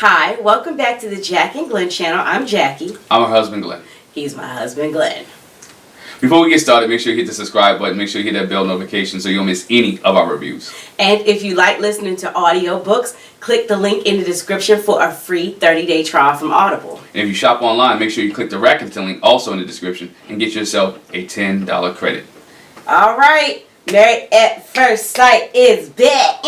Hi, welcome back to the Jac and Glen channel. I'm Jackie. I'm her husband, Glenn. He's my husband, Glenn. Before we get started, make sure you hit the subscribe button. Make sure you hit that bell notification so you don't miss any of our reviews. And if you like listening to audiobooks, click the link in the description for a free 30-day trial from Audible. And if you shop online, make sure you click the Rakuten link also in the description and get yourself a $10 credit. All right, Married at First Sight is back.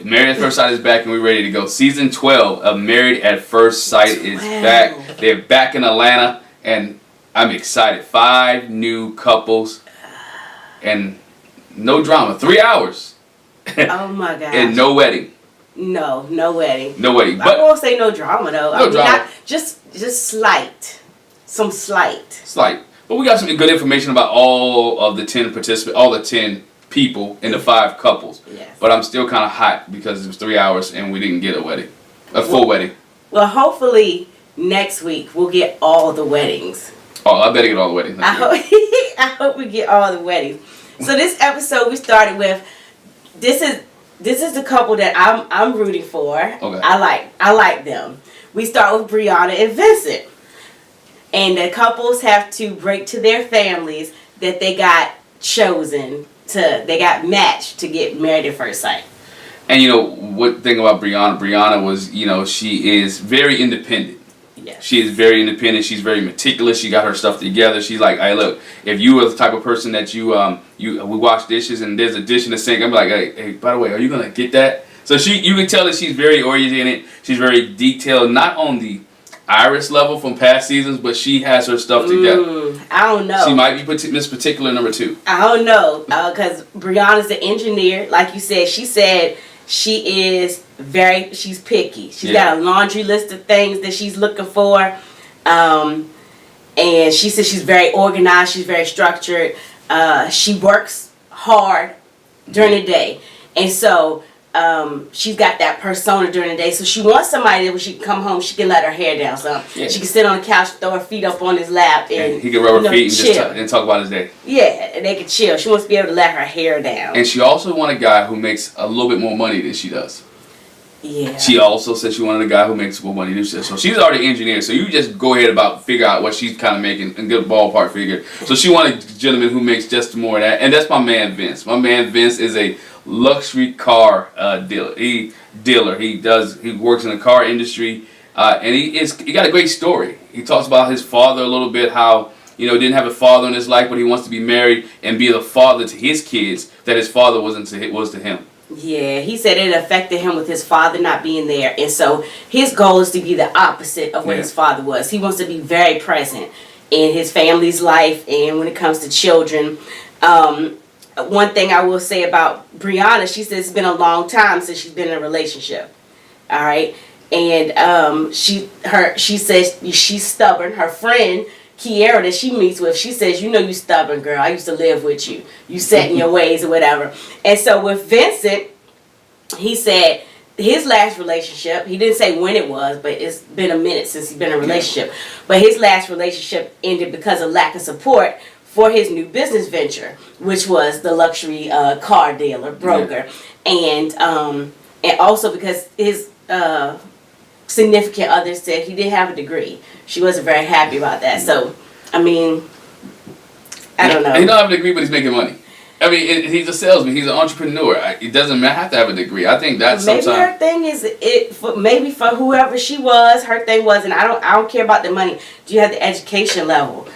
Married at First Sight is back and we're ready to go. Season 12 of Married at First Sight is back. They're back in Atlanta and I'm excited. 5 new couples and no drama. 3 hours. Oh my gosh. And no wedding. No wedding. No wedding. But I won't say no drama though. No drama. Just slight. Some slight. Slight. But we got some good information about all of the 10 participants, all the 10 people in the 5 couples. Yes. But I'm still kind of hot because it was 3 hours and we didn't get a wedding. A full wedding. Well, hopefully next week we'll get all the weddings. Oh, I better get all the weddings. I hope we get all the weddings. So this episode we started with, this is the couple that I'm rooting for. Okay. I like them. We start with Brianna and Vincent. And the couples have to break to their families that they got they got matched to get married at first sight. And you know, what thing about Brianna? Brianna was, you know, she is very independent. Yes. She is very independent. She's very meticulous. She got her stuff together. She's like, hey, look, if you were the type of person that we wash dishes and there's a dish in the sink, I'm like, hey, by the way, are you gonna get that? So you can tell that she's very oriented. She's very detailed, not on the iris level from past seasons, but she has her stuff together. I don't know. She might be Miss Particular number 2. I don't know, because Brianna's an engineer, like you said. She said she's picky. She's got a laundry list of things that she's looking for. And she says she's very organized. She's very structured. She works hard during the day. And so she's got that persona during the day. So she wants somebody that when she can come home, she can let her hair down some. Yeah. She can sit on the couch, throw her feet up on his lap. And he can rub her feet and talk about his day. Yeah, and they can chill. She wants to be able to let her hair down. And she also wants a guy who makes a little bit more money than she does. Yeah. She also said she wanted a guy who makes more money than she does. So she's already an engineer. So you just go ahead figure out what she's kind of making and get a ballpark figure. So she wanted a gentleman who makes just more of that. And that's my man Vince. My man Vince is a luxury car dealer. He works in the car industry, and he got a great story. He talks about his father a little bit, how didn't have a father in his life, but he wants to be married and be the father to his kids that his father was to him. Yeah, he said it affected him with his father not being there, and so his goal is to be the opposite of what his father was. He wants to be very present in his family's life, and when it comes to children. One thing I will say about Brianna, she says it's been a long time since she's been in a relationship. All right, and she says she's stubborn. Her friend Kiera that she meets with, she says, you stubborn girl. I used to live with you. You set in your ways or whatever. And so with Vincent, he said his last relationship, he didn't say when it was, but it's been a minute since he's been in a relationship. But his last relationship ended because of lack of support for his new business venture, which was the luxury car dealer, broker. And also because his significant other said he didn't have a degree. She wasn't very happy about that. So, I mean, I don't know. He don't have a degree, but he's making money. I mean, he's a salesman. He's an entrepreneur. It doesn't have to have a degree. I think that's maybe her thing is maybe for whoever she was, her thing was, and I don't care about the money. Do you have the education level?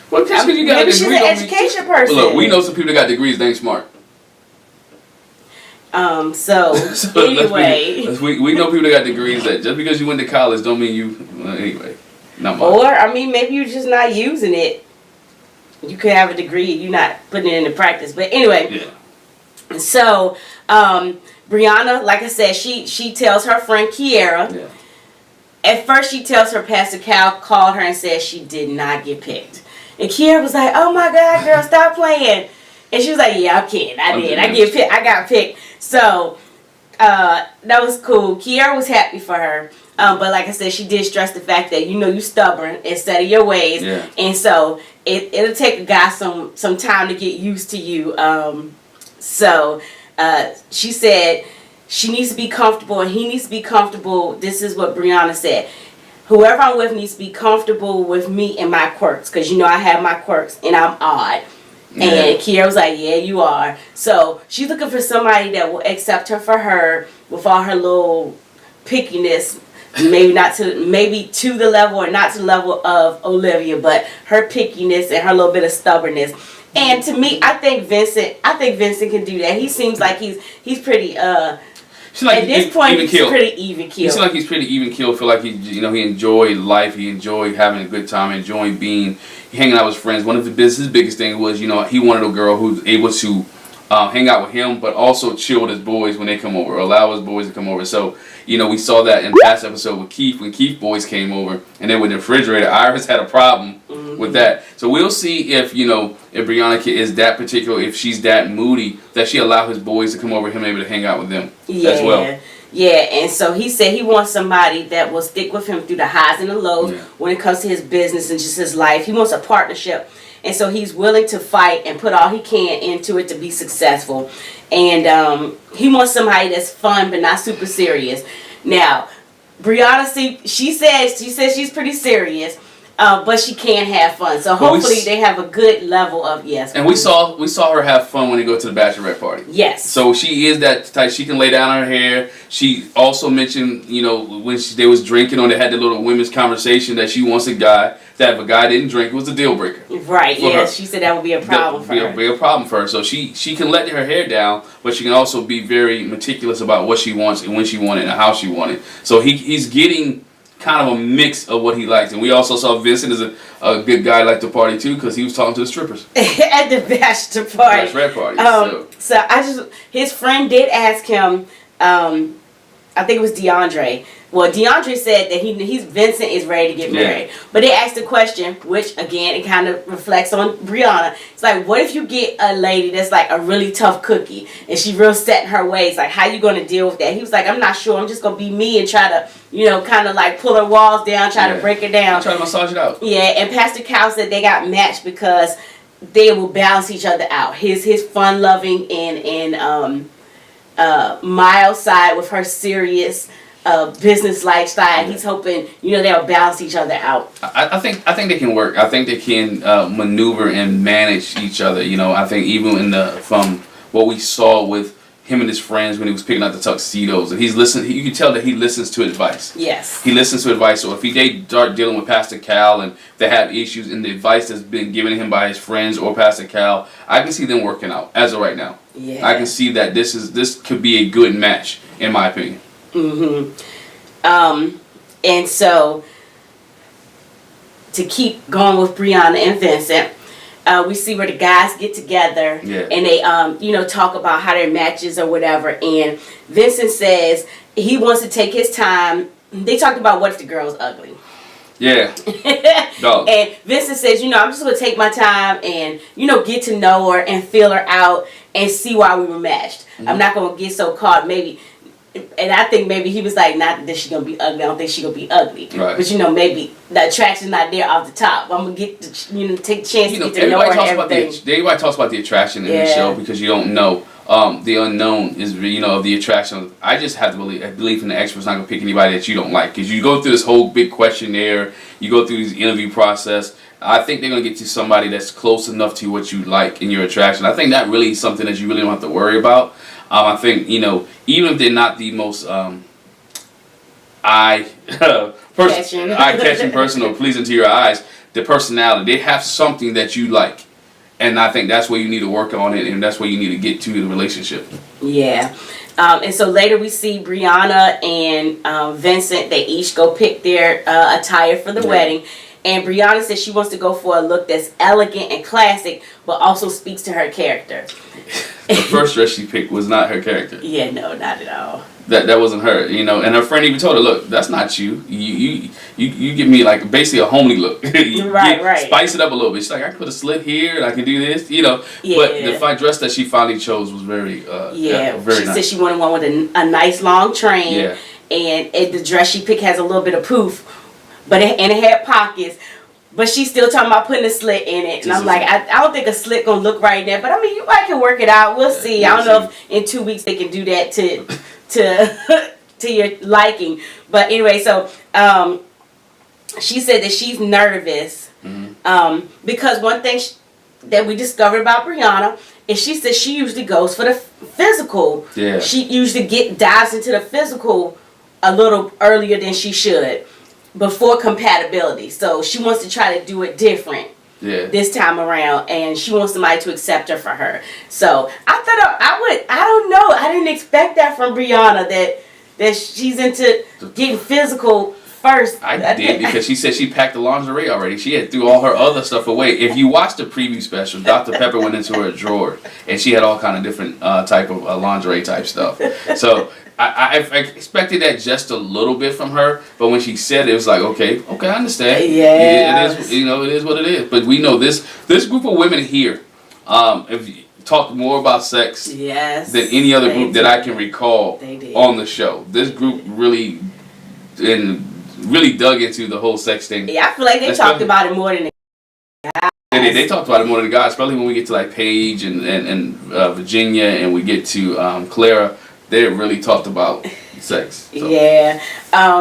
Well, just because you got a degree, she's an education person. Look, we know some people that got degrees that ain't smart. So anyway, we know people that got degrees that just because you went to college don't mean you. Anyway, not much. Or I mean, maybe you're just not using it. You could have a degree, you're not putting it into practice. But anyway, so Brianna, like I said, she tells her friend Kiera. Yeah. At first, she tells her Pastor Cal called her and said she did not get picked. And Kiera was like, "Oh my God, girl, stop playing." And she was like, "Yeah, I'm kidding. I did. I got picked." So that was cool. Kiera was happy for her. But like I said, she did stress the fact that you stubborn instead of your ways. Yeah. And so it'll take a guy some time to get used to you. So she said she needs to be comfortable and he needs to be comfortable. This is what Brianna said. Whoever I'm with needs to be comfortable with me and my quirks. Because, I have my quirks and I'm odd. Yeah. And Kiera was like, yeah, you are. So she's looking for somebody that will accept her for her with all her little pickiness. Maybe to the level or not to the level of Olivia, but her pickiness and her little bit of stubbornness. And to me, I think Vincent can do that. He seems like he's pretty at this point he's pretty even keeled. He seems like he's pretty even keeled. Feel like he enjoyed life. He enjoyed having a good time, enjoying hanging out with his friends. One of his biggest thing was, he wanted a girl who's able to hang out with him, but also chill with his boys when they come over, allow his boys to come over. So, we saw that in the past episode with Keith, when Keith boys came over, and then with the refrigerator, Iris had a problem with that. So we'll see if Brianna is that particular, if she's that moody, that she allow his boys to come over, him able to hang out with them as well. Yeah, and so he said he wants somebody that will stick with him through the highs and the lows when it comes to his business and just his life. He wants a partnership. And so he's willing to fight and put all he can into it to be successful. And he wants somebody that's fun but not super serious. Now, Brianna, she says she's pretty serious, but she can have fun. So hopefully they have a good level of yes. And we saw her have fun when they go to the bachelorette party. Yes. So she is that type. She can lay down her hair. She also mentioned, when they was drinking or they had the little women's conversation, that she wants a guy. That if a guy didn't drink, it was a deal breaker. Right, yeah. She said that would be a problem for her. Be a problem for her. So she can let her hair down, but she can also be very meticulous about what she wants and when she wants it and how she wants it. So he's getting kind of a mix of what he likes. And we also saw Vincent as a good guy, like to party too, because he was talking to the strippers. At the bachelor party. Bachelorette party. So his friend did ask him, I think it was DeAndre. Well, DeAndre said that Vincent is ready to get married. But they asked the question, which again, it kind of reflects on Brianna. It's like, what if you get a lady that's like a really tough cookie and she real set in her ways? Like, how you going to deal with that? He was like, I'm not sure. I'm just going to be me and try to, kind of like pull her walls down, try to break it down. Try to massage it out. Yeah, and Pastor Cal said they got matched because they will balance each other out. His fun-loving and mild side with her serious business lifestyle. He's hoping they'll balance each other out. I think they can work. I think they can maneuver and manage each other. I think even from what we saw with him and his friends when he was picking out the tuxedos, and he's listening. You can tell that he listens to advice. Yes, he listens to advice. So if they start dealing with Pastor Cal and they have issues in the advice that's been given to him by his friends or Pastor Cal, I can see them working out as of right now. Yeah, I can see that this could be a good match in my opinion. And so to keep going with Brianna and Vincent, we see where the guys get together and they talk about how their matches or whatever, and Vincent says he wants to take his time. They talked about what if the girl's ugly. Yeah. And Vincent says, I'm just going to take my time and, get to know her and feel her out and see why we were matched. I'm not going to get so caught maybe. And I think maybe he was like, not that she's going to be ugly. I don't think she's going to be ugly. Right. But, maybe the attraction's not there off the top. I'm going to get to, take a chance to get to know her and everything. Everybody talks about the attraction in the show because you don't know. The unknown is, of the attraction. I just have to believe in the expert's not going to pick anybody that you don't like. Because you go through this whole big questionnaire. You go through this interview process. I think they're going to get you somebody that's close enough to what you like in your attraction. I think that really is something that you really don't have to worry about. I think, even if they're not the most eye-catching person or pleasing to your eyes, the personality, they have something that you like. And I think that's where you need to work on it, and that's where you need to get to the relationship. Yeah. And so later we see Brianna and Vincent. They each go pick their attire for the wedding. And Brianna says she wants to go for a look that's elegant and classic, but also speaks to her character. The first dress she picked was not her character. Yeah, no, not at all. That wasn't her, And her friend even told her, "Look, that's not you. You give me like basically a homely look. Right. Spice it up a little bit." She's like, "I can put a slit here, and I can do this, Yeah. But the dress that she finally chose was very, very she nice. said she wanted one with a nice long train. Yeah. And the dress she picked has a little bit of poof, but it had pockets. But she's still talking about putting a slit in it. And I'm like, I don't think a slit gonna look right there. But I mean, you might can work it out. We'll see. I don't know if in 2 weeks they can do that to to to your liking. But anyway, so she said that she's nervous because one thing that we discovered about Brianna is she said she usually goes for the physical. Yeah. She usually dives into the physical a little earlier than she should before compatibility. So she wants to try to do it different. Yeah. This time around, and she wants somebody to accept her for her. So I thought I don't know. I didn't expect that from Brianna that she's into getting physical first. I did because she said she packed the lingerie already. She had threw all her other stuff away. If you watch the preview special, Dr. Pepper went into her drawer and she had all kind of different type of lingerie type stuff. So I expected that just a little bit from her, but when she said it was like, okay, I understand. Yeah, it is. It is what it is. But we know this group of women here, if you talk more about sex than any other group that I can recall on the show. This group really dug into the whole sex thing. Yeah, I feel like they talked about it more than the guys. They talked about it more than the guys, especially when we get to like Paige and Virginia, and we get to Clara. They really talked about sex. So. Yeah.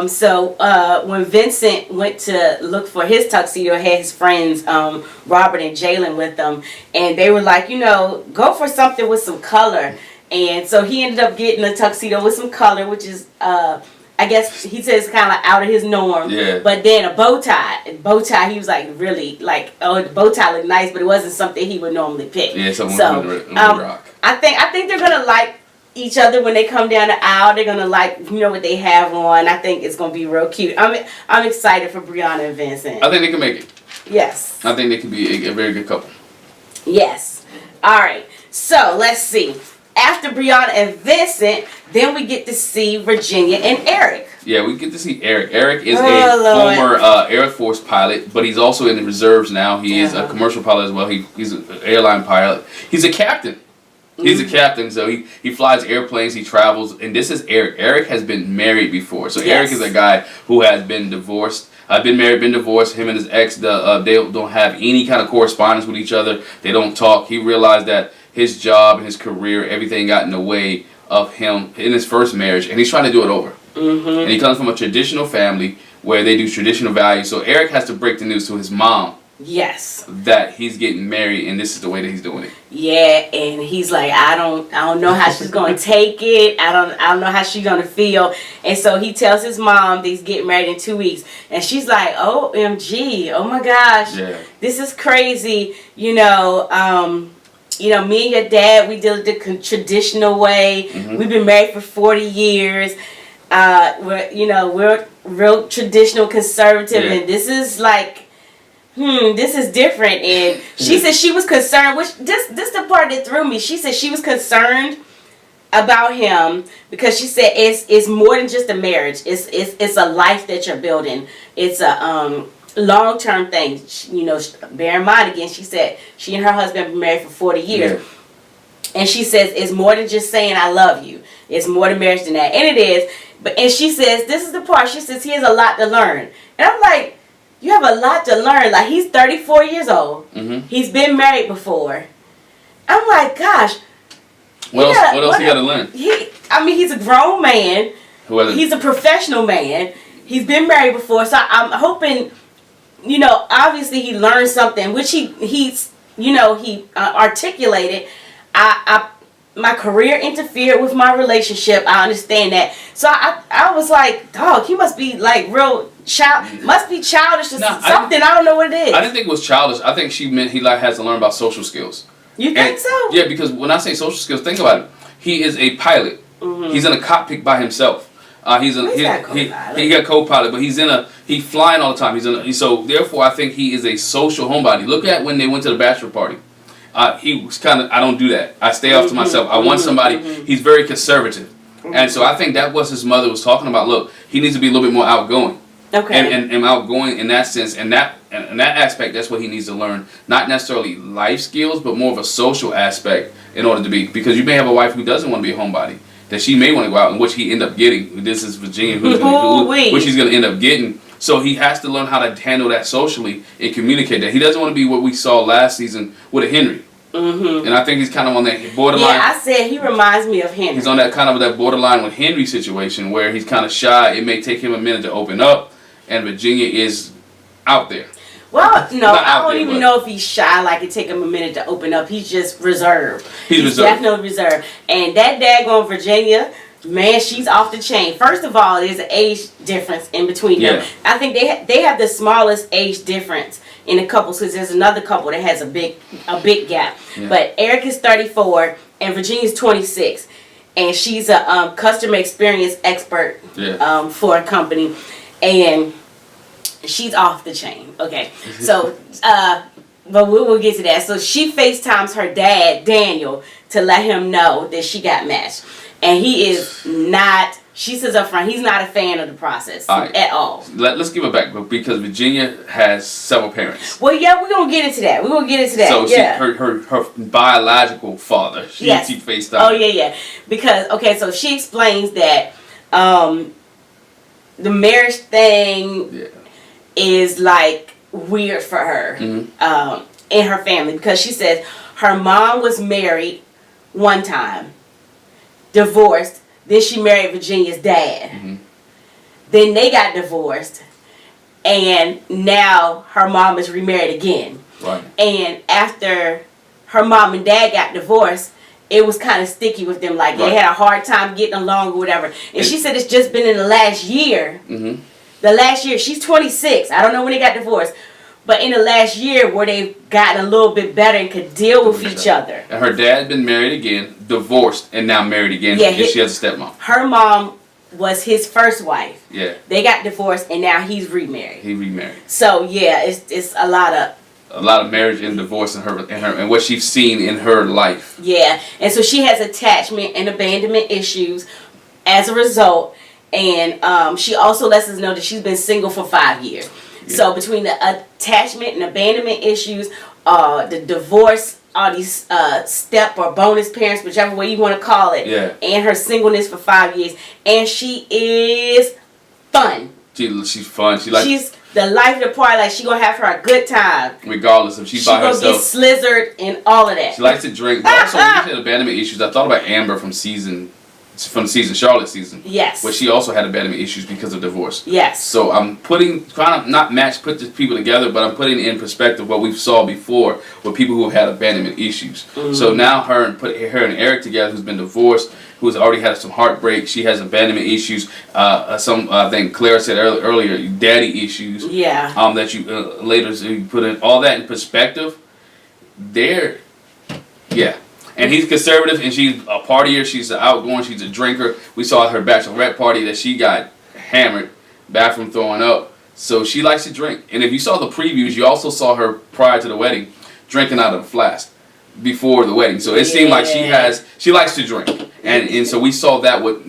So when Vincent went to look for his tuxedo, had his friends Robert and Jalen with them, and they were like, go for something with some color. And so he ended up getting a tuxedo with some color, which is I guess he says kind of like out of his norm. Yeah. But then a bow tie. Bow tie, he was like really like, oh, the bow tie looked nice, but it wasn't something he would normally pick. Yeah, someone would rock. I think they're gonna like each other when they come down the aisle. They're gonna like what they have on. I think it's gonna be real cute. I'm excited for Brianna and Vincent. I think they can make it. Yes. I think they can be a very good couple. Yes. All right. So let's see. After Brianna and Vincent, then we get to see Virginia and Eric. Yeah, we get to see Eric. Eric is a former Air Force pilot, but he's also in the reserves now. He is a commercial pilot as well. He's an airline pilot. He's a captain. He's a captain, so he flies airplanes, he travels, and this is Eric. Eric has been married before. So Eric is a guy who has been divorced. Been married, been divorced. Him and his ex, they don't have any kind of correspondence with each other. They don't talk. He realized that his job and his career, everything got in the way of him in his first marriage, and he's trying to do it over. And he comes from a traditional family where they do traditional values. So Eric has to break the news to his mom. Yes. That he's getting married, and this is the way that he's doing it. Yeah, and he's like, I don't know how she's gonna take it. I don't know how she's gonna feel. And so he tells his mom that he's getting married in 2 weeks, and she's like, OMG, oh my gosh, this is crazy. Me and your dad, we did it the traditional way. We've been married for 40 years. We're real traditional conservative, and this is like, this is different. And she said she was concerned, which this the part that threw me. She said she was concerned about him because she said it's more than just a marriage. It's a life that you're building. It's a long-term thing. Bear in mind again, she said she and her husband have been married for 40 years. And she says it's more than just saying I love you. It's more to marriage than that. And it is. And she says, this is the part, she says he has a lot to learn. And I'm like, you have a lot to learn. Like, he's 34 years old. He's been married before. I'm like, gosh. What else he got to learn? He's a grown man. He's a professional man. He's been married before. So I'm hoping, obviously he learned something, which he articulated. My career interfered with my relationship. I understand that. So I was like, dog, he must be like real must be childish or something. I don't know what it is. I didn't think it was childish. I think she meant he has to learn about social skills. You think so? Yeah, because when I say social skills, think about it. He is a pilot. He's in a cockpit by himself. He got co-pilot, but he's flying all the time. So therefore I think he is a social homebody. Look at when they went to the bachelor party. He was kind of, I don't do that. I stay off to myself. I want somebody, he's very conservative. And so I think that was his mother was talking about. Look, he needs to be a little bit more outgoing. Okay. And outgoing in that sense, and that aspect, that's what he needs to learn. Not necessarily life skills, but more of a social aspect in order to be, because you may have a wife who doesn't want to be a homebody, that she may want to go out, and which he end up getting. This is Virginia, which he's going to end up getting. So he has to learn how to handle that socially and communicate that. He doesn't want to be what we saw last season with a Henry. Mm-hmm. And I think he's kind of on that borderline. Yeah, I said he reminds me of Henry. He's on that kind of that borderline with Henry situation where he's kind of shy. It may take him a minute to open up, and Virginia is out there. Well, no, I don't even know if he's shy. Like it take him a minute to open up. He's just reserved. He's reserved. Definitely reserved. And that daggone Virginia, man, she's off the chain. First of all, there's an age difference in between them. I think they have the smallest age difference in a couple. Because there's another couple that has a big gap. Yeah. But Eric is 34 and Virginia's 26, and she's a customer experience expert for a company, and she's off the chain. Okay, so but we will get to that. So she FaceTimes her dad Daniel to let him know that she got matched, and he is not. She says up front he's not a fan of the process at all. Let's give it back because Virginia has several parents. Well, yeah, we're gonna get into that. So her biological father. She FaceTimed. Oh yeah. Because so she explains that the marriage thing is like weird for her in her family, because she says her mom was married one time, divorced, then she married Virginia's dad. Then they got divorced, and now her mom is remarried again. Right. And after her mom and dad got divorced, it was kind of sticky with them. Like they had a hard time getting along or whatever. And she said it's just been in the last year. The last year, she's 26. I don't know when they got divorced, but in the last year where they've gotten a little bit better and could deal with each other. And her dad been married again, divorced, and now married again. Yeah, she has a stepmom. Her mom was his first wife. Yeah. They got divorced, and now he's remarried. He remarried. So yeah, it's a lot of marriage and divorce in her and what she's seen in her life. Yeah, and so she has attachment and abandonment issues as a result. And she also lets us know that she's been single for 5 years. Yeah. So between the attachment and abandonment issues, the divorce, all these step or bonus parents, whichever way you want to call it, and her singleness for 5 years, and she is fun. She's fun. She's the life of the party. Like she gonna have her a good time, regardless if she's by herself. She gonna get slizzard and all of that. She likes to drink. But also, when you said abandonment issues, I thought about Amber from Charlotte's season. Yes. But she also had abandonment issues because of divorce. Yes. So I'm put the people together, but I'm putting in perspective what we saw before with people who had abandonment issues. So now her and Eric together, who's been divorced, who's already had some heartbreak. She has abandonment issues. I think Clara said earlier, daddy issues. Yeah. That you later you put in all that in perspective. And he's conservative, and she's a partier. She's outgoing. She's a drinker. We saw at her bachelorette party that she got hammered, bathroom throwing up. So she likes to drink. And if you saw the previews, you also saw her prior to the wedding drinking out of a flask before the wedding. So it seemed like she likes to drink. And so we saw that with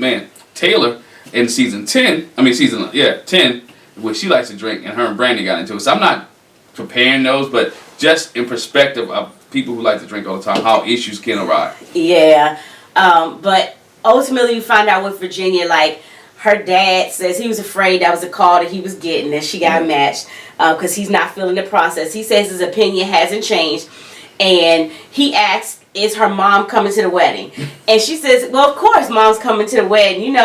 Taylor in season 10, where she likes to drink, and her and Brandy got into it. So I'm not comparing those, but just in perspective of people who like to drink all the time, how issues can arise. Yeah. But ultimately you find out with Virginia, like her dad says he was afraid that was a call that he was getting, that she got matched, because he's not feeling the process. He says his opinion hasn't changed, and he asks, is her mom coming to the wedding? And she says, well, of course mom's coming to the wedding,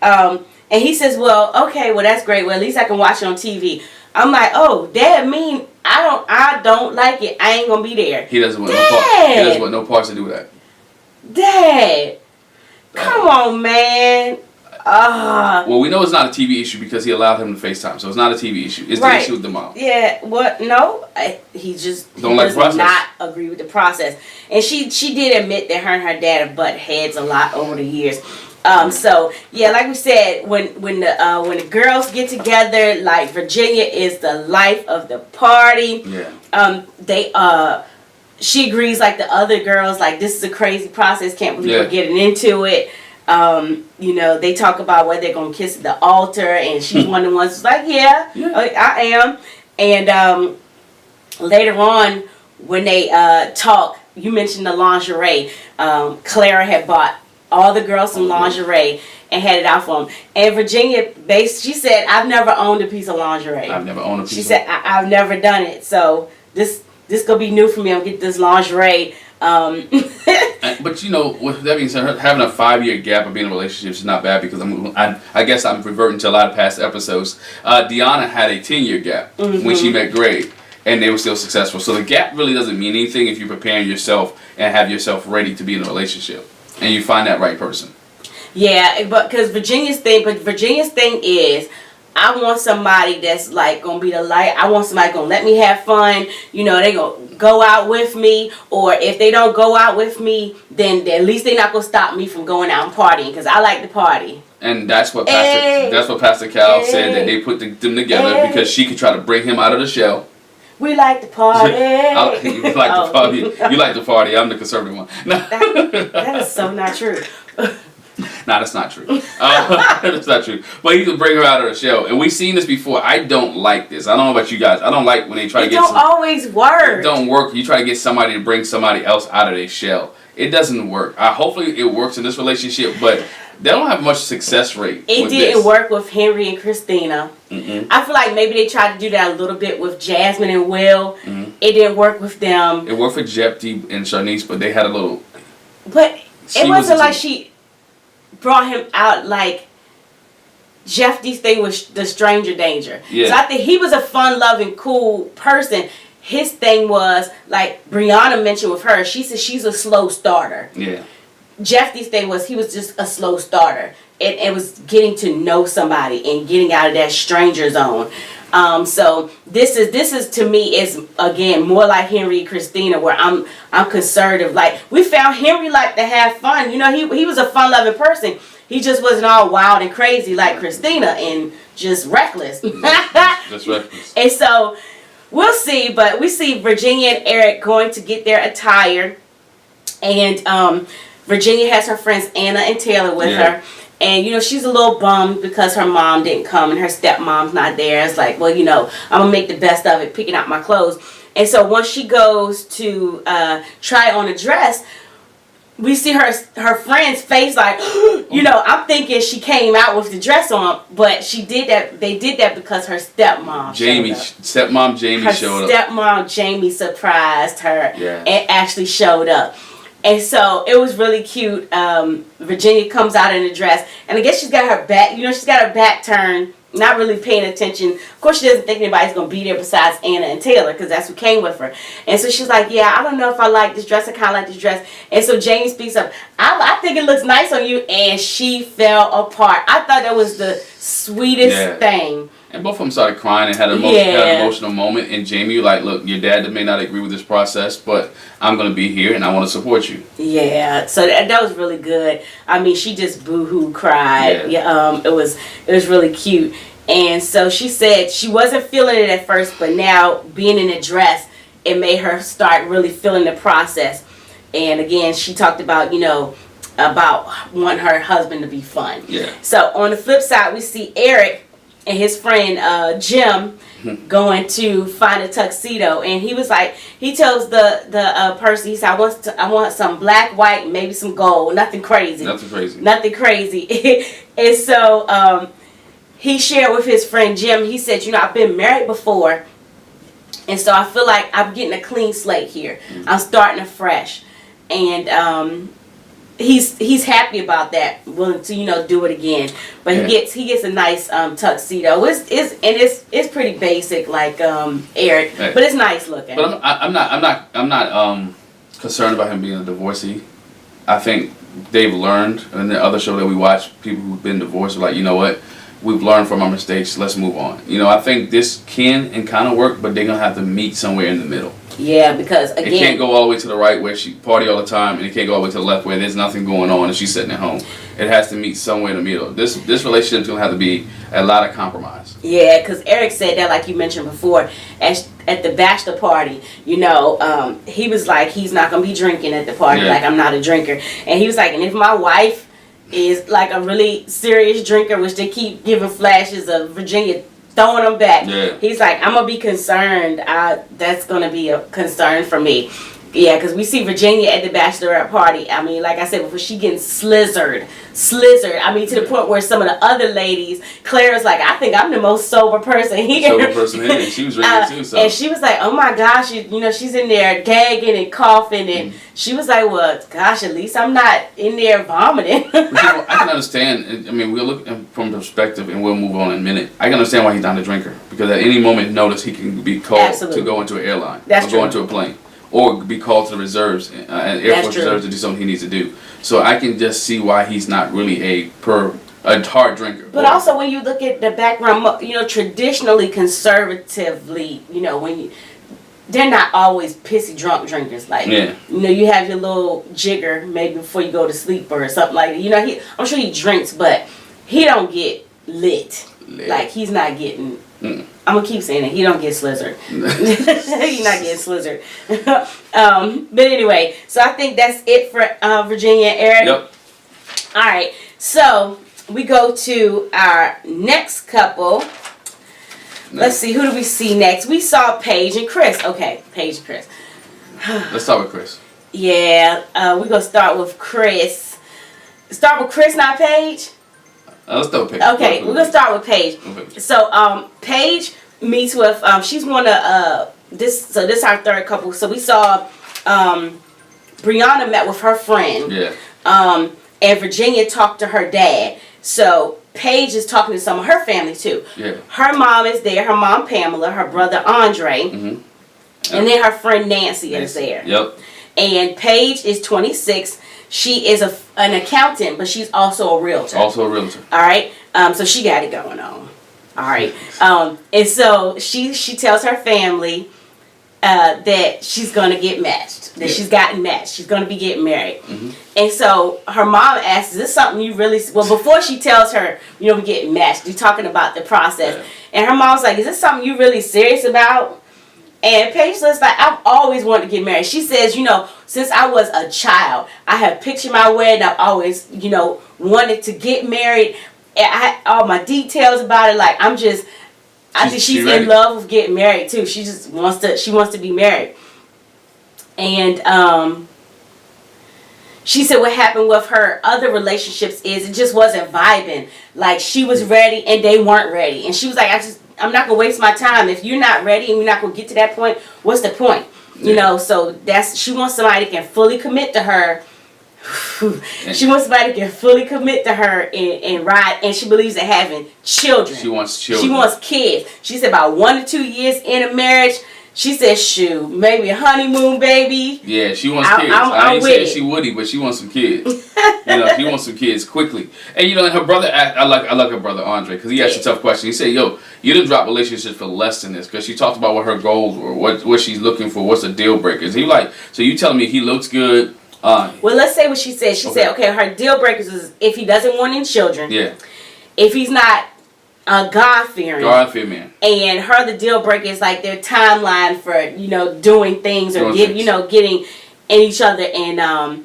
and he says, well, okay, well, that's great. Well, at least I can watch it on TV. I'm like, oh, Dad, I don't like it. I ain't gonna be there. He doesn't want no parts. He doesn't want no parts to do with that. Dad, come on, man. Well, we know it's not a TV issue because he allowed him to FaceTime, so it's not a TV issue. It's the issue with the mom. Yeah. What? No. He does not agree with the process, and she did admit that her and her dad have butt heads a lot over the years. So yeah, like we said, when the girls get together, like Virginia is the life of the party. Yeah. She agrees, like the other girls, like this is a crazy process. Can't believe we're getting into it. They talk about whether they're gonna kiss at the altar, and she's one of the ones who's like, I am. And later on, when they talk, you mentioned the lingerie. Clara had bought all the girls some lingerie and had it out for them. And Virginia, she said, I've never owned a piece of lingerie. I've never owned a piece. She said, I've never done it. So this this gonna be new for me. I'm gonna get this lingerie. But you know, with that being said, having a 5-year gap of being in a relationship is not bad because I guess I'm reverting to a lot of past episodes. Deanna had a 10-year gap when she met Greg, and they were still successful. So the gap really doesn't mean anything if you're preparing yourself and have yourself ready to be in a relationship, and you find that right person. Yeah, but because Virginia's thing is, I want somebody that's like gonna be the light. I want somebody gonna let me have fun. You know, they gonna go out with me, or if they don't go out with me, then at least they're not gonna stop me from going out and partying because I like to party. And that's what Pastor Cal said, that they put them together because she could try to bring him out of the shell. We like to party. You like to party. You like to party. I'm the conservative one. No. That is so not true. Nah, that's not true. That's not true. But he can bring her out of the shell. And we've seen this before. I don't like this. I don't know about you guys. I don't like when they try to get... It don't always work. It don't work. You try to get somebody to bring somebody else out of their shell. It doesn't work. Hopefully it works in this relationship, but they don't have much success rate. It didn't work with Henry and Christina. I feel like maybe they tried to do that a little bit with Jasmine and Will. It didn't work with them. It worked for Jephty and Shanice, but they had a little... But it wasn't like she brought him out like Jephty's thing was the stranger danger. Yeah. So I think he was a fun-loving, cool person. His thing was, like Brianna mentioned with her, she said she's a slow starter. Yeah. Jephty's thing was he was just a slow starter. It was getting to know somebody and getting out of that stranger zone. So this is to me is again more like Henry and Christina, where I'm conservative. Like we found Henry liked to have fun. You know, he was a fun loving person. He just wasn't all wild and crazy like Christina and just reckless. Just reckless. And so we'll see, but we see Virginia and Eric going to get their attire, and Virginia has her friends Anna and Taylor with her. And, you know, she's a little bummed because her mom didn't come and her stepmom's not there. It's like, well, you know, I'm going to make the best of it, picking out my clothes. And so once she goes to try on a dress, we see her friend's face like, you know, I'm thinking she came out with the dress on, but she did that. They did that because her stepmom showed up. Stepmom Jamie showed up. Her stepmom Jamie surprised her and actually showed up. And so it was really cute. Virginia comes out in a dress, and I guess she's got her back, you know, she's got her back turned, not really paying attention. Of course, she doesn't think anybody's going to be there besides Anna and Taylor, because that's who came with her. And so she's like, yeah, I don't know if I like this dress. I kind of like this dress. And so Jamie speaks up, I think it looks nice on you. And she fell apart. I thought that was the sweetest thing. And both of them started crying and had an emotional moment. And Jamie, like, look, your dad may not agree with this process, but I'm going to be here and I want to support you. Yeah, so that was really good. I mean, she just boo-hoo cried. It was really cute. And so she said she wasn't feeling it at first, but now being in a dress, it made her start really feeling the process. And again, she talked about, you know, about wanting her husband to be fun. Yeah. So on the flip side, we see Eric and his friend Jim going to find a tuxedo, and he was like, he tells the person, he said, I want some black, white, maybe some gold, nothing crazy. And so he shared with his friend Jim, he said, you know, I've been married before, and so I feel like I'm getting a clean slate here. I'm starting afresh, and he's happy about that, willing to, you know, do it again. But he gets a nice tuxedo. It's pretty basic, like Eric, but it's nice looking. But I'm not concerned about him being a divorcee. I think they've learned, and the other show that we watch, people who've been divorced are like, you know what, we've learned from our mistakes. Let's move on. You know, I think this can and kind of work, but they're gonna have to meet somewhere in the middle. Yeah, because again, it can't go all the way to the right where she party all the time, and it can't go all the way to the left where there's nothing going on and she's sitting at home. It has to meet somewhere in the middle. This relationship's gonna have to be a lot of compromise. Yeah, because Eric said that, like you mentioned before, at the bachelor party, you know, he was like, he's not gonna be drinking at the party. Like, I'm not a drinker, and he was like, and if my wife is like a really serious drinker, which they keep giving flashes of Virginia throwing them back. He's like, I'm gonna be concerned. That's gonna be a concern for me. Yeah, because we see Virginia at the bachelorette party. I mean, like I said before, she getting slizzard. I mean, to the point where some of the other ladies, Claire's like, I think I'm the most sober person here. Sober person here, and she was drinking too. So. And she was like, oh my gosh, she's in there gagging and coughing, and she was like, well, gosh, at least I'm not in there vomiting. I can understand. I mean, we'll look from perspective, and we'll move on in a minute. I can understand why he's not a drinker, because at any moment, notice he can be called to go into an airline, or go into a plane, or be called to the reserves, Air Force Reserves, to do something he needs to do. So I can just see why he's not really a hard drinker. But also, when you look at the background, traditionally, conservatively, they're not always pissy drunk drinkers. Like, you have your little jigger maybe before you go to sleep or something like that. I'm sure he drinks, but he don't get lit. Like, he's not getting. I'm gonna keep saying it. He don't get slizzard. He's not getting slizzard. But anyway, so I think that's it for Virginia and Eric. Yep. All right. So we go to our next couple. Let's see. Who do we see next? We saw Paige and Chris. Okay, Paige and Chris. Let's start with Chris. Yeah. We're gonna start with Chris. Start with Chris, not Paige. Let's start with Paige. Okay, we're gonna start with Paige. Okay. So, Paige meets with she's one of this. So this is our third couple. So we saw Brianna met with her friend. Yeah. And Virginia talked to her dad. So Paige is talking to some of her family too. Yeah. Her mom is there. Her mom Pamela. Her brother Andre. Mm-hmm. Yep. And then her friend Nancy is there. Yep. And Paige is 26. She is an accountant, but she's also a realtor. All right. So she got it going on. All right. And so she tells her family that she's gonna get matched. That she's gotten matched. She's gonna be getting married. Mm-hmm. And so her mom asks, "Is this something you really?" Well, before she tells her, we're getting matched. You're talking about the process, and her mom's like, "Is this something you really serious about?" And Paige says, like, I've always wanted to get married. She says, since I was a child, I have pictured my wedding. I've always, wanted to get married. And I had all my details about it. Like, I think she's in love with getting married too. She just wants to be married. And she said what happened with her other relationships is it just wasn't vibing. Like, she was ready and they weren't ready. And she was like, I'm not gonna waste my time. If you're not ready and we're not gonna get to that point, what's the point? So she wants somebody that can fully commit to her. She wants somebody that can fully commit to her and ride, and she believes in having children. She wants children. She wants kids. She said about 1 to 2 years in a marriage, she said, shoot, maybe a honeymoon baby. Yeah, she wants kids. I ain't saying she woody, but she wants some kids. She wants some kids quickly. And and her brother, I like her brother Andre, because he asked a tough question. He said, "Yo, you didn't drop relationships for less than this," because she talked about what her goals were, what she's looking for, what's the deal breakers. He like, so you telling me he looks good? Well, let's say what she said. She said, okay, her deal breakers is if he doesn't want any children. Yeah. If he's not God-fearing. God-fearing. And her, the deal breaker is like their timeline for, doing things or getting in each other. And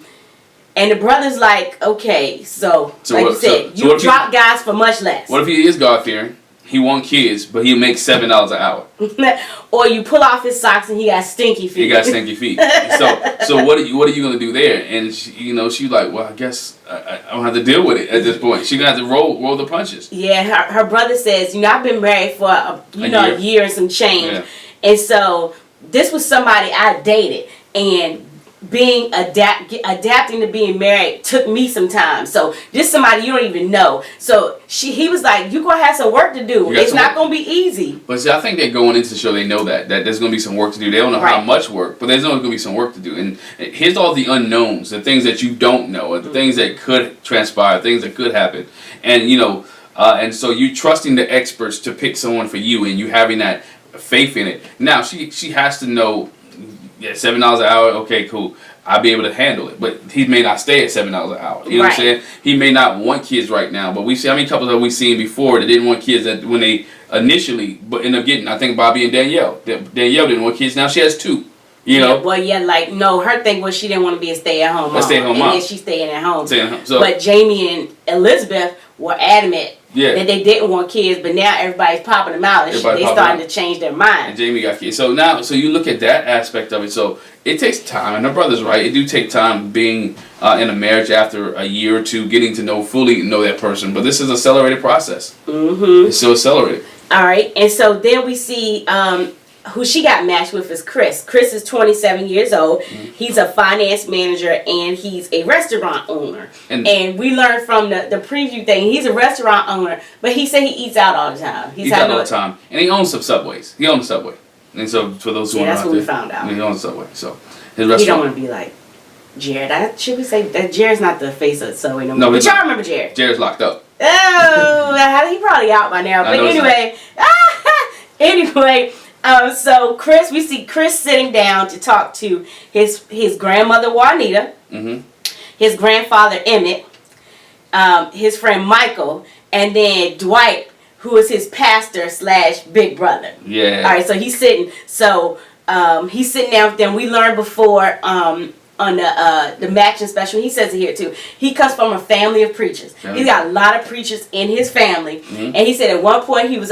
the brother's like, okay, so like you said, you drop guys for much less. What if he is God-fearing? He wants kids, but he'll make $7 an hour. Or you pull off his socks and he got stinky feet. So what are you gonna do there? And she's like, well, I guess I don't have to deal with it at this point. She's gonna have to roll the punches. Yeah, her brother says, I've been married for a year and some change, and so this was somebody I dated, and being adapting to being married took me some time. So this somebody you don't even know. So he was like, "You gonna have some work to do. It's not gonna be easy." But see, I think they're going into the show. They know that there's gonna be some work to do. They don't know how much work, but there's always gonna be some work to do. And here's all the unknowns, the things that you don't know, the things that could transpire, things that could happen, and and so you trusting the experts to pick someone for you, and you having that faith in it. Now she has to know. Yeah, $7 an hour. Okay, cool. I'll be able to handle it. But he may not stay at $7 an hour. You know what I'm saying? He may not want kids right now. But we see how many couples have we seen before that didn't want kids that when they initially, but end up getting. I think Bobby and Danielle. Danielle didn't want kids. Now she has 2. No, her thing was she didn't want to be a stay-at-home mom. Stay-at-home mom. And then she's staying at home. So, but Jamie and Elizabeth were adamant that they didn't want kids, but now everybody's popping them out and shit. They starting to change their mind. And Jamie got kids. So now, so you look at that aspect of it. So it takes time, and her brother's right. It do take time being in a marriage after a year or two, getting to fully know that person. But this is an accelerated process. Mm-hmm. It's so accelerated. All right, and so then we see who she got matched with is Chris. Chris is 27 years old. Mm-hmm. He's a finance manager and he's a restaurant owner. And we learned from the preview thing, he's a restaurant owner, but he said he eats out all the time. He's out all the time. And he owns some Subways. He owns a Subway. And so for those who that's what we found out. He owns a Subway. So his restaurant. He don't want to be like Jared. Should we say that Jared's not the face of Subway no more? But y'all remember Jared. Jared's locked up. Oh, he probably out by now. But anyway, so Chris, we see Chris sitting down to talk to his grandmother Juanita, his grandfather Emmett, his friend Michael, and then Dwight, who is his pastor / big brother. Yeah. All right, so he's sitting. So he's sitting down with them. We learned before on the matching special, he says it here too. He comes from a family of preachers. He's got a lot of preachers in his family, and he said at one point he was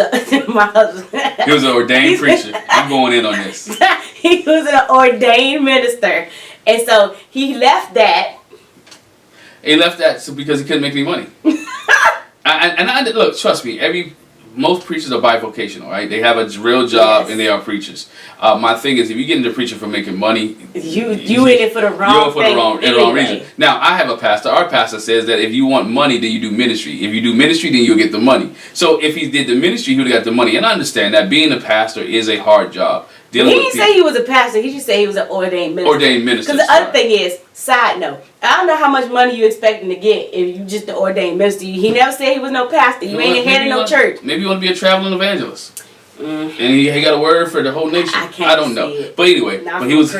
my husband. He was an ordained preacher. I'm going in on this. He was an ordained minister, and so he left that. He left that because he couldn't make any money. and look, trust me, most preachers are bivocational, right? They have a real job and they are preachers. My thing is, if you get into preaching for making money, you in it for the wrong thing. You're for the wrong reason. Now, I have a pastor. Our pastor says that if you want money, then you do ministry. If you do ministry, then you'll get the money. So if he did the ministry, he would have got the money. And I understand that being a pastor is a hard job. He didn't say he was a pastor. He just said he was an ordained minister. Ordained minister. Because the other thing is, side note, I don't know how much money you expecting to get if you just the ordained minister. He never said he was no pastor. You ain't the head of no church. Maybe you want to be a traveling evangelist. And he got a word for the whole nation. I don't know. But anyway, he was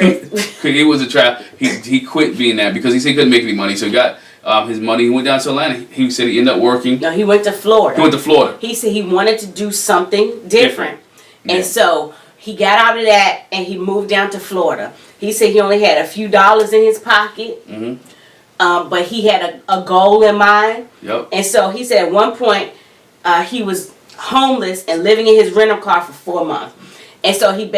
he quit being that because he said he couldn't make any money. So he got his money. He went down to Atlanta. He said he ended up working. No, he went to Florida. He said he wanted to do something different. And so he got out of that and he moved down to Florida. He said he only had a few dollars in his pocket, but he had a goal in mind. Yep. And so he said at one point he was homeless and living in his rental car for 4 months. And so he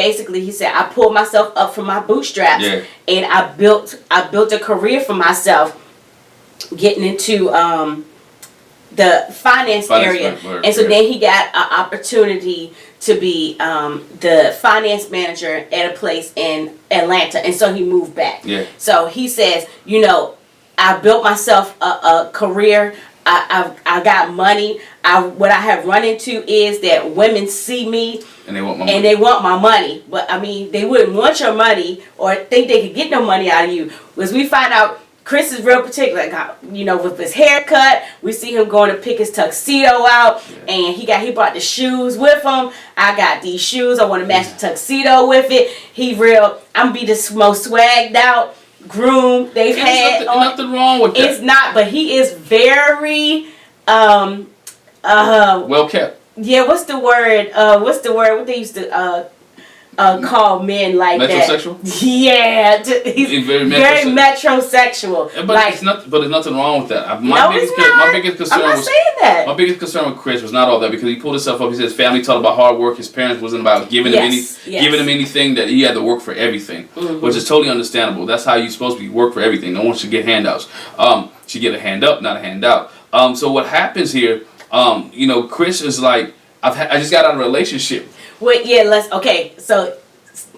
said, I pulled myself up from my bootstraps and I built a career for myself getting into the finance area. And so then he got an opportunity to be the finance manager at a place in Atlanta, and so he moved back. So he says, I built myself a career. I got money. What I have run into is that women see me and they want my money. But I mean, they wouldn't want your money or think they could get no money out of you. Because we find out Chris is real particular, with his haircut. We see him going to pick his tuxedo out, and he brought the shoes with him. I got these shoes. I want to match the tuxedo with it. I'm be the most swagged out groom they've had. Nothing wrong with that. It's not, but he is very well kept. Yeah, what's the word? What they used to call men like metrosexual? That. Yeah, he's very metrosexual. But there's nothing wrong with that. My biggest concern I'm not saying that. My biggest concern with Chris was not all that because he pulled himself up. He said his family taught about hard work. His parents wasn't about giving him anything that he had to work for everything, which is totally understandable. That's how you're supposed to be. Work for everything. No one should get handouts. Should get a hand up, not a handout. So what happens here? Chris is like, I just got out of a relationship. Well, so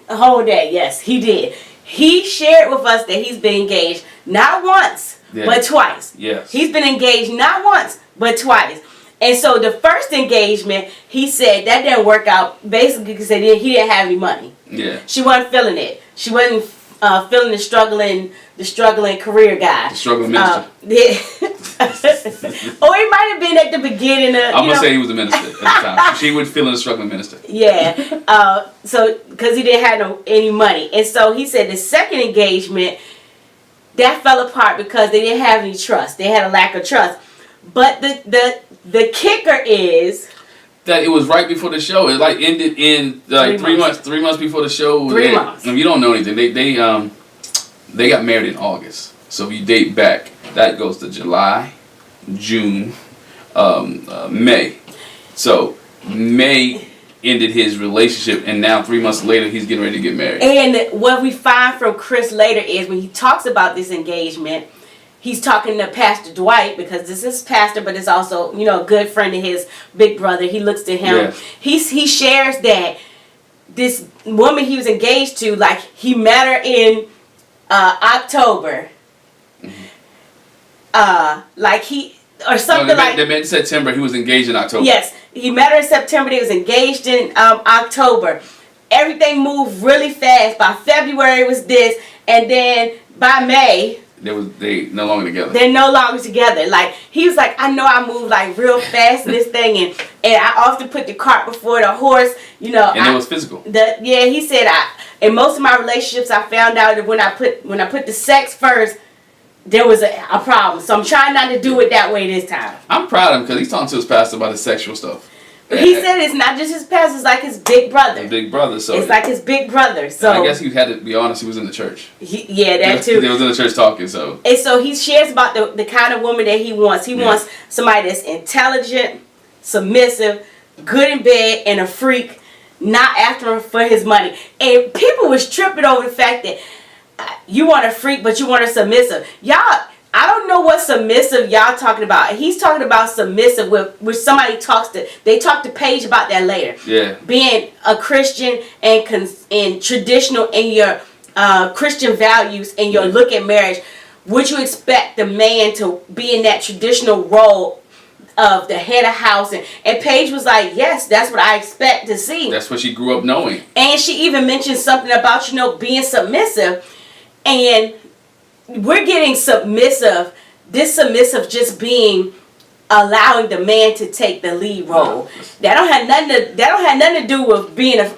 hold that. Yes, he did. He shared with us that he's been engaged not once, but twice. Yes. He's been engaged not once, but twice. And so the first engagement, he said that didn't work out basically because he didn't have any money. Yeah. She wasn't feeling it. She wasn't feeling the struggling career guy. The struggling minister. Or it might have been at the beginning of. I'm gonna say he was a minister at the time. She was feeling a struggling minister. Yeah. So because he didn't have any money, and so he said the second engagement that fell apart because they didn't have any trust. They had a lack of trust. But the kicker is that it was right before the show. It ended in 3 months. 3 months before the show. 3 months. If you don't know anything, they got married in August. So if you date back, that goes to July, June, May. So May ended his relationship, and now 3 months later he's getting ready to get married. And what we find from Chris later is when he talks about this engagement, he's talking to Pastor Dwight, because this is pastor, but it's also, you know, a good friend of his, big brother. He looks to him. Yeah. He shares that this woman he was engaged to, like, he met her in October. Like he, or something They met in September. He was engaged in October. Yes, he met her in September. They was engaged in October. Everything moved really fast. By February it was this, and then by May they no longer together. they're no longer together. Like, he was like, I know I move like real fast in this thing, and I often put the cart before the horse. You know, and it was physical. He said, in most of my relationships, I found out that when I put the sex first, there was a problem. So I'm trying not to do it that way this time. I'm proud of him because he's talking to his pastor about his sexual stuff. But he said it's not just his pastor, it's like his big brother. Big brother, so it's like his big brother. So I guess he had to be honest. He was in the church. That too. He was in the church talking. So and so he shares about the kind of woman that he wants. He wants somebody that's intelligent, submissive, good in bed, and a freak, not after him for his money. And people was tripping over the fact that you want a freak, but you want a submissive. Y'all, I don't know what submissive y'all talking about. He's talking about submissive with somebody they talk to Paige about that later. Yeah. Being a Christian and traditional in your Christian values and your look at marriage. Would you expect the man to be in that traditional role of the head of house? And Paige was like, yes, that's what I expect to see. That's what she grew up knowing. And she even mentioned something about, you know, being submissive. And we're getting submissive. This submissive just being allowing the man to take the lead role. That don't have nothing to do with being a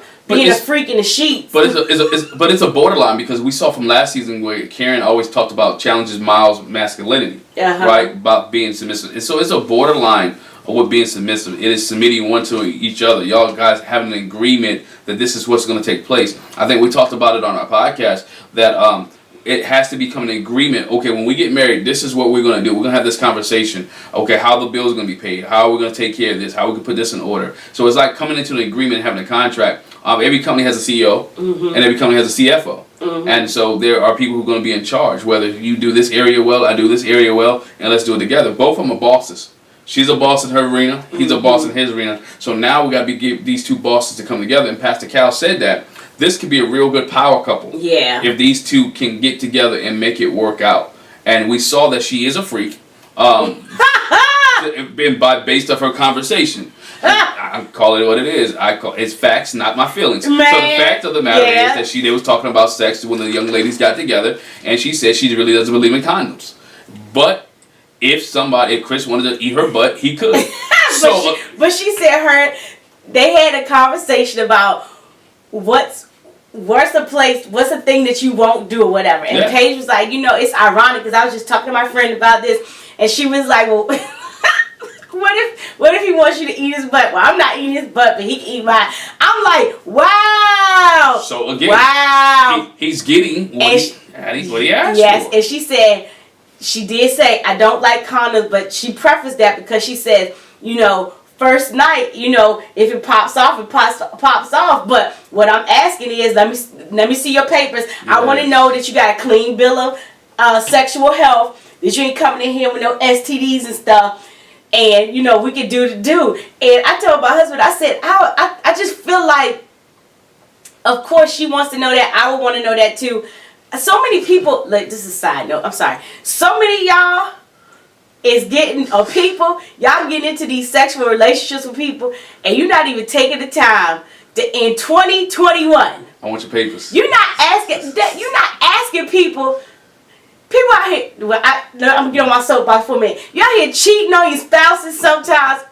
freak in the sheets. But it's a borderline, because we saw from last season where Karen always talked about challenges Miles' masculinity, right? About being submissive. And so it's a borderline of what being submissive. It is submitting one to each other. Y'all guys having an agreement that this is what's going to take place. I think we talked about it on our podcast that it has to become an agreement. Okay, when we get married, this is what we're going to do. We're going to have this conversation. Okay, how the bills are going to be paid. How are we going to take care of this? How we can put this in order. So it's like coming into an agreement and having a contract. Every company has a CEO, and every company has a CFO. And so there are people who are going to be in charge. Whether you do this area well, I do this area well, and let's do it together. Both of them are bosses. She's a boss in her arena. He's a boss in his arena. So now we got to get these two bosses to come together. And Pastor Cal said that this could be a real good power couple. Yeah. If these two can get together and make it work out. And we saw that she is a freak. Based off her conversation. I call it what it is. It's facts, not my feelings. Man, so the fact of the matter is that they was talking about sex when the young ladies got together, and she said she really doesn't believe in condoms. But if Chris wanted to eat her butt, he could. but she said they had a conversation about what's the thing that you won't do or whatever. And Paige was like, you know, it's ironic because I was just talking to my friend about this, and she was like, well, what if he wants you to eat his butt? Well, I'm not eating his butt, but he can eat mine. I'm like, wow. So again, wow. He's getting what he asked yes, for. and she did say, I don't like condoms, but she prefaced that because she said, you know, first night, you know, if it pops off, it pops off. But what I'm asking is, let me see your papers. Yes. I want to know that you got a clean bill of sexual health, that you ain't coming in here with no STDs and stuff. And, you know, we could do. And I told my husband, I said, I just feel like, of course she wants to know that. I would want to know that too. So many people, like, this is a side note, I'm sorry. So many y'all is y'all getting into these sexual relationships with people, and you're not even taking the time to, in 2021. I want your papers. You're not asking people out here, I'm going to get on my soapbox for a minute. You out here cheating on your spouses sometimes,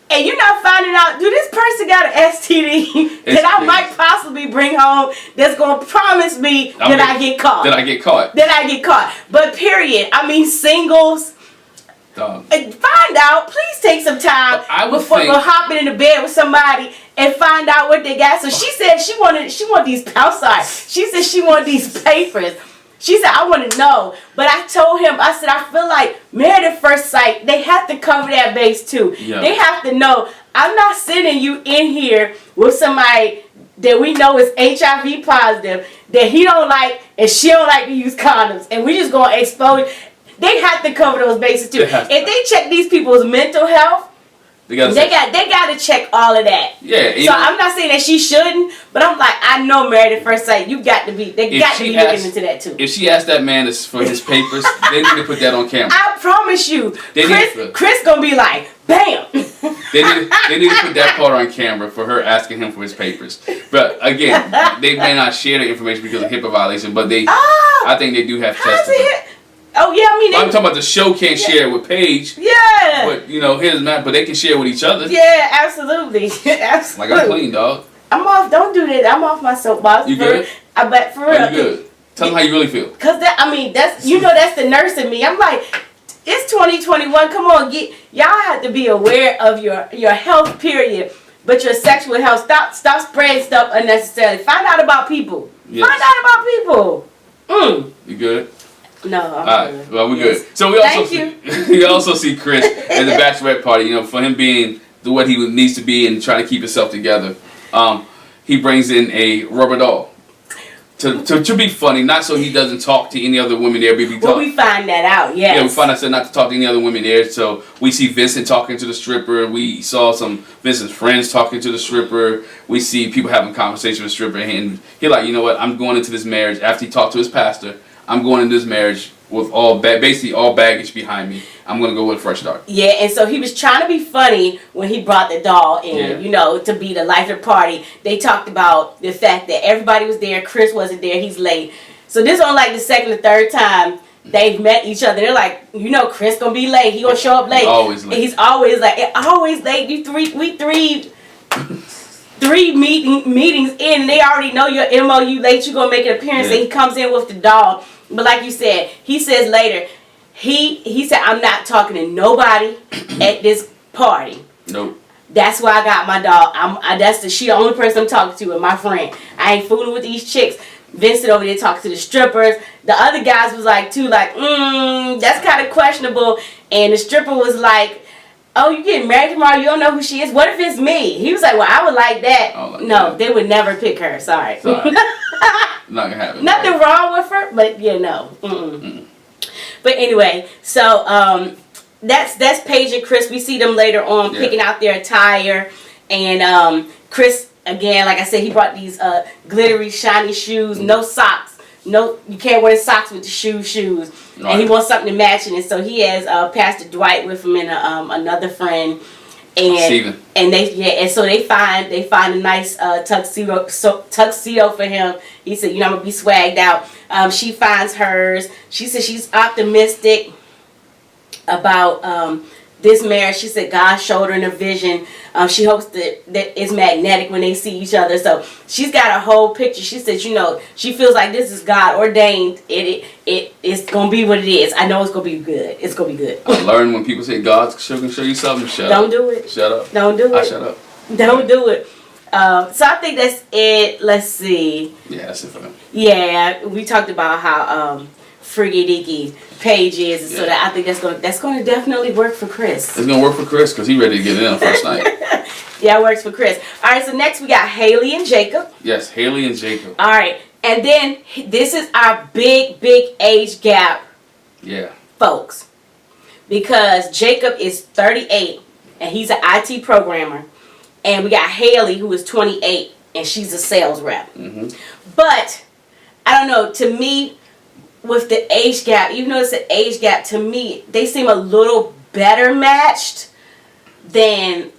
and you're not finding out, do this person got an STD that I might possibly bring home that's going to promise me that I get caught. That I get caught. But period. I mean, singles, find out. Please take some time before hopping in the bed with somebody and find out what they got. So she said she wanted these outside. She said she wanted these papers. She said, I want to know. But I told him, I said, I feel like Married at First Sight, they have to cover that base too. Yeah. They have to know, I'm not sending you in here with somebody that we know is HIV positive, that he don't like and she don't like to use condoms. And we just going to expose. They have to cover those bases too. If they check these people's mental health, they got to check all of that. Yeah. So I'm not saying that she shouldn't, but I'm like, I know Married at First Sight. They got to be looking into that too. If she asked that man for his papers, they need to put that on camera. I promise you, Chris gonna be like, bam. They need to put that part on camera for her asking him for his papers. But again, they may not share the information because of HIPAA violation, but I think they do have tests. Oh yeah, I mean. I'm talking about the show can't share it with Paige. Yeah. But but they can share with each other. Yeah, absolutely. Absolutely. Like I'm clean, dog. I'm off. Don't do that. I'm off my soapbox. You good? I bet for real. You good? Tell them how you really feel. Cause that's that's the nurse in me. I'm like, it's 2021. Come on, y'all have to be aware of your health period, but your sexual health. Stop spreading stuff unnecessarily. Find out about people. Yes. Find out about people. You good? No, I'm all right. good. Well, we're good. So we also see Chris at the bachelorette party. You know, for him being what he needs to be and trying to keep himself together, he brings in a rubber doll to be funny, not so he doesn't talk to any other women there. Well, we find that out. Yes. Yeah, we find out not to talk to any other women there. So we see Vincent talking to the stripper. We saw some Vincent's friends talking to the stripper. We see people having conversation with the stripper, and he's like, you know what? I'm going into this marriage after he talked to his pastor. I'm going into this marriage with basically all baggage behind me. I'm going to go with a fresh start. Yeah, and so he was trying to be funny when he brought the doll in, to be the life of the party. They talked about the fact that everybody was there. Chris wasn't there. He's late. So this on like the second or third time they've met each other. They're like, Chris going to be late. He going to show up late. He's always late. And he's always like, always late. Three meetings in, and they already know your MO. You late, you gonna make an appearance. And he comes in with the doll. But like you said, he says later, he said, I'm not talking to nobody at this party. Nope. That's why I got my doll. She the only person I'm talking to, and my friend. I ain't fooling with these chicks. Vincent over there talking to the strippers. The other guys was like that's kind of questionable. And the stripper was like, oh, you getting married tomorrow? You don't know who she is? What if it's me? He was like, well, I would like that. No, they would never pick her. Sorry. Not gonna happen. Nothing wrong with her, but But anyway, so that's Paige and Chris. We see them later on picking out their attire, and Chris again, like I said, he brought these glittery, shiny shoes. No socks. No, you can't wear socks with the shoes. Right. And he wants something to match it, and so he has Pastor Dwight with him and another friend, and Steven. And so they find a nice tuxedo for him. He said, I'm gonna be swagged out. She finds hers. She said she's optimistic about this marriage. She said God showed her in a vision. She hopes that it's magnetic when they see each other. So she's got a whole picture. She said, she feels like this is God ordained. It's gonna be what it is. I know it's gonna be good. It's gonna be good. I learned when people say God can show you something. Don't do it. Shut up. Don't do it. I shut up. Don't do it. So I think that's it. Let's see. Yeah, that's it for them. Yeah, we talked about how freaky deaky Paige is, and so that I think that's gonna definitely work for Chris. It's gonna work for Chris because he's ready to get in on first night. Yeah, it works for Chris. All right, so next we got Haley and Jacob. Yes, Haley and Jacob. All right, and then this is our big age gap. Yeah. Folks, because Jacob is 38 and he's an IT programmer, and we got Haley who is 28 and she's a sales rep. Mm-hmm. But I don't know. To me, with the age gap, even though it's an age gap, to me they seem a little better matched than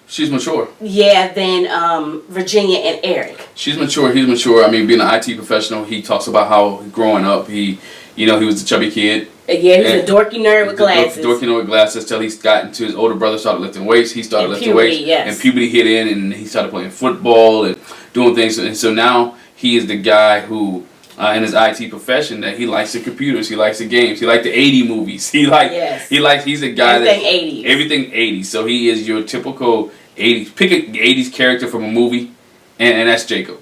she's mature. Yeah, than Virginia and Eric. She's mature. He's mature. I mean, being an IT professional, he talks about how growing up, he was a chubby kid. Yeah, he was a dorky nerd with glasses. Dorky nerd with glasses till he got into his older brother, started lifting weights. He started lifting weights. Yes. And puberty hit in, and he started playing football and doing things. And so now he is the guy who, in his IT profession, that he likes the computers, he likes the games, he likes the 80 movies. He's a guy everything 80s. So he is your typical 80s. Pick an 80s character from a movie, and that's Jacob.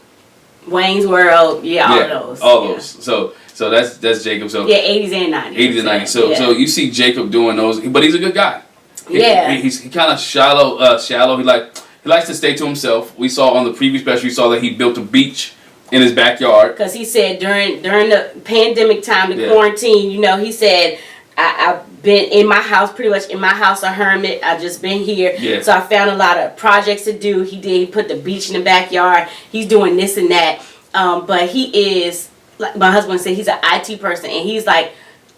Wayne's World, all those. All those. So that's Jacob. So yeah, 80s and 90s. 80s and 90s. So you see Jacob doing those, but he's a good guy. He's kind of shallow. He likes to stay to himself. We saw on the previous special, we saw that he built a beach in his backyard. Because he said during the pandemic time, the quarantine, he said, I've been in my house, pretty much in my house, a hermit. I've just been here. Yeah. So I found a lot of projects to do. He put the beach in the backyard. He's doing this and that. But he is, like my husband said, he's an IT person. And he's like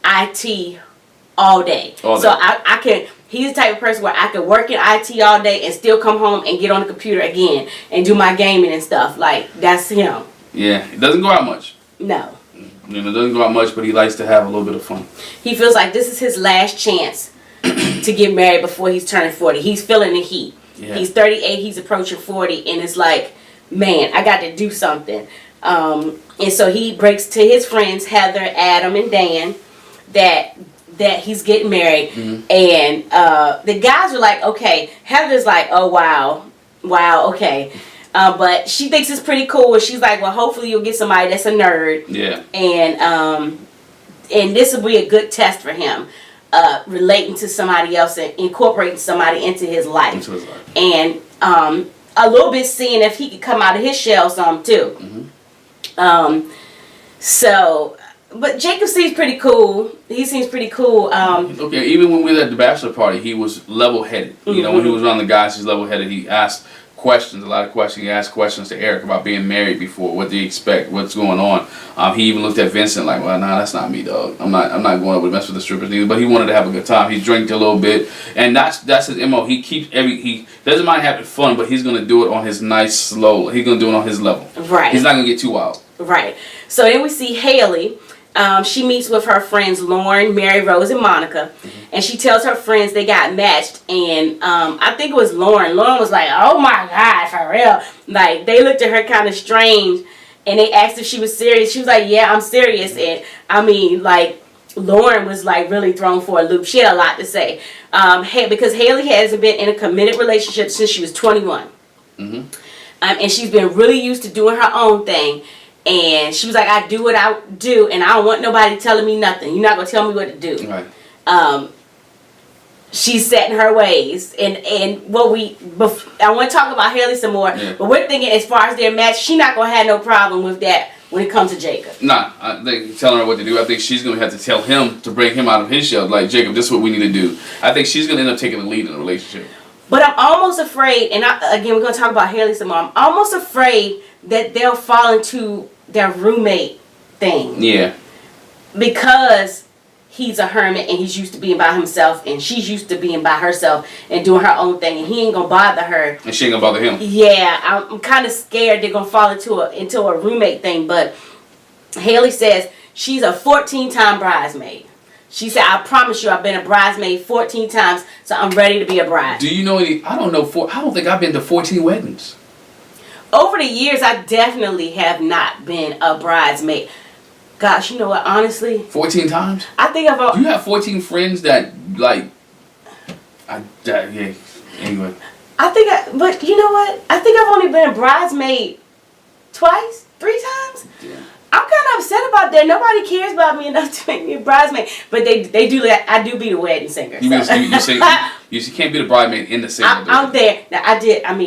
IT all day. So I can, he's the type of person where I could work in IT all day and still come home and get on the computer again and do my gaming and stuff. Like, that's him. Yeah, it doesn't go out much. No. It doesn't go out much, but he likes to have a little bit of fun. He feels like this is his last chance to get married before he's turning 40. He's feeling the heat. Yeah. He's 38, he's approaching 40, and it's like, man, I got to do something. And so he breaks to his friends, Heather, Adam, and Dan, that he's getting married. Mm-hmm. And the guys are like, okay. Heather's like, oh, wow, okay. But she thinks it's pretty cool. And she's like, well, hopefully you'll get somebody that's a nerd. Yeah. And this will be a good test for him, relating to somebody else and incorporating somebody into his life. And a little bit seeing if he could come out of his shell some too. Mm-hmm. But Jacob seems pretty cool. He seems pretty cool. Okay, even when we were at the bachelor party, he was level-headed. Mm-hmm. You know, when he was around the guys, he's level-headed. He asked questions, a lot of questions. He asked questions to Eric about being married before, what do you expect, what's going on. He even looked at Vincent like, well, nah, that's not me, dog. I'm not going over to mess with the strippers either. But he wanted to have a good time. He drank a little bit, and that's his MO. He keeps he doesn't mind having fun, but he's gonna do it on his nice, slow. He's gonna do it on his level. Right. He's not gonna get too wild. Right. So then we see Haley. She meets with her friends Lauren, Mary Rose, and Monica. Mm-hmm. And she tells her friends they got matched. And I think it was Lauren. Lauren was like, oh my God, for real. Like, they looked at her kind of strange. And they asked if she was serious. She was like, yeah, I'm serious. And I mean, like, Lauren was like really thrown for a loop. She had a lot to say. Because Haley hasn't been in a committed relationship since she was 21. Mm-hmm. And she's been really used to doing her own thing. And she was like, I do what I do, and I don't want nobody telling me nothing. You're not going to tell me what to do. Right. She's set in her ways. And I want to talk about Haley some more, but we're thinking as far as their match, she's not going to have no problem with that when it comes to Jacob. Nah, I think telling her what to do, I think she's going to have to tell him to bring him out of his shell. Like, Jacob, this is what we need to do. I think she's going to end up taking the lead in the relationship. But I'm almost afraid, and again, we're going to talk about Haley some more. I'm almost afraid that they'll fall into their roommate thing. Yeah. Because he's a hermit and he's used to being by himself and she's used to being by herself and doing her own thing and he ain't going to bother her. And she ain't going to bother him. Yeah, I'm kind of scared they're going to fall into a roommate thing. But Haley says she's a 14-time bridesmaid. She said, I promise you I've been a bridesmaid 14 times, so I'm ready to be a bride. Do you know any? I don't think I've been to 14 weddings. Over the years, I definitely have not been a bridesmaid. Gosh, you know what, honestly? 14 times? I think I've... Do you have 14 friends that, like... yeah, anyway. But you know what? I think I've only been a bridesmaid twice, 3 times. Yeah. I'm kind of upset about that. Nobody cares about me enough to make me a bridesmaid. But they do that. I do be the wedding singer. You sing, you can't be the bridesmaid in the singing. I'm there. Now,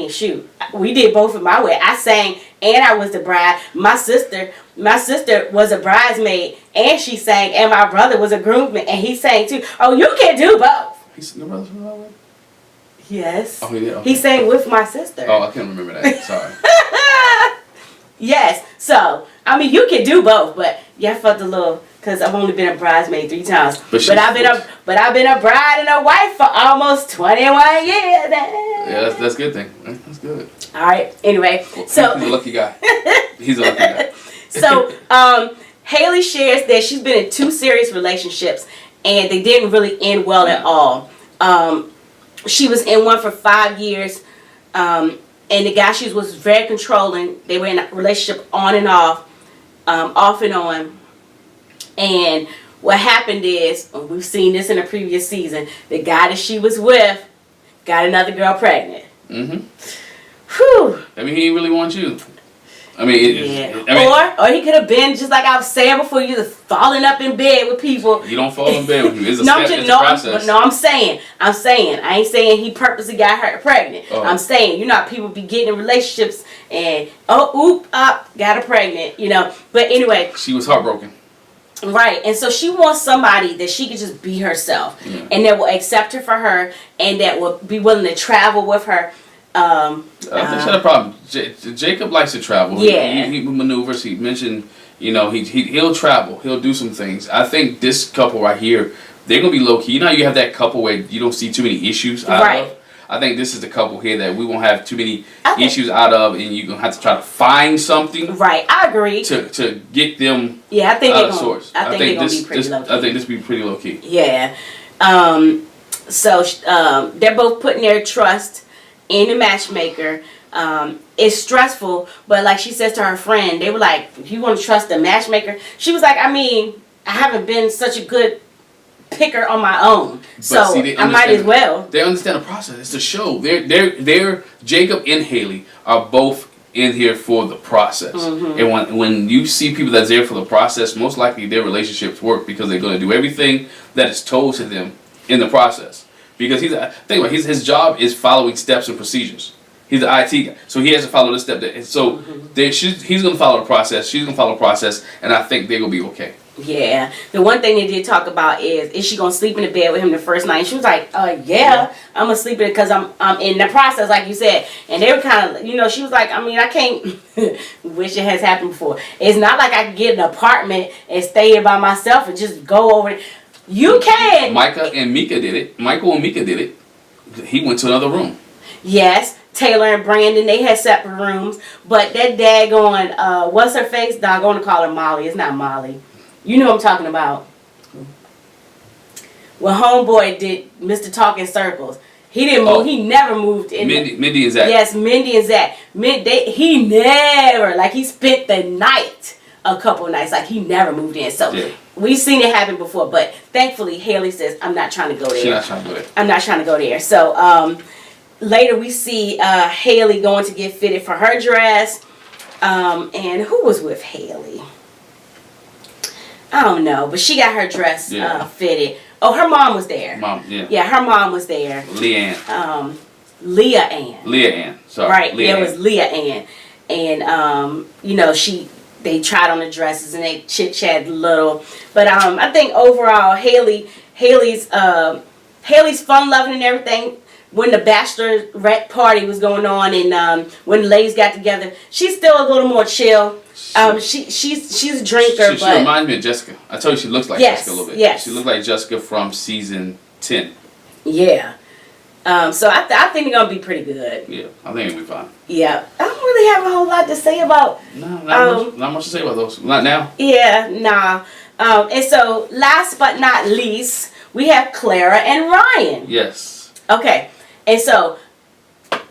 shoot. We did both of my wedding. I sang and I was the bride. My sister was a bridesmaid and she sang. And my brother was a groomsman and he sang too. Oh, you can do both. He sang your brother's wedding? Yes. Oh, yeah. Okay. He sang with my sister. Oh, I can't remember that. Sorry. Yes. So, you can do both, but I felt a little, because I've only been a bridesmaid 3 times. But I've been a bride and a wife for almost 21 years. Yeah, that's a good thing. That's good. All right. Anyway, so he's a lucky guy. He's a lucky guy. So, Haley shares that she's been in 2 serious relationships, and they didn't really end well at all. She was in one for 5 years. And the guy she was very controlling. They were in a relationship on and off and on. And what happened is, we've seen this in a previous season, the guy that she was with got another girl pregnant. Mm-hmm. Whew. He didn't really want you. I mean, or he could have been just like I was saying before. You just falling up in bed with people. You don't fall in bed with people. It's a process. I'm saying. I ain't saying he purposely got her pregnant. Oh. I'm saying, you know, how people be getting in relationships and got her pregnant. You know, but anyway, she was heartbroken. Right, and so she wants somebody that she can just be herself, and that will accept her for her, and that will be willing to travel with her. I think she had a problem. Jacob likes to travel. Yeah, he maneuvers. He mentioned, you know, he'll travel. He'll do some things. I think this couple right here, they're gonna be low key. You know how you have that couple where you don't see too many issues out of? I think this is the couple here that we won't have too many issues out of, and you're gonna have to try to find something. Right, I agree. To get them. Yeah, I think out of sorts. I think they're gonna be pretty low key. I think this will be pretty low key. Yeah. So they're both putting their trust in the matchmaker. It's stressful, but like she says to her friend, they were like, if you want to trust the matchmaker, she was like, I mean, I haven't been such a good picker on my own, so see, I might as well. They understand the process. It's the show. They're Jacob and Haley are both in here for the process. And when you see people that's there for the process, most likely their relationships work because they're going to do everything that is told to them in the process. Because his job is following steps and procedures. He's an IT guy, so he has to follow this step. He's going to follow the process. She's going to follow the process, and I think they're going to be okay. Yeah. The one thing they did talk about is she gonna sleep in the bed with him the first night? She was like, yeah, I'm gonna sleep in it because I'm in the process, like you said. And they were kind of, you know, she was like, I mean, I can't. Wish it has happened before. It's not like I can get an apartment and stay here by myself and just go over it. You can. Michael and Mika did it. He went to another room. Yes. Taylor and Brandon, they had separate rooms, but that daggone, what's her face? Doggone to call her Molly. It's not Molly. You know what I'm talking about. When Homeboy did Mr. Talk in Circles, he didn't move. He never moved in. Mindy and Zach. Yes, Mindy and Zach. He never, like, he spent the night, a couple nights, like he never moved in. So we've seen it happen before, but thankfully Haley says, I'm not trying to go there. She's not trying to go there. I'm not trying to go there. So later we see Haley going to get fitted for her dress. And who was with Haley? I don't know, but she got her dress fitted. Oh, her mom was there. Yeah, her mom was there. Leah Ann. Sorry. Right, it was Leah Ann. And, you know, they tried on the dresses and they chit-chatted a little. But I think overall, Haley's fun-loving and everything. When the bachelorette party was going on and when the ladies got together, she's still a little more chill. She's a drinker. She reminds me of Jessica. I told you she looks like Jessica a little bit. Yes. She looked like Jessica from season 10. Yeah. So I think they're gonna be pretty good. Yeah, I think it'll be fine. Yeah. I don't really have a whole lot to say about. Not much to say about those. Not now. Yeah, nah. And so last but not least, we have Clara and Ryan. Yes. Okay. And so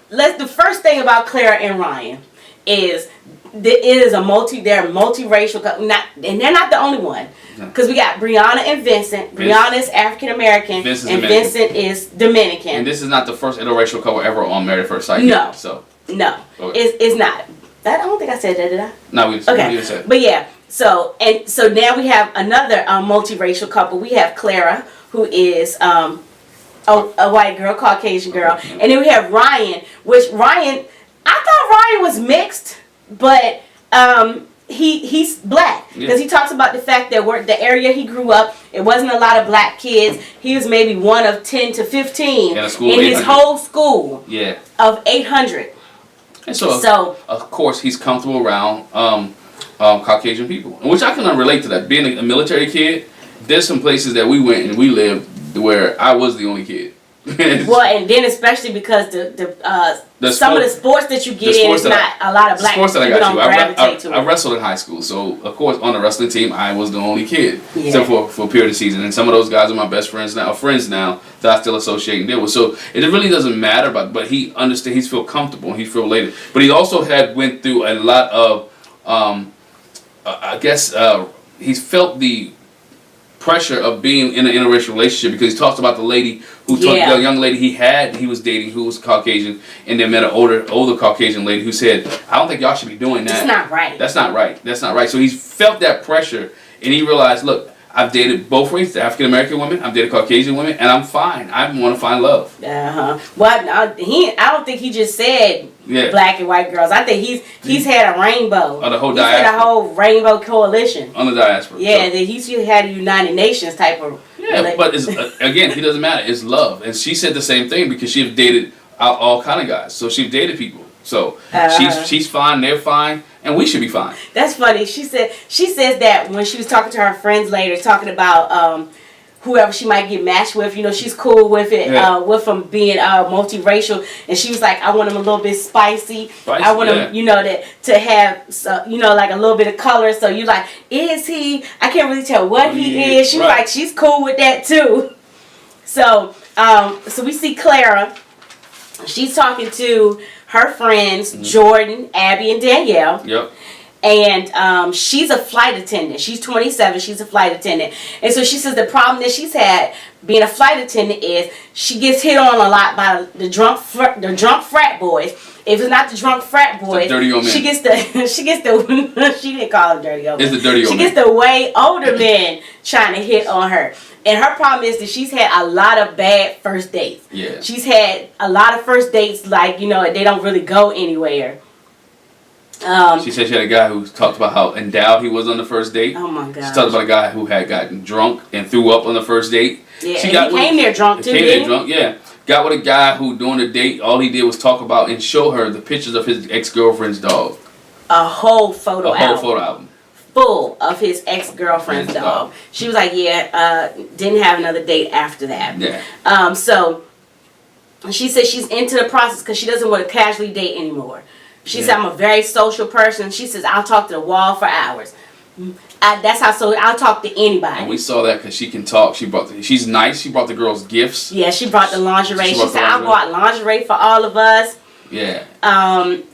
the first thing about Clara and Ryan is they're multiracial couple, and they're not the only one, because we got Brianna and Vincent. Brianna is African American, and Vincent is Dominican. And this is not the first interracial couple ever on Married at First Sight. No, so no, it's not. I don't think I said that, did I? No, we didn't say it. But yeah, so now we have another multiracial couple. We have Clara, who is a white girl, Caucasian girl, and then we have Ryan, I thought Ryan was mixed, but he's black, because he talks about the fact that the area he grew up, it wasn't a lot of black kids. He was maybe one of 10 to 15 in his whole school of 800. And so of course he's comfortable around Caucasian people, which I can relate to that. Being a military kid, there's some places that we went and we lived where I was the only kid. Well, and then especially because some of the sports that you get in is not a lot of black people don't gravitate to. I wrestled in high school, so of course on the wrestling team I was the only kid, except for a period of season. And some of those guys are my best friends now, that I still associate and deal with. So it really doesn't matter, but he understands. He feels comfortable. He feels related. But he also went through a lot of, I guess he's felt the pressure of being in an interracial relationship, because he talks about the lady who told the young lady he was dating, who was Caucasian, and then met an older Caucasian lady who said, I don't think y'all should be doing that. That's not right. That's not right. That's not right. So he's felt that pressure, and he realized, look, I've dated both ways, African American women, I've dated Caucasian women, and I'm fine. I want to find love. Well, I don't think he just said black and white girls. I think he's had a rainbow. The whole diaspora. He's had a whole rainbow coalition. On the diaspora. Yeah, so. He's had a United Nations type of. Yeah, but it's, again, he doesn't matter. It's love, and she said the same thing because she's dated all kind of guys. So she's dated people. So she's fine. They're fine. And we should be fine. That's funny. She says that when she was talking to her friends later, talking about whoever she might get matched with. You know, she's cool with it, with them being multiracial. And she was like, I want them a little bit spicy. I want them, you know, to have, you know, like a little bit of color. So you like, is he? I can't really tell what he is. She was like, she's cool with that too. So, so we see Clara. She's talking to her friends, Jordan, Abby, and Danielle. Yep. And she's a flight attendant. She's 27. She's a flight attendant. And so she says the problem that she's had being a flight attendant is she gets hit on a lot by the drunk frat boys. If it's not the drunk frat boys, dirty old man. she gets the she didn't call them dirty old men. It's the dirty old man. She gets the way older men trying to hit on her. And her problem is that she's had a lot of bad first dates. Yeah. She's had a lot of first dates, like, you know, they don't really go anywhere. She said she had a guy who talked about how endowed he was on the first date. Oh my God. She talked about a guy who had gotten drunk and threw up on the first date. Yeah, he came there drunk too. Got with a guy who during the date all he did was talk about and show her the pictures of his ex-girlfriend's dog. A whole photo album. Full of his ex-girlfriend's dog. She was like, didn't have another date after that. Yeah. So she said she's into the process because she doesn't want to casually date anymore. She said, I'm a very social person. She says, I'll talk to the wall for hours. I'll talk to anybody. And we saw that because she can talk. She's nice. She brought the girls gifts. Yeah, she brought the lingerie. She said, I'll bought lingerie for all of us. Yeah.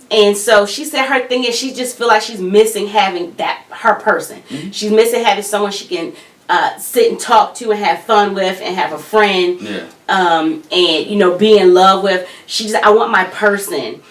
And so she said her thing is she just feel like she's missing having her person. Mm-hmm. She's missing having someone she can sit and talk to and have fun with and have a friend. Yeah. And, you know, be in love with. She just, I want my person.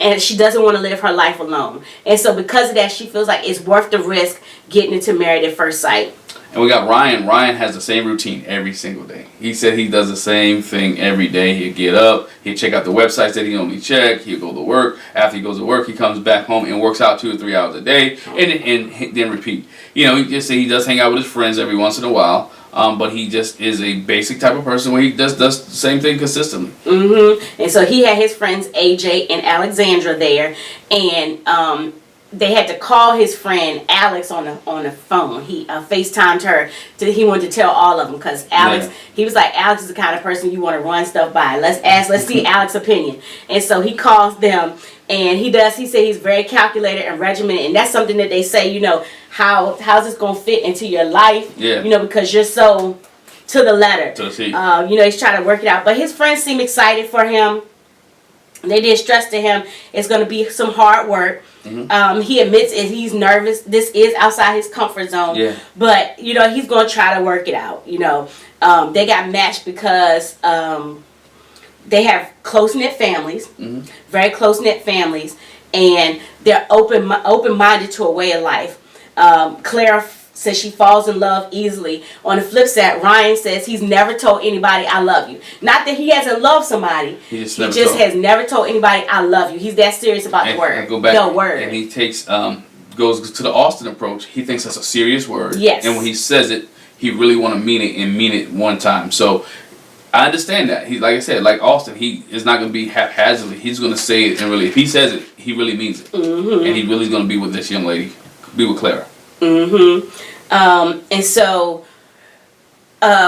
And she doesn't want to live her life alone. And so because of that, she feels like it's worth the risk getting into Married at First Sight. And we got Ryan. Ryan has the same routine every single day. He said he does the same thing every day. He'll get up, he'll check out the websites that he only check, he'll go to work. After he goes to work, he comes back home and works out 2 or 3 hours a day, and then repeat. You know, he just said he does hang out with his friends every once in a while. But he just is a basic type of person where he does the same thing consistently. Mm-hmm. And so he had his friends AJ and Alexandra there, and they had to call his friend Alex on the phone. He FaceTimed her. He wanted to tell all of them because Alex. Yeah. He was like, Alex is the kind of person you want to run stuff by. Let's see Alex's opinion. And so he calls them, and he said he's very calculated and regimented, and that's something that they say, you know, how's this gonna fit into your life? Yeah. You know, because you're so to the letter. To the T. You know, he's trying to work it out. But his friends seem excited for him. They did stress to him it's going to be some hard work. Mm-hmm. He admits he's nervous. This is outside his comfort zone. Yeah. But, you know, he's going to try to work it out. You know, they got matched because they have close-knit families, very close-knit families, and they're open-minded to a way of life. Clara says she falls in love easily. On the flip side, Ryan says he's never told anybody I love you. Not that he hasn't loved somebody. He just has never told anybody I love you. He's that serious about the word. The word. And he takes goes to the Austin approach. He thinks that's a serious word. Yes. And when he says it, he really want to mean it and mean it one time. So I understand that. He, like I said, like Austin, he is not going to be haphazardly. He's going to say it and really, if he says it, he really means it. Mm-hmm. And he really is going to be with this young lady, be with Clara. And so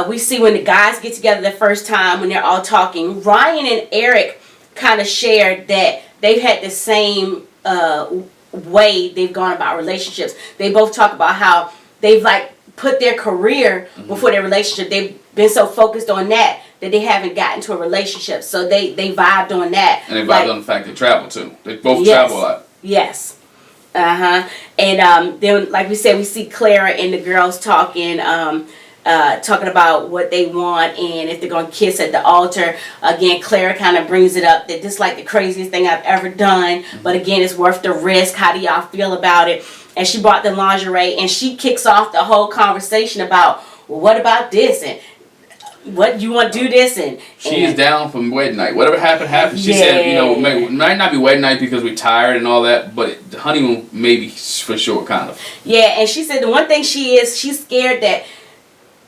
we see when the guys get together the first time, when they're all talking, Ryan and Eric kind of shared that they've had the same way they've gone about relationships. They both talk about how they've like put their career before their relationship. They've been so focused on that they haven't gotten to a relationship. So they vibed on that. And they vibed on the fact they travel too. They both travel a lot. Yes. And then, like we said, we see Clara and the girls talking about what they want and if they're going to kiss at the altar. Again, Clara kind of brings it up that this is like the craziest thing I've ever done, but again, it's worth the risk. How do y'all feel about it? And she brought the lingerie, and she kicks off the whole conversation about, well, what about this, and what you want to do this, and she is down from wedding night. Whatever happened. She said, you know, might not be wedding night because we're tired and all that, but the honeymoon maybe for sure, kind of. Yeah, and she said the one thing she's scared that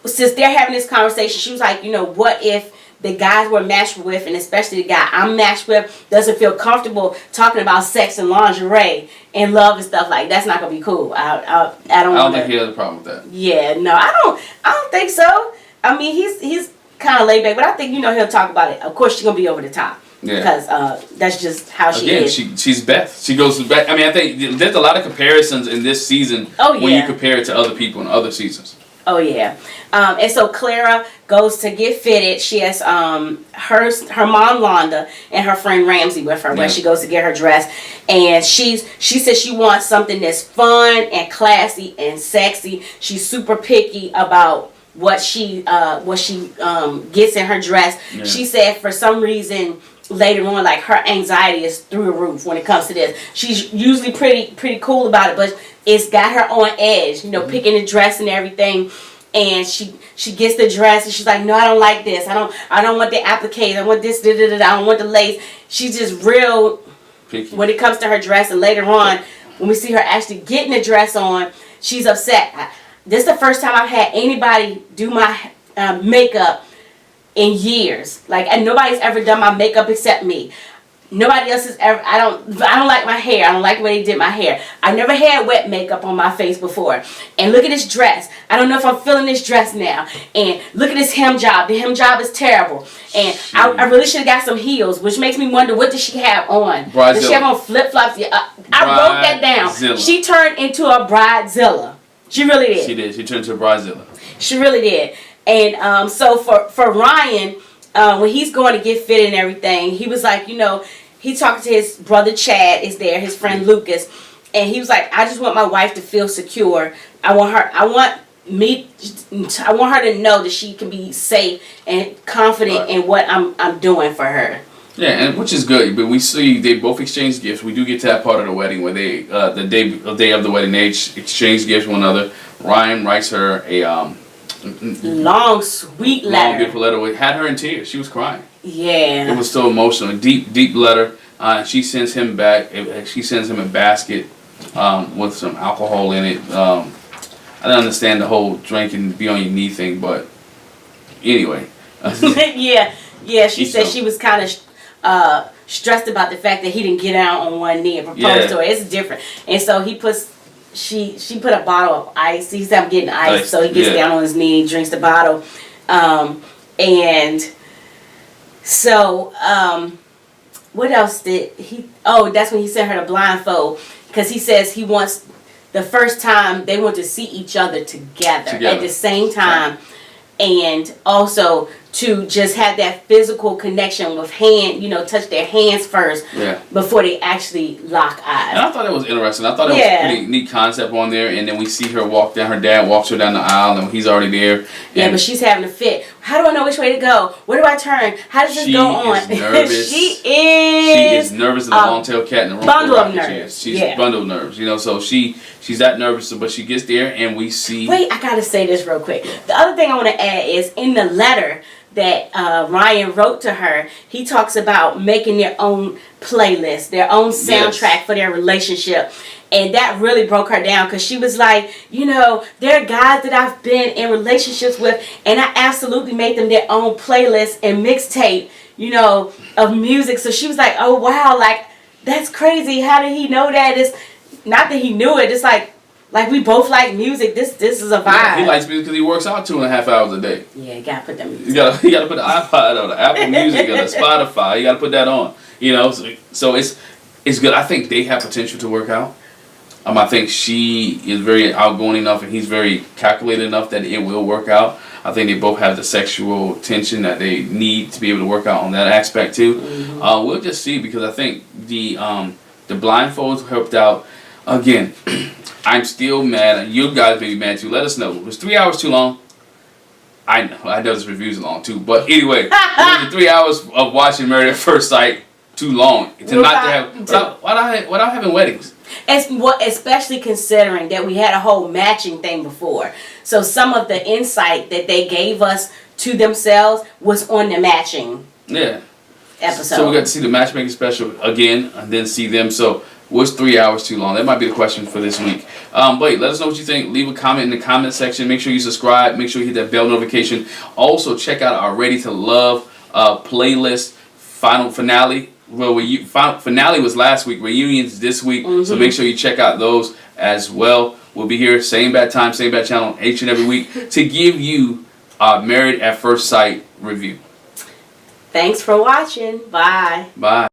since they're having this conversation, she was like, you know, what if the guys we're matched with, and especially the guy I'm matched with, doesn't feel comfortable talking about sex and lingerie and love and stuff like that's not gonna be cool. I don't think he has a problem with that. Yeah, no, I don't think so. I mean, he's kind of laid back, but I think, you know, he'll talk about it. Of course, she's gonna be over the top. Yeah. Because that's just how she is. She's Beth. She goes to Beth. I mean, I think there's a lot of comparisons in this season when you compare it to other people in other seasons. Oh yeah, and so Clara goes to get fitted. She has her mom Londa and her friend Ramsey with her when she goes to get her dress, and she says she wants something that's fun and classy and sexy. She's super picky about what she gets in her dress. Yeah. She said for some reason later on, like, her anxiety is through the roof when it comes to this. She's usually pretty cool about it, but it's got her on edge, you know, picking the dress and everything. And she gets the dress and she's like, no, I don't like this. I don't want the applique. I want this. I don't want the lace. She's just real picky when it comes to her dress. And later on, when we see her actually getting the dress on, she's upset. This is the first time I've had anybody do my makeup in years. Like, and nobody's ever done my makeup except me. Nobody else has ever. I don't like my hair. I don't like the way they did my hair. I never had wet makeup on my face before. And look at this dress. I don't know if I'm feeling this dress now. And look at this hem job. The hem job is terrible. And I really should have got some heels, which makes me wonder, what did she have on? Bridezilla. Did she have on flip-flops? Yeah, I wrote that down. She turned into a bridezilla. She really did. She did. She turned into a bridezilla. She really did. And so for Ryan, when he's going to get fit and everything, he was like, you know, he talked to his brother Chad is there, his friend Lucas, and he was like, I just want my wife to feel secure. I want her to know that she can be safe and confident in what I'm doing for her. Yeah, and which is good. But we see they both exchange gifts. We do get to that part of the wedding where they the day of the wedding they exchange gifts to one another. Ryan writes her a long, sweet letter. Long, beautiful letter. It had her in tears. She was crying. Yeah. It was so emotional. A deep letter. She sends him back. She sends him a basket with some alcohol in it. I don't understand the whole drink and be on your knee thing, but anyway. Yeah. She said she was kind of stressed about the fact that he didn't get out on one knee and propose to her. It's different. And so he puts. She put a bottle of ice. He said, I'm getting ice. So he gets down on his knee, drinks the bottle. And so, what else did he... Oh, that's when he sent her the blindfold. Because he says he wants... The first time, they want to see each other together. At the same time. And also to just have that physical connection with touch their hands first before they actually lock eyes. And I thought that was interesting. I thought it was a pretty neat concept on there. And then we see her walk down. Her dad walks her down the aisle, and he's already there. Yeah, but she's having a fit. How do I know which way to go? Where do I turn? How does this go on? She is nervous. She is nervous as a long-tailed cat in the room. Bundle of nerves. She's a bundle of nerves. You know, so she's that nervous, but she gets there, and we see... Wait, I gotta say this real quick. The other thing I want to add is in the letter that Ryan wrote to her, he talks about making their own playlist, their own soundtrack for their relationship. And that really broke her down, because she was like, you know, there are guys that I've been in relationships with, and I absolutely made them their own playlist and mixtape, you know, of music. So she was like, oh, wow, like, that's crazy. How did he know that? It's not that he knew it. It's like we both like music. This is a vibe. Yeah, he likes music because he works out 2.5 hours a day. Yeah, you gotta put that music. You gotta put the iPod on, the Apple Music, or the Spotify. You gotta put that on. You know, so it's good. I think they have potential to work out. I think she is very outgoing enough, and he's very calculated enough that it will work out. I think they both have the sexual tension that they need to be able to work out on that aspect too. Mm-hmm. We'll just see, because I think the blindfolds helped out. Again, I'm still mad. You guys may be mad too. Let us know. Was 3 hours too long? I know this review's long too. But anyway, was the 3 hours of watching Married at First Sight too long without having weddings? Especially considering that we had a whole matching thing before. So some of the insight that they gave us to themselves was on the matching episode. So we got to see the matchmaking special again and then see them. So was 3 hours too long? That might be the question for this week. But let us know what you think. Leave a comment in the comment section. Make sure you subscribe. Make sure you hit that bell notification. Also check out our Ready to Love playlist final finale. Well, finale was last week. Reunions this week. So make sure you check out those as well. We'll be here same bad time, same bad channel each and every week to give you our Married at First Sight review. Thanks for watching. Bye. Bye.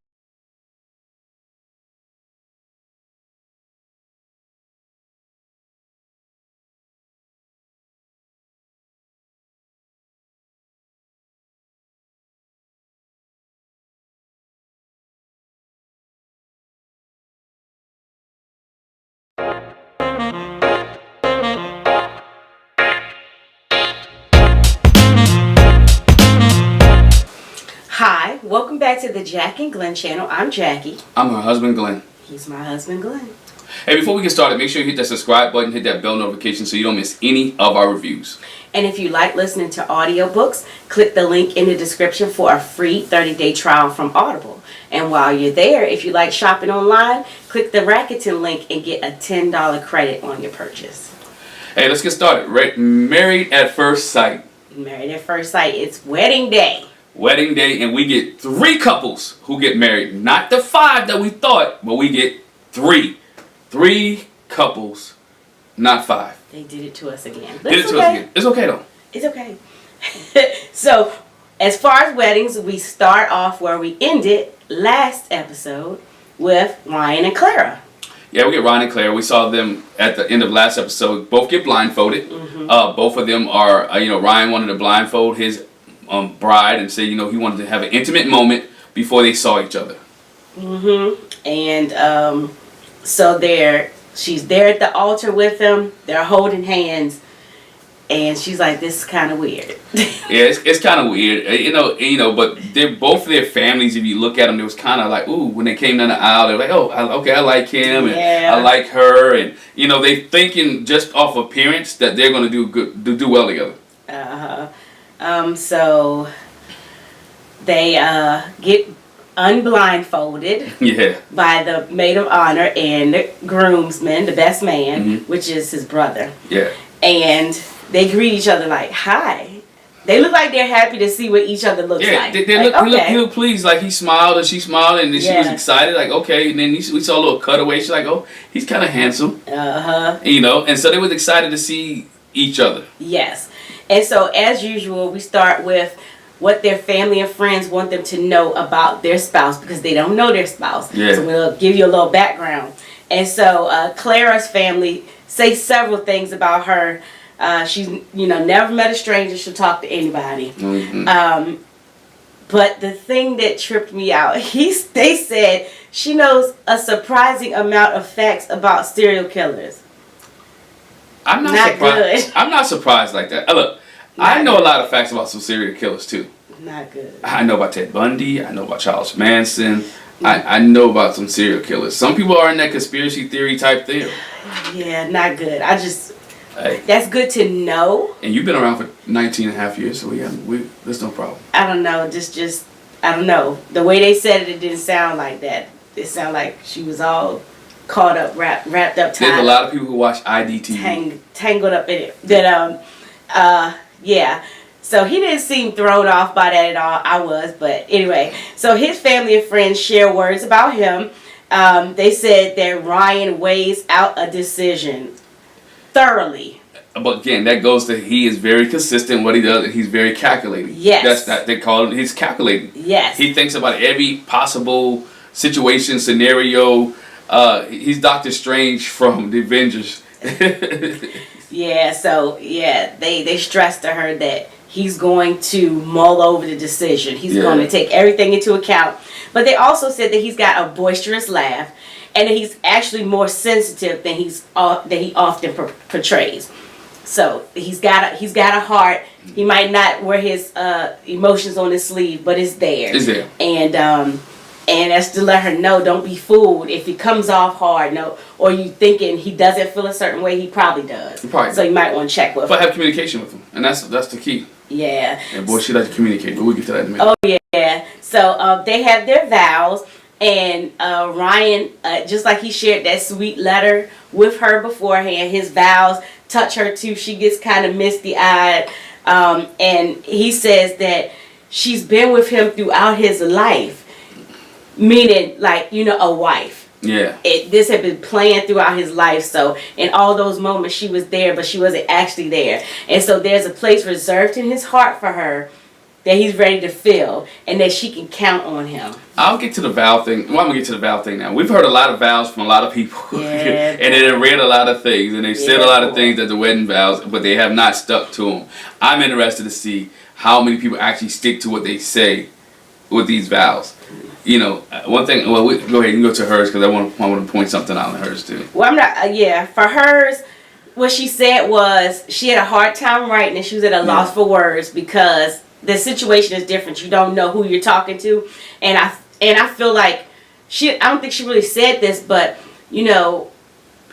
Hi, welcome back to the Jac and Glen channel. I'm Jackie. I'm her husband, Glenn. He's my husband, Glenn. Hey, before we get started, make sure you hit that subscribe button, hit that bell notification so you don't miss any of our reviews. And if you like listening to audiobooks, click the link in the description for a free 30-day trial from Audible. And while you're there, if you like shopping online, click the Rakuten link and get a $10 credit on your purchase. Hey, let's get started. Married at First Sight. Married at First Sight, it's wedding day. Wedding day, and we get 3 couples who get married. Not the 5 that we thought, but we get 3. 3 couples, not 5. They did it to us again. Did it to us again. It's okay though. It's okay. So, as far as weddings, we start off where we ended last episode with Ryan and Clara. Yeah, we get Ryan and Claire. We saw them at the end of last episode. Both get blindfolded. Both of them are, Ryan wanted to blindfold his bride and say, he wanted to have an intimate moment before they saw each other. And so she's there at the altar with them. They're holding hands, and she's like, "This is kind of weird." Yeah, it's kind of weird, but they're both their families. If you look at them, it was kind of like, ooh, when they came down the aisle, they're like, oh, I like him, and I like her, and they thinking just off appearance that they're gonna do well together. So they get unblindfolded by the maid of honor and the groomsman, the best man, which is his brother. Yeah. And they greet each other like, hi. They look like they're happy to see what each other looks like. He looked pleased. Like he smiled and she smiled and then she was excited. Like, okay. And then we saw a little cutaway. She's like, oh, he's kind of handsome. And so they was excited to see each other. Yes. And so, as usual, we start with what their family and friends want them to know about their spouse because they don't know their spouse. Yeah. So we'll give you a little background. And so, Clara's family say several things about her. She's, never met a stranger. She'll talk to anybody. But the thing that tripped me out, they said she knows a surprising amount of facts about serial killers. I'm not surprised. Good. I'm not surprised like that. Look, I know a lot of facts about some serial killers too. Not good. I know about Ted Bundy. I know about Charles Manson. I know about some serial killers. Some people are in that conspiracy theory type thing. Yeah, not good. That's good to know. And you've been around for 19 and a half years, so there's no problem. I don't know. I don't know. The way they said it didn't sound like that. It sounded like she was all caught up, wrapped up, tied. There's a lot of people who watch IDTV. Tangled up in it. Yeah. So he didn't seem thrown off by that at all. I was, but anyway. So his family and friends share words about him. They said that Ryan weighs out a decision thoroughly. But again, that goes to he is very consistent what he does, and he's very calculating. Yes. They call it, he's calculating. Yes. He thinks about every possible situation, scenario. He's Doctor Strange from the Avengers. Yeah, so they stressed to her that he's going to mull over the decision. He's Yeah. going to take everything into account. But they also said that he's got a boisterous laugh, and that he's actually more sensitive than he often portrays. So he's got a heart. He might not wear his emotions on his sleeve, but it's there. It's there. And that's to let her know, don't be fooled. If he comes off hard, or you thinking he doesn't feel a certain way, he probably does. So you might want to check with him. But have communication with him, and that's the key. Yeah. And boy, she likes to communicate, but we'll get to that in a minute. Oh yeah. So they have their vows, and Ryan, just like he shared that sweet letter with her beforehand, his vows touch her too. She gets kind of misty-eyed, and he says that she's been with him throughout his life. Meaning, like, a wife. Yeah. This had been planned throughout his life. So, in all those moments, she was there, but she wasn't actually there. And so, there's a place reserved in his heart for her that he's ready to fill, and that she can count on him. I'll get to the vow thing. Well, I'm going to get to the vow thing now. We've heard a lot of vows from a lot of people. Yeah. And they've read a lot of things, and they've said a lot of things at the wedding vows, but they have not stuck to them. I'm interested to see how many people actually stick to what they say with these vows. One thing. Well, go ahead and go to hers because I want to point something out in hers too. Well, I'm not. Yeah, for hers, what she said was she had a hard time writing, and she was at a loss for words because the situation is different. You don't know who you're talking to, and I feel like I don't think she really said this, but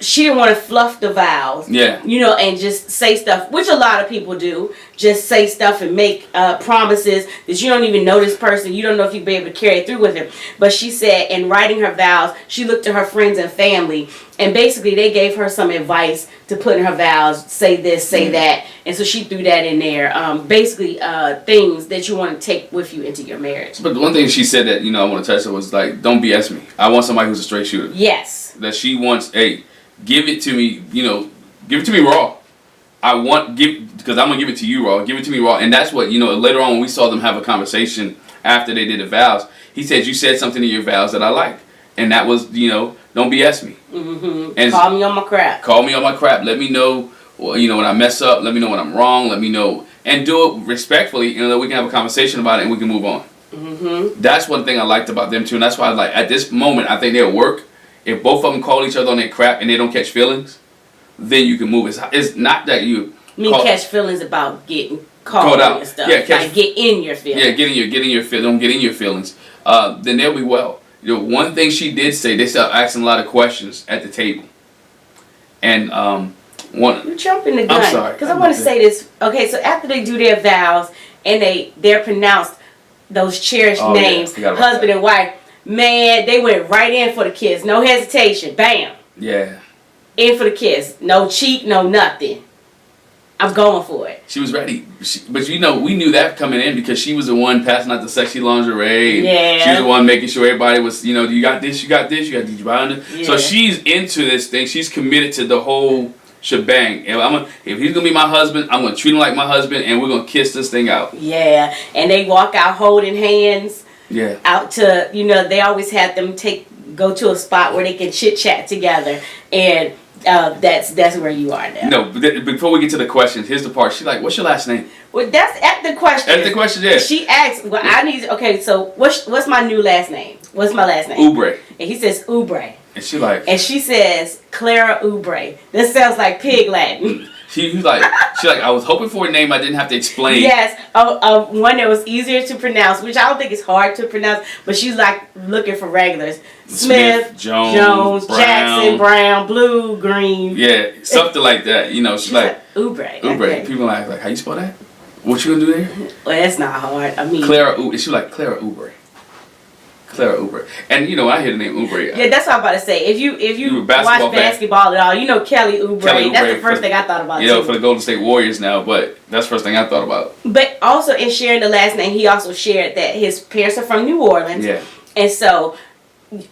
she didn't want to fluff the vows. Yeah. And just say stuff, which a lot of people do. Just say stuff and make promises that you don't even know this person. You don't know if you'll be able to carry it through with him. But she said in writing her vows, she looked to her friends and family, and basically they gave her some advice to put in her vows. Say this, say that. And so she threw that in there. Basically things that you want to take with you into your marriage. But the one thing she said that, I want to touch on was like, don't BS me. I want somebody who's a straight shooter. Yes. That she wants, give it to me, give it to me raw. Because I'm going to give it to you raw. Give it to me raw. And that's what, later on when we saw them have a conversation after they did the vows, he said, you said something in your vows that I like. And that was, don't BS me. Mm-hmm. And call me on my crap. Call me on my crap. Let me know, when I mess up. Let me know when I'm wrong. Let me know. And do it respectfully, that we can have a conversation about it and we can move on. Mm-hmm. That's one thing I liked about them too. And that's why I was like, at this moment, I think they'll work. If both of them call each other on their crap and they don't catch feelings, then you can move. It's not that you catch feelings about getting called out and stuff. Yeah, get in your feelings. Yeah, get in your feelings. Don't get in your feelings. Then they'll be well. One thing she did say, they started asking a lot of questions at the table. And you're jumping the gun. I'm sorry. Because I want to say this. Okay, so after they do their vows and they're pronounced those cherished names, husband and wife. Man, they went right in for the kiss. No hesitation. Bam. Yeah. In for the kiss. No cheek, no nothing. I'm going for it. She was ready. But we knew that coming in because she was the one passing out the sexy lingerie. Yeah. She was the one making sure everybody was, you got this, you got this, you got these behind it. Yeah. So she's into this thing. She's committed to the whole shebang. And if he's going to be my husband, I'm going to treat him like my husband and we're going to kiss this thing out. Yeah. And they walk out holding hands. Yeah. Out to, they always have them go to a spot where they can chit chat together, and that's where you are now. No, but before we get to the questions, here's the part. She's like, "What's your last name?" Well, that's at the question. At the question, yeah. She asks, "Well, I need." Okay, so what's my new last name? What's my last name? Oubre. And he says Oubre. And she says Clara Oubre. That sounds like pig Latin. She's like, I was hoping for a name I didn't have to explain. Yes, one that was easier to pronounce, which I don't think is hard to pronounce, but she's like looking for regulars. Smith, Jones, Brown. Jackson, Brown, Blue, Green. Yeah, something like that. She's like Oubre. Oubre. People like, how you spell that? What you gonna do there? Well, that's not hard. I mean, Clara Oubre. She was like Clara Oubre. Clara Oubre. And I hear the name Oubre. Yeah, that's what I'm about to say. If you watch basketball at all, Kelly Oubre. That's the first thing I thought about. For the Golden State Warriors now, but that's the first thing I thought about. But also in sharing the last name, he also shared that his parents are from New Orleans. Yeah. And so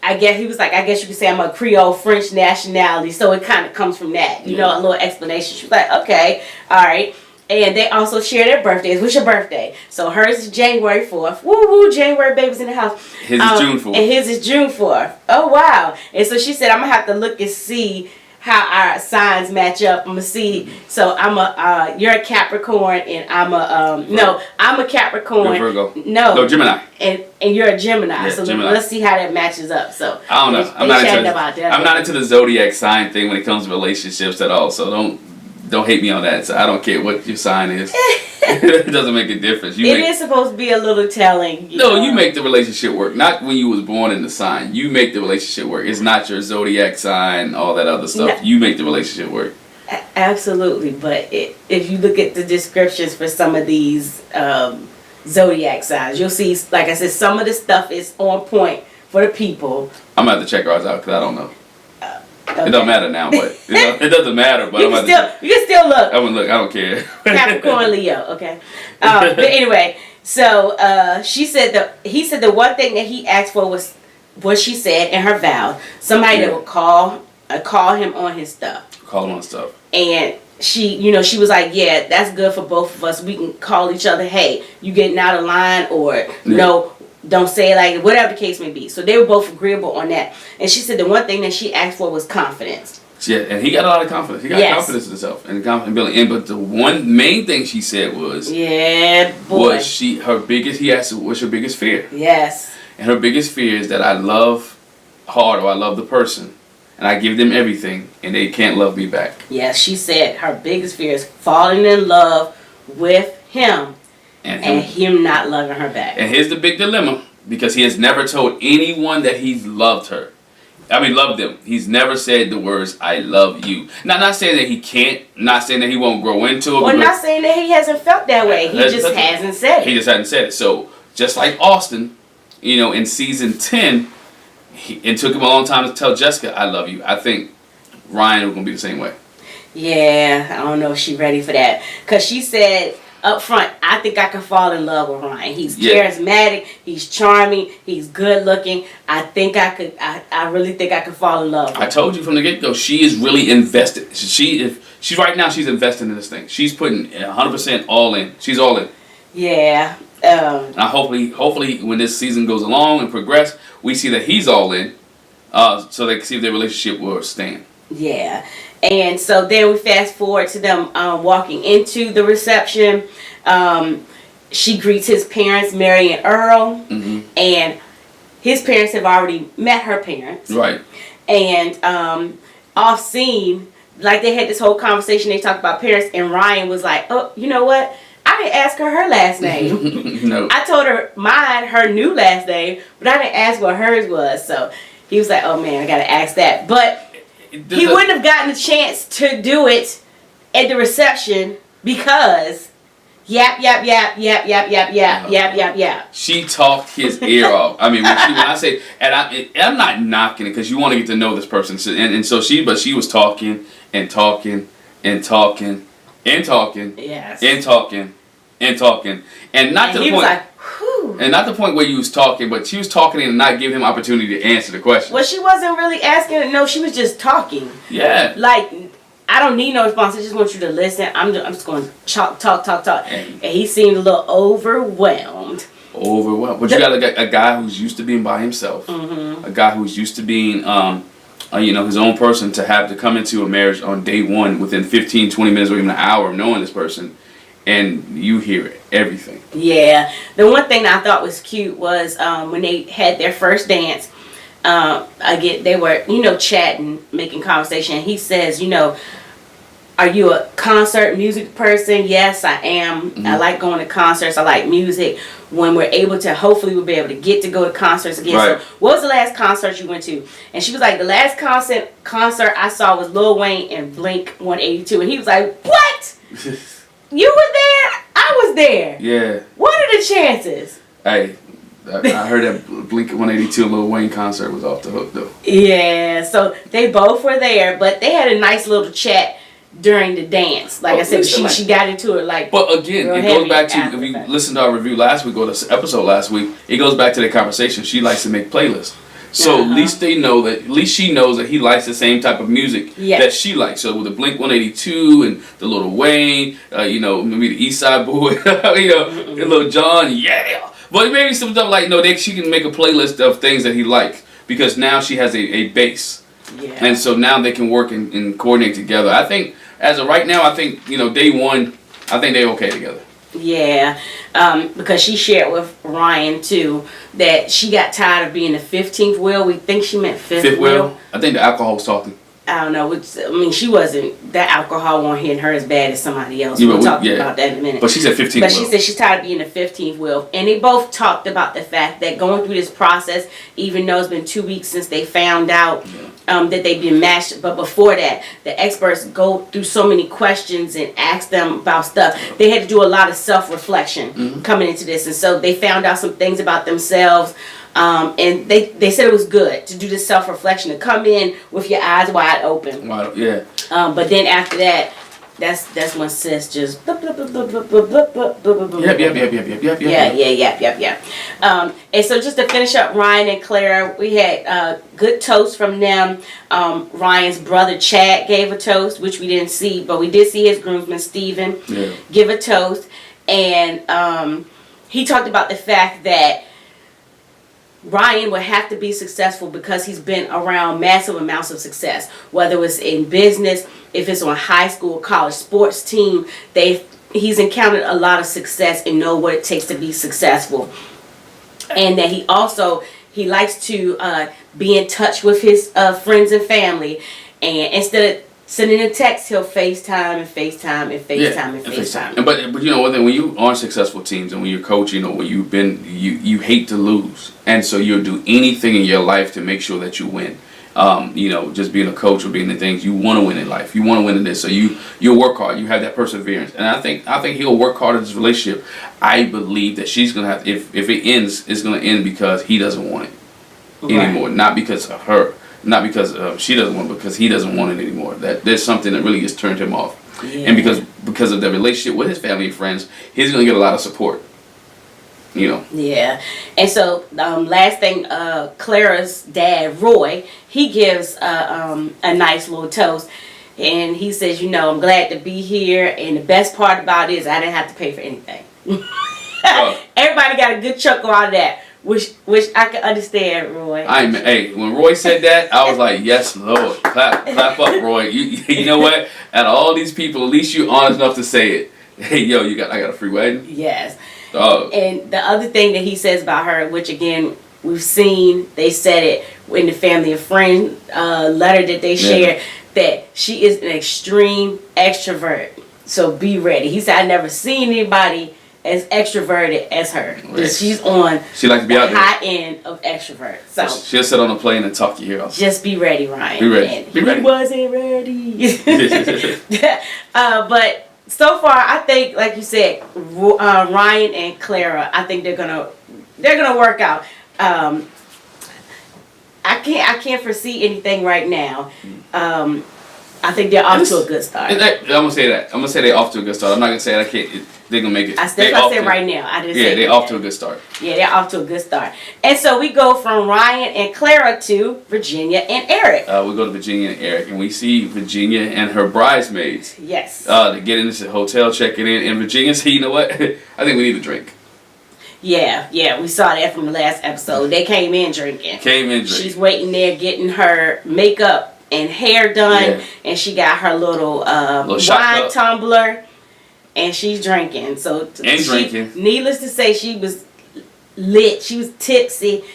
I guess he was like, I guess you could say I'm a Creole French nationality. So it kind of comes from that, a little explanation. She was like, okay, all right. And they also share their birthdays. What's your birthday? So hers is January 4th. Woo woo, January baby's in the house. His is June 4th. And his is June 4th. Oh, wow. And so she said, I'm going to have to look and see how our signs match up. I'm gonna see. So you're a Capricorn, and I'm a Capricorn. You're Virgo. No, Gemini. And you're a Gemini. Yeah, so Gemini. let's see how that matches up. So I don't know. I'm not into that. the zodiac sign thing when it comes to relationships at all. So don't hate me on that. So I don't care what your sign is. It doesn't make a difference. It is supposed to be a little telling. You make the relationship work. Not when you was born in the sign. You make the relationship work. It's not your zodiac sign, all that other stuff. No. You make the relationship work. Absolutely. But if you look at the descriptions for some of these zodiac signs, you'll see, like I said, some of the stuff is on point for the people. I'm going to have to check ours out because I don't know. Okay. It don't matter now, but it doesn't matter. But you can still look. I would look. I don't care. Capricorn, Leo. Okay. But anyway, so he said the one thing that he asked for was what she said in her vow. Somebody that would call him on his stuff. Call him on stuff. And she was like, yeah, that's good for both of us. We can call each other, hey, you getting out of line, or no. Don't say it like whatever the case may be. So they were both agreeable on that. And she said the one thing that she asked for was confidence. Yeah, and he got a lot of confidence. He got confidence in himself and confidence. But the one main thing she said was, her biggest fear? Yes. And her biggest fear is that I love hard, or I love the person, and I give them everything, and they can't love me back. Yes, she said her biggest fear is falling in love with him. And him not loving her back. And here's the big dilemma, because he has never told anyone that he's loved her. Loved them. He's never said the words, I love you. Not saying that he can't, not saying that he won't grow into it. Well, not saying that he hasn't felt that way. He just hasn't said it. He just hasn't said it. So, just like Austin, in season 10, it took him a long time to tell Jessica, I love you. I think Ryan was going to be the same way. Yeah, I don't know if she's ready for that. Because she said up front, I think I could fall in love with Ryan. He's charismatic, he's charming, he's good looking. I think I could. I really think I could fall in love with him. I told you from the get-go, she is really invested. She's right now, she's investing in this thing. She's putting 100% all in. She's all in. Yeah. Now hopefully when this season goes along and progress, we see that he's all in, so they can see if their relationship will stand. Yeah. And so then we fast forward to them walking into the reception. She greets his parents, Mary and Earl. Mm-hmm. And his parents have already met her parents. Right. And off scene, like they had this whole conversation, they talked about parents, and Ryan was like, oh, you know what? I didn't ask her last name. No. I told her her new last name, but I didn't ask what hers was. So he was like, oh man, I got to ask that. But he wouldn't have gotten a chance to do it at the reception because yap. She talked his ear off. I mean, when I say, and I'm not knocking it because you want to get to know this person, so she was talking and talking and talking and talking, yes, and talking and talking, and not to the point. Like, whew. And not the point where you was talking, but she was talking and not giving him opportunity to answer the question. Well, she wasn't really asking. No, she was just talking. Yeah. Like, I don't need no response. I just want you to listen. I'm just going to talk. And he seemed a little overwhelmed. But you got a guy who's used to being by himself. Mm-hmm. A guy who's used to being, his own person, to have to come into a marriage on day one within 15, 20 minutes or even an hour of knowing this person. And you hear everything. Yeah. The one thing that I thought was cute was when they had their first dance. Again, they were, chatting, making conversation. And he says, are you a concert music person? Yes, I am. Mm-hmm. I like going to concerts. I like music. When we're able to, hopefully we'll be able to get to go to concerts again. Right. So what was the last concert you went to? And she was like, the last concert I saw was Lil Wayne and Blink 182. And he was like, what? You were there? I was there. Yeah. What are the chances? Hey, I heard that Blink 182 Lil Wayne concert was off the hook though. Yeah, so they both were there, but they had a nice little chat during the dance. Like I said, she got into it like. But again, it goes back to, if you listened to our review last week or this episode last week, it goes back to the conversation. She likes to make playlists. So at least she knows that he likes the same type of music that she likes. So with the Blink 182 and the Lil Wayne, maybe the East Side Boy, Lil Jon, yeah. But maybe some stuff like, she can make a playlist of things that he likes because now she has a base. Yeah. And so now they can work and coordinate together. I think as of right now, I think day one, I think they're okay together. Yeah, because she shared with Ryan too that she got tired of being the 15th wheel. We think she meant fifth wheel. I think the alcohol was talking. I don't know. She wasn't, that alcohol wasn't hitting her as bad as somebody else. We'll talk about that in a minute. But she said 15th But she said she's tired of being the 15th wheel. And they both talked about the fact that going through this process, even though it's been 2 weeks since they found out that they've been matched, but before that, the experts go through so many questions and ask them about stuff. They had to do a lot of self-reflection coming into this. And so they found out some things about themselves. And they said it was good to do this self-reflection, to come in with your eyes wide open. Yeah. But then after that, that's when sis just Yep. And so just to finish up Ryan and Clara, we had good toast from them. Ryan's brother Chad gave a toast, which we didn't see, but we did see his groomsman Steven give a toast. And he talked about the fact that Ryan would have to be successful because he's been around massive amounts of success, whether it's in business, if it's on high school, college sports team. He's encountered a lot of success and know what it takes to be successful. And that he likes to be in touch with his friends and family, and instead of sending a text, he'll FaceTime and FaceTime and FaceTime and FaceTime. But you know one thing, when you are on successful teams and when you're coaching or when you've been, you hate to lose, and so you'll do anything in your life to make sure that you win. Just being a coach or being the things you want to win in life, you want to win in this, so you'll work hard. You have that perseverance, and I think he'll work hard in this relationship. I believe that she's gonna have, if it ends, it's gonna end because he doesn't want it anymore, not because of her. Not because she doesn't want it, because he doesn't want it anymore. That there's something that really just turned him off. And because of the relationship with his family and friends, he's going to get a lot of support. Yeah. And so last thing, Clara's dad, Roy, he gives a nice little toast. And he says, I'm glad to be here. And the best part about it is I didn't have to pay for anything. Everybody got a good chuckle out of that. Which I can understand, Roy. Hey, when Roy said that, I was like, yes, Lord. Clap up, Roy. You know what? Out of all these people, at least you're honest enough to say it. Hey, I got a free wedding. Yes. And the other thing that he says about her, which again, we've seen, they said it in the family and friend letter that they shared, that she is an extreme extrovert. So be ready. He said, I've never seen anybody as extroverted as her. Right. She's on she like to be out there. High end of extrovert. So she'll sit on a plane and talk to you. Just be ready, Ryan. Be ready. He wasn't ready. But so far, I think, like you said, Ryan and Clara, I think they're gonna work out. I can't foresee anything right now. I think they're off to a good start. I'm gonna say that. I'm gonna say they're off to a good start. I'm not gonna say I can't. They're gonna make it. That's what I said right now. I didn't say they're off to a good start. Yeah, they're off to a good start. And so we go from Ryan and Clara to Virginia and Eric. We go to Virginia and Eric, and we see Virginia and her bridesmaids. Yes. They get into the hotel, checking in, and Virginia said, "You know what? I think we need a drink." Yeah, we saw that from the last episode. They came in drinking. She's waiting there getting her makeup and hair done, and she got her little wine tumbler, and she's drinking. Drinking. Needless to say, she was lit. She was tipsy.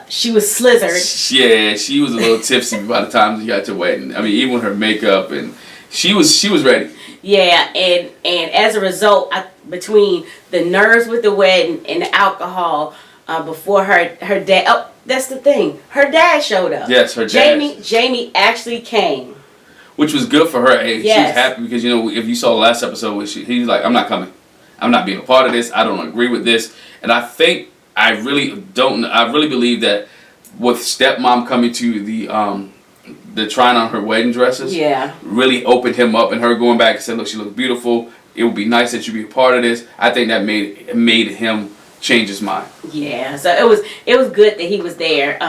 She was slithered. Yeah, she was a little tipsy by the time she got to wedding. I mean, even with her makeup, and she was ready. Yeah, and as a result, between the nerves with the wedding and the alcohol, before her dad. Oh, that's the thing. Her dad showed up. Yes, her dad. Jamie actually came. Which was good for her. Hey, yes. She was happy because, if you saw the last episode, he's like, I'm not coming. I'm not being a part of this. I don't agree with this. And I really believe that with stepmom coming to the trying on her wedding dresses, really opened him up, and her going back and saying, look, she looks beautiful. It would be nice that you be a part of this. I think that made him change his mind. Yeah, so it was good that he was there.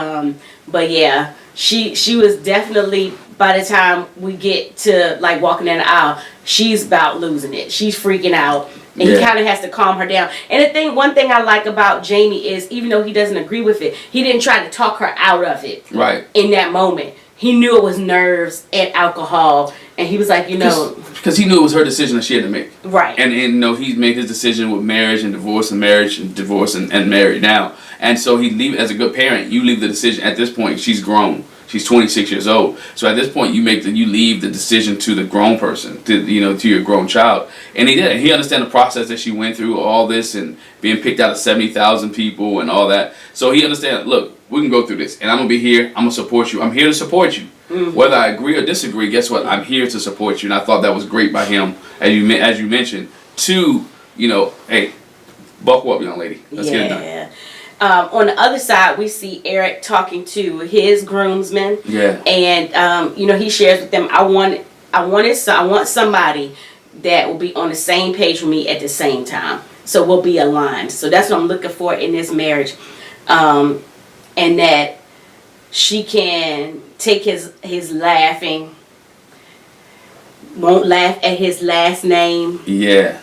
But yeah, she was definitely, by the time we get to like walking down the aisle, she's about losing it. She's freaking out. And he kind of has to calm her down. And one thing I like about Jamie is, even though he doesn't agree with it, he didn't try to talk her out of it. Right. In that moment. he knew it was nerves and alcohol, and he was like, because he knew it was her decision that she had to make. right. And he made his decision with marriage and divorce and married now. And so he leave as a good parent. You leave the decision at this point. She's grown. She's 26 years old. So at this point, you leave the decision to the grown person, to your grown child. And he did. He understand the process that she went through, all this, and being picked out of 70,000 people and all that. So he understands. Look, we can go through this, and I'm gonna be here. I'm gonna support you. I'm here to support you. Mm-hmm. Whether I agree or disagree, guess what? I'm here to support you. And I thought that was great by him, as you mentioned. To hey, buckle up, young lady. Let's get it done. On the other side, we see Eric talking to his groomsmen. Yeah. And he shares with them, I want somebody that will be on the same page with me at the same time. So we'll be aligned. So that's what I'm looking for in this marriage. And that she can take his laughing, won't laugh at his last name. Yeah.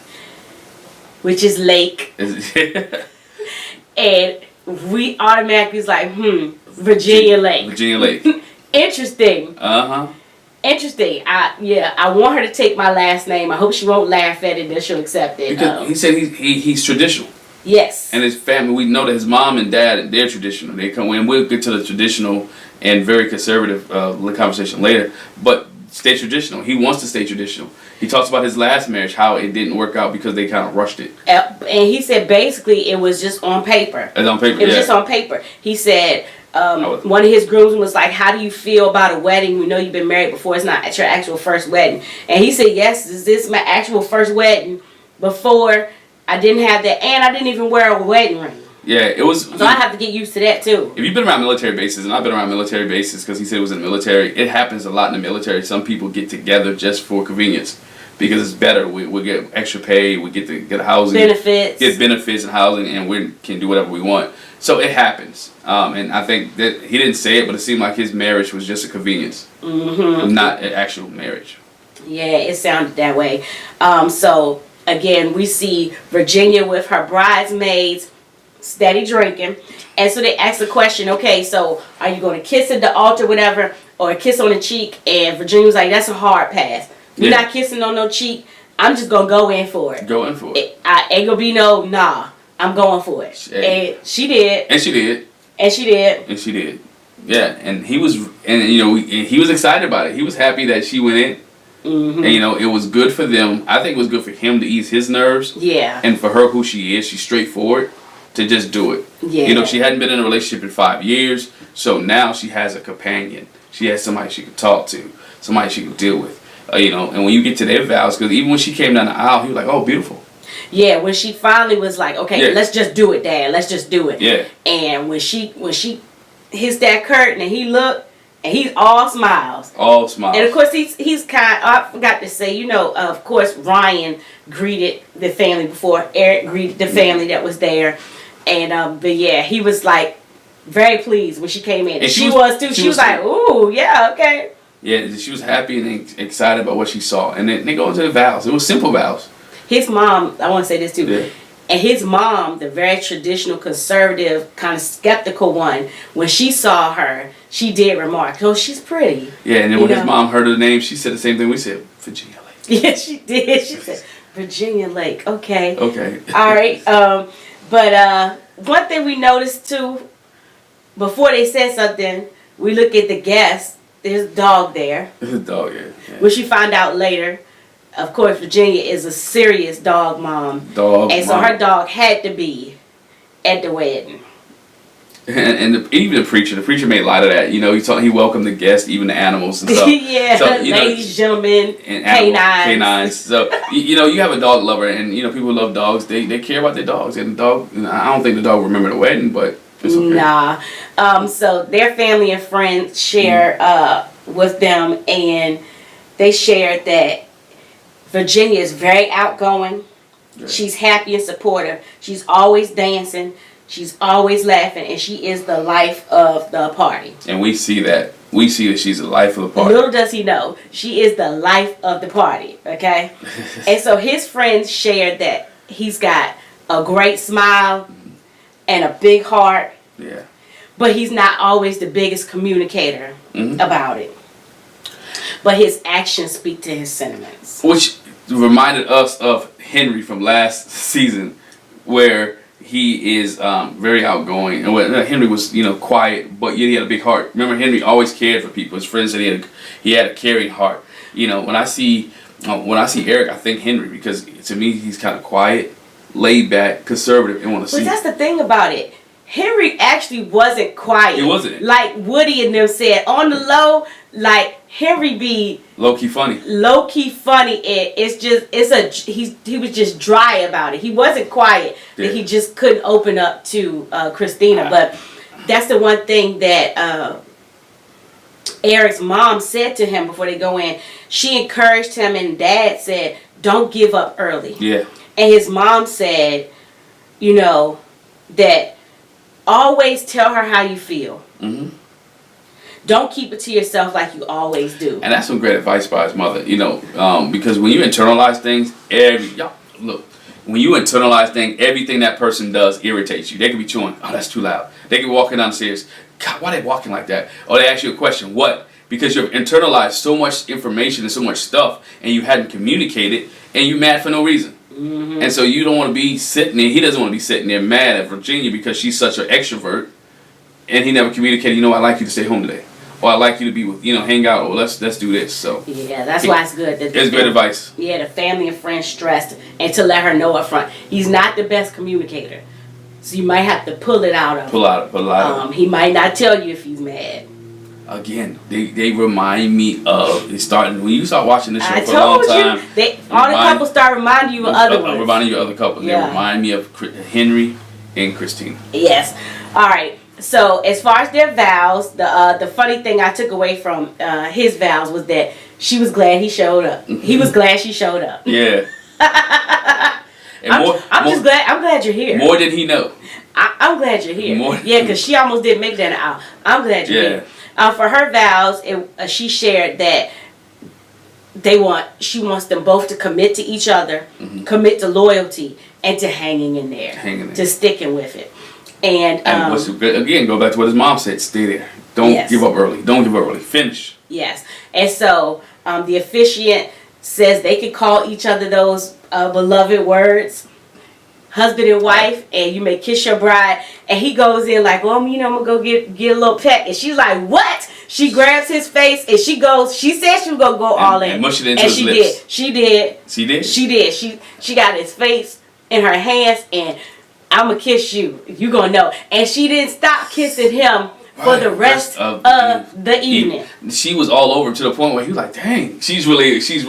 Which is Lake. And we automatically was like, Virginia Lake. Virginia Lake. Interesting. Uh-huh. Interesting. I want her to take my last name. I hope she won't laugh at it, that she'll accept it. Because he said he's traditional. Yes. And his family, we know that his mom and dad, they're traditional. They come in. We'll get to the traditional and very conservative conversation later. But stay traditional. He wants to stay traditional. He talks about his last marriage, how it didn't work out because they kind of rushed it. And he said basically it was just on paper. It's on paper. It was just on paper. He said one of his groomsmen was like, "How do you feel about a wedding? We know you've been married before. It's not your actual first wedding." And he said, "Yes, is this my actual first wedding? Before I didn't have that, and I didn't even wear a wedding ring." Yeah, it was. So I have to get used to that too. If you've been around military bases, and I've been around military bases because he said it was in the military, it happens a lot in the military. Some people get together just for convenience because it's better. We get extra pay, we get to get housing, get benefits and housing, and we can do whatever we want. So it happens. And I think that he didn't say it, but it seemed like his marriage was just a convenience, not an actual marriage. Yeah, it sounded that way. So again, we see Virginia with her bridesmaids, steady drinking, and so they ask the question, okay, so are you going to kiss at the altar, whatever, or a kiss on the cheek? And Virginia was like, that's a hard pass. We're not kissing on no cheek. I'm just going to go in for it. Go in for it. Ain't going to be no, nah, I'm going for it. And she did. And she did. And she did. And she did. Yeah, and he was, he was excited about it. He was happy that she went in. Mm-hmm. And it was good for them. I think it was good for him to ease his nerves. Yeah. And for her, who she is, she's straightforward, to just do it. Yeah. She hadn't been in a relationship in 5 years, so now she has a companion. She has somebody she could talk to, somebody she could deal with. And when you get to their vows, because even when she came down the aisle, he was like, "Oh, beautiful." Yeah, when she finally was like, "Okay, let's just do it, Dad. Let's just do it." Yeah. And when she hits that curtain and he looked, and he's all smiles. All smiles. And of course he's kind. I forgot to say, of course Ryan greeted the family before Eric greeted the family that was there, and but yeah, he was like very pleased when she came in. And she was too. She was like, "Ooh, yeah, okay." Yeah, she was happy and excited about what she saw, and then they go into the vows. It was simple vows. His mom, I want to say this too. Yeah. And his mom, the very traditional, conservative, kind of skeptical one, when she saw her, she did remark, "Oh, she's pretty." Yeah, and then when his mom heard her name, she said the same thing we said, Virginia Lake. Yeah, she did. She said, Virginia Lake. Okay. Okay. All right. But one thing we noticed too, before they said something, we look at the guests. There's a dog there. There's a dog, yeah. Which you find out later. Of course, Virginia is a serious dog mom. So her dog had to be at the wedding. And even the preacher made light of that. He welcomed the guests, even the animals and stuff. Yeah, so, ladies, gentlemen, and canines. So you have a dog lover, and people who love dogs, they care about their dogs. And the dog, I don't think the dog will remember the wedding, but it's okay. Nah. So their family and friends share with them, and they shared that Virginia is very outgoing. Yeah. She's happy and supportive. She's always dancing. She's always laughing, and she is the life of the party. And we see that. We see that she's the life of the party. Little does he know, she is the life of the party, okay? And so his friends shared that he's got a great smile and a big heart. Yeah. but he's not always the biggest communicator about it. But his actions speak to his sentiments. Which reminded us of Henry from last season, where he is very outgoing. And Henry was, quiet, but yet he had a big heart. Remember, Henry always cared for people. His friends said he had a caring heart. When I see Eric, I think Henry, because to me he's kind of quiet, laid back, conservative, and want to see. But that's the thing about it. Henry actually wasn't quiet. He wasn't. Like Woody and them said, on the low, like Henry be low-key funny. Low-key funny. He was just dry about it. He wasn't quiet. Yeah. That he just couldn't open up to Christina. But that's the one thing that Eric's mom said to him before they go in. She encouraged him, and Dad said, "Don't give up early." Yeah. And his mom said, that always tell her how you feel. Mm-hmm. Don't keep it to yourself like you always do. And that's some great advice by his mother, because when you internalize things, when you internalize things, everything that person does irritates you. They could be chewing, oh, that's too loud. They could be walking down the stairs, God, why are they walking like that? Or they ask you a question, what? Because you've internalized so much information and so much stuff, and you hadn't communicated, and you're mad for no reason. Mm-hmm. And so you don't want to be sitting there, he doesn't want to be sitting there mad at Virginia because she's such an extrovert, and he never communicated, I'd like you to stay home today. Or I'd like you to be with, hang out, or let's do this. So yeah, that's why it's good. It's great advice. Yeah, the family and friends stressed, and to let her know up front. He's not the best communicator. So you might have to pull it out of him. Pull out of him. He might not tell you if he's mad. Again, they remind me of when you start watching this show I for a long time. All the couples start reminding you of other ones. Reminding you of other couples. Yeah. They remind me of Henry and Christina. Yes. All right. So as far as their vows, the funny thing I took away from his vows was that she was glad he showed up. He was glad she showed up. Yeah. I'm glad you're here. More than he know. I'm glad you're here. Because she almost didn't make that out. I'm glad you're here. For her vows, she shared that she wants them both to commit to each other, commit to loyalty, and to hanging in there, to sticking with it. And again, go back to what his mom said: stay there. Don't give up early. Don't give up early. Finish. Yes. And so the officiant says they could call each other those beloved words, husband and wife, and you may kiss your bride. And he goes in like, well, I'm gonna go get a little peck. And she's like, what? She grabs his face and she said she was gonna go all in. And mush it into his lips. She did. She got his face in her hands, and I'm gonna kiss you. You gonna know. And she didn't stop kissing him for the rest of the evening. She was all over to the point where he was like, dang, she's really assertive.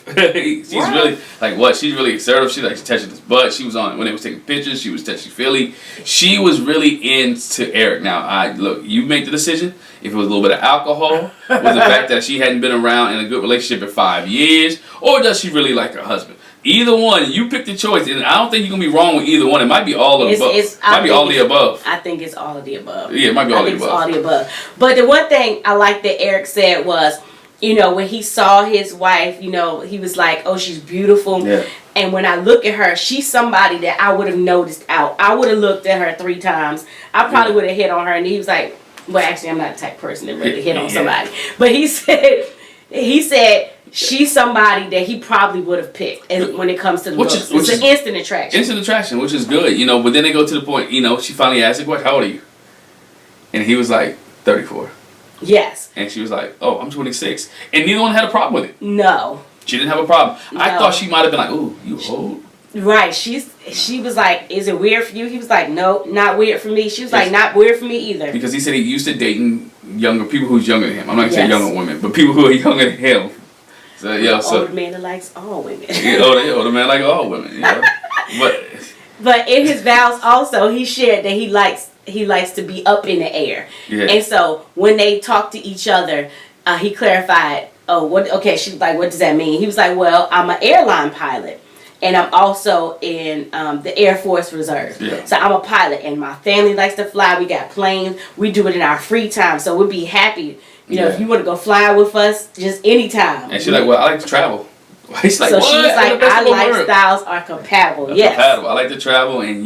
She's really like what? She's really assertive. She like touching his butt. She was on when they was taking pictures. She was touching Philly. She was really into Eric. Now, look, you make the decision. If it was a little bit of alcohol, was the fact that she hadn't been around in a good relationship in 5 years, or does she really like her husband? Either one, you pick the choice, and I don't think you're gonna be wrong with either one. It might be all of the above. Might be all the above. I think it's all of the above. Yeah, it might be all the above. It's all the above. But the one thing I like that Eric said was, when he saw his wife, he was like, "Oh, she's beautiful." Yeah. And when I look at her, she's somebody that I would have noticed out. I would have looked at her 3 times. I probably would have hit on her, and he was like, "Well, actually, I'm not the type of person that really hit on somebody." But he said. She's somebody that he probably would have picked when it comes to the looks. It's an instant attraction. Instant attraction, which is good, But then they go to the point, she finally asked him, how old are you? And he was like, 34. Yes. And she was like, oh, I'm 26. And neither one had a problem with it. No. She didn't have a problem. No. I thought she might have been like, ooh, you old. Right. She was like, is it weird for you? He was like, no, not weird for me. She was like, not weird for me either. Because he said he used to dating people who's younger than him. I'm not going to say younger women, but people who are younger than him. So older man that likes all women. older man like all women. But in his vows also, he shared that he likes to be up in the air. Yeah. And so when they talk to each other, he clarified, she's like, what does that mean? He was like, well, I'm an airline pilot. And I'm also in the Air Force Reserve. Yeah. So I'm a pilot, and my family likes to fly. We got planes. We do it in our free time. So we'd be happy, if you want to go fly with us, just anytime. And she's like, well, I like to travel. He's like, so she was like, our lifestyles are compatible. Yes. Compatible. I like to travel, and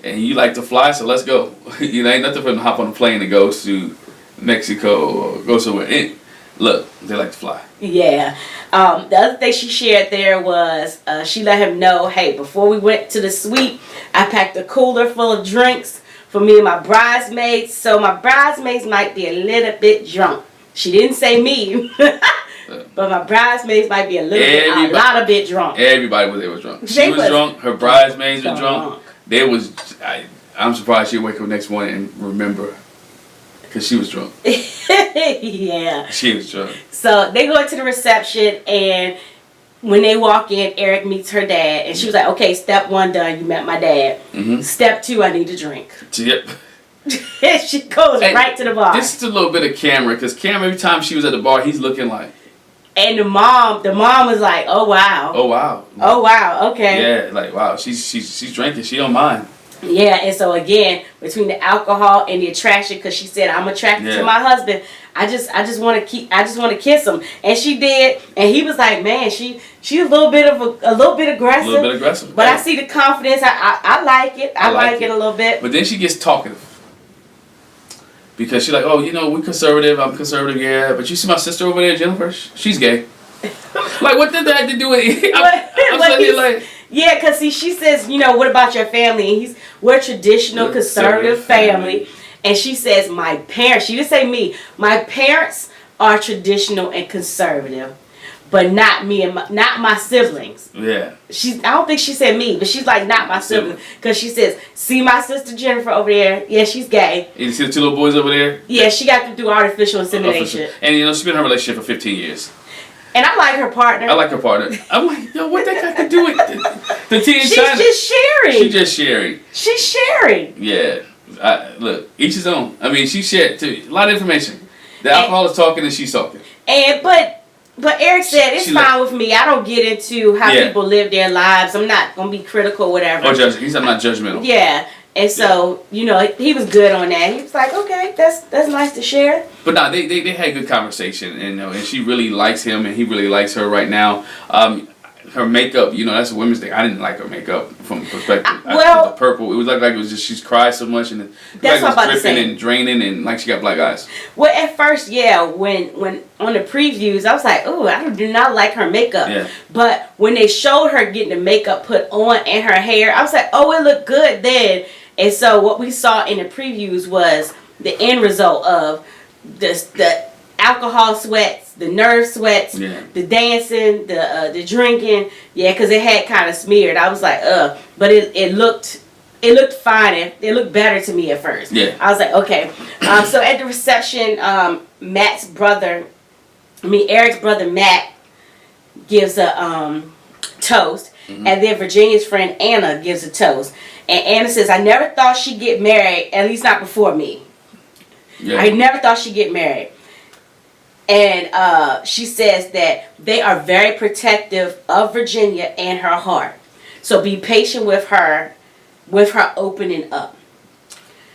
and you like to fly, so let's go. You know, ain't nothing for them to hop on a plane and go to Mexico or go somewhere. Look, they like to fly. Yeah. The other thing she shared there was she let him know, hey, before we went to the suite, I packed a cooler full of drinks for me and my bridesmaids. So my bridesmaids might be a little bit drunk. She didn't say me, but my bridesmaids might be a lot of bit drunk. Everybody was drunk. She was drunk. Her bridesmaids were drunk. I'm surprised she'd wake up next morning and remember. Because she was drunk. Yeah. She was drunk. So they go into the reception, and when they walk in, Eric meets her dad, and she was like, okay, step 1 done, you met my dad. Step 2, I need a drink. Yep. She goes right to the bar. This is a little bit of Cameron, because Cameron, every time she was at the bar, he's looking like. And the mom was like, oh wow. Oh wow. Oh wow, okay. Yeah, like wow, she's drinking, she don't mind. Yeah, and so again, between the alcohol and the attraction, because she said, I'm attracted to my husband. I just want to kiss him, and she did, and he was like, man, she a little bit aggressive. A little bit aggressive. But I see the confidence. I like it. I like it a little bit. But then she gets talkative. Because she's like, oh, you know, we're conservative. I'm conservative, yeah. But you see my sister over there, Jennifer? She's gay. Like, what did that have to do with it? I'm sitting like. Yeah, because see, she says, you know, what about your family? And we're a traditional conservative family. And she says, my parents, she didn't say me, my parents are traditional and conservative, but not me and not my siblings. Yeah. I don't think she said me, but she's like, not my siblings. Because she says, see my sister Jennifer over there? Yeah, she's gay. And you see the 2 little boys over there? Yeah, she got to do artificial insemination. And, you know, she's been in a relationship for 15 years. And I like her partner. I like her partner. I'm like, yo, what that got to do with the tea in China? She's just sharing. She's just sharing. She's sharing. Yeah. Look, each his own. I mean, she shared too. A lot of information. The alcohol is talking and she's talking. But Eric said, it's fine with me. I don't get into how people live their lives. I'm not going to be critical or whatever. Or judging. He said, I'm not judgmental. Yeah. And so, you know, he was good on that. He was like, okay, that's nice to share. But no, they had good conversation, and you know, and she really likes him, and he really likes her right now. Her makeup, you know, that's a women's thing. I didn't like her makeup from the perspective. The purple, it was like it was just she's cried so much, and that's like it was dripping and draining, and like she got black eyes. Well, at first, yeah, when on the previews, I was like, oh, I do not like her makeup. Yeah. But when they showed her getting the makeup put on and her hair, I was like, oh, it looked good then. And so what we saw in the previews was the end result of the alcohol sweats, the nerve sweats, the dancing, the drinking. Yeah, because it had kind of smeared. I was like, but it looked fine. It looked better to me at first. Yeah. I was like, okay. So at the reception, Eric's brother Matt gives a toast, and then Virginia's friend Anna gives a toast. And Anna says, I never thought she'd get married, at least not before me. Yeah. I never thought she'd get married. And she says that they are very protective of Virginia and her heart. So be patient with her opening up.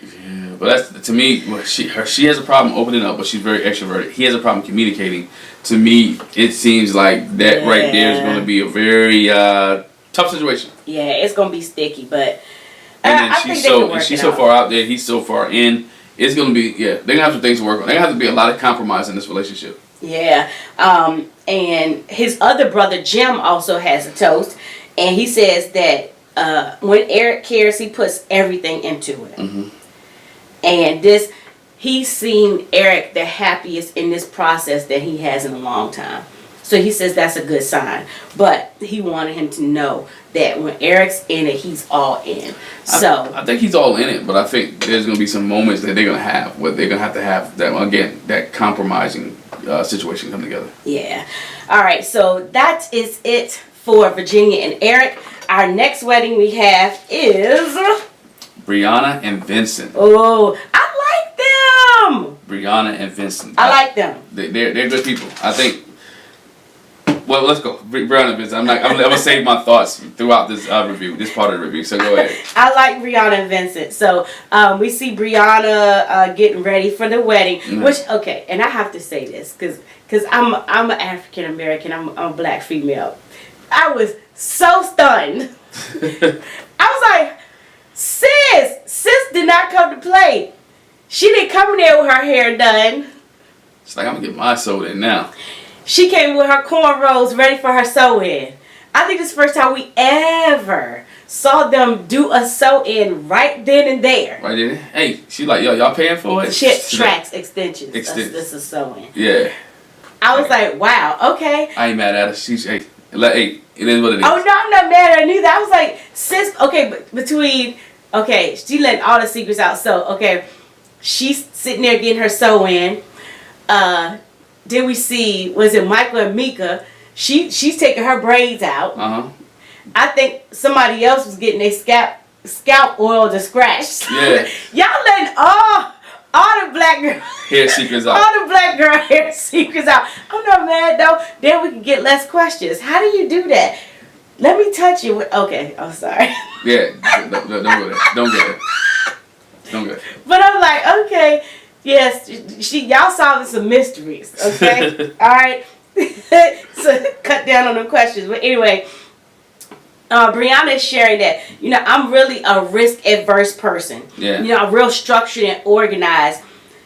Yeah, but that's, to me, she has a problem opening up, but she's very extroverted. He has a problem communicating. To me, it seems like that right there is going to be a very tough situation. Yeah, it's going to be sticky, but and then she's so far out there, he's so far in. It's going to be, they're going to have some things to work on. They're going to have to be a lot of compromise in this relationship. Yeah. And his other brother, Jim, also has a toast. And he says that when Eric cares, he puts everything into it. Mm-hmm. And he's seen Eric the happiest in this process that he has in a long time. So he says that's a good sign. But he wanted him to know that when Eric's in it, he's all in. So I think he's all in it, but I think there's going to be some moments that they're going to have where they're going to have that, again, that compromising situation come together. Yeah. All right. So that is it for Virginia and Eric. Our next wedding we have is Brianna and Vincent. Oh, I like them. Brianna and Vincent. I like them. They're good people. I think. Well, let's go. Brianna and Vincent. I'm gonna save my thoughts throughout this review, this part of the review. So go ahead. I like Brianna and Vincent. So we see Brianna getting ready for the wedding. Mm-hmm. Which and I have to say this because I'm an African American. I'm a black female. I was so stunned. I was like, Sis did not come to play. She didn't come in there with her hair done. It's like, I'm going to get my sew in now. She came with her cornrows ready for her sew-in. I think this is the first time we ever saw them do a sew-in right then and there. Right then. Hey, she like, yo, y'all paying for it? She had tracks, extensions. This is sew-in. Yeah. I was like, wow, okay. I ain't mad at her. She's, hey, it is what it is. Oh, no, I'm not mad at her neither. I was like, sis, okay, she let all the secrets out. So, okay, she's sitting there getting her sew-in. Then we see, was it Michael and Mika? She's taking her braids out. Uh-huh. I think somebody else was getting their scalp oil to scratch. Yeah. Y'all letting all the black girl hair secrets out. All the black girl hair secrets out. I'm not mad though. Then we can get less questions. How do you do that? Let me touch you. Okay, I'm sorry. Yeah, don't go there. Don't go there. Don't go there. But I'm like, okay, yes, y'all solving some mysteries. Okay, all right. So cut down on the questions. But anyway. Brianna is sharing that, I'm really a risk-averse person. Yeah. I'm real structured and organized.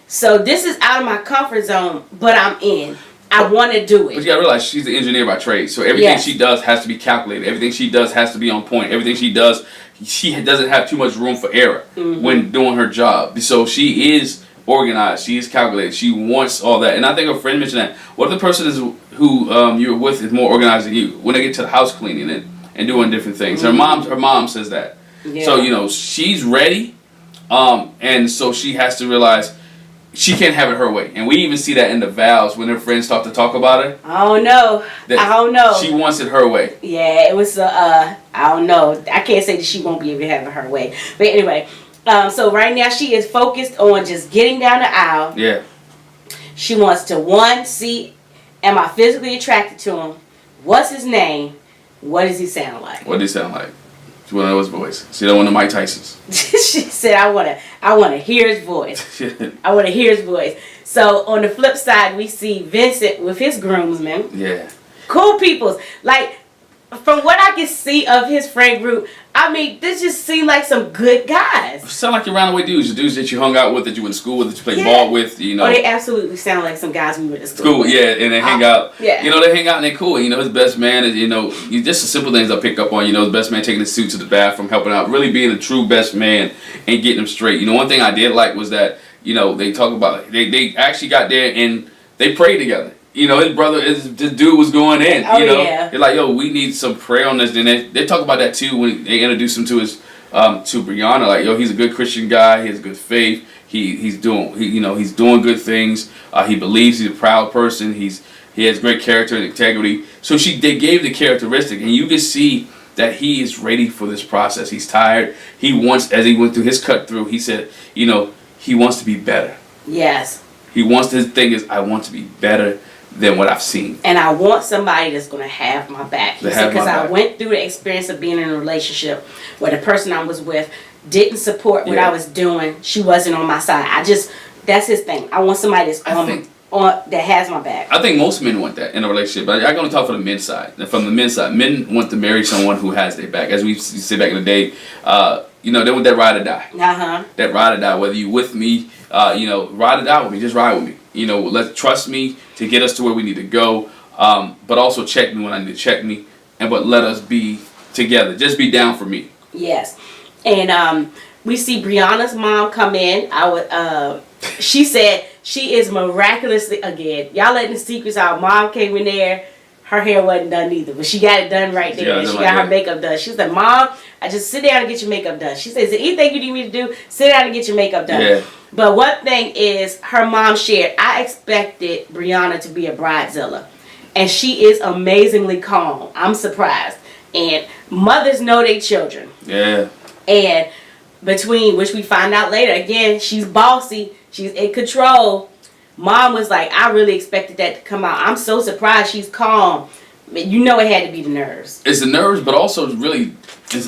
So this is out of my comfort zone, but I'm in. I want to do it. But you gotta realize she's an engineer by trade. So everything she does has to be calculated. Everything she does has to be on point. Everything she does, she doesn't have too much room for error when doing her job. So she is organized. She is calculated. She wants all that. And I think a friend mentioned that. What if the person who you're with is more organized than you? When they get to the house cleaning and doing different things. Her mom says that. Yeah. So, she's ready. And so she has to realize she can't have it her way. And we even see that in the vows when her friends talk about her. I don't know. She wants it her way. Yeah, it was, I don't know. I can't say that she won't be able to have it her way. But anyway, so right now she is focused on just getting down the aisle. Yeah. She wants to, see, am I physically attracted to him? What's his name? What does he sound like? What does he sound like? She want to know his voice. She don't want the Mike Tyson's. She said, I want to hear his voice. I want to hear his voice. So on the flip side, we see Vincent with his groomsmen. Yeah. Cool peoples. Like, from what I can see of his friend group, I mean, this just seemed like some good guys. Sound like your roundaway dudes. The dudes that you hung out with, that you went to school with, that you played ball with, Oh, they absolutely sound like some guys we went to school with. Yeah, and they hang out. Yeah. They hang out and they're cool. His best man is, just the simple things I pick up on. His best man taking his suit to the bathroom, helping out, really being a true best man and getting them straight. One thing I did like was that, they talk about, they actually got there and they prayed together. His brother, this dude was going in. Yeah. They're like, yo, we need some prayer on this. And they talk about that too when they introduce him to his to Brianna. Like, yo, he's a good Christian guy. He has good faith. He's doing good things. He believes. He's a proud person. He has great character and integrity. So they gave the characteristic, and you can see that he is ready for this process. He's tired. He wants, as he went through his cut through, he said, he wants to be better. Yes. He wants, his thing is, I want to be better than what I've seen. And I want somebody that's going to have my back. Because I went through the experience of being in a relationship where the person I was with didn't support what I was doing. She wasn't on my side. That's his thing. I want somebody that's that has my back. I think most men want that in a relationship. But I'm going to talk for the men's side. And from the men's side, men want to marry someone who has their back. As we said back in the day, they want that ride or die. Uh-huh. That ride or die, whether you with me, ride or die with me, just ride with me. Let's trust me to get us to where we need to go, but also check me when I need to check me, but let us be together. Just be down for me. Yes, and we see Brianna's mom come in. She said she is miraculously, again, y'all letting the secrets out. Mom came in there. Her hair wasn't done either, but she got it done right there. She got her makeup done. She said, Mom, I just sit down and get your makeup done. She says, is there anything you need me to do? Sit down and get your makeup done. Yeah. But one thing is, her mom shared, I expected Brianna to be a bridezilla. And she is amazingly calm. I'm surprised. And mothers know their children. Yeah. And between, which we find out later, again, she's bossy. She's in control. Mom was like, I really expected that to come out. I'm so surprised she's calm. It had to be the nerves. It's the nerves, but also really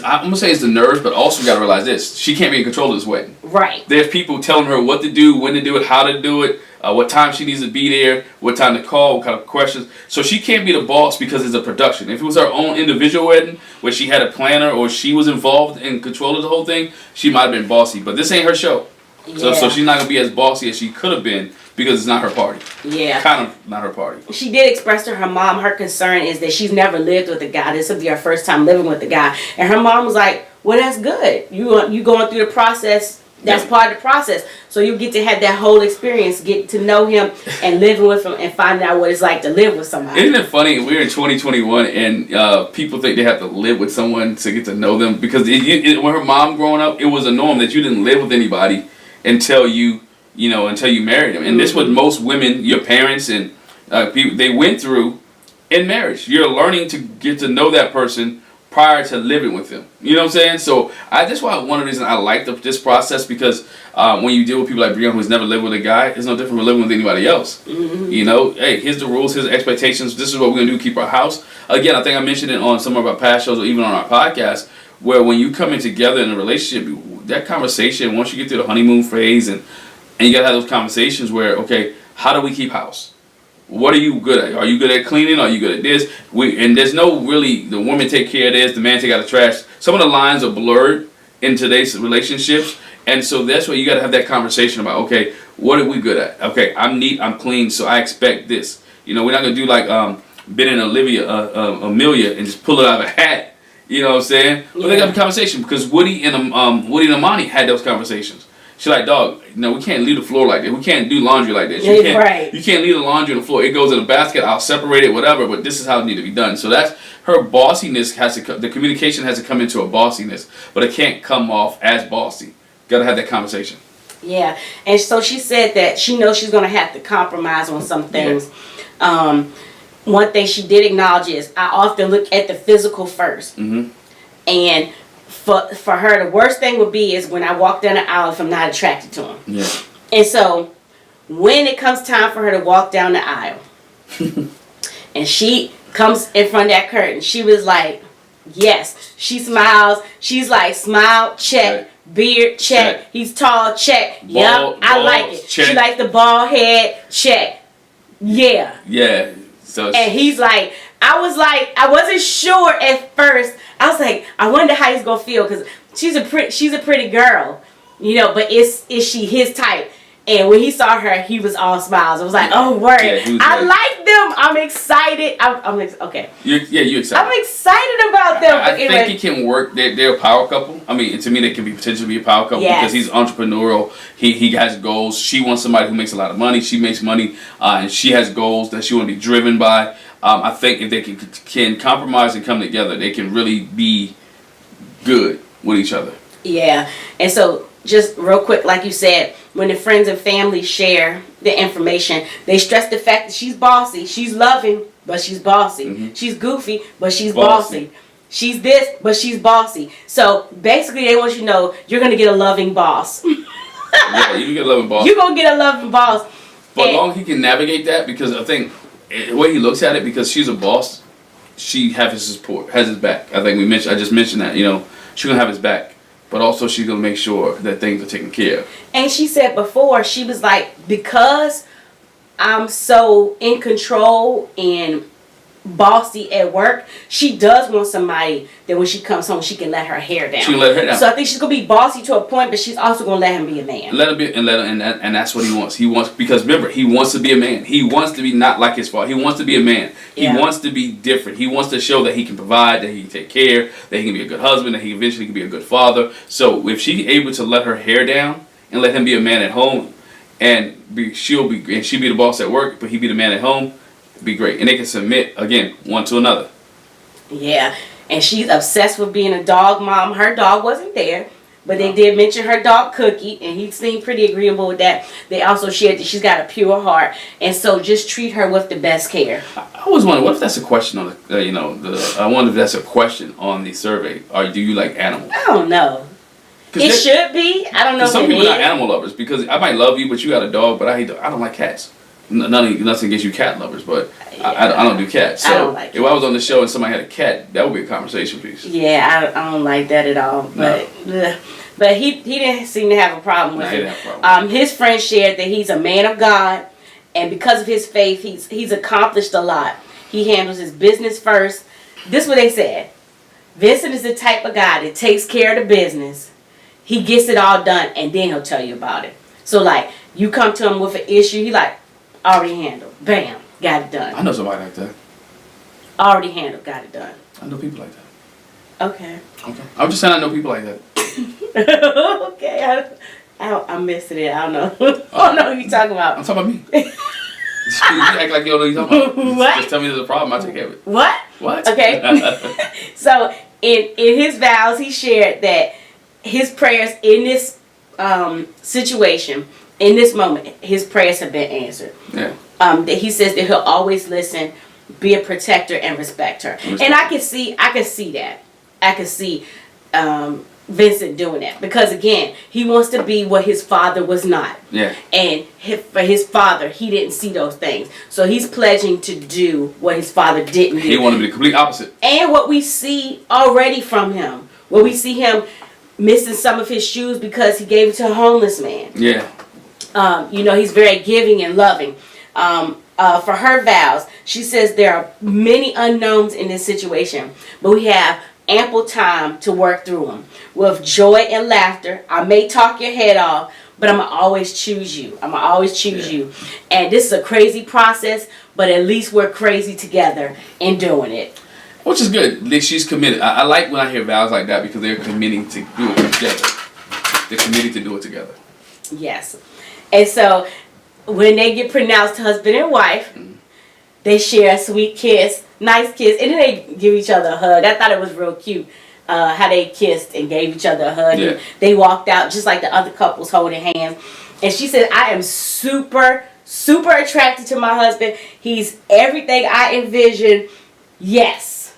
I'm gonna say it's the nerves, but also you gotta realize this: she can't be in control of this wedding. Right. There's people telling her what to do, when to do it, how to do it, what time she needs to be there, what time to call, what kind of questions. So she can't be the boss because it's a production. If it was her own individual wedding, where she had a planner or she was involved in control of the whole thing, she might have been bossy. But this ain't her show. Yeah. So she's not gonna be as bossy as she could have been because it's not her party. Yeah. Kind of not her party. She did express to her mom her concern is that she's never lived with a guy. This will be her first time living with a guy. And her mom was like, well, that's good. You going through the process. That's part of the process. So you get to have that whole experience, get to know him and living with him and find out what it's like to live with somebody. Isn't it funny? We're in 2021 and people think they have to live with someone to get to know them. Because when her mom growing up, it was a norm that you didn't live with anybody until you married him. And this was most women, your parents and people, they went through in marriage. You're learning to get to know that person prior to living with them. You know what I'm saying? So that's why one of the reasons I like this process, because when you deal with people like Brianna who's never lived with a guy, it's no different from living with anybody else. Mm-hmm. You know, hey, here's the rules, here's the expectations, this is what we're going to do, keep our house. Again, I think I mentioned it on some of our past shows or even on our podcast, where when you come in together in a relationship, that conversation, once you get through the honeymoon phase and you got to have those conversations where, okay, how do we keep house? What are you good at? Are you good at cleaning? Are you good at this? And there's no really, the woman take care of this, the man take out the trash. Some of the lines are blurred in today's relationships. And so that's where you got to have that conversation about, okay, what are we good at? Okay, I'm neat, I'm clean, so I expect this. You know, we're not going to do like Ben and Amelia and just pull it out of a hat. You know what I'm saying? Yeah. But they got a conversation because Woody and Amani had those conversations. She's like, dog, no, we can't leave the floor like this. We can't do laundry like this. You can't leave the laundry on the floor. It goes in a basket. I'll separate it, whatever. But this is how it needs to be done. So that's her bossiness the communication has to come into a bossiness, but it can't come off as bossy. Got to have that conversation. Yeah, and so she said that she knows she's going to have to compromise on some things. Yeah. One thing she did acknowledge is I often look at the physical first, and for her, the worst thing would be is when I walk down the aisle if I'm not attracted to him. Yeah. And so when it comes time for her to walk down the aisle, and she comes in front of that curtain, she was like, yes. She smiles. She's like, smile, check. Right. Beard, check. He's tall, check. Yep, I like it. Check. She likes the bald head, check. Yeah. Yeah. So and he's like, I wasn't sure at first. I was like, I wonder how he's gonna feel because she's a pretty girl, you know. But is she his type? And when he saw her, he was all smiles. I was like, oh word, I like them. I'm excited. I'm okay. You excited? I'm excited about them. I think it can work. They're a power couple. I mean, to me, they can potentially be a power couple because he's entrepreneurial. He has goals. She wants somebody who makes a lot of money. She makes money, and she has goals that she want to be driven by. I think if they can compromise and come together, they can really be good with each other. Yeah, and so just real quick, like you said, when the friends and family share the information, they stress the fact that she's bossy. She's loving, but she's bossy. Mm-hmm. She's goofy, but she's bossy. She's this, but she's bossy. So basically, they want you to know you're going to get a loving boss. Yeah, you can get a loving boss. You're going to get a loving boss. But as long as he can navigate that, because I think the way he looks at it, because she's a boss, she has his support, has his back. I think I just mentioned that, you know, she's going to have his back. But also she's going to make sure that things are taken care of. And she said before, she was like, because I'm so in control and bossy at work, she does want somebody that when she comes home, she can let her hair down. She can let her hair down. So I think she's going to be bossy to a point, but she's also going to let him be a man. And that's what he wants. He wants, because remember, he wants to be a man. He wants to be not like his father. He wants to be a man. He wants to be different. He wants to show that he can provide, that he can take care, that he can be a good husband, that he eventually can be a good father. So if she's able to let her hair down and let him be a man at home, and she'll be the boss at work, but he be the man at home, it'd be great. And they can submit again one to another. Yeah, and she's obsessed with being a dog mom. Her dog wasn't there, but they did mention her dog Cookie, and he seemed pretty agreeable with that. They also shared that she's got a pure heart, and so just treat her with the best care. I always wonder, what if that's a question on I wonder if that's a question on the survey. Or do you like animals? I don't know. It should be. I don't know. Some people are not animal lovers, because I might love you, but you got a dog, but I don't like cats. nothing against you cat lovers, but I don't do cats. So I don't like if I was on the show and somebody had a cat, that would be a conversation piece. Yeah, I don't like that at all. But he didn't seem to have a problem with He it. didn't have a problem. His friend shared that he's a man of God, and because of his faith, he's accomplished a lot. He handles his business first. This is what they said. Vincent is the type of guy that takes care of the business. He gets it all done, and then he'll tell you about it. So, like, you come to him with an issue, he like, already handled. Bam, got it done. I know somebody like that. Already handled, got it done. I know people like that. Okay. I'm just saying I know people like that. Okay, I'm missing it. I don't know. I don't know who you talking about. I'm talking about me. You act like you don't know what you're talking about. What? Just tell me there's a problem, I'll take care of it. What? What? Okay. So in his vows, he shared that his prayers in this situation, in this moment, his prayers have been answered. Yeah. That he says that he'll always listen, be a protector, and respect her. And I can see that. I can see Vincent doing that because again, he wants to be what his father was not. Yeah. And for his father, he didn't see those things, so he's pledging to do what his father didn't do. He wanted to be the complete opposite. And what we see already from him, where we see him missing some of his shoes because he gave it to a homeless man. Yeah. He's very giving and loving. For her vows, she says there are many unknowns in this situation, but we have ample time to work through them. With joy and laughter, I may talk your head off, but I'm going to always choose you. I'm going to always choose you. And this is a crazy process, but at least we're crazy together in doing it. Which is good. She's committed. I like when I hear vows like that because they're committing to do it together. They're committed to do it together. Yes. And so when they get pronounced husband and wife, they share a sweet kiss, nice kiss, and then they give each other a hug. I thought it was real cute how they kissed and gave each other a hug. Yeah. And they walked out just like the other couples holding hands. And she said, I am super, super attracted to my husband. He's everything I envisioned. Yes.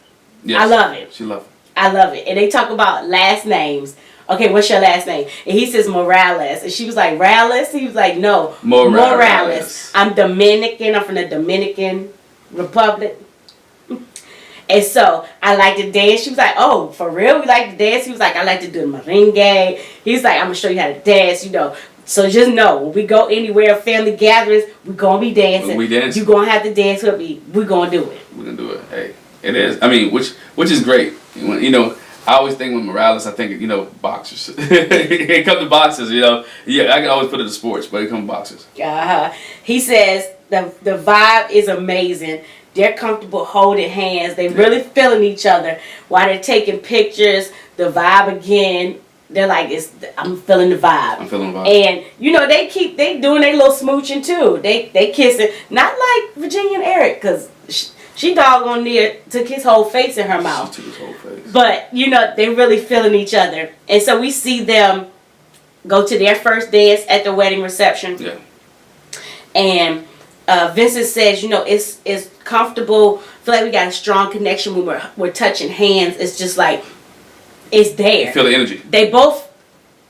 I love it. She loves it. I love it. And they talk about last names. Okay, what's your last name? And he says Morales. And she was like, Morales? He was like, no. Morales. I'm Dominican. I'm from the Dominican Republic. And so I like to dance. She was like, oh, for real? We like to dance? He was like, I like to do the merengue. He's like, I'm going to show you how to dance, So just know, when we go anywhere, family gatherings, we're going to be dancing. We dance. You're going to have to dance with me. We're going to do it. We're going to do it. Hey, it is. I mean, which is great. I always think with Morales, I think, boxers. It comes to boxers, Yeah, I can always put it to sports, but it comes to boxers. He says the vibe is amazing. They're comfortable holding hands. They really feeling each other while they're taking pictures. The vibe again. They're like, I'm feeling the vibe. I'm feeling the vibe. And they doing their little smooching too. They kissing, not like Virginia and Eric, because she doggone near took his whole face in her mouth. She took his whole face. But they really feeling each other, and so we see them go to their first dance at the wedding reception. Yeah. And Vincent says, it's comfortable. I feel like we got a strong connection when we're touching hands. It's just like it's there. You feel the energy. They both,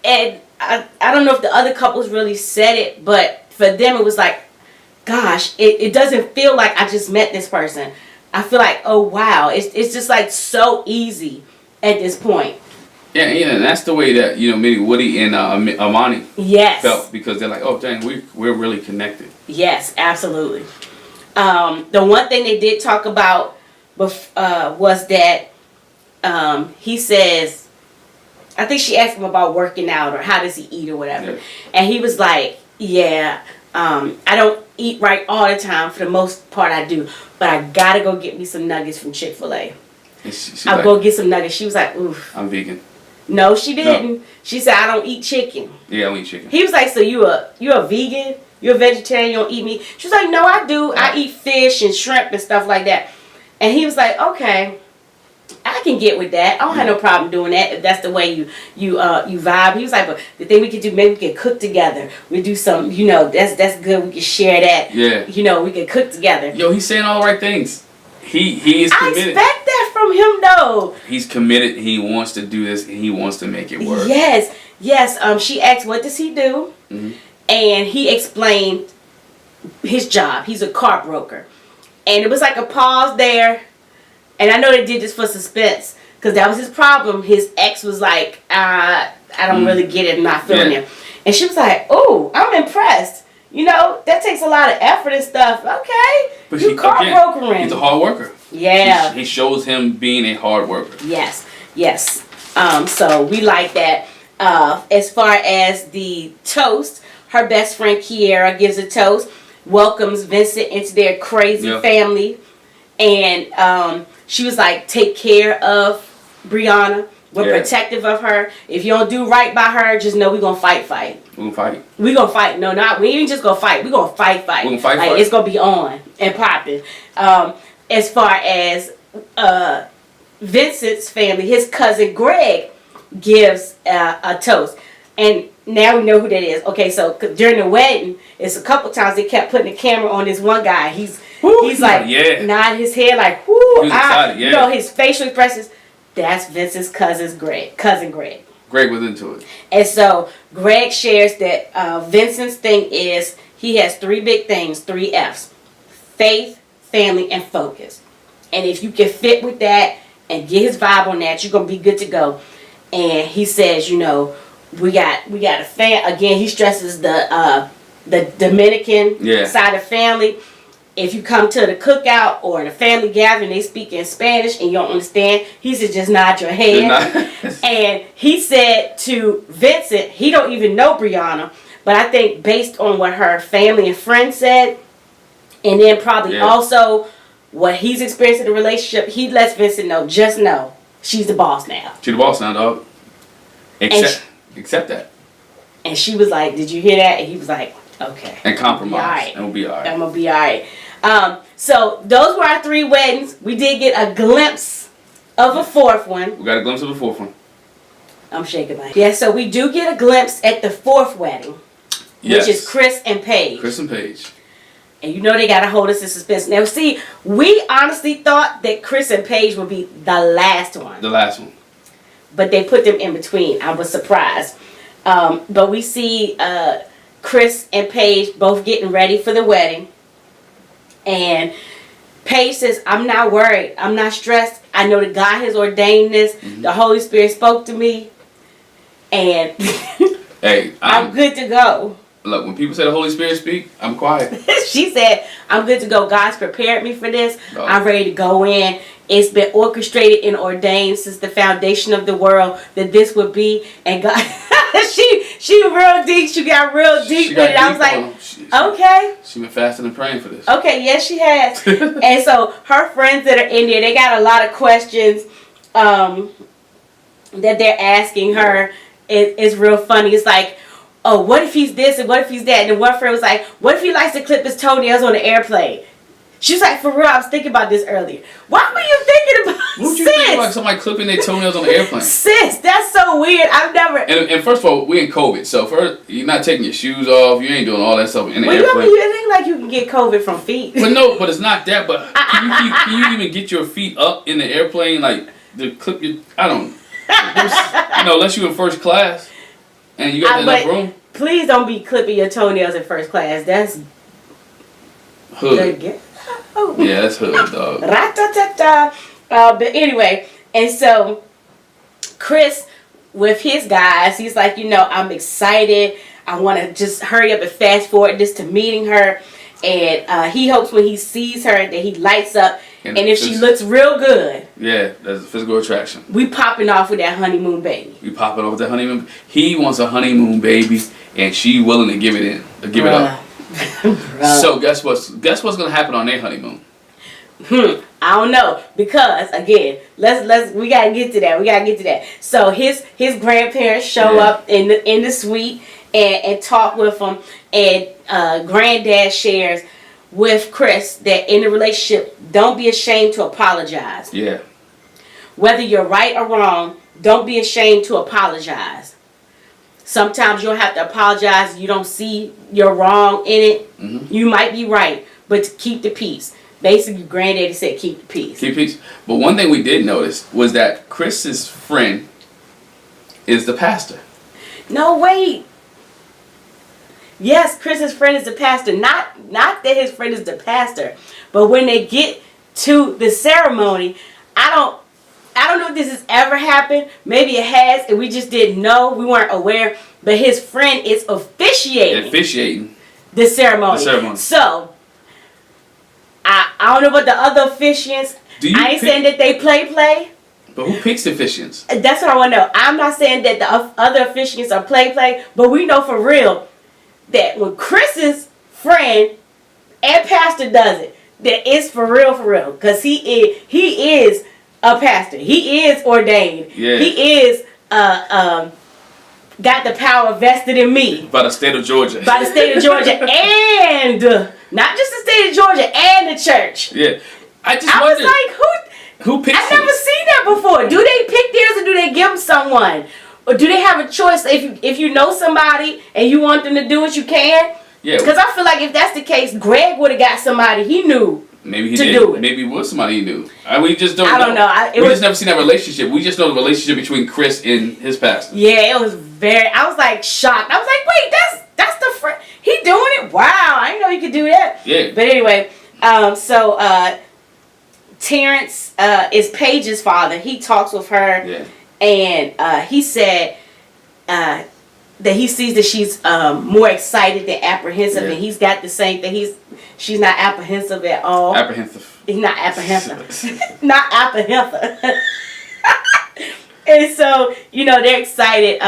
and I don't know if the other couples really said it, but for them it was like, gosh, it doesn't feel like I just met this person. I feel like, oh wow, it's just like so easy at this point. Yeah, and that's the way that maybe Woody and Amani felt, because they're like, oh dang, we're really connected. Yes, absolutely. The one thing they did talk about was that he says, I think she asked him about working out or how does he eat or whatever, and he was like, yeah, I don't eat right all the time. For the most part, I do, but I gotta go get me some nuggets from Chick-fil-A. I'll go get some nuggets. She was like, oof. I'm vegan. No, she didn't. No. She said, I don't eat chicken. Yeah, I don't eat chicken. He was like, so you a vegan? You're a vegetarian? You don't eat meat? She was like, no, I do. I eat fish and shrimp and stuff like that. And he was like, okay, I can get with that. I don't have no problem doing that if that's the way you vibe. He was like, but the thing we could do, maybe we could cook together. We do some, that's good. We can share that. Yeah. We can cook together. Yo, he's saying all the right things. He is committed. I expect that from him though. He's committed. He wants to do this and he wants to make it work. Yes. She asked, what does he do? Mm-hmm. And he explained his job. He's a car broker. And it was like a pause there. And I know they did this for suspense because that was his problem. His ex was like, I don't really get it. I'm not feeling it. And she was like, oh, I'm impressed. You know, that takes a lot of effort and stuff. Okay. But you car brokering. He's a hard worker. Yeah. He shows him being a hard worker. Yes. Yes. So we like that. As far as the toast, her best friend Kiera gives a toast, welcomes Vincent into their crazy family. And she was like, take care of Brianna. We're protective of her. If you don't do right by her, just know we're going to fight. We're going to fight. We're going to fight. No, not, we ain't just going to fight. We're going to fight. We're going to fight. Like, it's going to be on and popping. As far as Vincent's family, his cousin Greg gives a toast. And now we know who that is. Okay, so during the wedding, it's a couple times they kept putting the camera on this one guy. He's like nodding his head like, whoo, excited, you know, his facial expressions. That's Vincent's cousin Greg. Greg was into it. And so Greg shares that Vincent's thing is he has 3 big things, 3 F's. Faith, family, and focus. And if you can fit with that and get his vibe on that, you're going to be good to go. And he says, you know, we got a fan. Again, he stresses the Dominican side of family. If you come to the cookout or the family gathering, they speak in Spanish and you don't understand, he said just nod your head. And he said to Vincent, he don't even know Brianna, but I think based on what her family and friends said, and then probably also what he's experienced in the relationship, he lets Vincent know, just know, she's the boss now. She's the boss now, dog. Accept that. And she was like, did you hear that? And he was like, okay. And compromise. And we'll be all right. I'm going to be all right. So those were our 3 weddings. We did get a glimpse of a 4th one. We got a glimpse of a 4th one. I'm shaking my head. Yeah, so we do get a glimpse at the 4th wedding. Which is Chris and Paige. Chris and Paige. And you know they got to hold us in suspense. Now, see, we honestly thought that Chris and Paige would be the last one. The last one. But they put them in between. I was surprised. But we see Chris and Paige both getting ready for the wedding. And Paige says, I'm not worried. I'm not stressed. I know that God has ordained this. Mm-hmm. The Holy Spirit spoke to me. And hey, I'm good to go. Look, when people say the Holy Spirit speak, I'm quiet. She said, I'm good to go. God's prepared me for this. Oh. I'm ready to go in. It's been orchestrated and ordained since the foundation of the world that this would be. And God, she real deep. She got real deep with it. I was like, okay. She been fasting and praying for this. Okay, yes, she has. And so her friends that are in there, they got a lot of questions that they're asking her. It's real funny. It's like, oh, what if he's this and what if he's that? And then one friend was like, what if he likes to clip his toenails on the airplane? She was like, for real, I was thinking about this earlier. Why were you thinking about What would you think about somebody clipping their toenails on the airplane? Sis, that's so weird. I've never... And first of all, we in COVID. So first, you're not taking your shoes off. You ain't doing all that stuff in the airplane. You think like you can get COVID from feet. But no, but it's not that. But can you even get your feet up in the airplane? Like, to clip your... I don't... You know, unless you're in first class and you got enough room. Please don't be clipping your toenails in first class. That's... Hood. Yeah, that's hood, dog. But anyway, and so Chris, with his guys, he's like, you know, I'm excited. I want to just hurry up and fast forward this to meeting her. And he hopes when he sees her that he lights up. And if she looks real good. Yeah, that's a physical attraction. We popping off with that honeymoon baby. We popping off with that honeymoon. He wants a honeymoon baby, and she willing to give it give it up. So guess what's gonna happen on their honeymoon? I don't know, because again, we gotta get to that. So his grandparents show up in the suite and talk with him, and granddad shares with Chris that in the relationship, don't be ashamed to apologize. Yeah. Whether you're right or wrong, don't be ashamed to apologize. Sometimes you'll have to apologize. You don't see you're wrong in it. Mm-hmm. You might be right, but to keep the peace. Basically, granddaddy said keep the peace. Keep peace. But one thing we did notice was that Chris's friend is the pastor. No, wait. Yes, Chris's friend is the pastor. Not that his friend is the pastor, but when they get to the ceremony, I don't know if this has ever happened. Maybe it has, and we just didn't know. We weren't aware. But his friend is officiating the ceremony. So I don't know about the other officiants. I ain't saying that they play. But who picks the officiants? That's what I want to know. I'm not saying that the other officiants are play, but we know for real that when Chris's friend and pastor does it, that it's for real. Because he is a pastor. He is ordained. Yeah. He is got the power vested in me. By the state of Georgia. By the state of Georgia. And not just the state of Georgia, and the church. Yeah. I was like, who picks I've never seen that before. Do they pick theirs or do they give them someone? Or do they have a choice? If you know somebody and you want them to do it, you can? Yeah. Because I feel like if that's the case, Greg would have got somebody he knew. Maybe he to did. Do it. Maybe it was somebody he knew. We just don't know. I don't know. We just never seen that relationship. We just know the relationship between Chris and his pastor. Yeah, it was I was like shocked. I was like, wait, that's the friend. He doing it? Wow, I didn't know he could do that. Yeah. But anyway, Terrence is Paige's father. He talks with her. Yeah. And he said that he sees that she's more excited than apprehensive, and he's got the same thing. She's not apprehensive at all. Apprehensive. He's not apprehensive. Not apprehensive. And so, they're excited.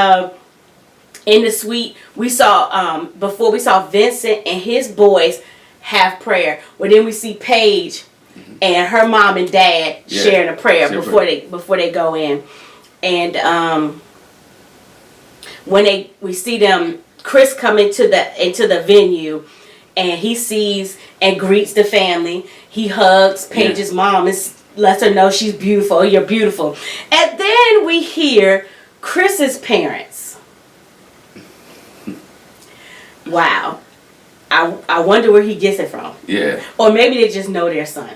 In the suite, we saw before we saw Vincent and his boys have prayer. Well, then we see Paige and her mom and dad sharing a prayer before they go in. And when we see them, Chris come into the venue, and he sees and greets the family. He hugs Paige's mom and lets her know she's beautiful. Oh, you're beautiful. And then we hear Chris's parents. Wow. I wonder where he gets it from. Yeah. Or maybe they just know their son.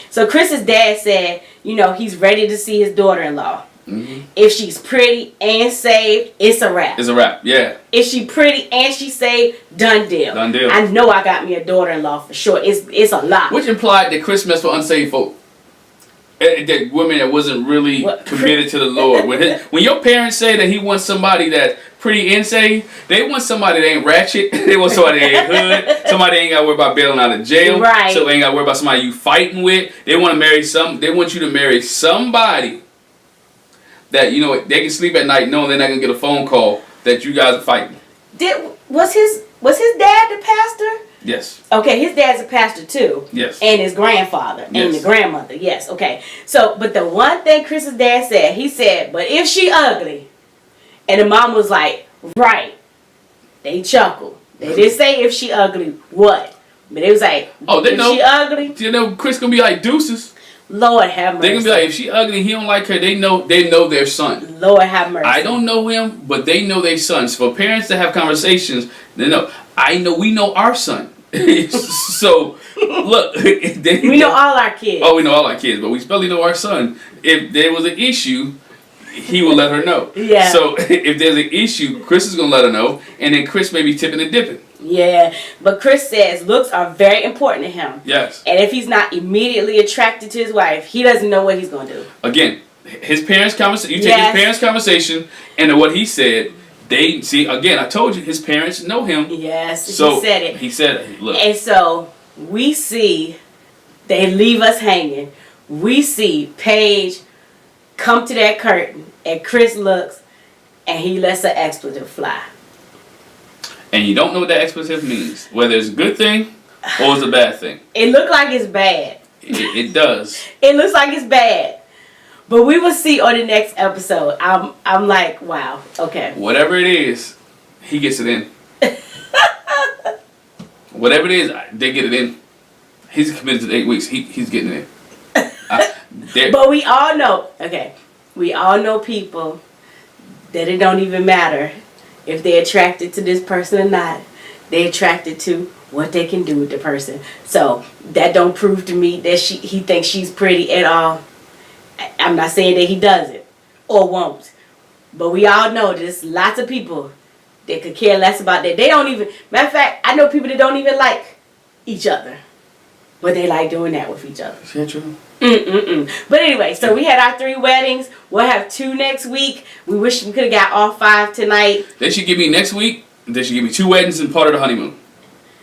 So Chris's dad said, he's ready to see his daughter-in-law. Mm-hmm. If she's pretty and saved, it's a wrap. It's a wrap, yeah. If she pretty and she saved, done deal. Done deal. I know I got me a daughter-in-law for sure. It's a lot. Which implied that Chris messed with unsaved folk. That woman that wasn't really committed to the Lord. When your parents say that he wants somebody that's pretty and saved, they want somebody that ain't ratchet. They want somebody that ain't hood. Somebody that ain't got to worry about bailing out of jail. Right. So they ain't got to worry about somebody you fighting with. They want to marry They want you to marry somebody that they can sleep at night knowing they're not gonna get a phone call that you guys are fighting. Was his dad the pastor? Yes. Okay, his dad's a pastor too. Yes. And his grandfather and the grandmother. Yes. Okay. So, but the one thing Chris's dad said, he said, "But if she ugly," and the mom was like, "Right." They chuckled. They didn't say if she ugly what, but it was like, "Oh, they know she ugly." Chris gonna be like deuces. Lord have mercy. They're gonna be like, if she ugly, he don't like her. They know their son. Lord have mercy. I don't know him, but they know their son. So for parents to have conversations, they know. We know our son. So look, we know all our kids. Oh, we know all our kids, but we especially know our son. If there was an issue, he will let her know. Yeah. So if there's an issue, Chris is gonna let her know, and then Chris may be tipping and dipping. Yeah, but Chris says looks are very important to him. Yes. And if he's not immediately attracted to his wife, he doesn't know what he's going to do. Again, his parents' conversation. You take his parents' conversation and what he said. They see again. I told you his parents know him. Yes. So he said it. He said it. Look. And so we see they leave us hanging. We see Paige come to that curtain, and Chris looks, and he lets an expletive fly. And you don't know what that expletive means. Whether it's a good thing or it's a bad thing. It looked like it's bad. It does. It looks like it's bad. But we will see on the next episode. I'm like, wow, okay. Whatever it is, he gets it in. Whatever it is, they get it in. He's committed to the 8 weeks. He's getting it in. But we all know, we all know people that it don't even matter if they're attracted to this person or not. They're attracted to what they can do with the person. So that don't prove to me that he thinks she's pretty at all. I'm not saying that he doesn't or won't. But we all know there's lots of people They could care less about that. They don't even, matter of fact, I know people that don't even like each other. But they like doing that with each other. Is that true? But anyway, so we had our 3 weddings. We'll have 2 next week. We wish we could have got all 5 tonight. They should give me next week, they should give me 2 weddings and part of the honeymoon.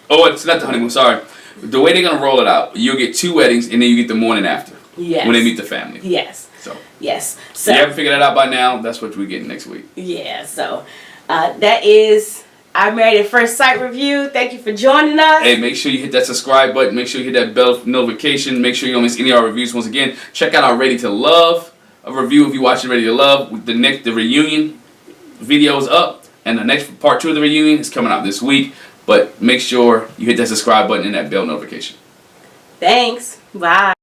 Oh, it's not the honeymoon, sorry. The way they're going to roll it out, you'll get 2 weddings and then you get the morning after. Yes. When they meet the family. Yes. So. Yes. So. If you haven't figured that out by now, that's what we're getting next week. Yeah, so that is our Married at First Sight review. Thank you for joining us. Hey, make sure you hit that subscribe button. Make sure you hit that bell notification. Make sure you don't miss any of our reviews. Once again, check out our Ready to Love review if you're watching Ready to Love. The reunion video is up, and the next part 2 of the reunion is coming out this week. But make sure you hit that subscribe button and that bell notification. Thanks. Bye.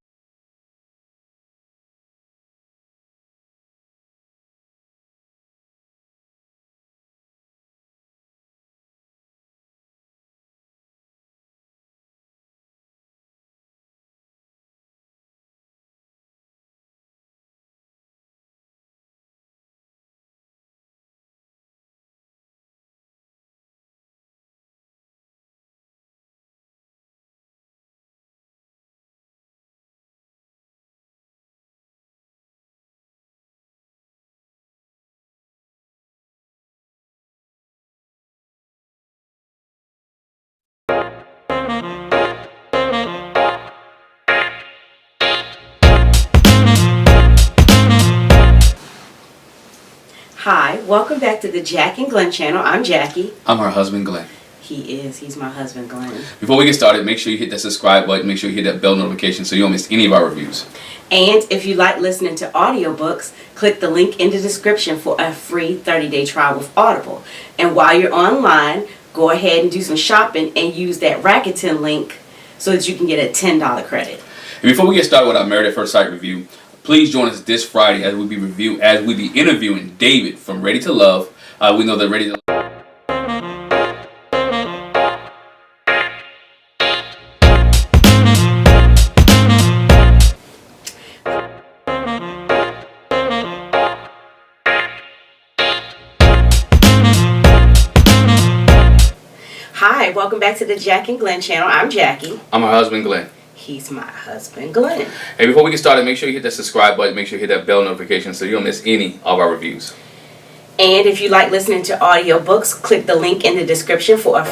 Hi, welcome back to the Jac and Glen channel. I'm Jackie. I'm her husband, Glenn. He's my husband, Glenn. Before we get started, make sure you hit that subscribe button. Make sure you hit that bell notification so you don't miss any of our reviews. And if you like listening to audiobooks, click the link in the description for a free 30-day trial with Audible. And while you're online, go ahead and do some shopping and use that Rakuten link so that you can get a $10 credit. And before we get started with our Married at First Sight review, please join us this Friday as we'll be interviewing David from Ready to Love. We know that Ready to Love. Hi, welcome back to the Jac and Glen channel. I'm Jackie. I'm her husband, Glenn. He's my husband, Glenn. Hey, before we get started, make sure you hit that subscribe button. Make sure you hit that bell notification so you don't miss any of our reviews. And if you like listening to audiobooks, click the link in the description for a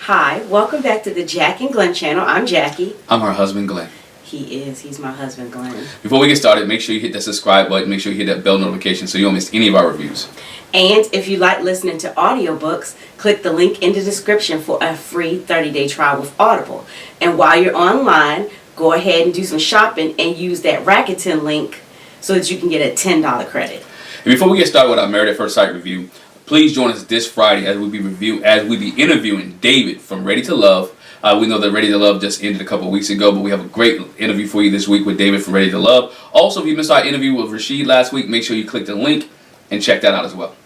Hi, welcome back to the Jac and Glen channel. I'm Jackie. I'm her husband, Glenn. He's my husband, Glenn. Before we get started, make sure you hit that subscribe button. Make sure you hit that bell notification so you don't miss any of our reviews. And if you like listening to audiobooks, click the link in the description for a free 30-day trial with Audible. And while you're online, go ahead and do some shopping and use that Rakuten link so that you can get a $10 credit. And before we get started with our Married at First Sight review, please join us this Friday as we'll be interviewing David from Ready to Love. We know that Ready to Love just ended a couple of weeks ago, but we have a great interview for you this week with David from Ready to Love. Also, if you missed our interview with Rashid last week, make sure you click the link and check that out as well.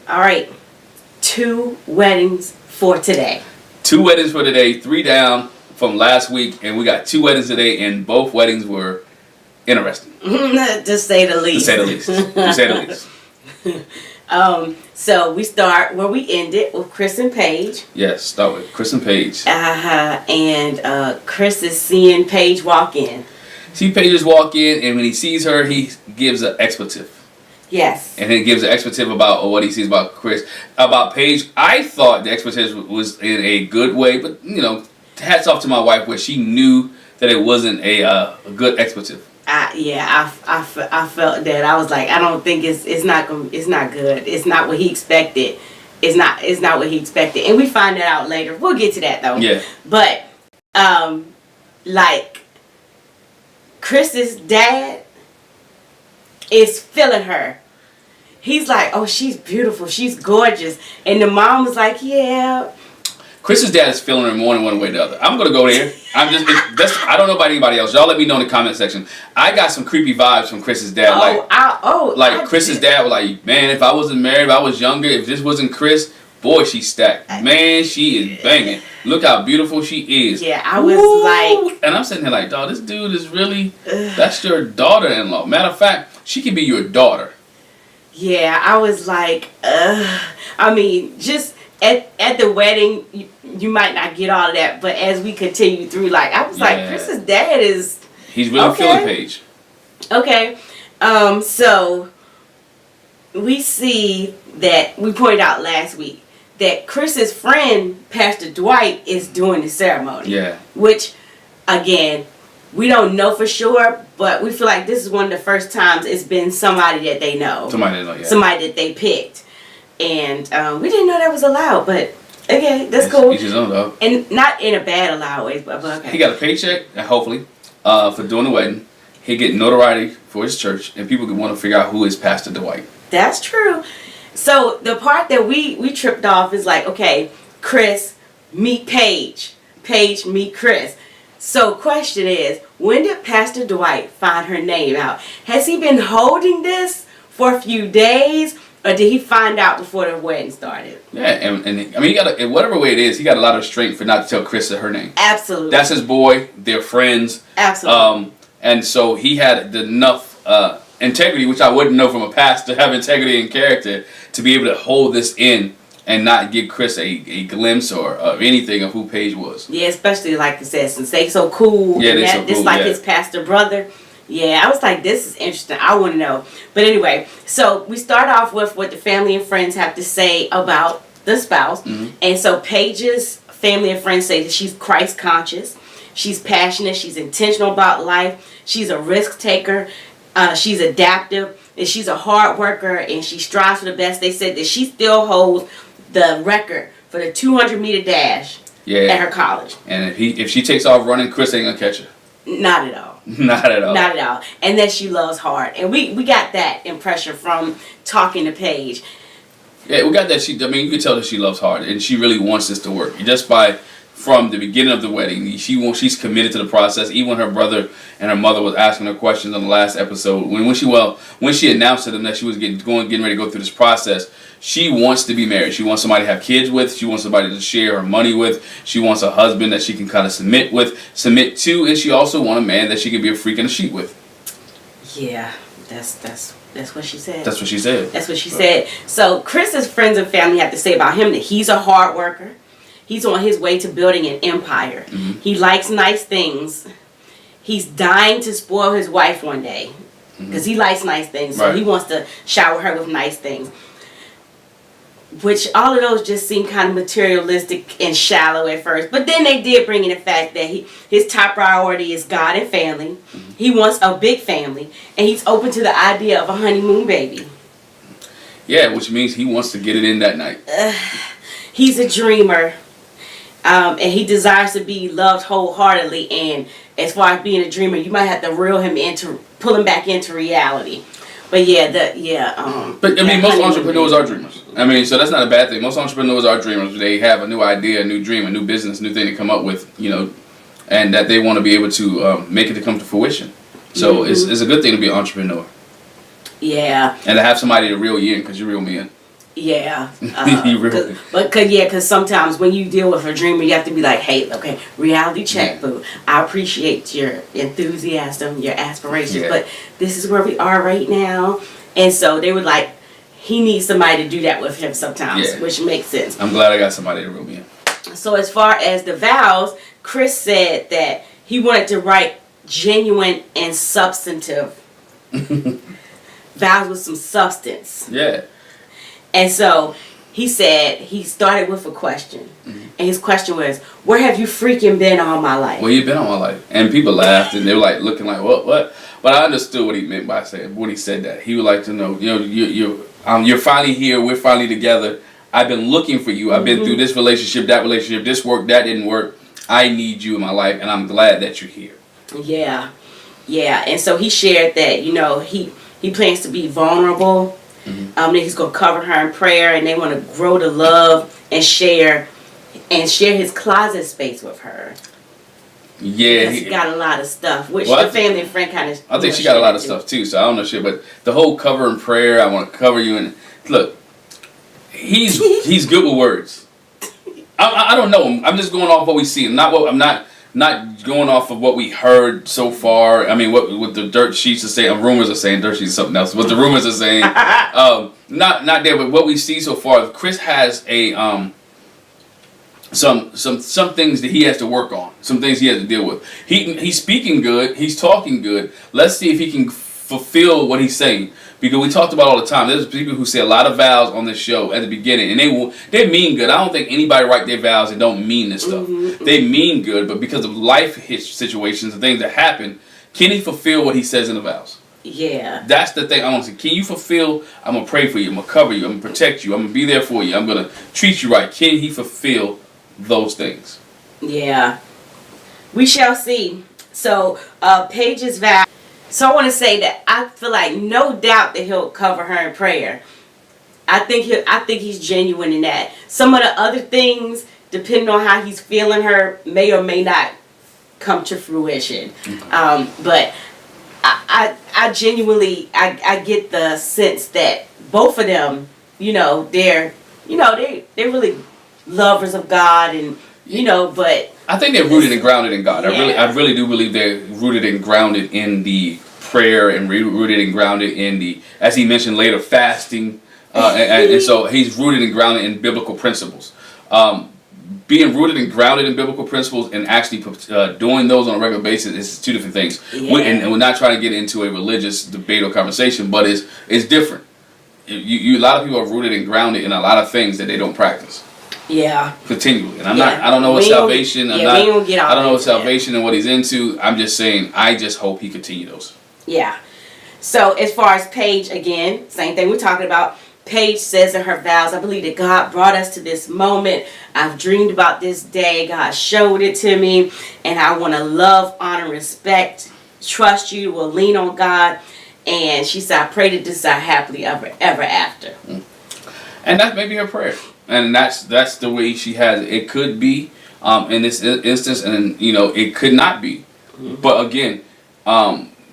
All right, 2 weddings for today. 2 weddings for today, 3 down from last week, and we got 2 weddings today, and both weddings were interesting. To say the least. To say the least. To say the least. So we start where we ended with Chris and Paige. Yes, start with Chris and Paige. And Chris is seeing Paige walk in. See Paige just walk in, and when he sees her, he gives an expletive. Yes. And he gives an expletive about what he sees about Chris. About Paige, I thought the expletive was in a good way, but, you know, hats off to my wife where she knew that it wasn't a good expletive. I felt that. I was like, I don't think it's not good. It's not what he expected. It's not what he expected. And we find that out later. We'll get to that though. Yeah. But like Chris's dad is feeling her. He's like, oh, she's beautiful, she's gorgeous. And the mom was like, yeah. Chris's dad is feeling her more than one way or the other. I'm gonna go there. I don't know about anybody else. Y'all let me know in the comment section. I got some creepy vibes from Chris's dad. Chris's dad was like, man, if I wasn't married, if I was younger, if this wasn't Chris, boy, she's stacked. Man, she is banging. Look how beautiful she is. Yeah, I was like... And I'm sitting here like, dog, this dude is really... That's your daughter-in-law. Matter of fact, she can be your daughter. Yeah, I was like, I mean, just at the wedding, you might not get all of that, but as we continue through, like, I was like, Chris's dad is... He's really feeling Paige. Okay. So, we see that, we pointed out last week, that Chris's friend, Pastor Dwight, is doing the ceremony. Yeah. Which, again, we don't know for sure, but we feel like this is one of the first times it's been somebody that they know. Somebody they know, yeah. Somebody that they picked. And we didn't know that was allowed, but okay, that's cool. Each his own, dog. And not in a bad allowed way, but okay. He got a paycheck, hopefully, for doing the wedding. He get notoriety for his church, and people could want to figure out who is Pastor Dwight. That's true. So the part that we tripped off is like, okay, Chris, meet Paige. Paige, meet Chris. So question is, when did Pastor Dwight find her name out? Has he been holding this for a few days, or did he find out before the wedding started? Yeah, and I mean, he got whatever way it is, he got a lot of strength for not to tell Chris her name. Absolutely. That's his boy. They're friends. Absolutely. And so he had enough integrity, which I wouldn't know from a pastor, have integrity and character to be able to hold this in and not give Chris a glimpse or of anything of who Paige was. Yeah, especially like I said, since they so cool. Yeah, they so cool. It's like his pastor brother. Yeah, I was like, this is interesting. I want to know. But anyway, so we start off with what the family and friends have to say about the spouse. Mm-hmm. And so Paige's family and friends say that she's Christ conscious. She's passionate. She's intentional about life. She's a risk taker. She's adaptive. And she's a hard worker. And she strives for the best. They said that she still holds the record for the 200-meter dash at her college. And if she takes off running, Chris ain't going to catch her. Not at all. Not at all. Not at all. And that she loves hard. And we got that impression from talking to Paige. Yeah, we got that. You can tell that she loves hard. And she really wants this to work. Just from the beginning of the wedding, she's committed to the process. Even when her brother and her mother was asking her questions on the last episode, when she announced to them that she was getting ready to go through this process, she wants to be married. She wants somebody to have kids with. She wants somebody to share her money with. She wants a husband that she can kind of submit to, and she also wants a man that she can be a freak in a sheet with. Yeah, that's what she said. That's what she said. That's what she said. So Chris's friends and family have to say about him that he's a hard worker. He's on his way to building an empire. Mm-hmm. He likes nice things. He's dying to spoil his wife one day because he likes nice things. So he wants to shower her with nice things. Which all of those just seem kind of materialistic and shallow at first. But then they did bring in the fact that his top priority is God and family. Mm-hmm. He wants a big family. And he's open to the idea of a honeymoon baby. Yeah, which means he wants to get it in that night. He's a dreamer. And he desires to be loved wholeheartedly. And as far as being a dreamer, you might have to pull him back into reality. But But I mean, most entrepreneurs are dreamers. I mean, so that's not a bad thing. Most entrepreneurs are dreamers. They have a new idea, a new dream, a new business, a new thing to come up with, and that they want to be able to make it to come to fruition. So it's a good thing to be an entrepreneur. Yeah. And to have somebody to reel you in, because you reel me in. Yeah. Because sometimes when you deal with a dreamer, you have to be like, hey, okay, reality check, boo. I appreciate your enthusiasm, your aspirations, but this is where we are right now. And so they were like, he needs somebody to do that with him sometimes, which makes sense. I'm glad I got somebody to reel me in. So as far as the vows, Chris said that he wanted to write genuine and substantive vows with some substance. Yeah. And so he said he started with a question. Mm-hmm. And his question was, where have you freaking been all my life? Where you been all my life? And people laughed and they were like looking like, what? But I understood what he meant by when he said that. He would like to know, you're finally here, we're finally together. I've been looking for you. I've been through this relationship, this worked, that didn't work. I need you in my life and I'm glad that you're here. Yeah. Yeah. And so he shared that, he plans to be vulnerable. That he's gonna cover her in prayer, and they want to grow to love and share his closet space with her. Yeah, he's got a lot of stuff, which the family and friend kind of. I think she got a lot of stuff too, so I don't know shit. But the whole cover in prayer, I want to cover you, and look, he's good with words. I don't know. I'm just going off what we see. I'm not going off of what we heard so far. I mean, what the dirt sheets are saying. Rumors are saying. Dirt sheets is something else. What the rumors are saying. Not there, but what we see so far. Chris has a some things that he has to work on. Some things he has to deal with. He's speaking good. He's talking good. Let's see if he can fulfill what he's saying. Because we talked about all the time. There's people who say a lot of vows on this show at the beginning, and they mean good. I don't think anybody write their vows and don't mean this stuff. They mean good, but because of life situations and things that happen, can he fulfill what he says in the vows? Yeah. That's the thing I want to say. Can you fulfill? I'm gonna pray for you. I'm gonna cover you. I'm gonna protect you. I'm gonna be there for you. I'm gonna treat you right. Can he fulfill those things? Yeah. We shall see. So Paige's vow. So I want to say that I feel like no doubt that he'll cover her in prayer. I think he's genuine in that. Some of the other things, depending on how he's feeling her, may or may not come to fruition. But I genuinely I get the sense that both of them, they're really lovers of God, and but I think they're rooted and grounded in God. Yeah. I really do believe they're rooted and grounded in the prayer, and rooted and grounded in the, as he mentioned later, fasting. And so he's rooted and grounded in biblical principles. Being rooted and grounded in biblical principles and actually doing those on a regular basis is two different things. Yeah. And we're not trying to get into a religious debate or conversation, but it's different. A lot of people are rooted and grounded in a lot of things that they don't practice. Yeah. Continually. And I don't know what salvation, I don't know what salvation and what he's into. I'm just saying, I just hope he continue those. Yeah. So as far as Paige, again, same thing we're talking about. Paige says in her vows, I believe that God brought us to this moment. I've dreamed about this day. God showed it to me. And I want to love, honor, respect, trust you, will lean on God. And she said, I pray to desire happily ever after. And that may be her prayer. And that's the way she has it. It could be in this instance, and it could not be. But again,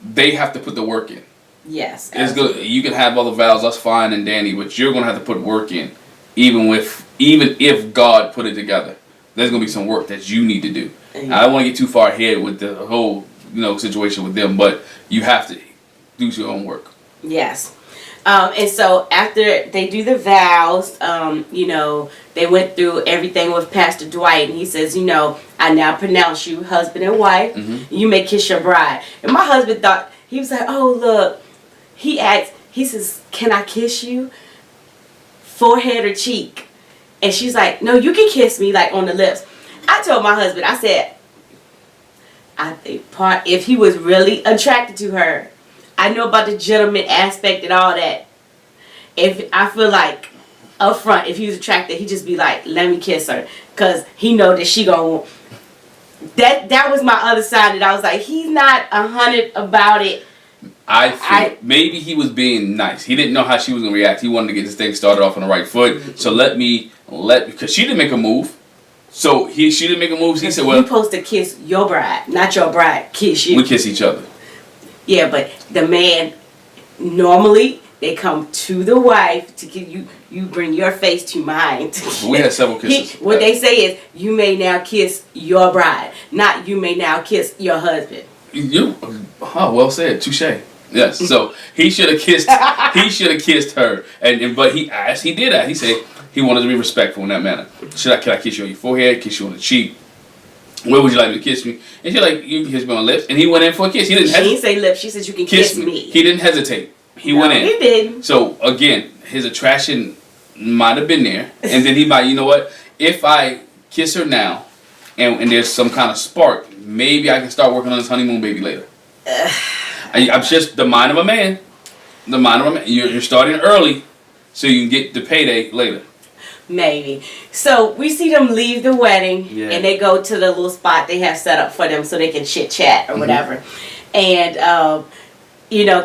they have to put the work in. Yes. It's good. You can have all the vows, that's fine and dandy, but you're gonna have to put work in. Even if God put it together, there's gonna be some work that you need to do. I don't want to get too far ahead with the whole situation with them, but you have to do your own work. Yes. And so after they do the vows, they went through everything with Pastor Dwight, and he says, I now pronounce you husband and wife. You may kiss your bride. And my husband thought, he was like, oh, look. He asked, he says, can I kiss you? Forehead or cheek? And she's like, no, you can kiss me, like, on the lips. I told my husband, I said, I think if he was really attracted to her, I know about the gentleman aspect and all that. If I feel like up front, if he was attracted, he'd just be like, let me kiss her. Because he know that she gonna... That was my other side, that I was like, he's not 100 about it. I think maybe he was being nice. He didn't know how she was going to react. He wanted to get this thing started off on the right foot. So because she didn't make a move. So she didn't make a move. He said, well, you're supposed to kiss your bride, not your bride kiss you. We kiss each other. Yeah, but the man, normally, they come to the wife to give you bring your face to mine. We had several kisses. What they say is, you may now kiss your bride, not you may now kiss your husband. Well said, touche. Yes, so he should have kissed. He should have kissed her, but he did that. He said he wanted to be respectful in that manner. Can I kiss you on your forehead? Kiss you on the cheek? Where would you like me to kiss me? And she's like, you can kiss me on the lips. And he went in for a kiss. He didn't say lips. She said you can kiss me. He didn't hesitate. He went in. He didn't. So again, his attraction might have been there, and then he might. You know what? If I kiss her now, and there's some kind of spark, maybe I can start working on this honeymoon baby later. I'm just the mind of a man. The mind of a man. You're starting early, so you can get the payday later. Maybe. So we see them leave the wedding, and they go to the little spot they have set up for them so they can chit chat or whatever. And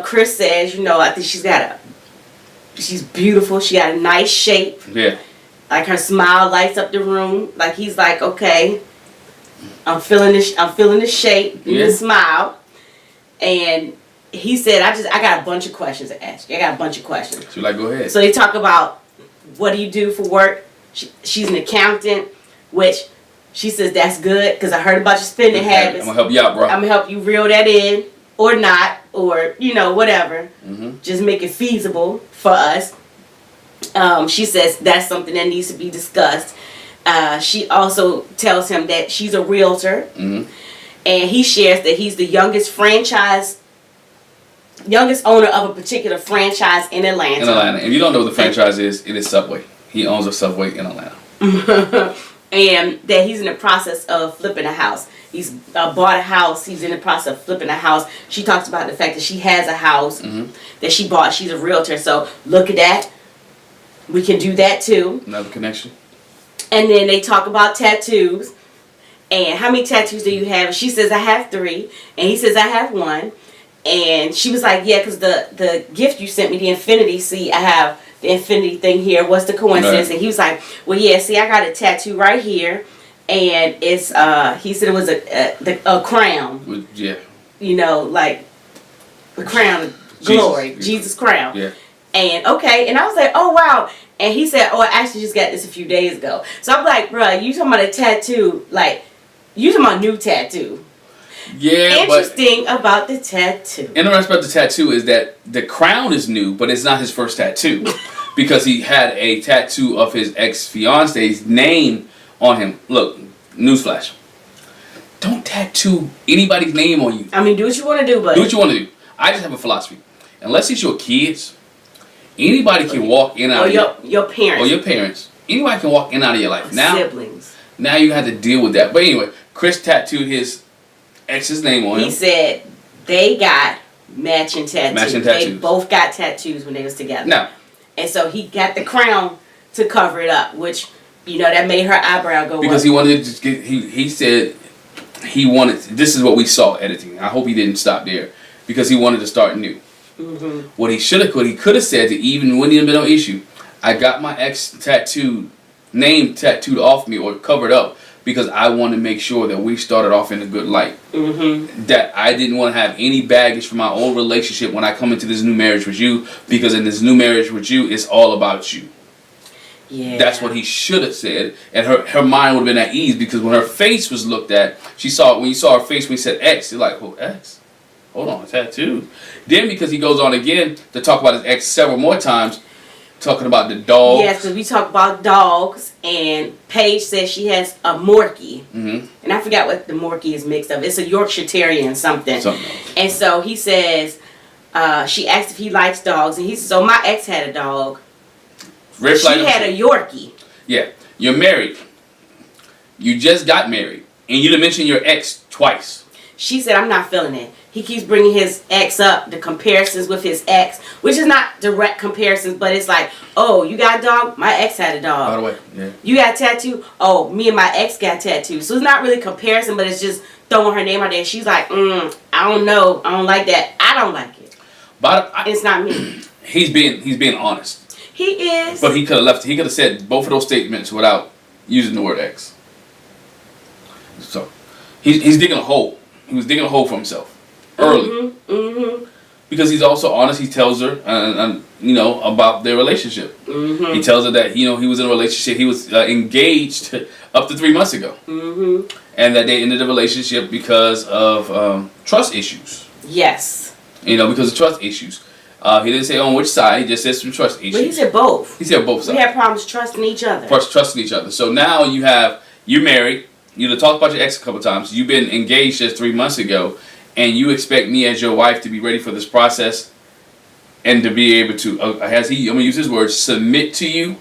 Chris says, I think she's beautiful. She got a nice shape. Yeah. Like her smile lights up the room. Like he's like, okay, I'm feeling the shape, the smile. And he said, I got a bunch of questions to ask you. I got a bunch of questions. So go ahead. So they talk about, what do you do for work? She's an accountant. which she says that's good because I heard about your spending habits. I'm gonna help you out, bro. I'm gonna help you reel that in, or not, or whatever. Mm-hmm. Just make it feasible for us. She says that's something that needs to be discussed. She also tells him that she's a realtor, Mm-hmm. and he shares that he's the youngest owner of a particular franchise in Atlanta. In Atlanta. If you don't know what the franchise is, it is Subway. He owns a Subway in Atlanta. And that he's in the process of flipping a house. He's bought a house. He's in the process of flipping a house. She talks about the fact that she has a house that she bought. She's a realtor. So look at that. We can do that too. Another connection. And then they talk about tattoos. And how many tattoos do you have? She says, I have 3. And he says, I have 1. And she was like, yeah, because the gift you sent me, the infinity, see, I have the infinity thing here. What's the coincidence? Right. And he was like, well, yeah, see, I got a tattoo right here. And it's, he said it was a crown. Yeah. Like the crown of glory. Jesus crown. Yeah. And okay, and I was like, oh wow. And he said, oh, I actually just got this a few days ago. So I'm like, bruh, you talking about a tattoo, like, you talking about new tattoo. Yeah, interesting about the tattoo. Interesting about the tattoo is that the crown is new, but it's not his first tattoo. Because he had a tattoo of his ex-fiance's name on him. Look, newsflash. Don't tattoo anybody's name on you. I mean, do what you want to do, but... Do what you want to do. I just have a philosophy. Unless it's your kids, anybody can walk in and out of your parents. Or your parents. Anybody can walk in and out of your life. Now, siblings. Now you have to deal with that. But anyway, Chris tattooed his ex's name on him. He said they got matching tattoos. Matching tattoos. They both got tattoos when they was together. No. And so he got the crown to cover it up, which, that made her eyebrow go up. Because he wanted to just get, he said he wanted, this is what we saw editing. I hope he didn't stop there. Because he wanted to start new. Mm-hmm. What he could have said, that even wouldn't even been no issue. I got my ex name tattooed off me or covered up because I want to make sure that we started off in a good light. Mm-hmm. That I didn't want to have any baggage from my old relationship when I come into this new marriage with you, because in this new marriage with you, it's all about you. Yeah. That's what he should have said, and her mind would have been at ease, because when her face was looked at, when you saw her face when he said ex, you're like, oh, ex? Hold on, tattoo. Then because he goes on again to talk about his ex several more times, talking about the dogs. Yes, because we talk about dogs, and Paige says she has a Morkie. Mm-hmm. And I forgot what the Morkie is mixed of. It's a Yorkshire Terrier and something. And so he says, she asked if he likes dogs, and he says, so my ex had a dog. She had a Yorkie. Yeah, you're married. You just got married, and you didn't mention your ex twice. She said, I'm not feeling it. He keeps bringing his ex up, the comparisons with his ex, which is not direct comparisons, but it's like, oh, you got a dog? My ex had a dog. By the way, yeah. You got a tattoo? Oh, me and my ex got tattoos. So it's not really comparison, but it's just throwing her name out there. She's like, I don't know. I don't like that. I don't like it. But it's not me. He's being honest. He is. But he could have left. He could have said both of those statements without using the word ex. So he's digging a hole. He was digging a hole for himself early. Mm-hmm. Mm-hmm. Because he's also honest. He tells her, about their relationship. Mm-hmm. He tells her that he was in a relationship. He was engaged up to 3 months ago, and that they ended the relationship because of trust issues. Yes. Because of trust issues. He didn't say on which side. He just said some trust issues. But he said both. He said both sides. We had problems trusting each other. Trusting each other. So now you're married. You talked about your ex a couple times. You've been engaged just 3 months ago, and you expect me as your wife to be ready for this process and to be able to, I'm going to use his words, submit to you.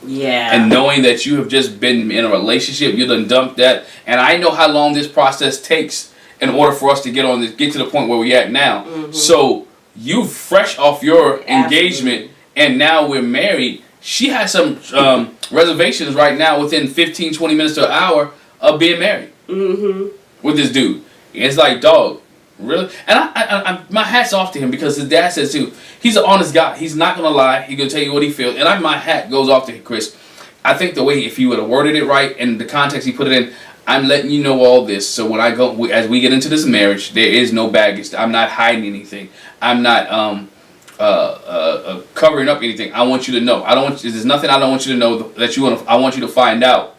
Yeah. And knowing that you have just been in a relationship, you done dumped that. And I know how long this process takes in order for us to get to the point where we're at now. Mm-hmm. So you fresh off your engagement, and now we're married. She has some reservations right now within 15, 20 minutes to an hour of being married with this dude. It's like, dog, really? And I my hat's off to him, because his dad says too, he's an honest guy. He's not going to lie. He's going to tell you what he feels. And my hat goes off to Chris. I think the way, if he would have worded it right and the context he put it in, I'm letting you know all this, so when as we get into this marriage, there is no baggage. I'm not hiding anything. I'm not covering up anything. I want you to know. There's nothing I don't want you to know that I want you to find out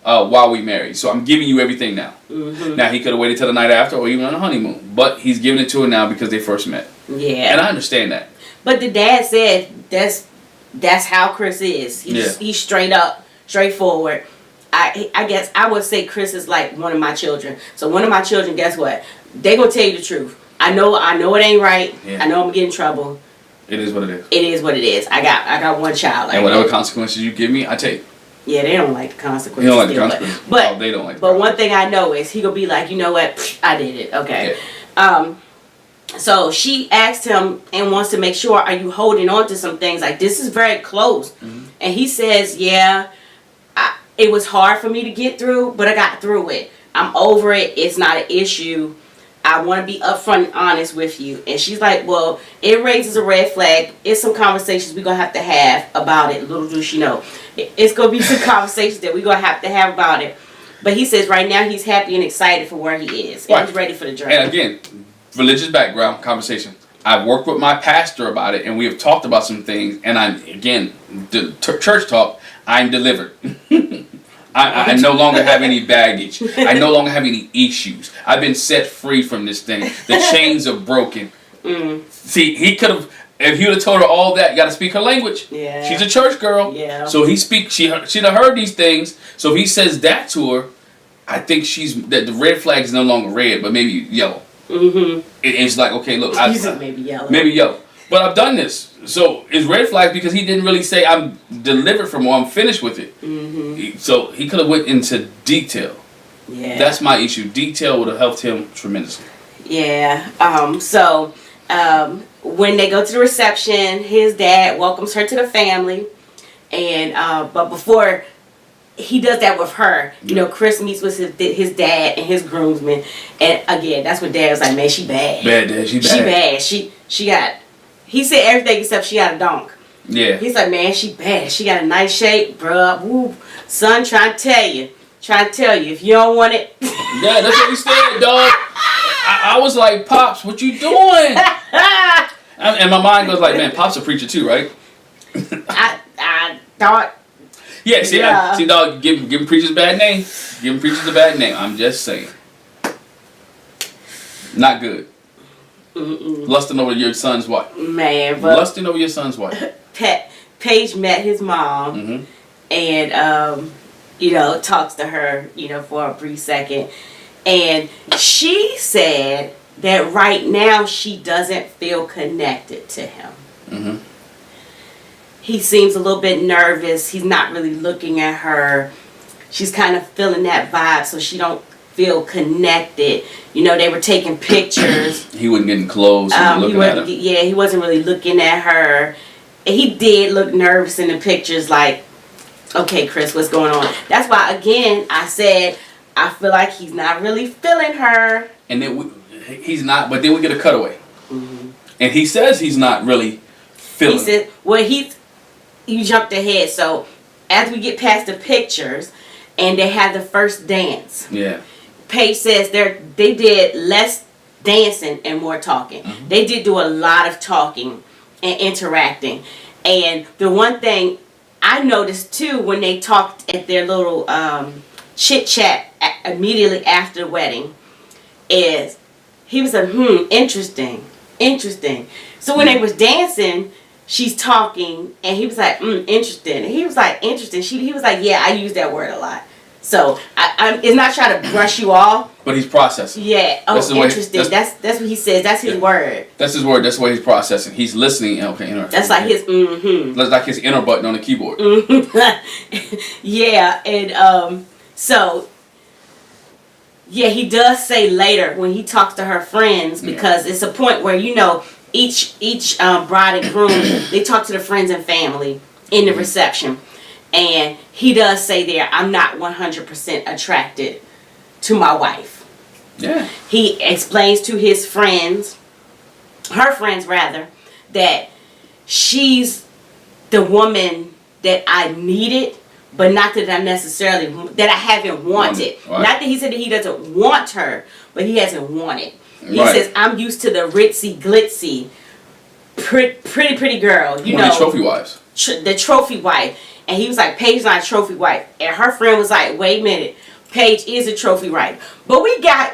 while we married. So I'm giving you everything now. Mm-hmm. Now, he could have waited till the night after or even on the honeymoon. But he's giving it to her now because they first met. Yeah. And I understand that. But the dad said that's how Chris is. He's straight up, straightforward. I guess I would say Chris is like one of my children. So one of my children, guess what? They gonna tell you the truth. I know it ain't right. Yeah. I know I'm gonna get in trouble. It is what it is. It is what it is. I got one child. Like and whatever that. consequences you give me, I take. Yeah, they don't like the consequences. They don't like the still, consequences. But they don't like the But one thing I know is he gonna be like, you know what? I did it. Okay. Yeah. So she asked him and wants to make sure, are you holding on to some things? Like, this is very close. Mm-hmm. And he says, yeah, it was hard for me to get through, but I got through it. I'm over it. It's not an issue. I want to be upfront and honest with you. And she's like, well, it raises a red flag. It's some conversations we're going to have about it. Little do she know. It's going to be some conversations that we're going to have about it. But he says right now he's happy and excited for where he is. And he's ready for the journey. And again, religious background conversation. I've worked with my pastor about it, and we have talked about some things. And I'm, again, the church talk, I'm delivered. I no longer have any baggage. I no longer have any issues. I've been set free from this thing. The chains are broken. See, he could have, if he would have told her all that, you got to speak her language. Yeah. She's a church girl. Yeah. So she'd have heard these things. So if he says that to her, I think that the red flag is no longer red, but maybe yellow. Mm-hmm. It's like, okay, look. Maybe yellow. Maybe yellow. But I've done this. So it's red flag because he didn't really say I'm delivered from or I'm finished with it. Mm-hmm. So he could have went into detail. Yeah. That's my issue. Detail would have helped him tremendously. Yeah. When they go to the reception, his dad welcomes her to the family. And but before he does that with her, you know, Chris meets with his dad and his groomsmen. And again, that's when dad was like, man, she bad. Bad dad, she bad. She bad. She got, he said everything except she got a donk. Yeah. He's like, man, she bad. She got a nice shape, bruh. Woo. Son, trying to tell you. If you don't want it. Yeah, that's what he said, dog. I was like, Pops, what you doing? And my mind goes like, man, Pop's a preacher too, right? I thought. Yeah, see, dog, give him preachers a bad name. Give him preachers a bad name. I'm just saying. Not good. Lusting over your son's wife. Man, but lusting over your son's wife. Paige met his mom, and you know, talks to her, you know, for a brief second, and she said that right now she doesn't feel connected to him. Mm-hmm. He seems a little bit nervous. He's not really looking at her. She's kind of feeling that vibe, so she don't feel connected. You know, they were taking pictures. He wasn't getting close. Looking at her. Yeah, he wasn't really looking at her. He did look nervous in the pictures, like, okay, Chris, what's going on? That's why, again, I said, I feel like he's not really feeling her. And then he's not, but then we get a cutaway. Mm-hmm. And he says he's not really feeling. He said, well, you jumped ahead. So, as we get past the pictures, and they had the first dance. Yeah. Paige says they did less dancing and more talking. Mm-hmm. They did do a lot of talking and interacting. And the one thing I noticed too when they talked at their little chit chat immediately after the wedding is he was like, interesting. So when they was dancing, she's talking and he was like, interesting. And he was like, interesting. He was like, yeah, I use that word a lot. So it's not trying to brush you off. But he's processing. Yeah. Oh, interesting. That's what he says. That's his word. That's his word. That's the way he's processing. He's listening. Okay, interesting. That's like his That's like his enter button on the keyboard. Yeah, and so yeah, he does say later when he talks to her friends, because it's a point where, you know, each bride and groom, they talk to the friends and family in the reception. And he does say there, I'm not 100% attracted to my wife. Yeah. He explains to his friends, her friends rather, that she's the woman that I needed, but not that I haven't wanted. Right. Not that he said that he doesn't want her, but he hasn't wanted. He says, I'm used to the ritzy, glitzy, pretty girl. You know, the trophy wives. The trophy wife. And he was like, Paige not a trophy wife. And her friend was like, wait a minute, Paige is a trophy wife. But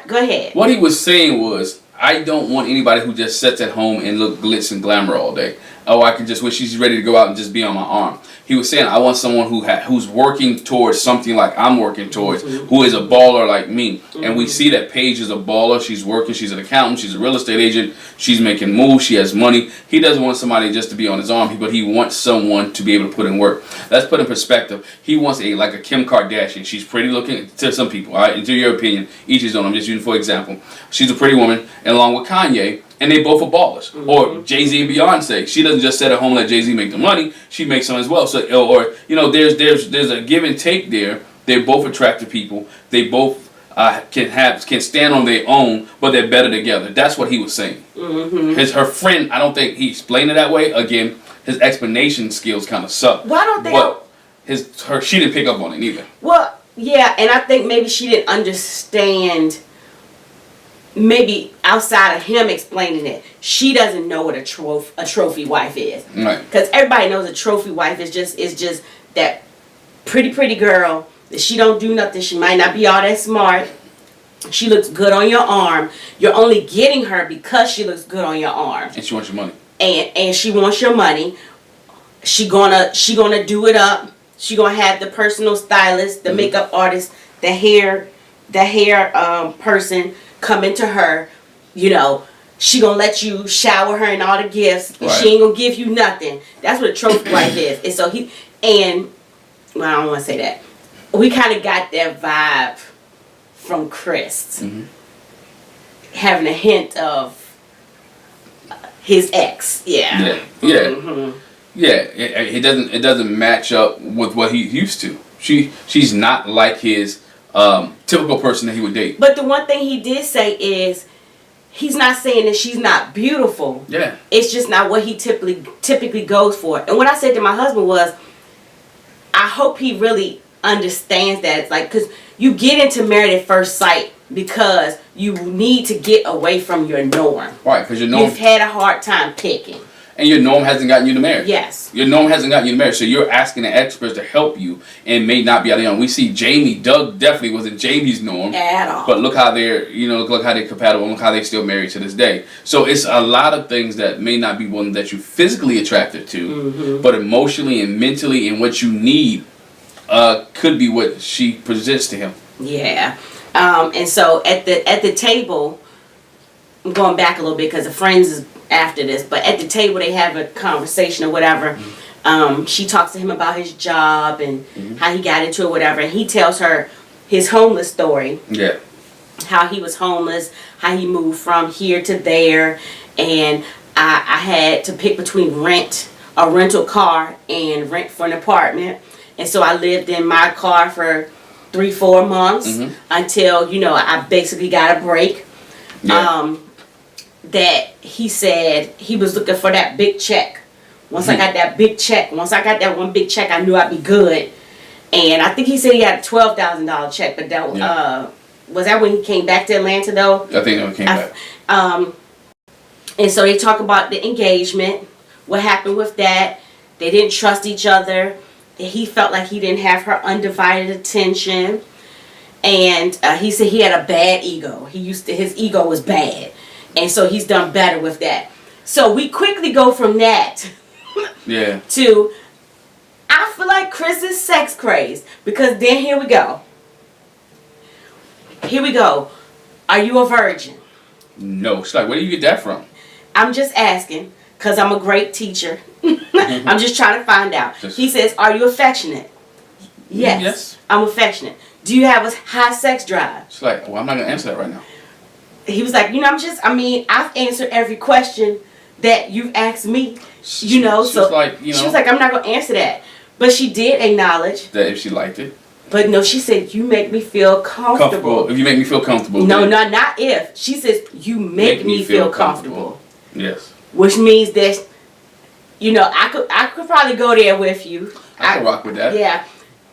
go ahead. What he was saying was, I don't want anybody who just sits at home and look glitz and glamour all day. Oh, I can just wish she's ready to go out and just be on my arm. He was saying, I want someone who's working towards something like I'm working towards, who is a baller like me. And we see that Paige is a baller. She's working. She's an accountant. She's a real estate agent. She's making moves. She has money. He doesn't want somebody just to be on his arm, but he wants someone to be able to put in work. Let's put in perspective. He wants like a Kim Kardashian. She's pretty looking to some people. All right, into your opinion, each his own. I'm just using for example. She's a pretty woman, and along with Kanye. And they both are ballers. Or Jay-Z and Beyonce. She doesn't just sit at home and let Jay-Z make the money. She makes some as well. So, or there's a give and take there. They're both attractive people. They both can stand on their own, but they're better together. That's what he was saying. Her friend, I don't think he explained it that way. Again, his explanation skills kind of suck. Why don't they? But she didn't pick up on it either. Well, yeah, and I think maybe she didn't understand. Maybe outside of him explaining it, she doesn't know what a trophy wife is. Right. Because everybody knows a trophy wife is just that pretty girl that she don't do nothing. She might not be all that smart. She looks good on your arm. You're only getting her because she looks good on your arm. And she wants your money. And she wants your money. She gonna do it up. She gonna have the personal stylist, the makeup artist, the hair person come into her, she gonna let you shower her in all the gifts, and she ain't gonna give you nothing. That's what a trophy wife is. And so I don't want to say that. We kind of got that vibe from Chris, having a hint of his ex. Yeah. It doesn't match up with what he's used to. She's not like his typical person that he would date. But the one thing he did say is he's not saying that she's not beautiful. Yeah. It's just not what he typically goes for. And what I said to my husband was, I hope he really understands that. It's like, because you get into Married at First Sight because you need to get away from your norm. Right, because your norm. You've had a hard time picking. And your norm hasn't gotten you to marriage. Yes. Your norm hasn't gotten you to marriage. So you're asking the experts to help you and may not be out of norm. We see Doug definitely wasn't Jamie's norm. At all. But look how they're compatible and look how they're still married to this day. So it's a lot of things that may not be one that you're physically attracted to, but emotionally and mentally and what you need could be what she presents to him. Yeah. And so at the table, I'm going back a little bit because the friends is after this, but at the table they have a conversation or whatever. She talks to him about his job and how he got into it, whatever, and he tells her his homeless story. Yeah. How he was homeless, how he moved from here to there, and I had to pick between a rental car and rent for an apartment, and so I lived in my car for 3-4 months until I basically got a break. Yeah. That he said he was looking for that big check. Once I got that big check, once I got that one big check, I knew I'd be good. And I think he said he had a $12,000 check, but that was that when he came back to Atlanta though? I think when he came back. And so they talk about the engagement, what happened with that. They didn't trust each other. He felt like he didn't have her undivided attention. And he said he had a bad ego. His ego was bad. And so he's done better with that. So we quickly go from that to, I feel like Chris is sex crazed. Because then here we go. Are you a virgin? No. She's like, where do you get that from? I'm just asking because I'm a great teacher. I'm just trying to find out. He says, are you affectionate? Yes. I'm affectionate. Do you have a high sex drive? She's like, well, I'm not going to answer that right now. He was like, I've answered every question that you've asked me, She was like, I'm not going to answer that. But she did acknowledge that if she liked it. But no, she said, you make me feel comfortable. If you make me feel comfortable. No, not if. She says, you make me feel comfortable. Yes. Which means that, I could probably go there with you. I could rock with that. Yeah.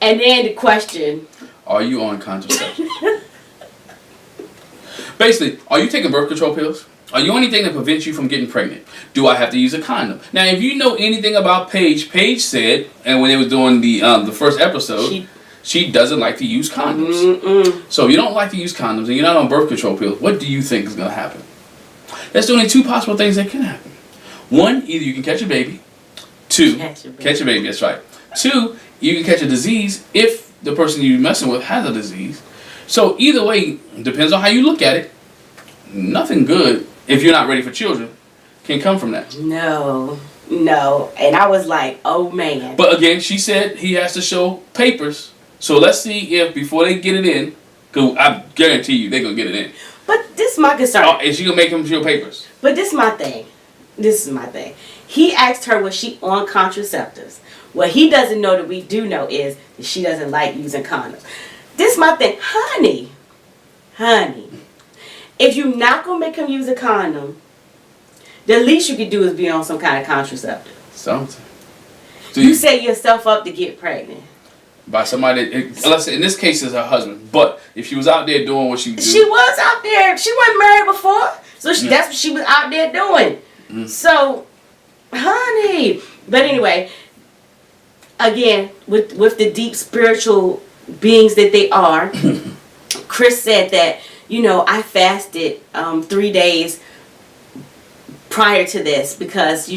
And then the question. Are you on contraception? Basically, are you taking birth control pills? Are you on anything that prevents you from getting pregnant? Do I have to use a condom? Now, if you know anything about Paige, Paige said, and when they was doing the first episode, she doesn't like to use condoms. So if you don't like to use condoms and you're not on birth control pills, what do you think is going to happen? There's only two possible things that can happen. One, either you can catch a baby. Two, catch a baby, that's right. Two, you can catch a disease if the person you're messing with has a disease. So either way, depends on how you look at it. Nothing good, if you're not ready for children, can come from that. No. And I was like, oh man. But again, she said he has to show papers. So let's see if before they get it in, because I guarantee you they're going to get it in. But this is my concern. Oh, is she going to make him show papers? But this is my thing. He asked her, was she on contraceptives? What he doesn't know that we do know is that she doesn't like using condoms. This is my thing. Honey. If you're not going to make him use a condom, the least you could do is be on some kind of contraceptive. Something. So you set yourself up to get pregnant. By somebody, let's say in this case it's her husband, but if she was out there doing what she do. She was out there. She wasn't married before. So that's what she was out there doing. So, honey. But anyway, again, with the deep spiritual beings that they are, Chris said that, I fasted 3 days prior to this because,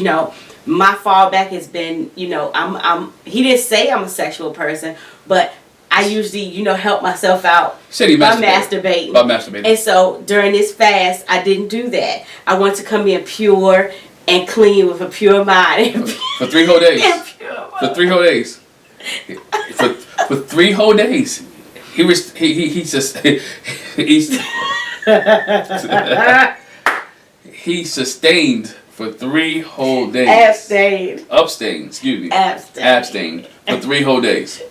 my fallback has been, he didn't say I'm a sexual person, but I usually, help myself out by masturbating. And so during this fast, I didn't do that. I want to come in pure and clean with a pure mind. For 3 whole days. For 3 whole days. For 3 whole days. He sustained for 3 whole days. Abstained for 3 whole days.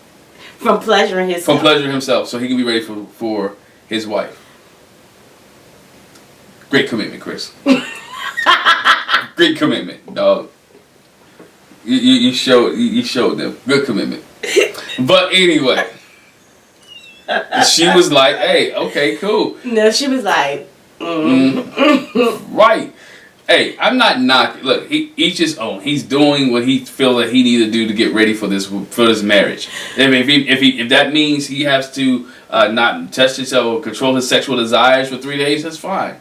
From pleasuring himself. So he can be ready for his wife. Great commitment, Chris. Great commitment, dog. You showed them good commitment. But anyway, she was like, "Hey, okay, cool." No, she was like, right. Hey, I'm not knocking. Look, each his own. He's doing what he feel that he need to do to get ready for this marriage. If that means he has to not touch himself or control his sexual desires for 3 days, that's fine.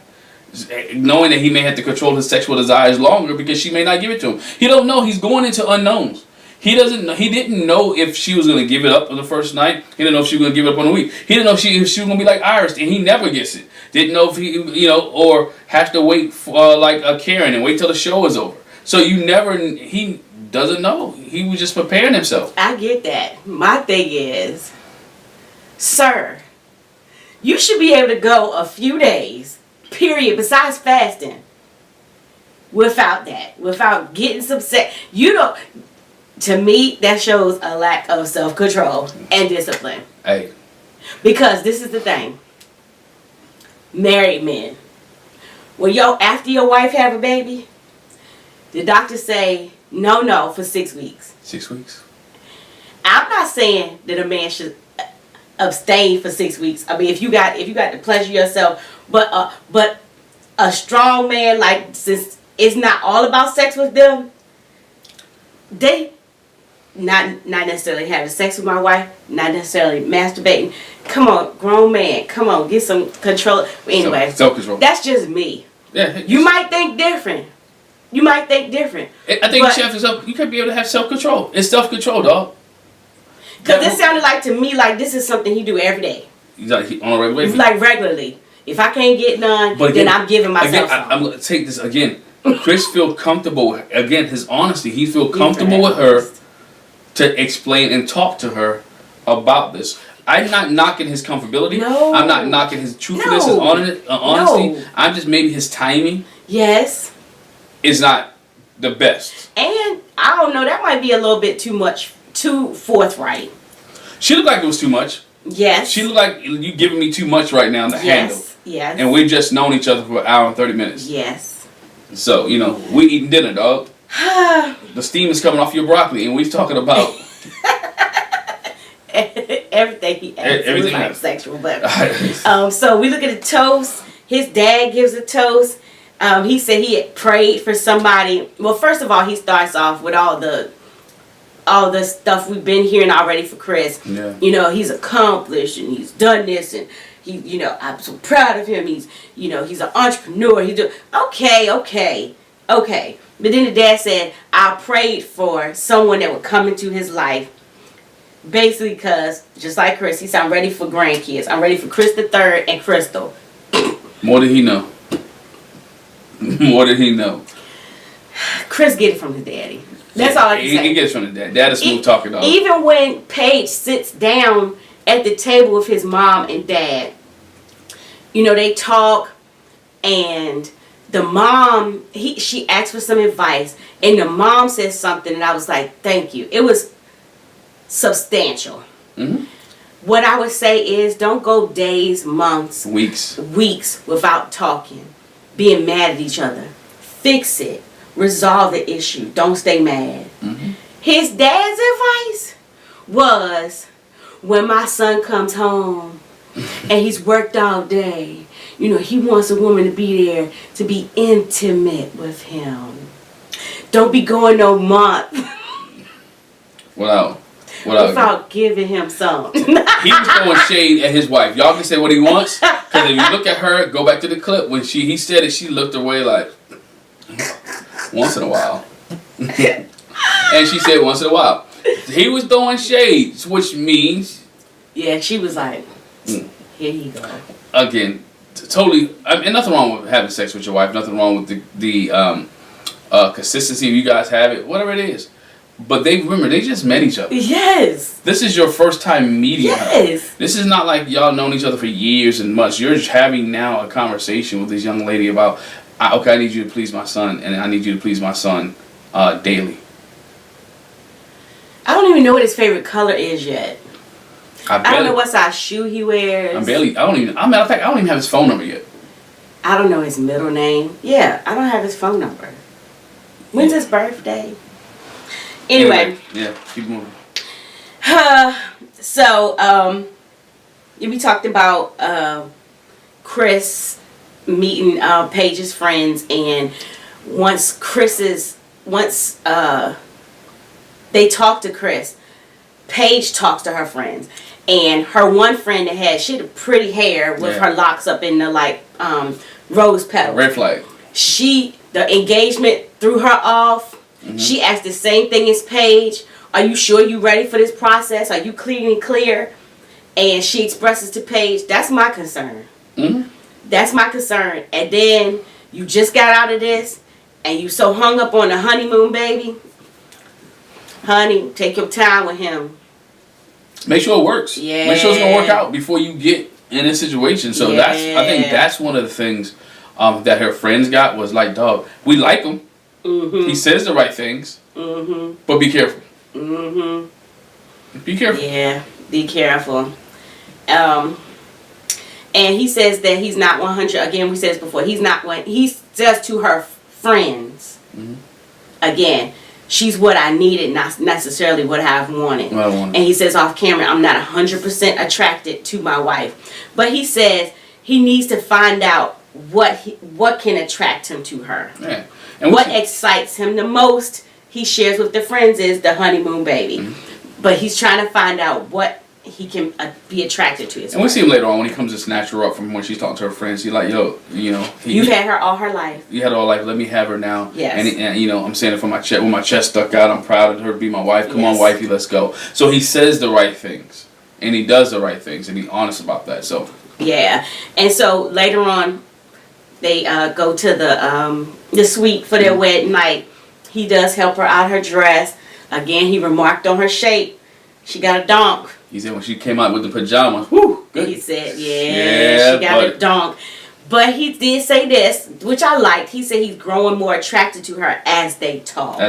Knowing that he may have to control his sexual desires longer because she may not give it to him. He don't know. He's going into unknowns. He didn't know if she was going to give it up on the first night. He didn't know if she was going to give it up on the week. He didn't know if she was going to be like Iris, and he never gets it. Didn't know if he, or has to wait for like a Karen and wait till the show is over. So he doesn't know. He was just preparing himself. I get that. My thing is, sir, you should be able to go a few days, period, besides fasting, without getting some sex. To me, that shows a lack of self-control and discipline. Hey. Because this is the thing. Married men. After your wife have a baby, the doctor say, no, for 6 weeks. 6 weeks? I'm not saying that a man should abstain for 6 weeks. I mean, if you got to pleasure yourself, but a strong man, like, since it's not all about sex with them, they not necessarily having sex with my wife, not necessarily masturbating. Come on, grown man, come on, get some control. Anyway, self-control. That's just me. Yeah, you might think different. I think Chef is you could be able to have self-control. It's self-control, dog. Because this sounded like to me like this is something he do every day. Like on a regular basis. Like regularly. If I can't get none, then I'm giving myself some. I'm going to take this again. Chris feel comfortable, again, his honesty. He feel comfortable with her to explain and talk to her about this. I'm not knocking his comfortability. No. I'm not knocking his truthfulness, his honesty. No. I'm just maybe his timing. Yes. Is not the best. And I don't know, that might be a little bit too much, too forthright. She looked like it was too much. Yes. She looked like you giving me too much right now to handle. Yes. And we've just known each other for an hour and 30 minutes. Yes. So, we eating dinner, dog. The steam is coming off your broccoli, and we're talking about everything he asked. Everything was like sexual, but so we look at a toast. His dad gives a toast. He said he had prayed for somebody. Well, first of all, he starts off with all the stuff we've been hearing already for Chris. Yeah. You know, he's accomplished and he's done this, and he, you know, I'm so proud of him. He's, you know, he's an entrepreneur. Okay. But then the dad said, I prayed for someone that would come into his life. Basically, because, just like Chris, he said, I'm ready for grandkids. I'm ready for Chris the Third and Crystal. More than he know. More than he know. Chris get it from his daddy. That's all I can say. He gets from the dad. Dad is smooth talking, dog. Even when Paige sits down at the table with his mom and dad, you know, they talk, and the mom, she asked for some advice, and the mom says something, and I was like, thank you. It was substantial. Mm-hmm. What I would say is, don't go days, months, weeks without talking, being mad at each other. Fix it. Resolve the issue. Don't stay mad. Mm-hmm. His dad's advice was, when my son comes home and he's worked all day, you know, he wants a woman to be there to be intimate with him. Don't be going no month without giving him some. He was throwing shade at his wife. Y'all can say what he wants, because if you look at her, go back to the clip when he said it, she looked away like once in a while. And she said once in a while. He was throwing shades, which means, yeah, she was like, here you go. Again, totally, and nothing wrong with having sex with your wife, nothing wrong with the consistency if you guys have it, whatever it is. But they just met each other. Yes. This is your first time meeting her. Yes. This is not like y'all known each other for years and months. You're just having now a conversation with this young lady about, okay, I need you to please my son, and I need you to please my son daily. I don't even know what his favorite color is yet. I don't know what size shoe he wears. Matter of fact, I don't even have his phone number yet. I don't know his middle name. Yeah, I don't have his phone number. When's his birthday? Anyway. Yeah, keep moving. So, we talked about Chris meeting Paige's friends, and once they talk to Chris, Paige talks to her friends, and her one friend that she had pretty hair with her locks up in the rose petals. Red flag. The engagement threw her off. Mm-hmm. She asked the same thing as Paige. Are you sure you ready for this process? Are you clean and clear? And she expresses to Paige, that's my concern. Mm-hmm. That's my concern. And then you just got out of this, and you so hung up on the honeymoon baby. Honey, take your time with him. Make sure it works. Yeah. Make sure it's gonna work out before you get in this situation. So I think that's one of the things that her friends got was like, dog, we like him. Mm-hmm. He says the right things. Mm-hmm. But be careful. Mm-hmm. Be careful. Yeah, be careful. And he says that he's not 100. Again, we said this before. He's not one. He says to her friends, again, she's what I needed, not necessarily what I've wanted. And he says off camera, I'm not 100% attracted to my wife. But he says he needs to find out what can attract him to her. Yeah. And what excites him the most, he shares with the friends, is the honeymoon baby. Mm-hmm. But he's trying to find out what he can be attracted to. And we see him later on when he comes to snatch her up from when she's talking to her friends. He's like, yo, you know. You've had her all her life. You had her all life. Let me have her now. Yes. And you know, I'm saying it from my chest. When my chest stuck out, I'm proud of her to be my wife. Come on, wifey, let's go. So he says the right things. And he does the right things. And he's honest about that. So. Yeah. And so later on, they go to the suite for their wedding night. He does help her out her dress. Again, he remarked on her shape. She got a donk. He said when she came out with the pajamas, whoo, good. He said, she got a donk. But he did say this, which I liked. He said he's growing more attracted to her as they talk.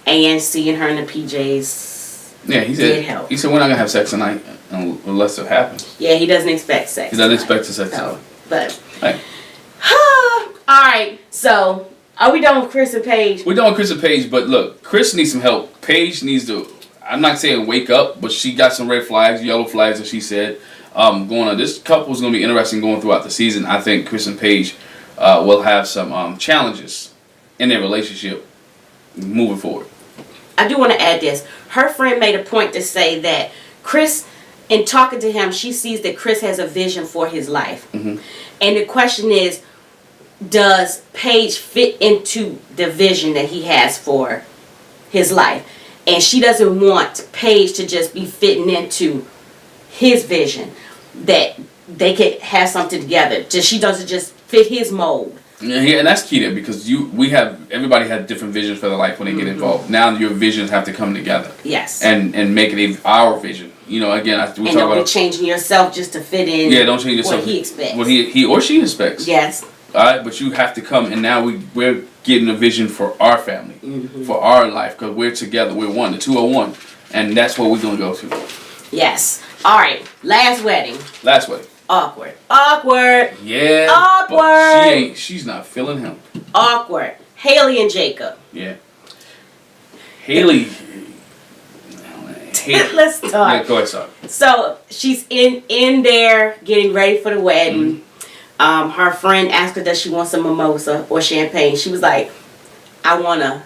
And seeing her in the PJs. Yeah, he said. Help. He said we're not gonna have sex tonight unless it happens. Yeah, he doesn't expect sex. He doesn't expect sex tonight. But. Hey. Alright, so are we done with Chris and Paige? We're done with Chris and Paige, but look, Chris needs some help. Paige needs to, I'm not saying wake up, but she got some red flags, yellow flags, as she said. Going on. This couple is going to be interesting going throughout the season. I think Chris and Paige will have some challenges in their relationship moving forward. I do want to add this. Her friend made a point to say that Chris, in talking to him, she sees that Chris has a vision for his life. Mm-hmm. And the question is, does Paige fit into the vision that he has for his life? And she doesn't want Paige to just be fitting into his vision, that they could have something together. She doesn't just fit his mold. Yeah, and that's key there, because everybody has different visions for their life when they get involved. Now your visions have to come together. Yes. And make it our vision. You know, again, we talk don't about be changing yourself just to fit in. Yeah, don't change yourself. What he expects. What he or she expects. Yes. All right, but you have to come, and now we're getting a vision for our family, for our life, because we're together. We're one. The two are one, and that's what we're gonna go to. Yes. All right. Last wedding. Last wedding. Awkward. Yeah. Awkward. But she's not feeling him. Awkward. Haley and Jacob. Yeah. Haley. Let's start. Yeah, go ahead, sorry. So she's in there getting ready for the wedding. Her friend asked her, does she want some mimosa or champagne? She was like, I want a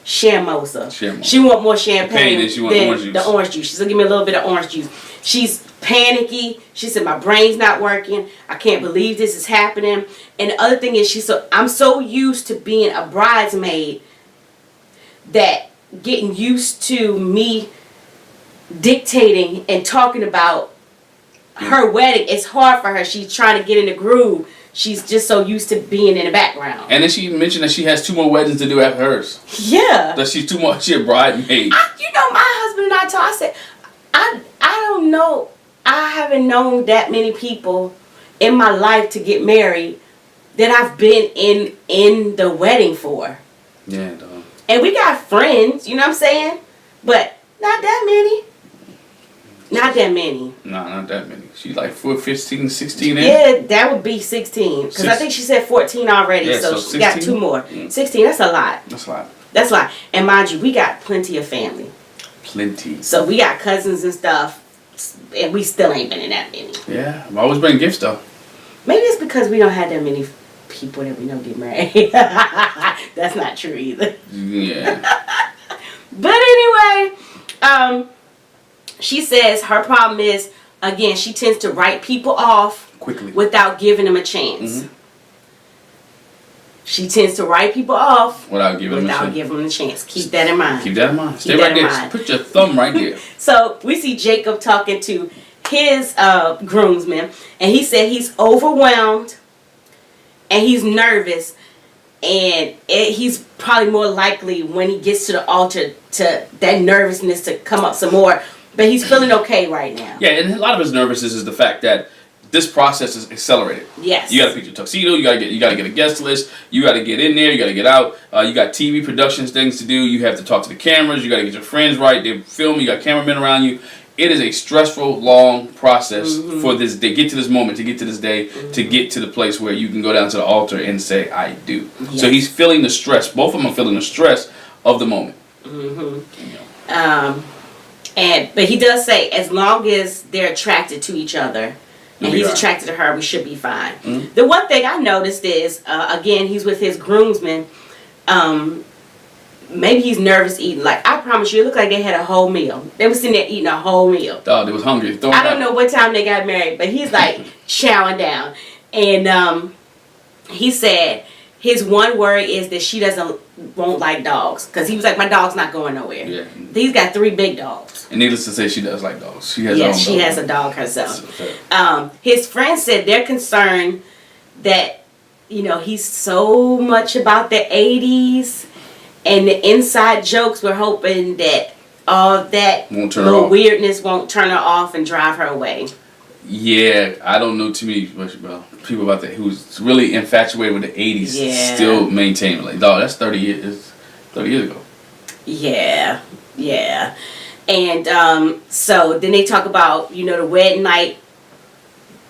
shamosa. She want more champagne than she want orange juice. The orange juice. She said, give me a little bit of orange juice. She's panicky. She said, my brain's not working. I can't believe this is happening. And the other thing is, I'm so used to being a bridesmaid that getting used to me dictating and talking about her wedding, it's hard for her. She's trying to get in the groove. She's just so used to being in the background. And then she mentioned that she has 2 more weddings to do after hers. Yeah. That she's she a bridesmaid. My husband and I talked. I said, I don't know. I haven't known that many people in my life to get married that I've been in the wedding for. Yeah, dog. And we got friends, you know what I'm saying? But not that many. Not that many. No, not that many. She's like 15, 16 in? Yeah, that would be 16. Because I think she said 14 already, yeah, so she got 2 more. 16, that's a lot. That's a lot. That's a lot. And mind you, we got plenty of family. Plenty. So we got cousins and stuff, and we still ain't been in that many. Yeah, I'm always bringing gifts though. Maybe it's because we don't have that many people that we know get married. That's not true either. Yeah. But anyway, she says her problem is, again, she tends to write people off quickly without giving them a chance. She tends to write people off without giving them a chance. Keep that in mind. Keep that in mind. Stay right there. Put your thumb right there. So we see Jacob talking to his groomsmen, and he said he's overwhelmed and he's nervous, and he's probably more likely when he gets to the altar to that nervousness to come up some more. But he's feeling okay right now. Yeah, and a lot of his nervousness is the fact that this process is accelerated. Yes. You got to pick your tuxedo. You got to get a guest list. You got to get in there. You got to get out. You got TV productions things to do. You have to talk to the cameras. You got to get your friends right. They film. You got cameramen around you. It is a stressful, long process for this day. Get to this moment, to get to this day, to get to the place where you can go down to the altar and say, "I do." Yes. So he's feeling the stress. Both of them are feeling the stress of the moment. But he does say, as long as they're attracted to each other, and he's attracted to her, we should be fine. The one thing I noticed is, again, he's with his groomsmen. Maybe he's nervous eating. Like, I promise you, it looked like they had a whole meal. They were sitting there eating a whole meal. Oh, they was hungry. I don't know what time they got married, but he's like chowing down. And he said his one worry is that she won't like dogs. Because he was like, my dog's not going nowhere. Yeah. He's got 3 big dogs. And needless to say, she does like dogs. She has her own dog. She has a dog herself. His friends said they're concerned that, he's so much about the 80s and the inside jokes. We're hoping that all that little weirdness won't turn her off and drive her away. Yeah, I don't know too many people about that who's really infatuated with the 80s still maintain like, dog, that's 30 years ago. Yeah. And so then they talk about, the wedding night,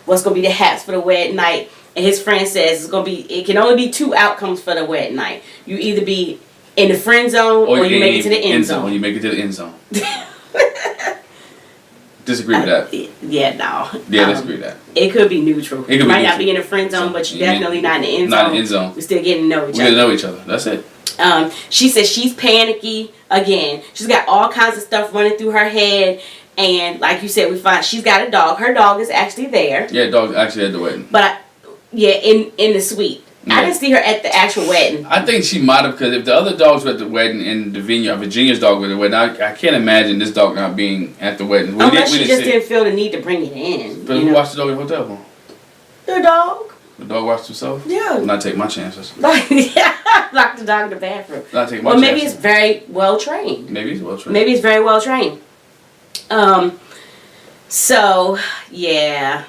what's going to be the hats for the wedding night. And his friend says it can only be 2 outcomes for the wedding night. You either be in the friend zone or you make it to the end zone. When you make it to the end zone. disagree with that. Yeah, no. Yeah, disagree with that. It could be neutral. It could might be not neutral. be in the friend zone, but you're definitely not in the end zone. Not in the end zone. We're still getting to know each other. We gotta know each other. That's it. She says she's panicky again. She's got all kinds of stuff running through her head, and like you said, we find she's got a dog. Her dog is actually there. Yeah, dog's actually at the wedding. But in the suite. Yeah. I didn't see her at the actual wedding. I think she might have, because if the other dogs were at the wedding and Virginia's dog was at the wedding, I can't imagine this dog not being at the wedding. Unless she just didn't feel the need to bring it in. But who watched the dog in the hotel room? The dog. The dog watched himself? Yeah. Not take my chances. Lock the dog in the bathroom. Not take my chances. Well, maybe it's very well trained. Maybe it's well trained. Maybe it's very well trained. So, yeah.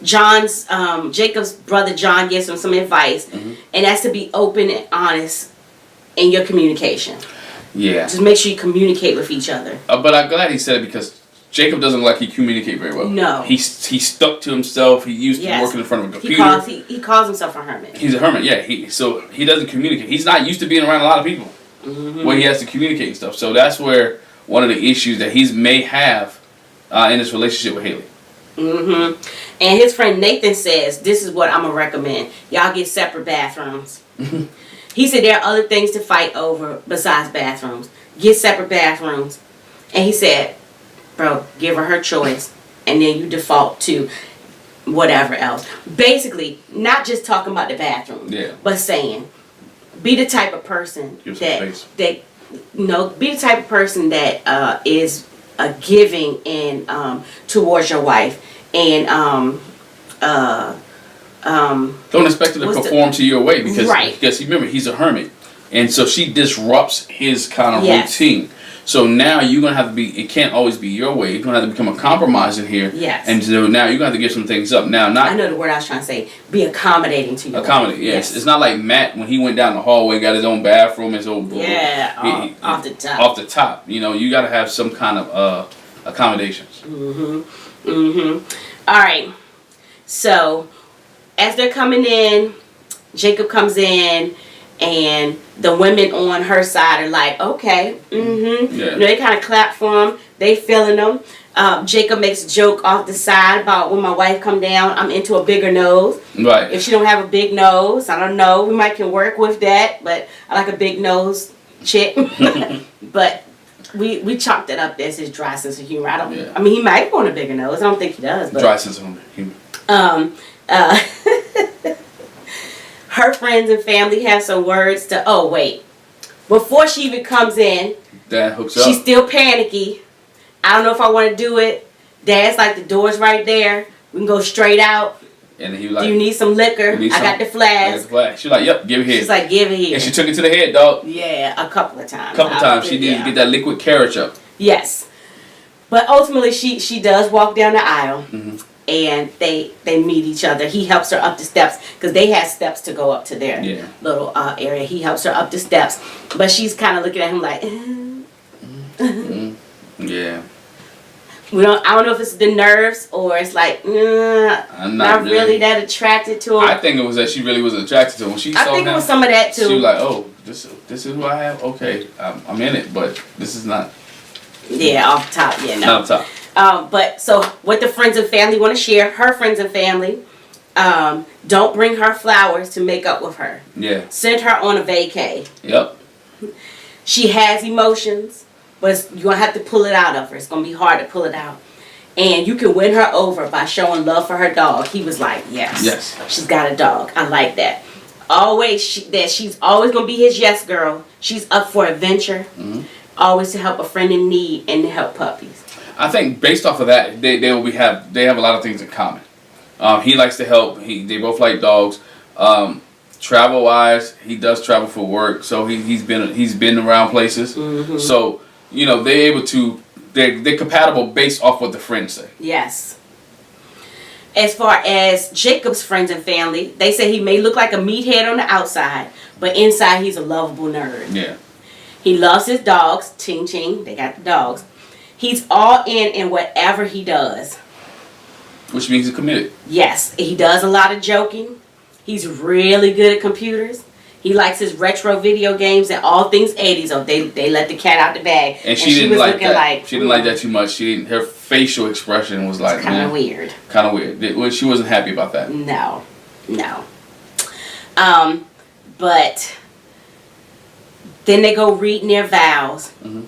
Jacob's brother John gives him some advice, and that's to be open and honest in your communication. Yeah. Just make sure you communicate with each other. But I'm glad he said it, because Jacob doesn't look like he communicate very well. No. He stuck to himself. He used to working in front of a computer. He calls himself a hermit. He's a hermit, yeah. So he doesn't communicate. He's not used to being around a lot of people where he has to communicate and stuff. So that's where one of the issues that he may have in his relationship with Haley. And his friend Nathan says, this is what I'm going to recommend. Y'all get separate bathrooms. He said there are other things to fight over besides bathrooms. Get separate bathrooms. And he said, bro, give her choice. And then you default to whatever else. Basically, not just talking about the bathroom. But saying, be the type of person be the type of person that is giving and towards your wife, and don't expect her to perform to your way, because remember, he's a hermit, and so she disrupts his kind of routine. So now you're gonna have to be. It can't always be your way. You're gonna have to become a compromise in here. Yes. And so now you're gonna have to give some things up. Now, I know the word I was trying to say. Be accommodating to your accommodate. Yes. It's not like Matt when he went down the hallway, got his own bathroom, his own off the top. Off the top. You know, you got to have some kind of accommodations. All right. So as they're coming in, Jacob comes in. And the women on her side are like, okay, they kind of clap for him. They feeling them. Jacob makes a joke off the side about when my wife come down, I'm into a bigger nose. Right. If she don't have a big nose, I don't know. We might can work with that, but I like a big nose chick. But we chalked it up as his dry sense of humor. I mean, he might want a bigger nose. I don't think he does. But, dry sense of humor. Her friends and family have some words to. Oh wait, before she even comes in, Dad hooks up. She's still panicky. I don't know if I want to do it. Dad's like, the door's right there. We can go straight out. And he was like, do you need some liquor? I got the flask. She's like, yep, give it here. She's like, give it here. And she took it to the head, dog. Yeah, a couple of times. She needed to get that liquid carriage up. Yes, but ultimately she does walk down the aisle. And they meet each other. He helps her up the steps because they had steps to go up to their little area. He helps her up the steps, but she's kind of looking at him like, yeah. I don't know if it's the nerves or it's like, I'm not really that attracted to him. I think it was that she really was attracted to him. When she saw him, it was some of that too. She was like, oh, this is who I have. Okay, I'm in it, but this is not. Yeah, off the top. Yeah, no. Not off the top. But so what the friends and family want to share, her friends and family, don't bring her flowers to make up with her. Yeah. Send her on a vacay. Yep. She has emotions, but you're going to have to pull it out of her. It's going to be hard to pull it out. And you can win her over by showing love for her dog. He was like, yes. She's got a dog. I like that. She's always going to be his yes girl. She's up for adventure. Always to help a friend in need and to help puppies. I think based off of that, they have a lot of things in common. He likes to help. They both like dogs. Travel wise, he does travel for work, so he's been around places. So they're compatible based off what the friends say. Yes. As far as Jacob's friends and family, they say he may look like a meathead on the outside, but inside he's a lovable nerd. Yeah. He loves his dogs. Ching ching, they got the dogs. He's all in whatever he does. Which means he's committed. Yes. He does a lot of joking. He's really good at computers. He likes his retro video games and all things 80s. So they let the cat out the bag. And she didn't like that. Like, she didn't like that too much. Her facial expression was like kind of weird. Kind of weird. She wasn't happy about that. No. But then they go reading their vows. Mm-hmm.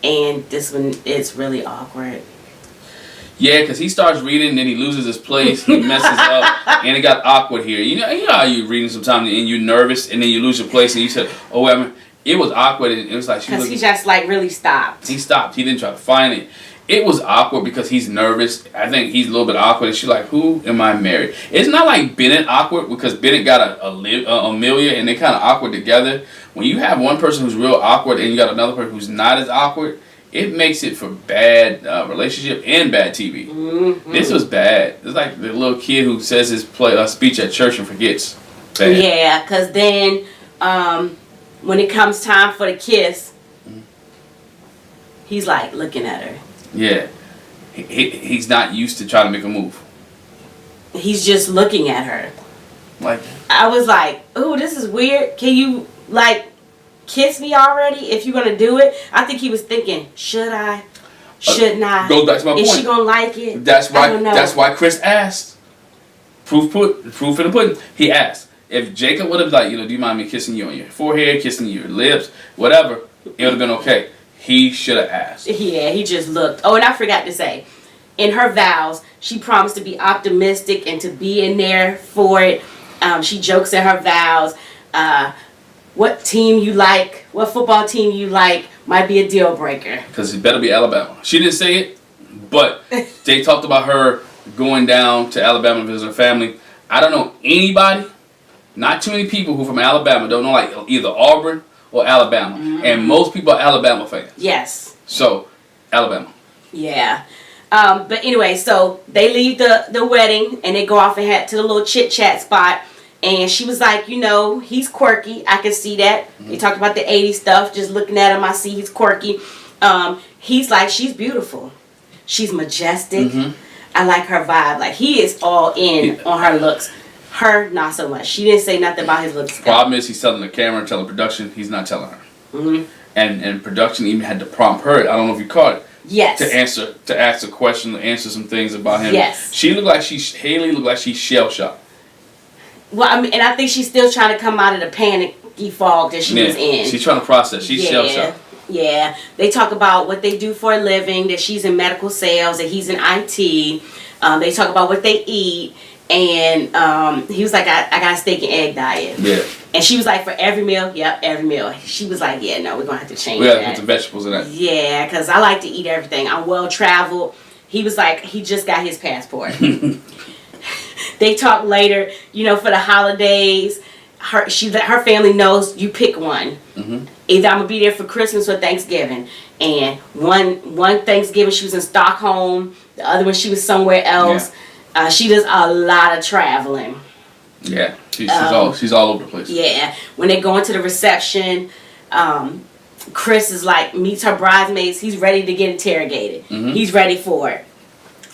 And this one is really awkward. Yeah, because he starts reading, then he loses his place, he messes up, and it got awkward here. You know how you're reading sometimes, and you're nervous, and then you lose your place, and you said, "Oh, wait a minute." It was awkward, and it was like because he just like really stopped. He stopped. He didn't try to find it. It was awkward because he's nervous. I think he's a little bit awkward, and she's like, "Who am I married?" It's not like Bennett awkward because Bennett got Amelia, and they kind of awkward together. When you have one person who's real awkward, and you got another person who's not as awkward, it makes it for bad relationship and bad TV. Mm-hmm. This was bad. It's like the little kid who says his speech at church and forgets. Bad. Yeah, because then when it comes time for the kiss, he's like looking at her. Yeah. He's not used to trying to make a move. He's just looking at her. Like, I was like, "Ooh, this is weird. Can you like kiss me already if you're gonna do it?" I think he was thinking, should I? Shouldn't I? Goes back to my point. Is she gonna like it? That's why. I don't know. That's why Chris asked. Proof in the pudding. He asked if Jacob would have like, do you mind me kissing you on your forehead, kissing your lips, whatever? It would have been okay. He should have asked. Yeah, he just looked. Oh, and I forgot to say, in her vows, she promised to be optimistic and to be in there for it. She jokes in her vows. What team you like, what football team you like might be a deal breaker. Because it better be Alabama. She didn't say it, but they talked about her going down to Alabama to visit her family. I don't know anybody, not too many people who from Alabama don't know like either Auburn or Alabama. Mm-hmm. And most people are Alabama fans. Yes. So, Alabama. Yeah. But anyway, so they leave the wedding and they go off and head to the little chit chat spot. And she was like, he's quirky. I can see that. Mm-hmm. They talked about the 80s stuff. Just looking at him, I see he's quirky. He's like, she's beautiful. She's majestic. Mm-hmm. I like her vibe. Like, he is all in on her looks. Her, not so much. She didn't say nothing about his looks. Problem is, he's telling the camera, telling production. He's not telling her. Mm-hmm. And production even had to prompt her. I don't know if you caught it. Yes. To ask a question, to answer some things about him. Yes. Haley looked like she's shell shocked. Well, I mean, and I think she's still trying to come out of the panicky fog that she was in. She's trying to process. She's shell shocked. Yeah. They talk about what they do for a living, that she's in medical sales, that he's in IT. They talk about what they eat. And he was like, I got a steak and egg diet. Yeah. And she was like, for every meal? Yep, every meal. She was like, yeah, no, we're going to have to change that. We got to put the vegetables in that. Yeah, because I like to eat everything. I'm well-traveled. He was like, he just got his passport. They talk later, for the holidays. Her family knows you pick one. Mm-hmm. Either I'm gonna be there for Christmas or Thanksgiving. And one Thanksgiving she was in Stockholm. The other one she was somewhere else. Yeah. She does a lot of traveling. Yeah, she's all over the place. Yeah, when they go into the reception, Chris is like meets her bridesmaids. He's ready to get interrogated. Mm-hmm. He's ready for it.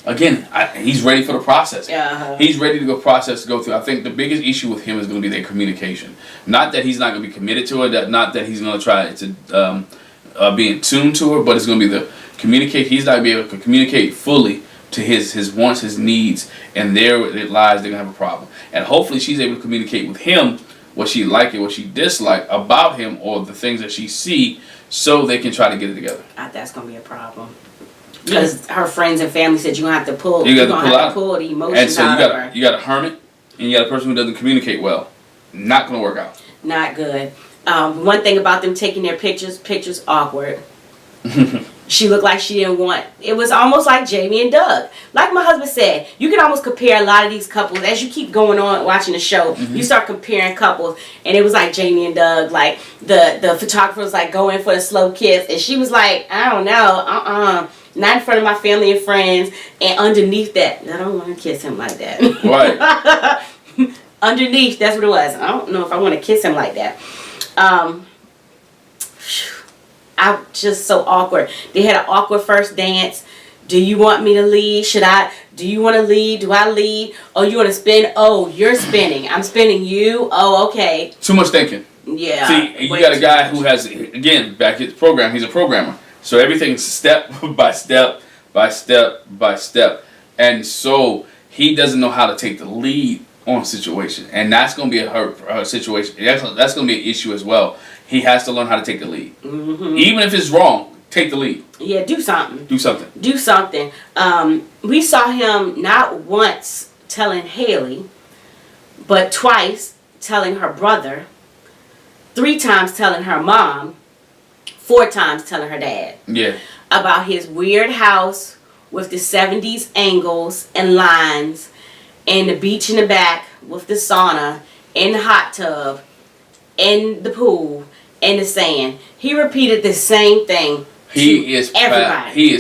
Again, he's ready for the process. Uh-huh. He's ready to go through. I think the biggest issue with him is going to be their communication. Not that he's not going to be committed to her, not that he's going to try to be in tune to her, but it's going to be the communicate. He's not going to be able to communicate fully to his wants, his needs, and there it lies. They're going to have a problem. And hopefully she's able to communicate with him what she like and what she dislike about him or the things that she see so they can try to get it together. That's going to be a problem. Because her friends and family said you're going to have to pull. You're going to have to pull the emotions out of her. You got a hermit, and you got a person who doesn't communicate well. Not going to work out. Not good. One thing about them taking their pictures awkward. She looked like she didn't want. It was almost like Jamie and Doug. Like my husband said, you can almost compare a lot of these couples as you keep going on watching the show. Mm-hmm. You start comparing couples, and it was like Jamie and Doug. Like the photographer was like go in for the slow kiss, and she was like, I don't know, not in front of my family and friends. And underneath that, I don't want to kiss him like that. Right. Underneath, that's what it was. I don't know if I want to kiss him like that. I'm just so awkward. They had an awkward first dance. Do you want me to leave? Should I Do you want to lead? Do I lead? Oh, you want to spin? Oh, you're spinning. I'm spinning you. Oh, okay. Too much thinking. Yeah. See, you got a guy who has, again, back at the program, he's a programmer. So everything's step by step by step by step. And so he doesn't know how to take the lead on a situation. And that's going to be a situation. That's going to be an issue as well. He has to learn how to take the lead. Mm-hmm. Even if it's wrong, take the lead. Yeah, do something. Do something. Do something. We saw him not once telling Haley, but twice telling her brother, 3 times telling her mom, 4 times telling her dad. Yeah. About his weird house with the 70s angles and lines, and the beach in the back with the sauna, and the hot tub, and the pool, and the sand. He repeated the same thing. He is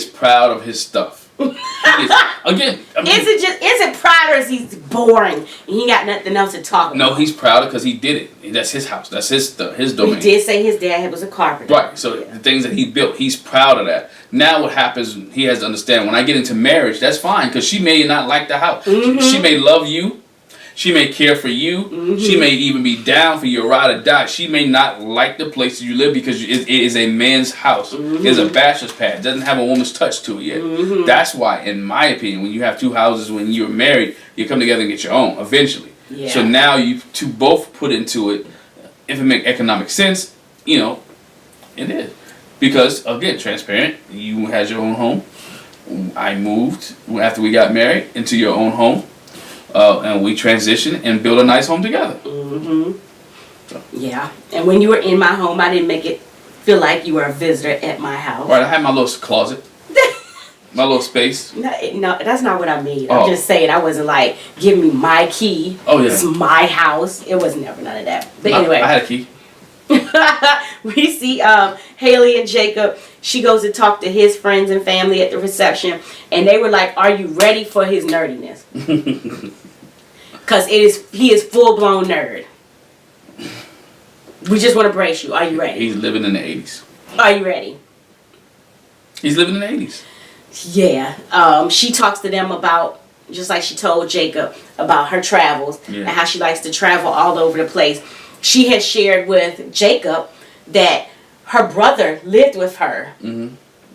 proud of his stuff. Again, is it proud or is he boring and he got nothing else to talk about? No, he's proud because he did it. That's his house. That's his stuff, his domain. He did say his dad was a carpenter. Right. So the things that he built, he's proud of that. Now what happens? He has to understand. When I get into marriage, that's fine because she may not like the house. Mm-hmm. She may love you. She may care for you. Mm-hmm. She may even be down for your ride or die. She may not like the place you live because it is a man's house. Mm-hmm. It is a bachelor's pad. It doesn't have a woman's touch to it yet. Mm-hmm. That's why, in my opinion, when you have 2 houses, when you're married, you come together and get your own eventually. Yeah. So now you two both put into it. If it makes economic sense, it is. Because, again, transparent, you had your own home. I moved after we got married into your own home. And we transitioned and built a nice home together. Mm-hmm. So. Yeah. And when you were in my home, I didn't make it feel like you were a visitor at my house. Right. I had my little closet. My little space. No, that's not what I mean. I'm just saying I wasn't like, give me my key. Oh, yeah. It's my house. It was never none of that. But anyway. I had a key. We see Haley and Jacob. She goes to talk to his friends and family at the reception. And they were like, are you ready for his nerdiness? Because he is full-blown nerd. We just want to brace you. Are you ready? He's living in the 80s. Are you ready? He's living in the 80s. Yeah. She talks to them about, just like she told Jacob, about her travels and how she likes to travel all over the place. She had shared with Jacob that her brother lived with her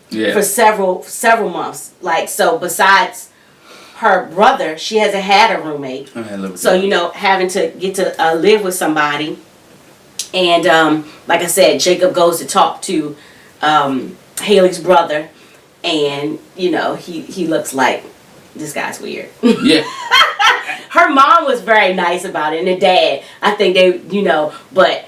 for several months. So besides her brother, she hasn't had a roommate. So, having to get to live with somebody. And like I said, Jacob goes to talk to Haley's brother. And, he looks like, this guy's weird. Yeah. Her mom was very nice about it. And the dad, I think but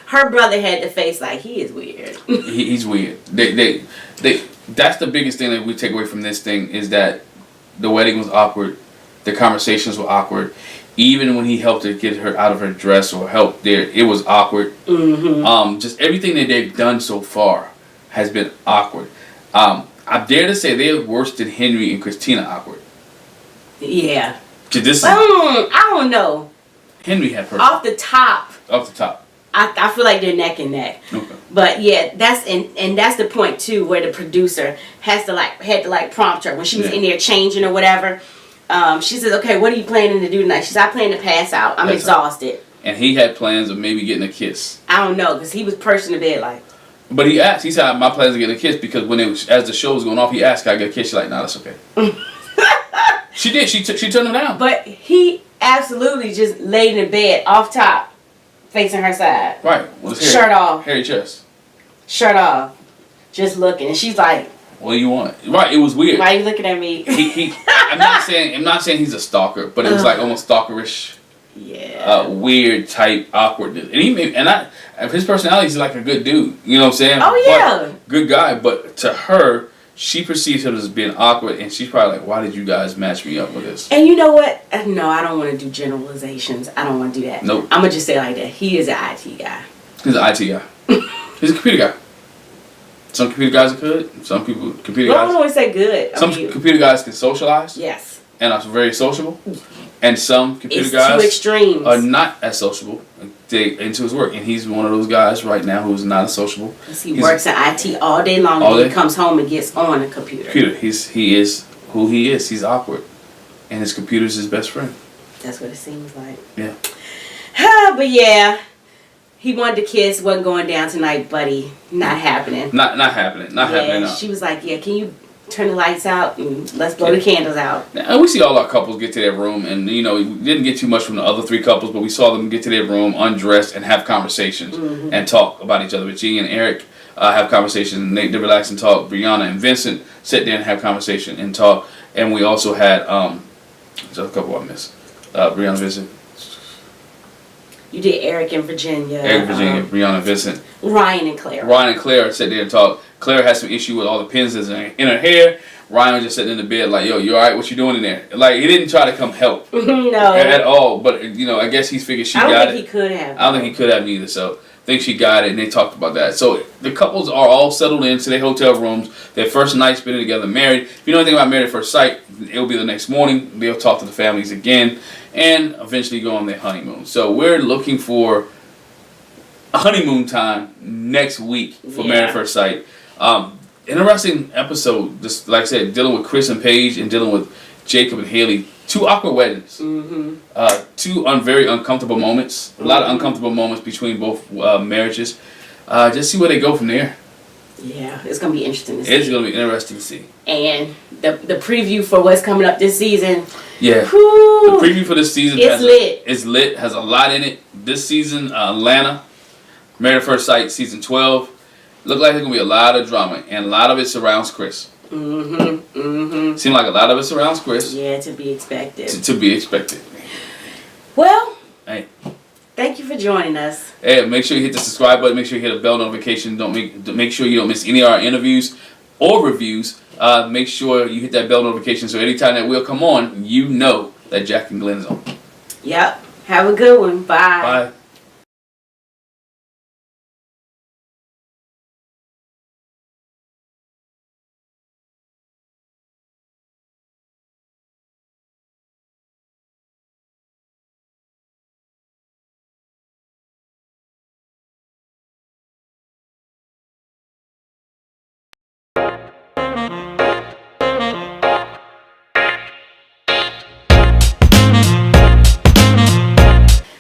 her brother had the face like, he is weird. He's weird. That's the biggest thing that we take away from this thing is that the wedding was awkward. The conversations were awkward. Even when he helped her get her out of her dress or helped there, it was awkward. Mm-hmm. Just everything that they've done so far has been awkward. I dare to say they're worse than Henry and Christina awkward. Yeah. I don't know. Henry had perfect. Off the top. I feel like they're neck and neck. Okay. But yeah, that's the point too, where the producer had to prompt her when she was in there changing or whatever. She says, "Okay, what are you planning to do tonight?" She said, "I plan to pass out. I'm exhausted." And he had plans of maybe getting a kiss. I don't know, because he was perched in the bed like. But he asked. He said, "My plans to get a kiss," because as the show was going off, he asked, "Can I get a kiss?" She's like, "No, that's okay." She did. She turned him down. But he absolutely just laid in the bed off top, facing her side. Right. Shirt off. Hairy chest. Shirt off. Just looking. And she's like, what do you want? Right. It was weird. Why are you looking at me? I'm not saying he's a stalker, but it was like almost stalkerish. Yeah. Weird type awkwardness. And his personality is like a good dude. You know what I'm saying? Oh yeah. Good guy. But to her, she perceives him as being awkward, and she's probably like, why did you guys match me up with this? And you know what? No, I don't want to do generalizations. I don't want to do that. Nope. I'm going to just say it like that. He is an IT guy. He's an IT guy. He's a computer guy. Some computer guys are good. Some computer guys... I don't always say good. Computer guys can socialize. Yes. And are very sociable. And some computer guys... It's two extremes. Are not as sociable. They into his work. And he's one of those guys right now who's not as sociable. He works in IT all day long and he comes home and gets on a computer. He is who he is. He's awkward. and his computer's his best friend. That's what it seems like. Yeah. But yeah, he wanted to kiss. Wasn't going down tonight, buddy. Not happening. Not happening. Not happening. No. She was like, "Yeah, can you turn the lights out and let's blow the candles out." And we see all our couples get to their room, and we didn't get too much from the other 3 couples, but we saw them get to their room, undressed, and have conversations and talk about each other. But G and Eric have conversations, and they relax and talk. Brianna and Vincent sit there and have conversation and talk. And we also had just a couple I missed. Brianna, Vincent. You did Eric and Virginia. Eric, Virginia, Brianna, Vincent. Ryan and Claire. Ryan and Claire sit there and talk. Claire has some issue with all the pins in her hair. Ryan was just sitting in the bed like, yo, you alright? What you doing in there? Like, he didn't try to come help. No. At all. But, I guess he figured she got it. I don't think he could have. I don't think he could have either. So, I think she got it, and they talked about that. So, the couples are all settled into their hotel rooms. Their first night spending together married. If you know anything about Married at First Sight, it'll be the next morning. They'll talk to the families again and eventually go on their honeymoon. So, we're looking for a honeymoon time next week for Married at First Sight. Interesting episode, just like I said, dealing with Chris and Paige and dealing with Jacob and Haley. 2 awkward weddings. 2 very uncomfortable moments. A lot of uncomfortable moments between both marriages. Just see where they go from there. Yeah, it's going to be interesting to see. It's going to be interesting to see. And the preview for what's coming up this season. Yeah. Whew, the preview for this season it's lit. Has a lot in it. This season, Atlanta, Married at First Sight, season 12. Look like there's going to be a lot of drama, and a lot of it surrounds Chris. Seems like a lot of it surrounds Chris. Yeah, to be expected. To be expected. Well, hey, thank you for joining us. Hey, make sure you hit the subscribe button. Make sure you hit a bell notification. Make sure you don't miss any of our interviews or reviews. Make sure you hit that bell notification so anytime that we'll come on, you know that Jac and Glen's on. Yep. Have a good one. Bye. Bye.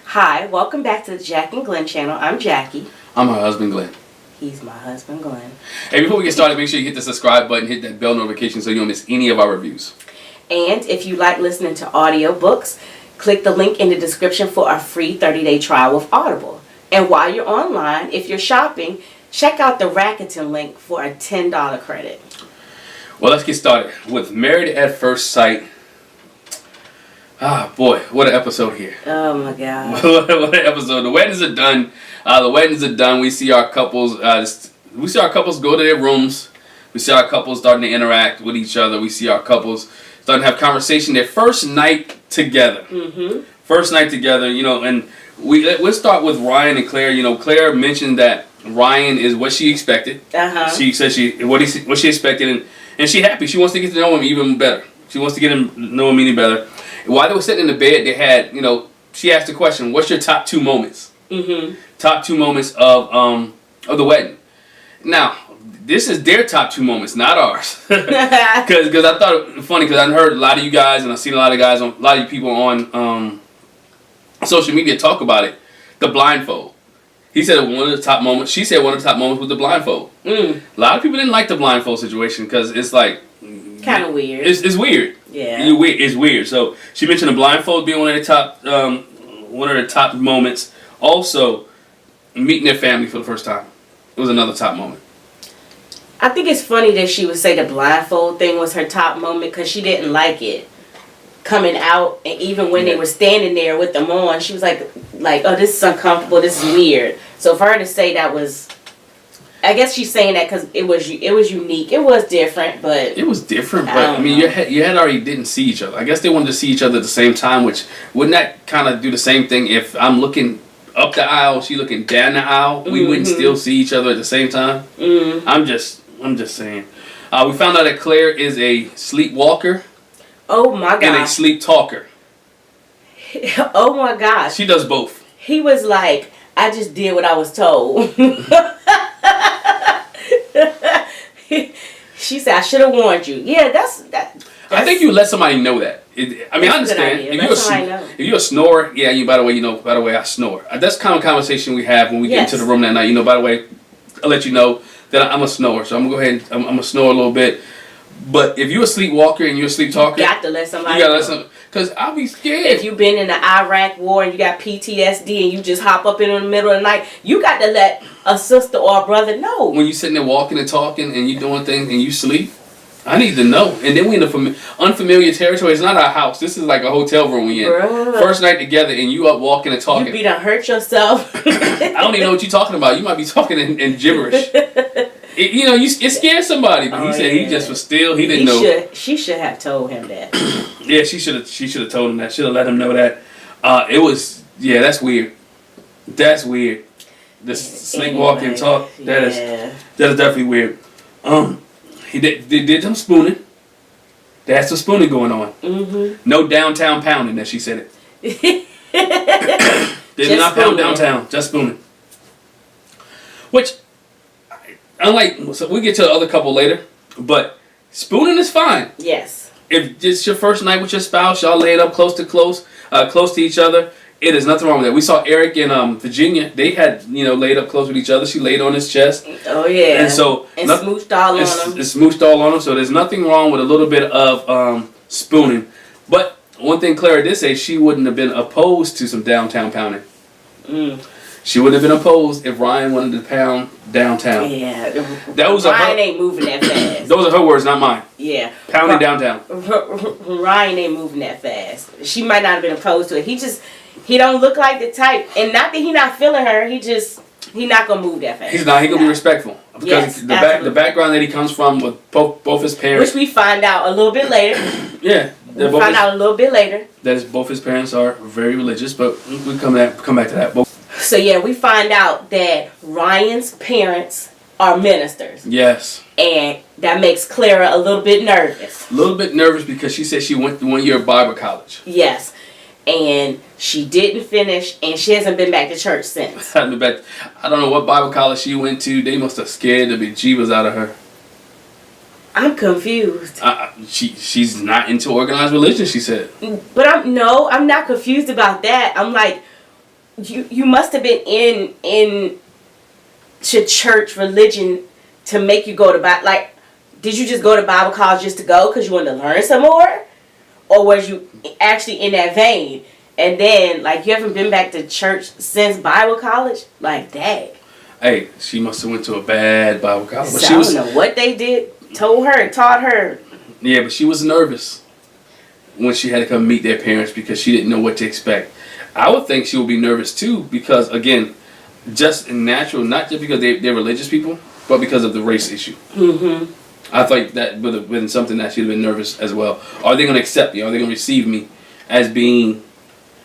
Hi, welcome back to the Jac and Glen channel. I'm Jackie. I'm her husband, Glenn. He's my husband, Glenn. Hey, before we get started, make sure you hit the subscribe button, hit that bell notification so you don't miss any of our reviews. And if you like listening to audiobooks, click the link in the description for our free 30-day trial with Audible. And while you're online, if you're shopping, check out the Rakuten link for a $10 credit. Well, let's get started with Married at First Sight. Ah, boy, what an episode here. Oh, my God. What an episode. The weddings are done. We see our couples go to their rooms. We see our couples starting to interact with each other. We see our couples starting to have conversation. Their first night together. First night together, and let's start with Ryan and Claire. Claire mentioned that Ryan is what she expected. She said what she expected, and she's happy. She wants to get to know him even better. She wants to get to know him even better. While they were sitting in the bed, they had, she asked the question, what's your top 2 moments? Top 2 moments of the wedding. Now, this is their top 2 moments, not ours. Because I thought it was funny, because I heard a lot of you guys, and I've seen a lot of you people on social media talk about it. The blindfold. He said one of the top moments, she said one of the top moments was the blindfold. A lot of people didn't like the blindfold situation, because it's like, kind of weird. It's weird. Yeah. It's weird. So she mentioned the blindfold being one of the top moments. Also, meeting their family for the first time. It was another top moment. I think it's funny that she would say the blindfold thing was her top moment because she didn't like it coming out, and even when they were standing there with them on, she was like, oh, this is uncomfortable. This is weird. So for her to say that was. I guess she's saying that because it was unique. It was different, but... It was different, but, I mean, you had already didn't see each other. I guess they wanted to see each other at the same time, which wouldn't that kind of do the same thing if I'm looking up the aisle, she looking down the aisle? We wouldn't still see each other at the same time? I'm just saying. We found out that Claire is a sleepwalker. Oh, my God. And a sleep talker. Oh, my gosh. She does both. He was like, I just did what I was told. She said, I should have warned you. Yeah, that's that. I think you let somebody know that. I mean, I understand. If you're a snorer, yeah, by the way, I snore. That's the kind of conversation we have when we get into the room that night. By the way, I'll let you know that I'm a snorer. So I'm going to go ahead and I'm going to snore a little bit. But if you're a sleepwalker and you're a sleep talker, you got to let somebody know. Because I'll be scared. If you've been in the Iraq war and you got PTSD and you just hop up in the middle of the night, you got to let a sister or a brother know. When you're sitting there walking and talking and you're doing things and you sleep, I need to know. And then we in unfamiliar territory. It's not our house. This is like a hotel room we in. Bruh. First night together and you up walking and talking. You be done hurt yourself. I don't even know what you're talking about. You might be talking in gibberish. It scared somebody. But he said he just was still. He didn't know. She should have told him that. Yeah, she should have told him that. Should have let him know that. It was. Yeah, that's weird. That's weird. This sleepwalking talk. That is definitely weird. He did some spooning. They had some spooning going on. Mm-hmm. No downtown pounding, as she said it. They did not pound downtown, just spooning. Which, unlike, so we get to the other couple later, but spooning is fine. Yes. If it's your first night with your spouse, y'all laid up close to each other. It is nothing wrong with that. We saw Eric in Virginia. They had, laid up close with each other. She laid on his chest. Oh, yeah. And so... smooched all on him. It's smooched all on him. So there's nothing wrong with a little bit of spooning. But one thing Clara did say, she wouldn't have been opposed to some downtown pounding. Mm. She wouldn't have been opposed if Ryan wanted to pound downtown. Yeah. Ryan ain't moving that fast. Those are her words, not mine. Yeah. Pounding downtown. Ryan ain't moving that fast. She might not have been opposed to it. He don't look like the type, and not that he not feeling her. He not gonna move that fast. He's not. He gonna be respectful because the background that he comes from with both his parents, which we find out a little bit later. Yeah, we find out a little bit later that both his parents are very religious, but we come back to that. So yeah, we find out that Ryan's parents are ministers. Yes. And that makes Clara a little bit nervous. A little bit nervous because she said she went to 1 year of Bible college. Yes. And she didn't finish, and she hasn't been back to church since. I don't know what Bible college she went to. They must have scared the bejeebers out of her. I'm confused. She's not into organized religion, she said. But I'm not confused about that. I'm like, you must have been in to church religion to make you go to Bible. Like, did you just go to Bible college just to go because you wanted to learn some more? Or was you actually in that vein? And then, like, you haven't been back to church since Bible college? Like, dang. Hey, she must have went to a bad Bible college. So I don't know what they taught her. Yeah, but she was nervous when she had to come meet their parents because she didn't know what to expect. I would think she would be nervous, too, because, again, just natural, not just because they're religious people, but because of the race issue. Mm-hmm. I thought that would have been something that she'd have been nervous as well. Are they going to accept me? Are they going to receive me as being...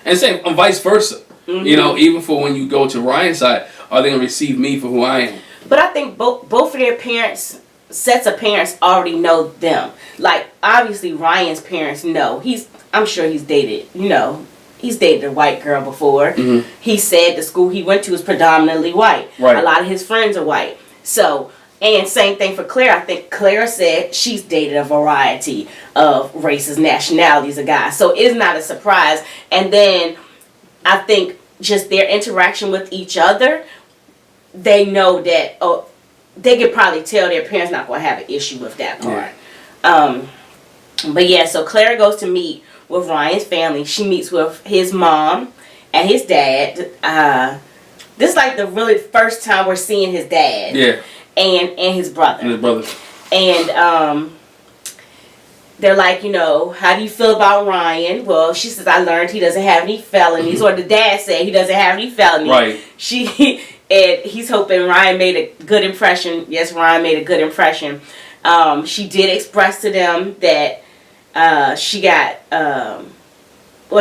And same, vice versa. Mm-hmm. Even for when you go to Ryan's side, are they going to receive me for who I am? But I think both of their sets of parents already know them. Like, obviously, Ryan's parents know. I'm sure he's dated, he's dated a white girl before. Mm-hmm. He said the school he went to was predominantly white. Right. A lot of his friends are white. So... And same thing for Claire. I think Claire said she's dated a variety of races, nationalities of guys. So it's not a surprise. And then I think just their interaction with each other, they know that, they could probably tell their parents not going to have an issue with that part. Yeah. But yeah, so Claire goes to meet with Ryan's family. She meets with his mom and his dad. This is like the really first time we're seeing his dad. Yeah. And his brother. And they're like, how do you feel about Ryan? Well, she says, I learned he doesn't have any felonies. Or the dad said he doesn't have any felonies. Right. And he's hoping Ryan made a good impression. Yes, Ryan made a good impression. She did express to them that she got,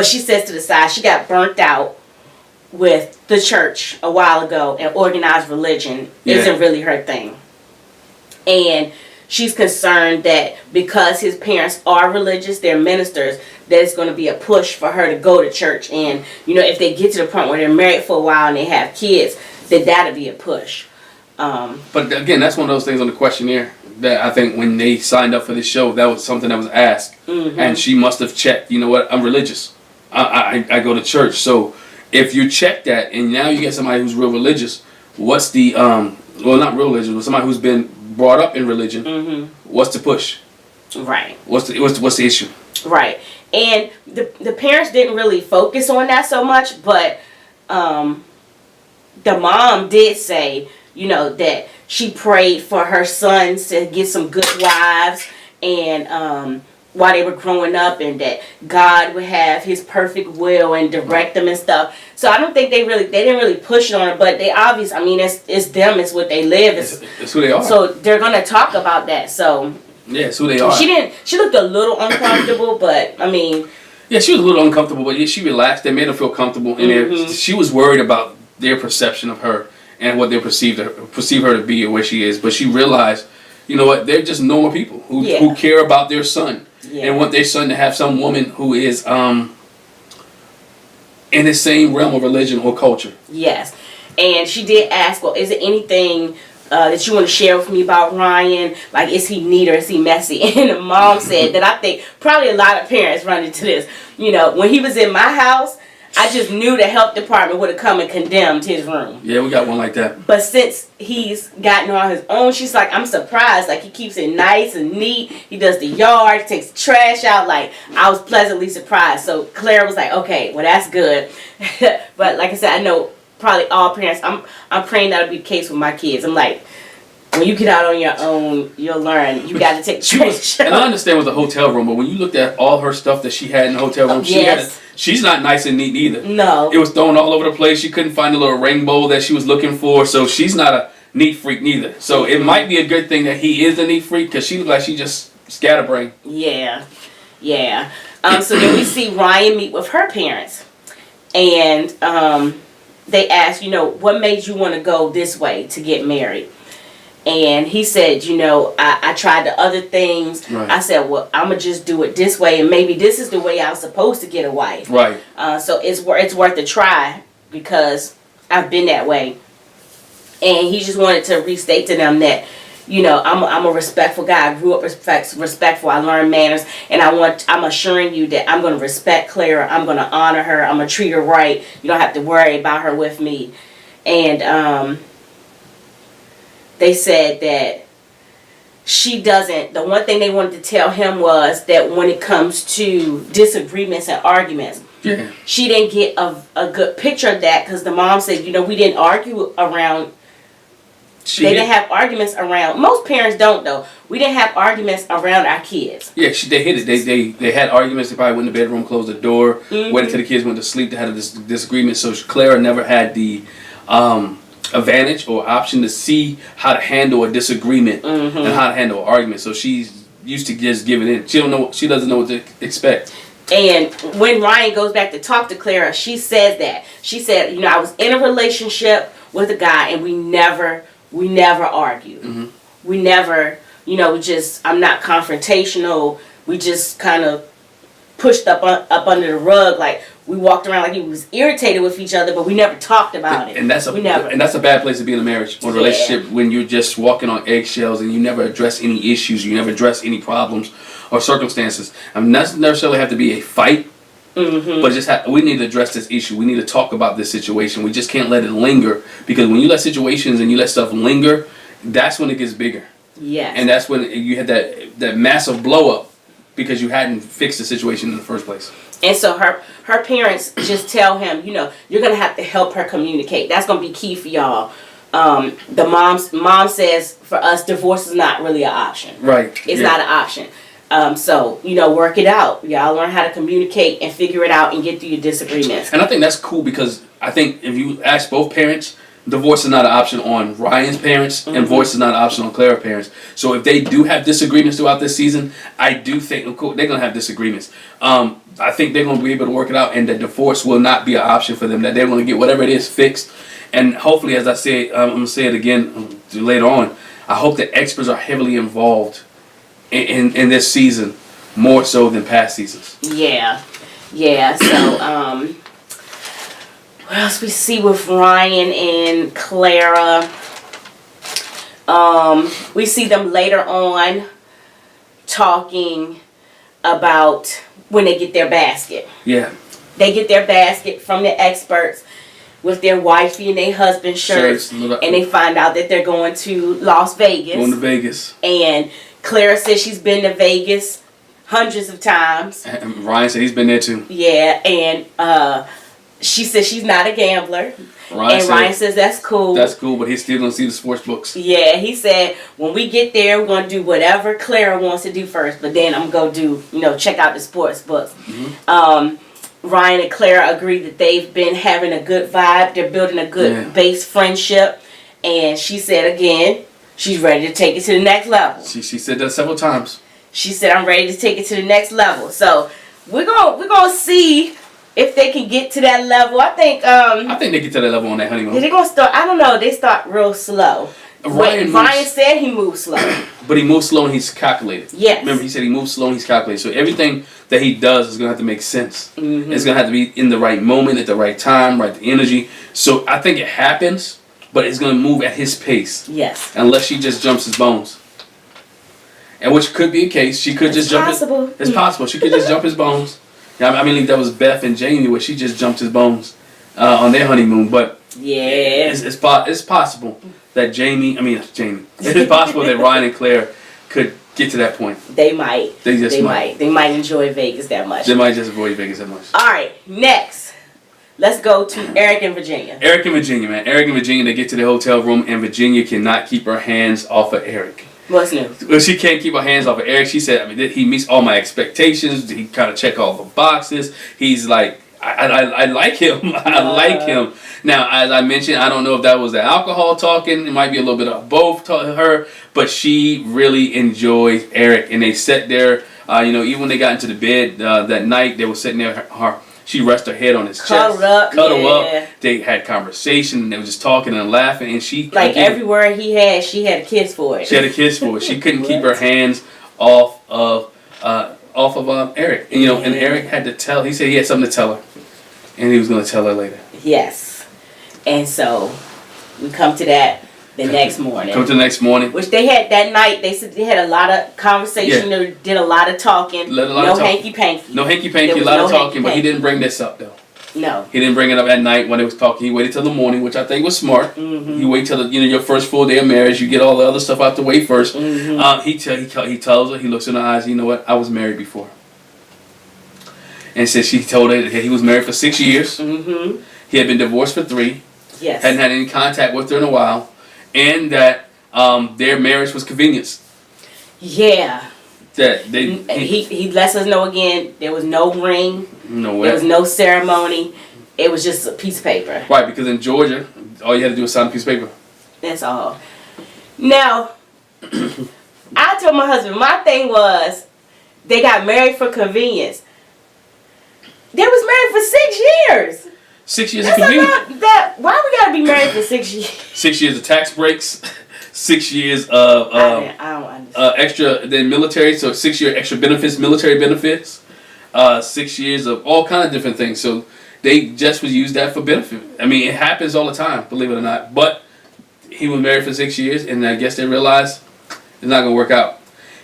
she says to the side, she got burnt out with the church a while ago, and organized religion isn't really her thing. And she's concerned that because his parents are religious, they're ministers, that it's going to be a push for her to go to church. And, if they get to the point where they're married for a while and they have kids, that'll be a push. But again, that's one of those things on the questionnaire. that I think when they signed up for this show, that was something that was asked, and she must have checked. You know what? I'm religious. I go to church. So if you check that, and now you get somebody who's real religious, what's the well, not real religious, but somebody who's been brought up in religion. What's the push? Right. What's the issue? Right. And the parents didn't really focus on that so much, but the mom did say, you know, that she prayed for her sons to get some good wives, and while they were growing up, and that God would have His perfect will and direct them and stuff. So I don't think they didn't really push it on it, but they obviously, I mean, it's them, it's what they live, It's who they are. So they're gonna talk about that. So yeah, it's who they are. She looked a little uncomfortable, but I mean. Yeah, she was a little uncomfortable, but yeah, she relaxed. They made her feel comfortable, and she was worried about their perception of her and what they perceive her to be or where she is. But she realized, you know what, they're just normal people who care about their son and want their son to have some woman who is in the same realm of religion or culture. Yes, and she did ask, well, is there anything that you want to share with me about Ryan? Like, is he neat or is he messy? And the mom said that I think probably a lot of parents run into this. You know, when he was in my house, I just knew the health department would have come and condemned his room. Yeah, we got one like that. But since he's gotten on his own, she's like, I'm surprised. Like, he keeps it nice and neat. He does the yard, takes the trash out. Like, I was pleasantly surprised. So Clara was like, okay, well, that's good. But like I said, I know probably all parents, I'm praying that'll be the case with my kids. I'm like, when you get out on your own, you'll learn. You got to take the trash out. And I understand with the hotel room, but when you looked at all her stuff that she had in the hotel room, she's not nice and neat either. No. It was thrown all over the place. She couldn't find the little rainbow that she was looking for, so she's not a neat freak neither. So it might be a good thing that he is a neat freak, because she looks like she just scatterbrained. Yeah. So then we see Ryan meet with her parents, and they asked, you know, what made you want to go this way to get married? And he said, you know, I tried the other things. Right. I said, well, I'm going to just do it this way, and maybe this is the way I was supposed to get a wife. Right. So it's worth a try, because I've been that way. And he just wanted to restate to them that, you know, I'm a respectful guy. I grew up respectful. I learned manners, and I'm assuring you that I'm going to respect Clara. I'm going to honor her. I'm going to treat her right. You don't have to worry about her with me. And they said that the one thing they wanted to tell him was that when it comes to disagreements and arguments, she didn't get a good picture of that, because the mom said, you know, we didn't argue around. They didn't have arguments around. Most parents don't, though. We didn't have arguments around our kids. Yeah, they hit it. They had arguments. They probably went in the bedroom, closed the door, waited until the kids went to sleep. They had a disagreement. So Clara never had the advantage or option to see how to handle a disagreement and how to handle an argument. So she's used to just giving in. She doesn't know what to expect. And when Ryan goes back to talk to Clara, she says that. She said, you know, I was in a relationship with a guy, and we never argued. We never, you know, I'm not confrontational. We just kind of pushed up under the rug. Like, we walked around like we was irritated with each other, but we never talked about it. And that's a bad place to be in a marriage or a relationship, when you're just walking on eggshells and you never address any issues, you never address any problems or circumstances. I mean, doesn't necessarily have to be a fight. But we need to address this issue. We need to talk about this situation. We just can't let it linger, because when you let situations and you let stuff linger, that's when it gets bigger. Yes. And that's when you had that massive blow up, because you hadn't fixed the situation in the first place. And so her parents just tell him, you know, you're gonna have to help her communicate. That's gonna be key for y'all. The mom says, for us, divorce is not really an option. Right. It's not an option. So, you know, work it out. Y'all learn how to communicate and figure it out and get through your disagreements. And I think that's cool, because I think if you ask both parents, divorce is not an option on Ryan's parents, and divorce is not an option on Clara's parents. So if they do have disagreements throughout this season, I do think, of course, they're going to have disagreements. I think they're going to be able to work it out, and that divorce will not be an option for them, that they're going to get whatever it is fixed. And hopefully, as I said, I'm going to say it again later on, I hope that experts are heavily involved in this season, more so than past seasons. Yeah. So, what else we see with Ryan and Clara? We see them later on talking about when they get their basket. Yeah. They get their basket from the experts with their wifey and their husband shirts, and they find out that they're going to Las Vegas. Going to Vegas. And Clara says she's been to Vegas hundreds of times. And Ryan said he's been there too. Yeah, and she says she's not a gambler. Ryan says that's cool. That's cool, but he's still gonna see the sports books. Yeah, he said when we get there, we're gonna do whatever Clara wants to do first, but then I'm gonna do, check out the sports books. Ryan and Clara agree that they've been having a good vibe. They're building a good base friendship, and she said again, she's ready to take it to the next level. She said that several times. She said, I'm ready to take it to the next level. So we're gonna see if they can get to that level. I think they get to that level on that honeymoon. They're gonna start. I don't know. They start real slow. Ryan said he moves slow. But he moves slow and he's calculated. Yes. Remember, he said he moves slow and he's calculated. So everything that he does is gonna have to make sense. Mm-hmm. It's gonna have to be in the right moment, at the right time, right the energy. So I think it happens, but it's gonna move at his pace. Yes. Unless she just jumps his bones. And which could be a case. She could just jump possible. It's possible. She could just jump his bones. I mean, that was Beth and Jamie where she just jumped his bones on their honeymoon. But yeah, it's possible that it's possible that Ryan and Claire could get to that point. They might. They might. They might enjoy Vegas that much. They might just avoid Vegas that much. All right, next. Let's go to Eric and Virginia. Eric and Virginia, man. Eric and Virginia, they get to the hotel room, and Virginia cannot keep her hands off of Eric. What's new? Well, she can't keep her hands off of Eric. She said, he meets all my expectations. He kind of check all the boxes. He's like, I like him. I like him. Now, as I mentioned, I don't know if that was the alcohol talking. It might be a little bit of both to her. But she really enjoys Eric. And they sat there, even when they got into the bed that night, they were sitting there. She rested her head on his chest. Cuddled up. They had conversation. And they were just talking and laughing. And she... everywhere he had, she had a kiss for it. She had a kiss for it. She couldn't keep her hands off of Eric. And, and Eric had to tell... He said he had something to tell her. And he was going to tell her later. Yes. And so, we come to that the next morning. Which they had that night. They said they had a lot of conversation. They did a lot of talking. No hanky-panky. No hanky-panky, a lot of talking. But he didn't bring this up, though. No. He didn't bring it up at night when they was talking. He waited till the morning, which I think was smart. Mm-hmm. You wait till your first full day of marriage. You get all the other stuff out the way first. Mm-hmm. He tells her. He looks in her eyes. You know what? I was married before. And said she told her that he was married for 6 years. Mm-hmm. He had been divorced for 3. Yes. Hadn't had any contact with her in a while. And that their marriage was convenience. Yeah. That he lets us know again, there was no ring. No way. There was no ceremony. It was just a piece of paper. Right, because in Georgia, all you had to do was sign a piece of paper. That's all. Now, I told my husband, my thing was, they got married for convenience. They was married for 6 years. 6 years of convenience. Why we gotta be married for 6 years? 6 years of tax breaks. 6 years of I don't understand. extra then military, so 6 year extra benefits, military benefits. 6 years of all kind of different things. So they just would use that for benefit. I mean, it happens all the time, believe it or not. But he was married for 6 years, and I guess they realized it's not gonna work out.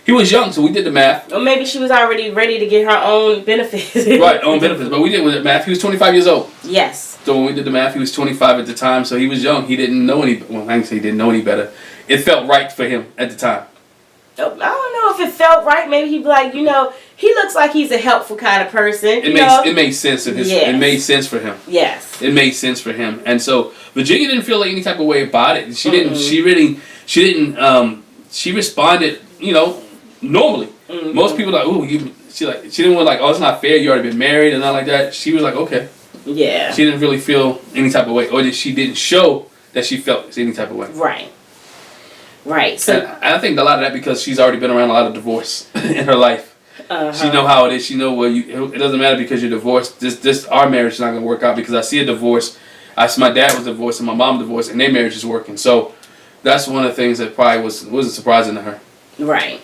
He was young, so we did the math. Or maybe she was already ready to get her own benefits. Right, own benefits. But we did the math. He was 25 years old. Yes. So when we did the math, he was 25 at the time, so he was young. He didn't know any. Well, I can say he didn't know any better. It felt right for him at the time. I don't know if it felt right. Maybe he'd be like, he looks like he's a helpful kind of person. It made sense of his. Yes. It made sense for him. Yes. It made sense for him, and so Virginia didn't feel like any type of way about it. She didn't. She didn't. She responded, normally. Mm-hmm. Most people are like, ooh, she didn't want like, oh, it's not fair. You already been married and not like that. She was like, okay. Yeah. She didn't really feel any type of way, or she didn't show that she felt any type of way. Right. Right. So and I think a lot of that because she's already been around a lot of divorce in her life. Uh-huh. She know how it is. She know it doesn't matter because you're divorced. Our marriage is not gonna work out because I see a divorce. My dad was divorced and my mom divorced and their marriage is working. So that's one of the things that probably wasn't surprising to her. Right.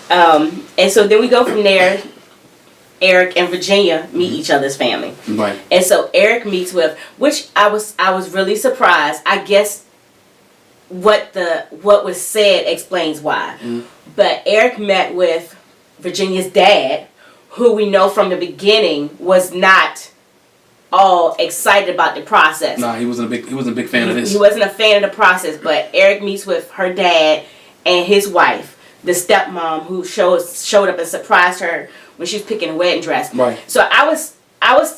And so then we go from there. Eric and Virginia meet each other's family. Right. And so Eric meets with, which I was really surprised. I guess what was said explains why. But Eric met with Virginia's dad, who we know from the beginning was not all excited about the process. Nah, he wasn't a big fan of this. He wasn't a fan of the process, but Eric meets with her dad and his wife, the stepmom, who showed up and surprised her when she was picking a wedding dress. Right. So I was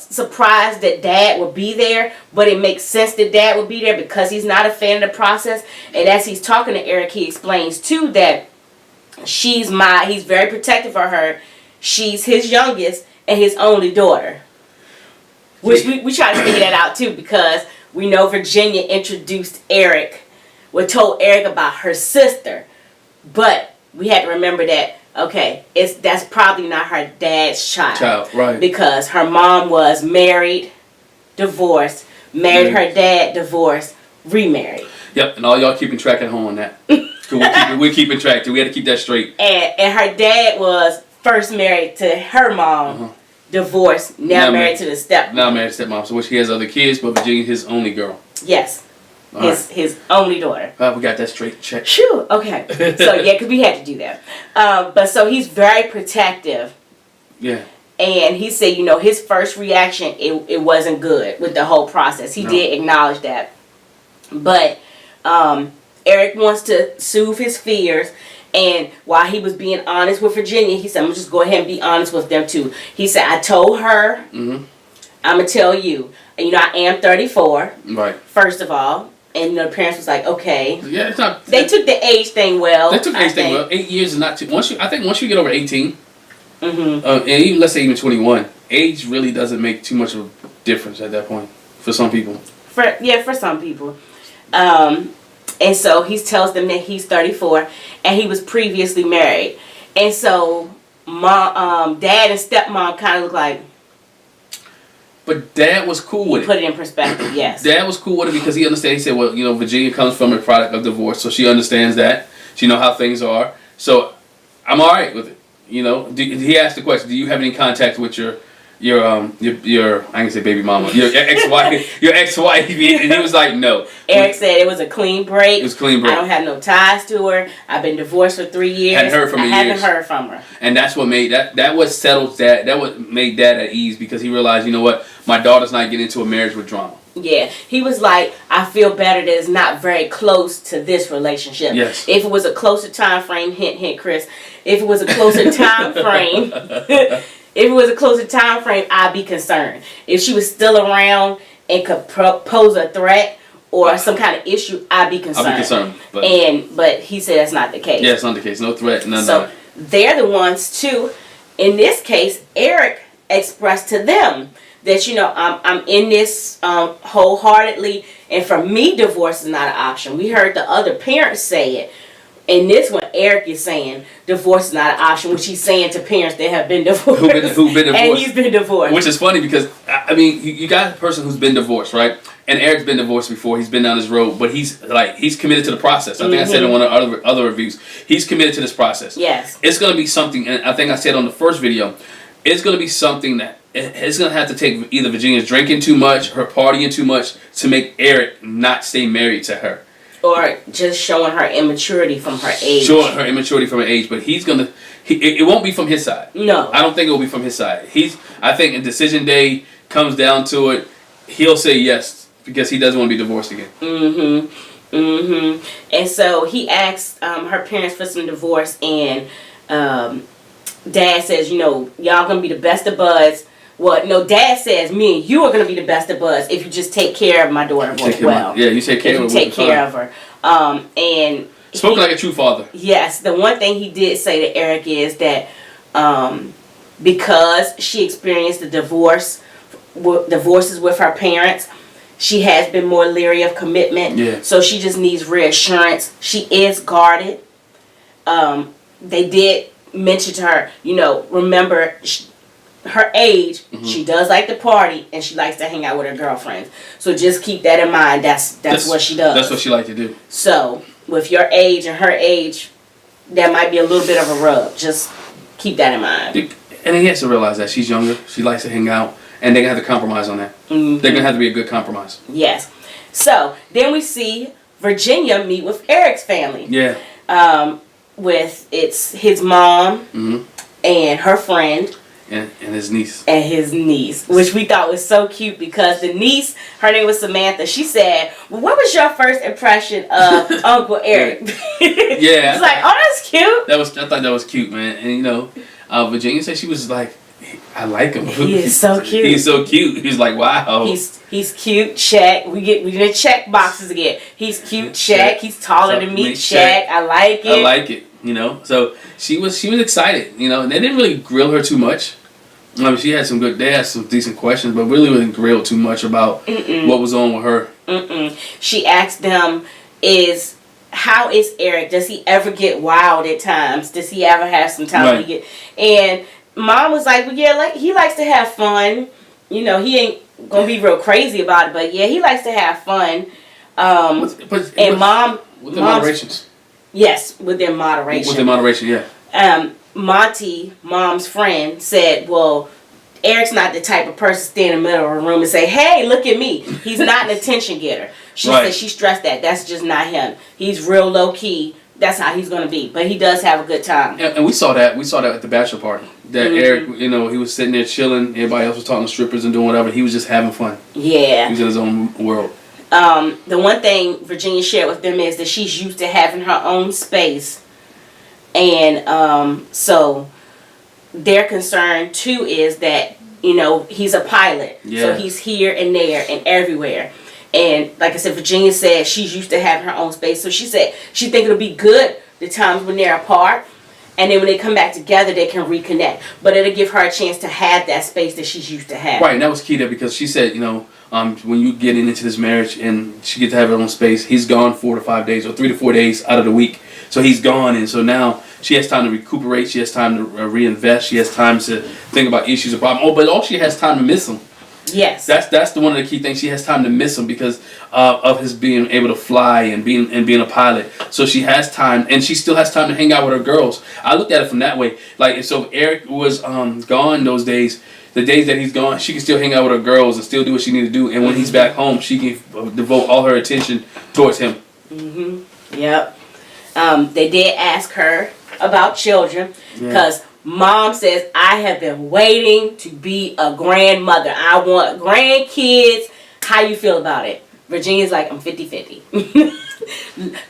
surprised that Dad would be there, but it makes sense that Dad would be there because he's not a fan of the process. And as he's talking to Eric, he explains too that he's very protective of her. She's his youngest and his only daughter. Which we try to figure that out too, because we know Virginia introduced Eric, told Eric about her sister. But we had to remember that, okay, that's probably not her dad's child. Right. Because her mom was married, divorced, married her dad, divorced, remarried. Yep, and all y'all keeping track at home on that. We're keeping track too. We had to keep that straight. And her dad was first married to her mom, divorced, now married to the stepmom. Now married to stepmom, so which he has other kids, but Virginia his only girl. Yes. His only daughter. We got that straight check. Phew, okay. So, yeah, because we had to do that. But so he's very protective. Yeah. And he said, his first reaction, it wasn't good with the whole process. He did acknowledge that. But Eric wants to soothe his fears. And while he was being honest with Virginia, he said, I'm going to just go ahead and be honest with them too. He said, I told her, I'm going to tell you. And, I am 34. Right. First of all. And the parents was like, okay. Yeah, it's not. They took the age thing well. They took the age thing well. 8 years is not too. Once you get over 18, Mm-hmm. And even let's say even 21, age really doesn't make too much of a difference at that point for some people. For some people. And so he tells them that he's 34 and he was previously married. And so dad and stepmom kind of look like. But Dad was cool with it. Put it in perspective, yes. Dad was cool with it because he understands. He said, well, Virginia comes from a product of divorce, so she understands that. She knows how things are. So I'm all right with it. He asked the question, do you have any contact with your I can say baby mama, your ex-wife, and he was like, no. Eric said it was a clean break. It was a clean break. I don't have no ties to her. I've been divorced for 3 years. I haven't heard from her. And that's what made that what settled Dad. That what made Dad at ease because he realized, my daughter's not getting into a marriage with drama. Yeah, he was like, I feel better that it's not very close to this relationship. Yes. If it was a closer time frame, hint, hint, Chris. If it was a closer time frame, I'd be concerned. If she was still around and could pose a threat or some kind of issue, I'd be concerned. But he said that's not the case. Yeah, it's not the case. No threat, none of So that. they're the ones too. In this case, Eric expressed to them that I'm in this wholeheartedly, and for me, divorce is not an option. We heard the other parents say it. In this one, Eric is saying divorce is not an option, which he's saying to parents that have been divorced. Who've been divorced. And he's been divorced. Which is funny because, you got a person who's been divorced, right? And Eric's been divorced before. He's been down this road, but he's committed to the process. I think I said in one of the other reviews, he's committed to this process. Yes. It's going to be something, and I think I said on the first video, it's going to be something that it's going to have to take either Virginia's drinking too much, her partying too much, to make Eric not stay married to her. Or just showing her immaturity from her age. Showing her immaturity from her age, but it won't be from his side. No. I don't think it will be from his side. I think in decision day comes down to it, he'll say yes because he doesn't want to be divorced again. And so he asked her parents for some divorce, and Dad says, y'all gonna be the best of buds. Well, no, Dad says me and you are gonna be the best of buds if you just take care of my daughter well. You take care of her. If you take care of her. And spoken like a true father. Yes, the one thing he did say to Eric is that because she experienced the divorces with her parents, she has been more leery of commitment. Yeah. So she just needs reassurance. She is guarded. They did mention to her, remember her age. She does like to party and she likes to hang out with her girlfriends. So just keep that in mind. That's what she does. That's what she likes to do. So with your age and her age, that might be a little bit of a rub. Just keep that in mind. And he has to realize that she's younger. She likes to hang out, and they're gonna have to compromise on that. They're gonna have to be a good compromise. Yes. So then we see Virginia meet with Eric's family. Yeah. With his mom and her friend. And his niece. And his niece, which we thought was so cute because the niece, her name was Samantha, she said, well, what was your first impression of Uncle Eric? Yeah. It's like, oh, that's cute. I thought that was cute, man. And, you know, Virginia said she was like, I like him. He is so cute. He's so cute. He's like, wow. He's cute, check. We did check boxes again. He's cute, check. He's taller than me, check. I like it. I like it. You know, so she was excited. You know, and they didn't really grill her too much. I mean, they had some decent questions, but really wasn't grilled too much about what was on with her. She asked them, how is Eric? Does he ever get wild at times? Does he ever have some time to get? And Mom was like, well, yeah, like he likes to have fun. You know, he ain't gonna be real crazy about it, but yeah, he likes to have fun. Mom, with the moderations. Yes, within moderation. Within moderation, yeah. Monty, Mom's friend, said, well, Eric's not the type of person to stand in the middle of a room and say, hey, look at me. He's not an attention getter. She said she stressed that. That's just not him. He's real low key. That's how he's going to be. But he does have a good time. And we saw that. We saw that at the bachelor party. That Eric, you know, he was sitting there chilling. Everybody else was talking to strippers and doing whatever. He was just having fun. Yeah. He was in his own world. The one thing Virginia shared with them is that she's used to having her own space. And so their concern, too, is that, you know, he's a pilot. Yeah. So he's here and there and everywhere. And like I said, Virginia said she's used to having her own space. So she said she think it'll be good the times when they're apart. And then when they come back together, they can reconnect. But it'll give her a chance to have that space that she's used to having. Right, and that was key there because she said, you know, when you get into this marriage and she gets to have her own space, he's gone 4 to 5 days or 3 to 4 days out of the week. So he's gone, and so now she has time to recuperate. She has time to reinvest. She has time to think about issues or problems. Oh, but all she has time to miss him. Yes. That's the one of the key things. She has time to miss him because of his being able to fly and being a pilot. So she has time, and she still has time to hang out with her girls. I looked at it from that way. Like, so if Eric was gone those days, the days that he's gone, she can still hang out with her girls and still do what she needs to do. And when he's back home, she can devote all her attention towards him. Yep. They did ask her about children because Mom says, I have been waiting to be a grandmother. I want grandkids. How you feel about it? Virginia's like, I'm 50-50.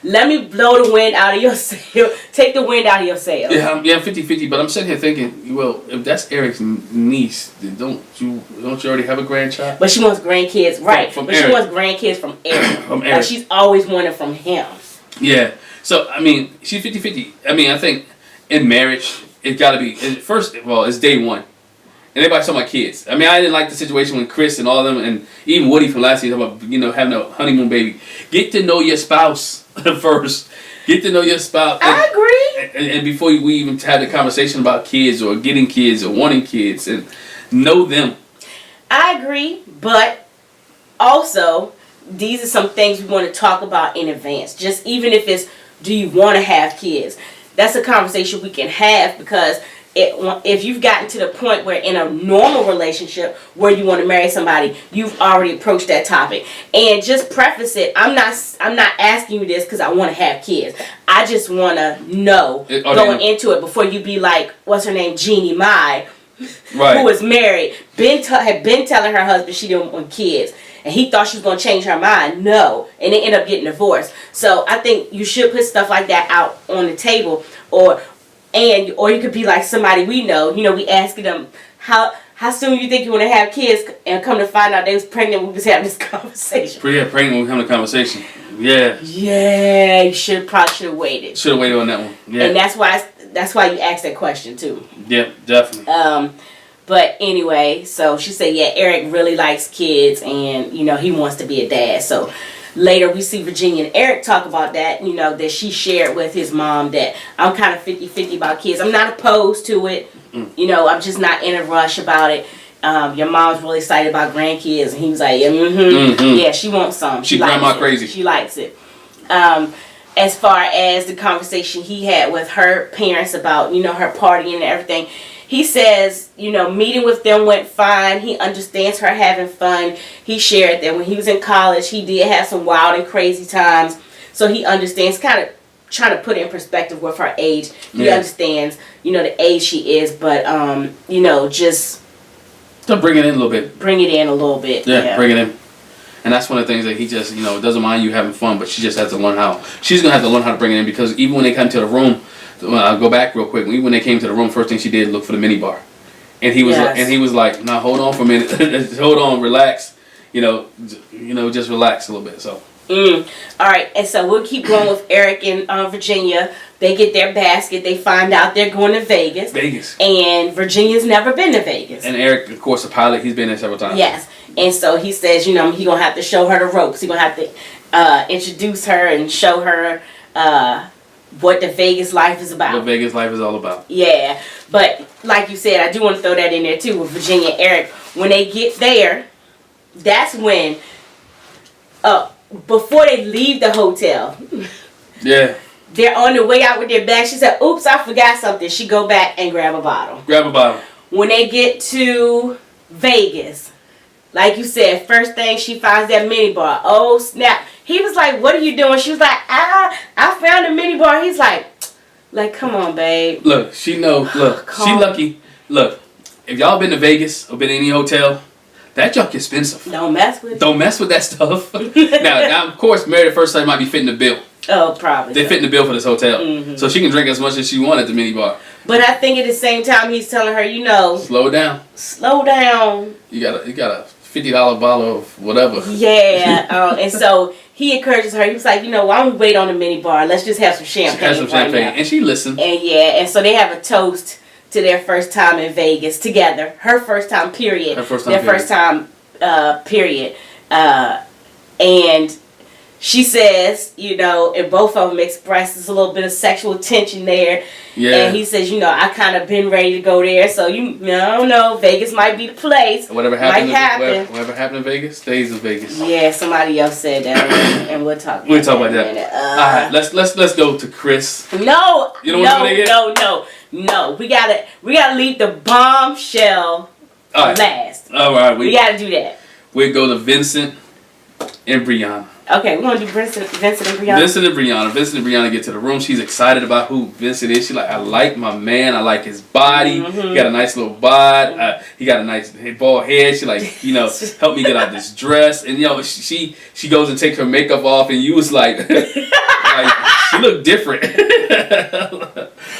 Let me blow the wind out of your sail. Take the wind out of your sail. Yeah, I'm 50-50, but I'm sitting here thinking, well, if that's Eric's niece, then don't you already have a grandchild? But she wants grandkids, right? From but Eric. She wants grandkids from Eric. From Eric. Like she's always wanted from him. Yeah. So, I mean, she's 50-50. I mean, I think in marriage, it's got to be, first of all, it's day one. And everybody's talking about kids. I mean, I didn't like the situation when Chris and all of them, and even Woody from last year, talking about, you know, having a honeymoon baby. Get to know your spouse first. Get to know your spouse. I agree. And before we even have the conversation about kids or getting kids or wanting kids, and know them. I agree, but also, these are some things we want to talk about in advance. Just even if it's, do you want to have kids? That's a conversation we can have because if you've gotten to the point where in a normal relationship where you want to marry somebody, you've already approached that topic. And just preface it, I'm not asking you this because I want to have kids. I just want to know going into it before you be like, what's her name, Jeannie Mai, who was married, had been telling her husband she didn't want kids. And he thought she was going to change her mind. No. And they end up getting divorced. So I think you should put stuff like that out on the table. Or you could be like somebody we know. You know, we asking them, how soon you think you want to have kids? And come to find out they was pregnant when we was having this conversation. Yeah, pregnant when we having the conversation. Yeah. Yeah, you probably should have waited. Should have waited on that one. Yeah. And that's why you asked that question too. Yeah, definitely. But anyway, so she said, yeah, Eric really likes kids and, you know, he wants to be a dad. So later we see Virginia and Eric talk about that, you know, that she shared with his mom that I'm kind of 50-50 about kids. I'm not opposed to it. You know, I'm just not in a rush about it. Your mom's really excited about grandkids. And he was like, yeah, she wants some. She grandma crazy. She likes it. As far as the conversation he had with her parents about, you know, her partying and everything, he says, you know, meeting with them went fine. He understands her having fun. He shared that when he was in college, he did have some wild and crazy times. so he understands, kind of trying to put it in perspective with her age. He Yeah. understands, the age she is, but just To bring it in a little bit. bring it in a little bit. Yeah, bring it in. And that's one of the things that he just, doesn't mind you having fun, but she just has to learn how. She's going to have to learn how to bring it in, because even when they come to the room, I'll go back real quick. Even when they came to the room, first thing she did, look for the mini bar. And he was like, "Now hold on for a minute. Hold on, relax. Just relax a little bit." So. All right, and so we'll keep going with Eric and Virginia. They get their basket. They find out they're going to Vegas. And Virginia's never been to Vegas. And Eric, of course, the pilot, he's been there several times. Yes. And so he says, he's going to have to show her the ropes. He's going to have to introduce her and show her what the Vegas life is about. What Vegas life is all about. Yeah. But like you said, I do want to throw that in there too with Virginia and Eric. When they get there, that's when, before they leave the hotel. Yeah. They're on the way out with their bag. She said, "Oops, I forgot something." She go back and grab a bottle. When they get to Vegas, like you said, first thing she finds that mini bar. Oh snap! He was like, "What are you doing?" She was like, I found a mini bar." He's like, come on, babe. Look, she lucky. Look, if y'all been to Vegas or been in any hotel, that junk expensive. Don't mess with it. Don't mess with that stuff. now, of course, Married at First Sight might be fitting the bill. Oh, probably. They fit in the bill for this hotel. Mm-hmm. So she can drink as much as she wants at the mini bar. But I think at the same time, he's telling her, slow down. Slow down. You got a $50 bottle of whatever. Yeah. And so he encourages her. He was like, why don't we wait on the mini bar? Let's just have some champagne. And she listened. And so they have a toast to their first time in Vegas together. Her first time, period. First time, period. And she says, and both of them expresses a little bit of sexual tension there. Yeah. And he says, I kind of been ready to go there. So, I don't know. Vegas might be the place. Whatever happened in Vegas stays in Vegas. Yeah, somebody else said that. And we'll talk about about that. All right, let's go to Chris. No. You don't want to go there yet? No. We gotta leave the bombshell last. All right. We gotta do that. We go to Vincent and Brianna. Okay, we're gonna do Vincent and Brianna. Vincent and Brianna get to the room. She's excited about who Vincent is. She's like, I like my man. I like his body. Mm-hmm. He got a nice little bod. He got a nice bald head. She like, help me get out this dress. And she goes and takes her makeup off, and you was like, she looked different.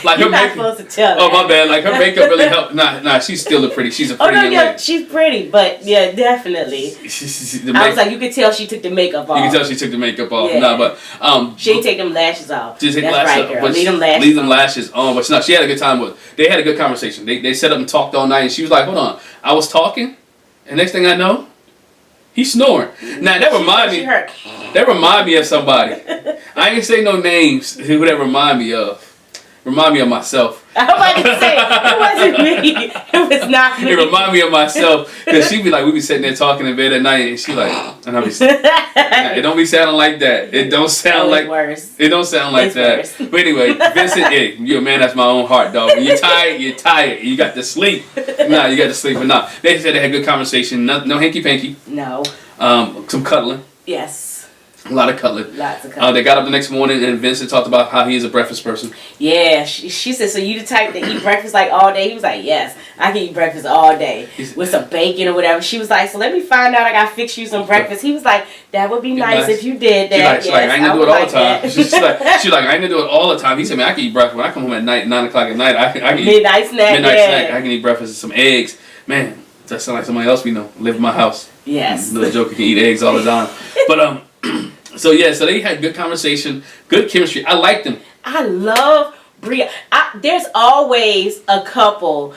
Like You're not supposed to tell. Oh, my bad. Like her makeup really helped. Nah, she's still pretty. She's a pretty young lady. She's pretty, but yeah, definitely. I was like, you could tell she took the makeup off. You can tell she took the makeup off. Yeah. No, but she didn't take them lashes off. Just take That's lashes right, girl. off. Leave them lashes on. But no, she had a good time they had a good conversation. They sat up and talked all night, and she was like, hold on. I was talking, and next thing I know, he's snoring. Now that remind me of somebody. I ain't say no names who that remind me of. Remind me of myself. I was about to say, it wasn't me. It was not me. It remind me of myself. Because she be like, we be sitting there talking in bed at night, and she like, and I be it don't be sounding like that. It don't sound like worse. It don't sound like that. Worse. But anyway, Vincent, you're a man that's my own heart, dog. When you're tired. You got to sleep. You got to sleep. But nah, they said they had good conversation. No hanky-panky. No. Some cuddling. Yes. A lot of cuddling. Lots of cuddling. They got up the next morning, and Vincent talked about how he is a breakfast person. Yeah, she said, so you the type that eat breakfast like all day? He was like, yes, I can eat breakfast all day with some bacon or whatever. She was like, so let me find out. I got to fix you some breakfast. He was like, that would be nice if you did that. She's like, I ain't gonna do it all the time. She's like, I ain't gonna do it all the time. He said, man, I can eat breakfast when I come home at night, 9 o'clock at night. I can eat midnight snack. I can eat breakfast and some eggs. Man, that sounds like somebody else we know. Live in my house. Yes. Little joker can eat eggs all the time. But so they had good conversation, good chemistry. I liked them. I love Bria. There's always a couple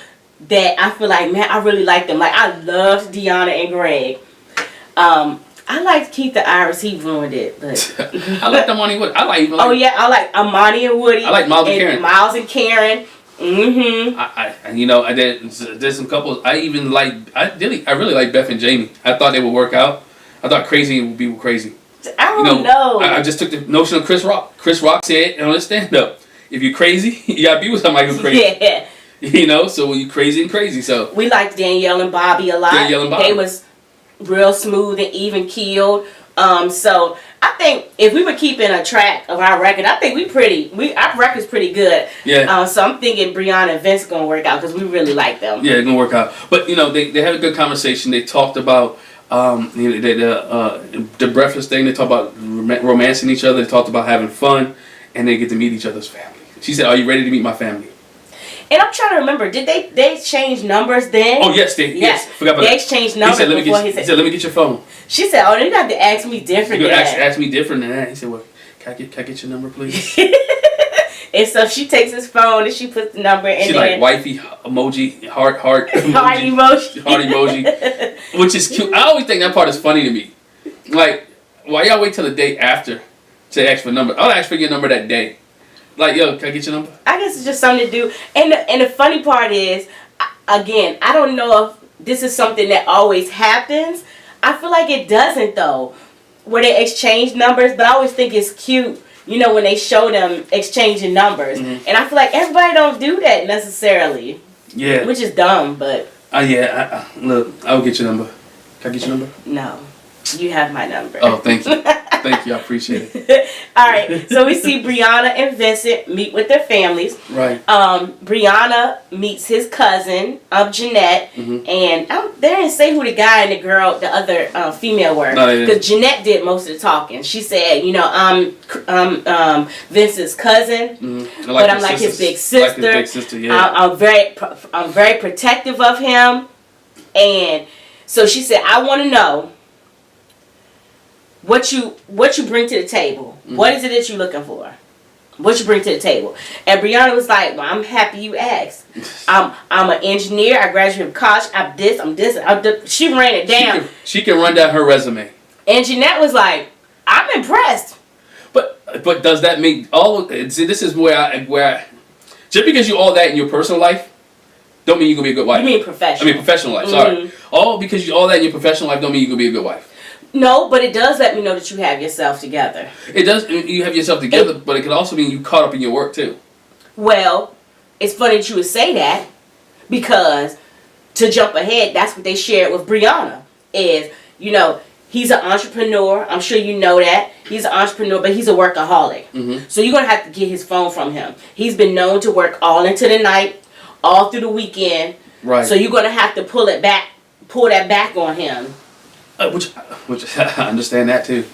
that I feel like, man, I really like them. Like I loved Deanna and Greg. I liked Keith the Iris. He ruined it, but I like Amani Woody. I like Amani and Woody. I like Miles and Karen. Miles and Karen. Mm-hmm. I did some couples. I really like Beth and Jamie. I thought they would work out. I thought Crazy would be crazy. I don't know. I just took the notion of Chris Rock. Chris Rock said on his stand-up, if you're crazy, you gotta be with somebody who's crazy. Yeah. So when you crazy and crazy, so. We liked Danielle and Bobby a lot. They was real smooth and even keeled. So I think if we were keeping a track of our record, I think our record's pretty good. Yeah. So I'm thinking Brianna and Vince gonna work out because we really like them. Yeah, it's gonna work out. But they had a good conversation. They talked about the breakfast thing. They talked about romancing each other. They talked about having fun, and they get to meet each other's family. She said, "Are you ready to meet my family?" And I'm trying to remember, did they exchange numbers then? Oh yes, yes. Forgot about they that. exchanged numbers before he said, "Let me get your phone." She said, "Oh, you got to ask me different." You than ask me different than that. He said, "Well, can I get your number, please?" And so she takes his phone and she puts the number in. She's like wifey emoji, heart emoji, heart emoji, which is cute. I always think that part is funny to me. Like, why y'all wait till the day after to ask for a number? I'll ask for your number that day. Like, yo, can I get your number? I guess it's just something to do. And the funny part is, again, I don't know if this is something that always happens. I feel like it doesn't though, where they exchange numbers. But I always think it's cute. When they show them exchanging numbers. Mm-hmm. And I feel like everybody don't do that necessarily. Yeah. Which is dumb, but... look, I'll get your number. Can I get your number? No. You have my number. Oh, thank you. Thank you. I appreciate it. All right. So we see Brianna and Vincent meet with their families. Right. Brianna meets his cousin, Jeanette. Mm-hmm. And they didn't say who the guy and the girl, the other female were. Because Jeanette did most of the talking. She said, I'm Vincent's cousin. Mm-hmm. But I'm like his big sister. Like his big sister, yeah. I'm very protective of him. And so she said, I want to know what you bring to the table. Mm-hmm. What is it that you're looking for? What you bring to the table? And Brianna was like, well, I'm happy you asked. I'm an engineer. I graduated from college. I'm this. She ran it down. She can run down her resume. And Jeanette was like, I'm impressed. But does that mean see, this is where I just because you all that in your personal life don't mean you're gonna be a good wife. You mean professional? I mean professional life. Sorry. All because you all that in your professional life don't mean you're gonna be a good wife. No, but it does let me know that you have yourself together. It does. You have yourself together, but it could also mean you caught up in your work too. Well, it's funny that you would say that because to jump ahead, that's what they shared with Brianna is, he's an entrepreneur. I'm sure you know that. He's an entrepreneur, but he's a workaholic. Mm-hmm. So you're going to have to get his phone from him. He's been known to work all into the night, all through the weekend. Right. So you're going to have to pull that back on him. Which I understand that too.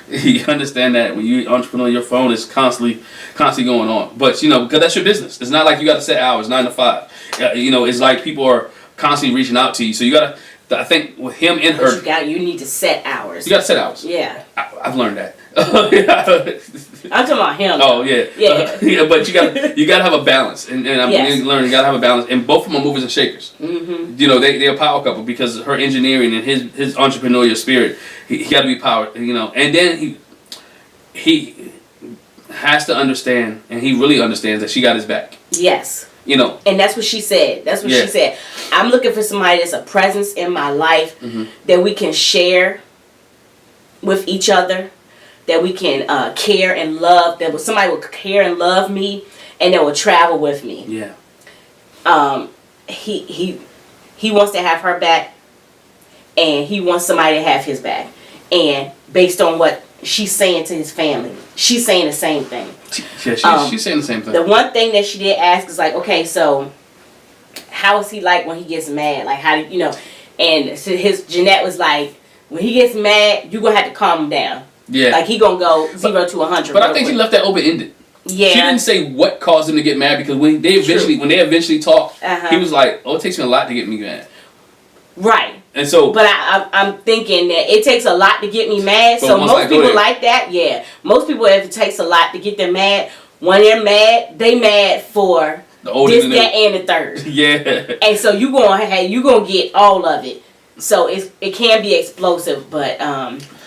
You understand that when you're an entrepreneur, your phone is constantly going on. But because that's your business. It's not like you got to set hours 9 to 5. It's like people are constantly reaching out to you. So you got to. I think with him and her, you need to set hours. You got to set hours. Yeah. I've learned that. I'm talking about him. Oh yeah. Yeah. But you got to have a balance, and I'm learning. You got to have a balance, and both of them are movers and shakers. Mm-hmm. They're a power couple because her engineering and his entrepreneurial spirit. He got to be powered. And then he has to understand, and he really understands that she got his back. Yes. And that's what she said. She said. I'm looking for somebody that's a presence in my life that we can share with each other, that we can care and love, somebody will care and love me, and that will travel with me. Yeah. He wants to have her back, and he wants somebody to have his back. And based on what she's saying to his family, she's saying the same thing. Yeah, she's saying the same thing. The one thing that she did ask is like, okay, so how is he like when he gets mad? Like, how do And so Jeanette was like, when he gets mad, you're gonna have to calm him down. Yeah. Like he gonna go 0 to 100. But I think she left that open ended. Yeah. She didn't say what caused him to get mad because when they eventually talked, he was like, "Oh, it takes me a lot to get me mad." Right. And so, but I'm thinking that it takes a lot to get me mad. So most people like that. Yeah. Most people, if it takes a lot to get them mad, when they're mad, they mad for this, that, and the third. Yeah. And so you gonna get all of it. So it can be explosive, but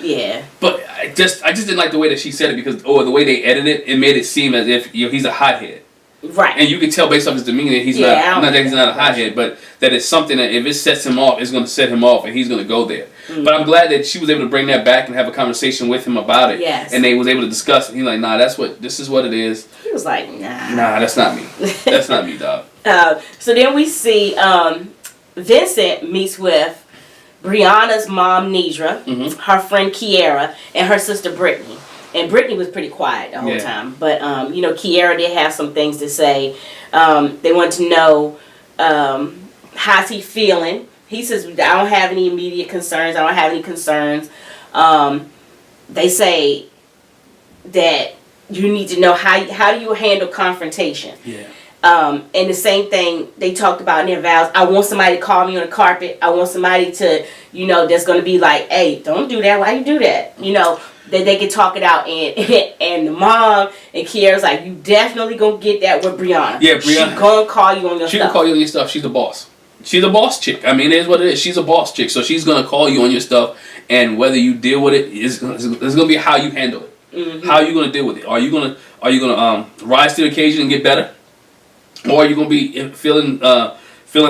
yeah. But I just didn't like the way that she said it because the way they edited it made it seem as if he's a hothead. Right. And you can tell based off his demeanor that he's not that he's not a hothead, but that it's something that if it sets him off, it's going to set him off, and he's going to go there. Mm-hmm. But I'm glad that she was able to bring that back and have a conversation with him about it. Yes. And they was able to discuss it. He's like, nah, this is what it is. He was like, nah, that's not me. That's not me, dog. So then we see Vincent meets with Brianna's mom, Nidra, Mm-hmm. her friend Kiara, and her sister Brittany. And Brittany was pretty quiet the whole time. But, you know, Kiara did have some things to say. They wanted to know, how's he feeling? He says, I don't have any immediate concerns. I don't have any concerns. They say that you need to know how do you handle confrontation. Yeah. And the same thing they talked about in their vows. I want somebody to call me on the carpet. I want somebody to, you know, that's going to be like, hey, don't do that. Why you do that? You know, that they can talk it out. And the mom and Kiara's like, you definitely going to get that with Brianna. Yeah, Brianna. She going to call you on your stuff. She can call you on your stuff. She's a boss. She's a boss chick. I mean, it is what it is. She's a boss chick. So she's going to call you on your stuff. And whether you deal with it, it's going to be how you handle it. Mm-hmm. How are you going to deal with it? Are you going to rise to the occasion and get better? Or are you going to be feeling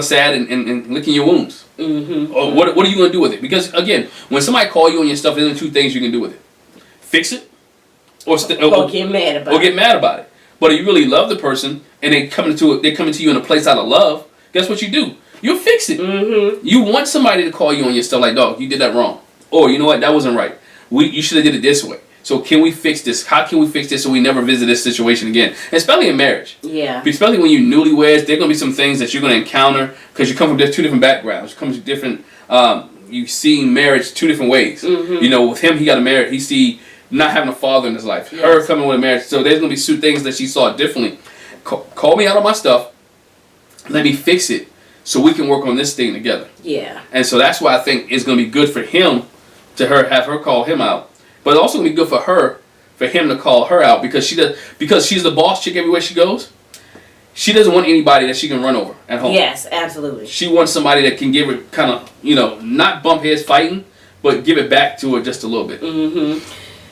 sad and licking your wounds? Mm-hmm. Or what are you going to do with it? Because, again, when somebody call you on your stuff, there's only two things you can do with it. Fix it or get mad about it. Or get mad about it. But if you really love the person and they coming to you in a place out of love, guess what you do? You'll fix it. Mm-hmm. You want somebody to call you on your stuff like, dog, you did that wrong. Or, you know what, that wasn't right. You should have did it this way. So can we fix this? How can we fix this so we never visit this situation again? And especially in marriage. Yeah. Especially when you're newlyweds, there are going to be some things that you're going to encounter because you come from two different backgrounds. You come from different, you see marriage two different ways. Mm-hmm. You know, with him, he got married. He see not having a father in his life. Yes. Her coming with a marriage. So there's going to be two things that she saw differently. Call me out on my stuff. Let me fix it so we can work on this thing together. Yeah. And so that's why I think it's going to be good for him to have her call him out. But it's also going to be good for him to call her out because she's the boss chick everywhere she goes. She doesn't want anybody that she can run over at home. Yes, absolutely. She wants somebody that can give her kind of, you know, not bump heads fighting, but give it back to her just a little bit. Mm-hmm.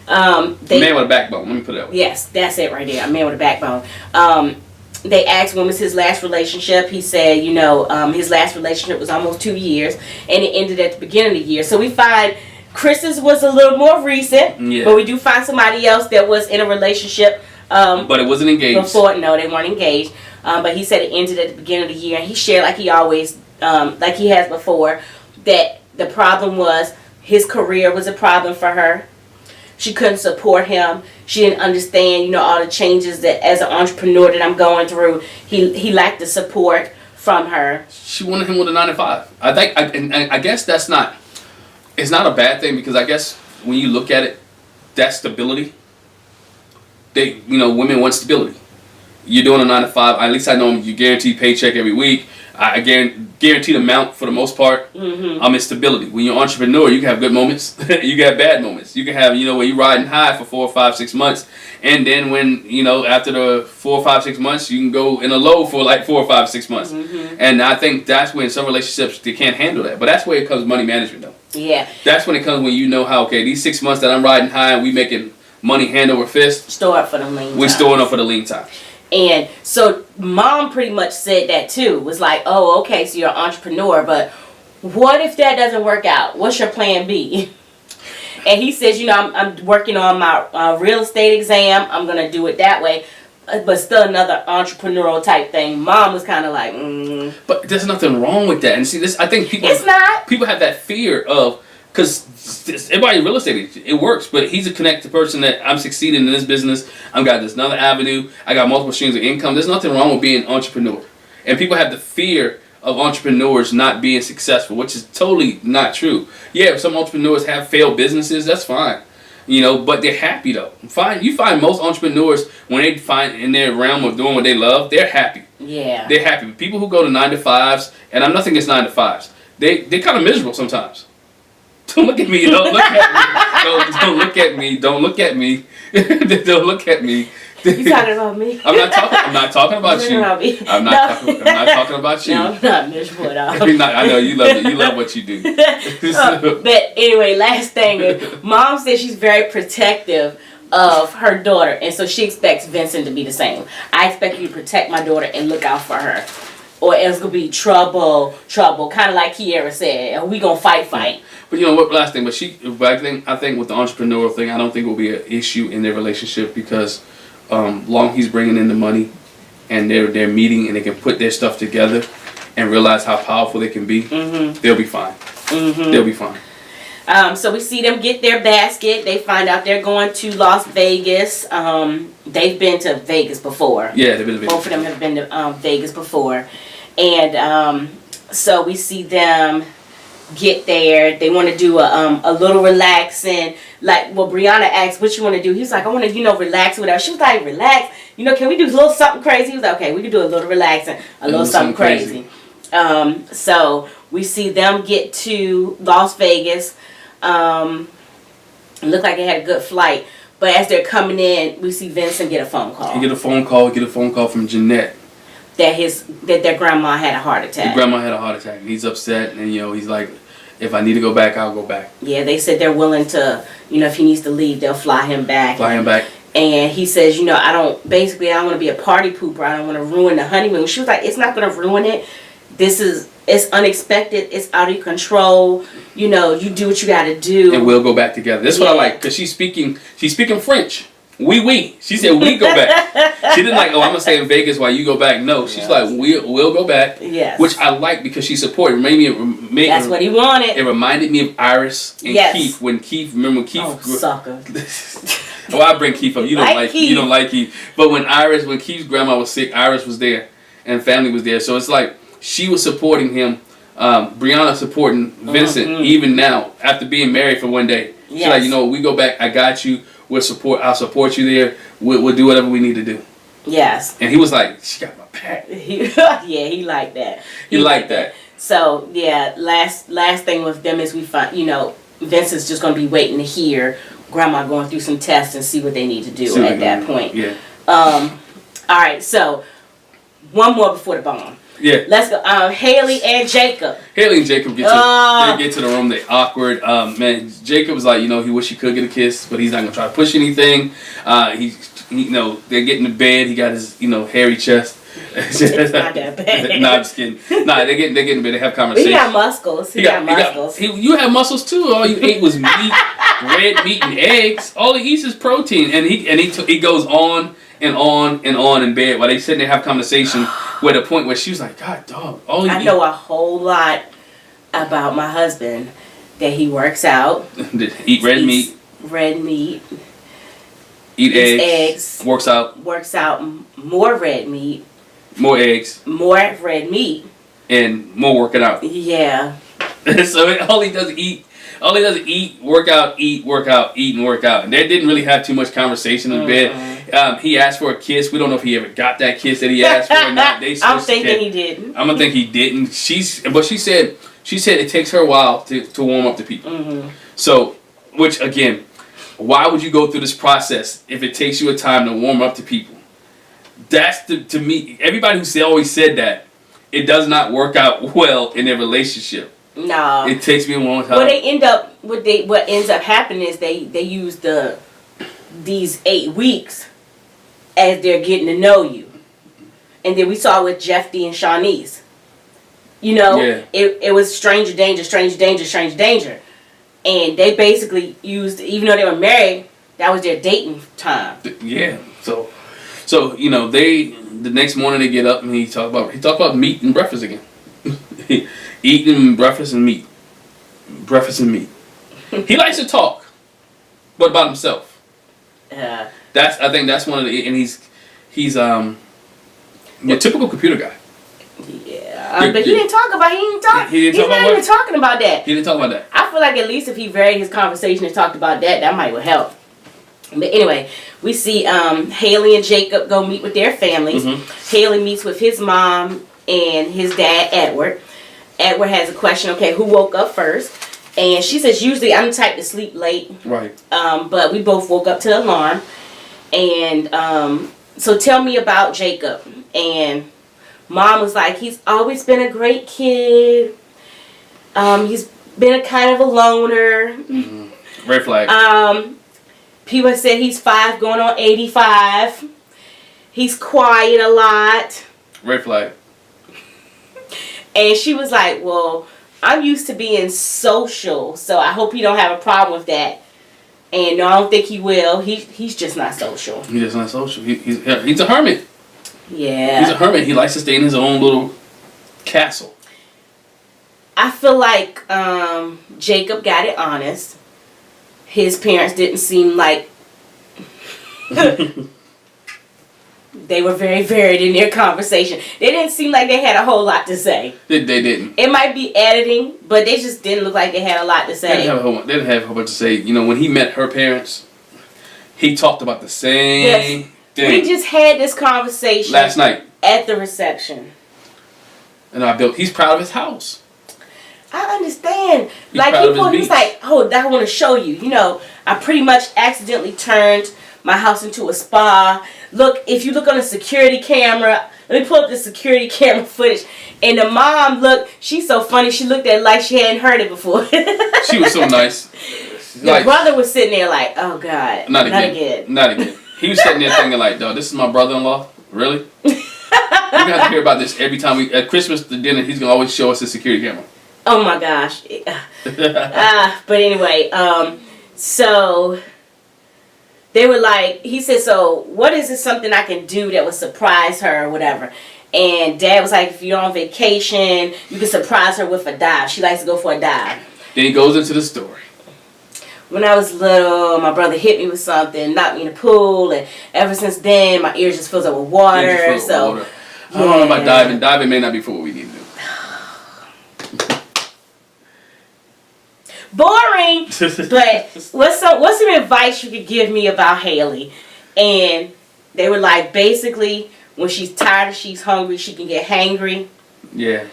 Man with a backbone, let me put it that way. Yes, that's it right there. A man with a backbone. They asked when was his last relationship. He said, you know, his last relationship was almost 2 years, and it ended at the beginning of the year. So we find Chris's was a little more recent, but we do find somebody else that was in a relationship. But it wasn't engaged. Before, no, they weren't engaged. But he said it ended at the beginning of the year, and he shared like he always, like he has before, that the problem was his career was a problem for her. She couldn't support him. She didn't understand, you know, all the changes that as an entrepreneur that I'm going through. He lacked the support from her. She wanted him with a 9 to 5. I think, and I guess that's not. It's not a bad thing because I guess when you look at it, that's stability. Women want stability. You're doing a 9 to 5. At least I know you guaranteed paycheck every week. I guaranteed amount for the most part. Mm-hmm. It's stability. When you're an entrepreneur, you can have good moments. You can have bad moments. You can have, where you're riding high for 4 or 5, 6 months. And then when, after the 4 or 5, 6 months, you can go in a low for like 4 or 5, 6 months. Mm-hmm. And I think that's when some relationships, they can't handle that. But that's where it comes money management though. Yeah. That's when it comes when you know how, okay, these 6 months that I'm riding high and we making money hand over fist. Store up for the lean time. We're storing up for the lean time. And so mom pretty much said that too. Was like, oh, okay, so you're an entrepreneur, but what if that doesn't work out? What's your plan B? And he says, I'm working on my real estate exam. I'm going to do it that way. But still another entrepreneurial type thing. Mom was kind of like, But there's nothing wrong with that. And see, this, I think people... It's not. People have that fear of... Because everybody in real estate, it works. But he's a connected person that I'm succeeding in this business. I've got this another avenue. I got multiple streams of income. There's nothing wrong with being an entrepreneur. And people have the fear of entrepreneurs not being successful, which is totally not true. Yeah, if some entrepreneurs have failed businesses, that's fine. But they're happy though. You find most entrepreneurs, when they find in their realm of doing what they love, they're happy. Yeah. They're happy. People who go to 9 to 5s, and I'm nothing against 9 to 5s, they're kind of miserable sometimes. Don't look at me. Don't look at me. Don't look at me. Don't look at me. Don't look at me. You talking about me? I'm not talking about you. I'm not talking about you. No, I'm not miserable at all. I know you love it. You love what you do. But anyway, last thing is, mom says she's very protective of her daughter, and so she expects Vincent to be the same. I expect you to protect my daughter and look out for her, or else gonna be trouble. Kind of like Kiara said, we gonna fight. But what? Last thing, I think with the entrepreneurial thing, I don't think it will be an issue in their relationship because long he's bringing in the money and they're meeting and they can put their stuff together and realize how powerful they can be, they'll be fine. They'll be fine. So we see them get their basket. They find out they're going to Las Vegas. They've been to Vegas before. Yeah, they've been to Vegas. Both of them have been to Vegas before. And so we see them get there. They want to do a little relaxing. Like, well, Brianna asked, what you want to do? He was like, I want to, relax with her. She was like, relax. Can we do a little something crazy? He was like, okay, we can do a little relaxing, a little something crazy. So we see them get to Las Vegas. It looked like they had a good flight. But as they're coming in, we see Vincent get a phone call. He get a phone call from Jeanette. That their grandma had a heart attack. His grandma had a heart attack. And he's upset, and he's like, if I need to go back, I'll go back. Yeah, they said they're willing to, if he needs to leave, they'll fly him back. Back. And he says, I don't want to be a party pooper. I don't want to ruin the honeymoon. She was like, it's not going to ruin it. It's unexpected. It's out of your control. You do what you got to do. And we'll go back together. That's what I like, because she's speaking French. Oui. She said we go back. She didn't like, I'm going to stay in Vegas while you go back. No, she's like, we'll go back. Yes. Which I like, because she supported. That's what he wanted. It reminded me of Iris and Keith. Remember when Keith? Oh, sucker. Well, I bring Keith up. You don't like Keith. But when Keith's grandma was sick, Iris was there, and family was there. So it's like she was supporting him. Brianna supporting Vincent even now after being married for one day. She's like, we go back. I got you. I'll support you there. We'll do whatever we need to do. Yes. And he was like, she got my back. He liked that. He liked that. So yeah, last thing with them is we find Vincent's just gonna be waiting to hear Grandma going through some tests and see what they need to do at that point. Yeah. All right. So one more before the bomb. Yeah. Let's go. Haley and Jacob. Haley and Jacob get to the room. They awkward. Man, Jacob was like, he wish he could get a kiss, but he's not gonna try to push anything. They're getting to bed. He got his, hairy chest. It's not that bad. Nah, I'm just kidding. Nah, they get in bed. They have conversations. He got muscles. You have muscles too. All you ate was meat, red meat, and eggs. All he eats is protein, and he goes on and on and on in bed while they sit there and have conversation. Where the point where she was like, God, dog, I know a whole lot about my husband. That he works out. Eat red meat. Red meat. Eat eggs. Works out. More red meat. More eggs. More red meat. And more working out. Yeah. So all he does is eat, work out, eat, and work out. And they didn't really have too much conversation in bed. He asked for a kiss. We don't know if he ever got that kiss that he asked for or not. I'm thinking he didn't. I'm gonna think he didn't. She said it takes her a while to warm up to people. So, which again, why would you go through this process if it takes you a time to warm up to people? That's to me. Everybody who always said that, it does not work out well in their relationship. No. It takes me a long time. What ends up happening is they use these 8 weeks as they're getting to know you. And then we saw with Jeff D and Shawnee's. It was stranger danger. And they basically used, even though they were married, that was their dating time. Yeah. So the next morning they get up and he talked about meat and breakfast again. Eating breakfast and meat. He likes to talk, but about himself. I think that's one of the, and he's a typical computer guy. Yeah, but he didn't talk about. He's not even talking about that. He didn't talk about that. I feel like at least if he varied his conversation and talked about that might would help. But anyway, we see Haley and Jacob go meet with their families. Haley meets with his mom and his dad, Edward. Edward has a question. Okay, who woke up first? And she says, usually I'm the type to sleep late. Right. But we both woke up to the alarm. And so tell me about Jacob. And Mom was like, he's always been a great kid. He's been a kind of a loner. Red flag. People said he's 5 going on 85. He's quiet a lot. Red flag. And she was like, well, I'm used to being social, so I hope you don't have a problem with that. And no, I don't think he will. He's just not social. He's just not social. He's a hermit. Yeah. He's a hermit. He likes to stay in his own little castle. I feel like Jacob got it honest. His parents didn't seem like they were very varied in their conversation. They didn't seem like they had a whole lot to say. They didn't. It might be editing, but they just didn't look like they had a lot to say. They didn't have a whole bunch to say. You know, when he met her parents, he talked about the same thing. We just had this conversation last night at the reception. And he's proud of his house. I understand. He's like proud of people, his he's beach. like, oh, I want to show you. You know, I pretty much accidentally turned my house into a spa. Look, if you look on the security camera, let me pull up the security camera footage. And the mom, look, she's so funny. She looked at it like she hadn't heard it before. She was so nice. The brother was sitting there like, oh God, not again. He was sitting there thinking like, dog, this is my brother-in-law? Really? We're going to have to hear about this every time at Christmas dinner. He's going to always show us his security camera. Oh my gosh. But anyway, so they were like, he said, so what is it something I can do that would surprise her or whatever? And Dad was like, if you're on vacation, you can surprise her with a dive. She likes to go for a dive. Then he goes into the story. When I was little, my brother hit me with something, knocked me in the pool, and ever since then, my ears just fills up with water. I don't know about diving. Diving may not be for what we need to do. Boring. But what's some advice you could give me about Haley? And they were like, basically, when she's tired or she's hungry, she can get hangry. Yeah.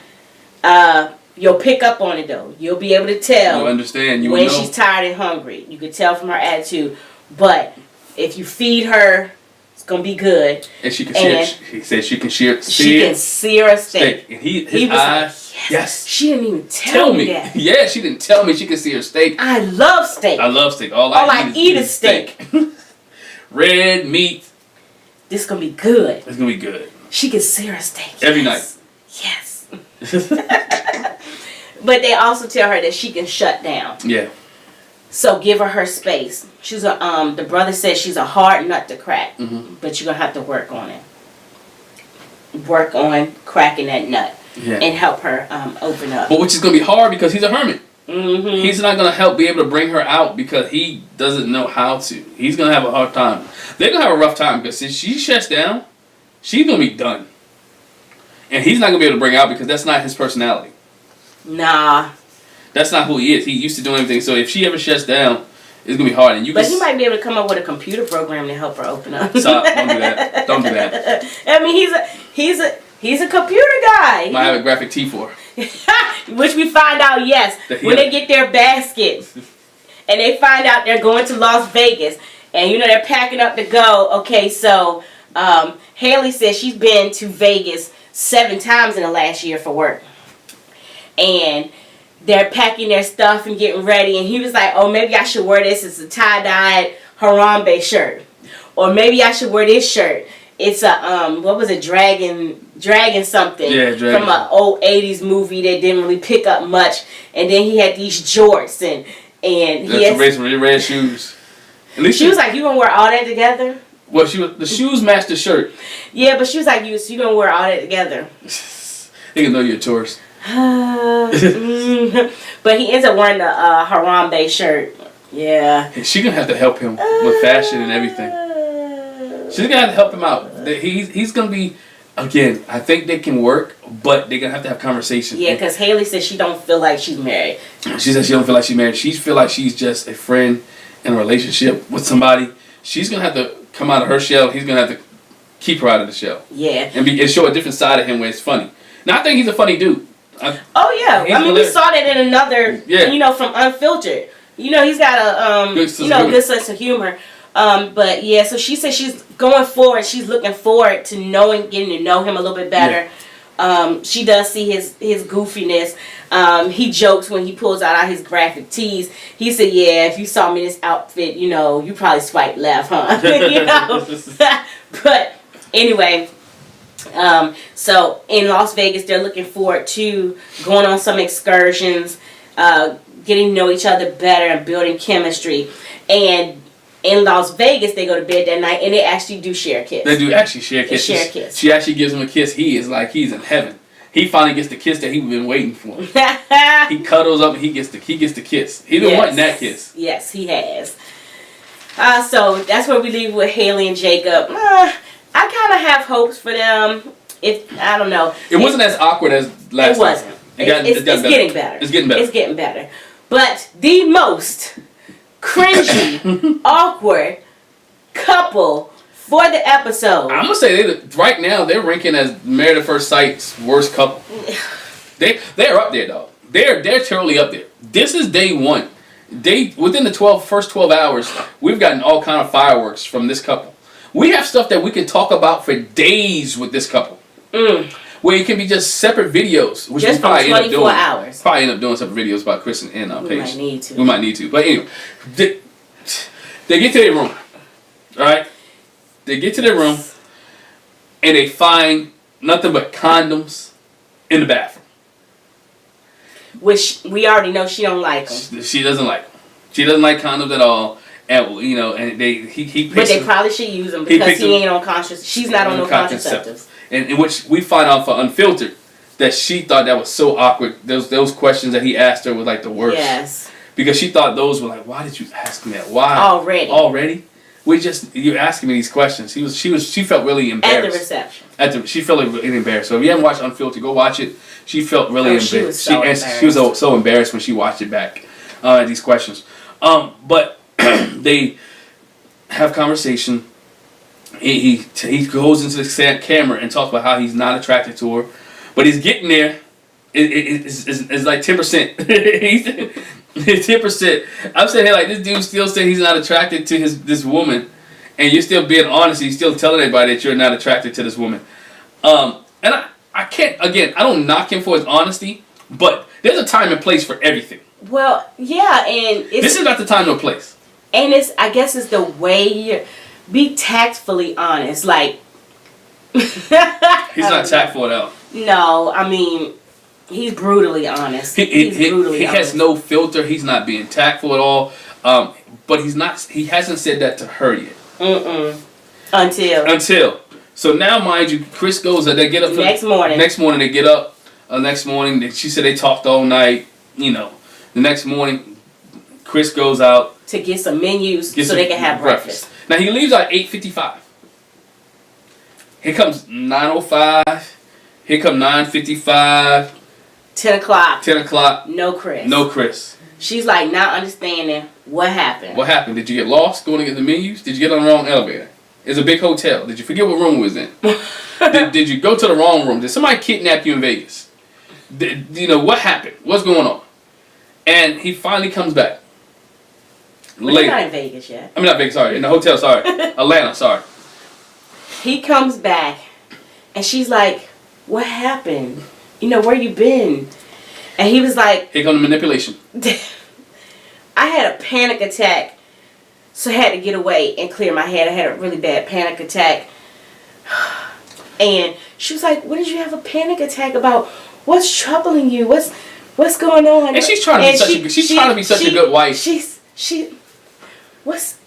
You'll pick up on it though. You'll be able to tell. You'll understand. When she's tired and hungry. You can tell from her attitude. But if you feed her, it's gonna be good. And she can sear. He said she can sear. She can sear a steak. And his was eyes. like, yes. She didn't even tell me that. Yeah, she didn't tell me she could sear steak. I love steak. I love steak. All I eat is steak. Red meat. This gonna be good. It's gonna be good. She can sear a steak. Every night. Yes. But they also tell her that she can shut down. Yeah. So give her space. She's the brother says she's a hard nut to crack, but you're gonna have to work on it. Work on cracking that nut and help her open up. But which is gonna be hard because he's a hermit. Mm-hmm. He's not gonna be able to bring her out because he doesn't know how to. He's gonna have a hard time. They're gonna have a rough time because if she shuts down, she's gonna be done. And he's not gonna be able to bring her out because that's not his personality. Nah. That's not who he is. He used to do everything. So if she ever shuts down, it's gonna be hard. And but he might be able to come up with a computer program to help her open up. Stop! Don't do that. Don't do that. I mean, he's a computer guy. Might have a graphic tee for her. Which we find out, yes, when they get their baskets and they find out they're going to Las Vegas and they're packing up to go. Okay, so Haley says she's been to Vegas 7 times in the last year for work. And they're packing their stuff and getting ready, and he was like, oh, maybe I should wear this. It's a tie-dyed Harambe shirt. Or maybe I should wear this shirt. It's a, what was it, Dragon something. Yeah, Dragon. From an old 80s movie that didn't really pick up much. And then he had these jorts, and he had some red shoes. At least she was like, you gonna wear all that together? Well, the shoes matched the shirt. Yeah, but she was like, you gonna wear all that together? They can know you're a tourist. But he ends up wearing the Harambe shirt. Yeah. She's gonna have to help him with fashion and everything. She's gonna have to help him out. He's gonna be, again, I think they can work, but they're gonna have to have conversations. Yeah, because Haley says she don't feel like she's married. She says she don't feel like she's married. She feel like she's just a friend in a relationship with somebody. She's gonna have to come out of her shell. He's gonna have to keep her out of the shell. Yeah. And show a different side of him where it's funny. Now I think he's a funny dude. Oh yeah, I mean we saw that in another, from Unfiltered. He's got a good sense of humor. But yeah, so she says she's going forward. She's looking forward to getting to know him a little bit better. Yeah. She does see his goofiness. He jokes when he pulls out his graphic tees. He said, "Yeah, if you saw me in this outfit, you probably swipe left, huh?" But anyway. So in Las Vegas, they're looking forward to going on some excursions, getting to know each other better and building chemistry. And in Las Vegas, they go to bed that night and they actually do share a kiss. They do actually share a kiss. Share a kiss. She actually gives him a kiss. He is like he's in heaven. he finally gets the kiss that he's been waiting for. He cuddles up and he gets the kiss. He's been wanting that kiss. Yes, he has. So that's where we leave with Haley and Jacob. I kind of have hopes for them. I don't know. It wasn't as awkward as last time. It wasn't. It's getting better. It's getting better. It's getting better. But the most cringy, awkward couple for the episode. I'm gonna say right now they're ranking as Married at First Sight's worst couple. They're up there, though. They're totally up there. This is day one. Within the first 12 hours, we've gotten all kind of fireworks from this couple. We have stuff that we can talk about for days with this couple. Where it can be just separate videos, which just we probably end up doing. Hours. Probably end up doing separate videos about Chris and Paige. We might need to. We might need to. But anyway, they get to their room. Alright? They get to their room and they find nothing but condoms in the bathroom. Which we already know she don't like them. She doesn't like them. She doesn't like condoms at all. And you know, and he but they probably should use them because he ain't on contraceptives. She's not on no contraceptives. And in which we find out for Unfiltered that she thought that was so awkward. Those questions that he asked her were like the worst. Yes. Because she thought those were like, why did you ask me that? Why? Already? You're asking me these questions. She felt really embarrassed. At the reception. She felt really embarrassed. So if you haven't watched Unfiltered, go watch it. She felt really embarrassed. She was so embarrassed. She was so embarrassed when she watched it back. These questions. But they have conversation. He goes into the camera and talks about how he's not attracted to her, but he's getting there. It's like 10%. It's 10%. I'm saying here like this dude still saying he's not attracted to this woman, and you're still being honest. You're still telling everybody that you're not attracted to this woman. And I can't, again, I don't knock him for his honesty, but there's a time and place for everything. Well, yeah, and this is not the time or place. And I guess it's the way you be tactfully honest. Like he's not tactful at all. No, I mean he's brutally honest. He has no filter. He's not being tactful at all. But he hasn't said that to her yet. Until. So now, mind you, Chris goes. They get up next morning. Next morning they get up. Next morning she said they talked all night. You know, the next morning Chris goes out to get some menus so they can have breakfast. Now he leaves at 8:55. Here comes 9:05. Here comes 9:55. 10 o'clock. 10 o'clock. No Chris. No Chris. She's like not understanding what happened. What happened? Did you get lost going to get the menus? Did you get on the wrong elevator? It's a big hotel. Did you forget what room we was in? did you go to the wrong room? Did somebody kidnap you in Vegas? You know, what happened? What's going on? And he finally comes back. We're not in Vegas yet. I mean, not Vegas, sorry. In the hotel, sorry. Atlanta, sorry. He comes back, and she's like, what happened? You know, where you been? And he was like... Here comes the manipulation. I had a panic attack, so I had to get away and clear my head. I had a really bad panic attack. And she was like, what did you have a panic attack about? What's troubling you? What's going on? And she's trying to be such a good wife.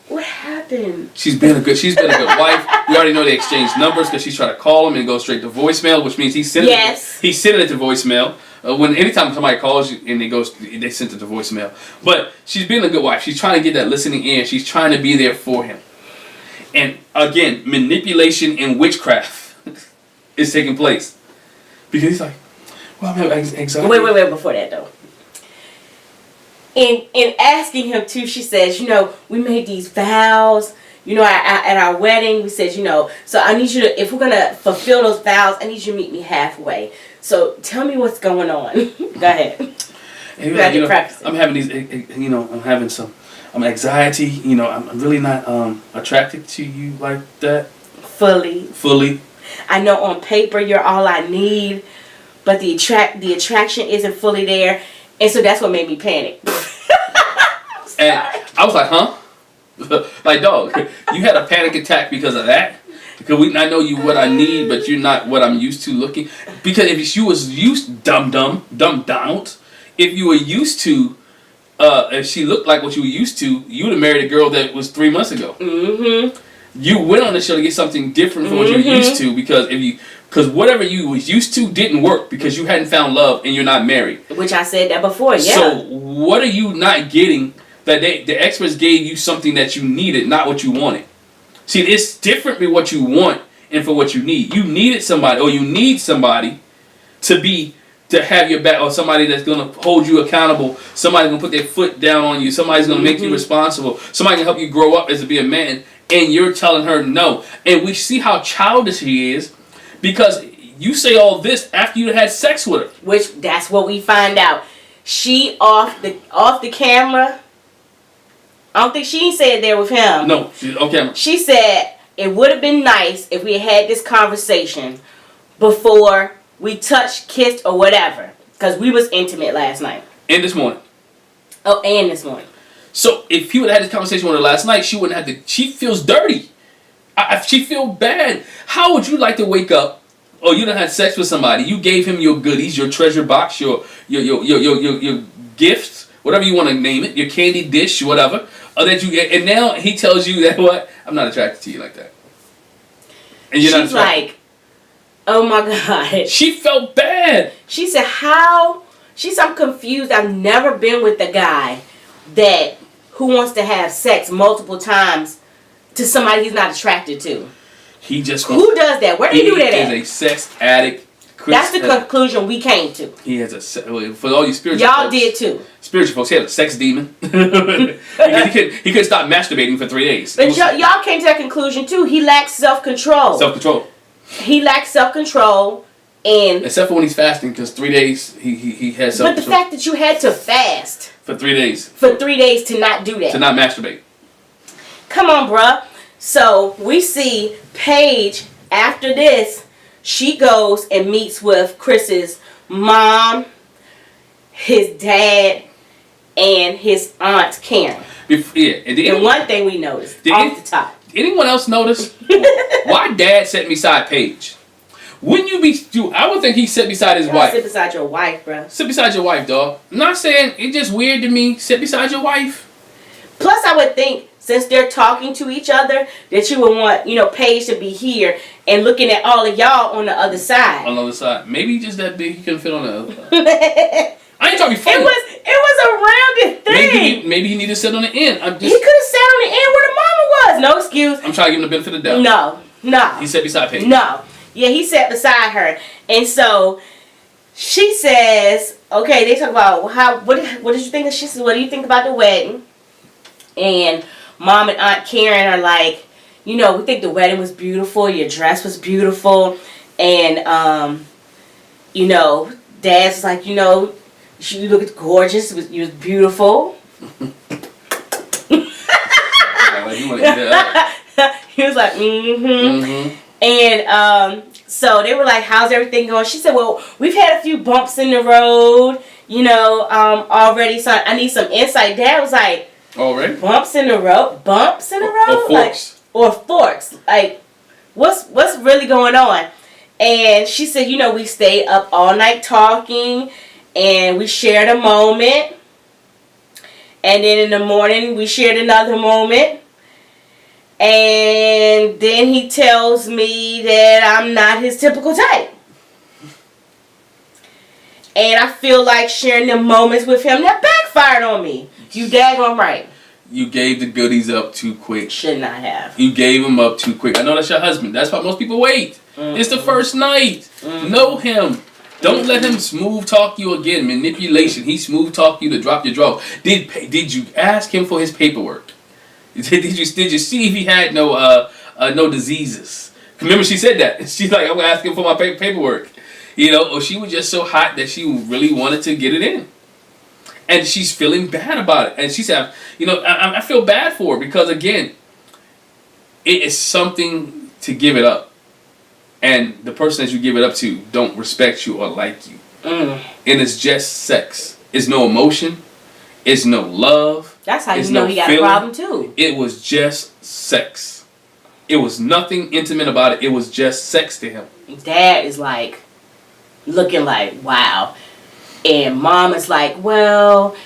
What happened? She's been a good wife. We already know they exchanged numbers because she's trying to call him and go straight to voicemail, which means he's sending it to voicemail. Anytime somebody calls you and they send it to voicemail. But she's being a good wife. She's trying to get that listening ear. She's trying to be there for him. And again, manipulation and witchcraft is taking place because he's like, well, I'm having anxiety. Wait, before that though. In asking him too, she says, you know, we made these vows, you know, at our wedding, we said, you know, so I need you to, if we're going to fulfill those vows, I need you to meet me halfway. So tell me what's going on. Go ahead. I'm having these, you know, I'm having some anxiety, you know, I'm really not attracted to you like that. Fully. I know on paper you're all I need, but the attraction isn't fully there. And so that's what made me panic. And I was like, huh? Like, dog, you had a panic attack because of that? Because I know you what I need, but you're not what I'm used to looking. Because if you was used, dumb Donald, if you were used to, if she looked like what you were used to, you would have married a girl that was 3 months ago. Mm-hmm. You went on the show to get something different from what you're used to, because if you Because whatever you was used to didn't work because you hadn't found love and you're not married. Which I said that before, yeah. So what are you not getting that the experts gave you something that you needed, not what you wanted? See, it's different with what you want and for what you need. You needed somebody, or you need somebody to have your back, or somebody that's going to hold you accountable, somebody's going to put their foot down on you, somebody's going to make you responsible, somebody can help you grow up as to be a man, and you're telling her no. And we see how childish he is because you say all this after you had sex with her. Which, that's what we find out. She off the camera. I don't think she said there with him. No, she's on camera. She said it would have been nice if we had this conversation before we touched, kissed, or whatever. Because we was intimate last night. And this morning. Oh, and this morning. So if he would have had this conversation with her last night, she wouldn't have to. She feels dirty. She feel bad. How would you like to wake up? Oh, you done had sex with somebody. You gave him your goodies, your treasure box, your gifts, whatever you want to name it, your candy dish, whatever. And now he tells you that what? I'm not attracted to you like that. And you're She's not attracted. like, oh my God. She felt bad. She said, how? She said, I'm confused. I've never been with a guy who wants to have sex multiple times to somebody he's not attracted to. He just Who does that? Where do you do that at? He is a sex addict. That's the conclusion we came to. He has for all you spiritual Y'all folks, did too. Spiritual folks, he had a sex demon. he couldn't stop masturbating for 3 days. But y'all came to that conclusion too. He lacks self-control. Self-control. He lacks self-control, and except for when he's fasting, because 3 days he has self-control. But the fact that you had to fast for 3 days. For 3 days to not do that. To not masturbate. Come on, bruh. So we see Paige after this. She goes and meets with Chris's mom, his dad, and his aunt Karen. And one thing we noticed off the top. Anyone else notice why Dad sat beside Paige? Wouldn't you be? I would think he sat beside his wife. Sit beside your wife, bro. Sit beside your wife, dog. I'm not saying it's just weird to me. Sit beside your wife. Plus, I would think since they're talking to each other, that you would want, Paige to be here and looking at all of y'all on the other side. On the other side. Maybe he's just that big he couldn't fit on the other side. I ain't talking funny. It was a rounded thing. Maybe he needed to sit on the end. He could have sat on the end where the mama was. No excuse. I'm trying to give him the benefit of the doubt. No. He sat beside Paige. No. Yeah, he sat beside her. And so she says, okay, they talk about what did you think? She says, what do you think about the wedding? And Mom and Aunt Karen are like, we think the wedding was beautiful. Your dress was beautiful. And, Dad's like, you look gorgeous. You was beautiful. He was like, And so they were like, how's everything going? She said, well, we've had a few bumps in the road, already. So I need some insight. Dad was like, already? Bumps in the road? Or forks. Or forks. Like, what's really going on? And she said, we stayed up all night talking, and we shared a moment. And then in the morning, we shared another moment. And then he tells me that I'm not his typical type. And I feel like sharing them moments with him that backfired on me. You daggone right. You gave the goodies up too quick. Should not have. You gave them up too quick. I know that's your husband. That's why most people wait. It's the first night. Know him. Don't let him smooth talk you again. Manipulation. He smooth talk you to drop your draw. Did you ask him for his paperwork? Did you see if he had no diseases? Remember she said that. She's like, I'm gonna ask him for my paperwork. Or she was just so hot that she really wanted to get it in. And she's feeling bad about it. And she said, I feel bad for her because, again, it is something to give it up. And the person that you give it up to don't respect you or like you. And it's just sex. It's no emotion. It's no love. That's how you know he got a problem, too. It was just sex. It was nothing intimate about it. It was just sex to him. Dad is like, looking like, wow. And Mom is like, well,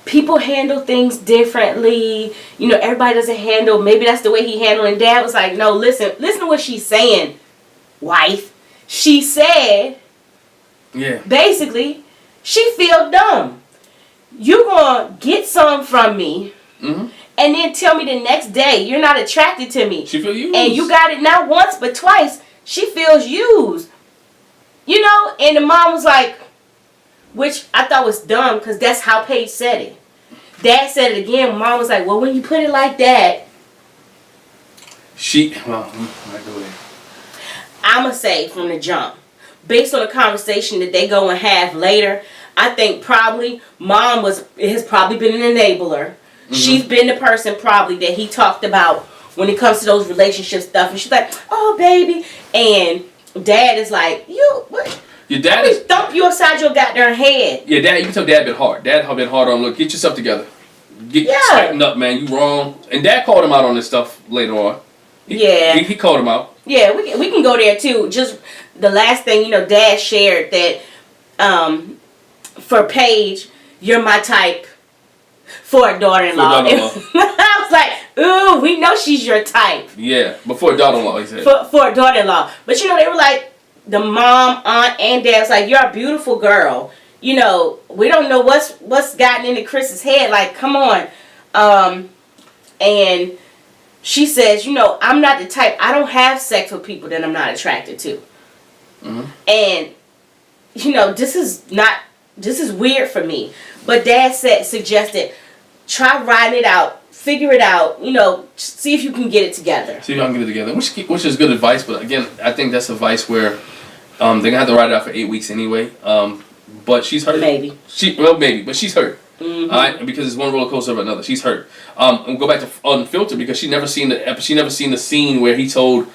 people handle things differently. Everybody doesn't handle, maybe that's the way he handled it. And Dad was like, no, listen to what she's saying. wife, she said, Yeah. basically, she feel dumb. You gonna get some from me, Mm-hmm. and then tell me the next day you're not attracted to me. She feel used. And you got it not once but twice. She feels used. You know, and the mom was like, which I thought was dumb because that's how Paige said it. Dad said it again. Mom was like, well, when you put it like that, I go ahead. I'ma say from the jump, based on the conversation that they go and have later, I think probably mom has probably been an enabler. Mm-hmm. She's been the person probably that he talked about when it comes to those relationship stuff, and she's like, oh baby, and dad is like, you what? Your dad is thump you upside your goddamn head. Yeah, dad. You can tell dad been hard. Dad have been hard on him. Look, get yourself together. Tighten up, man. You wrong. And dad called him out on this stuff later on. He called him out. Yeah, we can go there too. Just the last thing, you know, dad shared that for Paige, you're my type for a daughter-in-law. I was like, ooh, we know she's your type. Yeah, but for a daughter-in-law, he said. For a daughter-in-law. But you know, they were like, the mom, aunt, and dad was like, you're a beautiful girl. You know, we don't know what's gotten into Chris's head. Like, come on. And she says, you know, I'm not the type. I don't have sex with people that I'm not attracted to. Mm-hmm. And, you know, this is weird for me. But dad suggested, try riding it out. Figure it out. You know, see if you can get it together. See if y'all can get it together. Which is good advice. But again, I think that's advice where they're going to have to ride it out for 8 weeks anyway. But she's hurt. Maybe. Maybe. But she's hurt. Mm-hmm. All right, because it's one roller coaster of another. She's hurt. And we'll go back to Unfiltered because she never seen the scene where he told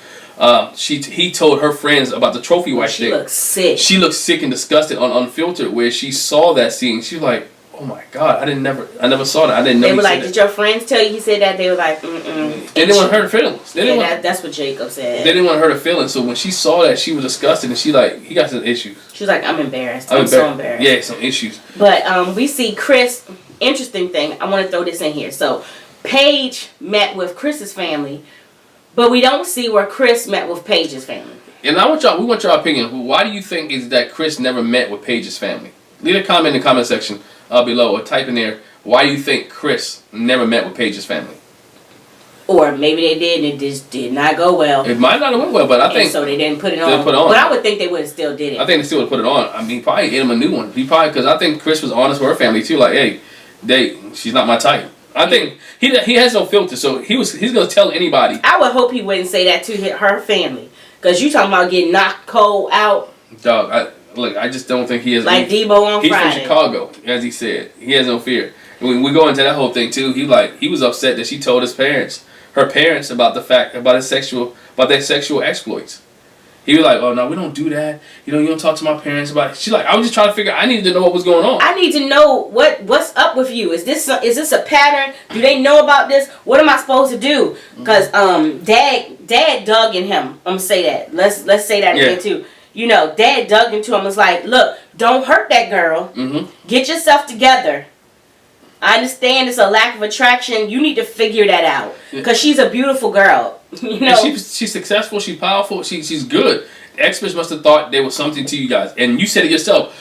he told her friends about the trophy wife thing. She looks sick. She looked sick and disgusted on Unfiltered where she saw that scene. She's like, oh my God, I never saw that. I didn't know. They were like, did your friends tell you he said that? They were like, They didn't want to hurt her feelings. That's what Jacob said. They didn't want to hurt her feelings. So when she saw that, she was disgusted and he got some issues. She was like, I'm embarrassed. I'm so embarrassed. Yeah, some issues. But we see Chris. Interesting thing. I want to throw this in here. So Paige met with Chris's family, but we don't see where Chris met with Paige's family. And we want your opinion. Why do you think is that Chris never met with Paige's family? Leave a comment in the comment section below or type in there. Why do you think Chris never met with Paige's family? Or maybe they did and it just did not go well. It might not have went well, but I think so they didn't put it on. But I would think they would have still did it. I think they still would have put it on. I mean, probably get him a new one. Because I think Chris was honest with her family too. Like, hey, she's not my type. I think he has no filter, so he's gonna tell anybody. I would hope he wouldn't say that to her family, cause you talking about getting knocked cold out. Dog, I just don't think he has. Like Debo on Friday. He's from Chicago, as he said. He has no fear. When we go into that whole thing too, he was upset that she told her parents about their sexual exploits. He was like, oh no, we don't do that. You know, you don't talk to my parents about it. She's like, I was just trying to figure. I needed to know what was going on. I need to know what's up with you. Is this a pattern? Do they know about this? What am I supposed to do? Because dad dug in him. I'm gonna say that. Let's say that again too. You know, dad dug into him. Was like, look, don't hurt that girl. Mm-hmm. Get yourself together. I understand it's a lack of attraction. You need to figure that out because she's a beautiful girl. You know, and she's successful. She's powerful. She's good. The experts must have thought there was something to you guys, and you said it yourself.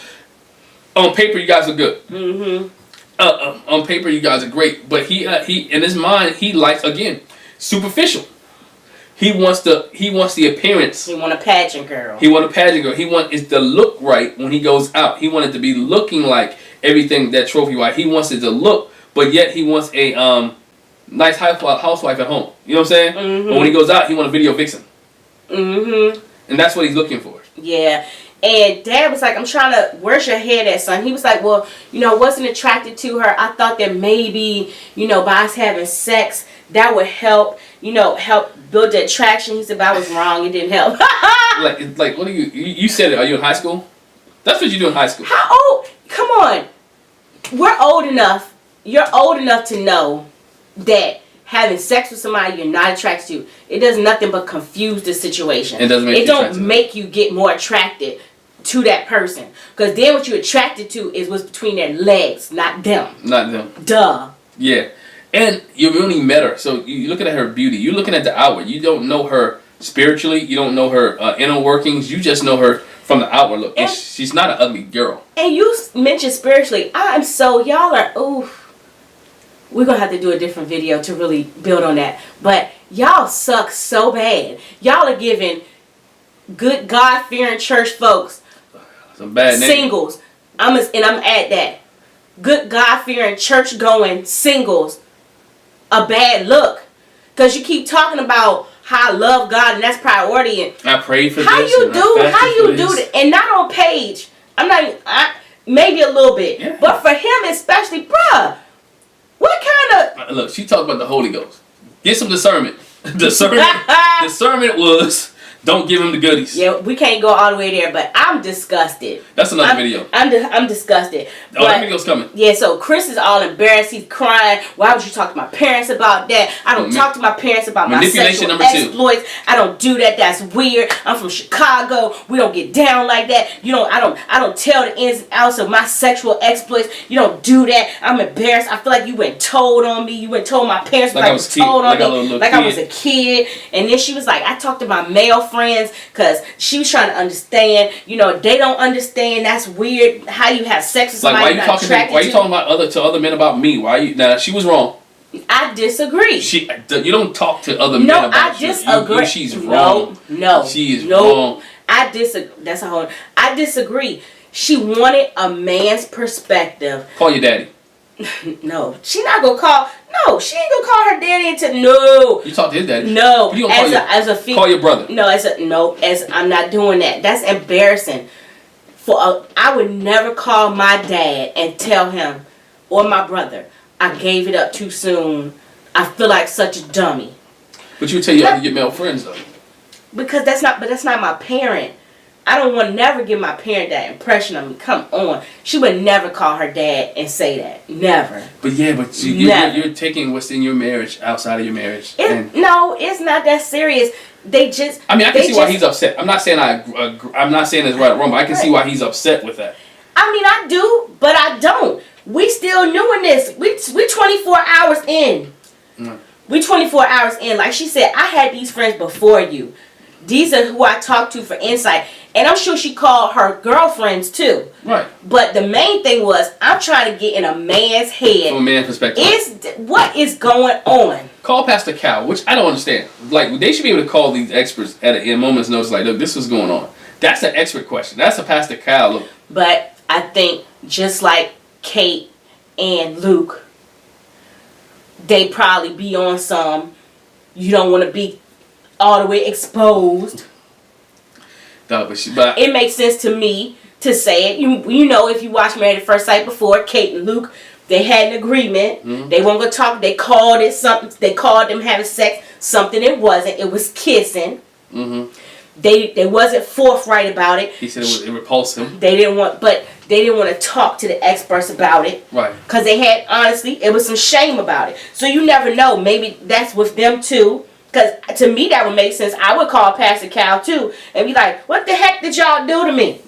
On paper, you guys are good. Mm-hmm. On paper, you guys are great. But he in his mind, he likes again superficial. He wants the appearance. He want a pageant girl. He want it to look right when he goes out. He wanted to be looking like everything that trophy wife. He wants it to look, but yet he wants a nice housewife at home. You know what I'm saying? Mm-hmm. But when he goes out, he wants a video vixen. Mm-hmm. And that's what he's looking for. Yeah. And dad was like, I'm trying to, where's your head at, son? He was like, well, you know, I wasn't attracted to her. I thought that maybe, you know, by us having sex, that would help, you know, help build the attraction. He said, but I was wrong. It didn't help. like, what are you said it. Are you in high school? That's what you do in high school. How old? Come on. We're old enough. You're old enough to know that having sex with somebody you're not attracted to, it does nothing but confuse the situation. It don't make you get more attracted to that person. Because then what you're attracted to is what's between their legs, not them. Not them. Duh. Yeah. And you only met her. So you're looking at her beauty. You're looking at the outward. You don't know her spiritually. You don't know her inner workings. You just know her from the outward look. And she's not an ugly girl. And you mentioned spiritually. Y'all are, ooh. We're going to have to do a different video to really build on that. But y'all suck so bad. Y'all are giving good God-fearing church folks, some bad names. Singles. I'm at that. Good God-fearing church-going singles a bad look. Because you keep talking about how I love God and that's priority. And I prayed for how this. you do that? And not on Paige. Maybe a little bit. Yeah. But for him especially, bruh. What kind of... Look, she talked about the Holy Ghost. Get some discernment. Discernment was, don't give him the goodies. Yeah, we can't go all the way there, but I'm disgusted. That's another video. I'm disgusted. Oh, that video's coming. Yeah, so Chris is all embarrassed. He's crying. Why would you talk to my parents about that? I don't talk to my parents about my sexual exploits. I don't do that. That's weird. I'm from Chicago. We don't get down like that. I don't tell the ins and outs of my sexual exploits. You don't do that. I'm embarrassed. I feel like you went told on me. You went told my parents like I was told on me. Like I was a a kid. And then she was like, I talked to my male friends because she was trying to understand. They don't understand. That's weird. How you have sex with somebody you're not attracted to. Why are you talking about other men about me? Now she was wrong. I disagree. You don't talk to other men about I disagree. She's wrong. No. She is wrong. I disagree. I disagree. She wanted a man's perspective. Call your daddy. No, she not gonna call. No, she ain't gonna call her daddy into. No. You talk to his daddy. No. You as a female. Call your brother. No, as I'm not doing that. That's embarrassing. I would never call my dad and tell him or my brother I gave it up too soon. I feel like such a dummy. But you tell your male friends though. Because that's not my parent. I don't want to never give my parent that impression of me. Come on. She would never call her dad and say that. Never. But you're taking what's in your marriage outside of your marriage. No, it's not that serious. I can see why he's upset. I'm not saying I'm not saying it's right or wrong, but I can see why he's upset with that. I do, but I don't. We still new in this. We 24 hours in. We 24 hours in. Like she said, I had these friends before you. These are who I talked to for insight. And I'm sure she called her girlfriends too. Right. But the main thing was, I'm trying to get in a man's head. From a man's perspective. What is going on? Call Pastor Cal, which I don't understand. Like, they should be able to call these experts at a moment's notice, like, look, this is going on. That's an expert question. That's a Pastor Cal. Look. But I think just like Kate and Luke, they probably be on some, you don't want to be all the way exposed. No, but it makes sense to me to say it. You know, if you watched Married at First Sight before, Kate and Luke, they had an agreement. Mm-hmm. They weren't going to talk. They called it something. They called them having sex. Something it wasn't. It was kissing. Mm-hmm. They wasn't forthright about it. He said it repulsed him. They didn't want to talk to the experts about it. Right. Because honestly, it was some shame about it. So you never know. Maybe that's with them too. Because to me, that would make sense. I would call Pastor Cal too and be like, what the heck did y'all do to me?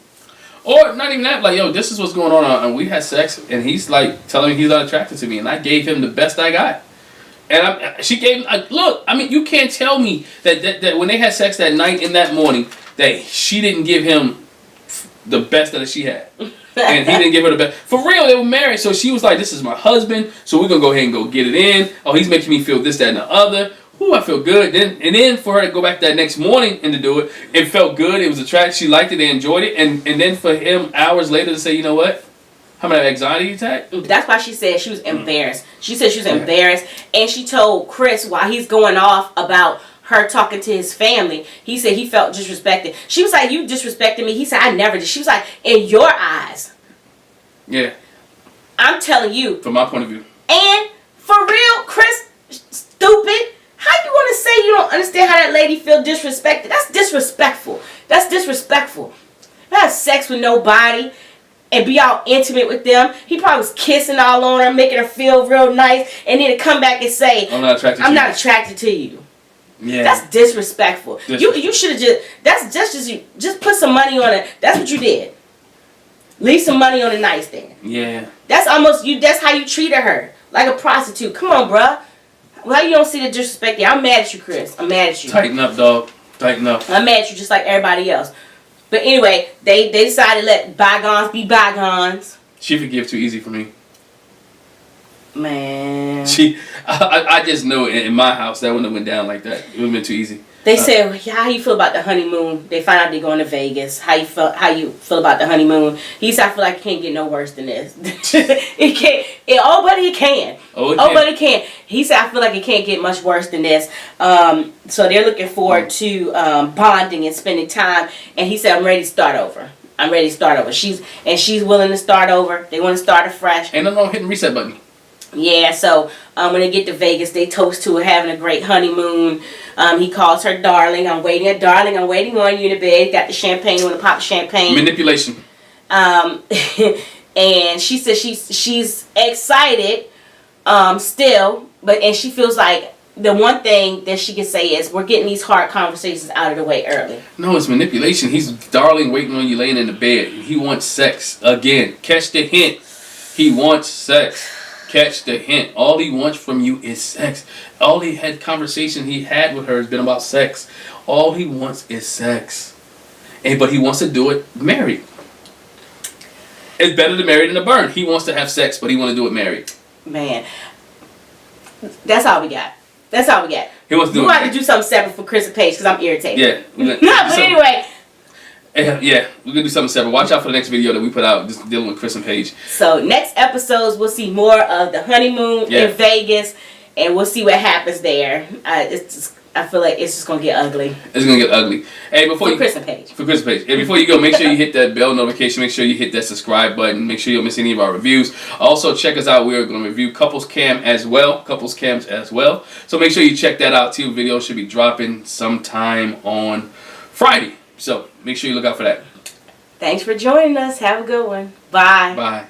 Or not even that, like, yo, this is what's going on. And we had sex and he's like telling me he's not attracted to me. And I gave him the best I got. And she gave him, look, I mean, you can't tell me that when they had sex that night and that morning, that she didn't give him the best that she had. And he didn't give her the best. For real, they were married. So she was like, this is my husband. So we're going to go ahead and go get it in. Oh, he's making me feel this, that, and the other. Ooh, I feel good. Then for her to go back that next morning and to do it, it felt good. It was attractive. She liked it. They enjoyed it. And then for him, hours later, to say, you know what? How many anxiety attack? That's why she said she was embarrassed. She said she was embarrassed. And she told Chris while he's going off about her talking to his family, he said he felt disrespected. She was like, you disrespected me. He said, I never did. She was like, in your eyes. Yeah. I'm telling you. From my point of view. And for real, Chris, stupid. How you want to say you don't understand how that lady feel disrespected? That's disrespectful. That's disrespectful. Have sex with nobody and be all intimate with them. He probably was kissing all on her, making her feel real nice, and then to come back and say, I'm not attracted to you. Yeah. That's disrespectful. You should have just put some money on it. That's what you did. Leave some money on the nightstand. Yeah. That's how you treated her. Like a prostitute. Come on, bruh. Why you don't see the disrespect there? I'm mad at you, Chris. I'm mad at you. Tighten up, dog. Like, no. I'm mad at you just like everybody else. But anyway, they decided to let bygones be bygones. She forgive too easy for me. Man. I just know in my house that wouldn't have went down like that. It would have been too easy. They said, well, how you feel about the honeymoon? They find out they're going to Vegas. How you feel about the honeymoon? He said, I feel like it can't get no worse than this. It can't. But it can. But it can. He said, I feel like it can't get much worse than this. So they're looking forward to bonding and spending time. And he said, I'm ready to start over. I'm ready to start over. She's willing to start over. They want to start afresh. Ain't nothing wrong with hitting the reset button. Yeah, so when they get to Vegas, they toast to her having a great honeymoon. He calls her darling. I'm waiting on you in the bed. Got the champagne. You want to pop the champagne? Manipulation. And she says she's excited still, and she feels like the one thing that she can say is we're getting these hard conversations out of the way early. No, it's manipulation. He's darling waiting on you laying in the bed. He wants sex. Again, catch the hint. He wants sex. Catch the hint. All he wants from you is sex. All he had conversation he had with her has been about sex. All he wants is sex. But he wants to do it married. It's better to marry than to burn. He wants to have sex, but he wants to do it married. Man, that's all we got. He wants to do we it. want to do something separate for Chris and Paige because I'm irritated. Yeah. But anyway. Yeah, we're going to do something separate. Watch out for the next video that we put out just dealing with Chris and Paige. So next episodes, we'll see more of the honeymoon in Vegas, and we'll see what happens there. I feel like it's just going to get ugly. It's going to get ugly. Hey, for Chris and Paige. For Chris and Paige. Hey, before you go, make sure you hit that bell notification. Make sure you hit that subscribe button. Make sure you don't miss any of our reviews. Also, check us out. We're going to review Couples Cams as well. So make sure you check that out too. Video should be dropping sometime on Friday. So make sure you look out for that. Thanks for joining us. Have a good one. Bye. Bye.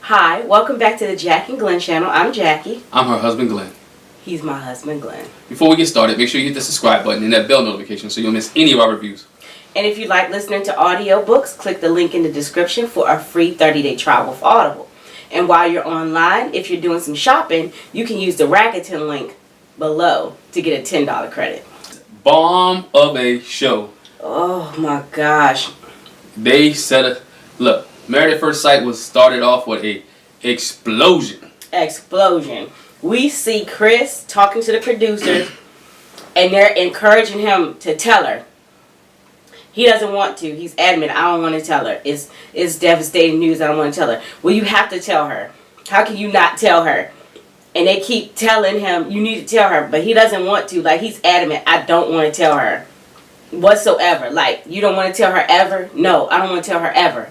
Hi, welcome back to the Jac and Glen channel. I'm Jackie. I'm her husband, Glenn. He's my husband, Glenn. Before we get started, make sure you hit the subscribe button and that bell notification so you don't miss any of our reviews. And if you like listening to audiobooks, click the link in the description for a free 30-day trial with Audible. And while you're online, if you're doing some shopping, you can use the Rakuten link below to get a $10 credit. Bomb of a show. Oh my gosh. They said it. Look, Married at First Sight was started off with a explosion. We see Chris talking to the producers, and they're encouraging him to tell her. He doesn't want to. He's adamant. I don't want to tell her. It's devastating news. I don't want to tell her. Well, you have to tell her. How can you not tell her? And they keep telling him, you need to tell her. But he doesn't want to. Like, he's adamant. I don't want to tell her whatsoever. Like, you don't want to tell her ever? No, I don't want to tell her ever.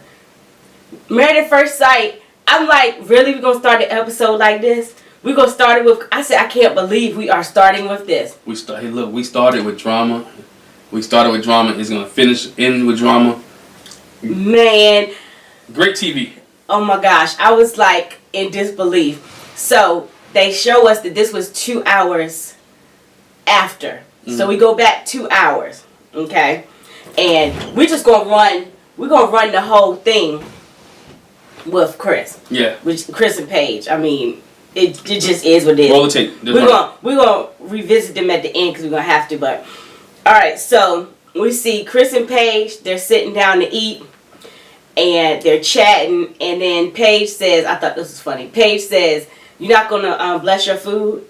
Married at First Sight, I'm like, really? We're going to start an episode like this? We're going to start it with, I said, I can't believe we are starting with this. We started with drama. It's going to end with drama. Man. Great TV. Oh my gosh. I was like in disbelief. So they show us that this was 2 hours after. Mm-hmm. So we go back 2 hours. Okay. And we're just going to run the whole thing with Chris. Yeah. With Chris and Paige. I mean, it just is what it is. Roll the tape. We're gonna revisit them at the end because we're gonna have to. But all right, so we see Chris and Paige. They're sitting down to eat, and they're chatting. And then Paige says, "I thought this was funny." Paige says, "You're not gonna bless your food,"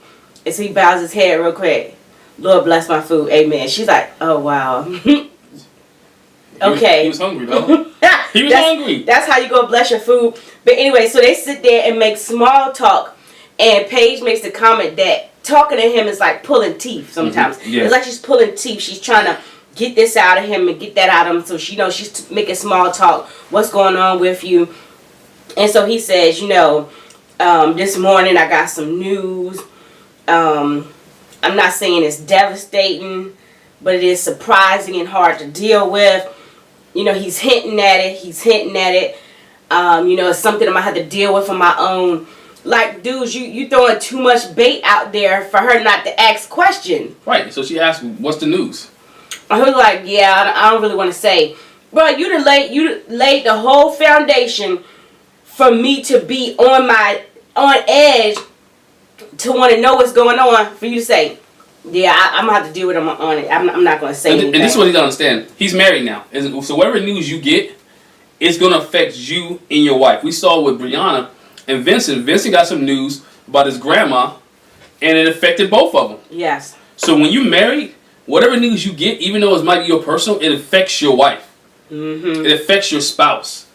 and so he bows his head real quick. Lord bless my food, amen. She's like, "Oh wow." Okay. He was hungry though. He was hungry. That's how you go bless your food. But anyway, so they sit there and make small talk. And Paige makes the comment that talking to him is like pulling teeth sometimes. Mm-hmm. Yeah. It's like she's pulling teeth. She's trying to get this out of him and get that out of him. So she knows she's making small talk. What's going on with you? And so he says, this morning I got some news. I'm not saying it's devastating, but it is surprising and hard to deal with. You know, he's hinting at it. You know, it's something I'm going to have to deal with on my own. Like, dudes, you throwing too much bait out there for her not to ask questions. Right. So she asked, "What's the news?" I was like, yeah, I don't really want to say. Bro, you laid the whole foundation for me to be on edge to want to know what's going on, for you to say, yeah, I'm going to have to deal with him on it. I'm not going to say anything. And this is what he don't understand. He's married now. So whatever news you get, it's going to affect you and your wife. We saw with Brianna and Vincent. Vincent got some news about his grandma, and it affected both of them. Yes. So when you're married, whatever news you get, even though it might be your personal, it affects your wife. Mm-hmm. It affects your spouse.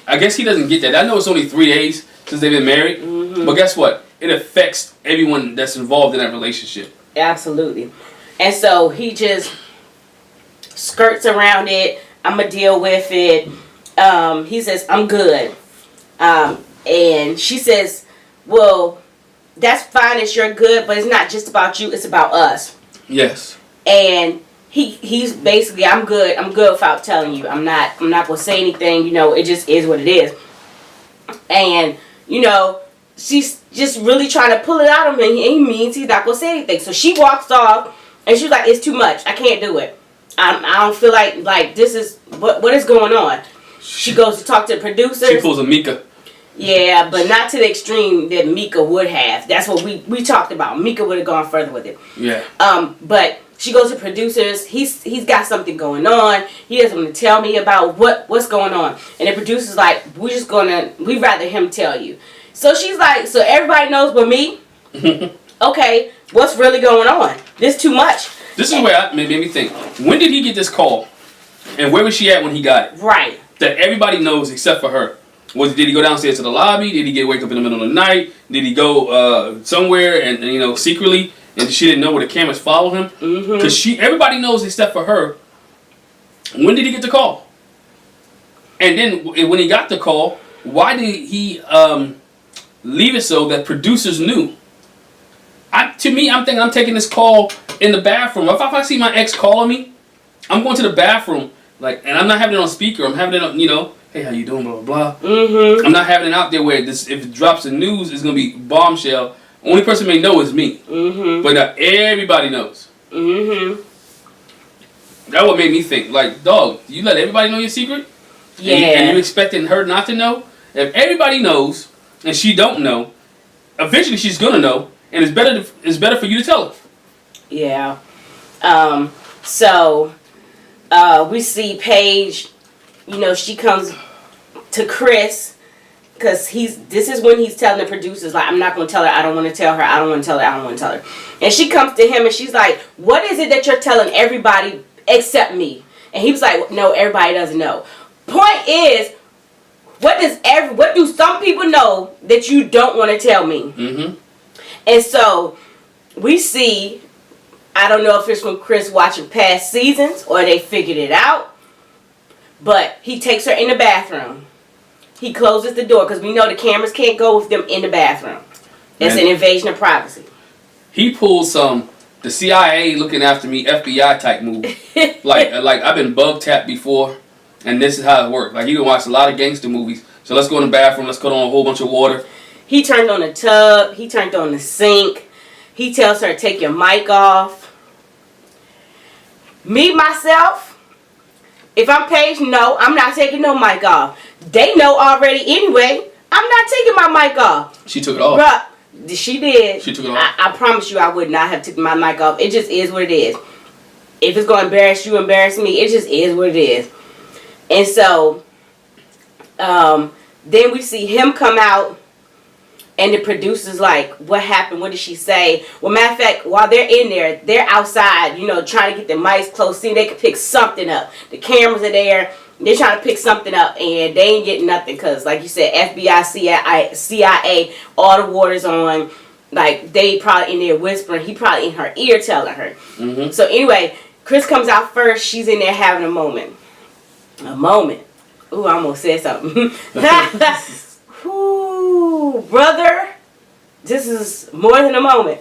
I guess he doesn't get that. I know it's only 3 days since they've been married, but guess what? It affects everyone that's involved in that relationship. Absolutely. And so he just skirts around it. I'm going to deal with it. He says, I'm good. And she says, well, that's fine that you're good, but it's not just about you, it's about us. Yes. And he's basically, I'm good without telling you. I'm not going to say anything, you know, it just is what it is. And, you know, she's just really trying to pull it out of him, and he means he's not going to say anything. So she walks off, and she's like, it's too much. I can't do it. I don't feel like this is, what is going on? She goes to talk to the producers. She pulls a Mika. Yeah, but not to the extreme that Mika would have. That's what we talked about. Mika would have gone further with it. Yeah. But she goes to producers. He's got something going on. He doesn't want to tell me about what's going on. And the producer's like, we'd rather him tell you. So she's like, so everybody knows but me? Okay, what's really going on? This too much. This is where it made me think. When did he get this call? And where was she at when he got it? Right. That everybody knows except for her. Did he go downstairs to the lobby? Did he wake up in the middle of the night? Did he go somewhere and you know, secretly, and she didn't know where the cameras followed him? Because everybody knows except for her. When did he get the call? And then when he got the call, why did he leave it so that producers knew? To me, I'm thinking I'm taking this call in the bathroom. If I see my ex calling me, I'm going to the bathroom, and I'm not having it on speaker. I'm having it on, you know, hey, how you doing, blah, blah, blah. I'm not having it out there where if it drops the news, it's going to be bombshell. Only person may know is me. But not everybody knows. That what made me think, like, dog, you let everybody know your secret? Yeah. And you expecting her not to know? If everybody knows and she don't know, eventually she's going to know, and it's better for you to tell her. Yeah. So we see Paige, you know, she comes to Chris because this is when he's telling the producers, like, I'm not going to tell her, I don't want to tell her, I don't want to tell her, I don't want to tell her. And she comes to him and she's like, what is it that you're telling everybody except me? And he was like, no, everybody doesn't know. Point is, what do some people know that you don't want to tell me? And so we see, I don't know if it's from Chris watching past seasons or they figured it out, but he takes her in the bathroom. He closes the door because we know the cameras can't go with them in the bathroom. It's an invasion of privacy. He pulls the CIA looking after me FBI type move. like I've been bug tapped before, and this is how it works. Like, you can watch a lot of gangster movies. So let's go in the bathroom. Let's cut on a whole bunch of water. He turned on the tub. He turned on the sink. He tells her, take your mic off. Me, myself, if I'm Paige, no, I'm not taking no mic off. They know already anyway. I'm not taking my mic off. She took it off. Bruh, she did. She took it off. I promise you I would not have taken my mic off. It just is what it is. If it's going to embarrass you, embarrass me, it just is what it is. And so, then we see him come out. And the producer's like, what happened? What did she say? Well, matter of fact, while they're in there, they're outside, you know, trying to get the mics close. See, they could pick something up. The cameras are there. They're trying to pick something up, and they ain't getting nothing because, like you said, FBI, CIA, all the water's on. Like, they probably in there whispering. He probably in her ear telling her. So anyway, Chris comes out first. She's in there having a moment. A moment. Ooh, I almost said something. Ooh, brother, this is more than a moment.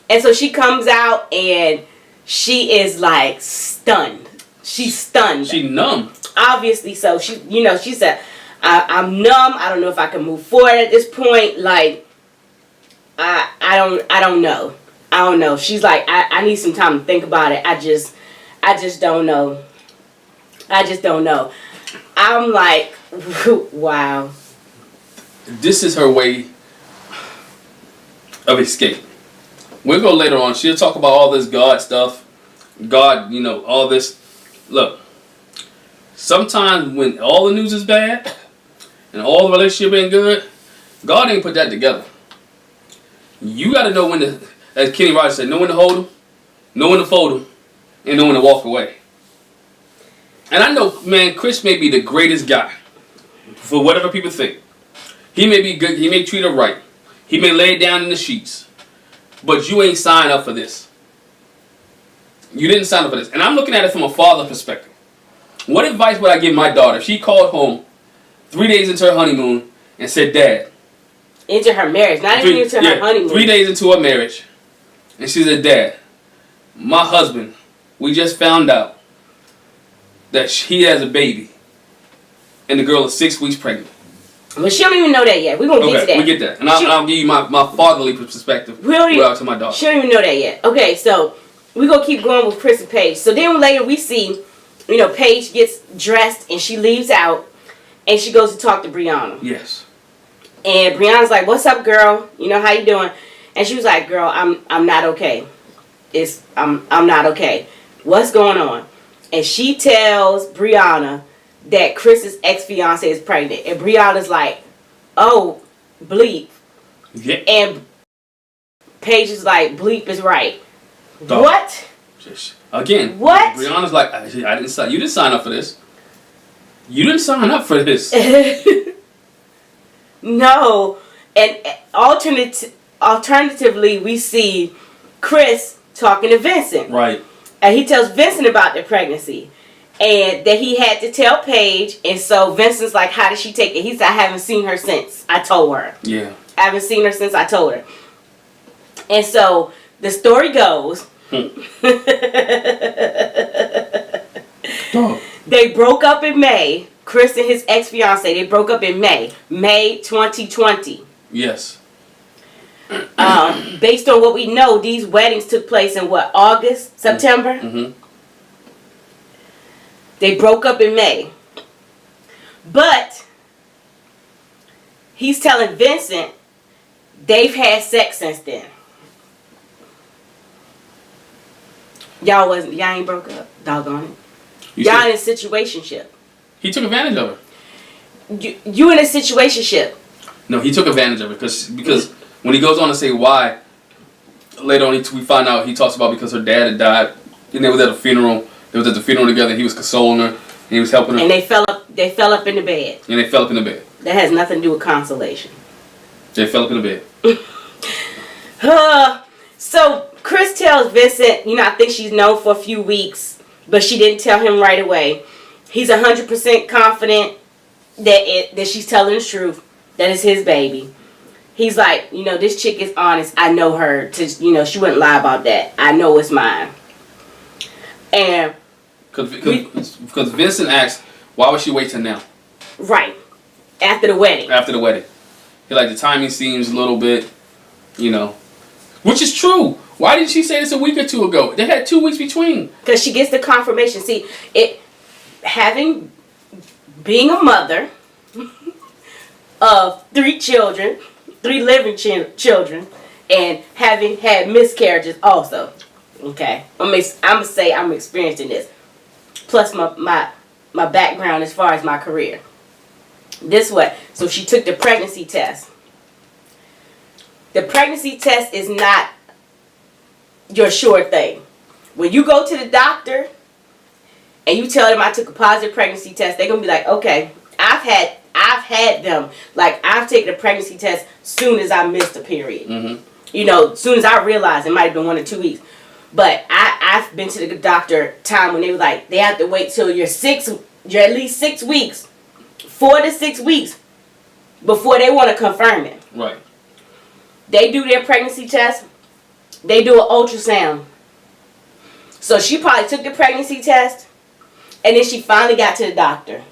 And so she comes out and she is like stunned. She's stunned. She numb. Obviously so. She, you know, she said, I'm numb. I don't know if I can move forward at this point. Like, I don't know. I don't know. She's like, I need some time to think about it. I just don't know. I just don't know. I'm like, wow. This is her way of escape. We'll go later on. She'll talk about all this God stuff. God, you know, all this. Look, sometimes when all the news is bad and all the relationship ain't good, God ain't put that together. You got to know when to, as Kenny Rogers said, know when to hold them, know when to fold them, and know when to walk away. And I know, man, Chris may be the greatest guy for whatever people think. He may be good. He may treat her right. He may lay it down in the sheets. But you ain't signed up for this. You didn't sign up for this. And I'm looking at it from a father perspective. What advice would I give my daughter if she called home 3 days into her honeymoon and said, Dad. Into her marriage, not even into her honeymoon. 3 days into her marriage. And she said, Dad, my husband, we just found out that he has a baby. And the girl is 6 weeks pregnant. But she don't even know that yet. We're going to get to that. We get that. And I'll give you my fatherly perspective to my daughter. She don't even know that yet. Okay, so we're going to keep going with Chris and Paige. So then later we see, you know, Paige gets dressed and she leaves out and she goes to talk to Brianna. Yes. And Brianna's like, what's up, girl? You know, how you doing? And she was like, girl, I'm not okay. I'm not okay. What's going on? And she tells Brianna that Chris's ex-fiance is pregnant. And Brianna's like, oh, bleep. Yeah. And Paige is like, bleep is right. Dog. What? Again. What? Brianna's like, I didn't sign. You didn't sign up for this. You didn't sign up for this. No. And alternatively, we see Chris talking to Vincent. Right. And he tells Vincent about the pregnancy. And that he had to tell Paige. And so Vincent's like, how did she take it? He said, I haven't seen her since I told her. Yeah. I haven't seen her since I told her. And so the story goes. They broke up in May. Chris and his ex-fiance, they broke up in May 2020. Yes. Based on what we know, these weddings took place in what, August, September? Mm-hmm. They broke up in May. But he's telling Vincent they've had sex since then. Y'all ain't broke up. Doggone it. Y'all in a situationship. He took advantage of her. You in a situationship. No, he took advantage of it because when he goes on to say why, later on we find out he talks about because her dad had died and they was at a funeral. They was at the funeral together. He was consoling her. And he was helping her. And they fell up in the bed. And they fell up in the bed. That has nothing to do with consolation. They fell up in the bed. So Chris tells Vincent, you know, I think she's known for a few weeks, but she didn't tell him right away. He's 100% confident that she's telling the truth, that it's his baby. He's like, you know, this chick is honest. I know her. You know, she wouldn't lie about that. I know it's mine. And because Vincent asked, why would she wait till now? Right. After the wedding. After the wedding. He like, the timing seems a little bit, you know, which is true. Why didn't she say this a week or two ago? They had 2 weeks between. Because she gets the confirmation. See, being a mother of 3 children, 3 living children, and having had miscarriages also. Okay, I'm gonna say I'm experiencing this. Plus my background as far as my career. This way, so she took the pregnancy test. The pregnancy test is not your sure thing. When you go to the doctor and you tell them I took a positive pregnancy test, they're gonna be like, okay, I've had them. Like, I've taken a pregnancy test soon as I missed a period. Mm-hmm. You know, soon as I realized it might have been 1 or 2 weeks. But I've been to the doctor time when they were like, they have to wait till you're at least 6 weeks, 4 to 6 weeks before they want to confirm it. Right. They do their pregnancy test. They do an ultrasound. So she probably took the pregnancy test, and then she finally got to the doctor,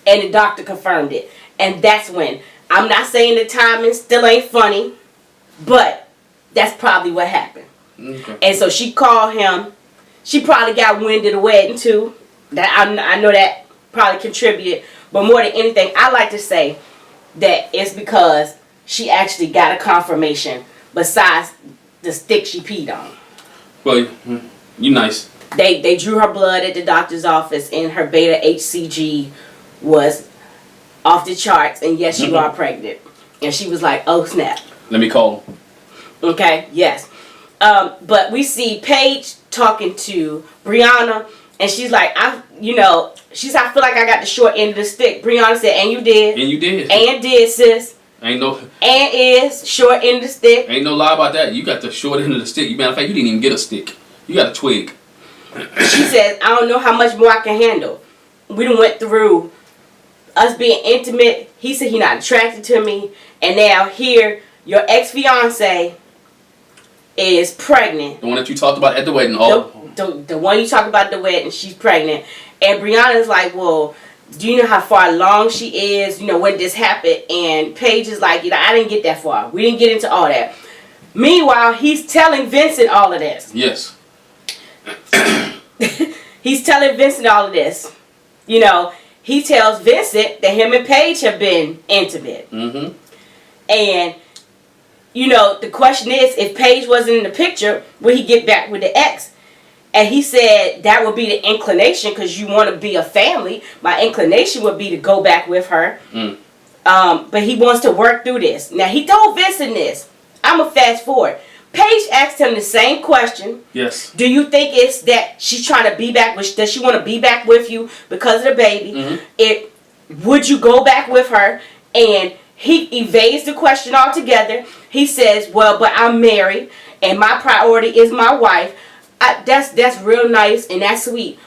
and the doctor confirmed it. And that's when, I'm not saying the timing still ain't funny, but that's probably what happened. Okay. And so she called him. She probably got wind of the wedding too. I know that probably contributed. But more than anything, I like to say that it's because she actually got a confirmation besides the stick she peed on. Well, you nice. They drew her blood at the doctor's office, and her beta HCG was off the charts, and yes, you are pregnant. And she was like, oh snap. Let me call him. Okay, yes. But we see Paige talking to Brianna, and she's like, I feel like I got the short end of the stick. Brianna said, and you did. And you did. And did, sis. Ain't no. And is short end of the stick. Ain't no lie about that. You got the short end of the stick. Matter of fact, you didn't even get a stick. You got a twig. She says, I don't know how much more I can handle. We done went through us being intimate. He said he not attracted to me. And now here, your ex-fiance is pregnant. The one that you talked about at the wedding. The one you talk about at the wedding, she's pregnant. And Brianna's like, well, do you know how far along she is? You know, when this happened? And Paige is like, I didn't get that far. We didn't get into all that. Meanwhile, he's telling Vincent all of this. Yes. He's telling Vincent all of this. You know, he tells Vincent that him and Paige have been intimate. Mm-hmm. And, you know, the question is, if Paige wasn't in the picture, would he get back with the ex? And he said that would be the inclination because you want to be a family. My inclination would be to go back with her. But he wants to work through this. Now, he told Vincent this. I'm going to fast forward. Paige asked him the same question. Yes. Do you think it's that she's trying to be back with, does she want to be back with you because of the baby? Mm-hmm. Would you go back with her? And he evades the question altogether. He says, well, but I'm married and my priority is my wife. That's real nice and that's sweet.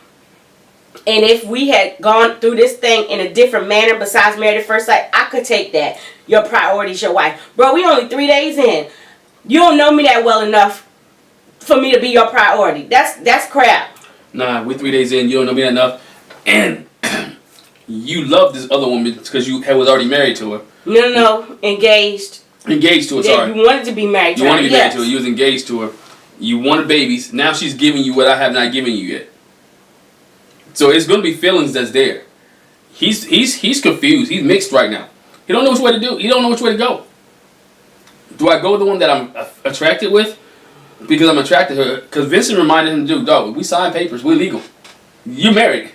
And if we had gone through this thing in a different manner besides married at first sight, I could take that. Your priority is your wife. Bro, we only 3 days in. You don't know me that well enough for me to be your priority. That's crap. Nah, we're 3 days in. You don't know me that enough. And you love this other woman because you was already married to her. No. Engaged. Engaged to her, sorry. You wanted to be married to her. You wanted to be married to her. You was engaged to her. You wanted babies. Now she's giving you what I have not given you yet. So it's going to be feelings that's there. He's confused. He's mixed right now. He don't know which way to do. He don't know which way to go. Do I go with the one that I'm attracted with? Because I'm attracted to her. Because Vincent reminded him to do, dog, we signed papers. We're legal. You're married.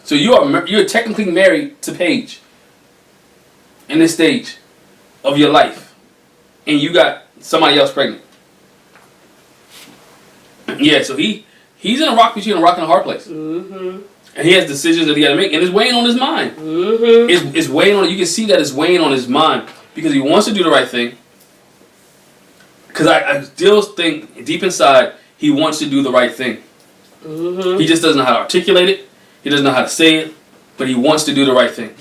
So you're technically married to Paige in this stage of your life. And you got somebody else pregnant. Yeah, so he's in a rock between a rock and a hard place. Mm-hmm. And he has decisions that he got to make, and it's weighing on his mind. Mm-hmm. It's weighing on. You can see that it's weighing on his mind because he wants to do the right thing. Because I still think deep inside he wants to do the right thing. Mm-hmm. He just doesn't know how to articulate it. He doesn't know how to say it, but he wants to do the right thing.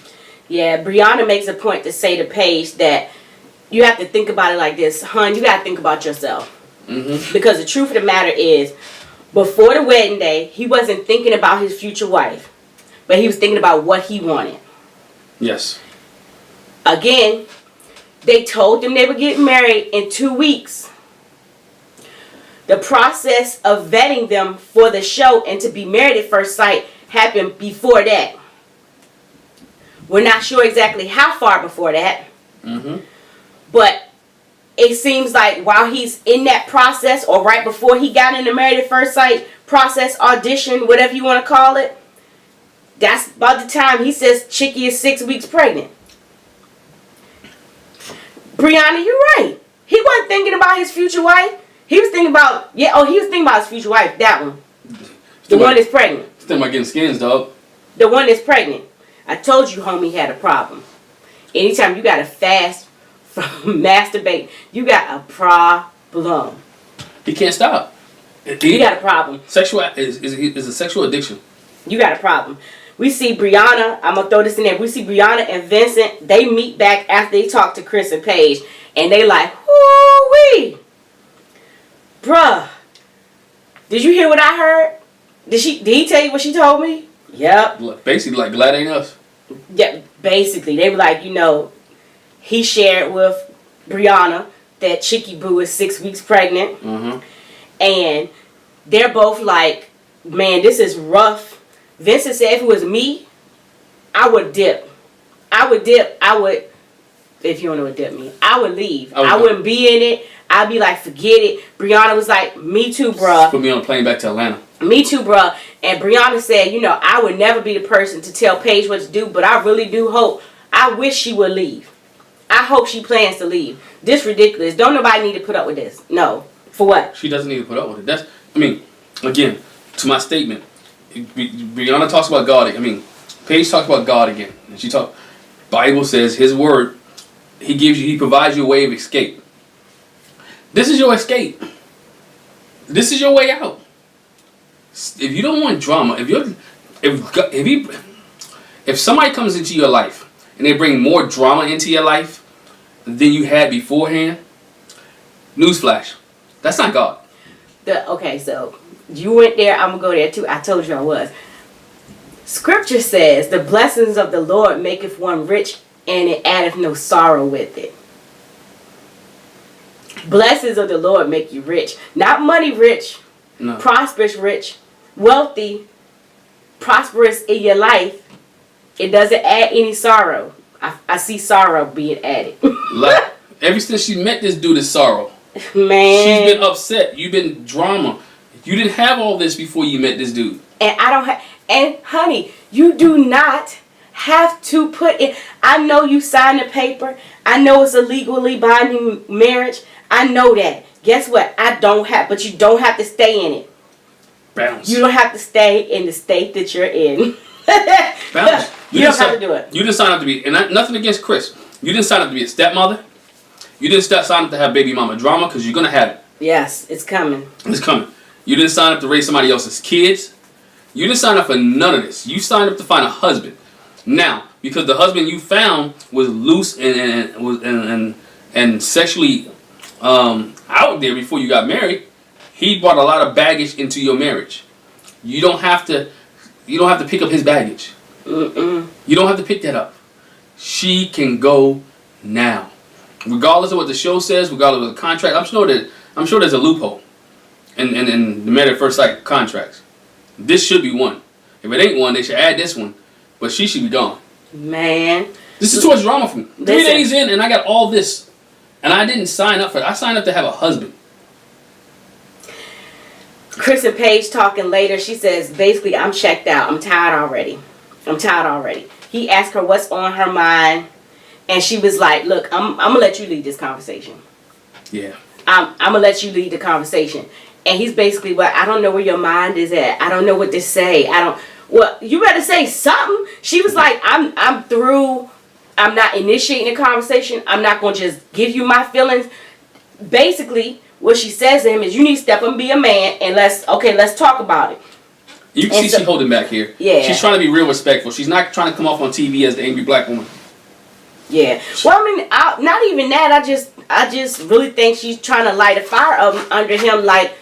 Yeah, Brianna makes a point to say to Paige that you have to think about it like this, hon. You got to think about yourself. Mm-hmm. Because the truth of the matter is, before the wedding day, he wasn't thinking about his future wife, but he was thinking about what he wanted. Yes. Again, they told them they were getting married in 2 weeks. The process of vetting them for the show and to be married at first sight happened before that. We're not sure exactly how far before that. Mm-hmm. But it seems like while he's in that process, or right before he got into Married at First Sight process, audition, whatever you want to call it, that's about the time he says Chickie is 6 weeks pregnant. Brianna, you're right. He wasn't thinking about his future wife. He was thinking about, he was thinking about his future wife, that one. The one that's pregnant. He's thinking about getting skins, dog. The one that's pregnant. I told you homie had a problem. Anytime you got to fast from masturbate, you got a problem. He can't stop. You got a problem. Sexual is a sexual addiction. You got a problem. We see Brianna, I'm going to throw this in there. We see Brianna and Vincent, they meet back after they talk to Chris and Paige. And they like, whoo-wee. Bruh, Did you hear what I heard? Did he tell you what she told me? Yep. Basically, like, glad ain't us. Yeah, basically. They were like, he shared with Brianna that Chicky Boo is 6 weeks pregnant. Mm-hmm. And they're both like, man, this is rough. Vincent said if it was me, I would dip. If you don't know what dip means, I would leave. I wouldn't be in it. I'd be like, forget it. Brianna was like, me too, bruh. Put me on a plane back to Atlanta. Me too, bruh. And Brianna said, I would never be the person to tell Paige what to do, but I really do hope. I wish she would leave. I hope she plans to leave. This ridiculous. Don't nobody need to put up with this. No. For what? She doesn't need to put up with it. Again, to my statement, Brianna talks about God. Paige talks about God again. And Bible says His word, He provides you a way of escape. This is your escape. This is your way out. If you don't want drama, if somebody comes into your life and they bring more drama into your life than you had beforehand, newsflash, that's not God. Okay, so you went there, I'm going to go there too. I told you I was. Scripture says, the blessings of the Lord maketh one rich, and it addeth no sorrow with it. Blessings of the Lord make you rich. Not money rich, No. prosperous rich, wealthy, prosperous in your life. It doesn't add any sorrow. I see sorrow being added. Like, ever since she met this dude, is sorrow. Man. She's been upset. You've been drama. You didn't have all this before you met this dude. And I don't have, and honey, you do not have to put in. I know you signed the paper. I know it's a legally binding marriage. I know that. Guess what? But you don't have to stay in it. Bounce. You don't have to stay in the state that you're in. Bounce. You don't have to do it. You didn't sign up to be, and nothing against Chris. You didn't sign up to be a stepmother. You didn't sign up to have baby mama drama, because you're going to have it. Yes, it's coming. It's coming. You didn't sign up to raise somebody else's kids. You didn't sign up for none of this. You signed up to find a husband. Now, because the husband you found was loose and sexually out there before you got married, he brought a lot of baggage into your marriage. You don't have to pick up his baggage. Mm-mm. You don't have to pick that up. She can go now, regardless of what the show says, regardless of the contract. I'm sure there's a loophole in the married at first sight contracts. This should be one. If it ain't one, they should add this one. But she should be gone. Man. This is too much drama for me. 3 Listen. days in, and I got all this. And I didn't sign up for it. I signed up to have a husband. Chris and Paige talking later. She says, basically, I'm checked out. I'm tired already. He asked her what's on her mind. And she was like, look, I'm going to let you lead this conversation. Yeah. I'm going to let you lead the conversation. And he's basically, well, I don't know where your mind is at. I don't know what to say. Well, you better say something. She was like, I'm through. I'm not initiating a conversation. I'm not going to just give you my feelings. Basically, what she says to him is, you need to step up and be a man, and let's talk about it. You can see she's holding back here. Yeah. She's trying to be real respectful. She's not trying to come off on TV as the angry black woman. Yeah. Well, I mean, not even that. I just really think she's trying to light a fire up under him, like,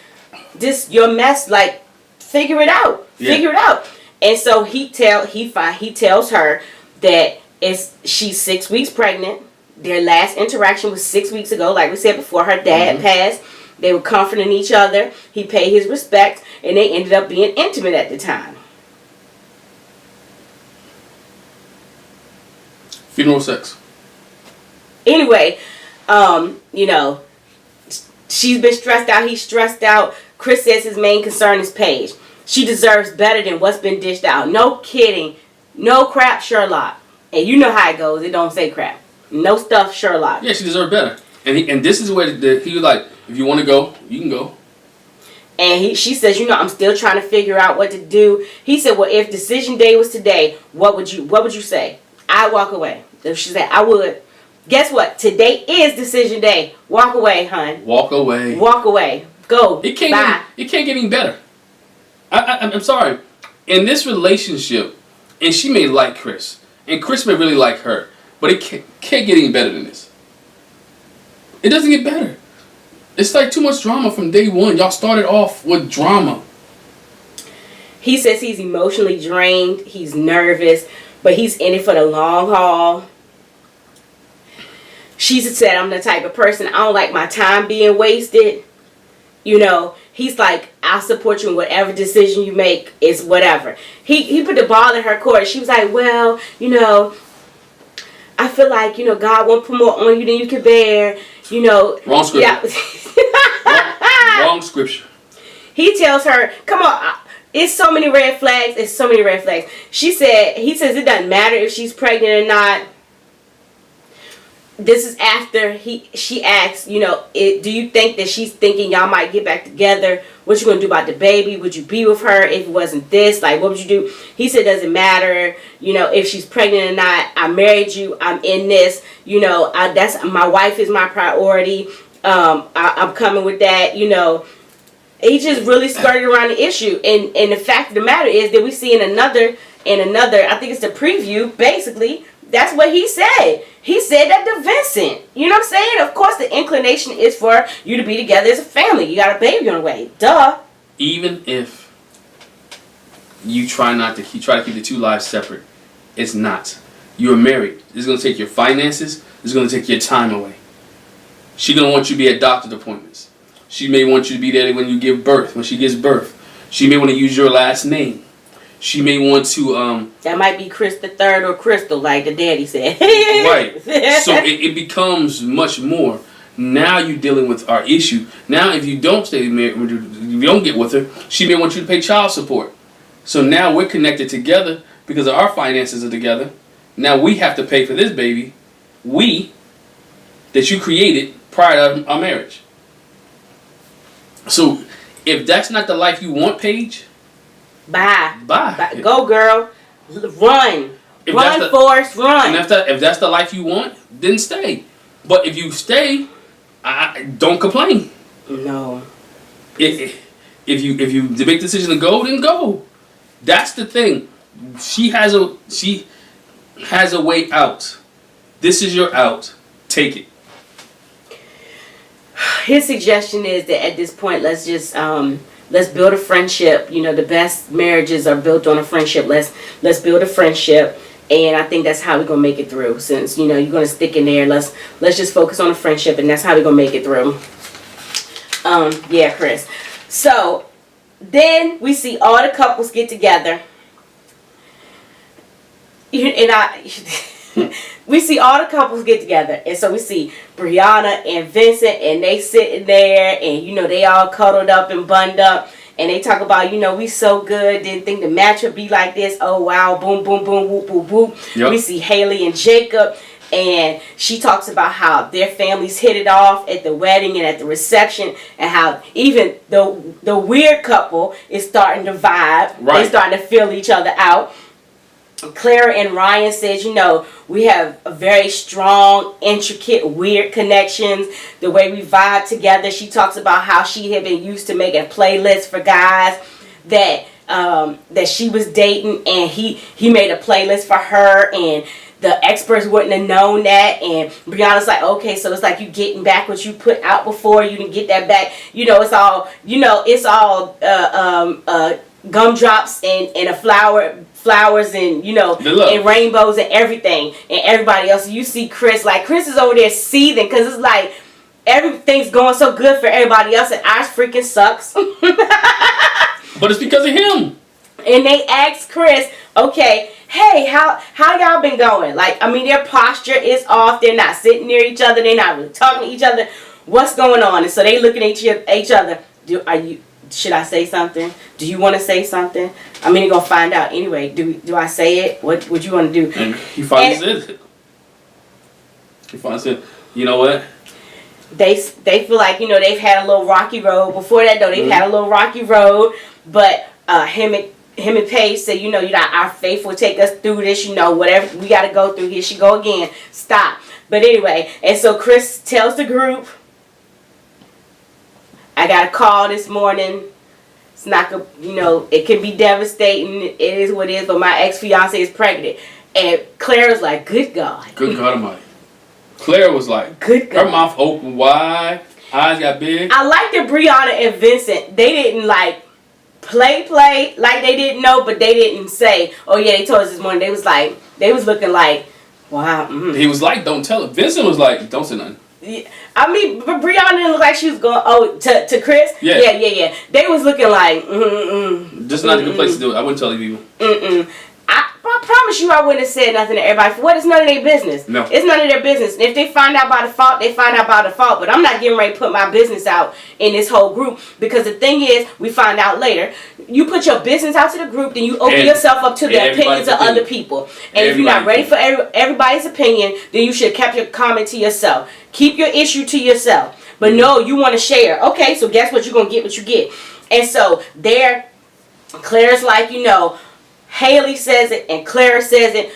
this your mess, like, figure it out. Yeah. Figure it out. And so he tells her that she's 6 weeks pregnant. Their last interaction was 6 weeks ago. Like we said before, her dad passed. They were comforting each other. He paid his respect, and they ended up being intimate at the time. Funeral sex. Anyway, she's been stressed out. He's stressed out. Chris says his main concern is Paige. She deserves better than what's been dished out. No kidding. No crap, Sherlock. And you know how it goes. It don't say crap. No stuff, Sherlock. Yeah, she deserves better. And this is where he was like, if you want to go, you can go. And she says, I'm still trying to figure out what to do. He said, well, if decision day was today, what would you say? I'd walk away. She said, I would. Guess what? Today is decision day. Walk away, hon. Walk away. Walk away. Go. It can't Bye. It can't get any better. I'm sorry. In this relationship, and she may like Chris, and Chris may really like her, but it can't get any better than this. It doesn't get better. It's like too much drama from day one. Y'all started off with drama. He says he's emotionally drained. He's nervous, but he's in it for the long haul. She said, I'm the type of person, I don't like my time being wasted. You know, he's like, I'll support you in whatever decision you make. It's whatever. He put the ball in her court. She was like, well, you know, I feel like, you know, God won't put more on you than you can bear. You know. Wrong scripture. Yeah. Wrong scripture. He tells her, come on. It's so many red flags. It's so many red flags. He says it doesn't matter if she's pregnant or not. This is after she asks, you know, do you think that she's thinking y'all might get back together? What you gonna do about the baby? Would you be with her if it wasn't this? Like, what would you do? He said, doesn't matter, you know, if she's pregnant or not. I married you. I'm in this. You know, that's my wife is my priority. I'm coming with that. You know, he just really skirted around the issue. And the fact of the matter is that we see in another. I think it's the preview. Basically, that's what he said. He said that to Vincent. You know what I'm saying? Of course, the inclination is for you to be together as a family. You got a baby on the way. Duh. Even if you try to keep the two lives separate, it's not. You're married. It's going to take your finances. It's going to take your time away. She's going to want you to be at doctor's appointments. She may want you to be there when you give birth, when she gives birth. She may want to use your last name. She may want to... that might be Chris the Third or Crystal, like the daddy said. Right. So it becomes much more. Now you're dealing with our issue. Now if you don't stay married, if you don't get with her, she may want you to pay child support. So now we're connected together because our finances are together. Now we have to pay for this baby. That you created prior to our marriage. So if that's not the life you want, Paige... Bye. Go, girl. Run. Forrest, run. And if that's the life you want, then stay. But if you stay, don't complain. No. If you make the decision to go, then go. That's the thing. She has a way out. This is your out. Take it. His suggestion is that at this point, let's just let's build a friendship. You know, the best marriages are built on a friendship. Let's build a friendship, and I think that's how we're gonna make it through. Since you know you're gonna stick in there, let's just focus on a friendship, and that's how we're gonna make it through. Yeah, Chris. So then we see all the couples get together, we see all the couples get together, and so we see Brianna and Vincent, and they sitting there, and you know they all cuddled up and bunned up, and they talk about, you know, we so good, didn't think the match would be like this. Oh wow, boom, boom, boom, whoop, whoop, whoop. Yep. We see Haley and Jacob, and she talks about how their families hit it off at the wedding and at the reception, and how even the weird couple is starting to vibe. Right. They're starting to feel each other out. Clara and Ryan says, you know, we have a very strong, intricate, weird connections. The way we vibe together. She talks about how she had been used to making playlists for guys that she was dating, and he made a playlist for her, and the experts wouldn't have known that. And Brianna's like, okay, so it's like you getting back what you put out before. You didn't get that back. You know, it's all gumdrops and a flowers and, you know, and rainbows and everything, and everybody else. You see Chris is over there seething because it's like everything's going so good for everybody else, and ours freaking sucks. But it's because of him. And they asked Chris, okay, hey, how y'all been going? Like, I mean, their posture is off. They're not sitting near each other. They're not really talking to each other. What's going on? And so they looking at each other. Should I say something? Do you want to say something? I mean, you're going to find out anyway. Do I say it? What would you want to do? And he finally said it. He finally said, you know what? They feel like, you know, they've had a little rocky road. Before that, though, they've had a little rocky road. But him and Paige said, you know, our faith will take us through this. You know, whatever we got to go through. Here she go again. Stop. But anyway, and so Chris tells the group, I got a call this morning. It's not, you know, it can be devastating. It is what it is, but my ex-fiance is pregnant. And Claire was like, good God. Good God Almighty. Claire was like, good God. Her mouth open wide. Eyes got big. I like that Brianna and Vincent, they didn't like play like they didn't know, but they didn't say, oh yeah, they told us this morning. They was looking like, wow. He was like, don't tell it. Vincent was like, don't say nothing. Yeah. I mean, but Brianna didn't look like she was going, to Chris? Yeah. Yeah. They was looking like, Just not a good place to do it. I wouldn't tell you people. I promise you I wouldn't have said nothing to everybody. For what? It's none of their business. No. It's none of their business. And if they find out by default, they find out by default. But I'm not getting ready to put my business out in this whole group. Because the thing is, we find out later. You put your business out to the group, then you open yourself up to the opinions of other people. And if you're not ready for everybody's opinion, then you should have kept your comment to yourself. Keep your issue to yourself. But no, you want to share. Okay, so guess what? You're going to get what you get. And so there, Claire's like, Haley says it and Clara says it.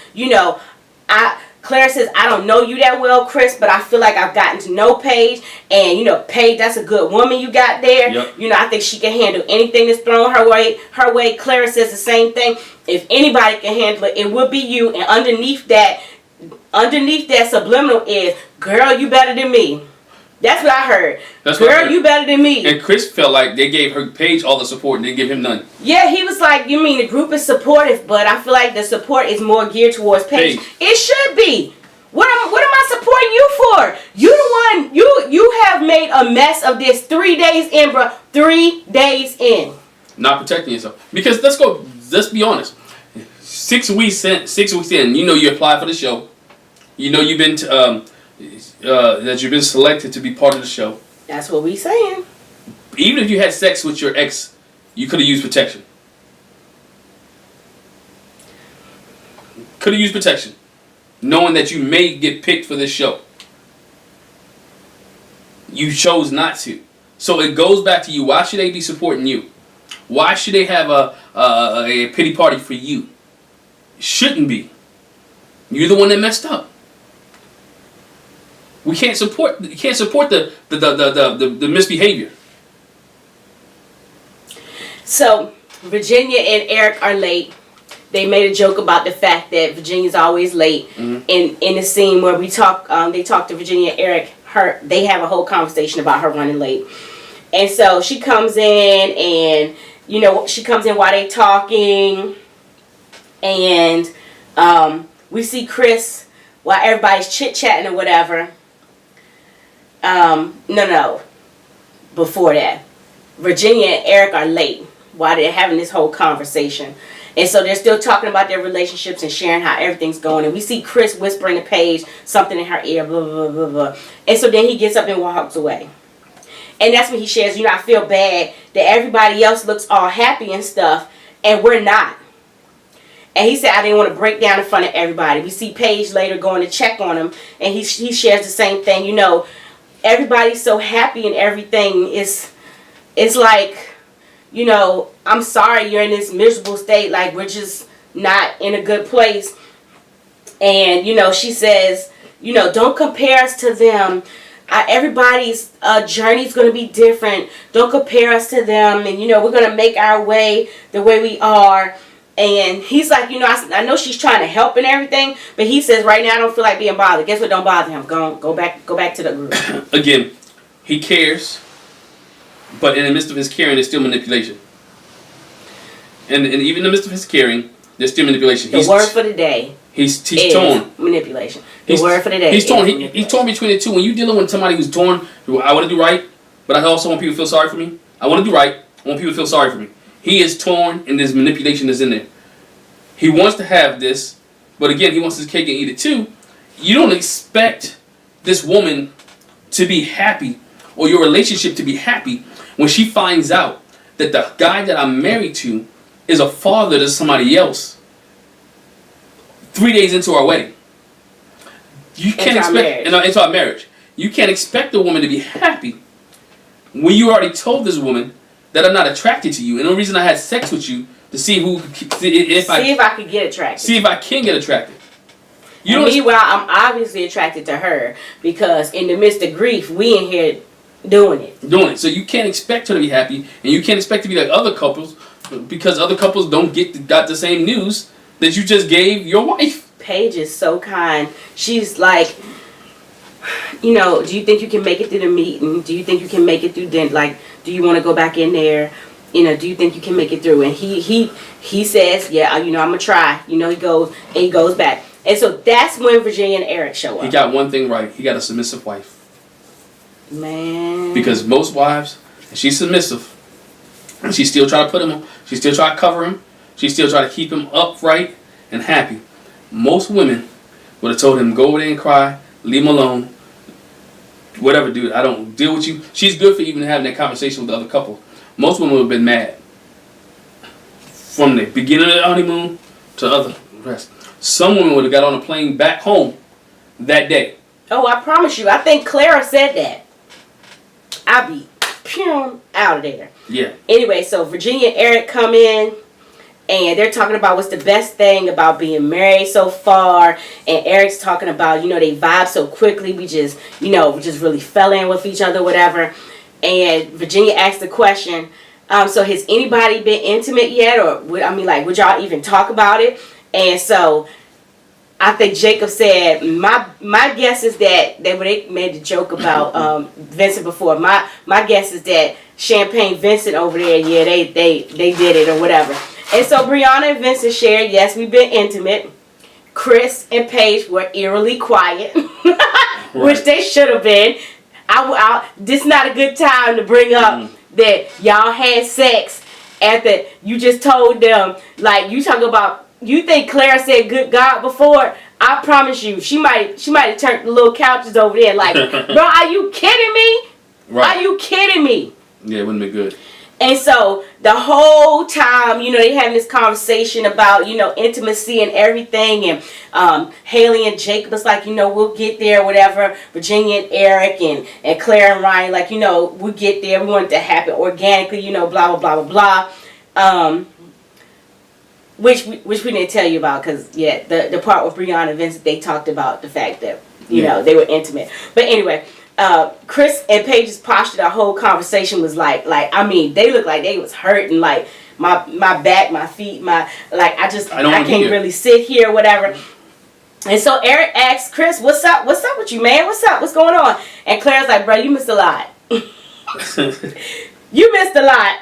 Clara says, I don't know you that well, Chris, but I feel like I've gotten to know Paige. And, Paige, that's a good woman you got there. Yep. I think she can handle anything that's thrown her way. Clara says the same thing. If anybody can handle it, it would be you. And underneath that subliminal is, girl, you better than me. That's what I heard. Girl, you better than me. And Chris felt like they gave her Paige all the support and didn't give him none. Yeah, he was like, you mean the group is supportive, but I feel like the support is more geared towards Paige. It should be. What am I supporting you for? You the one, you have made a mess of this 3 days in, bro. 3 days in. Not protecting yourself. Because let's be honest. 6 weeks in, you applied for the show. You've been that you've been selected to be part of the show. That's what we saying. Even if you had sex with your ex, you could have used protection. Could have used protection. Knowing that you may get picked for this show. You chose not to. So it goes back to you. Why should they be supporting you? Why should they have a pity party for you? Shouldn't be. You're the one that messed up. You can't support the misbehavior. So Virginia and Eric are late. They made a joke about the fact that Virginia's always late. Mm-hmm. In the scene where they talk to Virginia and Eric. They have a whole conversation about her running late, and so she comes in, and she comes in while they talking, and we see Chris while everybody's chit chatting or whatever. No. Before that, Virginia and Eric are late while they're having this whole conversation. And so they're still talking about their relationships and sharing how everything's going. And we see Chris whispering to Paige something in her ear, blah, blah, blah, blah. And so then he gets up and walks away. And that's when he shares, I feel bad that everybody else looks all happy and stuff, and we're not. And he said, I didn't want to break down in front of everybody. We see Paige later going to check on him, and he shares the same thing. Everybody's so happy and everything. It's like, I'm sorry you're in this miserable state. Like, we're just not in a good place. And, she says, don't compare us to them. Everybody's journey's going to be different. Don't compare us to them. And, we're going to make our way the way we are. And he's like, I know she's trying to help and everything, but he says right now I don't feel like being bothered. Guess what? Don't bother him. Go back to the group. Again, he cares, but in the midst of his caring, there's still manipulation. And even in the midst of his caring, there's still manipulation. The word for the day. He's torn. Manipulation. The word for the day. He's torn. He's torn between the two. When you're dealing with somebody who's torn, I want to do right, but I also want people to feel sorry for me. I want to do right. I want people to feel sorry for me. He is torn, and there's manipulation that's in there. He wants to have this, but again, he wants his cake and eat it too. You don't expect this woman to be happy, or your relationship to be happy, when she finds out that the guy that I'm married to is a father to somebody else 3 days into our wedding. You can't expect into our marriage. You can't expect a woman to be happy when you already told this woman that I'm not attracted to you, and the only reason I had sex with you to see if I could get attracted. See if I can get attracted. Meanwhile, I'm obviously attracted to her because in the midst of grief, we in here doing it. So you can't expect her to be happy, and you can't expect to be like other couples because other couples got the same news that you just gave your wife. Paige is so kind. She's like, you know, do you think you can make it through the meeting? Do you think you can make it through then? Like, do you want to go back in there? You know, do you think you can make it through? And he says, yeah, you know, I'm gonna try. You know, he goes back. And so that's when Virginia and Eric show up. He got one thing right. He got a submissive wife. Man. Because most wives, she's submissive, and she still try to put him on. She still try to cover him. She still try to keep him upright and happy. Most women would have told him, go over there and cry, leave him alone. Whatever, dude, I don't deal with you. She's good for even having that conversation with the other couple. Most women would have been mad. From the beginning of the honeymoon to other rest. Some women would have got on a plane back home that day. Oh, I promise you. I think Clara said that. I'll be out of there. Yeah. Anyway, so Virginia and Eric come in. And they're talking about what's the best thing about being married so far. And Eric's talking about, you know, they vibe so quickly. We just really fell in with each other, whatever. And Virginia asked the question, so has anybody been intimate yet? Or, would y'all even talk about it? And so I think Jacob said, my guess is that they made the joke about Vincent before. My guess is that Champagne Vincent over there, yeah, they did it or whatever. And so Brianna and Vincent shared, yes, we've been intimate. Chris and Paige were eerily quiet, which they should have been. This is not a good time to bring up that y'all had sex after you just told them, like, you talk about, you think Claire said good God before? I promise you, she might have turned the little couches over there like, bro, are you kidding me? Right. Are you kidding me? Yeah, it wouldn't be good. And so the whole time, you know, they having this conversation about, you know, intimacy and everything. And Haley and Jacob was like, you know, we'll get there, whatever. Virginia and Eric and Claire and Ryan, like, you know, we'll get there. We want it to happen organically, you know, blah, blah, blah, blah, blah. Which we didn't tell you about because, yeah, the part with Brianna and Vincent, they talked about the fact that, you know, they were intimate. But anyway, Chris and Paige's posture, the whole conversation was like, I mean, they looked like they was hurting, like my back, my feet, I can't really sit here, whatever. And so Eric asked Chris, what's up with you, man? What's going on? And Claire's like, bro, you missed a lot. You missed a lot.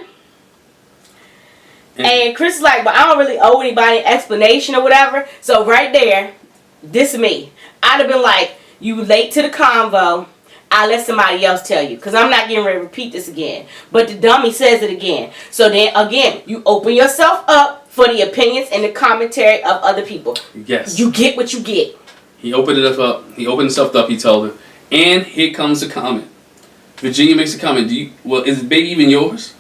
And Chris is like, but I don't really owe anybody an explanation or whatever. So right there, this is me. I'd have been like, you late to the convo. I'll let somebody else tell you. Because I'm not getting ready to repeat this again. But the dummy says it again. So then, again, you open yourself up for the opinions and the commentary of other people. Yes. You get what you get. He opened it up. He opened himself up, he told her. And here comes the comment. Virginia makes a comment. Is the baby even yours?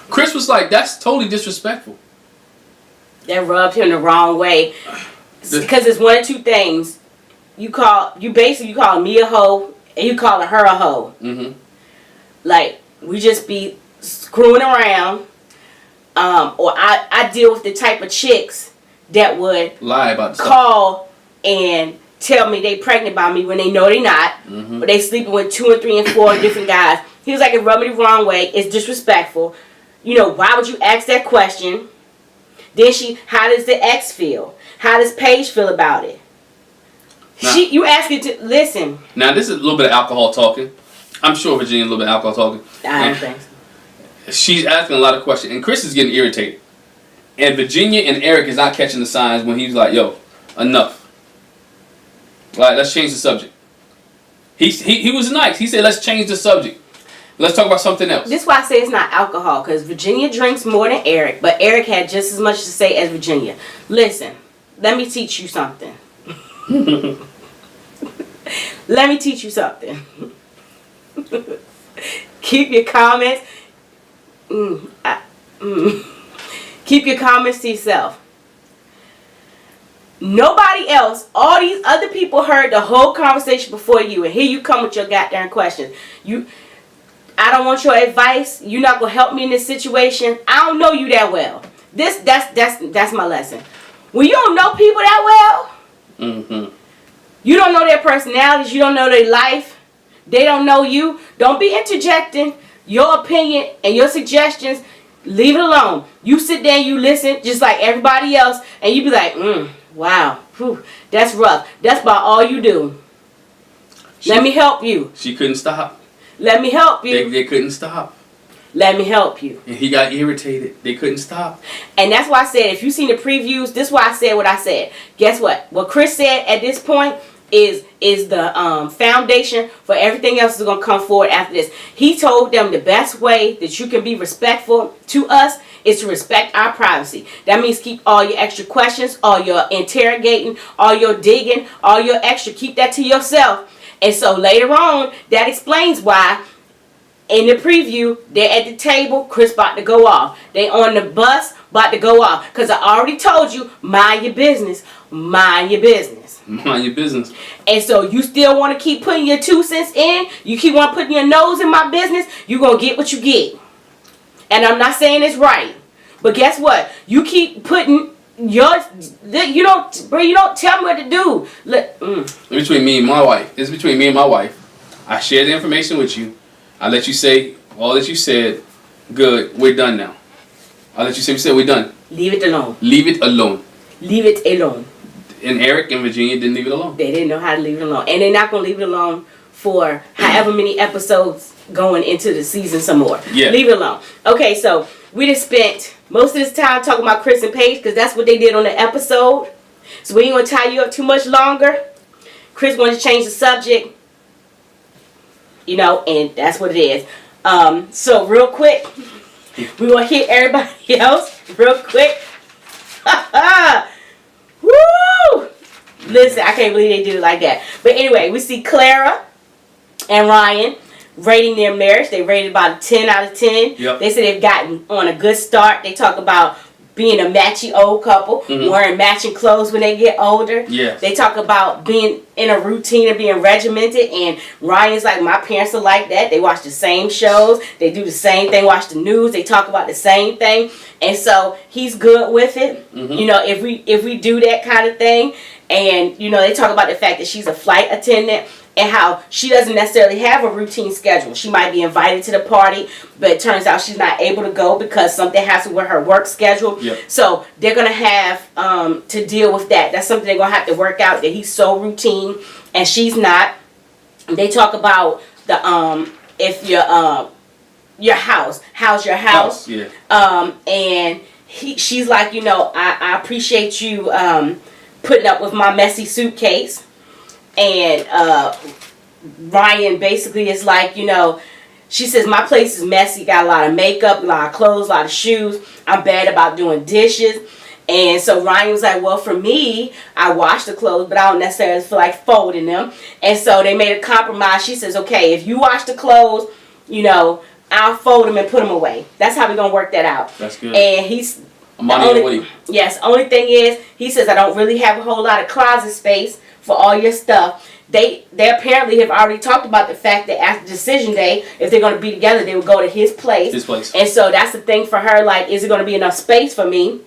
Chris was like, that's totally disrespectful. That rubbed him the wrong way. Because it's one of two things. You call me a hoe and you calling her a hoe. Mm-hmm. Like, we just be screwing around. Or I deal with the type of chicks that would lie about call and tell me they pregnant by me when they know they not. Mm-hmm. But they sleeping with 2 and 3 and 4 different guys. He was like, it rubbed me the wrong way. It's disrespectful. You know, why would you ask that question? Then how does the ex feel? How does Paige feel about it? Now, you ask her to listen. Now, this is a little bit of alcohol talking. I'm sure Virginia a little bit of alcohol talking. I don't think so. She's asking a lot of questions, and Chris is getting irritated. And Virginia and Eric is not catching the signs when he's like, yo, enough. Like, let's change the subject. He was nice. He said, let's change the subject. Let's talk about something else. This is why I say it's not alcohol, because Virginia drinks more than Eric, but Eric had just as much to say as Virginia. Listen, let me teach you something. Let me teach you something. Keep your comments. Keep your comments to yourself. Nobody else, all these other people heard the whole conversation before you, and here you come with your goddamn questions. I don't want your advice. You're not gonna help me in this situation. I don't know you that well. That's my lesson. When you don't know people that well, you don't know their personalities, you don't know their life, they don't know you. Don't be interjecting your opinion and your suggestions. Leave it alone. You sit there and you listen just like everybody else, and you be like, Wow. Whew. That's rough. That's about all you do. Let me help you. She couldn't stop. Let me help you. They couldn't stop. Let me help you. And he got irritated. They couldn't stop. And that's why I said, if you've seen the previews, this is why I said what I said. Guess what? What Chris said at this point is the foundation for everything else that's going to come forward after this. He told them the best way that you can be respectful to us is to respect our privacy. That means keep all your extra questions, all your interrogating, all your digging, all your extra. Keep that to yourself. And so later on, that explains why in the preview, they're at the table, Chris about to go off. They on the bus, about to go off. Because I already told you, mind your business. Mind your business. Mind your business. And so you still want to keep putting your 2 cents in? You keep on putting your nose in my business? You're going to get what you get. And I'm not saying it's right. But guess what? You keep putting your... You don't tell me what to do. It's between me and my wife. It's between me and my wife. I share the information with you. I let you say all that you said. Good. We're done now. I let you say we said we're done. Leave it alone. Leave it alone. Leave it alone. And Eric and Virginia didn't leave it alone. They didn't know how to leave it alone. And they're not going to leave it alone for however many episodes going into the season some more. Yeah. Leave it alone. Okay, so we just spent most of this time talking about Chris and Paige because that's what they did on the episode. So we ain't going to tie you up too much longer. Chris wanted to change the subject. You know, and that's what it is. So real quick, we're going to hit everybody else real quick. Woo! Listen, I can't believe they did it like that. But anyway, we see Clara and Ryan rating their marriage. They rated about a 10 out of 10. Yep. They said they've gotten on a good start. They talk about being a matchy old couple, wearing matching clothes when they get older. Yes. They talk about being in a routine and being regimented. And Ryan's like, my parents are like that. They watch the same shows. They do the same thing, watch the news. They talk about the same thing. And so he's good with it. You know, if we do that kind of thing. And, you know, they talk about the fact that she's a flight attendant and how she doesn't necessarily have a routine schedule. She might be invited to the party, but it turns out she's not able to go because something has to with her work schedule. Yep. So they're going to have to deal with that. That's something they're going to have to work out, that he's so routine and she's not. They talk about the if your house, how's your house? Yeah. And she's like, you know, I appreciate you putting up with my messy suitcase. And Ryan basically is like, you know, she says, my place is messy. Got a lot of makeup, a lot of clothes, a lot of shoes. I'm bad about doing dishes. And so Ryan was like, well, for me, I wash the clothes, but I don't necessarily feel like folding them. And so they made a compromise. She says, okay, if you wash the clothes, you know, I'll fold them and put them away. That's how we're going to work that out. That's good. And he's... Yes, only thing is, he says, I don't really have a whole lot of closet space for all your stuff. They apparently have already talked about the fact that after decision day, if they're going to be together, they would go to his place. And so that's the thing for her, like, is it going to be enough space for me?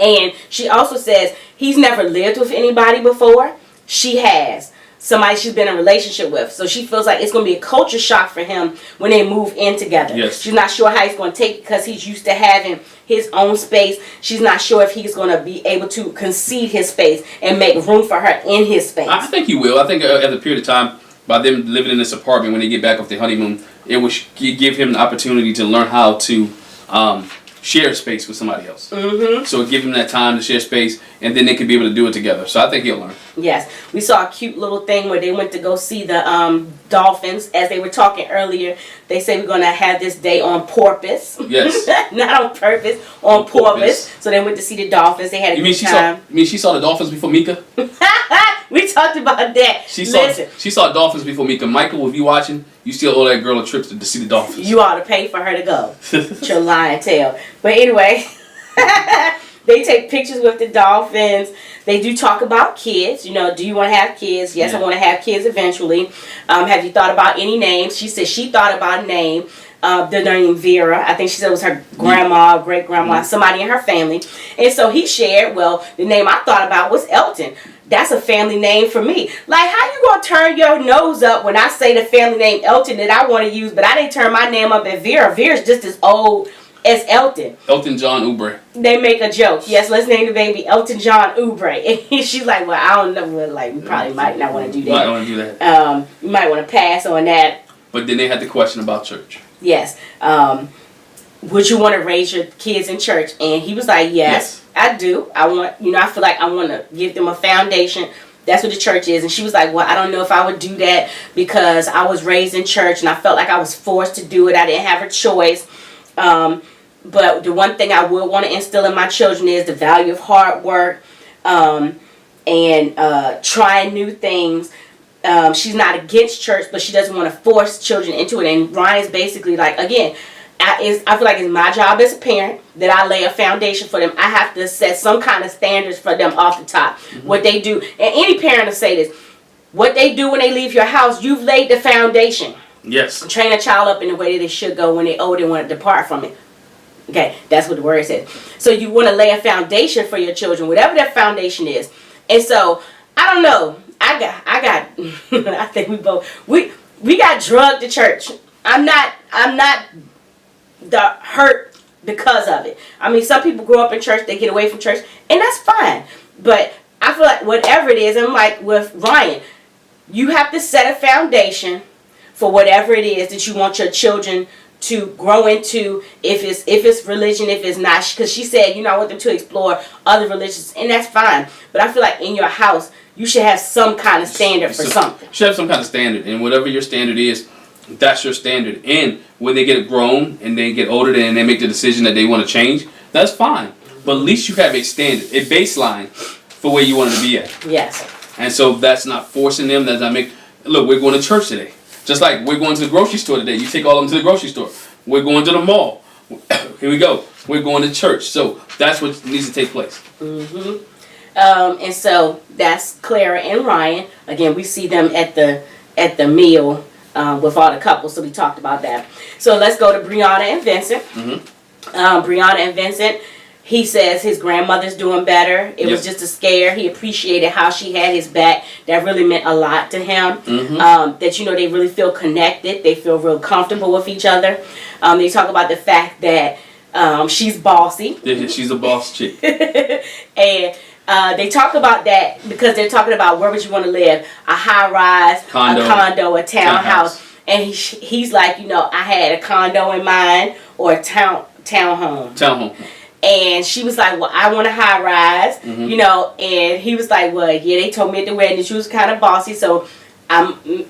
And she also says he's never lived with anybody before. She has. Somebody she's been in a relationship with. So she feels like it's going to be a culture shock for him when they move in together. Yes. She's not sure how he's going to take it because he's used to having his own space. She's not sure if he's going to be able to concede his space and make room for her in his space. I think he will. I think at the period of time, by them living in this apartment, when they get back off their honeymoon, it will give him the opportunity to learn how to share space with somebody else. So give him that time to share space, and then they could be able to do it together. So I think he'll learn. Yes. We saw a cute little thing where they went to go see the dolphins. As they were talking earlier, they say we're going to have this day on porpoise. Yes. Not on purpose, on porpoise. So they went to see the dolphins. They had a good time. She saw the dolphins before Mika? We talked about that. She saw dolphins before Mika. Michael, if you watching, you still owe that girl a trip to see the dolphins. You ought to pay for her to go. Your lying tail. But anyway, they take pictures with the dolphins. They do talk about kids. You know, do you want to have kids? Yes, I want to have kids eventually. Have you thought about any names? She said she thought about a name. The name Vera. I think she said it was her grandma, great-grandma, somebody in her family. And so he shared, well, the name I thought about was Elton. That's a family name for me. Like, how you gonna turn your nose up when I say the family name Elton that I want to use, but I didn't turn my name up at Vera? Vera's just as old As Elton. Elton John Oubre. They make a joke. Yes, let's name the baby Elton John Oubre. And she's like, well, I don't know. Well, like, we probably might not want to do that. Might want to do that. You might want to pass on that. But then they had the question about church. Yes. Would you want to raise your kids in church? And he was like, yes, I do. I want, I feel like I want to give them a foundation. That's what the church is. And she was like, well, I don't know if I would do that because I was raised in church and I felt like I was forced to do it. I didn't have a choice. But the one thing I would want to instill in my children is the value of hard work and trying new things. She's not against church, but she doesn't want to force children into it. And Ryan's basically like, again, I feel like it's my job as a parent that I lay a foundation for them. I have to set some kind of standards for them off the top. Mm-hmm. What they do, and any parent will say this, what they do when they leave your house, you've laid the foundation. Yes. Train a child up in the way that they should go when they're old and want to depart from it. Okay, that's what the word says. So you want to lay a foundation for your children, whatever that foundation is. And so, I don't know. I got I think we got drugged to church. I'm not the hurt because of it. I mean, some people grow up in church, they get away from church, and that's fine. But I feel like whatever it is, I'm like with Ryan, you have to set a foundation for whatever it is that you want your children to grow into, if it's religion, if it's not, because she said, I want them to explore other religions, and that's fine. But I feel like in your house, you should have some kind of standard for something. You should have some kind of standard, and whatever your standard is, that's your standard. And when they get grown and they get older and they make the decision that they want to change, that's fine. But at least you have a standard, a baseline for where you want them to be at. Yes. And so that's not forcing them. That's not look, we're going to church today. Just like we're going to the grocery store today. You take all of them to the grocery store. We're going to the mall. Here we go. We're going to church. So that's what needs to take place. Mm-hmm. And so that's Clara and Ryan. Again, we see them at the meal with all the couples. So we talked about that. So let's go to Brianna and Vincent. Mm-hmm. Brianna and Vincent. He says his grandmother's doing better. It was just a scare. He appreciated how she had his back. That really meant a lot to him. Mm-hmm. That, they really feel connected. They feel real comfortable with each other. They talk about the fact that she's bossy. Yeah, she's a boss chick. And they talk about that because they're talking about where would you want to live? A high-rise, a condo, a townhouse. And he's like, I had a condo in mind or a townhome. Townhome. And she was like, well, I want a high rise, mm-hmm. And he was like, well, yeah, they told me at the wedding that you was kind of bossy, so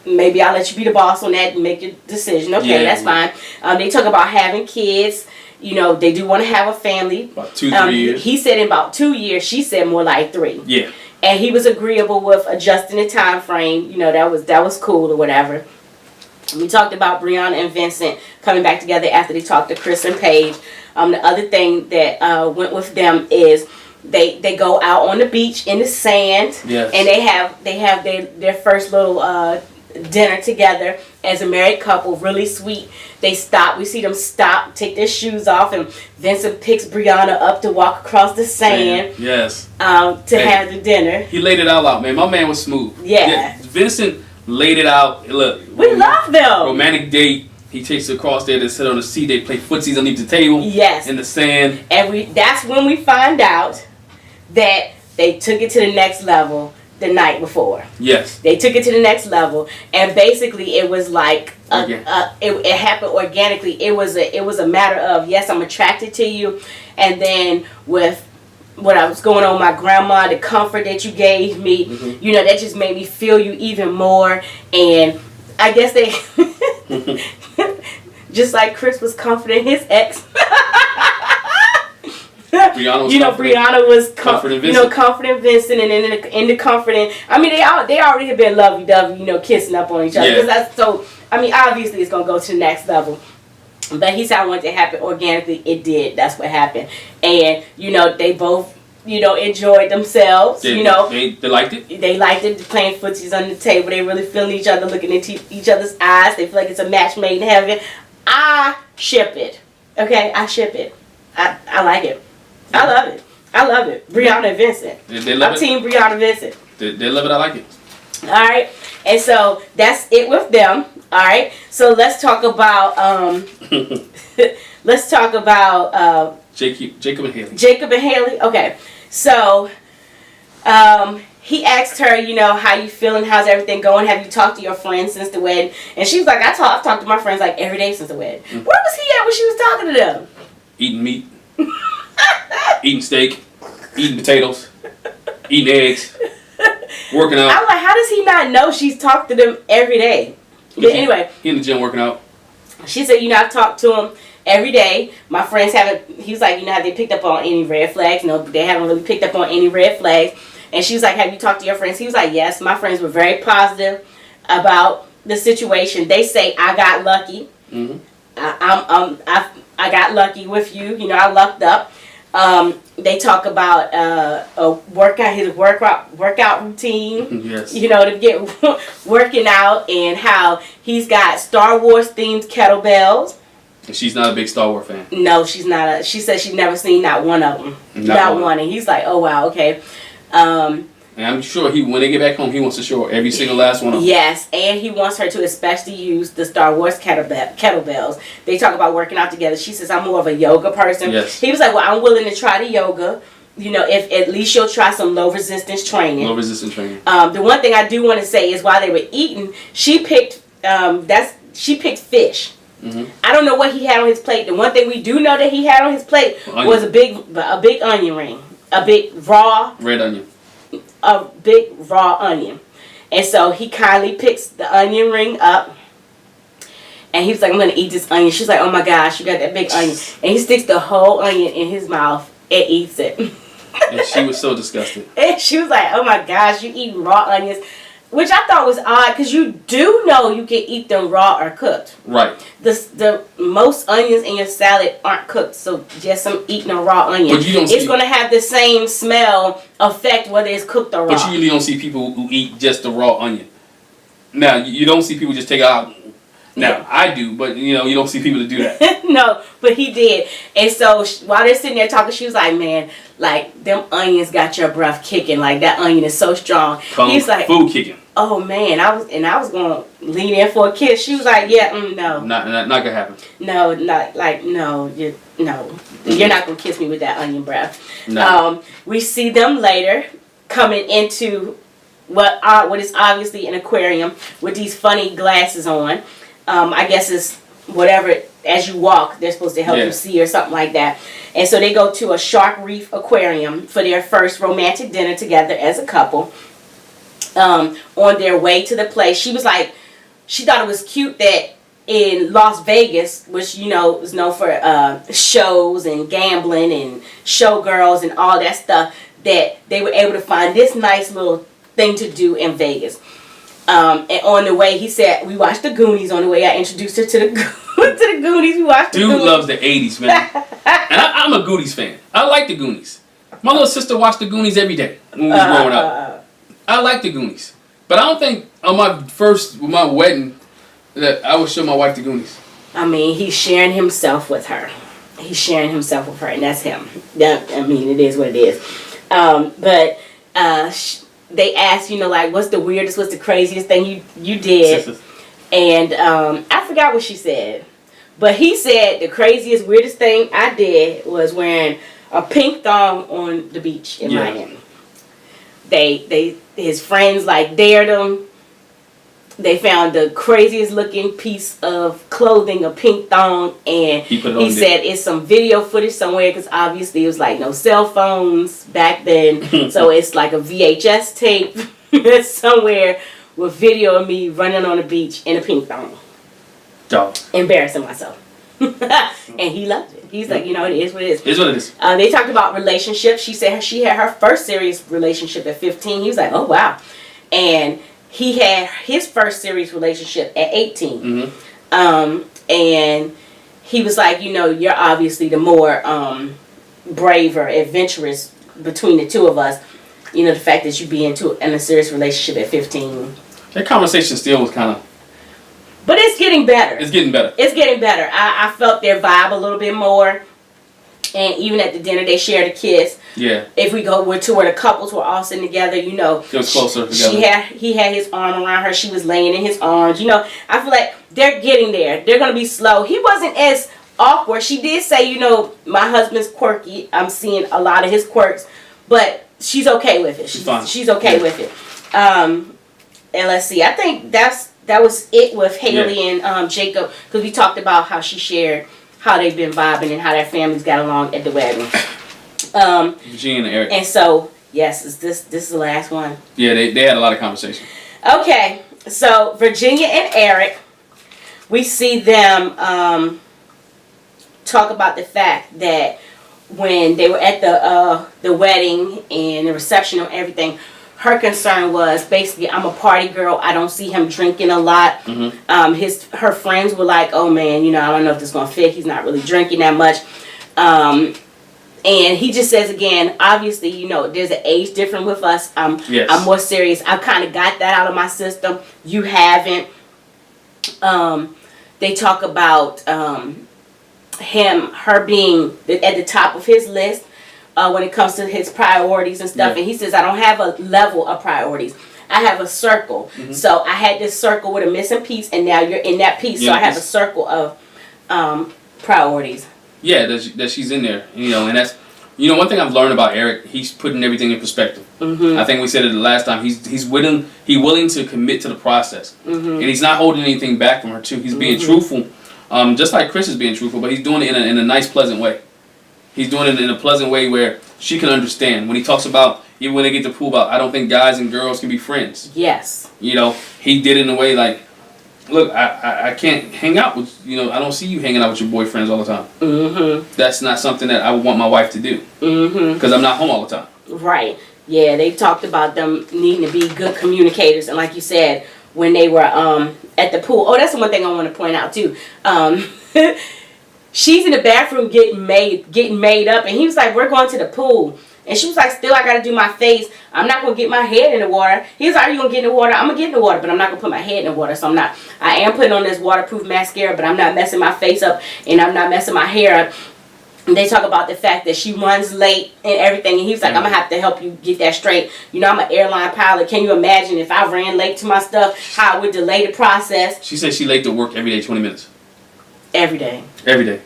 maybe I'll let you be the boss on that and make your decision. Okay, that's fine. They talk about having kids. They do want to have a family. About 2-3 years. He said in about 2 years. She said more like 3. Yeah. And he was agreeable with adjusting the time frame. That was cool or whatever. We talked about Brianna and Vincent coming back together after they talked to Chris and Paige. The other thing that went with them is they go out on the beach in the sand. Yes. And they have their first little dinner together as a married couple. Really sweet. They stop. We see them stop, take their shoes off, and Vincent picks Brianna up to walk across the sand. Yes. Have the dinner. He laid it all out, man. My man was smooth. Yeah. Vincent laid it out. Look, we love them. Romantic date. He takes her across there to sit on the seat. They play footsies underneath the table. Yes. In the sand. And that's when we find out that they took it to the next level the night before. Yes. They took it to the next level, and basically it was like it happened organically. It was a matter of, yes, I'm attracted to you, and then with what I was going on with my grandma, the comfort that you gave me, mm-hmm. That just made me feel you even more. And I guess they just like Chris was comforting his ex. Brianna was comforting Vincent, and then in the comforting. I mean, they already have been lovey-dovey, kissing up on each other. Yeah. That's so. I mean, obviously it's gonna go to the next level. But he said I wanted it to happen organically. It did. That's what happened. And they both enjoyed themselves. They liked it. They liked it, playing footsies on the table. They really feeling each other, looking into each other's eyes. They feel like it's a match made in heaven. I ship it. Okay, I ship it. I like it. I love it. I love it. Brianna and Vincent. I'm team Brianna and Vincent. They love it. I like it. All right. And so that's it with them. All right. So let's talk about let's talk about Jacob and Haley. Jacob and Haley. Okay, so he asked her, you know, how you feeling? How's everything going? Have you talked to your friends since the wedding? And she was like, I've talked to my friends like every day since the wedding. Where was he at when she was talking to them? Eating meat, eating steak, eating potatoes, eating eggs, working out. I'm like, how does he not know she's talked to them every day? But anyway, he in the gym working out. she said, you know, I've talked to him every day. My friends haven't, he was like, you know, have they picked up on any red flags? No, they haven't really picked up on any red flags. And she was like, have you talked to your friends? He was like, yes. My friends were very positive about the situation. They say I got lucky. Mm-hmm. I got lucky with you. You know, I lucked up. They talk about his workout routine. Yes. You know, to get working out, and how he's got Star Wars themed kettlebells. And she's not a big Star Wars fan. No, she's not. She said she's never seen not one of them. Not one. And he's like, oh wow, okay. And I'm sure when they get back home, he wants to show her every single last one of them. Yes, and he wants her to especially use the Star Wars kettlebells. They talk about working out together. She says, I'm more of a yoga person. Yes. He was like, well, I'm willing to try the yoga. You know, if at least you'll try some low resistance training. Low resistance training. The one thing I do want to say is while they were eating, she picked fish. Mm-hmm. I don't know what he had on his plate. The one thing we do know that he had on his plate was a big onion ring, a big raw red onion. A big raw onion. And so he kindly picks the onion ring up, and he's like, I'm going to eat this onion. She's like, oh my gosh, you got that big onion. And he sticks the whole onion in his mouth and eats it. And she was so disgusted. And she was like, oh my gosh, you eat raw onions. Which I thought was odd, because you do know you can eat them raw or cooked. Right. The most onions in your salad aren't cooked, so just some eating a raw onion. But you don't it's going to have the same smell effect whether it's cooked or raw. But you really don't see people who eat just the raw onion. Now, you don't see people just take it out. Now, Yeah. I do, but you don't see people to do that. No, but he did. And so while they're sitting there talking, she was like, man, like, them onions got your breath kicking. Like, that onion is so strong. He's like, food kicking. oh man, I was going to lean in for a kiss. She was like, yeah, no. Not gonna happen. No, not like, no, you're not going to kiss me with that onion breath. No. We see them later coming into what is obviously an aquarium with these funny glasses on. I guess it's whatever, as you walk, they're supposed to help you see or something like that. And so they go to a shark reef aquarium for their first romantic dinner together as a couple. On their way to the place, she was like, she thought it was cute that in Las Vegas, which is known for shows and gambling and showgirls and all that stuff, that they were able to find this nice little thing to do in Vegas. And on the way, he said, we watched the Goonies on the way. I introduced her to the Goonies. We watched the Goonies. Dude loves the 80s, man. And I'm a Goonies fan. I like the Goonies. My little sister watched the Goonies every day when we was growing up. I like the Goonies. But I don't think on my wedding that I would show my wife the Goonies. I mean, he's sharing himself with her. And that's him. It is what it is. But they asked, like, what's the weirdest, what's the craziest thing you did? And I forgot what she said. But he said the craziest, weirdest thing I did was wearing a pink thong on the beach in Miami. His friends dared him. They found the craziest looking piece of clothing, a pink thong, and he said it's some video footage somewhere, because obviously it was no cell phones back then. So it's like a VHS tape somewhere with video of me running on the beach in a pink thong. Dog. Embarrassing myself. And he loved it. He's like, it is what it is. It is what it is. They talked about relationships. She said she had her first serious relationship at 15. He was like, oh wow. And he had his first serious relationship at 18. Mm-hmm. And he was like, you're obviously the more braver, adventurous between the two of us. The fact that you be in a serious relationship at 15. That conversation still was kind of... But it's getting better. It's getting better. It's getting better. I felt their vibe a little bit more. And even at the dinner, they shared a kiss. Yeah. If we go to where the couples were all sitting together, it was closer together. He had his arm around her. She was laying in his arms. I feel like they're getting there. They're going to be slow. He wasn't as awkward. She did say, you know, my husband's quirky. I'm seeing a lot of his quirks, but she's okay with it. She's okay with it. And let's see. I think that was it with Haley and Jacob, because we talked about how she shared how they've been vibing and how their families got along at the wedding. Virginia and Eric. And so, yes, this is the last one. Yeah, they had a lot of conversation. Okay, so Virginia and Eric, we see them talk about the fact that when they were at the wedding and the reception and everything, her concern was basically, I'm a party girl. I don't see him drinking a lot. Mm-hmm. Her friends were like, oh man, you know, I don't know if this is gonna fit. He's not really drinking that much. And he just says again, obviously, you know, there's an age difference with us. Yes. I'm more serious. I've kind of got that out of my system. You haven't. They talk about her being at the top of his list when it comes to his priorities and stuff. Yeah. And he says, I don't have a level of priorities. I have a circle. Mm-hmm. So I had this circle with a missing piece, and now you're in that piece. Yeah, so I have a circle of priorities. Yeah, that she's in there, you know, and that's, you know, one thing I've learned about Eric, he's putting everything in perspective. Mm-hmm. I think we said it the last time. He's willing to commit to the process, mm-hmm. and he's not holding anything back from her too. He's being truthful, just like Chris is being truthful, but he's doing it in a nice, pleasant way. He's doing it in a pleasant way where she can understand. When he talks about, even when they get to pool, about I don't think guys and girls can be friends. Yes. You know, he did it in a way like, look, I can't hang out with, you know, I don't see you hanging out with your boyfriends all the time. Mm-hmm. That's not something that I would want my wife to do. Mm-hmm. Because I'm not home all the time. Right. Yeah, they talked about them needing to be good communicators. And like you said, when they were at the pool. Oh, that's the one thing I want to point out too. She's in the bathroom getting made up. And he was like, we're going to the pool. And she was like, still, I got to do my face. I'm not going to get my head in the water. He was like, are you going to get in the water? I'm going to get in the water, but I'm not going to put my head in the water. So I am putting on this waterproof mascara, but I'm not messing my face up, and I'm not messing my hair up. And they talk about the fact that she runs late and everything. And he was like, I'm going to have to help you get that straight. You know, I'm an airline pilot. Can you imagine if I ran late to my stuff, how it would delay the process? She said she late to work every day, 20 minutes. Every day. Every day.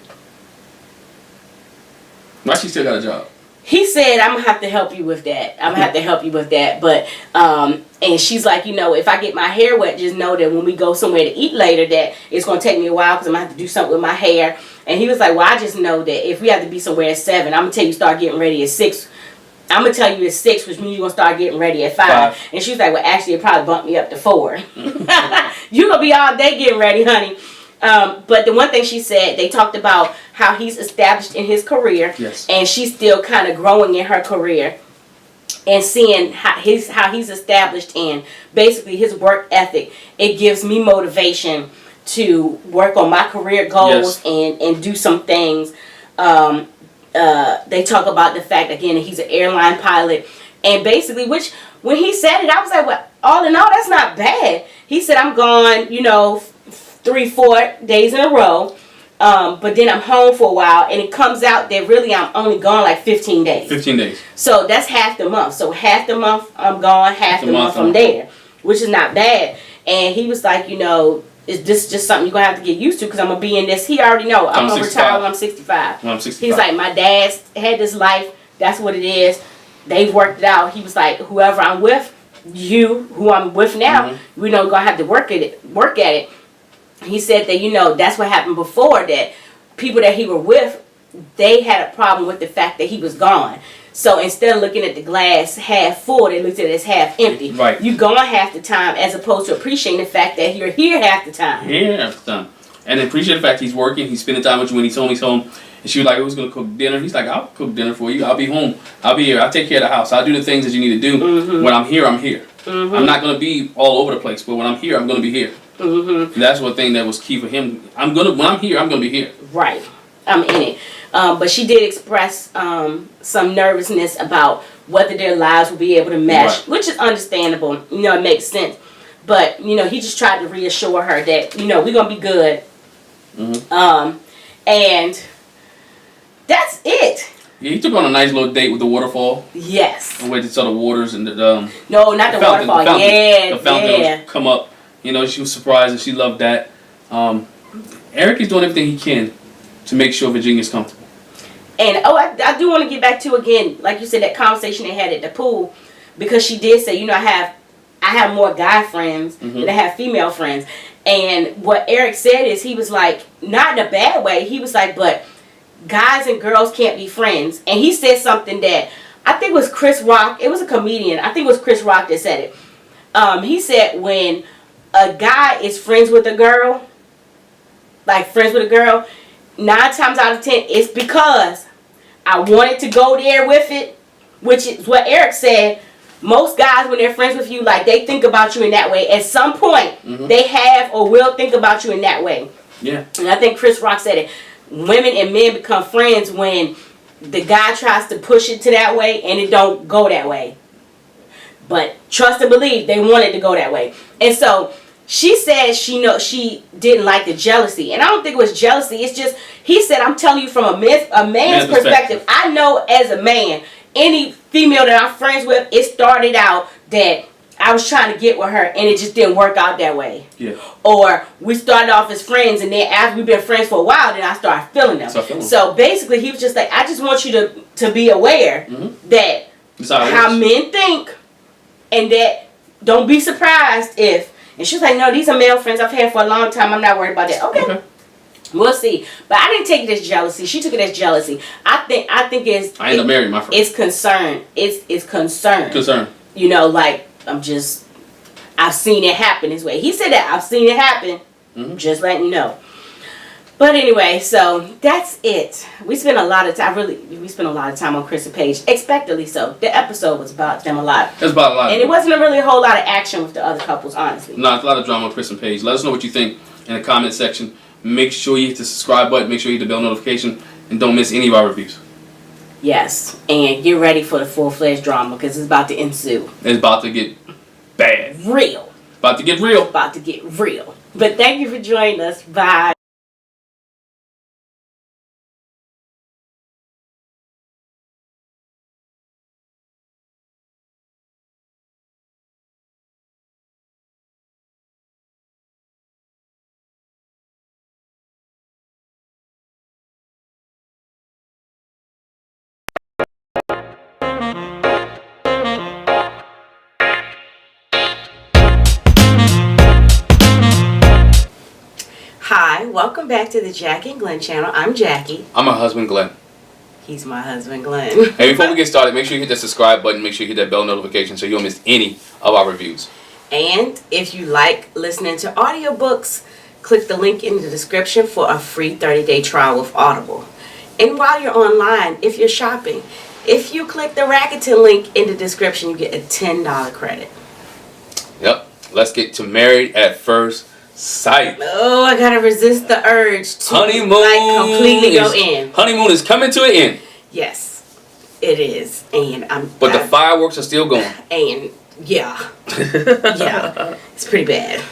Why she still got a job? He said, I'm going to have to help you with that. I'm going to have to help you with that. But, and she's like, you know, if I get my hair wet, just know that when we go somewhere to eat later, that it's going to take me a while because I'm going to have to do something with my hair. And he was like, well, I just know that if we have to be somewhere at 7, I'm going to tell you start getting ready at 6. I'm going to tell you at 6, which means you're going to start getting ready at 5. And she was like, well, actually, it probably bumped me up to 4. You're going to be all day getting ready, honey. But the one thing she said, they talked about how he's established in his career, yes. And she's still kind of growing in her career, and seeing how he's established in basically his work ethic. It gives me motivation to work on my career goals, yes. and do some things. They talk about the fact again that he's an airline pilot, and basically, which when he said it, I was like, well, all in all, that's not bad. He said, I'm gone, you know, 3-4 days in a row, but then I'm home for a while, and it comes out that really I'm only gone like 15 days. 15 days. So that's half the month. So half the month I'm gone, half the month I'm there, which is not bad. And he was like, you know, is this just something you're going to have to get used to, because I'm going to be in this. He already know. I'm going to retire when I'm 65. When I'm 65. He's like, my dad's had this life. That's what it is. They've worked it out. He was like, whoever I'm with, who I'm with now, mm-hmm. we know going to have to work at it. He said that, you know, that's what happened before, that people that he were with, they had a problem with the fact that he was gone. So instead of looking at the glass half full, they looked at it as half empty. Right. You gone half the time, as opposed to appreciating the fact that you're here half the time. Here half the time. And appreciate the fact he's working, he's spending time with you. When he told me he's home, and she was like, who's going to cook dinner? He's like, I'll cook dinner for you. I'll be home. I'll be here. I'll take care of the house. I'll do the things that you need to do. Mm-hmm. When I'm here, I'm here. Mm-hmm. I'm not going to be all over the place, but when I'm here, I'm going to be here. Mm-hmm. That's one thing that was key for him. When I'm here, I'm gonna be here. Right, I'm in it. But she did express some nervousness about whether their lives will be able to mesh, right. Which is understandable. You know, it makes sense. But you know, he just tried to reassure her that, you know, we're gonna be good. Mm-hmm. And that's it. Yeah, he took on a nice little date with the waterfall. Yes. I went to saw the waters and no, not the waterfall. The fountain come up. You know, she was surprised and she loved that. Eric is doing everything he can to make sure Virginia's comfortable. And I do want to get back to, again, like you said, that conversation they had at the pool, because she did say, I have more guy friends than I have female friends. And what Eric said is, he was like, not in a bad way, he was like, but guys and girls can't be friends. And he said something that I think was Chris Rock. It was a comedian. I think it was Chris Rock that said it. He said when a guy is friends with a girl, 9 times out of 10, it's because I wanted to go there with it, which is what Eric said. Most guys, when they're friends with you, they think about you in that way. At some point, they have or will think about you in that way. Yeah. And I think Chris Rock said it. Women and men become friends when the guy tries to push it to that way and it don't go that way. But trust and believe, they want it to go that way. And so she said she didn't like the jealousy. And I don't think it was jealousy. It's just, he said, I'm telling you from a man's perspective. I know as a man, any female that I'm friends with, it started out that I was trying to get with her and it just didn't work out that way. Yeah. Or we started off as friends and then after we've been friends for a while, then I started feeling them. So basically he was just like, I just want you to be aware that how men think, and that don't be surprised if, and she was like, no, these are male friends I've had for a long time. I'm not worried about that. Okay. We'll see. But I didn't take it as jealousy. She took it as jealousy. I think it's... I end up marrying my friend. It's concern. It's concern. Concern. I've seen it happen this way. He said that. I've seen it happen. Just letting you know. But anyway, so that's it. We spent a lot of time on Chris and Paige. Expectedly so. The episode was about them a lot. It was about a lot. And it wasn't really a whole lot of action with the other couples, honestly. No, it's a lot of drama on Chris and Paige. Let us know what you think in the comment section. Make sure you hit the subscribe button. Make sure you hit the bell notification. And don't miss any of our reviews. Yes. And get ready for the full-fledged drama because it's about to ensue. It's about to get bad. Real. About to get real. About to get real. But thank you for joining us. Bye. Hi, welcome back to the Jac and Glen channel. I'm Jackie. I'm her husband, Glenn. He's my husband, Glenn. Hey, before we get started, make sure you hit that subscribe button. Make sure you hit that bell notification so you don't miss any of our reviews. And if you like listening to audiobooks, click the link in the description for a free 30-day trial with Audible. And while you're online, if you're shopping, if you click the Rakuten link in the description, you get a $10 credit. Yep. Let's get to Married at First Sight. Oh, I gotta resist the urge to completely go in. Honeymoon is coming to an end. Yes, it is, and But the fireworks are still going. And yeah, it's pretty bad.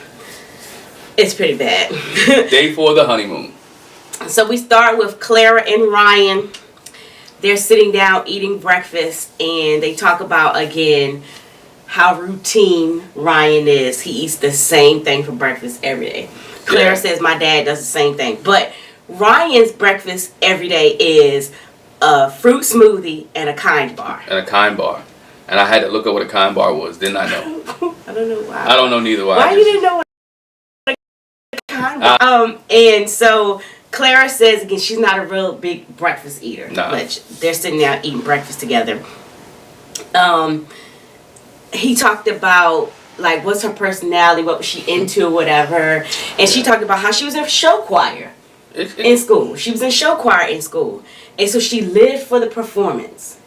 It's pretty bad. Day 4 of the honeymoon. So we start with Clara and Ryan. They're sitting down eating breakfast, and they talk about again how routine Ryan is. He eats the same thing for breakfast every day. Clara says my dad does the same thing. But Ryan's breakfast every day is a fruit smoothie and a Kind bar. And a Kind bar. And I had to look up what a Kind bar was. Didn't I know? I don't know why. I don't know neither why. Why you didn't know what a Kind bar? And so Clara says again she's not a real big breakfast eater. No. But they're sitting there eating breakfast together. He talked about what's her personality, what was she into or whatever, and she talked about how she was in show choir in school. She was in show choir in school, and so she lived for the performance.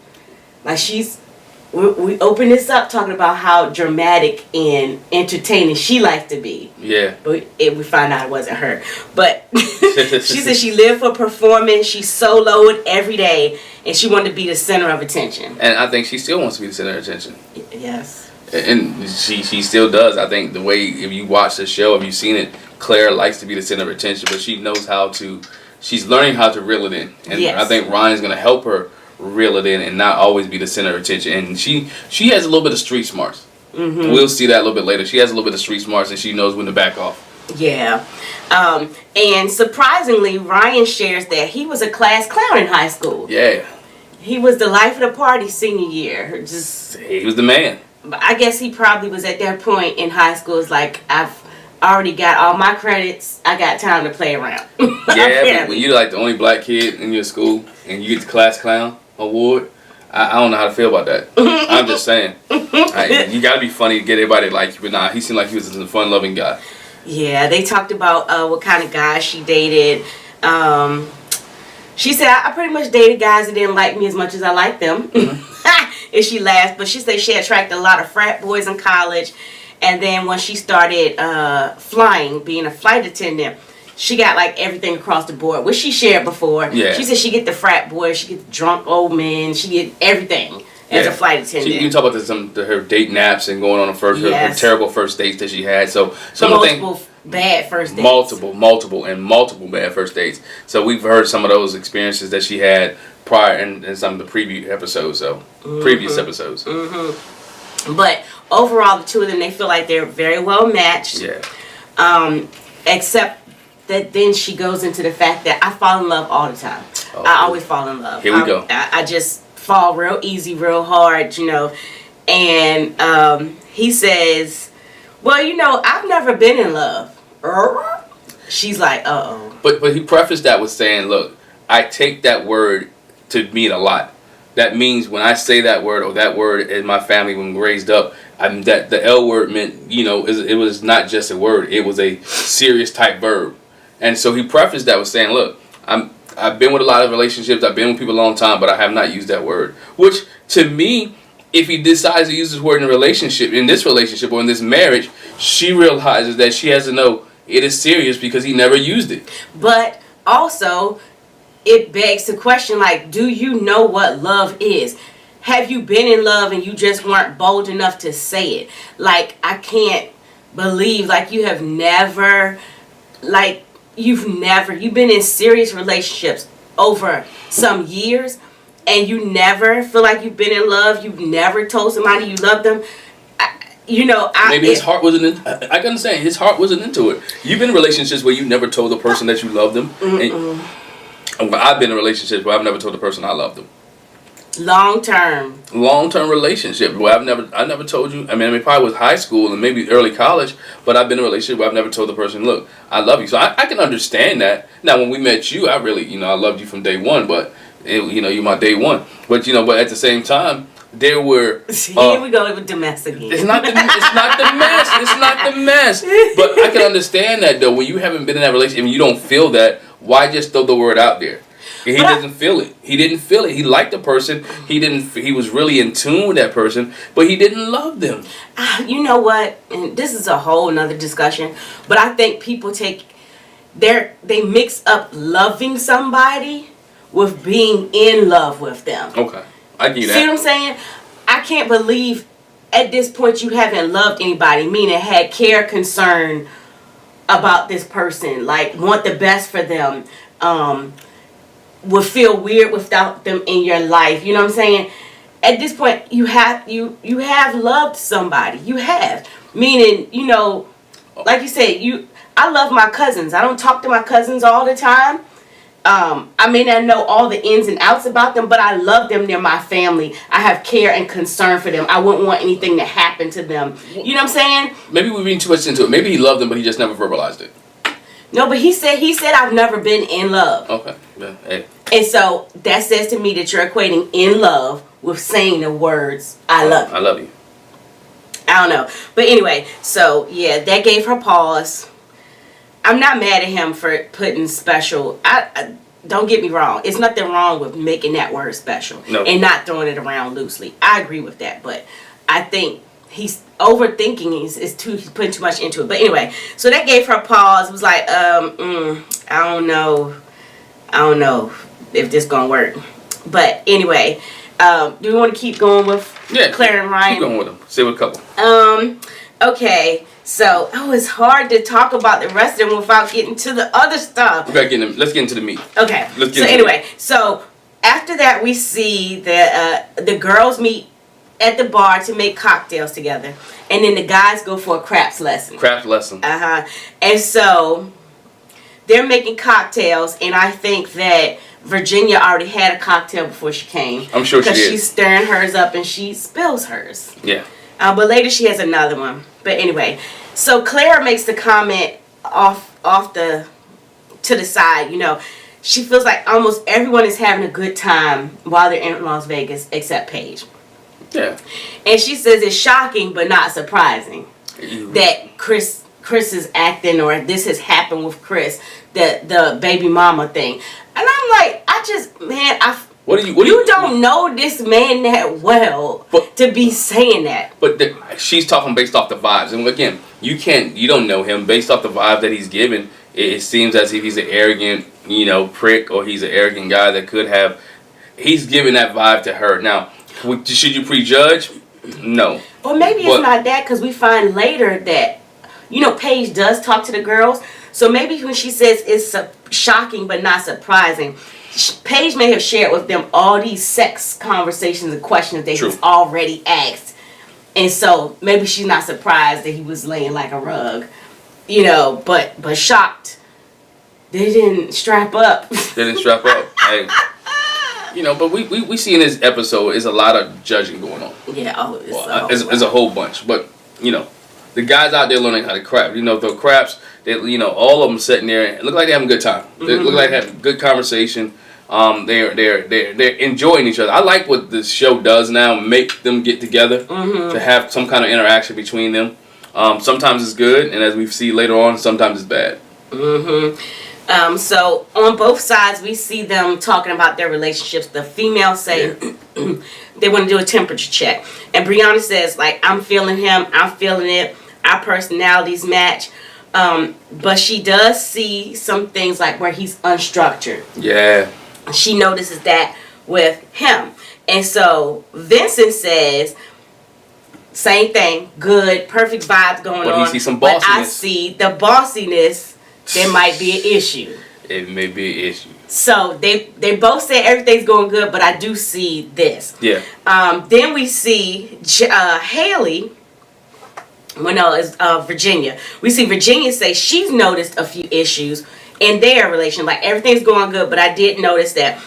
We open this up talking about how dramatic and entertaining she liked to be. Yeah. But we find out it wasn't her. But she said she lived for performance. She soloed every day, and she wanted to be the center of attention. And I think she still wants to be the center of attention. Yes. And she still does. I think the way, if you watch the show, if you've seen it, Claire likes to be the center of attention, but she knows how to, she's learning how to reel it in. And I think Ryan's going to help her reel it in and not always be the center of attention. And she has a little bit of street smarts. We'll see that a little bit later. She has a little bit of street smarts and she knows when to back off. Yeah. And surprisingly, Ryan shares that he was a class clown in high school. Yeah. He was the life of the party senior year. Just, He was the man. I guess he probably was at that point in high school. It's like, I've already got all my credits. I got time to play around. Yeah, but when you're like the only black kid in your school and you get the class clown award, I don't know how to feel about that. I'm just saying. You got to be funny to get everybody to like you, but nah, he seemed like he was a fun-loving guy. Yeah, they talked about what kind of guys she dated. She said, I pretty much dated guys that didn't like me as much as I liked them. And she laughed, but she said she attracted a lot of frat boys in college. And then when she started flying, being a flight attendant, she got like everything across the board, which she shared before. Yeah. She said she get the frat boys, she get the drunk old men, she get everything as a flight attendant. You can talk about her date naps and going on her terrible first dates that she had. So some of the things, bad first dates. Multiple bad first dates. So we've heard some of those experiences that she had prior in some of the preview episodes. So previous episodes. Mm-hmm. But overall, the two of them, they feel like they're very well matched. Yeah. Except that then she goes into the fact that I fall in love all the time. Oh, I always fall in love. Here we go. I just fall real easy, real hard, you know. And he says, well, you know, I've never been in love. She's like, uh-oh. But he prefaced that with saying, look, I take that word to mean a lot. That means when I say that word or that word in my family when we were raised up, that the L word meant, you know, it was not just a word. It was a serious type verb. And so he prefaced that with saying, look, I've been with a lot of relationships. I've been with people a long time, but I have not used that word. Which, to me, if he decides to use this word in this relationship or in this marriage, she realizes that she has to know it is serious because he never used it. But also, it begs the question, like, do you know what love is? Have you been in love and you just weren't bold enough to say it? Like, I can't believe, like, you have never, like, you've been in serious relationships over some years and you never feel like you've been in love. You've never told somebody you love them. Maybe his heart wasn't I can understand his heart wasn't into it. You've been in relationships where you never told the person that you love them. And I've been in relationships where I've never told the person I love them. Long-term relationship where I never told you. I mean, it probably was high school and maybe early college, but I've been in a relationship where I've never told the person, look, I love you. So I can understand that. Now, when we met you, I really, I loved you from day one, but, you're my day one. But, but at the same time, there were... Here we go with domestic again. It's not the mess. It's not the mess. But I can understand that, though. When you haven't been in that relationship and you don't feel that, why just throw the word out there? He doesn't feel it. He didn't feel it. He liked the person. He was really in tune with that person, but he didn't love them. You know what? And this is a whole nother discussion. But I think people they mix up loving somebody with being in love with them. Okay, I get that. See what I'm saying? I can't believe at this point you haven't loved anybody, meaning had care, concern about this person, like want the best for them. Would feel weird without them in your life. You know what I'm saying? At this point, you have loved somebody. You have. Meaning, like you said, I love my cousins. I don't talk to my cousins all the time. I may not know all the ins and outs about them, but I love them. They're my family. I have care and concern for them. I wouldn't want anything to happen to them. You know what I'm saying? Maybe we're reading too much into it. Maybe he loved them, but he just never verbalized it. No, but he said I've never been in love. Okay. Yeah. Hey. And so that says to me that you're equating in love with saying the words I love you. I love you. I don't know. But anyway, so yeah, that gave her pause. I'm not mad at him for putting special. I don't get me wrong. It's nothing wrong with making that word special and not throwing it around loosely. I agree with that, but I think he's overthinking. He's putting too much into it. But anyway, so that gave her pause. It was like, I don't know if this gonna work. But anyway, do we want to keep going with Claire and Ryan? Keep going with them. Say with a couple. Okay. So it's hard to talk about the rest of them without getting to the other stuff. We gotta get in. Let's get into the meat. Okay. So anyway, so after that we see that the girls meet at the bar to make cocktails together. And then the guys go for a craps lesson. Craft lesson. And so they're making cocktails, and I think that Virginia already had a cocktail before she came. I'm sure she did. Because she's stirring hers up and she spills hers. Yeah. But later she has another one. But anyway, so Clara makes the comment to the side, you know, she feels like almost everyone is having a good time while they're in Las Vegas except Paige. Yeah. And she says it's shocking but not surprising that Chris is acting, or this has happened with Chris, the baby mama thing. And I'm like, you don't know this man that well to be saying that. But she's talking based off the vibes, and again, you don't know him based off the vibe that he's given. It seems as if he's an arrogant, prick, or he's an arrogant guy that could have. He's giving that vibe to her. Now, should you prejudge? No. Or maybe it's not that, because we find later that, Paige does talk to the girls. So maybe when she says it's shocking but not surprising, Paige may have shared with them all these sex conversations and questions that he's already asked. And so maybe she's not surprised that he was laying like a rug, but shocked. They didn't strap up. Hey. But we see in this episode is a lot of judging going on. Yeah, it's a whole bunch. But, the guys out there learning how to crap. The craps, all of them sitting there and look like they're having a good time. They look like they're having a good conversation. They're enjoying each other. I like what this show does now, make them get together to have some kind of interaction between them. Sometimes it's good, and as we see later on, sometimes it's bad. So on both sides, we see them talking about their relationships. The females say they want to do a temperature check, and Brianna says, like, I'm feeling him, I'm feeling it, our personalities match. But she does see some things like where he's unstructured. Yeah. She notices that with him. And so Vincent says, same thing, good, perfect vibes going on. But he sees some bossiness. But I see the bossiness, there might be an issue. It may be an issue. So they both say everything's going good, but I do see this. Yeah. Then we see Haley. Well, no, it's Virginia. We see Virginia say she's noticed a few issues in their relation. Like, everything's going good, but I did notice that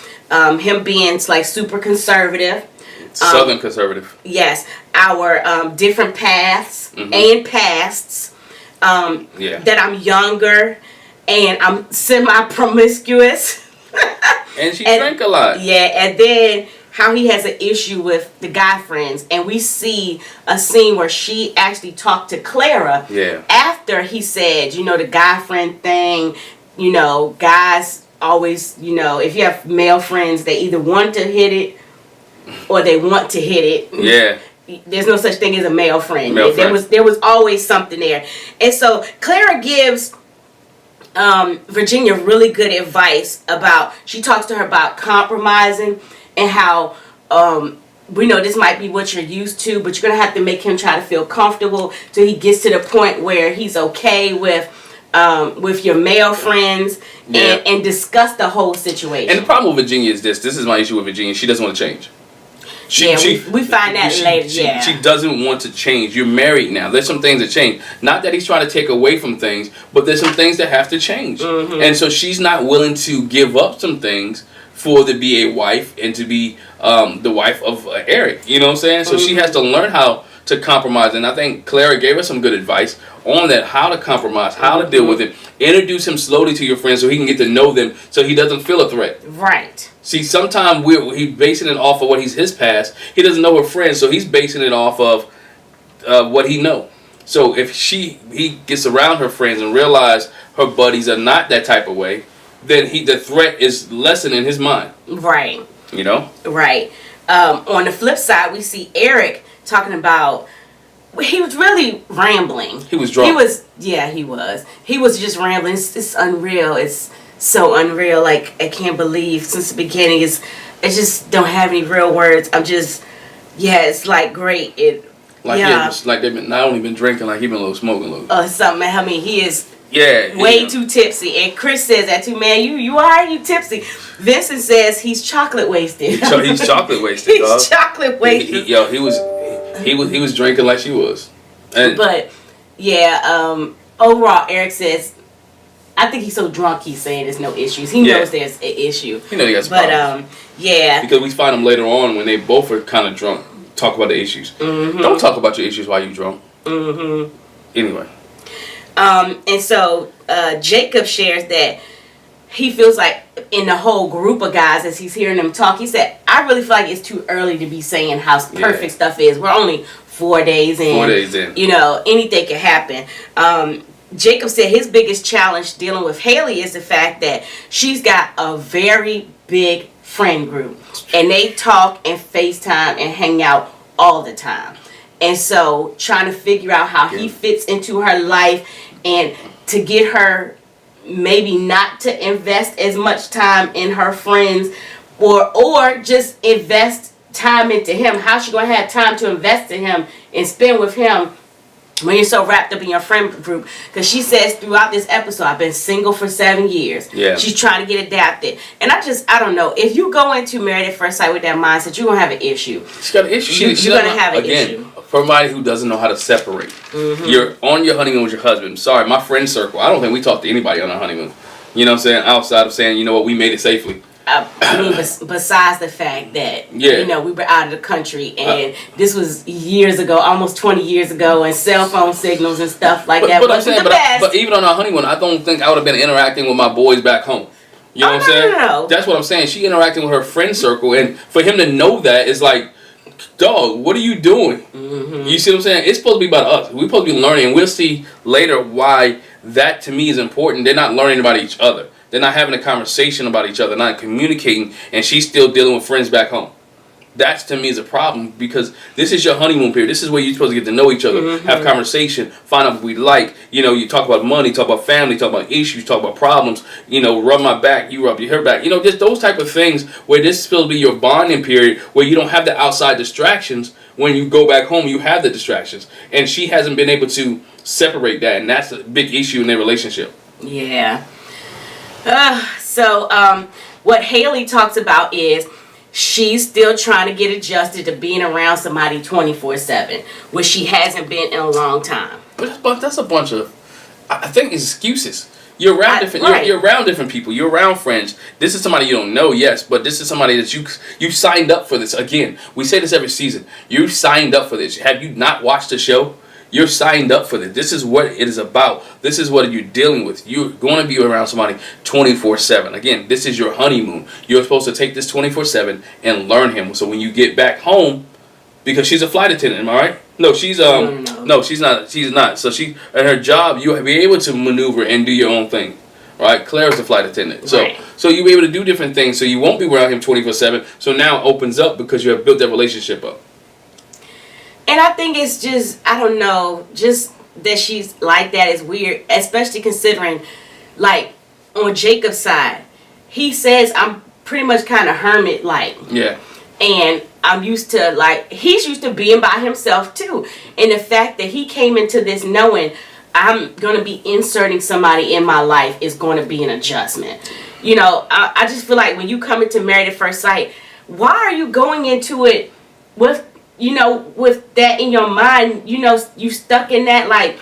him being like super conservative. Southern conservative. Yes. Our different paths and pasts. That I'm younger and I'm semi-promiscuous. And she drank a lot. Yeah, and then how he has an issue with the guy friends. And we see a scene where she actually talked to Clara after he said, the guy friend thing, guys always, if you have male friends, they either want to hit it or they want to hit it. Yeah. There's no such thing as a male friend. There was always something there. And so Clara gives Virginia really good advice she talks to her about compromising and how we know this might be what you're used to, but you're going to have to make him try to feel comfortable till he gets to the point where he's okay with your male friends and discuss the whole situation. And the problem with Virginia is this is my issue with Virginia. She doesn't want to change. We find that later. She doesn't want to change. You're married now. There's some things that change. Not that he's trying to take away from things, but there's some things that have to change. And so she's not willing to give up some things to be a wife and to be the wife of Eric. You know what I'm saying? So she has to learn how to compromise. And I think Clara gave us some good advice on that, how to compromise, how to deal with it. Introduce him slowly to your friends so he can get to know them so he doesn't feel a threat. Right. See, sometimes he's basing it off of what his past. He doesn't know her friends, so he's basing it off of what he know. So if he gets around her friends and realize her buddies are not that type of way, then the threat is lessened in his mind. Right. Right. On the flip side, we see Eric talking about, he was really rambling. He was drunk. He was. He was just rambling. It's unreal. It's so unreal. Like, I can't believe since the beginning I just don't have any real words. I'm just, it's like great. Like they've been not only been drinking, like he been a little smoking a little. Something. I mean, he is way too tipsy. And Chris says that too, man. You are you tipsy? Vincent says he's chocolate wasted. He's chocolate wasted. He's chocolate wasted. He He was drinking like she was. And But yeah, overall, Eric says, I think he's so drunk he's saying there's no issues. He knows there's an issue. You know he has problems. Yeah. Because we find them later on when they both are kind of drunk. Talk about the issues. Don't talk about your issues while you're drunk. Anyway. And so Jacob shares that he feels like in the whole group of guys, as he's hearing them talk, he said, I really feel like it's too early to be saying how perfect stuff is. We're only 4 days in. 4 days in. You know, anything can happen. Jacob said his biggest challenge dealing with Haley is the fact that she's got a very big friend group. And they talk and FaceTime and hang out all the time. And so trying to figure out how he fits into her life and to get her maybe not to invest as much time in her friends or just invest time into him. How's she going to have time to invest in him and spend with him when you're so wrapped up in your friend group? Because she says throughout this episode, I've been single for 7 years. Yeah. She's trying to get adapted. And I don't know. If you go into Married at First Sight with that mindset, you're going to have an issue. She's got an issue. You're going to have an issue. For somebody who doesn't know how to separate. You're on your honeymoon with your husband. Sorry, my friend circle, I don't think we talk to anybody on our honeymoon. You know what I'm saying? Outside of saying, you know what, we made it safely. I mean, besides the fact that, you know, we were out of the country and this was years ago, almost 20 years ago, and cell phone signals and stuff like that wasn't the best. But even on our honeymoon, I don't think I would have been interacting with my boys back home. You know what I'm saying? No. That's what I'm saying. She interacting with her friend circle, and for him to know that is like, dog, what are you doing? You see what I'm saying? It's supposed to be about us. We're supposed to be learning, and we'll see later why that to me is important. They're not learning about each other. They're not having a conversation about each other, not communicating, and she's still dealing with friends back home. That to me is a problem because this is your honeymoon period. This is where you're supposed to get to know each other, have conversation, find out what we like. You know, you talk about money, talk about family, talk about issues, talk about problems. You know, rub my back, you rub her back. You know, just those type of things where this is supposed to be your bonding period where you don't have the outside distractions. When you go back home, you have the distractions. And she hasn't been able to separate that, and that's a big issue in their relationship. Yeah. So what Haley talks about is she's still trying to get adjusted to being around somebody 24/7, which she hasn't been in a long time. But that's a bunch of, I think, excuses. You're around you're around different people. You're around friends. This is somebody you don't know, yes, but this is somebody that you signed up for this. Again, we say this every season. You signed up for this. Have you not watched the show? You're signed up for this. This is what it is about. This is what you're dealing with. You're going to be around somebody 24/7. Again, this is your honeymoon. You're supposed to take this 24/7 and learn him. So when you get back home, because she's a flight attendant, am I right? No, she's no, she's not. She's not. So she at her job, you'll be able to maneuver and do your own thing. Right? Claire's a flight attendant. So you'll be able to do different things. So you won't be around him 24/7. So now it opens up because you have built that relationship up. And I think it's just, I don't know, just that she's like that is weird, especially considering, like, on Jacob's side, he says I'm pretty much kind of hermit-like. Yeah. And I'm used to, like, he's used to being by himself, too. And the fact that he came into this knowing I'm going to be inserting somebody in my life is going to be an adjustment. You know, I just feel like when you come into Married at First Sight, why are you going into it with, you know, with that in your mind? You know, you stuck in that, like,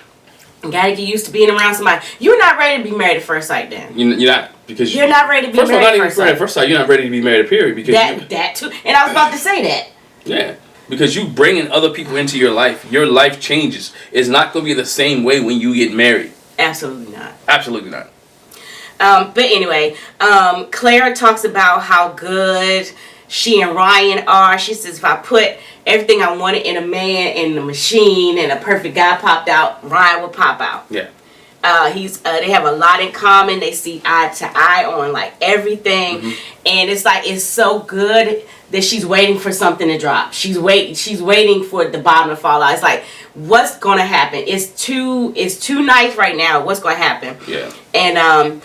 gotta get used to being around somebody. You're not ready to be married at first sight, then. You're not, because you're not ready to be first married of all, not even at first sight. You're not ready to be married, period. Because that too. And I was about to say that. Yeah, because you bringing other people into your life changes. It's not gonna be the same way when you get married. Absolutely not. Absolutely not. But anyway, Claire talks about how good she and Ryan are. She says, if I put everything I wanted in a man in the machine and a perfect guy popped out, Ryan would pop out. Yeah. They have a lot in common. They see eye to eye on like everything. And it's like, it's so good that she's waiting for something to drop. She's waiting for the bottom to fall out. It's like, what's going to happen? It's too nice right now. What's going to happen? Yeah. And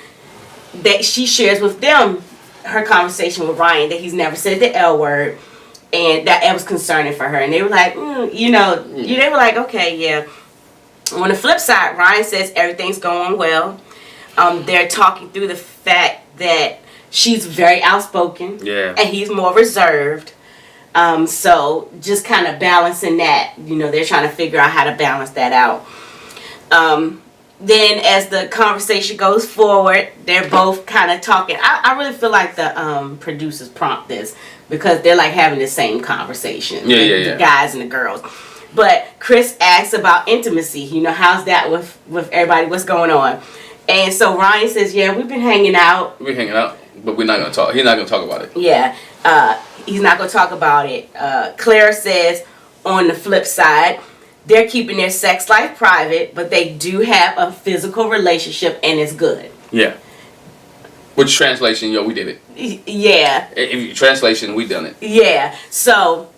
that she shares with them her conversation with Ryan that he's never said the L word, and that it was concerning for her. And they were like, they were like, okay, yeah. On the flip side, Ryan says everything's going well. They're talking through the fact that she's very outspoken, yeah, and he's more reserved. So just kind of balancing that, they're trying to figure out how to balance that out. Then as the conversation goes forward, they're both kind of talking. I really feel like the producers prompt this because they're like having the same conversation. The guys and the girls. But Chris asks about intimacy. How's that with everybody? What's going on? And so Ryan says, yeah, we've been hanging out. We're hanging out, but we're not going to talk. He's not going to talk about it. Yeah. He's not going to talk about it. Claire says, on the flip side, they're keeping their sex life private, but they do have a physical relationship, and it's good. Yeah. Which translation, we did it. Yeah. If translation, we done it. Yeah. So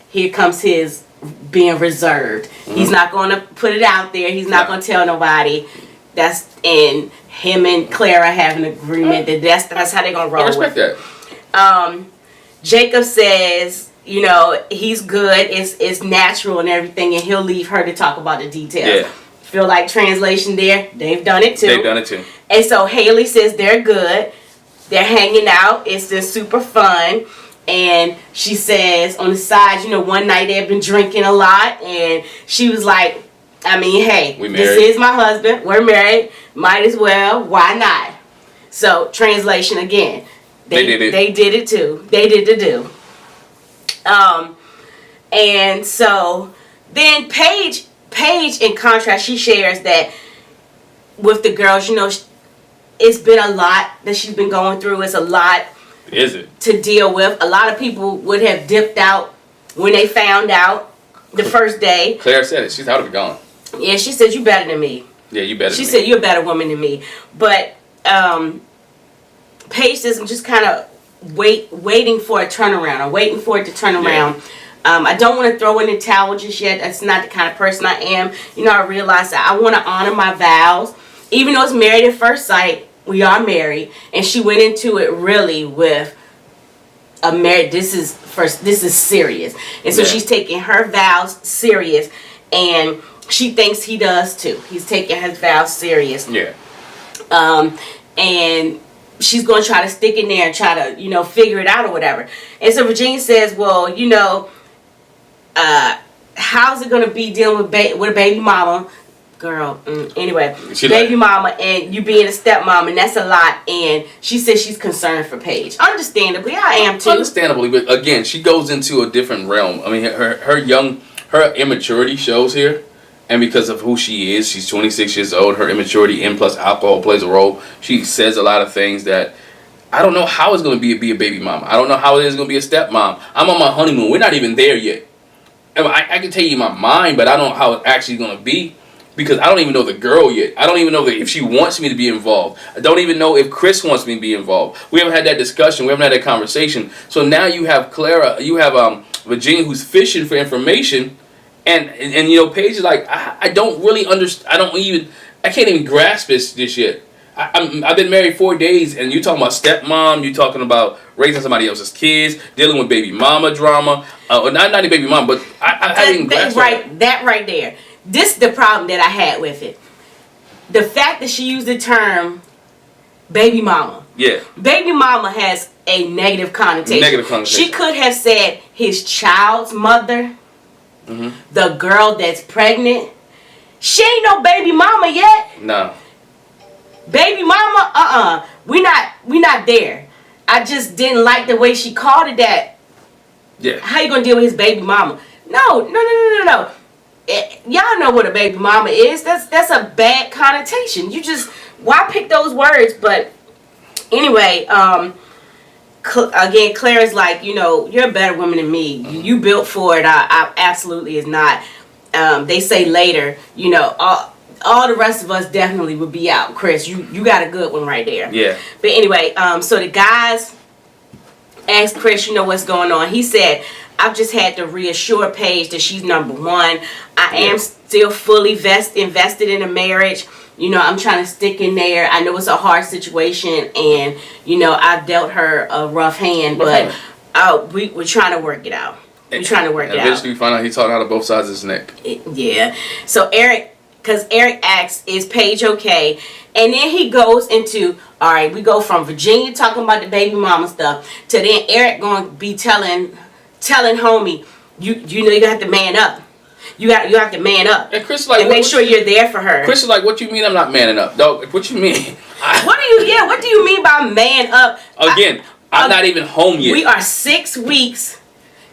here comes his being reserved. He's not going to put it out there. He's not going to tell nobody. That's in him and Clara have an agreement that that's how they're going to roll. I respect that. Jacob says, he's good. It's natural and everything, and he'll leave her to talk about the details. Yeah. Feel like translation there. They've done it too. And so Haley says they're good. They're hanging out. It's just super fun. And she says on the side, one night they've been drinking a lot, and she was like, hey, this is my husband. We're married. Might as well. Why not? So translation again. They did it. They did it too. They did the do. And so then Paige, in contrast, she shares that with the girls, it's been a lot that she's been going through. It's a lot. Is it? To deal with. A lot of people would have dipped out when they found out the first day. Claire said it. She's out of it gone. Yeah, she said, you better than me. Yeah, you better She than said, me. you're a better woman than me. But Paige says, I'm just kind of waiting for a turnaround. I'm waiting for it to turn around. I don't want to throw in the towel just yet. That's not the kind of person I am. I realize that I want to honor my vows. Even though it's married at first sight, we are married. And she went into it really with a marriage. This is serious. And so she's taking her vows serious. And she thinks he does too. He's taking his vows serious. Yeah. And she's going to try to stick in there and try to, figure it out or whatever. And so Virginia says, well, how's it going to be dealing with a baby mama? Girl, anyway, baby mama and you being a stepmom, and that's a lot. And she says she's concerned for Paige. Understandably, I am too. Understandably, but again, she goes into a different realm. I mean, her immaturity shows here. And because of who she is, she's 26 years old, her immaturity and plus alcohol plays a role. She says a lot of things that I don't know how it's going to be a baby mama. I don't know how it is going to be a stepmom. I'm on my honeymoon. We're not even there yet. I can tell you my mind, but I don't know how it's actually going to be because I don't even know the girl yet. I don't even know if she wants me to be involved. I don't even know if Chris wants me to be involved. We haven't had that discussion. We haven't had that conversation. So now you have Clara, you have Virginia who's fishing for information. And Paige is like, I don't really understand. I can't even grasp this yet. I've been married 4 days, and you're talking about stepmom, you're talking about raising somebody else's kids, dealing with baby mama drama. Not a baby mama, but I haven't even grasped that right there. This is the problem that I had with it. The fact that she used the term baby mama. Yeah. Baby mama has a negative connotation. She could have said his child's mother. Mm-hmm. The girl that's pregnant, she ain't no baby mama yet. No. Baby mama, we not there. I just didn't like the way she called it that. Yeah. How you gonna deal with his baby mama? No. Y'all know what a baby mama is. That's a bad connotation. Why pick those words? But anyway, again, Claire's like, you're a better woman than me. Mm-hmm. You built for it. I absolutely is not. They say later, all the rest of us definitely would be out. Chris, you got a good one right there. Yeah. But anyway, so the guys asked Chris, what's going on. He said, I've just had to reassure Paige that she's number one. I am still fully invested in a marriage. I'm trying to stick in there. I know it's a hard situation, and I've dealt her a rough hand, but we're trying to work it out. We're trying to work it out. Eventually, we find out he talked out of both sides of his neck. Yeah. So Eric asks, "Is Paige okay?" And then he goes into, all right, we go from Virginia talking about the baby mama stuff to then Eric going to be telling telling homie, you know you have to man up. You have to man up. And Chris is like, and make sure you're there for her. Chris is like, what you mean I'm not manning up, dog? What you mean? What do you mean by man up? Again, I'm not even home yet. We are 6 weeks.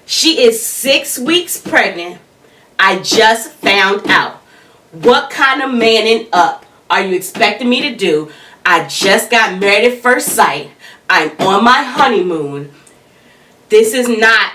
She is 6 weeks pregnant. I just found out. What kind of manning up are you expecting me to do? I just got married at first sight. I'm on my honeymoon. This is not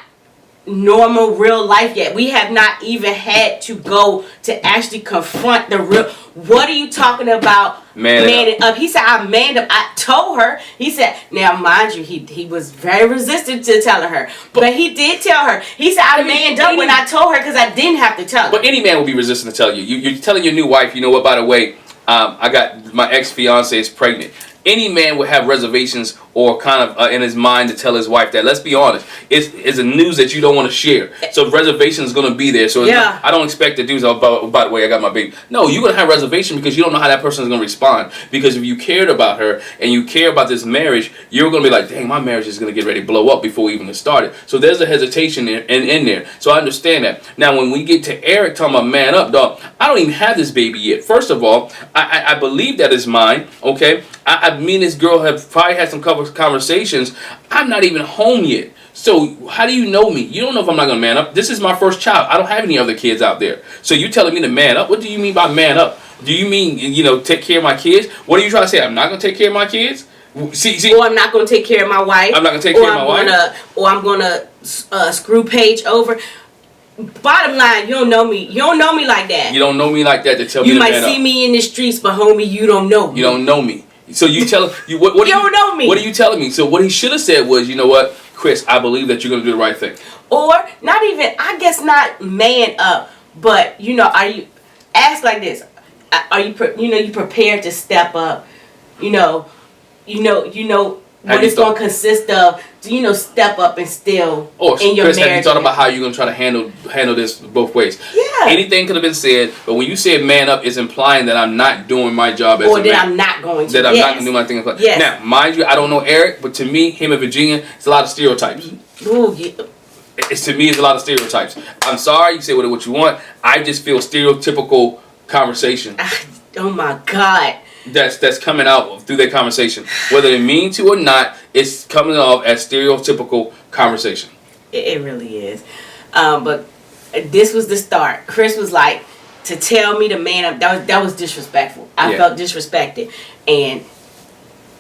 normal real life yet. We have not even had to go to actually confront the real. What are you talking about? Manning up. He said I manned up. I told her. He said, now mind you, he was very resistant to telling her, but he did tell her. He said I manned up when I told her because I didn't have to tell her. But any man will be resistant to tell you. You're telling your new wife, you know what? By the way, I got my ex-fiance is pregnant. Any man would have reservations or kind of in his mind to tell his wife that. Let's be honest, it's a news that you don't want to share. So reservation is going to be there. So yeah. I don't expect the dudes, oh, by the way, I got my baby. No, you're going to have reservation because you don't know how that person is going to respond. Because if you cared about her and you care about this marriage, you're going to be like, dang, my marriage is going to get ready to blow up before we even started. So there's a hesitation in there. So I understand that. Now, when we get to Eric talking about man up, dog, I don't even have this baby yet. First of all, I believe that is mine, okay? Me and this girl have probably had some conversations. I'm not even home yet. So how do you know me? You don't know if I'm not going to man up. This is my first child. I don't have any other kids out there. So you telling me to man up? What do you mean by man up? Do you mean, take care of my kids? What are you trying to say? I'm not going to take care of my kids? See, or I'm not going to take care of my wife. I'm not going to take care of my wife. Or I'm going to screw Paige over. Bottom line, you don't know me. You don't know me like that. You don't know me like that to tell me to man up. You might see me in the streets, but homie, you don't know me. You don't know me. So you tell you what? You don't know me. What are you telling me? So what he should have said was, you know what, Chris, I believe that you're going to do the right thing. Or not even, I guess not man up, but are you ask like this? Are you you prepared to step up? What it's going to consist of. Step up and still in your Chris, marriage. have you thought about how you're going to try to handle this both ways? Yeah. Anything could have been said, but when you said man up, it's implying that I'm not doing my job as a man. Or that I'm not going to. That I'm not going to do my thing. Yes. Now, mind you, I don't know Eric, but to me, him and Virginia, it's a lot of stereotypes. Ooh, yeah. To me, it's a lot of stereotypes. I'm sorry, you say what you want. I just feel stereotypical conversation. Oh my God. That's coming out through that conversation. Whether they mean to or not, it's coming off as stereotypical conversation. It really is. But this was the start. Chris was like, to tell me to man up, that was disrespectful. I felt disrespected. And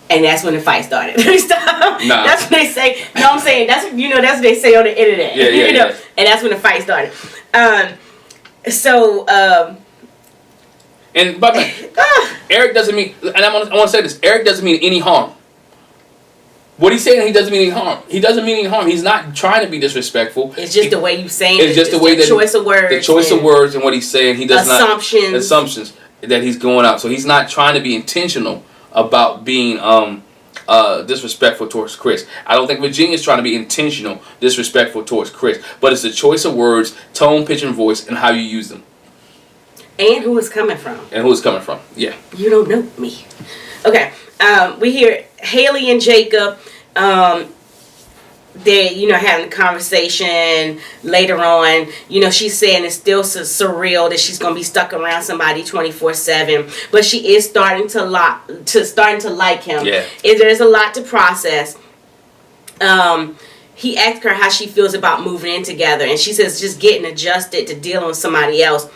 that's when the fight started. Nah. That's what they say. You know what I'm saying? That's what they say on the internet. Yeah. And that's when the fight started. But Eric doesn't mean, and I want to say this, Eric doesn't mean any harm. What he's saying, he doesn't mean any harm. He doesn't mean any harm. He's not trying to be disrespectful. It's just the way you saying it. It's just the way that choice of words. The choice of words and what he's saying. He does assumptions that he's going out. So he's not trying to be intentional about being disrespectful towards Chris. I don't think Virginia's trying to be intentional disrespectful towards Chris. But it's the choice of words, tone, pitch, and voice, and how you use them. And who it's coming from. Yeah. You don't know me. Okay. We hear Haley and Jacob. They're, having a conversation later on. She's saying it's still surreal that she's going to be stuck around somebody 24/7. But she is starting to like him. Yeah. There's a lot to process. He asked her how she feels about moving in together. And she says just getting adjusted to dealing with somebody else.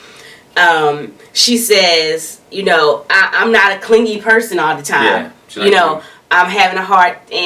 She says, I'm not a clingy person all the time. Yeah, I'm having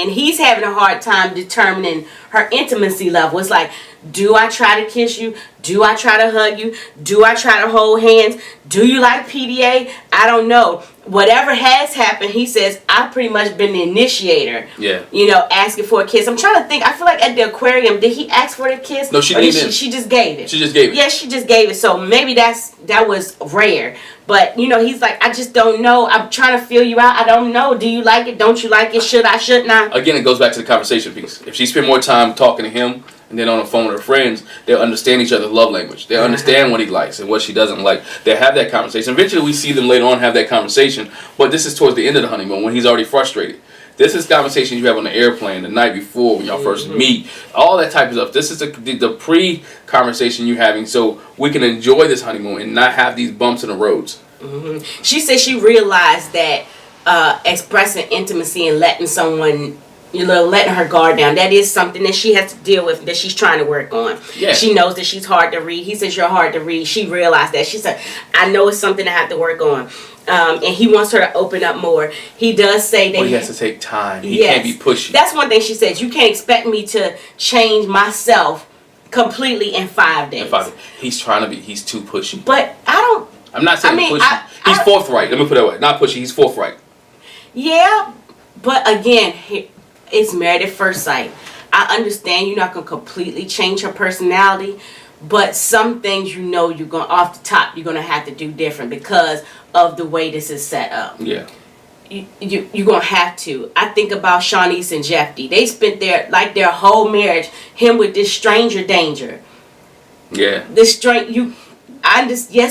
he's having a hard time determining her intimacy level. It's like, do I try to kiss you? Do I try to hug you? Do I try to hold hands? Do you like PDA? I don't know. Whatever has happened, he says, I've pretty much been the initiator. Yeah. Asking for a kiss. I'm trying to think. I feel like at the aquarium, did he ask for the kiss? No, she didn't. She just gave it. She just gave it. Yeah, she just gave it. So maybe that was rare. But, he's like, I just don't know. I'm trying to feel you out. I don't know. Do you like it? Don't you like it? Should I? Shouldn't I? Again, it goes back to the conversation piece. If she spent more time talking to him and then on the phone with her friends, they'll understand each other's love language. They'll understand what he likes and what she doesn't like. They'll have that conversation. Eventually, we see them later on have that conversation. But this is towards the end of the honeymoon when he's already frustrated. This is conversations you have on the airplane the night before when y'all first meet. All that type of stuff. This is the pre-conversation you're having, so we can enjoy this honeymoon and not have these bumps in the roads. She said she realized that expressing intimacy and letting someone, letting her guard down, that is something that she has to deal with, that she's trying to work on. Yeah. She knows that she's hard to read. He says, you're hard to read. She realized that. She said, I know it's something I have to work on. And he wants her to open up more. He does say that Well, he has to take time. He can't be pushy. That's one thing she says. You can't expect me to change myself completely in 5 days. He's trying to be. He's too pushy. But I'm not saying pushy. He's forthright. Let me put it that way. Not pushy. He's forthright. Yeah, but again, it's married at first sight. I understand you're not gonna completely change her personality, but some things you're going off the top you're gonna have to do different because of the way this is set up. Yeah. You're gonna have to. I think about Shawnice and Jeffy. They spent their whole marriage, him with this stranger danger. Yeah. Yes,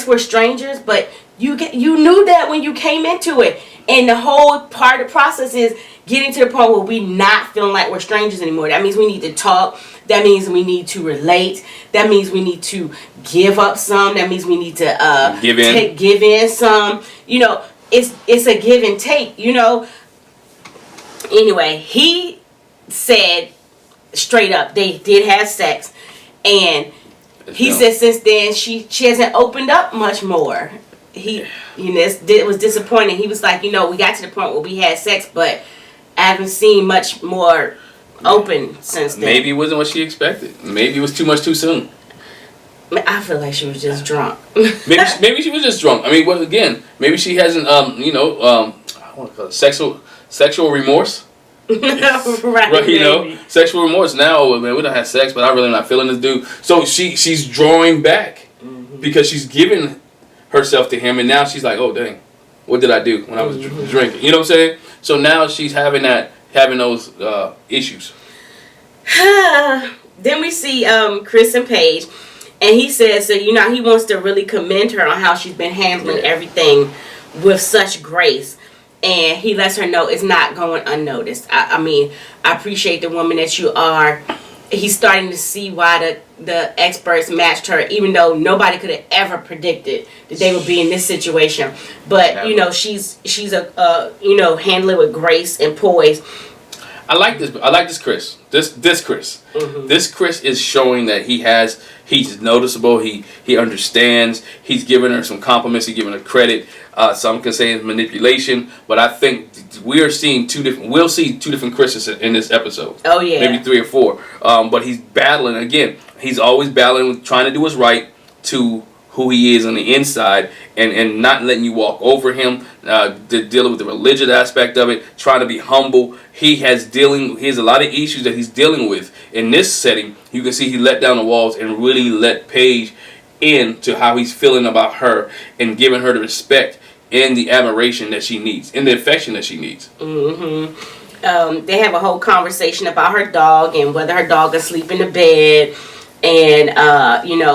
we're strangers, but you knew that when you came into it. And the whole part of the process is getting to the point where we're not feeling like we're strangers anymore. That means we need to talk. That means we need to relate. That means we need to give up some. That means we need to give in some. It's a give and take. Anyway, he said straight up they did have sex, and he said since then she hasn't opened up much more. It was disappointing. He was like, we got to the point where we had sex, but I haven't seen much more open since then. Maybe it wasn't what she expected. Maybe it was too much too soon. I feel like she was just drunk. maybe she was just drunk. I mean, well, again, maybe she hasn't, I want to call it sexual remorse. Right, sexual remorse. Now, man, we don't have sex, but I really am not feeling this dude. So she's drawing back because she's giving herself to him, and now she's like, oh dang, what did I do when I was drinking? You know what I'm saying? So now she's having those issues. Then we see Chris and Paige, and he says that he wants to really commend her on how she's been handling everything with such grace, and he lets her know it's not going unnoticed. I appreciate the woman that you are. He's starting to see why the experts matched her, even though nobody could have ever predicted that they would be in this situation. But she's handling with grace and poise. I like this. I like this Chris. This Chris. This Chris is showing that he's noticeable. He understands. He's giving her some compliments. He's giving her credit. Some can say it's manipulation, but I think we'll see two different Chris's in this episode. Oh yeah, maybe 3 or 4. But he's battling again. He's always battling with trying to do what's right to who he is on the inside, and not letting you walk over him. Dealing with the religious aspect of it, trying to be humble. He has a lot of issues that he's dealing with in this setting. You can see he let down the walls and really let Paige into how he's feeling about her and giving her the respect and the admiration that she needs and the affection that she needs. They have a whole conversation about her dog and whether her dog can sleep in the bed, and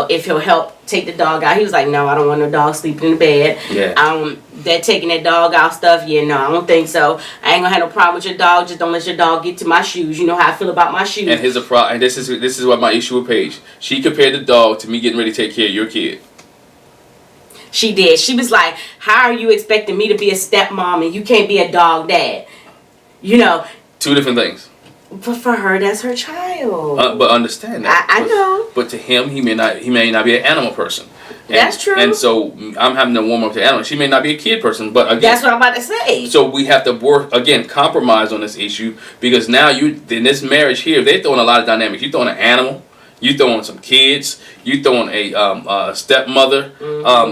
if he'll help take the dog out. He was like, no, I don't want no dog sleeping in the bed. Yeah. They're taking that dog out stuff. Yeah, no, I don't think so. I ain't gonna have no problem with your dog. Just don't let your dog get to my shoes. You know how I feel about my shoes. And here's a problem. And this is what my issue with Paige. She compared the dog to me getting ready to take care of your kid. She did. She was like, how are you expecting me to be a stepmom and you can't be a dog dad? 2 different things. But for her, that's her child. But understand that. I know. But to him, he may not be an animal person. That's true. And so I'm having to warm up to animals. She may not be a kid person, but again, that's what I'm about to say. So we have to compromise on this issue, because now in this marriage here, they're throwing a lot of dynamics. You're throwing an animal, you throwing some kids, you throwing a stepmother,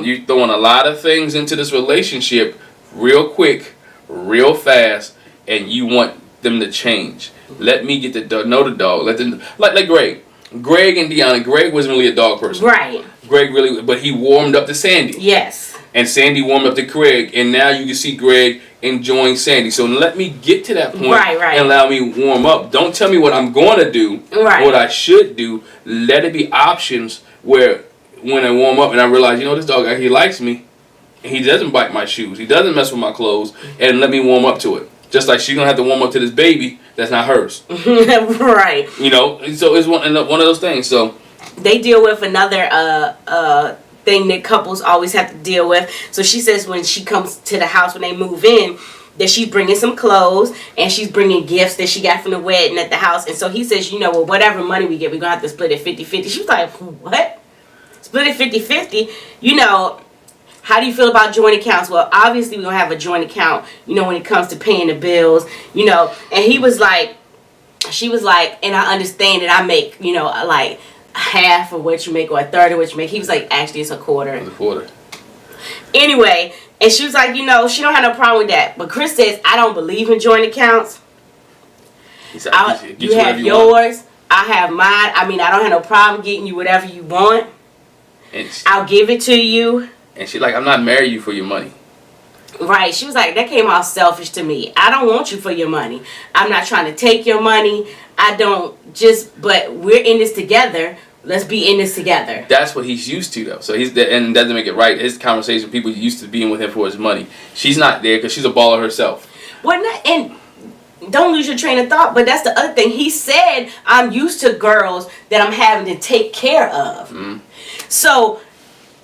you throwing a lot of things into this relationship real quick, real fast, and you want them to change. Let me get to know the dog. Let them like Greg and Deanna. Greg wasn't really a dog person. Right. Greg really, but he warmed up to Sandy. Yes. And Sandy warmed up to Greg, and now you can see Greg enjoying Sandy. So let me get to that point and allow me to warm up. Don't tell me what I'm going to do, what I should do. Let it be options where when I warm up and I realize, this dog, he likes me. He doesn't bite my shoes. He doesn't mess with my clothes. And let me warm up to it. Just like she's gonna have to warm up to this baby that's not hers. Right. You know, and so it's one of those things. So they deal with another thing that couples always have to deal with. So she says when she comes to the house, when they move in, that she's bringing some clothes and she's bringing gifts that she got from the wedding at the house. And so he says, you know, well, whatever money we get, we're going to have to split it 50-50. She was like, what? Split it 50-50? You know, how do you feel about joint accounts? Well, obviously we're going to have a joint account, you know, when it comes to paying the bills, you know. And he was like, she was like, and I understand that I make, you know, like half of what you make or a third of what you make. He was like, actually, it's a quarter. it's a quarter. Anyway, and she was like, you know, she don't have no problem with that. But Chris says, I don't believe in joint accounts. He said, You have yours, I have mine. I mean, I don't have no problem getting you whatever you want. I'll give it to you. And she's like, I'm not marrying you for your money. Right. She was like, that came off selfish to me. I don't want you for your money. I'm not trying to take your money. I don't but we're in this together. Let's be in this together. That's what he's used to, though. So and it doesn't make it right. His conversation, people used to being with him for his money. She's not there because she's a baller herself. And don't lose your train of thought, but that's the other thing. He said, I'm used to girls that I'm having to take care of. Mm-hmm. So,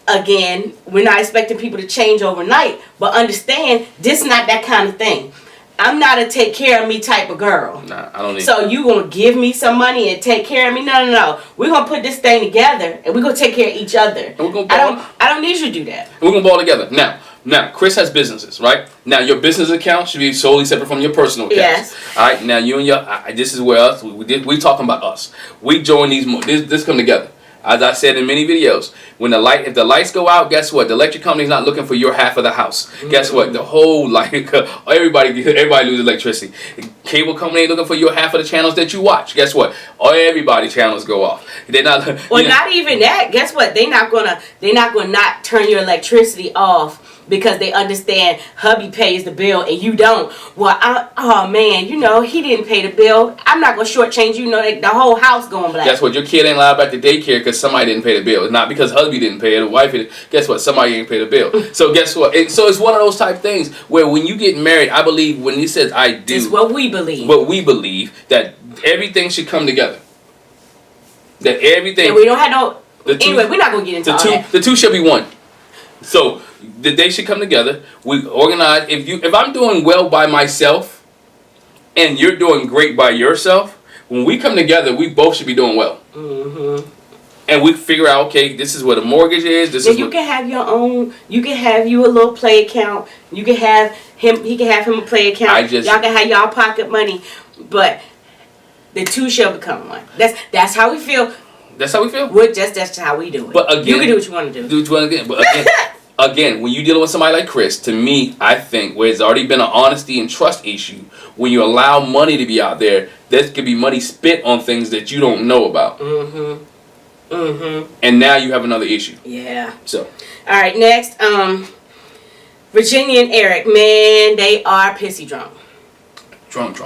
again, we're not expecting people to change overnight, but understand, this is not that kind of thing. I'm not a take care of me type of girl. Nah, I don't need. So you gonna give me some money and take care of me? No. We're gonna put this thing together and we're gonna take care of each other. I don't need you to do that. We're gonna ball together. Now, Chris has businesses, right? Now, your business account should be solely separate from your personal accounts. Yes. All right. Now, you and this is where us. We talking about us. We join this come together. As I said in many videos, if the lights go out, guess what? The electric company's not looking for your half of the house. Mm-hmm. Guess what? The whole everybody loses electricity. Cable company ain't looking for your half of the channels that you watch. Guess what? Everybody's channels go off. They're not. Well, not even that. Guess what? They're not gonna not turn your electricity off because they understand hubby pays the bill and you don't. Well, oh man, you know, he didn't pay the bill. I'm not gonna shortchange you. Know the whole house going black. Guess what? Your kid ain't allowed back to daycare because somebody didn't pay the bill. It's not because hubby didn't pay it or wife didn't. Guess what? Somebody ain't pay the bill. So guess what? So it's one of those type things where when you get married, I believe when he says I do, it's what we believe. What we believe, that everything should come together. That everything. And we don't have no. Anyway, we're not gonna get into all that. The two shall be one. So they should come together. We organize. If I'm doing well by myself, and you're doing great by yourself, when we come together, we both should be doing well. Mm-hmm. And we figure out, okay, this is what the mortgage is. You can have your own. You can have you a little play account. You can have him. He can have him a play account. Y'all can have y'all pocket money, but the two shall become one. That's how we feel. That's how we feel. That's how we do it. But again, you can do what you want to do. Do what you want to do. But again, when you're dealing with somebody like Chris, to me, I think where it's already been an honesty and trust issue, when you allow money to be out there could be money spent on things that you don't know about. Mm-hmm. Mm-hmm. And now you have another issue. Yeah. So. All right. Next, Virginia and Eric, man, they are pissy drunk. Drunk.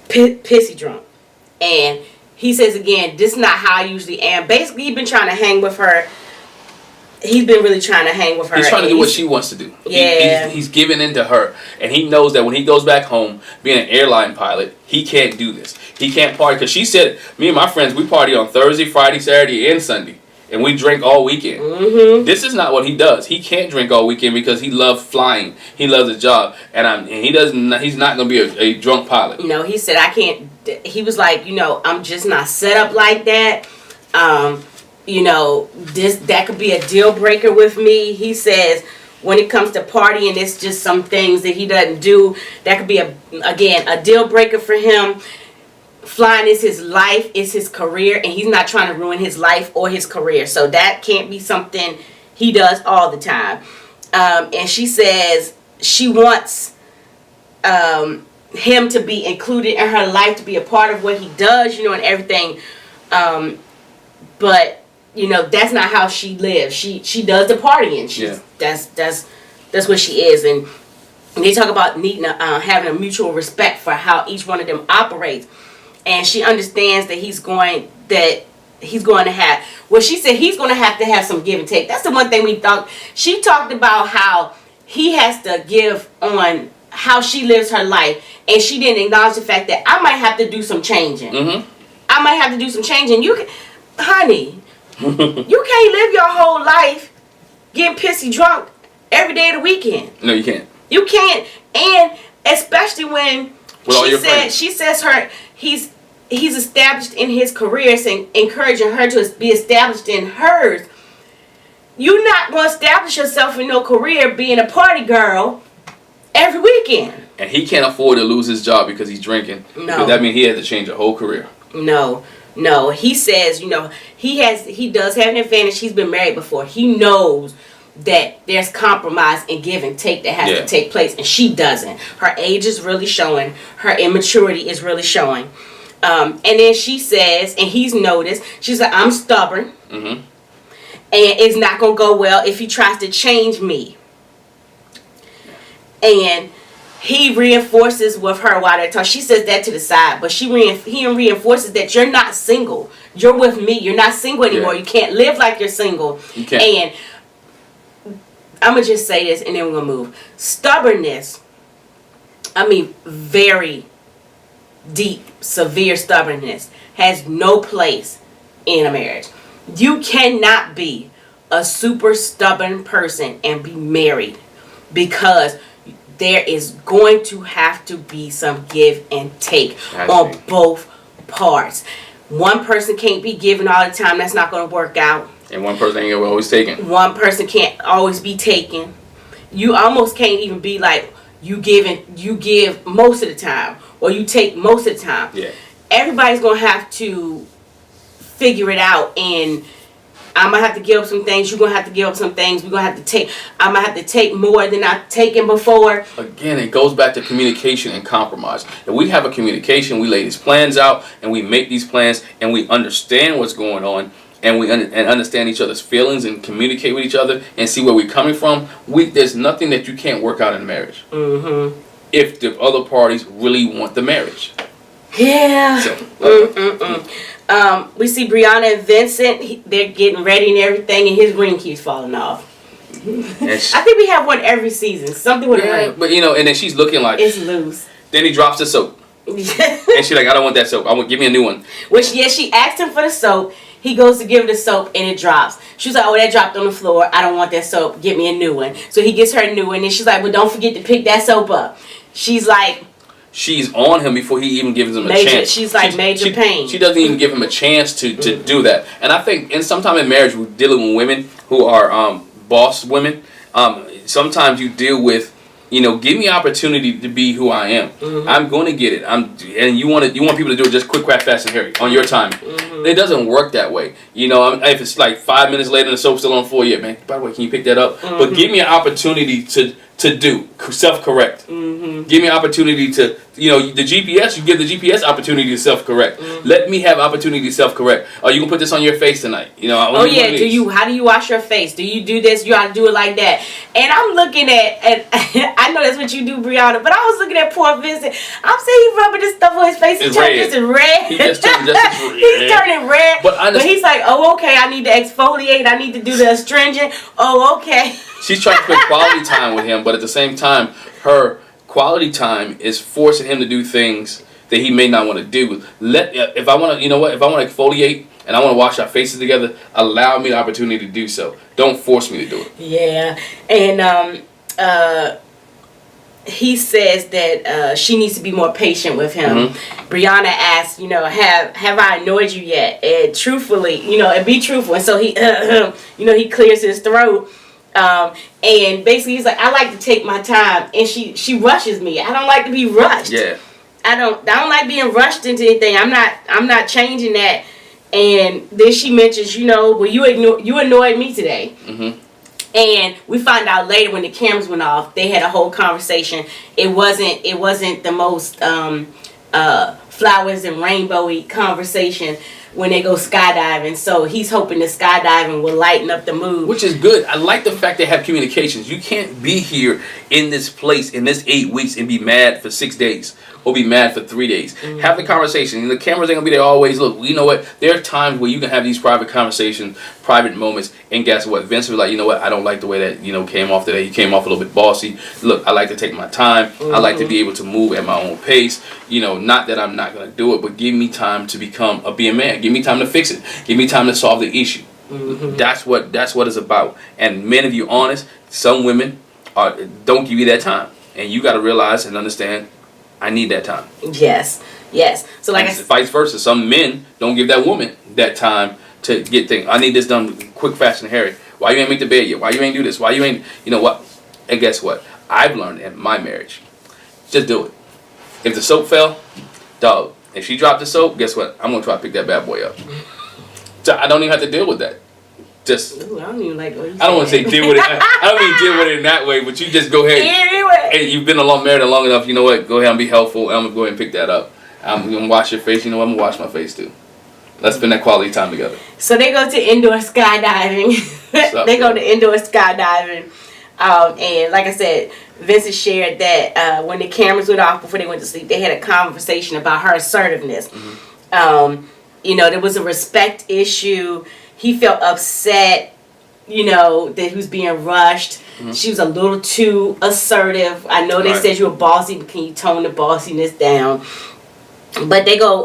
Pissy drunk, and he says again, this is not how I usually am. Basically, he's been trying to hang with her. He's been really trying to hang with her. He's trying to do what she wants to do. Yeah. He's giving in to her. And he knows that when he goes back home, being an airline pilot, he can't do this. He can't party. Because she said, me and my friends, we party on Thursday, Friday, Saturday, and Sunday. And we drink all weekend. Mm-hmm. This is not what he does. He can't drink all weekend because he loves flying. He loves his job. And he's not going to be a drunk pilot. No, he said, I can't. He was like, I'm just not set up like that. That could be a deal breaker with me. He says when it comes to partying, it's just some things that he doesn't do. That could be a deal breaker for him. Flying is his life, is his career, and he's not trying to ruin his life or his career. So that can't be something he does all the time. And she says she wants him to be included in her life, to be a part of what he does, and everything. But that's not how she lives. She does the partying. That's what she is. And they talk about needing having a mutual respect for how each one of them operates. And she understands that he's going to have. Well, she said he's going to have some give and take. That's the one thing we thought. She talked about how he has to give on how she lives her life, and she didn't acknowledge the fact that I might have to do some changing. I might have to do some changing. You can, honey, you can't live your whole life getting pissy drunk every day of the weekend. No, you can't. You can't, and especially when she says he's established in his career, saying encouraging her to be established in hers. You're not going to establish yourself in no career being a party girl every weekend. And he can't afford to lose his job because he's drinking. No. Because that means he had to change a whole career. No. He says, he does have an advantage. He's been married before. He knows that there's compromise and give and take that has to take place, and she doesn't. Her age is really showing. Her immaturity is really showing. And then she says, and he's noticed, she's like, I'm stubborn. And it's not going to go well if he tries to change me. And he reinforces with her while they're talking. She says that to the side, but he reinforces that you're not single. You're with me. You're not single anymore. You can't live like you're single. You can't. And I'm going to just say this and then we're going to move. Stubbornness, very deep, severe stubbornness has no place in a marriage. You cannot be a super stubborn person and be married, because there is going to have to be some give and take on both parts. One person can't be giving all the time. That's not going to work out. And one person ain't always taking. One person can't always be taking. You almost can't even be like you give most of the time, or you take most of the time. Yeah. Everybody's going to have to figure it out, and I'm going to have to give up some things. You're going to have to give up some things. We're going to have to take. I'm going to have to take more than I've taken before. Again, it goes back to communication and compromise. If we have a communication, we lay these plans out, and we make these plans, and we understand what's going on, and we understand each other's feelings, and communicate with each other, and see where we're coming from. There's nothing that you can't work out in a marriage. If the other parties really want the marriage. Yeah. We see Brianna and Vincent. They're getting ready and everything, and his ring keeps falling off. I think we have one every season. Something with a ring. But and then she's looking like it's loose. Then he drops the soap, and she's like, "I don't want that soap. Give me a new one." Which she asked him for the soap. He goes to give her the soap, and it drops. She's like, "Oh, that dropped on the floor. I don't want that soap. Get me a new one." So he gets her a new one, and she's like, "Well, don't forget to pick that soap up." She's like. She's on him before he even gives him a chance. She's like major pain. She doesn't even give him a chance to do that. And I think, and sometimes in marriage, we're dealing with women who are boss women. Sometimes you deal with, give me opportunity to be who I am. I'm going to get it. And you want people to do it just quick, crap, fast, and hurry on your time. It doesn't work that way. If it's like 5 minutes later and the soap's still on the floor, man. By the way, can you pick that up? But give me an opportunity to do self-correct. Give me an opportunity to, the GPS. You give the GPS opportunity to self-correct. Let me have opportunity to self-correct. Are you gonna put this on your face tonight? How do you wash your face? Do you do this? You ought to do it like that. And I'm looking at I know that's what you do, Brianna, but I was looking at poor Vincent. I'm saying he's rubbing this stuff on his face. He's turning just red. He just turned red. He's turning red. But he's like, oh, okay, I need to exfoliate. I need to do the astringent. Oh, okay. She's trying to spend quality time with him, but at the same time, her quality time is forcing him to do things that he may not want to do. If I want to exfoliate and I want to wash our faces together, allow me the opportunity to do so. Don't force me to do it. Yeah, and he says that she needs to be more patient with him. Brianna asks, have I annoyed you yet? And truthfully, and be truthful. And so he, he clears his throat. And basically he's like, I like to take my time, and she rushes me. I don't like to be rushed. Yeah. I don't like being rushed into anything. I'm not changing that. And then she mentions, well, you annoyed me today. And we find out later when the cameras went off, they had a whole conversation. It wasn't the most flowers and rainbowy conversation. when they go skydiving. So he's hoping the skydiving will lighten up the mood. Which is good. I like the fact they have communications. You can't be here in this place in this 8 weeks and be mad for 6 days or be mad for 3 days. Have the conversation. And the cameras ain't gonna be there always. Look, you know what? There are times where you can have these private conversations, private moments, and guess what? Vince was like, you know what? I don't like the way that, came off today. He came off a little bit bossy. Look, I like to take my time. I like to be able to move at my own pace. Not that I'm not gonna do it, but give me time to be a man. Give me time to fix it. Give me time to solve the issue. That's what it's about. And men, if you're honest, some women don't give you that time, and you got to realize and understand. I need that time. Yes. So like vice versa, some men don't give that woman that time to get things. I need this done quick, fast, and hurry. Why you ain't make the bed yet? Why you ain't do this? Why you ain't? You know what? And guess what? I've learned in my marriage, just do it. If the soap fell, dog. If she dropped the soap, guess what? I'm gonna try to pick that bad boy up. So I don't even have to deal with that. Just. Ooh, I don't even like what you I don't want to say deal with it. I don't mean deal with it in that way, but you just go ahead. Anyway. Hey, you've been married long enough. You know what? Go ahead and be helpful. I'm gonna go ahead and pick that up. I'm gonna wash your face. You know what? I'm gonna wash my face too. Let's spend that quality time together. So they go to indoor skydiving. They go to indoor skydiving, and like I said, Vincent shared that when the cameras went off before they went to sleep, they had a conversation about her assertiveness. There was a respect issue. He felt upset, that he was being rushed. She was a little too assertive. I know they said you were bossy, but can you tone the bossiness down? But they go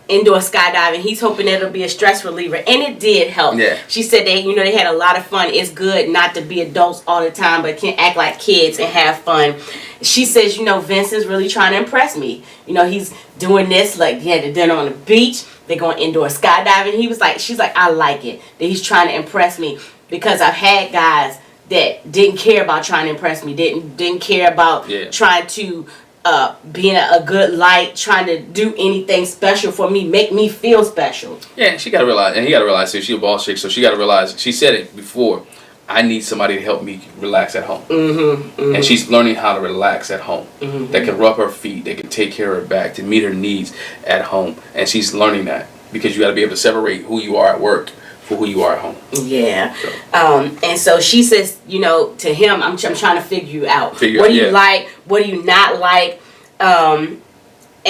indoor skydiving. He's hoping it'll be a stress reliever, and it did help. Yeah. She said they had a lot of fun. It's good not to be adults all the time, but can act like kids and have fun. She says, Vincent's really trying to impress me. He's doing this, like he had a dinner on the beach. They're going indoor skydiving. She's like, I like it that he's trying to impress me, because I've had guys that didn't care about trying to impress me, didn't care about trying to being a good light, trying to do anything special for me, make me feel special. Yeah, she got to realize, and he got to realize too, she's a boss chick, so she got to realize, she said it before, I need somebody to help me relax at home. And she's learning how to relax at home. That can rub her feet, that can take care of her back, to meet her needs at home. And she's learning that, because you got to be able to separate who you are at work for who you are at home. Yeah. So. And so she says, to him, I'm trying to figure you out. What do you like? What do you not like? And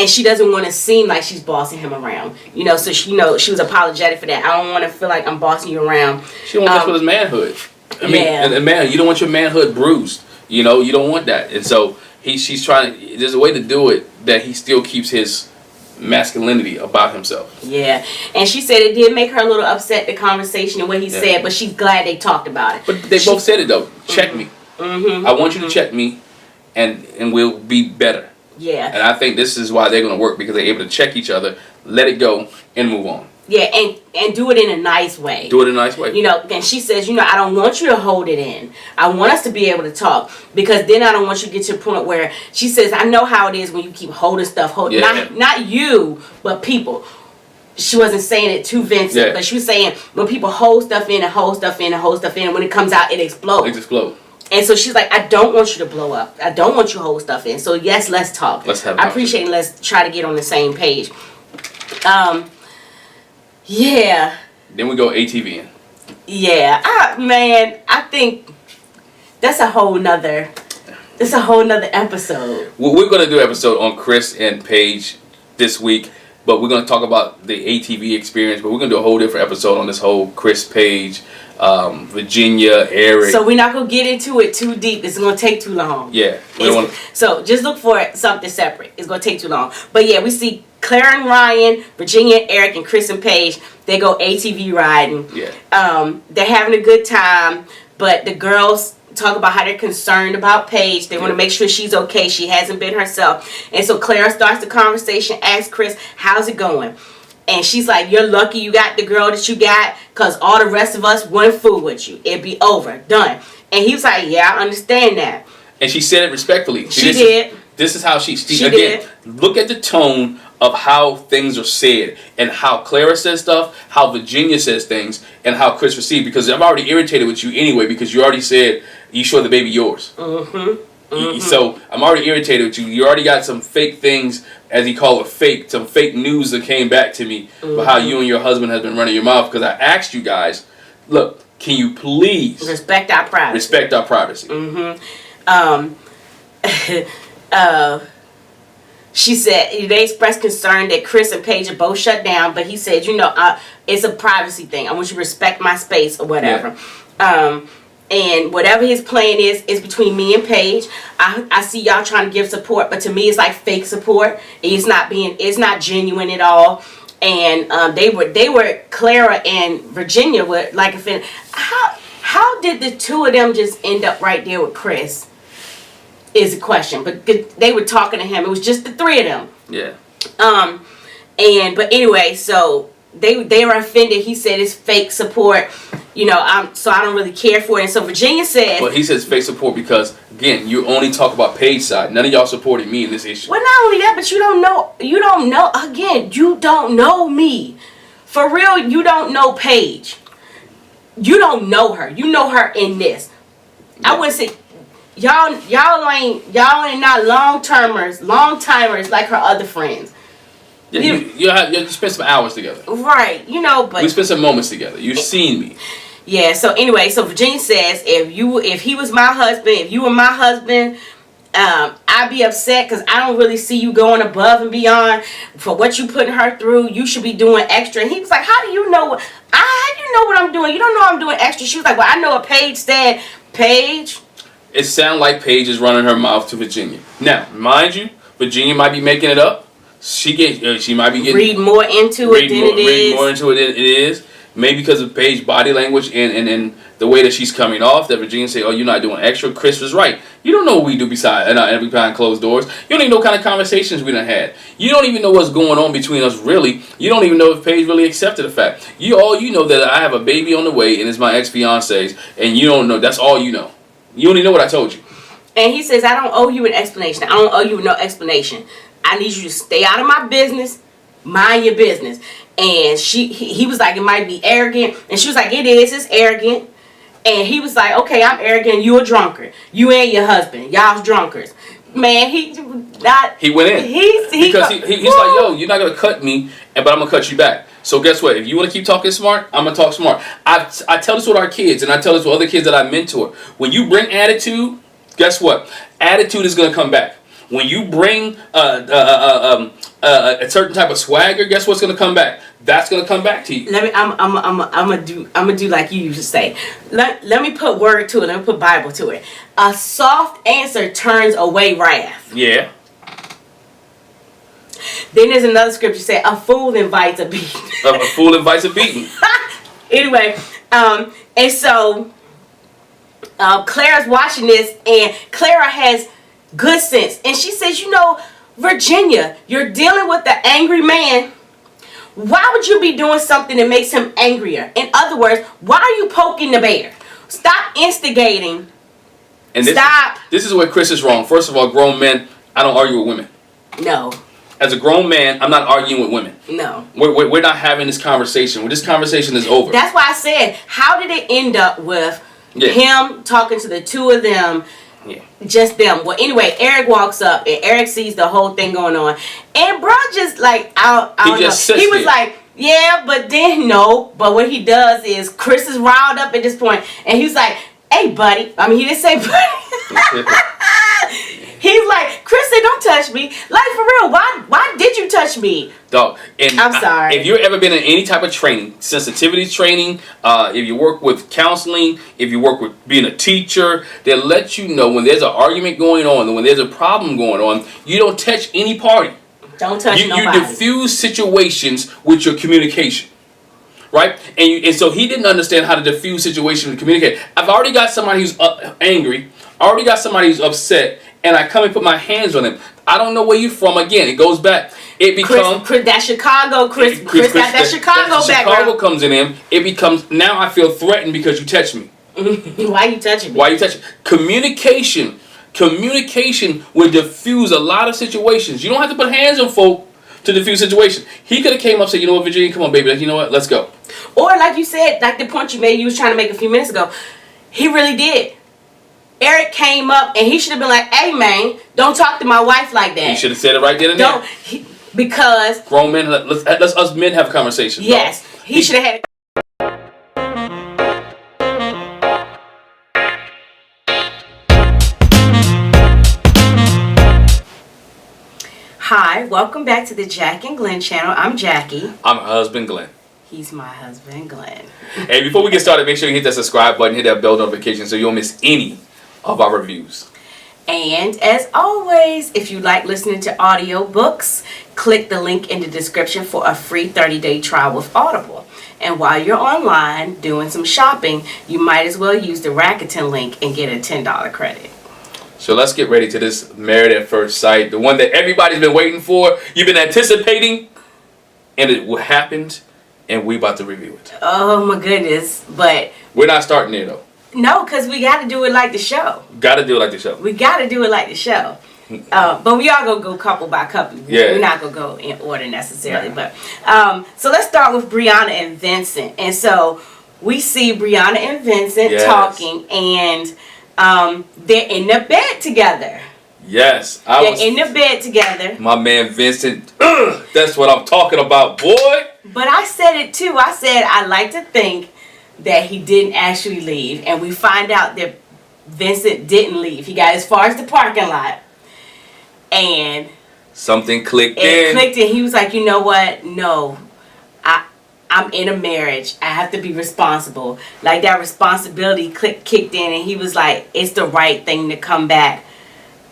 she doesn't want to seem like she's bossing him around. So she was apologetic for that. I don't want to feel like I'm bossing you around. She wants this with his manhood. I mean, and man, you don't want your manhood bruised. You don't want that. And so she's trying. There's a way to do it that he still keeps his masculinity about himself. Yeah, and she said it did make her a little upset, the conversation and what he said, but she's glad they talked about it. But they both said it though. Check me. I want you to check me, and we'll be better. Yeah. And I think this is why they're going to work, because they're able to check each other, let it go, and move on. Yeah, and do it in a nice way. Do it in a nice way. And she says, I don't want you to hold it in. I want us to be able to talk, because then I don't want you to get to a point where, she says, I know how it is when you keep holding stuff, not you, but people. She wasn't saying it to Vincent, but she was saying when people hold stuff in and hold stuff in and hold stuff in, and when it comes out, it explodes. It explodes. And so she's like, I don't want you to blow up. I don't want you to hold stuff in. So yes, let's talk. Let's have. I appreciate it. Let's try to get on the same page. Yeah. Then we go ATVing. Yeah. Man, I think that's a whole nother episode. Well, we're gonna do an episode on Chris and Paige this week, but we're gonna talk about the ATV experience. But we're gonna do a whole different episode on this whole Chris, Paige, Virginia, Eric. So we're not gonna get into it too deep. It's gonna take too long. Yeah. So just look for something separate. It's gonna take too long. But yeah, we see Claire and Ryan, Virginia, Eric, and Chris and Paige. They go ATV riding. Yeah. They're having a good time, but the girls talk about how they're concerned about Paige. They want to make sure she's okay. She hasn't been herself. And so Clara starts the conversation, asks Chris, how's it going? And she's like, you're lucky you got the girl that you got, because all the rest of us wouldn't fool with you. It'd be over. Done. And he was like, yeah, I understand that. And she said it respectfully. She did. This is how she again, did. Look at the tone of how things are said, and how Clara says stuff, how Virginia says things, and how Chris received. Because I'm already irritated with you anyway, because you already said, you sure the baby yours? So I'm already irritated with you. You already got some fake things, as he called it, fake, some fake news that came back to me about how you and your husband have been running your mouth. Because I asked you guys, look, can you please respect our privacy? Respect our privacy. She said they expressed concern that Chris and Paige are both shut down, but he said, it's a privacy thing. I want you to respect my space or whatever. Yeah. And whatever his plan is between me and Paige. I see y'all trying to give support, but to me it's like fake support. It's not genuine at all. And they were Clara and Virginia were like how did the two of them just end up right there with Chris? Is a question, but they were talking to him. It was just the three of them. Yeah. But anyway, so they were offended. He said it's fake support. So I don't really care for it. And so Virginia said. Well, he says fake support because again, you only talk about Paige's side. None of y'all supporting me in this issue. Well, not only that, but you don't know. Again, you don't know me. For real, you don't know Paige. You don't know her. You know her in this. Yeah. I wouldn't say. Y'all ain't not long timers like her other friends. Yeah, you spent some hours together. Right, but we spent some moments together. You've seen me. Yeah, so anyway, Virginia says if he was my husband, if you were my husband, I'd be upset because I don't really see you going above and beyond for what you putting her through. You should be doing extra. And he was like, how do you know what I'm doing? You don't know I'm doing extra. She was like, well, I know what Paige said. Paige? It sounds like Paige is running her mouth to Virginia. Now, mind you, Virginia might be making it up. She might be getting read more into it than it is. Read more into it than it is. Maybe because of Paige's body language and the way that she's coming off, that Virginia say, "Oh, you're not doing extra." Chris was right. You don't know what we do behind closed doors. You don't even know what kind of conversations we done had. You don't even know what's going on between us. Really, you don't even know if Paige really accepted the fact. You know that I have a baby on the way and it's my ex-fiance's, and you don't know. That's all you know. You only know what I told you. And he says, I don't owe you an explanation. I don't owe you no explanation. I need you to stay out of my business. Mind your business. And he was like, it might be arrogant. And she was like, it is. It's arrogant. And he was like, okay, I'm arrogant. You a drunkard. You and your husband. Y'all's drunkards. Man, he went in. He's like, yo, you're not going to cut me, but I'm going to cut you back. So guess what? If you want to keep talking smart, I'm going to talk smart. I tell this with our kids, and I tell this with other kids that I mentor. When you bring attitude, guess what? Attitude is going to come back. When you bring a certain type of swagger, guess what's going to come back? That's going to come back to you. I'm gonna do like you used to say. Let me put word to it. Let me put Bible to it. A soft answer turns away wrath. Yeah. Then there's another scripture saying, a fool invites a beating. A fool invites a beating. Anyway, and so Clara's watching this, and Clara has good sense. And she says, Virginia, you're dealing with an angry man. Why would you be doing something that makes him angrier? In other words, why are you poking the bear? Stop instigating. And Stop. This is where Chris is wrong. First of all, grown men, I don't argue with women. No. As a grown man, I'm not arguing with women. No. We're not having this conversation. This conversation is over. That's why I said, how did it end up with him talking to the two of them? Yeah. Just them. Well, anyway, Eric walks up and Eric sees the whole thing going on, and bro just like he was like, yeah, but then no. But what he does is Chris is riled up at this point, and he's like, hey, buddy. I mean, he didn't say buddy. He's like, Chris said, don't touch me. Like, for real, why did you touch me? Dog, and I'm sorry. If you've ever been in any type of training, sensitivity training, if you work with counseling, if you work with being a teacher, they let you know when there's an argument going on, when there's a problem going on, you don't touch any party. Don't touch nobody. You diffuse situations with your communication. Right? And so he didn't understand how to diffuse situations and communicate. I've already got somebody who's angry. I already got somebody who's upset. And I come and put my hands on him. I don't know where you're from. Again, it goes back. It becomes Chris that Chicago. Chris got that Chicago background. Chicago comes in him. It becomes, now I feel threatened because you touched me. Why you touching me? Why you touching? Communication will diffuse a lot of situations. You don't have to put hands on folk to diffuse situations. He could have came up and said, you know what, Virginia, come on, baby. Like, you know what, let's go. Or like you said, like the point you was trying to make a few minutes ago, he really did. Eric came up and he should have been like, "Hey man, don't talk to my wife like that." He should have said it right then and Don't there. because Grown men, let's us men have conversations. yes, he should have had. Hi, welcome back to the Jac and Glen channel. I'm Jackie. I'm her husband, Glenn. He's my husband, Glenn. Hey, before we get started, make sure you hit that subscribe button, hit that bell notification so you don't miss any of our reviews. And as always, if you like listening to audiobooks, click the link in the description for a free 30-day trial with Audible. And while you're online doing some shopping, you might as well use the Rakuten link and get a $10 credit. So let's get ready to this Married at First Sight, the one that everybody's been waiting for, you've been anticipating, and it happened, and we about to review it. Oh my goodness, but We're not starting there though. no, because we got to do it like the show. Got to do it like the show. We got to do it like the show. But we are going to go couple by couple. Yeah. We're not going to go in order necessarily. Nah. But so let's start with Brianna and Vincent. And so we see Brianna and Vincent Yes. talking, and they're in the bed together. Yes, They're in the bed together. my man Vincent. That's what I'm talking about, boy. But I said it too. I said I like to think that he didn't actually leave. And we find out that Vincent didn't leave. He got as far as the parking lot. And Something clicked it in. clicked, and he was like, you know what? No, I'm in a marriage. I have to be responsible. Like that responsibility kicked in, and he was like, it's the right thing to come back.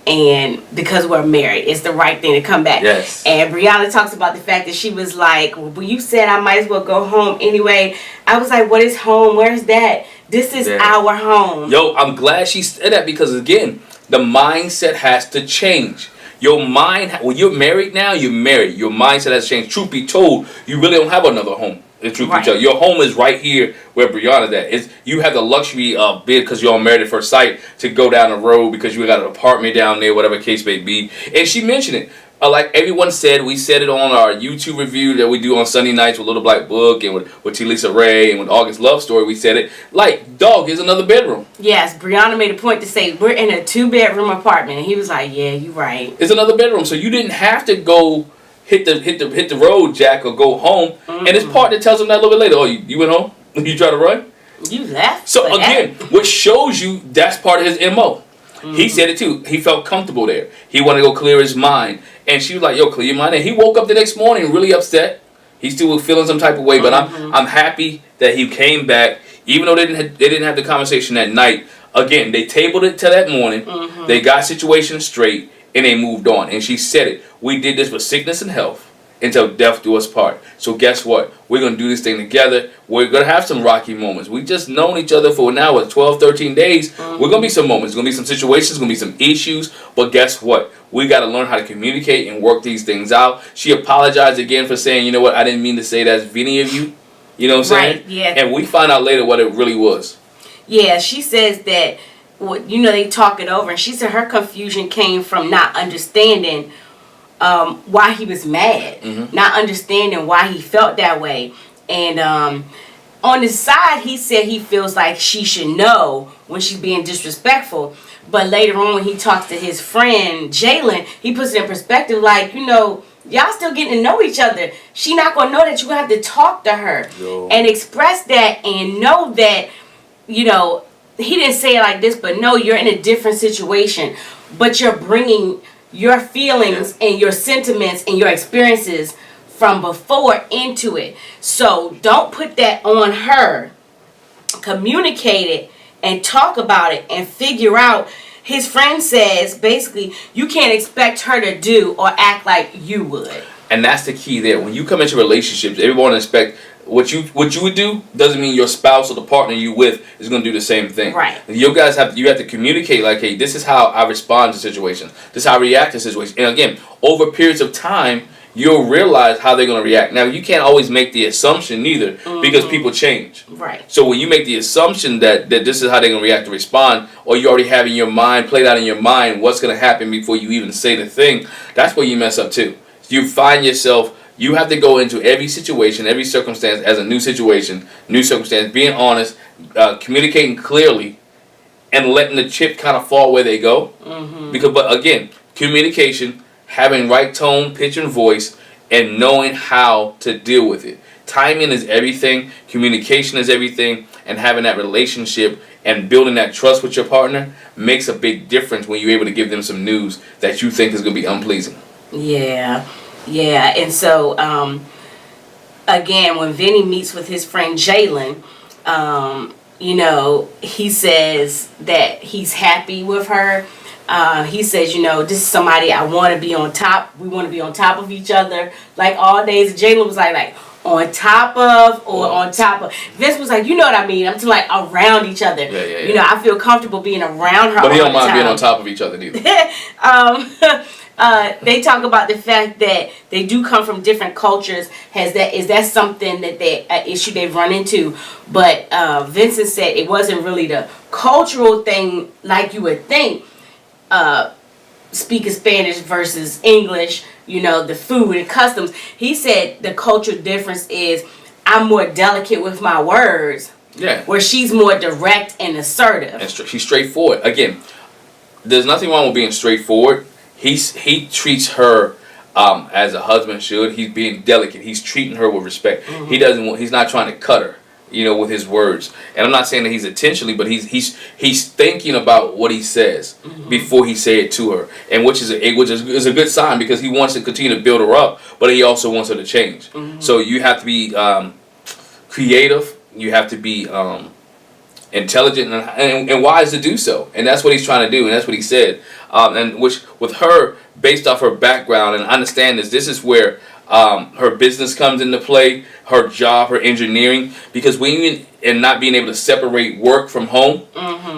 And because we're married, it's the right thing to come back. Yes. And Brianna talks about the fact that she was like, well, you said I might as well go home anyway. I was like, what is home? Where's that? This is Yeah. our home. Yo, I'm glad she said that because, again, the mindset has to change. Your mind, when you're married now, you're married. Your mindset has changed. Truth be told, you really don't have another home. The truth Right. be told, your home is right here where Brianna's at. It's, you have the luxury of being, because you're all married at first sight, to go down the road because you got an apartment down there, whatever case may be. And she mentioned it. Like everyone said, we said it on our YouTube review that we do on Sunday nights with Little Black Book and with T. Lisa Ray and with August Love Story. We said it like, dog, here's another bedroom. Yes, Brianna made a point to say we're in a 2-bedroom apartment, and he was like, "Yeah, you're right." It's another bedroom, so you didn't have to go hit the road, Jack, or go home. Mm-hmm. And his partner tells him that a little bit later. Oh, you went home? You try to run? You left. So for that. again, what shows you that's part of his MO. He said it too. He felt comfortable there. He wanted to go clear his mind. And she was like, yo, clear your mind. And he woke up the next morning really upset. He still was feeling some type of way. But I'm happy that he came back. Even though they didn't have the conversation that night. Again, they tabled it till that morning. They got situations straight. And they moved on. And she said it. We did this for sickness and health until death do us part. So guess what? We're going to do this thing together. We're going to have some rocky moments. We just known each other for now, 12, 13 days. We're going to be some moments. There's going to be some situations. Going to be some issues. But guess what? We got to learn how to communicate and work these things out. She apologized again for saying, you know what? I didn't mean to say that as any of you. You know what I'm saying? Right, yeah. And we find out later what it really was. Yeah, she says that, they talk it over, and she said her confusion came from not understanding why he was mad, not understanding why he felt that way. And on his side, he said he feels like she should know when she's being disrespectful. But later on, when he talks to his friend Jalen, he puts it in perspective like, y'all still getting to know each other. She not going to know that you have to talk to her and express that and know that, he didn't say it like this, but no, you're in a different situation. But you're bringing your feelings and your sentiments and your experiences from before into it. So don't put that on her. Communicate it and talk about it and figure out. His friend says, basically, you can't expect her to do or act like you would. And that's the key there. When you come into relationships, everyone expect what you would do doesn't mean your spouse or the partner you with is going to do the same thing. Right. You guys have to communicate like, hey, this is how I respond to situations. This is how I react to situations. And again, over periods of time, you'll realize how they're going to react. Now, you can't always make the assumption neither because people change. Right. So when you make the assumption that this is how they're going to react to respond, or you already have in your mind, played out in your mind what's going to happen before you even say the thing, that's where you mess up too. You find yourself, you have to go into every situation, every circumstance as a new situation, new circumstance, being honest, communicating clearly, and letting the chip kind of fall where they go. But again, communication, having right tone, pitch, and voice, and knowing how to deal with it. Timing is everything. Communication is everything. And having that relationship and building that trust with your partner makes a big difference when you're able to give them some news that you think is going to be unpleasing. Yeah. And so, again, when Vinny meets with his friend Jalen, he says that he's happy with her. He says, this is somebody I want to be on top. We want to be on top of each other, like all days. Jalen was like on top of or on top of. Vince was like, you know what I mean? I'm to like around each other. Yeah. I feel comfortable being around her. But he don't mind being on top of each other neither. They talk about the fact that they do come from different cultures. Is that something that issue they've run into? But Vincent said it wasn't really the cultural thing like you would think. Speaking Spanish versus English, the food and customs. He said the cultural difference is I'm more delicate with my words. Yeah. Where she's more direct and assertive. And she's straightforward. Again, there's nothing wrong with being straightforward. He treats her as a husband should. He's being delicate. He's treating her with respect. He's not trying to cut her, with his words. And I'm not saying that he's intentionally, but he's thinking about what he says before he say it to her, and which is a good sign because he wants to continue to build her up, but he also wants her to change. So you have to be creative. You have to be intelligent and wise to do so, and that's what he's trying to do, and that's what he said. And which with her, based off her background, and understand this is where her business comes into play, her job, her engineering, because and not being able to separate work from home,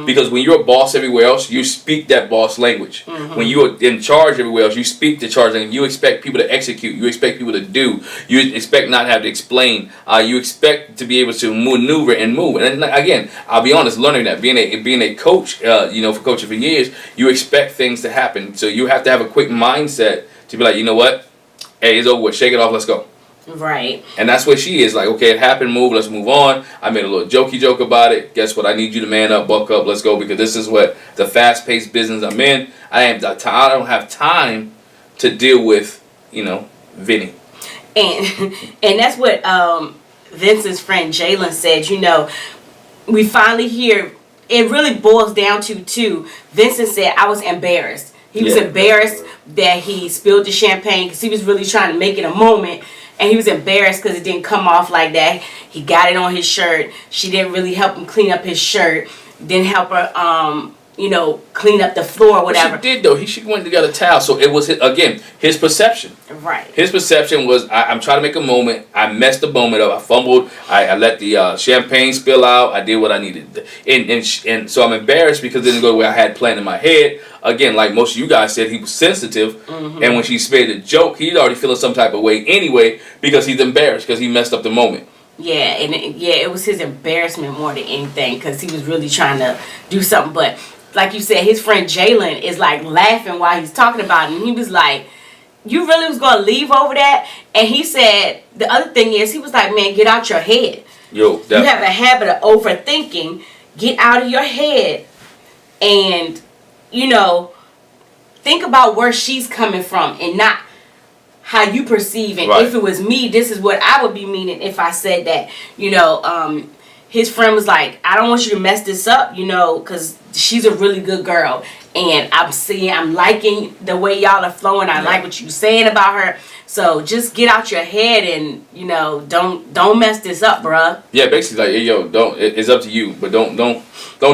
because when you're a boss everywhere else, you speak that boss language. When you're in charge everywhere else, you speak the charge language. You expect people to execute. You expect people to do. You expect not to have to explain. You expect to be able to maneuver and move. And again, I'll be honest, learning that, being a coach, for coaching for years, you expect things to happen. So you have to have a quick mindset to be like, you know what? Hey, it's over with. Shake it off. Let's go. Right. And that's what she is. Like, okay, it happened. Move. Let's move on. I made a little jokey joke about it. Guess what? I need you to man up, buck up. Let's go, because this is what the fast-paced business I'm in. I don't have time to deal with, Vinny. And that's what Vince's friend Jalen said. We finally hear. It really boils down to Vincent said, I was embarrassed. He was embarrassed that he spilled the champagne because he was really trying to make it a moment. And he was embarrassed because it didn't come off like that. He got it on his shirt. She didn't really help him clean up his shirt. Didn't help her, clean up the floor or whatever. She did, though. She went to get a towel. So it was, his perception. Right. His perception was, I'm trying to make a moment. I messed the moment up. I fumbled. I let the champagne spill out. I did what I needed. And so I'm embarrassed because it didn't go the way I had planned in my head. Again, like most of you guys said, he was sensitive. And when she made a joke, he's already feeling some type of way anyway because he's embarrassed because he messed up the moment. Yeah, and it was his embarrassment more than anything because he was really trying to do something. But like you said, his friend Jalen is like laughing while he's talking about it. And he was like, you really was going to leave over that? And he said, the other thing is, he was like, man, get out your head. Yo, you have a habit of overthinking. Get out of your head. And, think about where she's coming from and not how you perceive it. Right. If it was me, this is what I would be meaning if I said that. His friend was like, I don't want you to mess this up, because she's a really good girl. And I'm liking the way y'all are flowing. I like what you're saying about her. So just get out your head and, don't mess this up, bruh. Yeah, basically like, hey, yo, it's up to you, but don't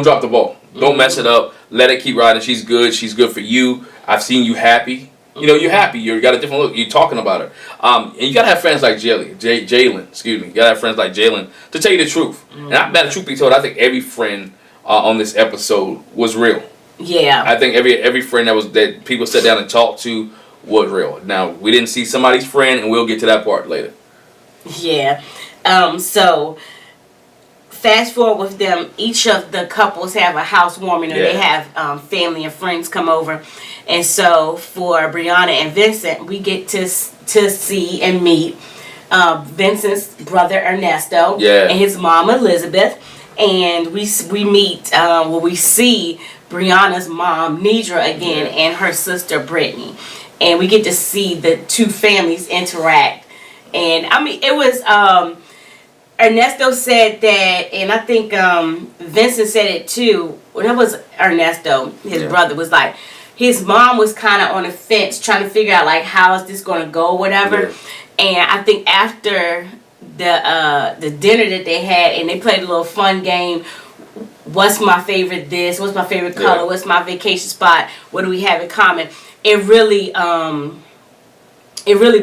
drop the ball. Don't mess it up. Let it keep riding. She's good. She's good for you. I've seen you happy. You're happy. You got a different look. You're talking about her. And you got to have friends like Jalen. Excuse me. You got to have friends like Jalen to tell you the truth. And the truth be told, I think every friend on this episode was real. Yeah. I think every friend that people sat down and talked to was real. Now, we didn't see somebody's friend, and we'll get to that part later. Yeah. So fast forward with them, each of the couples have a housewarming, or they have family and friends come over. And so for Brianna and Vincent, we get to see and meet Vincent's brother Ernesto and his mom Elizabeth. and we meet, we see Brianna's mom, Nidra, again, and her sister, Brittany. And we get to see the two families interact. And, I mean, it was, Ernesto said that, and I think Vincent said it too. Well, that was Ernesto, his brother, was like, his mom was kind of on the fence trying to figure out, like, how is this going to go, whatever. Yeah. And I think after the dinner that they had, and they played a little fun game, what's my favorite this, what's my favorite color, what's my vacation spot, what do we have in common, it really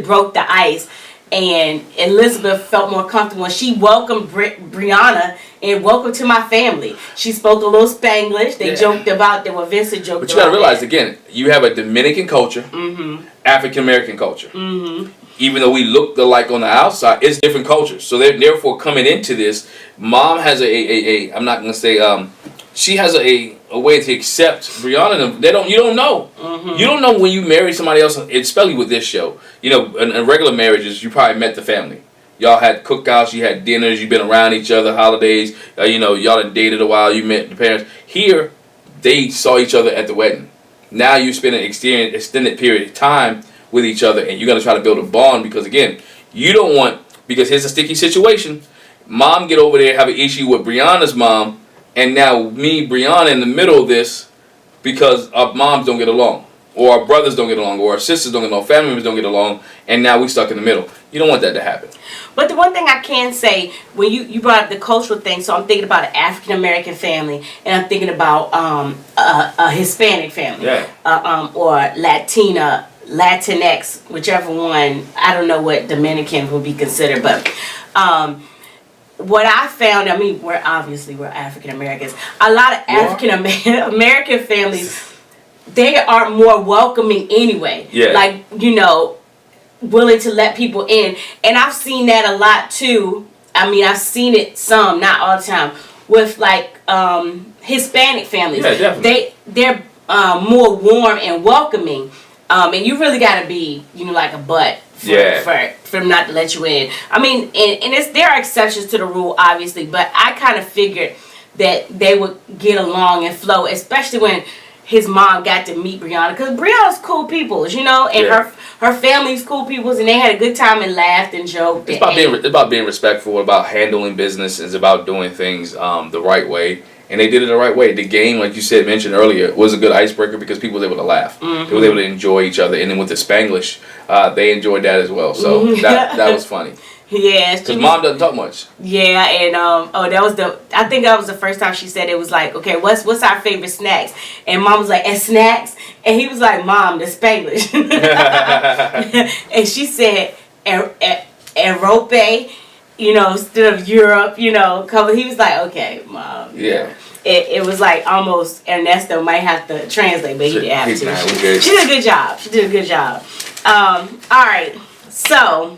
broke the ice. And Elizabeth felt more comfortable. And she welcomed Brianna and welcome to my family. She spoke a little Spanglish. They joked about that. Well, Vincent joked about. But you got to realize, again, you have a Dominican culture, African American culture. Even though we look alike on the outside, it's different cultures. So therefore, coming into this, mom has I'm not going to say, she has a way to accept Brianna. You don't know. You don't know when you marry somebody else, especially with this show. You know, in regular marriages, you probably met the family. Y'all had cookouts, you had dinners, you've been around each other, holidays. You know, y'all had dated a while, you met the parents. Here, they saw each other at the wedding. Now you spend an extended period of time with each other, and you're going to try to build a bond because, again, you don't want, because here's a sticky situation. Mom get over there, have an issue with Brianna's mom, and now me, Brianna, in the middle of this because our moms don't get along, or our brothers don't get along, or our sisters don't get along, family members don't get along, and now we stuck in the middle. You don't want that to happen. But the one thing I can say, when you brought up the cultural thing, so I'm thinking about an African American family, and I'm thinking about a Hispanic family, or Latinx, whichever one. I don't know what Dominican would be considered, but what I found, I mean, we're African Americans. A lot of African American families, they are more welcoming anyway. Yeah. Like, you know, willing to let people in. And I've seen that a lot too. I mean, I've seen it some, not all the time, with like Hispanic families. Yeah, definitely. They're more warm and welcoming. And you really got to be, you know, like a butt for them not to let you in. I mean, and there are exceptions to the rule, obviously, but I kind of figured that they would get along and flow, especially when his mom got to meet Brianna, because Brianna's cool people, you know, and her family's cool people, and they had a good time and laughed and joked. It's about being respectful, about handling business, it's about doing things the right way. And they did it the right way. The game, like you mentioned earlier, was a good icebreaker because people were able to laugh. They were able to enjoy each other. And then with the Spanglish, they enjoyed that as well. So that was funny. Yeah. Because mom doesn't talk much. Yeah, and I think that was the first time she said it was like, okay, what's our favorite snacks? And mom was like, and snacks? And he was like, Mom, the Spanglish. And she said, Europe, you know, instead of Europe, you know, he was like, okay, Mom. Yeah. It was like almost Ernesto might have to translate, but he didn't have to. She did a good job. All right. So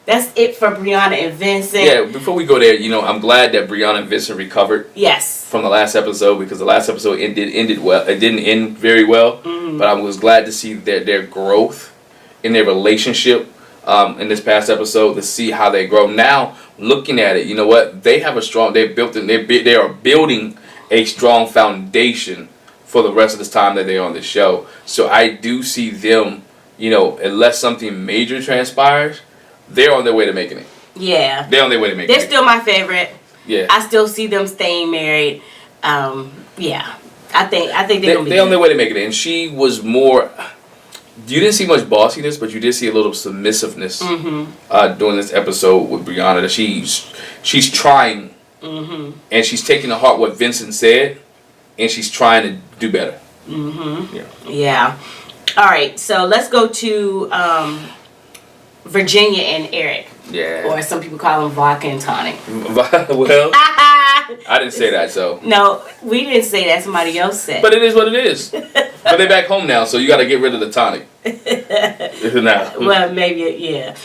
that's it for Brianna and Vincent. Yeah, before we go there, you know, I'm glad that Brianna and Vincent recovered. Yes. From the last episode, because the last episode ended well. It didn't end very well, but I was glad to see their growth in their relationship. In this past episode, to see how they grow. Now, looking at it, you know what? They have they are building a strong foundation for the rest of this time that they're on the show. So I do see them, you know, unless something major transpires, they're on their way to making it. Yeah. They're on their way to making it. They're still my favorite. Yeah. I still see them staying married. Yeah. I think they're going to be on their way to making it. And she was more... You didn't see much bossiness, but you did see a little submissiveness during this episode with Brianna. That she's trying, and she's taking to heart what Vincent said, and she's trying to do better. Yeah. All right, so let's go to Virginia and Eric. Yeah. Or some people call them vodka and tonic. Well, I didn't say that, so. No, we didn't say that. Somebody else said. But it is what it is. But they're back home now, so you got to get rid of the tonic. Well, maybe, yeah.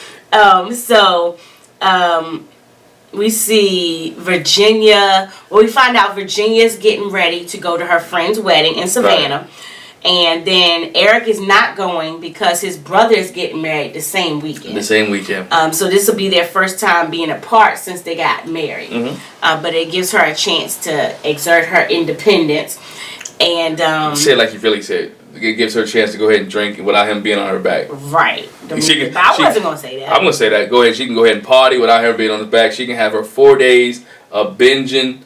We see Virginia. Well, we find out Virginia's getting ready to go to her friend's wedding in Savannah. Right. And then Eric is not going because his brother is getting married the same weekend. The same weekend. So this will be their first time being apart since they got married. But it gives her a chance to exert her independence. And say it like you really said. It gives her a chance to go ahead and drink without him being on her back. Right. But I wasn't going to say that. I'm going to say that. Go ahead. She can go ahead and party without him being on his back. She can have her 4 days of binging.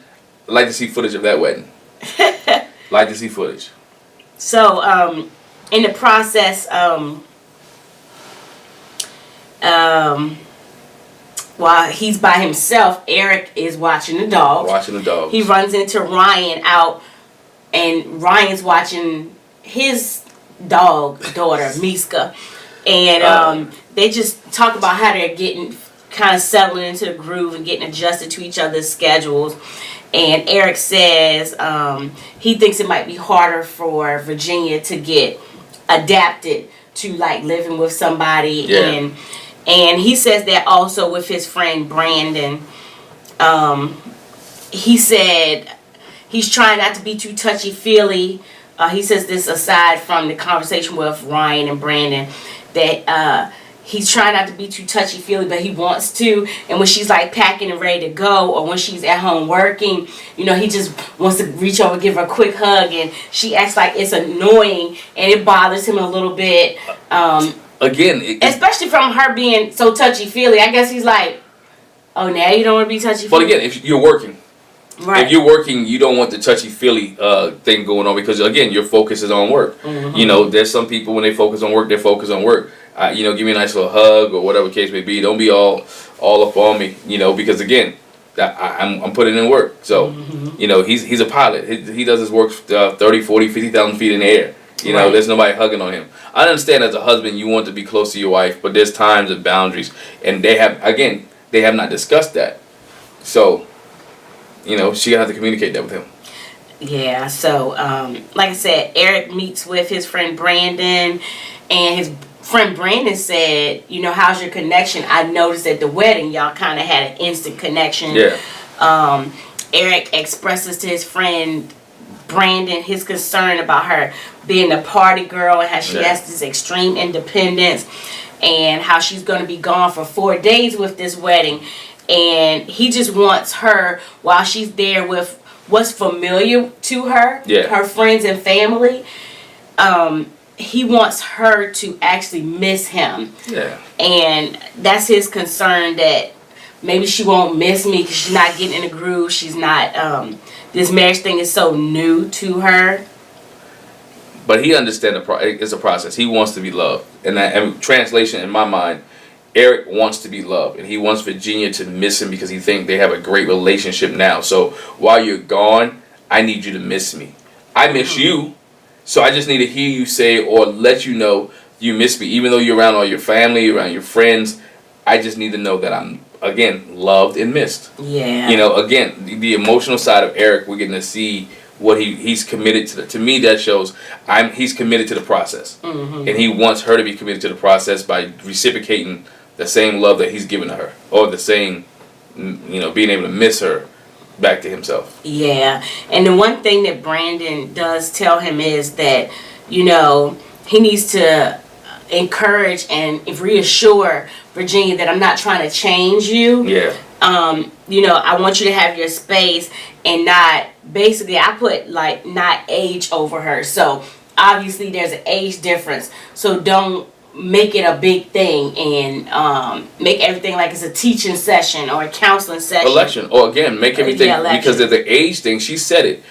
I'd like to see footage of that wedding. Like to see footage. So, in the process, while he's by himself, Eric is watching the dogs. He runs into Ryan out, and Ryan's watching his daughter, Miska. And they just talk about how they're getting kind of settling into the groove and getting adjusted to each other's schedules. And Eric says he thinks it might be harder for Virginia to get adapted to like living with somebody. Yeah. And he says that also with his friend Brandon. He said he's trying not to be too touchy-feely. He says this aside from the conversation with Ryan and Brandon, that he's trying not to be too touchy-feely, but he wants to. And when she's like packing and ready to go, or when she's at home working, you know, he just wants to reach over and give her a quick hug, and she acts like it's annoying, and it bothers him a little bit. Again, especially from her being so touchy-feely. I guess he's like, oh, now you don't want to be touchy-feely? But again, if you're working. Right. If you're working, you don't want the touchy-feely thing going on because, again, your focus is on work. You know, there's some people when they focus on work, they focus on work. You know, give me a nice little hug or whatever the case may be. Don't be all up on me, you know, because, again, I'm putting in work. So, you know, he's a pilot. He does his work 30, 40, 50,000 feet in the air. You know, there's nobody hugging on him. I understand as a husband you want to be close to your wife, but there's times and boundaries. And they have not discussed that. So, you know, she gonna have to communicate that with him. Yeah, so, like I said, Eric meets with his friend Brandon, and his friend Brandon said, you know, how's your connection? I noticed at the wedding y'all kind of had an instant connection. Yeah. Eric expresses to his friend Brandon his concern about her being a party girl and how she has this extreme independence and how she's going to be gone for 4 days with this wedding. And he just wants her, while she's there with what's familiar to her, her friends and family, he wants her to actually miss him. Yeah. And that's his concern, that maybe she won't miss me because she's not getting in the groove. She's not, this marriage thing is so new to her. But he understands it's a process. He wants to be loved. And translation in my mind, Eric wants to be loved, and he wants Virginia to miss him because he thinks they have a great relationship now. So while you're gone, I need you to miss me. I miss you, so I just need to hear you say or let you know you miss me. Even though you're around all your family, around your friends, I just need to know that I'm, again, loved and missed. Yeah. You know, again, the emotional side of Eric, we're getting to see what he's committed to. To me, that shows he's committed to the process. And he wants her to be committed to the process by reciprocating the same love that he's given to her, or the same, you know, being able to miss her back to himself. Yeah. And the one thing that Brandon does tell him is that, you know, he needs to encourage and reassure Virginia that I'm not trying to change you. Yeah. You know, I want you to have your space and not, basically I put like not age over her. So obviously there's an age difference. So don't make it a big thing and make everything like it's a teaching session or a counseling session. Or again, make everything, because of the age thing, she said it.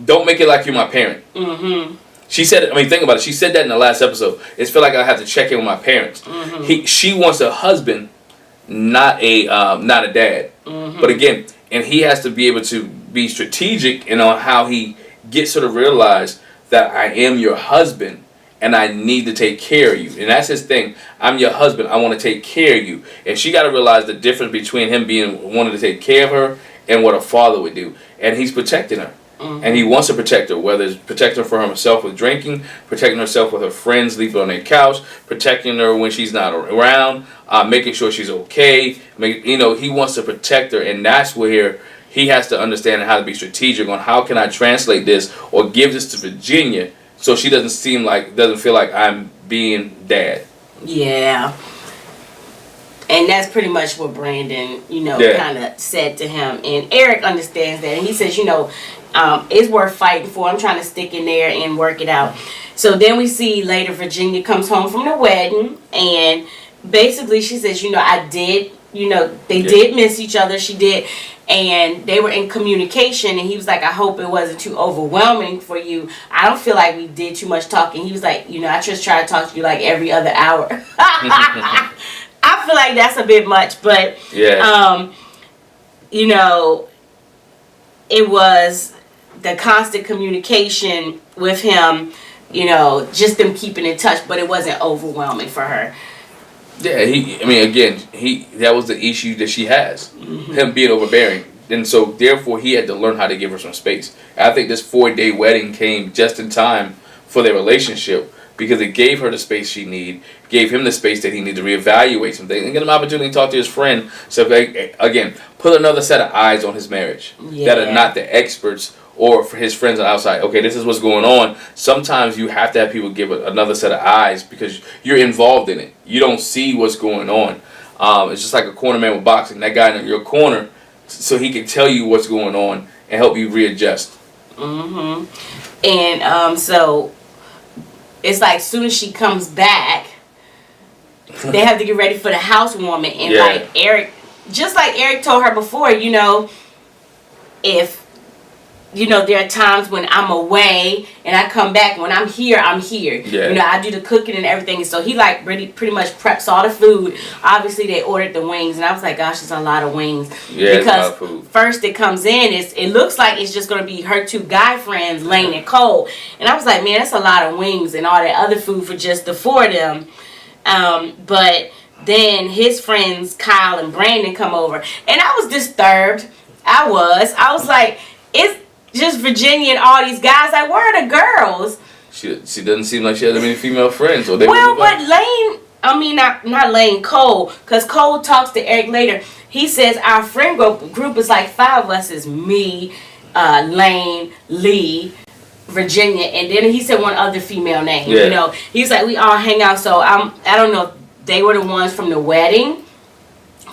Don't make it like you're my parent. She said it, I mean, think about it. She said that in the last episode. It's feel like I have to check in with my parents. She wants a husband, not a dad. But again, and he has to be able to be strategic and on how he gets her to realize that I am your husband and I need to take care of you. And that's his thing. I'm your husband. I want to take care of you. And she got to realize the difference between him wanting to take care of her and what a father would do. And he's protecting her. And he wants to protect her, whether it's protecting her for herself with drinking, protecting herself with her friends, sleeping on their couch, protecting her when she's not around, making sure she's okay. You know, he wants to protect her, and that's where he has to understand how to be strategic on how can I translate this or give this to Virginia so she doesn't feel like I'm being dad. Yeah. And that's pretty much what Brandon, kind of said to him. And Eric understands that. And he says, it's worth fighting for. I'm trying to stick in there and work it out. So then we see later Virginia comes home from the wedding. And basically she says, I did, they did miss each other. She did. And they were in communication. And he was like, I hope it wasn't too overwhelming for you. I don't feel like we did too much talking. He was like, I just try to talk to you like every other hour. I feel like that's a bit much, but it was the constant communication with him, just them keeping in touch, but it wasn't overwhelming for her. Yeah, that was the issue that she has, him being overbearing, and so therefore he had to learn how to give her some space. I think this 4-day wedding came just in time for their relationship, because it gave her the space she needed, gave him the space that he needed to reevaluate some things, and get him an opportunity to talk to his friend. So, again, put another set of eyes on his marriage that are not the experts or for his friends on the outside. Okay, this is what's going on. Sometimes you have to have people give another set of eyes because you're involved in it. You don't see what's going on. It's just like a corner man with boxing. That guy in your corner, so he can tell you what's going on and help you readjust. And so it's like as soon as she comes back, they have to get ready for the housewarming. And like Eric told her before, if there are times when I'm away and I come back. When I'm here, I'm here. I do the cooking and everything. And so he pretty much preps all the food. Obviously, they ordered the wings, and I was like, gosh, it's a lot of wings. Yeah, because it's a lot of food. First it comes in, it looks like it's just gonna be her 2 guy friends, Lane and Cole. And I was like, man, that's a lot of wings and all that other food for just the 4 of them. But then his friends Kyle and Brandon come over, and I was disturbed. I was like, it's just Virginia and all these guys. Like, where are the girls? She doesn't seem like she has many female friends. Or but Lane, not Lane, Cole, because Cole talks to Eric later. He says our friend group is like 5 of us. Is me, Lane, Lee, Virginia, and then he said one other female name. He's like, we all hang out. So I don't know if they were the ones from the wedding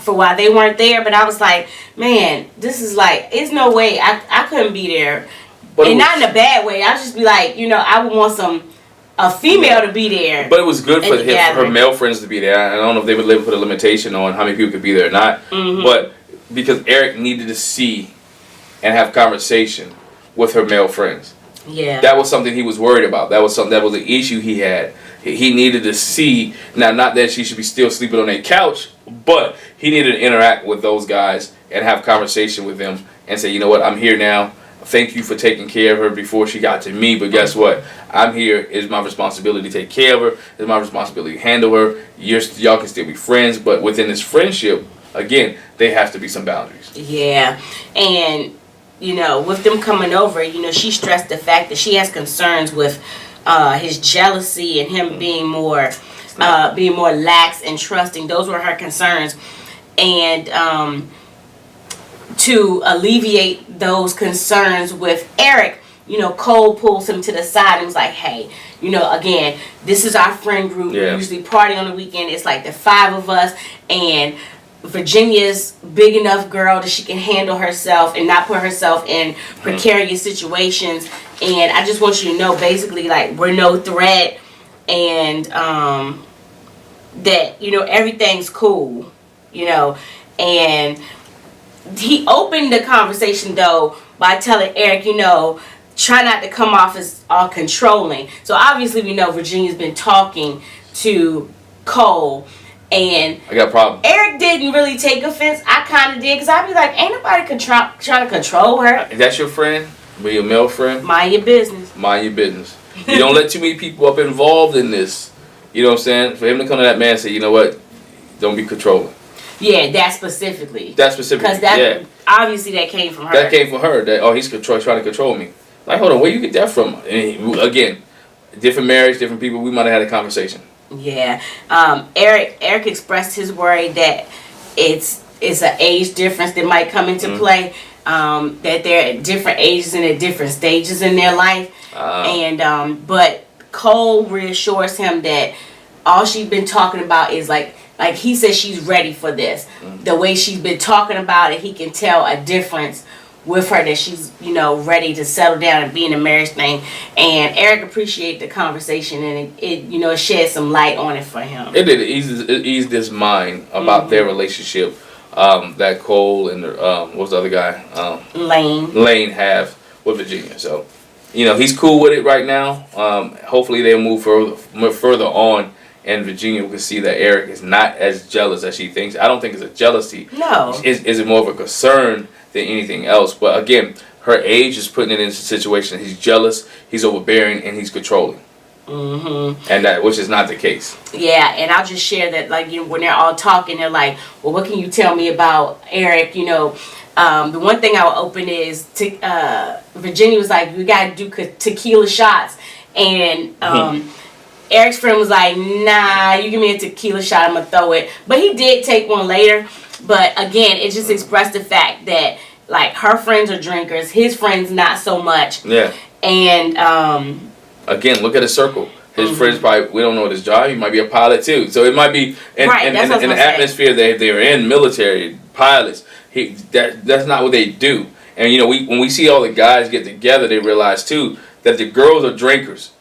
for why they weren't there, but I was like, man, this is like, it's no way I couldn't be there. And not in a bad way. I'd just be like, I would want a female to be there. But it was good for her male friends to be there. I don't know if they would put a limitation on how many people could be there or not. But because Eric needed to see and have conversation with her male friends. Yeah. That was something he was worried about. That was the issue he had. He needed to see, now not that she should be still sleeping on a couch, but he needed to interact with those guys and have conversation with them and say, you know what, I'm here now. Thank you for taking care of her before she got to me, but guess what? I'm here. It's my responsibility to take care of her. It's my responsibility to handle her. Y'all can still be friends, but within this friendship, again, there has to be some boundaries. Yeah, and with them coming over, she stressed the fact that she has concerns with his jealousy and him being more lax and trusting. Those were her concerns, and to alleviate those concerns with Eric, Cole pulls him to the side and was like, hey, again, this is our friend group. We usually party on the weekend. It's like the 5 of us, and Virginia's big enough girl that she can handle herself and not put herself in precarious situations. And I just want you to know, basically, like, we're no threat, and that everything's cool, and he opened the conversation though by telling Eric, try not to come off as all controlling. So obviously we know Virginia's been talking to Cole, and I got a problem. Eric didn't really take offense. I kind of did, because I'd be like, ain't nobody trying to control her. Is that your friend? Be your male friend? Mind your business. Mind your business. You don't let too many people up involved in this. You know what I'm saying? For him to come to that man and say, you know what, don't be controlling. Yeah, that specifically. Because obviously that came from her. That came from her. That he's trying to control me. Like, hold on, where you get that from? And again, different marriage, different people. We might have had a conversation. Yeah. Eric expressed his worry that it's an age difference that might come into play. That they're at different ages and at different stages in their life. And but Cole reassures him that all she's been talking about is like he says she's ready for this. The way she's been talking about it, he can tell a difference with her, that she's, you know, ready to settle down and be in a marriage thing. And Eric appreciated the conversation, and it you know, it shed some light on it for him. It did. It eased his mind about their relationship that Cole and what was the other guy? Lane have with Virginia. So, you know, he's cool with it right now. Hopefully they'll move further on, and Virginia can see that Eric is not as jealous as she thinks. I don't think it's a jealousy. No. Is it more of a concern than anything else? But again, her age is putting it in a situation. He's jealous, he's overbearing, and he's controlling. And that, which is not the case. Yeah, and I'll just share that, like, you know, when they're all talking, they're like, well, what can you tell me about Eric? You know, the one thing I will open is Virginia was like, we gotta do tequila shots, and Eric's friend was like, nah, you give me a tequila shot, I'm gonna throw it. But he did take one later. But again, it just expressed the fact that, like, her friends are drinkers, his friends not so much. Yeah. And again, look at his circle. His friends probably, we don't know his job. He might be a pilot too. So it might be in the atmosphere that they're in, military pilots. That's not what they do. And you know, when we see all the guys get together, they realize too that the girls are drinkers.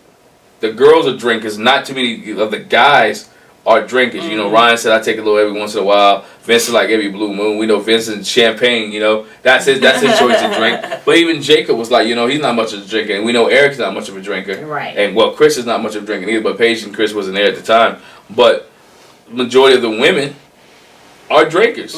The girls are drinkers. Not too many of the guys are drinkers. You know, Ryan said I take a little every once in a while. Vince is like every blue moon. We know Vince and champagne, you know. That's his choice to drink. But even Jacob was like, you know, he's not much of a drinker. And we know Eric's not much of a drinker. Right. And well, Chris is not much of a drinker either, but Paige and Chris wasn't there at the time. But majority of the women are drinkers.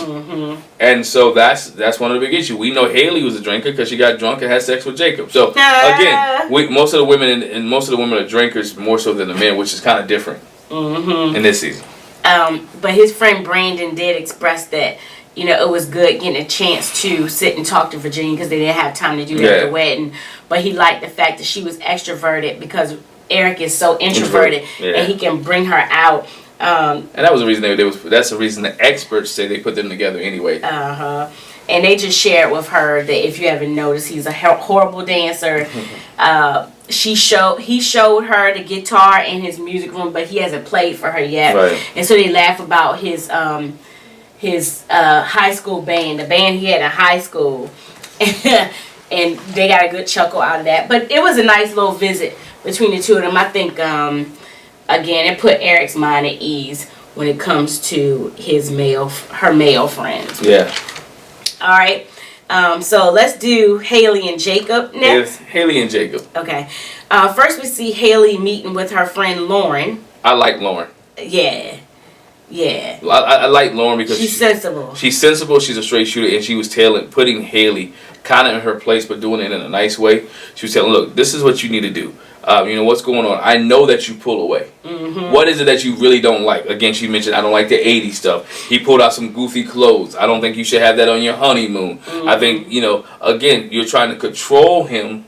And so that's one of the big issues. We know Haley was a drinker because she got drunk and had sex with Jacob. So again, most of the women and most of the women are drinkers more so than the men, which is kind of different in this season. But his friend Brandon did express that, you know, it was good getting a chance to sit and talk to Virginia because they didn't have time to do that at the wedding. But he liked the fact that she was extroverted because Eric is so introverted and he can bring her out. And that was the reason that's the reason the experts say they put them together anyway. And they just shared with her that if you haven't noticed, he's a horrible dancer. He showed her the guitar in his music room, but he hasn't played for her yet. Right. And so they laugh about his high school band, the band he had in high school, and they got a good chuckle out of that. But it was a nice little visit between the two of them. I think again, it put Eric's mind at ease when it comes to her male friends. Yeah. All right. So let's do Haley and Jacob next. Haley and Jacob. Okay. First we see Haley meeting with her friend Lauren. I like Lauren. Yeah. I like Lauren because she's sensible. She's sensible. She's a straight shooter, and she was putting Haley kind of in her place, but doing it in a nice way. She was telling, look, this is what you need to do. You know, what's going on? I know that you pull away. What is it that you really don't like? Again, she mentioned, I don't like the 80s stuff. He pulled out some goofy clothes. I don't think you should have that on your honeymoon. I think, you know, again, you're trying to control him.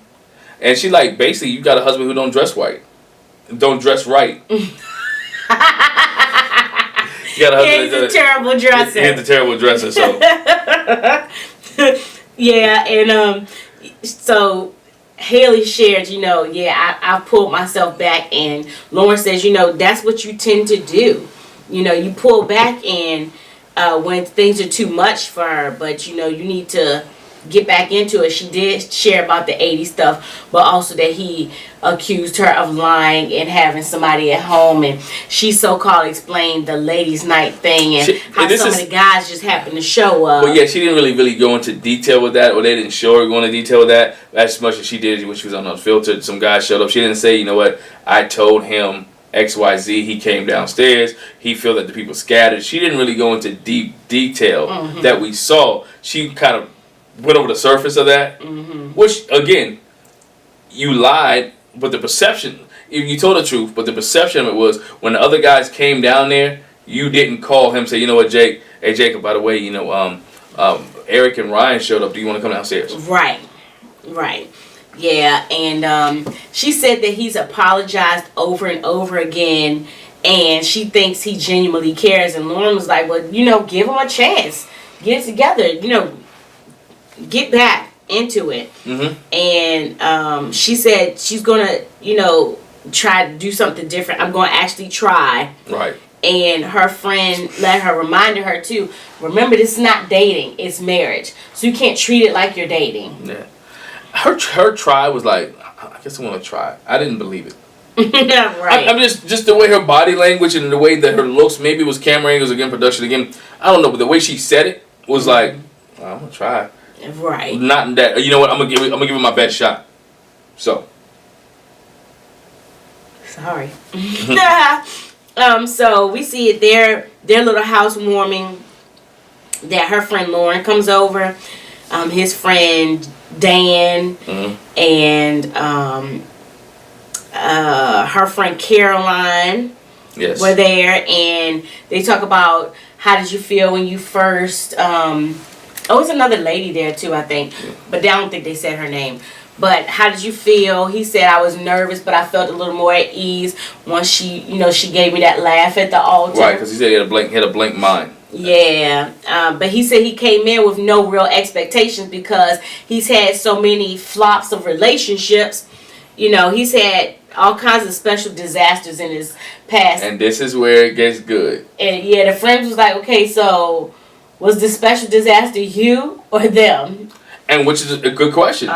And she like, basically, you got a husband who don't dress right. Don't dress right. He's a terrible dresser. He's a terrible dresser, so. Yeah, and so Haley shared, you know, I pulled myself back, and Lauren says, you know, that's what you tend to do. You know, you pull back in when things are too much for her, but, you know, you need to get back into it. She did share about the 80s stuff, but also that he accused her of lying and having somebody at home, and she so-called explained the ladies' night thing and how some of the guys just happened to show up. Well, yeah, she didn't really go into detail with that, or they didn't show her going into detail with that as much as she did when she was on Unfiltered. Some guys showed up. She didn't say, you know what, I told him XYZ, he came downstairs, he felt that the people scattered. She didn't really go into deep detail that we saw. She kind of went over the surface of that, which, again, you lied, but the perception, you told the truth, but the perception of it was when the other guys came down there, you didn't call him, say, you know what, hey Jacob, by the way, you know, Eric and Ryan showed up, do you want to come downstairs? Right. Yeah, and she said that he's apologized over and over again, and she thinks he genuinely cares, and Lauren was like, well, you know, give him a chance, get it together, you know, get back, into it. Mm-hmm. And she said she's gonna, try to do something different. I'm gonna actually try. Right. And her friend reminded her too, remember, this is not dating, it's marriage. So you can't treat it like you're dating. Yeah. Her try was like, I guess I want to try. I didn't believe it. Right. I'm just the way her body language and the way that her looks, maybe it was camera angles again, production again. I don't know, but the way she said it was like, well, I'm gonna try. Right. Not that. You know what? I'm gonna give it my best shot. So. Sorry. So we see it their little housewarming that her friend Lauren comes over, his friend Dan, and her friend Caroline were there, and they talk about how did you feel when you first it's another lady there too, I think, but I don't think they said her name. But how did you feel? He said, I was nervous, but I felt a little more at ease once she gave me that laugh at the altar. Right, because he said he had a blank mind. Yeah, but he said he came in with no real expectations because he's had so many flops of relationships. He's had all kinds of special disasters in his past. And this is where it gets good. And the friends was like, okay, so was the special disaster you or them? And which is a good question.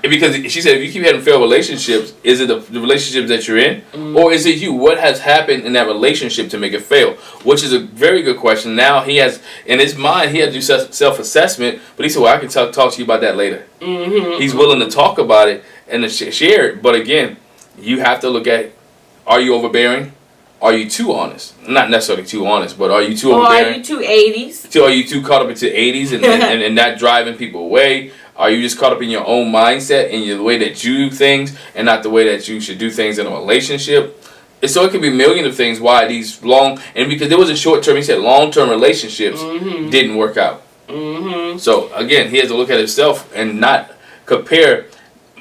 Because she said if you keep having failed relationships, is it the relationships that you're in? Or is it you? What has happened in that relationship to make it fail? Which is a very good question. Now he has, in his mind, he had to do self-assessment, but he said, well, I can talk to you about that later. He's willing to talk about it and to share it, but again, you have to look at, are you overbearing? Are you too honest? Not necessarily too honest, but are you too overbearing? Or are you too 80s? Are you too caught up into 80s and not driving people away? Are you just caught up in your own mindset and the way that you do things and not the way that you should do things in a relationship? And so it could be a million of things why these and because there was a short term, he said long-term relationships didn't work out. So again, he has to look at himself and not compare.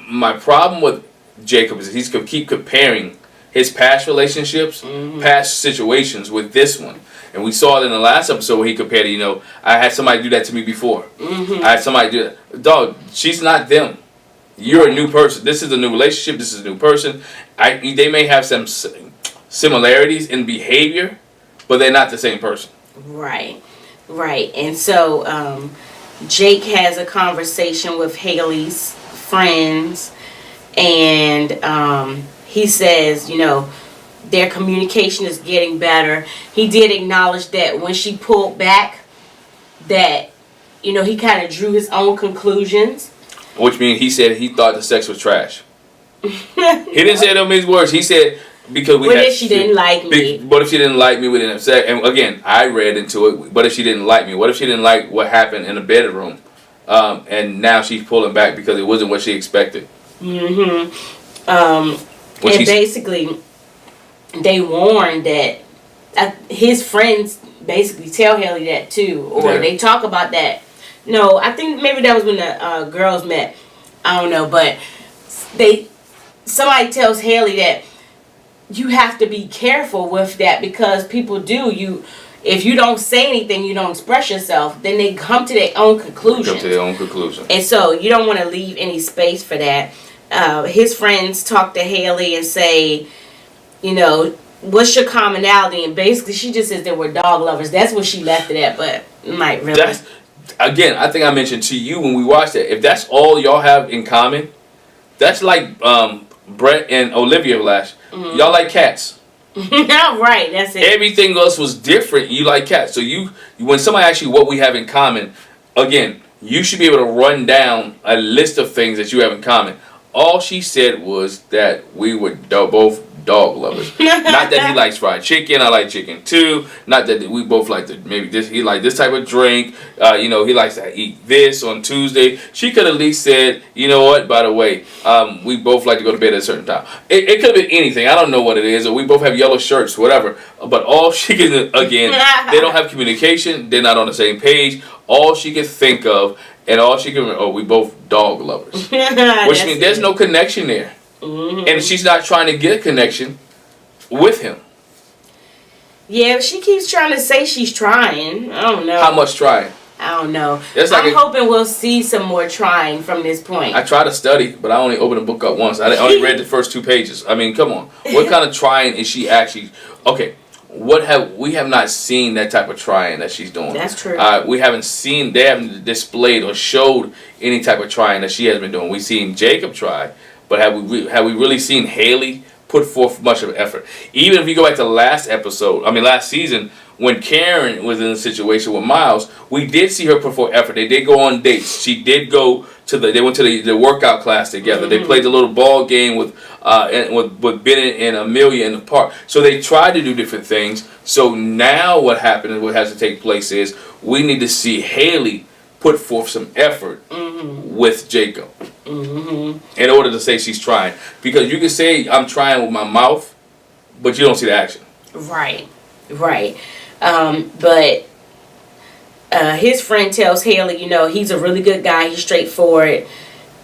My problem with Jacob is he's keep comparing his past relationships, past situations with this one. And we saw it in the last episode where he compared it, I had somebody do that to me before. I had somebody do that. Dog, she's not them. You're a new person. This is a new relationship. This is a new person. They may have some similarities in behavior, but they're not the same person. Right. And so Jake has a conversation with Haley's friends, and he says, their communication is getting better. He did acknowledge that when she pulled back, that, he kind of drew his own conclusions. Which means he said he thought the sex was trash. He didn't say those words. He said, because what if she didn't like me? What if she didn't like me? We didn't have sex. And again, I read into it. What if she didn't like me? What if she didn't like what happened in the bedroom? And now she's pulling back because it wasn't what she expected. And basically, they warned that his friends basically tell Haley that too, or they talk about that. No, I think maybe that was when the girls met. I don't know, but somebody tells Haley that you have to be careful with that because people do. If you don't say anything, you don't express yourself, then they come to their own conclusion. And so you don't want to leave any space for that. His friends talk to Haley and say, what's your commonality? And basically she just says that we're dog lovers. That's what she left it at, but might really. Again, I think I mentioned to you when we watched it, if that's all y'all have in common, that's like Brett and Olivia Lash. Y'all like cats. Right, that's it. Everything else was different. You like cats. So when somebody asks you what we have in common, again, you should be able to run down a list of things that you have in common. All she said was that we were both dog lovers. Not that he likes fried chicken. I like chicken too. Not that we both like he like this type of drink. He likes to eat this on Tuesday. She could at least said, you know what, by the way, we both like to go to bed at a certain time. It could have been anything. I don't know what it is. Or we both have yellow shirts, whatever. But all she can, again, they don't have communication. They're not on the same page. All she can think of, and all she can, we both dog lovers. Which means there's no connection there. And she's not trying to get a connection with him. Yeah, she keeps trying to say she's trying. I don't know. How much trying? I I don't know. It's like I'm hoping we'll see some more trying from this point. I tried to study, but I only opened the book up once. I only read the first 2 pages. I mean, come on. What kind of trying is she actually? Okay, we have not seen that type of trying that she's doing. That's true. We haven't seen. They haven't displayed or showed any type of trying that she has been doing. We've seen Jacob try, but have we really seen Haley put forth much of effort? Even if you go back to last season, when Karen was in a situation with Miles, we did see her put forth effort. They did go on dates. She did go they went to the workout class together. They played the little ball game with Bennett and Amelia in the park. So they tried to do different things. So now what happened and what has to take place is we need to see Haley put forth some effort with Jacob in order to say she's trying. Because you can say I'm trying with my mouth, but you don't see the action. Right. But his friend tells Haley, he's a really good guy. He's straightforward,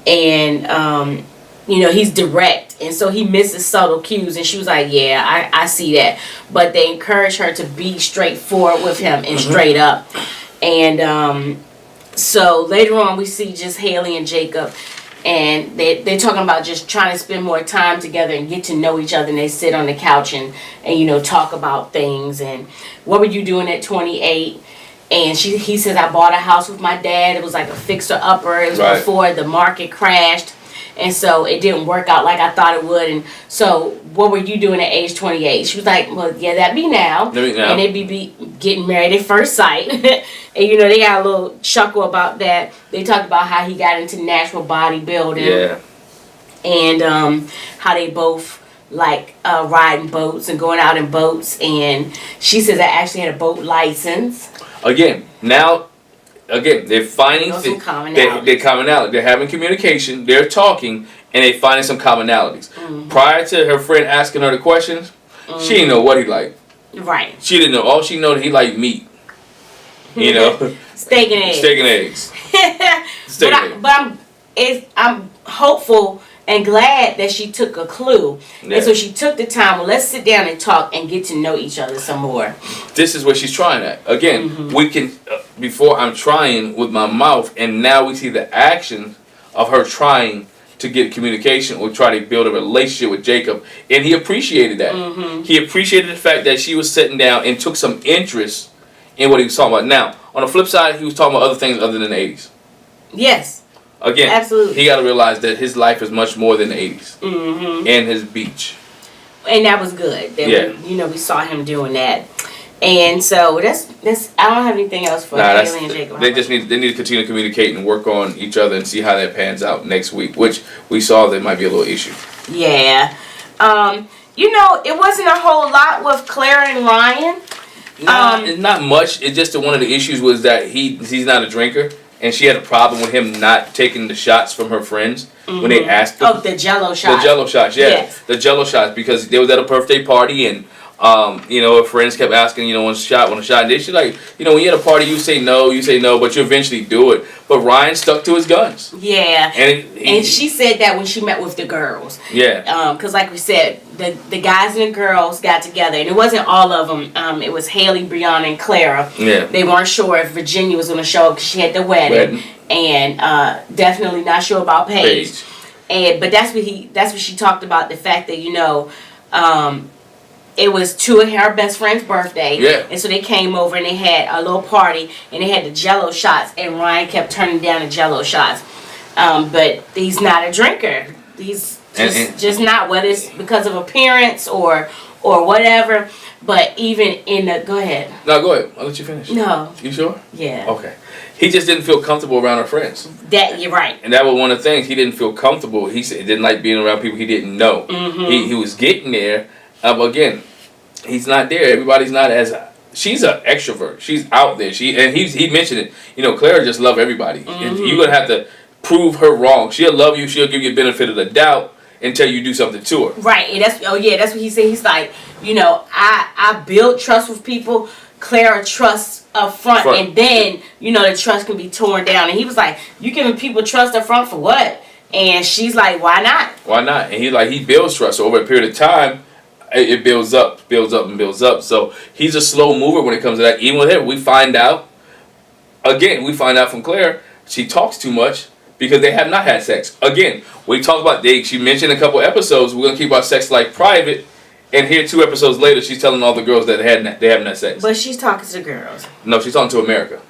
and he's direct, and so he misses subtle cues. And she was like, "Yeah, I see that." But they encourage her to be straightforward with him and straight up. And so later on, we see just Haley and Jacob. And they're talking about just trying to spend more time together and get to know each other. And they sit on the couch and talk about things. And what were you doing at 28? And he says, I bought a house with my dad. It was like a fixer-upper. It was before the market crashed. And so it didn't work out like I thought it would. And so what were you doing at age 28? She was like, well, yeah, that'd be now. And they'd be getting married at first sight. And, they got a little chuckle about that. They talked about how he got into natural bodybuilding. Yeah. And how they both like riding boats and going out in boats. And she says I actually had a boat license. Again, they're finding they're commonality. They're having communication. They're talking, and they're finding some commonalities. Prior to her friend asking her the questions, she didn't know what he liked. Right. She didn't know. All she knew that he liked meat. Steak and eggs. Steak and eggs. But I'm hopeful and glad that she took a clue. Yeah. And so she took the time. Well, let's sit down and talk and get to know each other some more. This is what she's trying at. Again, we can, before I'm trying with my mouth, and now we see the action of her trying to get communication or try to build a relationship with Jacob. And he appreciated that. He appreciated the fact that she was sitting down and took some interest in what he was talking about. Now, on the flip side, he was talking about other things other than the 80s. Yes. Again, absolutely. He got to realize that his life is much more than the 80s. And his beach. And that was good. We saw him doing that. And so that's I don't have anything else for Haley and Jacob. They need to continue to communicate and work on each other and see how that pans out next week, which we saw there might be a little issue. Yeah. It wasn't a whole lot with Clara and Ryan. Not much. It's just that one of the issues was that he's not a drinker. And she had a problem with him not taking the shots from her friends when they asked him. Oh, the Jello shots. The Jello shots, yeah. Yes. The Jello shots, because they was at a birthday party and her friends kept asking, one shot. And she's like, when you're at a party, you say no, but you eventually do it. But Ryan stuck to his guns. Yeah. And she said that when she met with the girls. Yeah. Because like we said, the guys and the girls got together. And it wasn't all of them. It was Haley, Brianna, and Clara. Yeah. They weren't sure if Virginia was going to show up because she had the wedding. And definitely not sure about Paige. But that's what she talked about, the fact that, it was two of her best friend's birthday. Yeah. And so they came over and they had a little party and they had the Jello shots and Ryan kept turning down the Jello shots. But he's not a drinker. He's just not, whether it's because of appearance or whatever. But even in the... Go ahead. No, go ahead. I'll let you finish. No. You sure? Yeah. Okay. He just didn't feel comfortable around her friends. You're right. And that was one of the things. He didn't feel comfortable. He said he didn't like being around people he didn't know. He was getting there. But again, he's not there. Everybody's not as... She's an extrovert. She's out there. He mentioned it. Clara just loves everybody. You're going to have to prove her wrong. She'll love you. She'll give you the benefit of the doubt until you do something to her. Right. And that's what he said. He's like, I build trust with people. Clara trusts up front. And then, the trust can be torn down. And he was like, you giving people trust up front for what? And she's like, why not? Why not? And he builds trust. So over a period of time, it builds up. So he's a slow mover when it comes to that. Even with him, we find out again, we find out from Claire she talks too much because they have not had sex. Again, we talked about she mentioned a couple episodes, we're gonna keep our sex life private, and here 2 episodes later she's telling all the girls that they haven't had sex. But she's talking to the girls. No, she's talking to America.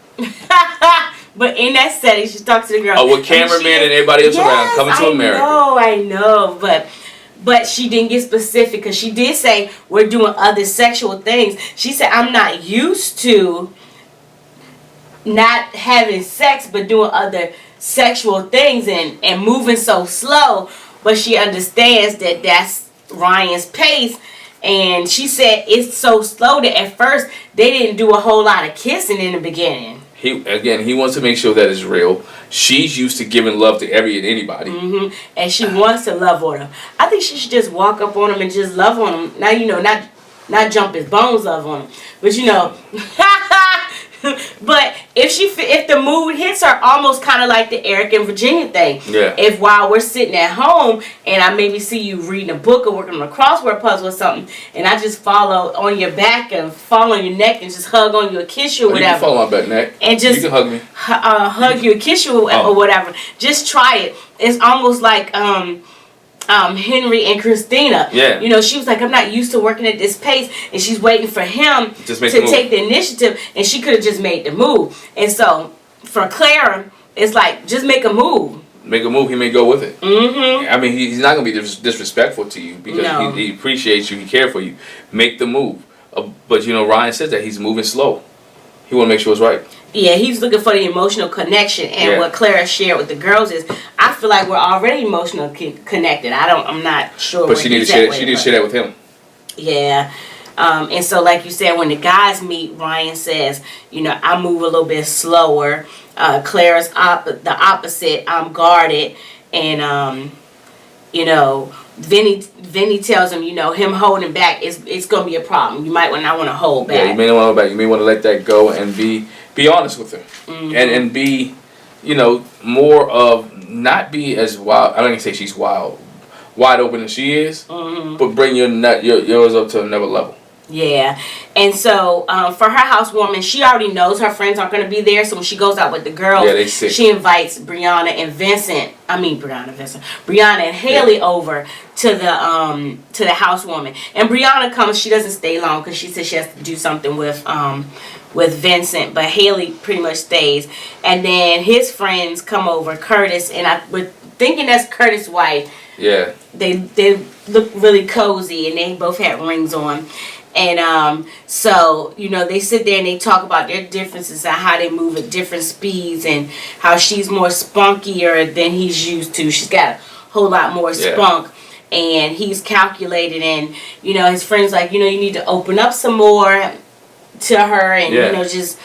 But in that setting, she's talking to the girls. Oh, with cameraman and everybody else around coming to America. I know, but she didn't get specific because she did say we're doing other sexual things. She said I'm not used to not having sex, but doing other sexual things and moving so slow. But she understands that that's Ryan's pace. And she said it's so slow that at first they didn't do a whole lot of kissing in the beginning. He wants to make sure that it's real. She's used to giving love to anybody. Mm-hmm. And she wants to love on him. I think she should just walk up on him and just love on him. Now, not jump his bones love on him. But, but if the mood hits her, almost kind of like the Eric and Virginia thing. Yeah. If while we're sitting at home and I maybe see you reading a book or working on a crossword puzzle or something, and I just follow on your back and fall on your neck and just hug on you or kiss you or whatever. You can follow my back neck. And just you can hug me. Hug you or kiss you or whatever. Just try it. It's almost like Henry and Christina. Yeah. She was like, I'm not used to working at this pace, and she's waiting for him to take the initiative, and she could have just made the move. And so for Clara, it's like, just make a move. Make a move, he may go with it. Mm-hmm. I mean, he's not going to be disrespectful to you because he appreciates you, he cares for you. Make the move. But Ryan says that he's moving slow. He want to make sure it's right. Yeah, he's looking for the emotional connection, and what Clara shared with the girls is, I feel like we're already emotionally connected. I'm not sure. But she needs to share that with him. Yeah, and so like you said, when the guys meet, Ryan says, I move a little bit slower. Clara's the opposite. I'm guarded, and Vinny tells him, him holding back it's gonna be a problem. You might not want to hold back. Yeah, you may not want to hold back. You may want to let that go and be honest with her, and be, more of not be as wild. I don't even say she's wide open as she is, but bring yours up to another level. Yeah, and so for her housewarming, she already knows her friends aren't going to be there. So when she goes out with the girls, she invites Brianna and Haley over to the housewarming. And Brianna comes. She doesn't stay long because she says she has to do something with Vincent. But Haley pretty much stays. And then his friends come over, Curtis, and we're thinking that's Curtis' wife. Yeah. They look really cozy, and they both had rings on. And so, they sit there and they talk about their differences and how they move at different speeds and how she's more spunkier than he's used to. She's got a whole lot more spunk. And he's calculated, and, his friend's like, you need to open up some more to her and, just...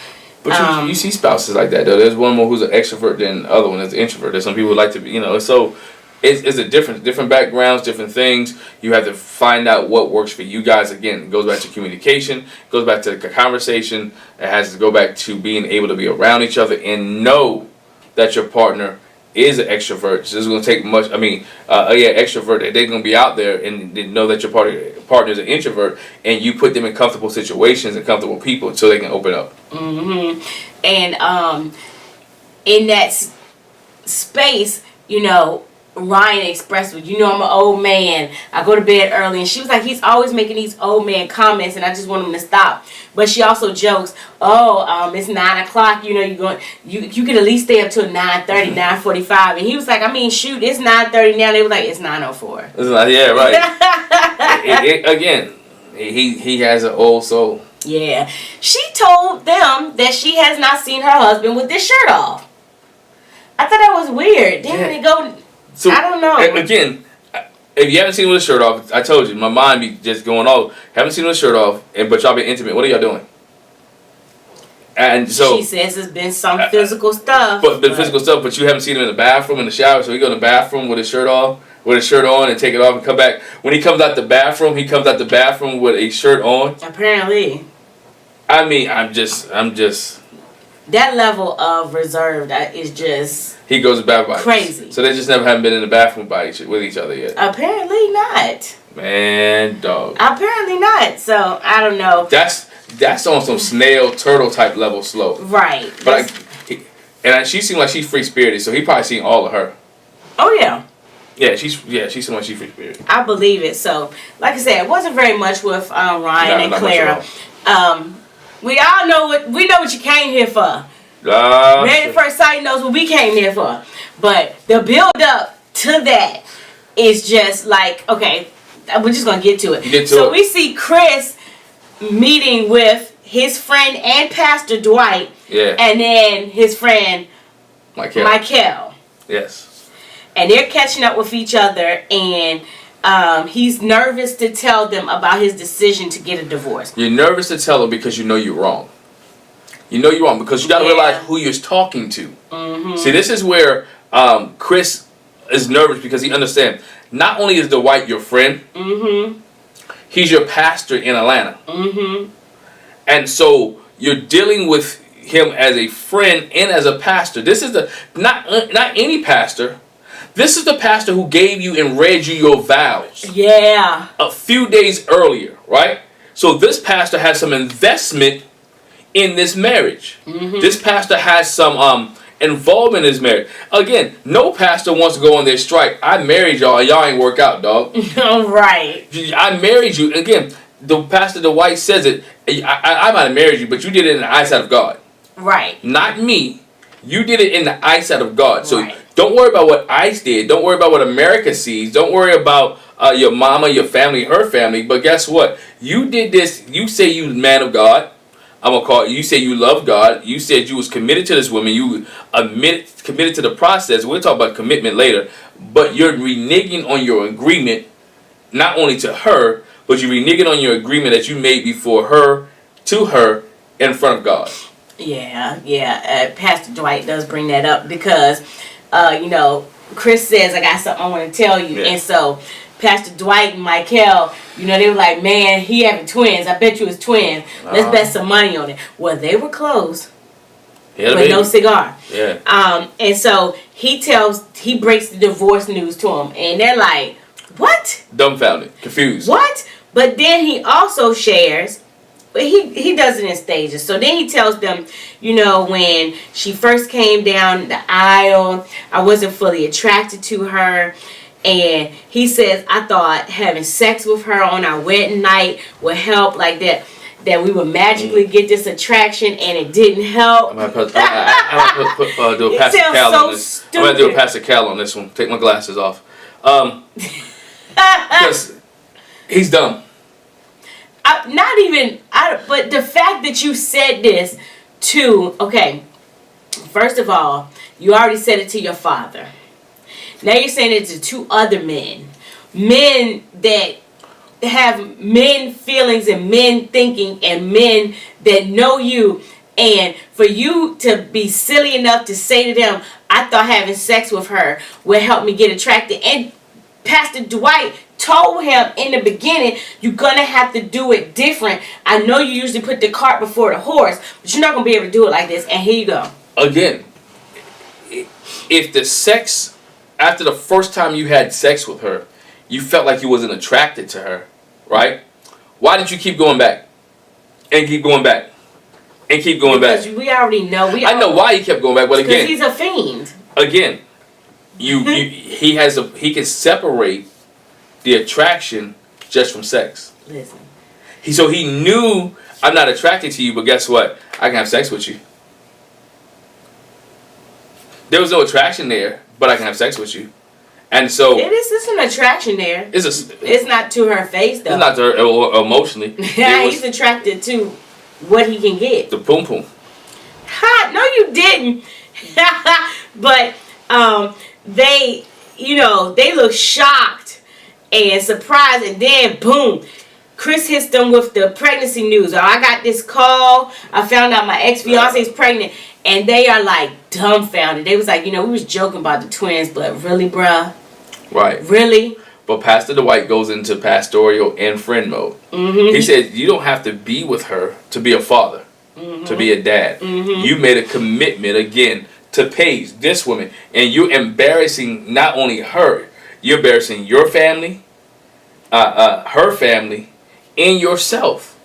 But you see spouses like that, though. There's one more who's an extrovert than the other one that's an introvert. There's some people who like to be, so... It's a different backgrounds, different things. You have to find out what works for you guys. Again, it goes back to communication, it goes back to the conversation. It has to go back to being able to be around each other and know that your partner is an extrovert. So this is going to take much. Extrovert. They're going to be out there and they know that your partner is an introvert, and you put them in comfortable situations and comfortable people so they can open up. Mm-hmm. And in that space, Ryan expressed, I'm an old man. I go to bed early. And she was like, he's always making these old man comments, and I just want him to stop. But she also jokes, it's 9 o'clock. You could at least stay up till 9:30, 9:45. And he was like, shoot, it's 9:30 now. They were like, it's 9:04. It's like, yeah, right. Again, he has an old soul. Yeah. She told them that she has not seen her husband with this shirt off. I thought that was weird. Then when they go... So, I don't know. Again, if you haven't seen him with a shirt off, I told you, my mind be just going all. Haven't seen him with a shirt off, but y'all been intimate. What are y'all doing? And so she says it's been some physical stuff. But physical stuff. But you haven't seen him in the bathroom, in the shower. So he go in the bathroom with his shirt off, with his shirt on, and take it off and come back. When he comes out the bathroom, with a shirt on. Apparently. I'm just. That level of reserve is just. He goes back by crazy. So they just never haven't been in the bathroom with each other yet. Apparently not. Man, dog. Apparently not. So I don't know. That's on some snail turtle type level slow. Right. But And she seemed like she's free spirited, so he probably seen all of her. Oh yeah. Yeah, she seemed like she's free spirited. I believe it. So, like I said, it wasn't very much with Ryan and Clara. We all know what you came here for. Ready First Sight knows what we came here for. But the build up to that is just like, okay, we're just gonna get to it. So we see Chris meeting with his friend and Pastor Dwight. Yeah. And then his friend Michael. Yes. And they're catching up with each other, and he's nervous to tell them about his decision to get a divorce. You're nervous to tell them because you know you're wrong. You know you're wrong because you got to realize who you're talking to. Mm-hmm. See, this is where Chris is nervous because he understands not only is Dwight your friend, mm-hmm. he's your pastor in Atlanta. Mm-hmm. And so you're dealing with him as a friend and as a pastor. This is not any pastor. This is the pastor who gave you and read you your vows. Yeah. A few days earlier, right? So this pastor has some investment in this marriage. Mm-hmm. This pastor has some involvement in his marriage. Again, no pastor wants to go on their strike. I married y'all, y'all ain't work out, dog. Right. I married you. Again, the pastor Dwight says it. I might have married you, but you did it in the eyesight of God. Right. Not me. You did it in the eyesight of God. So right. Don't worry about what ICE did. Don't worry about what America sees. Don't worry about your mama, your family, her family. But guess what? You did this. You say you man of God. I'm gonna call it. You say you love God. You said you was committed to this woman. You committed to the process. We'll talk about commitment later. But you're reneging on your agreement, not only to her, but you're reneging on your agreement that you made before her, to her, in front of God. Yeah. Pastor Dwight does bring that up because, Chris says, I got something I want to tell you. Yeah. And so Pastor Dwight and Michael, they were like, man, he having twins. I bet you it's twins. Let's bet some money on it. Well, they were close. Yeah, but no cigar. Yeah. And so he breaks the divorce news to them. And they're like, what? Dumbfounded. Confused. What? But then he also shares, but he does it in stages. So then he tells them, when she first came down the aisle, I wasn't fully attracted to her. And he says, I thought having sex with her on our wedding night would help, like that we would magically get this attraction, and it didn't help. I'm going to do a Pastor Cal on this. I'm going to do a Pastor Cal on this one. Take my glasses off. Because he's dumb. But the fact that you said this first of all, you already said it to your father. Now you're saying it to two other men that have men feelings and men thinking and men that know you, and for you to be silly enough to say to them, I thought having sex with her would help me get attracted. And Pastor Dwight told him in the beginning, you're gonna have to do it different. I know you usually put the cart before the horse, but you're not gonna be able to do it like this. And here you go. Again, if the sex, after the first time you had sex with her, you felt like you wasn't attracted to her, right? Why did you keep going back? And keep going back? And keep going back? Because we already know. I know why he kept going back, but again. Because he's a fiend. Again, he can separate the attraction just from sex. Listen. So he knew, I'm not attracted to you, but guess what? I can have sex with you. There was no attraction there, but I can have sex with you. And so it's an attraction there. It's not to her face though. It's not to her or emotionally. He's attracted to what he can get. The poom poom. Ha! No, you didn't. But they look shocked and surprised, and then boom, Chris hits them with the pregnancy news. Oh, I got this call. I found out my ex-fiance is pregnant. And they are like dumbfounded. They was like, we was joking about the twins, but really, bruh? Right. Really? But Pastor Dwight goes into pastoral and friend mode. Mm-hmm. He said, you don't have to be with her to be a father, to be a dad. Mm-hmm. You made a commitment, again, to Paige, this woman. And you're embarrassing not only her, you're embarrassing your family, her family, and yourself.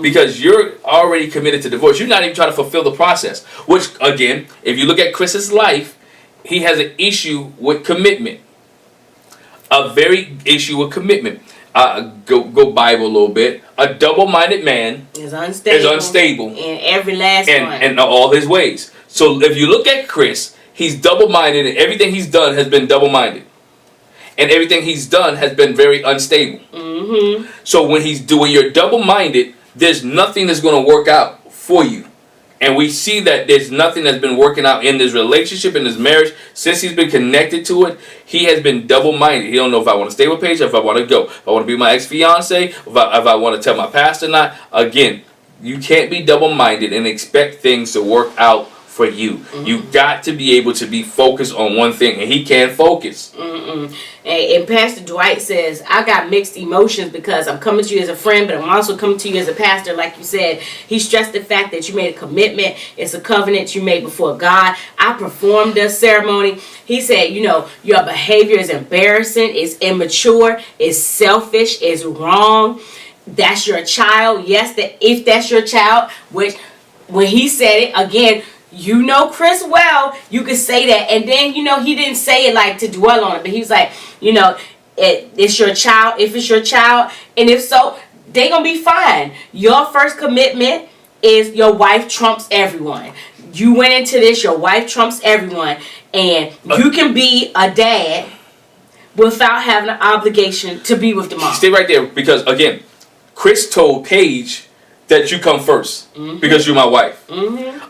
Because you're already committed to divorce. You're not even trying to fulfill the process. Which, again, if you look at Chris's life, he has an issue with commitment. A very issue with commitment. Go Bible a little bit. A double-minded man is unstable in every last one. And all his ways. So if you look at Chris, he's double-minded, and everything he's done has been double-minded. And everything he's done has been very unstable. So when you're double-minded, there's nothing that's going to work out for you. And we see that there's nothing that's been working out in this relationship, in this marriage. Since he's been connected to it, he has been double-minded. He don't know if I want to stay with Paige, or if I want to go. If I want to be my ex-fiance, if I want to tell my pastor or not. Again, you can't be double-minded and expect things to work out for you. You got to be able to be focused on one thing, and he can't focus. And Pastor Dwight says, I got mixed emotions because I'm coming to you as a friend, but I'm also coming to you as a pastor. Like you said, he stressed the fact that you made a commitment. It's a covenant you made before God. I performed the ceremony. He said, your behavior is embarrassing, it's immature, it's selfish, it's wrong. That's your child. Yes, if that's your child, which when he said it, again, Chris well, you could say that. And then, he didn't say it like to dwell on it, but he was like, it's your child. If it's your child, and if so, they gonna be fine. Your first commitment is your wife trumps everyone. You went into this, your wife trumps everyone. And you can be a dad without having an obligation to be with the mom. Stay right there, because, again, Chris told Paige that you come first because you're my wife.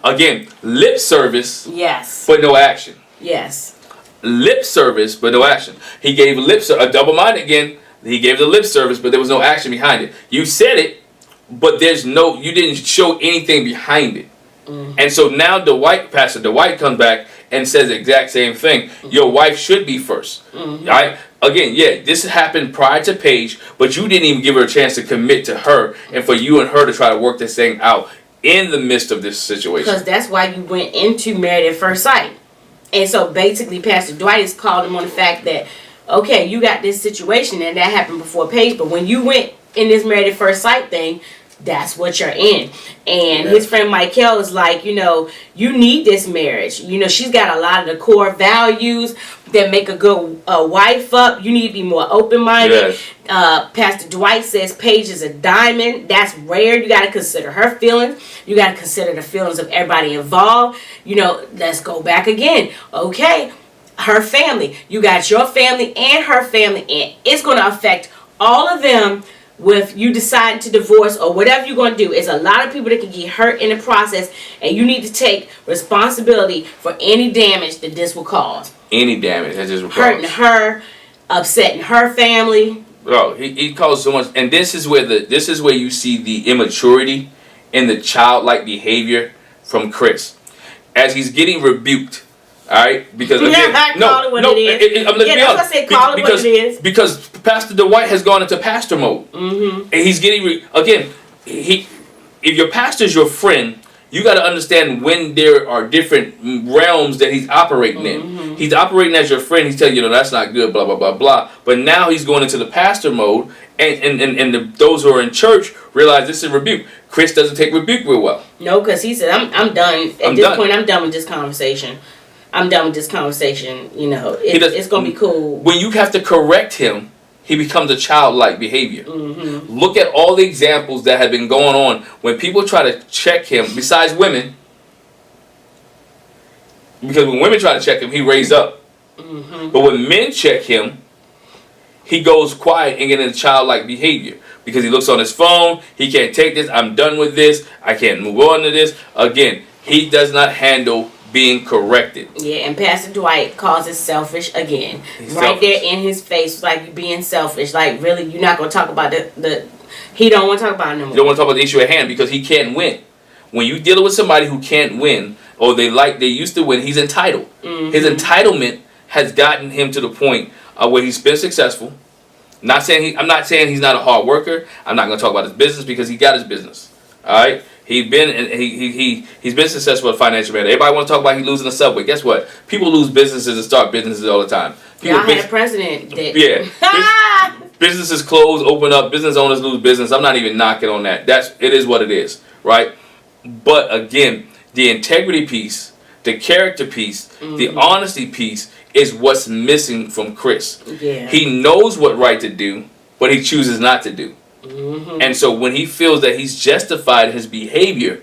Again, lip service, yes, but no action. Yes. Lip service, but no action. He gave a double-minded again. He gave the lip service, but there was no action behind it. You said it, but you didn't show anything behind it. And so now Pastor Dwight comes back and says the exact same thing. Your wife should be first. Right? Again, this happened prior to Paige, but you didn't even give her a chance to commit to her and for you and her to try to work this thing out in the midst of this situation. Because that's why you went into Married at First Sight. And so basically Pastor Dwight has called him on the fact that, okay, you got this situation and that happened before Paige, but when you went in this Married at First Sight thing, that's what you're in. And his friend Michael is like, you need this marriage. She's got a lot of the core values that make a good wife up. You need to be more open-minded. Pastor Dwight says Paige is a diamond. That's rare. You got to consider her feelings. You got to consider the feelings of everybody involved. Let's go back again. Okay, her family. You got your family and her family, and it's going to affect all of them with you deciding to divorce or whatever you're going to do. It's a lot of people that can get hurt in the process, and you need to take responsibility for any damage that this will cause. Any damage that this will cause. Hurting her, upsetting her family. Bro, he caused so much, and this is where you see the immaturity and the childlike behavior from Chris as he's getting rebuked. All right, because again, call it what it is. That's what I say. Call it what it is. Because Pastor Dwight has gone into pastor mode, and he's getting if your pastor's your friend, you got to understand when there are different realms that he's operating in. He's operating as your friend. He's telling you, that's not good, blah blah blah blah. But now he's going into the pastor mode, and those who are in church realize this is rebuke. Chris doesn't take rebuke real well. No, because he said, "I'm done at this point. I'm done with this conversation." It's going to be cool. When you have to correct him, he becomes a childlike behavior. Look at all the examples that have been going on when people try to check him, besides women. Because when women try to check him, he raised up. But when men check him, he goes quiet and get into childlike behavior. Because he looks on his phone, he can't take this, I'm done with this, I can't move on to this. Again, he does not handle being corrected. Yeah, and Pastor Dwight calls it selfish again. He's right selfish. There in his face, like you being selfish. Like really, you're not gonna talk about he don't want to talk about it no more. You don't want to talk about the issue at hand because he can't win. When you dealing with somebody who can't win, or they used to win, he's entitled. His entitlement has gotten him to the point where he's been successful. I'm not saying he's not a hard worker. I'm not gonna talk about his business because he got his business. All right. He's been successful at financial matter. Everybody want to talk about he losing the subway. Guess what? People lose businesses and start businesses all the time. I had a president that businesses close, open up, business owners lose business. I'm not even knocking on that. It is what it is, right? But again, the integrity piece, the character piece, the honesty piece is what's missing from Chris. Yeah. He knows what right to do, but he chooses not to do. And so when he feels that he's justified in his behavior,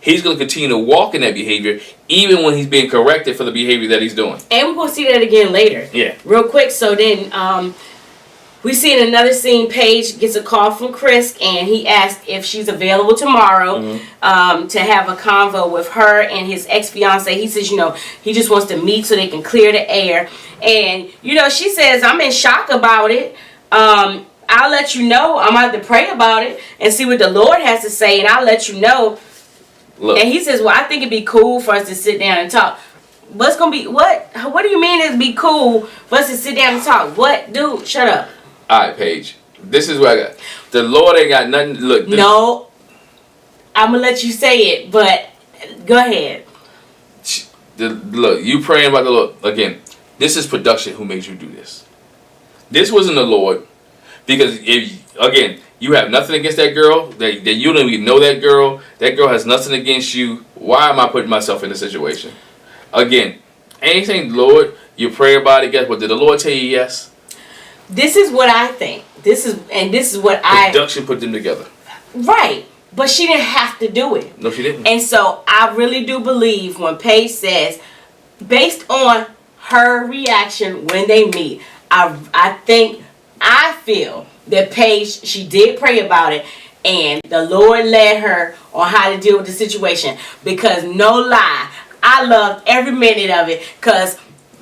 he's going to continue to walk in that behavior, even when he's being corrected for the behavior that he's doing. And we're going to see that again later. Yeah. Real quick. So then we see in another scene, Paige gets a call from Chris, and he asks if she's available tomorrow to have a convo with her and his ex-fiance. He says, he just wants to meet so they can clear the air. And, she says, I'm in shock about it. I'll let you know. I'm going to have to pray about it and see what the Lord has to say, and I'll let you know. Look. And he says, well, I think it'd be cool for us to sit down and talk. What's going to be, what do you mean it'd be cool for us to sit down and talk? What? Dude, shut up. All right, Paige. This is what I got. The Lord ain't got nothing. Look. No. I'm going to let you say it, but go ahead. Look, you praying about the Lord. Again, this is production who made you do this. This wasn't the Lord. Because, again, you have nothing against that girl. That you don't even know that girl. That girl has nothing against you. Why am I putting myself in this situation? Again, anything, Lord, you pray about it. Guess what? Did the Lord tell you yes? This is what I think. This is what Production put them together. Right. But she didn't have to do it. No, she didn't. And so I really do believe when Paige says, based on her reaction when they meet, I feel that Paige, she did pray about it, and the Lord led her on how to deal with the situation. Because no lie, I loved every minute of it. Because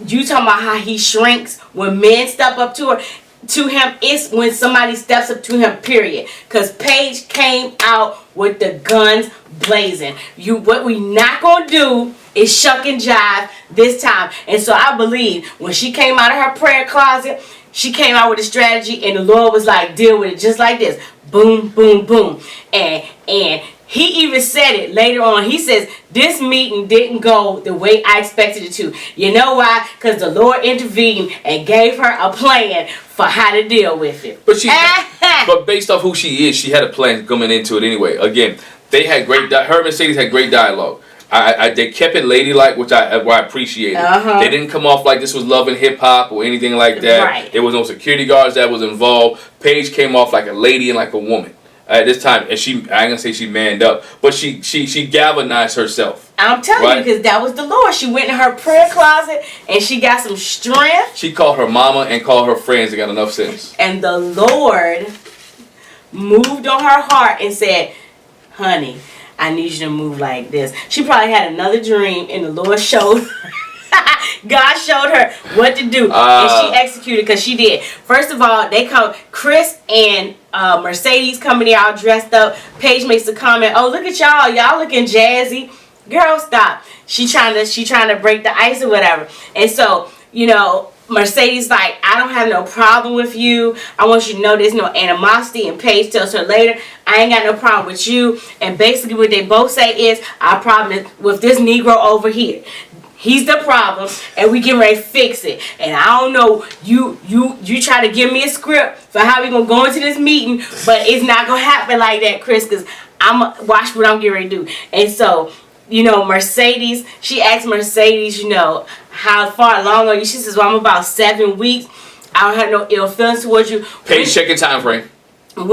you talking about how he shrinks when men step up to him. It's when somebody steps up to him, period. Because Paige came out with the guns blazing. What we not going to do is shuck and jive this time. And so I believe when she came out of her prayer closet, she came out with a strategy, and the Lord was like, deal with it just like this. Boom, boom, boom. And he even said it later on. He says, this meeting didn't go the way I expected it to. You know why? Because the Lord intervened and gave her a plan for how to deal with it. But based off who she is, she had a plan coming into it anyway. Again, they had her and Mercedes had great dialogue. They kept it ladylike, which I appreciated. They didn't come off like this was Love and Hip Hop or anything like that. Right. There was no security guards that was involved. Paige came off like a lady and like a woman at this time, and I ain't gonna say she manned up, but she galvanized herself. I'm telling you, because that was the Lord. She went in her prayer closet and she got some strength. She called her mama and called her friends and got enough sense. And the Lord moved on her heart and said, honey, I need you to move like this. She probably had another dream, and the Lord showed her. God showed her what to do, and she executed, because she did. First of all, they come, Chris and Mercedes coming there all dressed up. Paige makes a comment, oh, look at y'all looking jazzy. Girl, stop. She trying to break the ice or whatever. And so, Mercedes like, I don't have no problem with you. I want you to know there's no animosity. And Paige tells her later, I ain't got no problem with you. And basically what they both say is, our problem is with this Negro over here. He's the problem, and we getting ready to fix it. And I don't know, you try to give me a script for how we gonna go into this meeting, but it's not gonna happen like that, Chris, because watch what I'm getting ready to do. And so, Mercedes, she asked Mercedes, how far along are you? She says, well, I'm about 7 weeks. I don't have no ill feelings towards you. Paige, check your time frame. And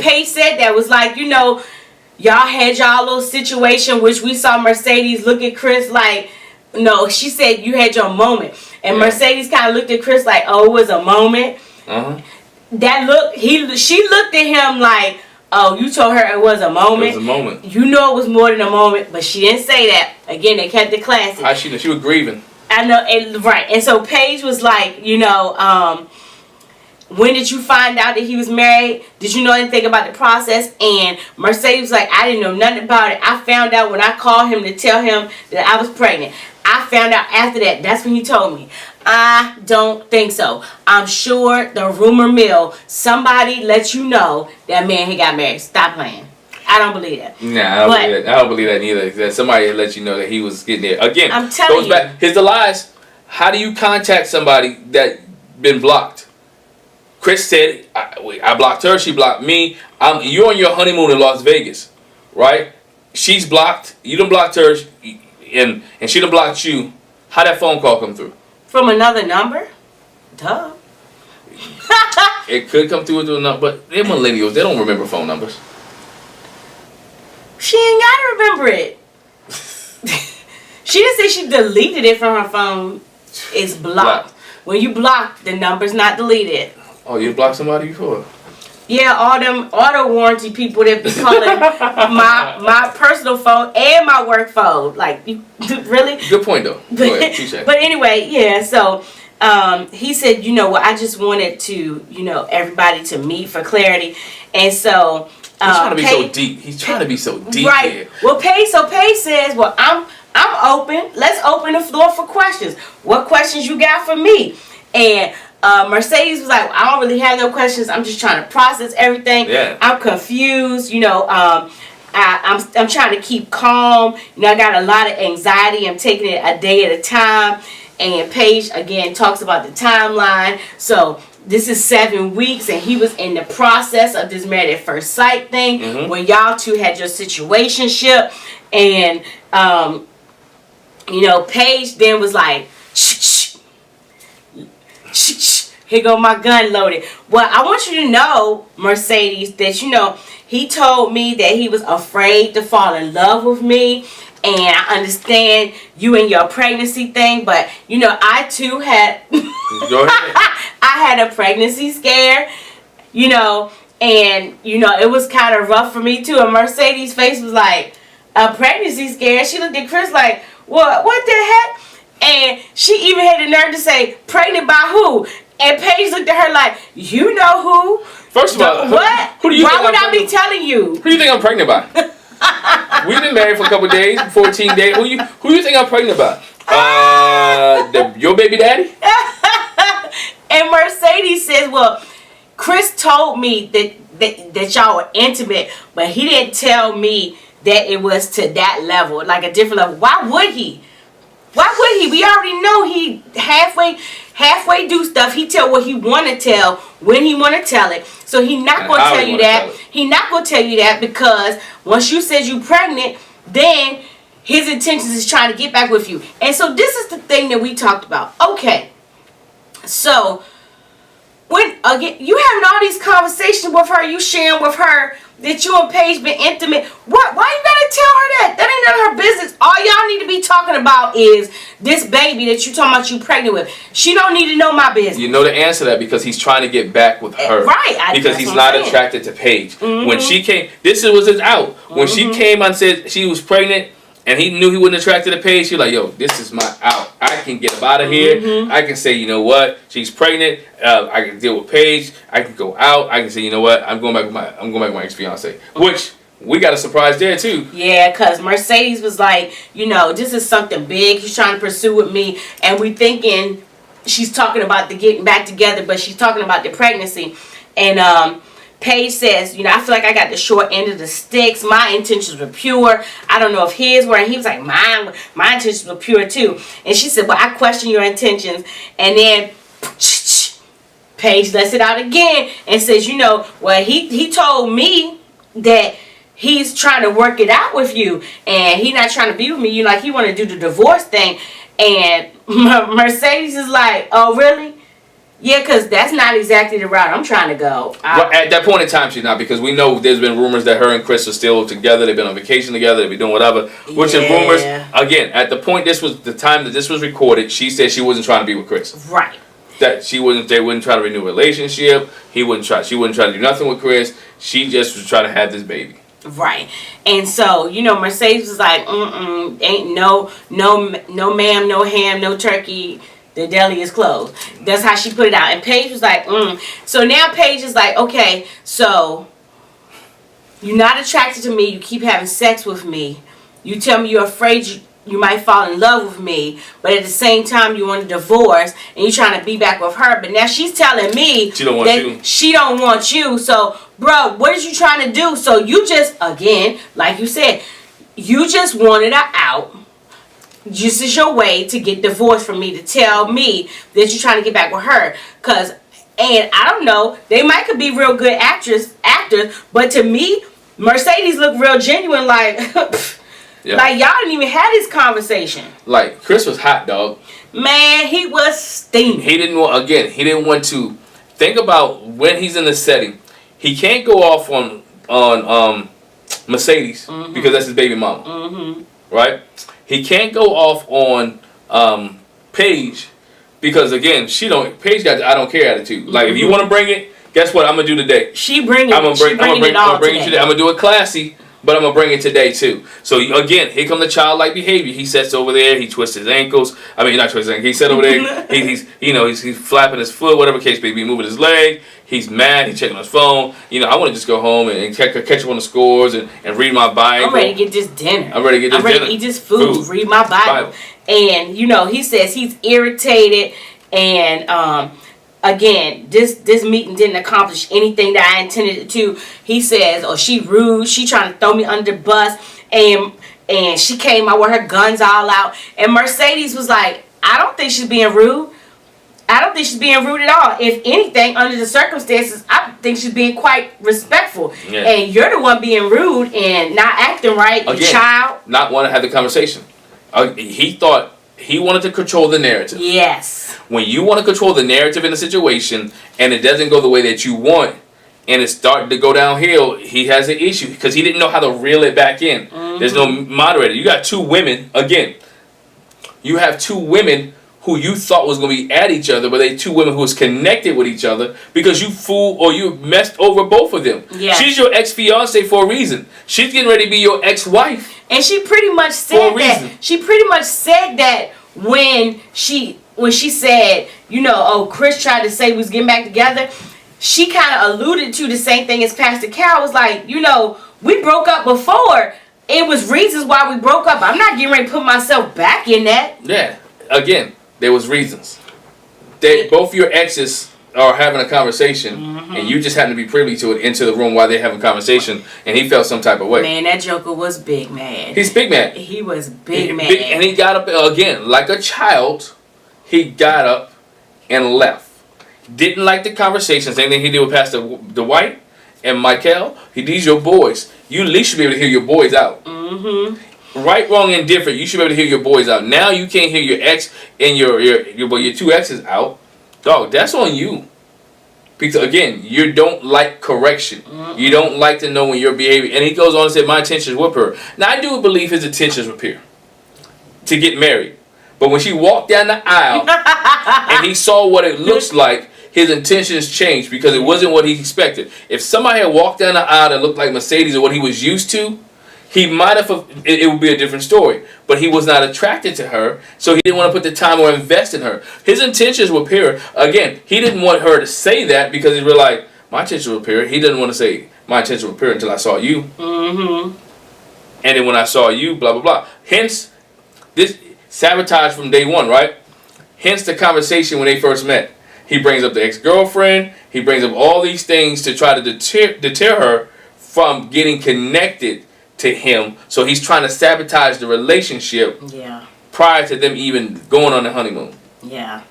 Paige said that was like, y'all had y'all little situation, which we saw Mercedes look at Chris like, no, she said you had your moment. And Mercedes kind of looked at Chris like, oh, it was a moment. That look, she looked at him like, oh, you told her it was a moment. It was a moment. You know it was more than a moment, but she didn't say that. Again, they kept it classy. How she know? She was grieving. I know, right. And so Paige was like, when did you find out that he was married? Did you know anything about the process? And Mercedes was like, I didn't know nothing about it. I found out when I called him to tell him that I was pregnant. I found out after that. That's when he told me. I don't think so. I'm sure the rumor mill, somebody let you know that man he got married. Stop playing. I don't believe that. Nah, I don't believe that neither. That somebody let you know that he was getting there. Again, I'm telling you. Here's the lies. How do you contact somebody that been blocked? Chris said, I blocked her, she blocked me. You're on your honeymoon in Las Vegas, right? She's blocked, you done blocked her, and she done blocked you. How'd that phone call come through? From another number? Duh. It could come through with a number, but they're millennials, they don't remember phone numbers. She ain't gotta remember it. She didn't say she deleted it from her phone. It's blocked. When you block, the number's not deleted. Oh, you blocked somebody before? Yeah, all them auto warranty people that be calling my personal phone and my work phone. Like, really? Good point, though. Go ahead. But anyway, yeah, so he said, you know what, I just wanted to, everybody to meet for clarity. And so... He's trying to be so deep. He's trying to be so deep. Right. Here. Well, Paige says, well, I'm open. Let's open the floor for questions. What questions you got for me? And Mercedes was like, I don't really have no questions. I'm just trying to process everything. Yeah. I'm confused. I'm trying to keep calm. I got a lot of anxiety. I'm taking it a day at a time. And Paige, again, talks about the timeline. So this is 7 weeks, and he was in the process of this married at first sight thing when y'all two had your situationship. And, Paige then was like, shh, here go my gun loaded. Well, I want you to know, Mercedes, that, he told me that he was afraid to fall in love with me. And I understand you and your pregnancy thing, but, I too had... Go ahead. I had a pregnancy scare, and, it was kind of rough for me too. And Mercedes' face was like, a pregnancy scare? She looked at Chris like, what the heck? And she even had the nerve to say, pregnant by who? And Paige looked at her like, you know who? First of all, what? Who do you Why think would I be telling you? Who do you think I'm pregnant by? We've been married for a couple of days, 14 days. Who you think I'm pregnant by? Your baby daddy? And Mercedes says, well, Chris told me that y'all were intimate, but he didn't tell me that it was to that level, like a different level. Why would he? We already know he halfway do stuff. He tell what he want to tell when he want to tell it. So he not going to tell you that. He not going to tell you that because once you said you pregnant, then his intentions is trying to get back with you. And so this is the thing that we talked about. Okay. So when again you having all these conversations with her, you sharing with her that you and Paige been intimate. What? Why you gotta tell her that? That ain't none of her business. All y'all need to be talking about is this baby that you talking about you pregnant with. She don't need to know my business. You know the answer to that because he's trying to get back with her. Right. Because he's not attracted to Paige. When she came, this was his out. When she came and said she was pregnant, and he knew he wasn't attracted to Paige, he was like, yo, this is my out. I can get up out of here. I can say, you know what? She's pregnant. I can deal with Paige. I can go out. I can say, you know what? I'm going back with my ex-fiance. Which, we got a surprise there, too. Yeah, because Mercedes was like, this is something big he's trying to pursue with me. And we thinking she's talking about the getting back together, but she's talking about the pregnancy. And, Paige says, I feel like I got the short end of the sticks. My intentions were pure. I don't know if his were. And he was like, my intentions were pure too. And she said, well, I question your intentions. And then Paige lets it out again and says, well, he told me that he's trying to work it out with you. And he not trying to be with me. He want to do the divorce thing. And Mercedes is like, oh, really? Yeah, because that's not exactly the route I'm trying to go. Well, at that point in time, she's not, because we know there's been rumors that her and Chris are still together. They've been on vacation together. They've been doing whatever. Which in rumors, again, at the point the time that this was recorded, she said she wasn't trying to be with Chris. Right. That they wouldn't try to renew a relationship. She wouldn't try to do nothing with Chris. She just was trying to have this baby. Right. And so, Mercedes was like, ain't no ma'am, no ham, no turkey. The deli is closed. That's how she put it out. And Paige was like, So now Paige is like, okay, so you're not attracted to me. You keep having sex with me. You tell me you're afraid you might fall in love with me. But at the same time, you want a divorce. And you're trying to be back with her. But now she's telling me she don't want you. She don't want you. So, bro, what is you trying to do? So you just, again, like you said, you just wanted her out. This is your way to get divorced from me, to tell me that you're trying to get back with her. Because And I don't know, they might could be real good actors, but to me, Mercedes looked real genuine, like, Yeah. like y'all didn't even have this conversation. Like, Chris was hot, dog. Man, he was steaming. He didn't want to think about when he's in the setting. He can't go off on Mercedes because that's his baby mama, right? He can't go off on Paige because again, Paige got the I don't care attitude. Like if you want to bring it, guess what? I'm gonna do today. I'm gonna bring it today. I'm gonna do it classy, but I'm gonna bring it today too. So again, here come the childlike behavior. He sits over there. He twists his ankles. I mean, not twist his ankles. He sat over there. he's flapping his foot, whatever case may be, moving his leg. He's mad. He's checking on his phone. I want to just go home and catch up on the scores and read my Bible. I'm ready to get this dinner. I'm ready to eat this food. Read my Bible. And he says he's irritated and again, this meeting didn't accomplish anything that I intended it to. He says, "Oh, she rude. She trying to throw me under the bus." And she came out with her guns all out. And Mercedes was like, "I don't think she's being rude. I don't think she's being rude at all. If anything, under the circumstances, I think she's being quite respectful. Yeah. And you're the one being rude and not acting right, Again, you child." Not want to have the conversation. He thought he wanted to control the narrative. Yes. When you want to control the narrative in a situation and it doesn't go the way that you want and it's starting to go downhill, he has an issue because he didn't know how to reel it back in. There's no moderator. You got two women, again, you have two women who you thought was going to be at each other, but they two women who was connected with each other because you fooled or you messed over both of them. Yes. She's your ex-fiance for a reason. She's getting ready to be your ex-wife. And she pretty much said that. She pretty much said that when she said, Chris tried to say we was getting back together. She kind of alluded to the same thing as Pastor Cal was like, we broke up before. It was reasons why we broke up. I'm not getting ready to put myself back in that. Yeah. Again, there was reasons. Both your exes are having a conversation, and you just happen to be privy to it into the room while they're having a conversation, and he felt some type of way. Man, that Joker was big mad. He's big mad. He was big mad. And he got up, again, like a child, he got up and left. Didn't like the conversation. Same thing he did with Pastor Dwight and Michael. He's your boys. You at least should be able to hear your boys out. Right, wrong, and different. You should be able to hear your boys out. Now you can't hear your ex and your two exes out. Dog, that's on you. Because again, you don't like correction. You don't like to know when you're behaving. And he goes on and said, "My intentions were pure." Now I do believe his intentions were pure to get married. But when she walked down the aisle and he saw what it looks like, his intentions changed because it wasn't what he expected. If somebody had walked down the aisle that looked like Mercedes or what he was used to, he might have, it would be a different story. But he was not attracted to her, so he didn't want to put the time or invest in her. His intentions were pure. Again, he didn't want her to say that because he realized, my intentions were pure. He didn't want to say, my intentions were pure until I saw you. And then when I saw you, blah, blah, blah. Hence, this sabotage from day one, right? Hence the conversation when they first met. He brings up the ex-girlfriend. He brings up all these things to try to deter her from getting connected to him. So he's trying to sabotage the relationship prior to them even going on the honeymoon. Yeah.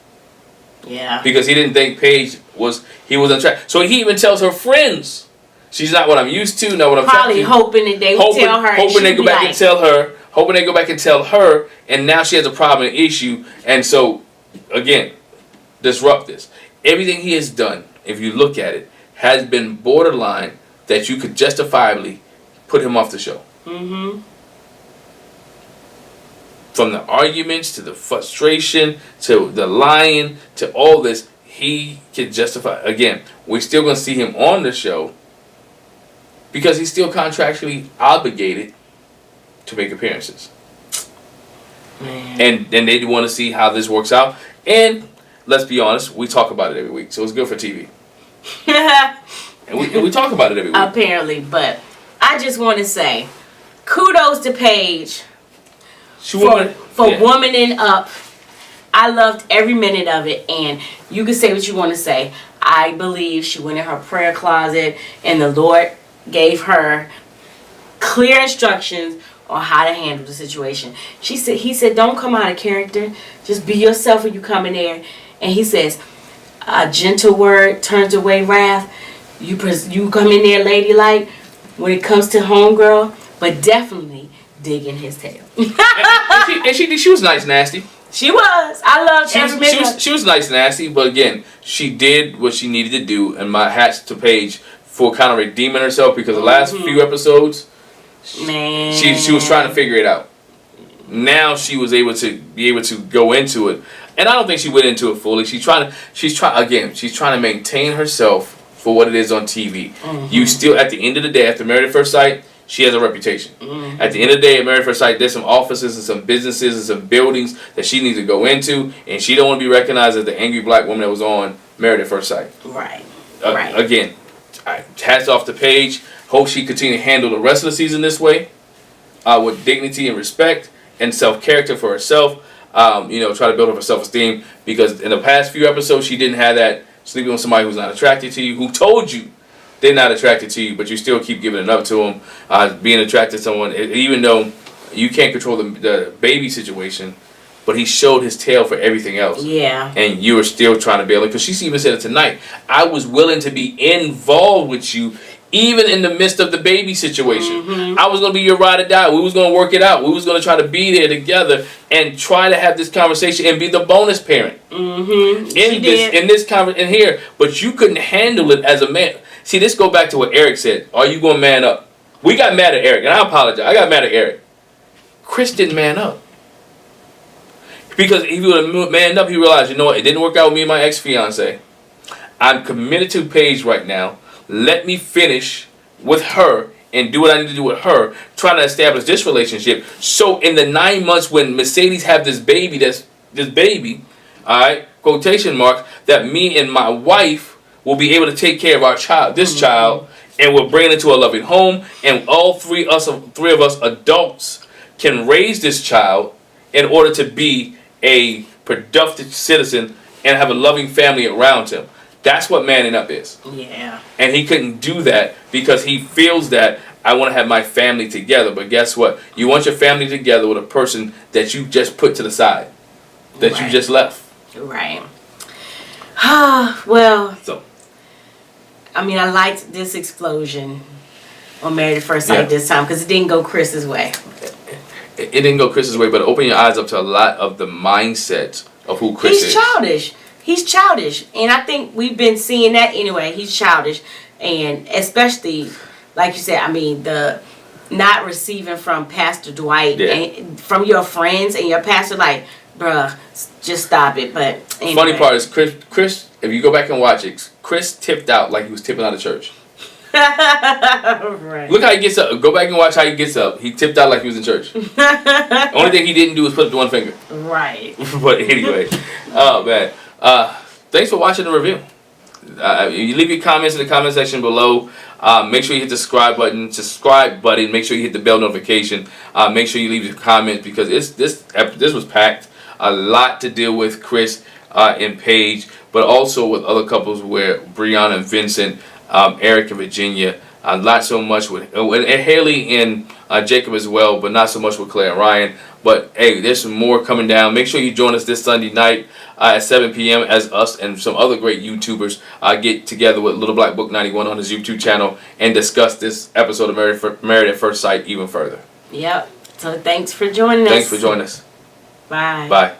Because he didn't think Paige was on track. So he even tells her friends, she's not what I'm used to, not what I'm probably hoping that they would tell her. Hoping they go back and tell her. Hoping they go back and tell her. And now she has a problem, an issue. And so, again, disrupt this. Everything he has done, if you look at it, has been borderline that you could justifiably put him off the show. From the arguments to the frustration to the lying to all this, he can justify. Again, we're still going to see him on the show because he's still contractually obligated to make appearances. And they want to see how this works out. And let's be honest, we talk about it every week, so it's good for TV. and we talk about it every week. Apparently, but I just want to say, kudos to Paige for womaning up. I loved every minute of it, and you can say what you want to say. I believe she went in her prayer closet, and the Lord gave her clear instructions on how to handle the situation. He said, don't come out of character. Just be yourself when you come in there. And he says, A gentle word turns away wrath. You come in there ladylike when it comes to homegirl, but definitely digging his tail. and she was nice, nasty. She was. I loved every minute of it. She was nice, and nasty, but again, she did what she needed to do, and my hats to Paige for kind of redeeming herself because the last few episodes, Man. she was trying to figure it out. Now she was able to go into it, and I don't think she went into it fully. She's trying to maintain herself for what it is on TV. You still, at the end of the day, after Married at First Sight, she has a reputation. At the end of the day, at Married at First Sight, there's some offices and some businesses and some buildings that she needs to go into, and she don't want to be recognized as the angry black woman that was on Married at First Sight. Right. Again, hats off to Paige. Hope she continue to handle the rest of the season this way, with dignity and respect and self-character for herself. Try to build up her self-esteem, because in the past few episodes she didn't have that. Sleeping with somebody who's not attracted to you, who told you they're not attracted to you, but you still keep giving it up to them. Being attracted to someone, even though you can't control the baby situation, but he showed his tail for everything else. Yeah. And you were still trying to bail it, because she even said it tonight. I was willing to be involved with you, even in the midst of the baby situation. I was going to be your ride or die. We was going to work it out. We was going to try to be there together and try to have this conversation and be the bonus parent in here. But you couldn't handle it as a man. See, this go back to what Eric said. Are you going to man up? We got mad at Eric, and I apologize. I got mad at Eric. Chris didn't man up. Because if he would have manned up, he realized, you know what, it didn't work out with me and my ex-fiance. I'm committed to Paige right now. Let me finish with her and do what I need to do with her, trying to establish this relationship. So in the 9 months when Mercedes have this baby, all right, quotation marks, that me and my wife will be able to take care of our child, child, and we'll bring it into a loving home, and all three of us adults can raise this child in order to be a productive citizen and have a loving family around him. That's what manning up is. Yeah. And he couldn't do that because he feels that I want to have my family together. But guess what? You want your family together with a person that you just put to the side, that you just left. Right. Well, So, I mean, I liked this explosion on Married at First Sight this time, because it didn't go Chris's way. It didn't go Chris's way, but open your eyes up to a lot of the mindset of who Chris is. He's childish. He's childish. And I think we've been seeing that anyway. He's childish. And especially, like you said, I mean, the not receiving from Pastor Dwight and from your friends and your pastor, like, bruh, just stop it. But anyway. Funny part is Chris, if you go back and watch it, Chris tipped out like he was tipping out of church. Right. Look how he gets up. Go back and watch how he gets up. He tipped out like he was in church. Only thing he didn't do was put up the one finger. Right. But anyway, oh man. Thanks for watching the review. You leave your comments in the comment section below. Make sure you hit the subscribe button. Make sure you hit the bell notification. Make sure you leave your comments, because this was packed. A lot to deal with, Chris and Paige, but also with other couples where Brianna and Vincent, Eric and Virginia. Not so much with and Haley and Jacob as well, but not so much with Claire and Ryan. But hey, there's some more coming down. Make sure you join us this Sunday night at 7 p.m. as us and some other great YouTubers get together with Little Black Book 91 on his YouTube channel and discuss this episode of Married at First Sight even further. Yep. So thanks for joining us. Thanks for joining us. Bye. Bye.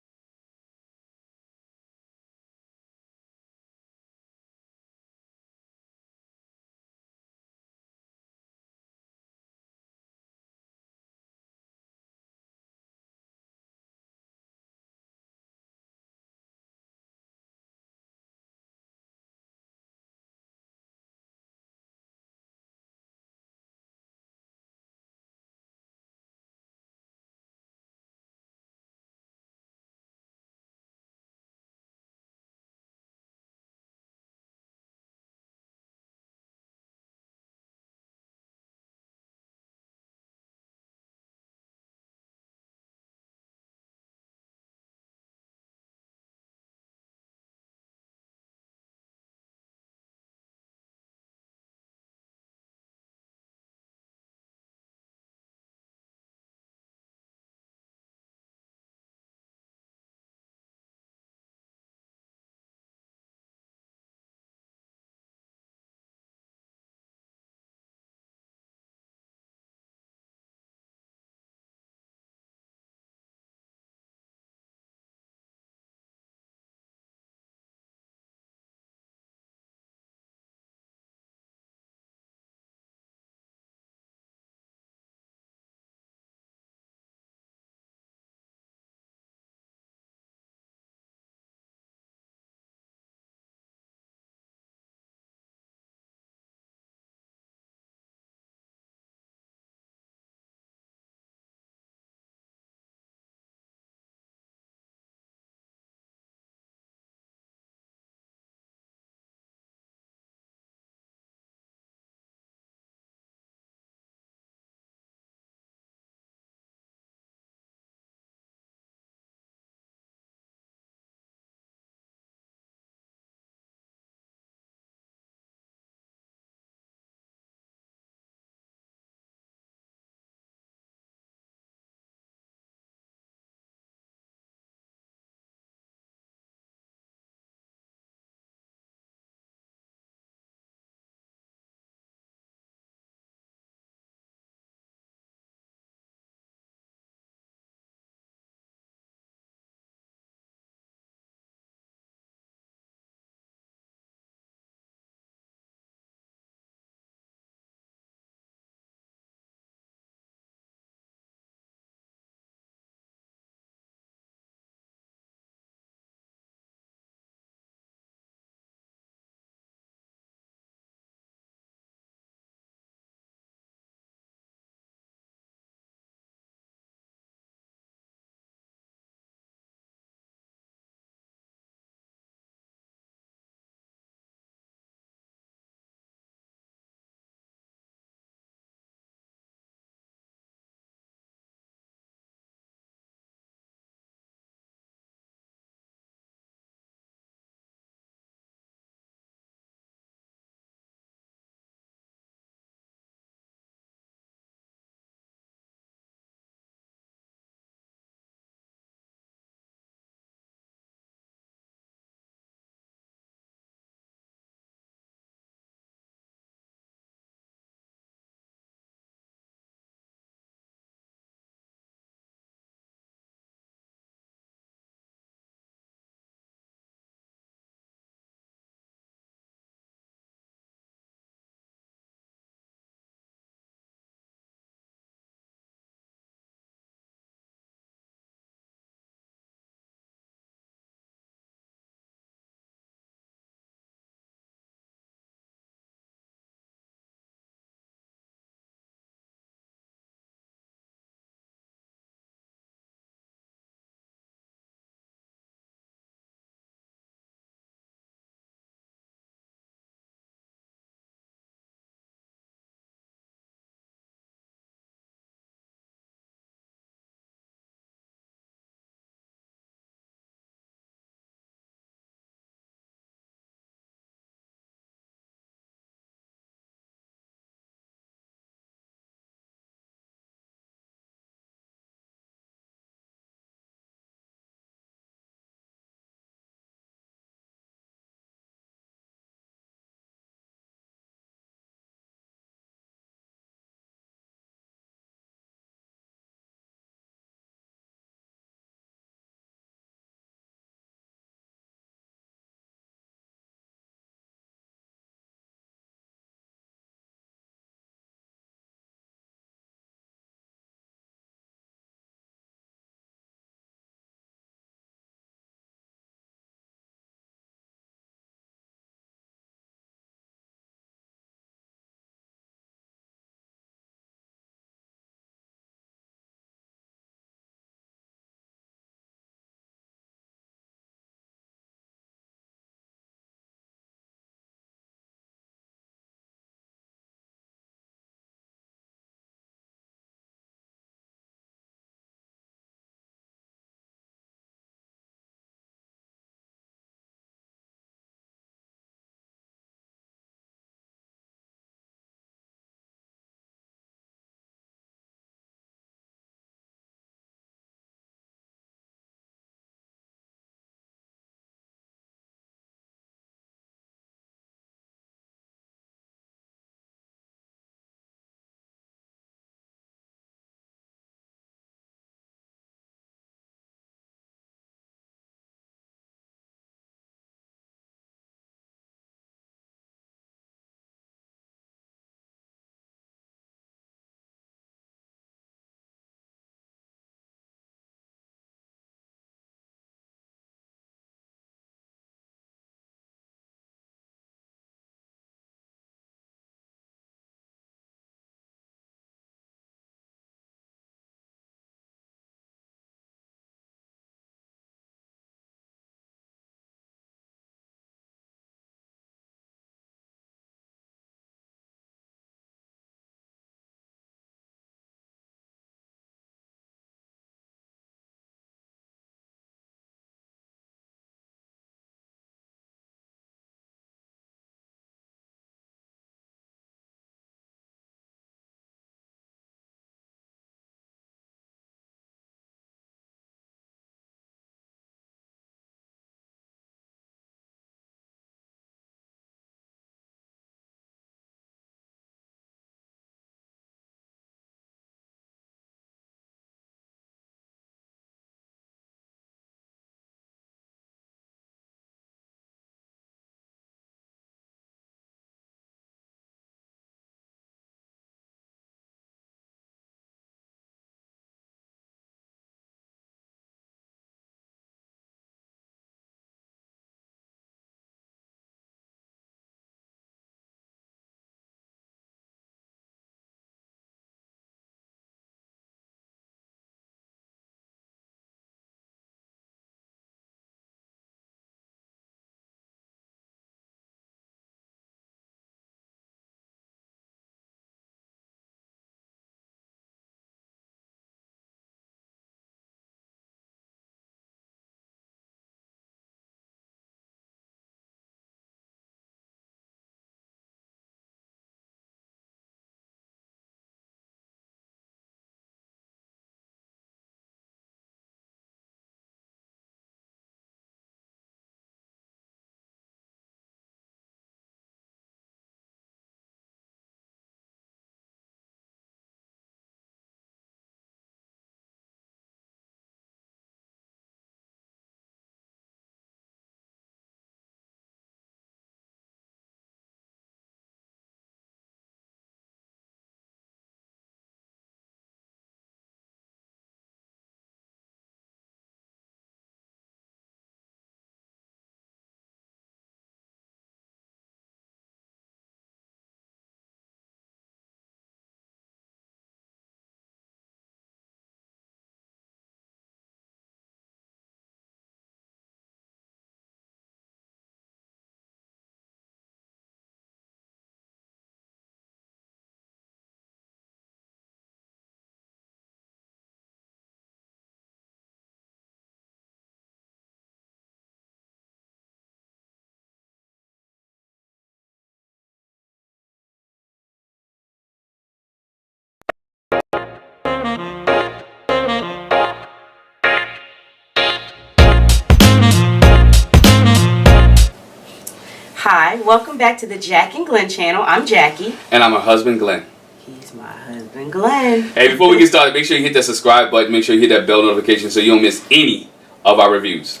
Hi, welcome back to the Jac and Glen channel. I'm Jackie. And I'm her husband, Glenn. He's my husband, Glenn. Hey, before we get started, make sure you hit that subscribe button. Make sure you hit that bell notification so you don't miss any of our reviews.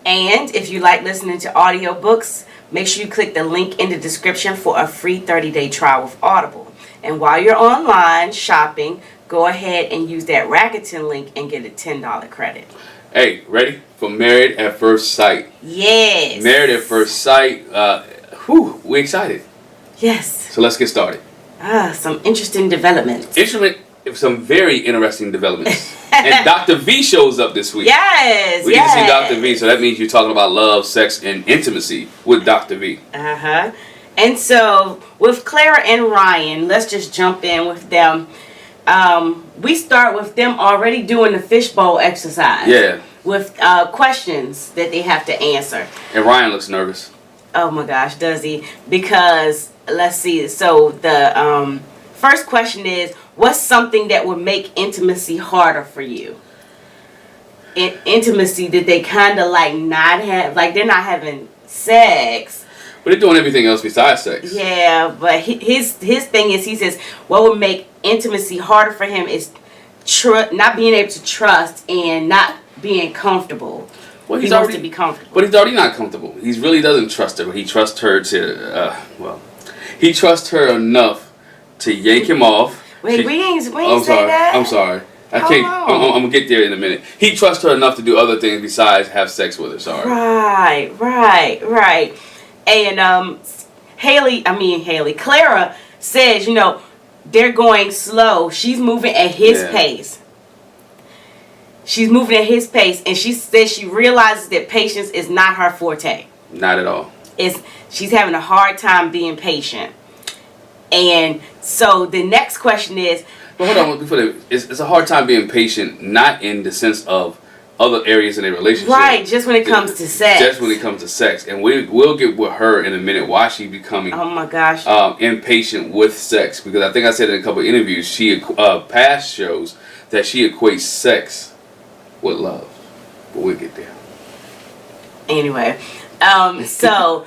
And if you like listening to audiobooks, make sure you click the link in the description for a free 30-day trial with Audible. And while you're online shopping, go ahead and use that Rakuten link and get a $10 credit. Hey, ready for Married at First Sight? Yes. Married at First Sight. We're excited. Yes. So let's get started. Some interesting developments. Some very interesting developments. And Dr. V shows up this week. Yes. We get to see Dr. V, so that means you're talking about love, sex, and intimacy with Dr. V. Uh-huh. And so, with Clara and Ryan, let's just jump in with them. We start with them already doing the fishbowl exercise. Yeah. With questions that they have to answer. And Ryan looks nervous. Oh my gosh, does he? Because, let's see, so the first question is, what's something that would make intimacy harder for you? Intimacy that they kind of like not have, like they're not having sex. But they're doing everything else besides sex. Yeah, but his thing is, he says, what would make intimacy harder for him is not being able to trust and not being comfortable. Well, he wants to be comfortable. But he's already not comfortable. He really doesn't trust her. He trusts her to, he trusts her enough to yank him off. Wait, we ain't say that. I'm sorry. I can't. I'm gonna get there in a minute. He trusts her enough to do other things besides have sex with her. Sorry. Right. And Clara says, they're going slow. She's moving at his pace. She's moving at his pace, and she says she realizes that patience is not her forte. Not at all. She's having a hard time being patient. And so the next question is... But hold on, before that, it's a hard time being patient, not in the sense of other areas in a relationship. Right, just when it comes to sex. Just when it comes to sex. And we'll get with her in a minute why she's becoming oh my gosh impatient with sex. Because I think I said in a couple of interviews, she past shows that she equates sex with love. But we'll get there. Anyway, so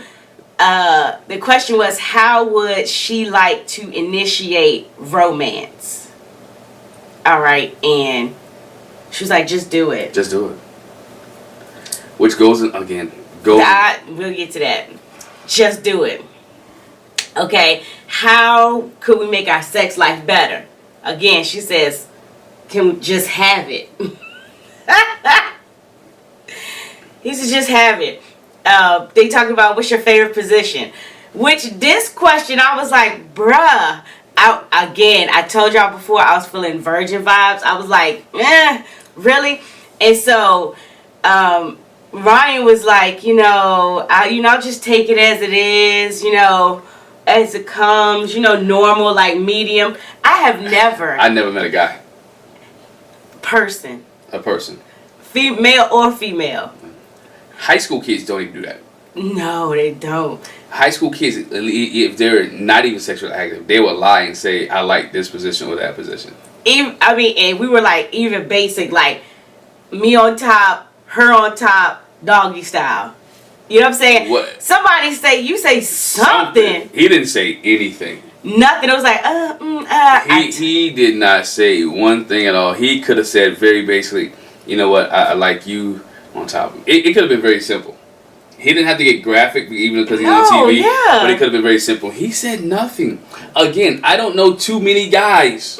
the question was, how would she like to initiate romance? All right, and she was like, just do it. Just do it. Which goes in, again, we'll get to that. Just do it. Okay, how could we make our sex life better? Again, she says, can we just have it? He said, just have it. They talk about what's your favorite position. Which this question, I was like, bruh. I told y'all before I was feeling virgin vibes. I was like, really? And so Ryan was like, I'll just take it as it is, as it comes, normal, like medium. I never met a guy. Person. A person. Male or female. High school kids don't even do that. No, they don't. High school kids, if they're not even sexually active, they will lie and say, I like this position or that position. And we were like, even basic, like me on top, her on top, doggy style. You know what I'm saying? What? Somebody you say something. He didn't say anything. Nothing. It was like, He did not say one thing at all. He could have said very basically, you know what, I like you on top. It could have been very simple. He didn't have to get graphic even because he's on TV. Yeah. But it could have been very simple. He said nothing. Again, I don't know too many guys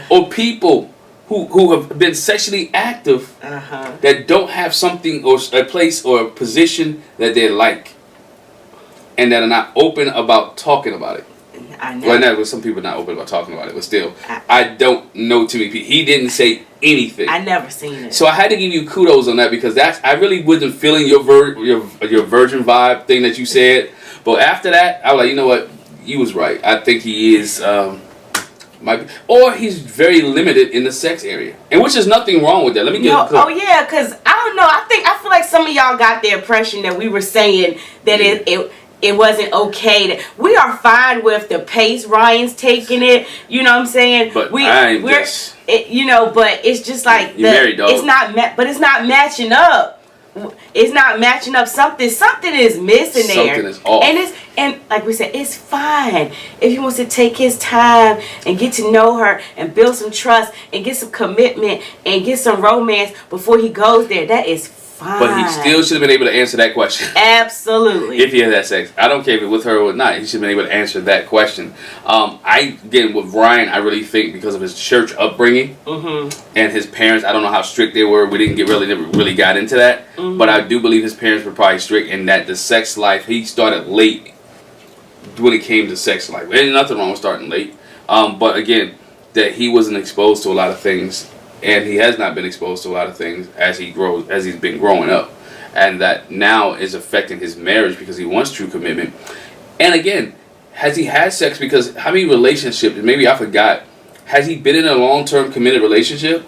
or people who have been sexually active that don't have something or a place or a position that they like and that are not open about talking about it. I know. Well, no, some people are not open about talking about it, but still, I don't know too many people. He didn't say anything. I never seen it. So I had to give you kudos on that because I really wasn't feeling your virgin vibe thing that you said. But after that, I was like, you know what, you was right. I think he is or he's very limited in the sex area, and which is nothing wrong with that. Let me get a clip. Oh yeah, because I don't know. I feel like some of y'all got the impression that we were saying that it wasn't okay. We are fine with the pace Ryan's taking it. You know what I'm saying? But but it's just like it's not matching up. it's not matching up. Something is missing there. Something is off. And like we said, it's fine if he wants to take his time and get to know her and build some trust and get some commitment and get some romance before he goes there. That is fine. But he still should have been able to answer that question. Absolutely. If he had that sex. I don't care if it with her or not. He should have been able to answer that question. Again, with Ryan, I really think because of his church upbringing and his parents, I don't know how strict they were. We didn't never really got into that. But I do believe his parents were probably strict and that the sex life, he started late when it came to sex life. There's nothing wrong with starting late. But again, that he wasn't exposed to a lot of things. And he has not been exposed to a lot of things as he's been growing up. And that now is affecting his marriage because he wants true commitment. And again, has he had sex? Because how many relationships, maybe I forgot, has he been in a long-term committed relationship?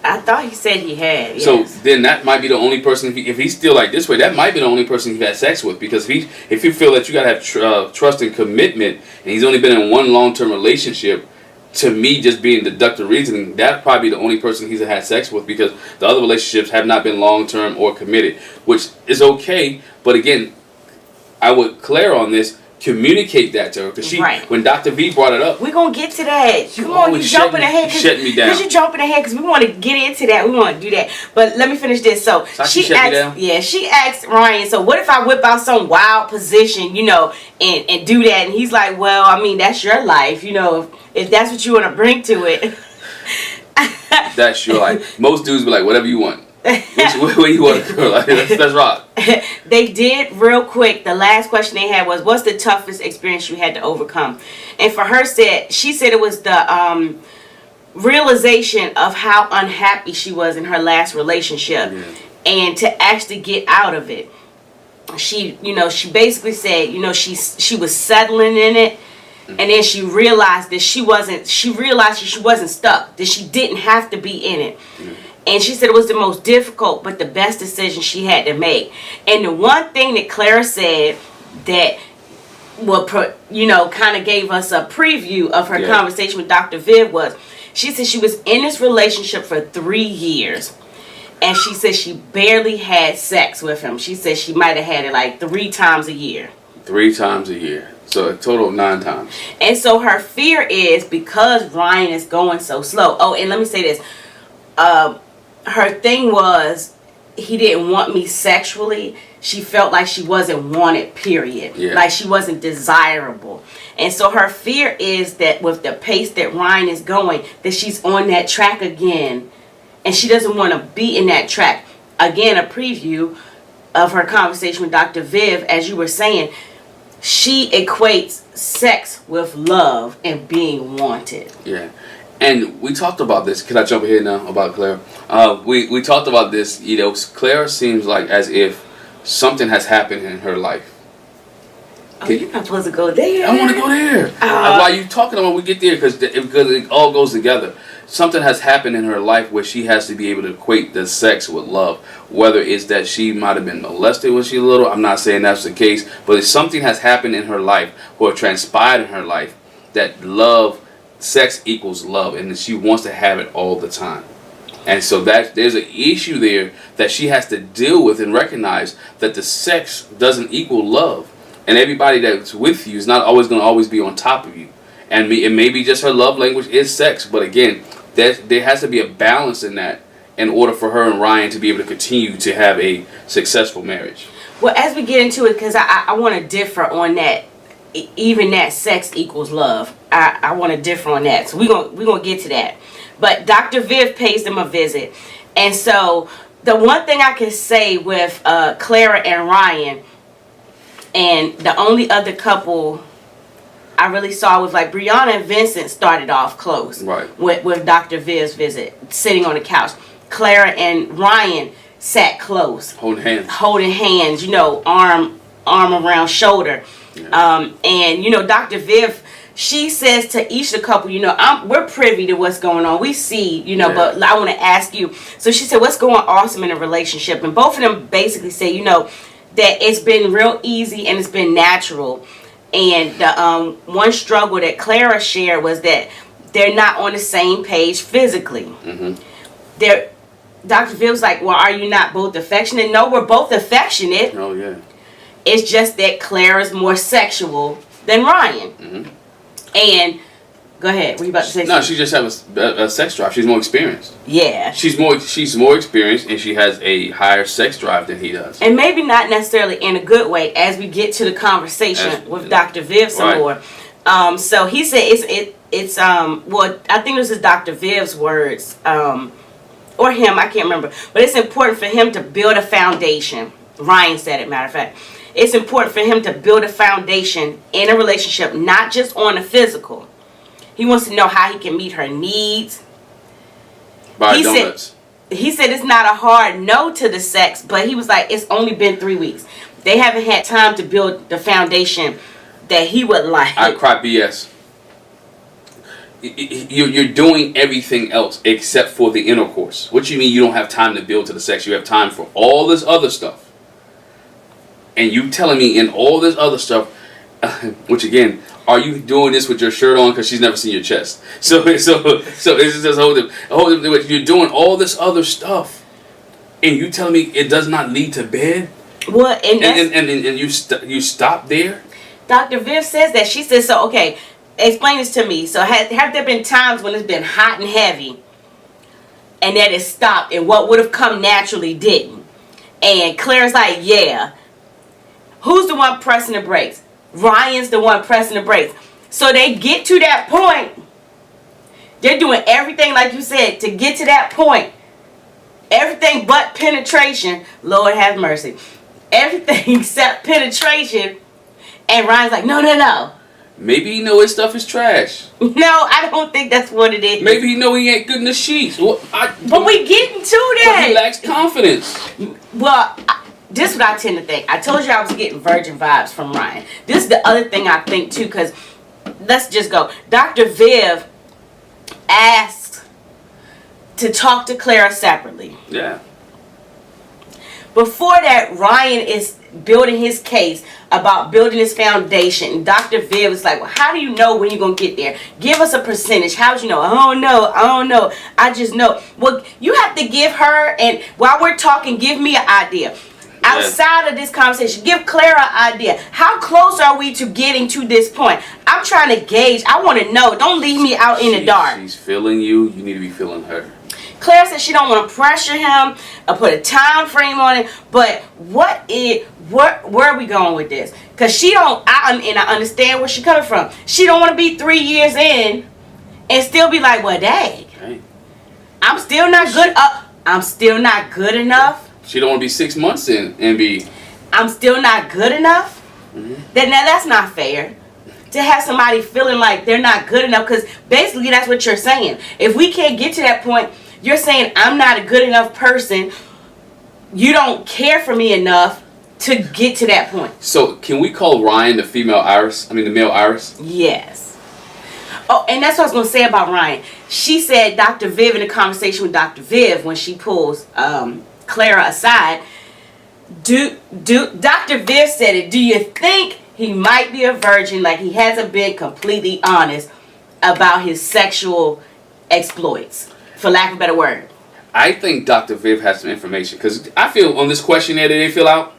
I thought he said he had, yes. So then that might be the only person, if he's still like this way, that might be the only person he's had sex with. Because if you feel that you got to have trust and commitment, and he's only been in one long-term relationship, to me, just being deductive reasoning, that's probably the only person he's had sex with because the other relationships have not been long-term or committed, which is okay. But again, I would Claire on this, communicate that to her because when Dr. V brought it up, we're going to get to that. Come on, you jumping ahead. Shutting me down. Because you're jumping ahead because we want to get into that. We want to do that. But let me finish this. So she asked Ryan, so what if I whip out some wild position, and do that? And he's like, well, I mean, that's your life, if that's what you want to bring to it. That's your life. Most dudes be like, whatever you want. Where you want to go? Like, let's rock. They did real quick. The last question they had was, what's the toughest experience you had to overcome? And for her, she said it was the realization of how unhappy she was in her last relationship, and to actually get out of it. She basically said, she was settling in it. And then she realized that she wasn't stuck, that she didn't have to be in it. And she said it was the most difficult but the best decision she had to make. And the one thing that Clara said that kind of gave us a preview of her conversation with Dr. Viv was, she said she was in this relationship for 3 years. And she said she barely had sex with him. She said she might have had it like 3 times a year. 3 times a year. So a total of 9 times. And so her fear is because Ryan is going so slow. Oh, and let me say this. Her thing was he didn't want me sexually. She felt like she wasn't wanted, period. Yeah. Like she wasn't desirable. And so her fear is that with the pace that Ryan is going, that she's on that track again. And she doesn't want to be in that track. Again, a preview of her conversation with Dr. Viv, as you were saying, she equates sex with love and being wanted. Yeah. And we talked about this. Can I jump ahead now about Claire? We talked about this. Claire seems like as if something has happened in her life. Oh, you're not supposed to go there. I want to go there. While you talking about, we get there because it all goes together. Something has happened in her life where she has to be able to equate the sex with love. Whether it's that she might have been molested when she was little, I'm not saying that's the case, but if something has happened in her life or transpired in her life that sex equals love, and she wants to have it all the time. And so there's an issue there that she has to deal with and recognize that the sex doesn't equal love. And everybody that's with you is not always going to always be on top of you. And it may be just her love language is sex. But again, there has to be a balance in that in order for her and Ryan to be able to continue to have a successful marriage. Well, as we get into it, because I want to differ on that, even that sex equals love. I want to differ on that. So we're gonna get to that. But Dr. Viv pays them a visit. And so the one thing I can say with Clara and Ryan, and the only other couple I really saw was like Brianna and Vincent started off close. Right. With Dr. Viv's visit, sitting on the couch. Clara and Ryan sat close. Holding hands, arm around shoulder. Yeah. And Dr. Viv, she says to each of the couple, we're privy to what's going on. We see, but I want to ask you. So she said, what's going awesome in a relationship? And both of them basically say, that it's been real easy and it's been natural. And the one struggle that Clara shared was that they're not on the same page physically. Mm-hmm. Dr. Viv was like, well, are you not both affectionate? No, we're both affectionate. Oh, yeah. It's just that Clara's more sexual than Ryan. Mm-hmm. And, go ahead. What are you about to say? No, she just has a sex drive. She's more experienced. Yeah. She's more experienced, and she has a higher sex drive than he does. And maybe not necessarily in a good way as we get to the conversation with Dr. Viv some more. So he said it's well, I think this is Dr. Viv's words, or him, I can't remember. But it's important for him to build a foundation. Ryan said it, matter of fact. It's important for him to build a foundation in a relationship, not just on the physical. He wants to know how he can meet her needs. Buy donuts. He said it's not a hard no to the sex, but he was like, it's only been 3 weeks. They haven't had time to build the foundation that he would like. I cry BS. You're doing everything else except for the intercourse. What you mean you don't have time to build to the sex? You have time for all this other stuff. And you telling me in all this other stuff, which again, are you doing this with your shirt on because she's never seen your chest? So it's just hold it. You're doing all this other stuff, and you telling me it does not lead to bed? Well, and you stop there? Dr. Viv says that. She says, so okay, explain this to me. So have there been times when it's been hot and heavy and that it stopped and what would have come naturally didn't? And Claire's like, yeah. Who's the one pressing the brakes? Ryan's the one pressing the brakes. So they get to that point. They're doing everything, like you said, to get to that point. Everything but penetration. Lord have mercy. Everything except penetration. And Ryan's like, no. Maybe he know his stuff is trash. No, I don't think that's what it is. Maybe he know he ain't good in the sheets. But we getting to that. But he lacks confidence. Well, this is what I tend to think. I told you I was getting virgin vibes from Ryan. This is the other thing I think too, because let's just go. Dr. Viv asked to talk to Clara separately. Yeah. Before that, Ryan is building his case about building his foundation. And Dr. Viv is like, well, how do you know when you're going to get there? Give us a percentage. How do you know? I don't know. I just know. Well, you have to give her, and while we're talking, give me an idea. Outside of this conversation, give Clara an idea. How close are we to getting to this point? I'm trying to gauge. I want to know. Don't leave me out in the dark. She's feeling you. You need to be feeling her. Clara said she don't want to pressure him or put a time frame on it. But where are we going with this? Because she don't, and I understand where she's coming from. She don't want to be 3 years in and still be like, well, dang. Okay. I'm still not good. I'm still not good enough. She don't want to be 6 months in and be. I'm still not good enough. Mm-hmm. Now that's not fair. To have somebody feeling like they're not good enough, because basically that's what you're saying. If we can't get to that point, you're saying I'm not a good enough person. You don't care for me enough to get to that point. So can we call Ryan the female Iris? I mean the male Iris? Yes. Oh, and that's what I was going to say about Ryan. She said Dr. Viv in a conversation with Dr. Viv when she pulls Clara aside. Dr. Viv said it. Do you think he might be a virgin, like he hasn't been completely honest about his sexual exploits, for lack of a better word? I think Dr. Viv has some information, because I feel on this questionnaire that they fill out,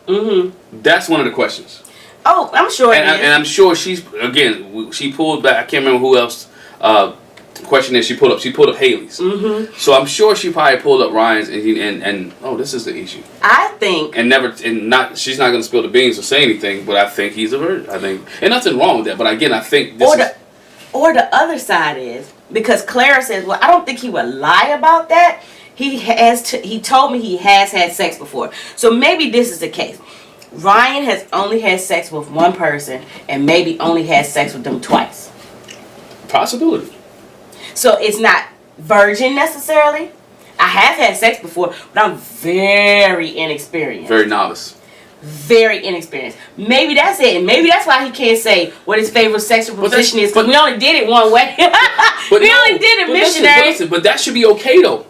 that's one of the questions. Oh, I'm sure it is. And I'm sure she pulled back, I can't remember who else questionnaire she pulled up. She pulled up Haley's. So I'm sure she probably pulled up Ryan's and this is the issue. I think she's not going to spill the beans or say anything, but I think he's a virgin. I think, and nothing wrong with that. But again, I think or the other side is, because Clara says, well, I don't think he would lie about that. He told me he has had sex before. So maybe this is the case. Ryan has only had sex with one person and maybe only had sex with them twice. Possibility. So it's not virgin necessarily. I have had sex before, but I'm very inexperienced. Very novice. Very inexperienced. Maybe that's it. And maybe that's why he can't say what his favorite sexual position is, because we only did it one way. Only did it missionary. But that should be okay though.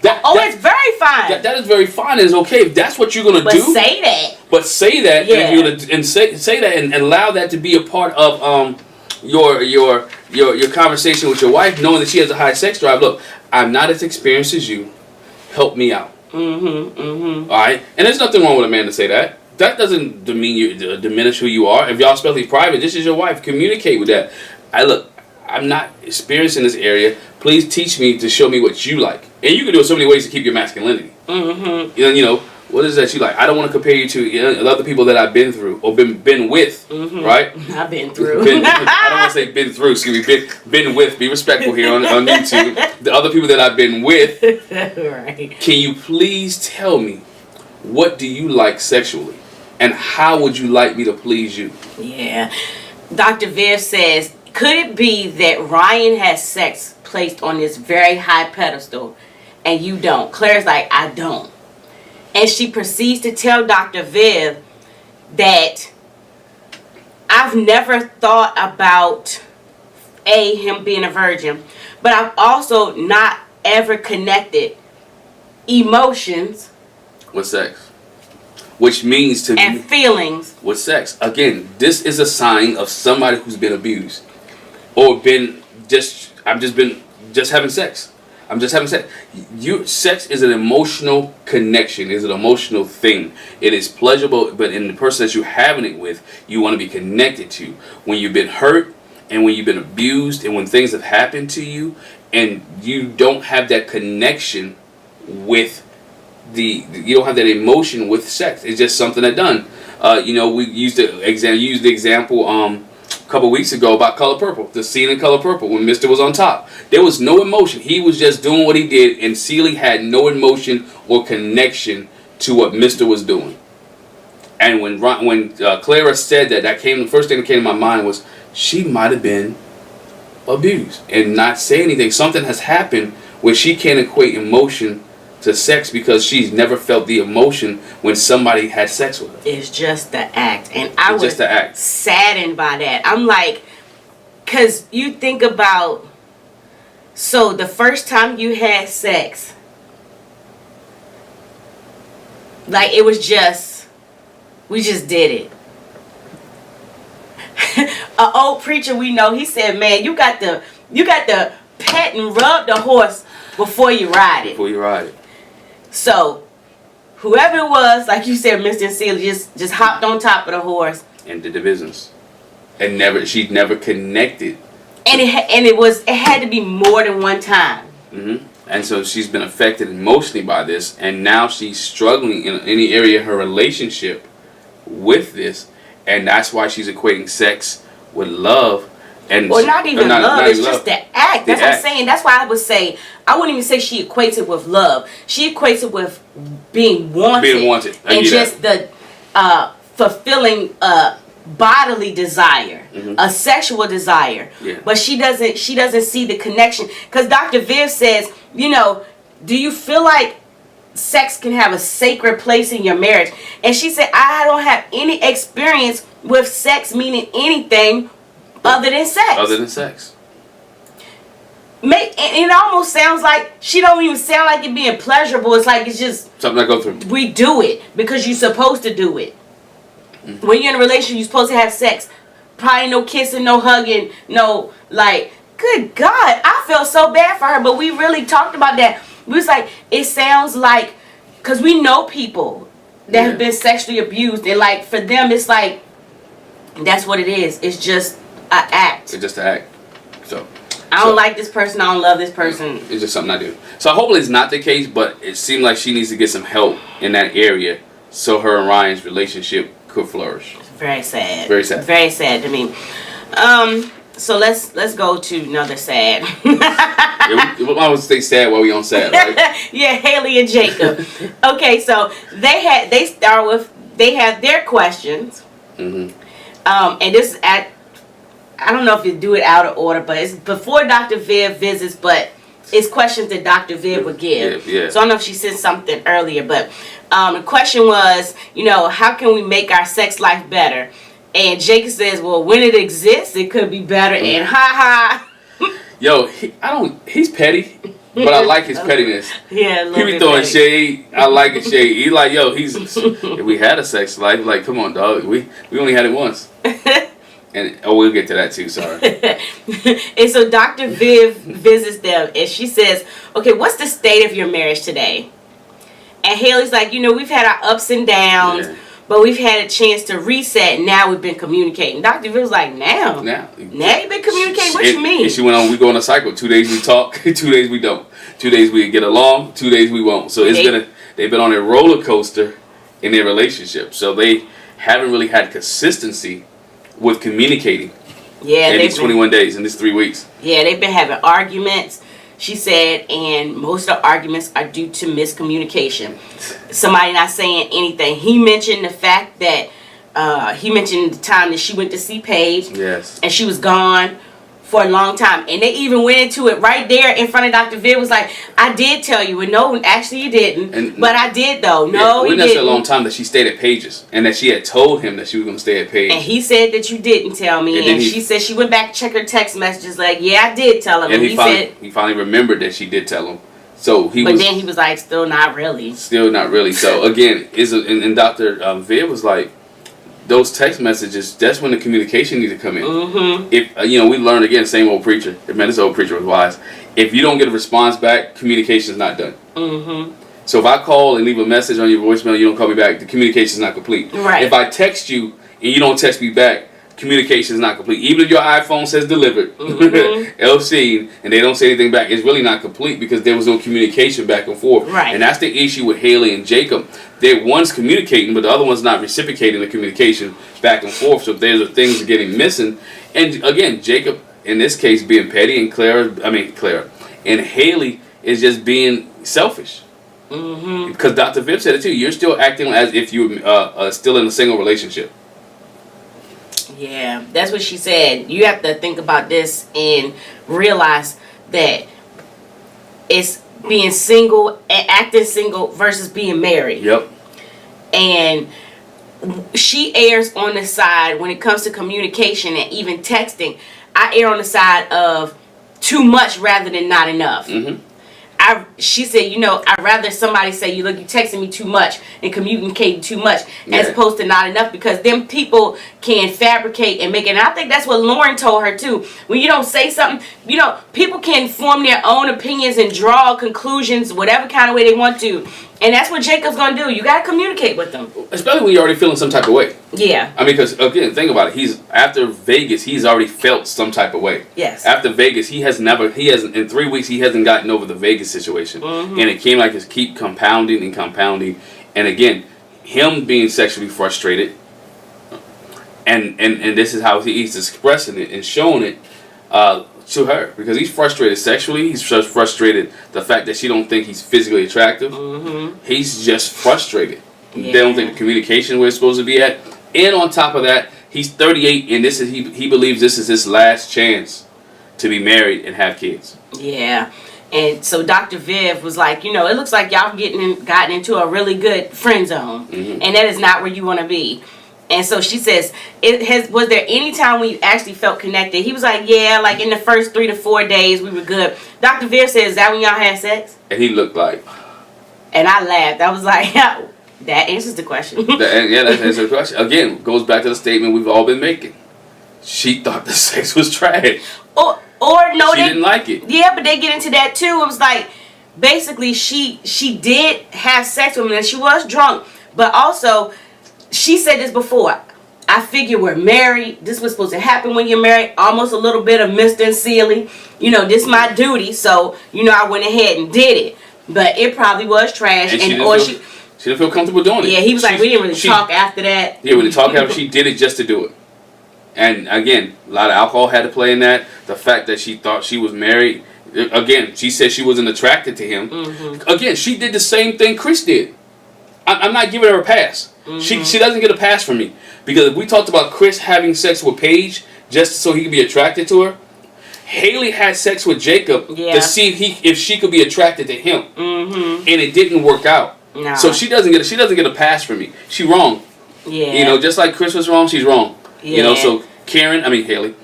It's very fine. That is very fine. It's okay if that's what you're gonna do. But say that. But say that, yeah. and say that, and allow that to be a part of your conversation with your wife, knowing that she has a high sex drive. Look, I'm not as experienced as you. Help me out. All right, and there's nothing wrong with a man to say that. That doesn't diminish who you are. If y'all especially private, this is your wife. Communicate with that. I'm not experienced in this area. Please teach me to show me what you like. And you can do it so many ways to keep your masculinity. You know, what is that you like? I don't want to compare you to other people that I've been through or been with, right? I've been through. I don't want to say been through. Excuse me. Been with. Be respectful here on YouTube. The other people that I've been with. Right. Can you please tell me what do you like sexually, and how would you like me to please you? Yeah. Dr. Viv says, could it be that Ryan has sex placed on this very high pedestal and you don't? Claire's like, I don't. And she proceeds to tell Dr. Viv that I've never thought about him being a virgin, but I've also not ever connected emotions with sex. Which means to and feelings with sex. Again, this is a sign of somebody who's been abused. Or been just having sex. I'm just having sex. Sex is an emotional connection. It's an emotional thing. It is pleasurable, but in the person that you're having it with, you want to be connected to. When you've been hurt and when you've been abused and when things have happened to you and you don't have that connection with you don't have that emotion with sex. It's just something that's done. You know, we used the example a couple weeks ago about Color Purple. The scene in Color Purple when Mr. was on top. There was no emotion. He was just doing what he did, and Celie had no emotion or connection to what Mr. was doing. And when Clara said that, the first thing that came to my mind was she might have been abused and not say anything. Something has happened where she can't equate emotion to sex because she's never felt the emotion when somebody had sex with her. It's just the act. And I was saddened by that. I'm like, because you think about, so the first time you had sex, like it was just, we just did it. An old preacher we know, he said, man, you got to pet and rub the horse before you ride it. Before you ride it. So, whoever it was, like you said, Mr. and Celie just hopped on top of the horse and did the business, and she never connected. And it had to be more than one time. And so she's been affected emotionally by this, and now she's struggling in any area of her relationship with this, and that's why she's equating sex with love. Or not even love, it's just the act. That's what I'm saying. That's why I would say, I wouldn't even say she equates it with love. She equates it with being wanted. Being wanted. And just the fulfilling bodily desire, a sexual desire. Yeah. But she doesn't see the connection. Because Dr. Viv says, you know, do you feel like sex can have a sacred place in your marriage? And she said, I don't have any experience with sex meaning anything other than sex. Other than sex. It almost sounds like she don't even sound like it being pleasurable. It's like it's just something I go through. We do it because you're supposed to do it. When you're in a relationship, you're supposed to have sex. Probably no kissing, no hugging, no like. Good God, I felt so bad for her, but we really talked about that. We was like, it sounds like, because we know people that have been sexually abused, and like for them, it's like that's what it is. It's just an act. It's just an act. So I don't like this person. I don't love this person. It's just something I do. So hopefully it's not the case, but it seemed like she needs to get some help in that area so her and Ryan's relationship could flourish. It's very sad. Very sad. Very sad to me. So let's go to another sad. We might as well stay sad while we on sad, right? Yeah, Haley and Jacob. Okay, so they have their questions. And this is I don't know if you do it out of order, but it's before Dr. Viv visits, but it's questions that Dr. Viv would give. Yeah. So I don't know if she said something earlier, but the question was, you know, how can we make our sex life better? And Jacob says, well, when it exists, it could be better. And ha ha. Yo, he's petty, but I like his pettiness. Yeah, he be throwing shade. I like his shade. He like, yo, if we had a sex life, like, come on, dog. We only had it once. And we'll get to that too, sorry. And so Dr. Viv visits them and she says, okay, what's the state of your marriage today? And Haley's like, we've had our ups and downs, but we've had a chance to reset, and now we've been communicating. Dr. V was like, now you've been communicating? What you mean? And she went on, we go on a cycle. 2 days we talk, 2 days we don't. 2 days we get along, 2 days we won't. So they've been on a roller coaster in their relationship. So they haven't really had consistency with communicating in these 21 days, in these 3 weeks. Yeah, they've been having arguments, she said, and most of the arguments are due to miscommunication. Somebody not saying anything. He mentioned the fact that he mentioned the time that she went to see Paige. Yes. And she was gone for a long time. And they even went into it right there in front of Dr. Viv. Was like, I did tell you. And no, actually you didn't. But I did though. No, you didn't. It a long time that she stayed at Paige's. And that she had told him that she was going to stay at Paige. And he said that you didn't tell me. And she said she went back to check her text messages like, yeah, I did tell him. And he finally remembered that she did tell him. So then he was like, still not really. Still not really. So again, and Dr. Viv was like, those text messages, that's when the communication need to come in. Mm-hmm. If we learned again, same old preacher. Man, this old preacher was wise. If you don't get a response back, communication is not done. Mm-hmm. So if I call and leave a message on your voicemail, you don't call me back, the communication is not complete. Right. If I text you and you don't text me back, communication is not complete. Even if your iPhone says delivered, LC, and they don't say anything back, it's really not complete because there was no communication back and forth. Right. And that's the issue with Haley and Jacob. One's communicating, but the other one's not reciprocating the communication back and forth. So there's things getting missing. And again, Jacob, in this case, being petty, and Clara, and Haley is just being selfish. Mm-hmm. Because Dr. Viv said it too. You're still acting as if you're still in a single relationship. Yeah, that's what she said. You have to think about this and realize that it's being single and acting single versus being married. Yep. And she errs on the side when it comes to communication and even texting. I err on the side of too much rather than not enough. Mm-hmm. She said, I'd rather somebody say, you texting me too much and communicating too much as opposed to not enough, because then people can fabricate and make it. And I think that's what Lauren told her too. When you don't say something, people can form their own opinions and draw conclusions whatever kind of way they want to. And that's what Jacob's going to do. You got to communicate with them. Especially when you're already feeling some type of way. Yeah. I mean, because, again, think about it. After Vegas, he's already felt some type of way. Yes. After Vegas, in 3 weeks, he hasn't gotten over the Vegas situation. Mm-hmm. And it came like it keep compounding and compounding. And again, him being sexually frustrated, and this is how he's expressing it and showing it to her, because he's frustrated sexually. He's just frustrated the fact that she don't think he's physically attractive. Mm-hmm. He's just frustrated. Yeah. They don't think the communication where it's supposed to be at. And on top of that, he's 38, and this is he believes this is his last chance to be married and have kids. Yeah. And so Dr. Viv was like, it looks like y'all gotten into a really good friend zone, and that is not where you want to be. And so she says, was there any time when you actually felt connected? He was like, yeah, like in the first 3 to 4 days we were good. Dr. Viv says, is that when y'all had sex? And he looked like. And I laughed. I was like, that answers the question. That answers the question. Again, goes back to the statement we've all been making. She thought the sex was trash. Or no, she didn't like it. Yeah, but they get into that too. It was like, basically, she did have sex with him and she was drunk, but also, she said this before. I figure we're married. This was supposed to happen when you're married. Almost a little bit of Mr. and Sealy. This is my duty. So, I went ahead and did it. But it probably was trash. And she didn't feel comfortable doing it. Yeah, he was like, we didn't really talk after that. Yeah, we didn't talk after. She did it just to do it. And again, a lot of alcohol had to play in that. The fact that she thought she was married. Again, she said she wasn't attracted to him. Mm-hmm. Again, she did the same thing Chris did. I'm not giving her a pass. Mm-hmm. She doesn't get a pass from me. Because if we talked about Chris having sex with Paige just so he could be attracted to her, Haley had sex with Jacob to see if she could be attracted to him. Mm-hmm. And it didn't work out. No. So she doesn't get a pass from me. She wrong. Yeah. Just like Chris was wrong, she's wrong. Yeah. So Haley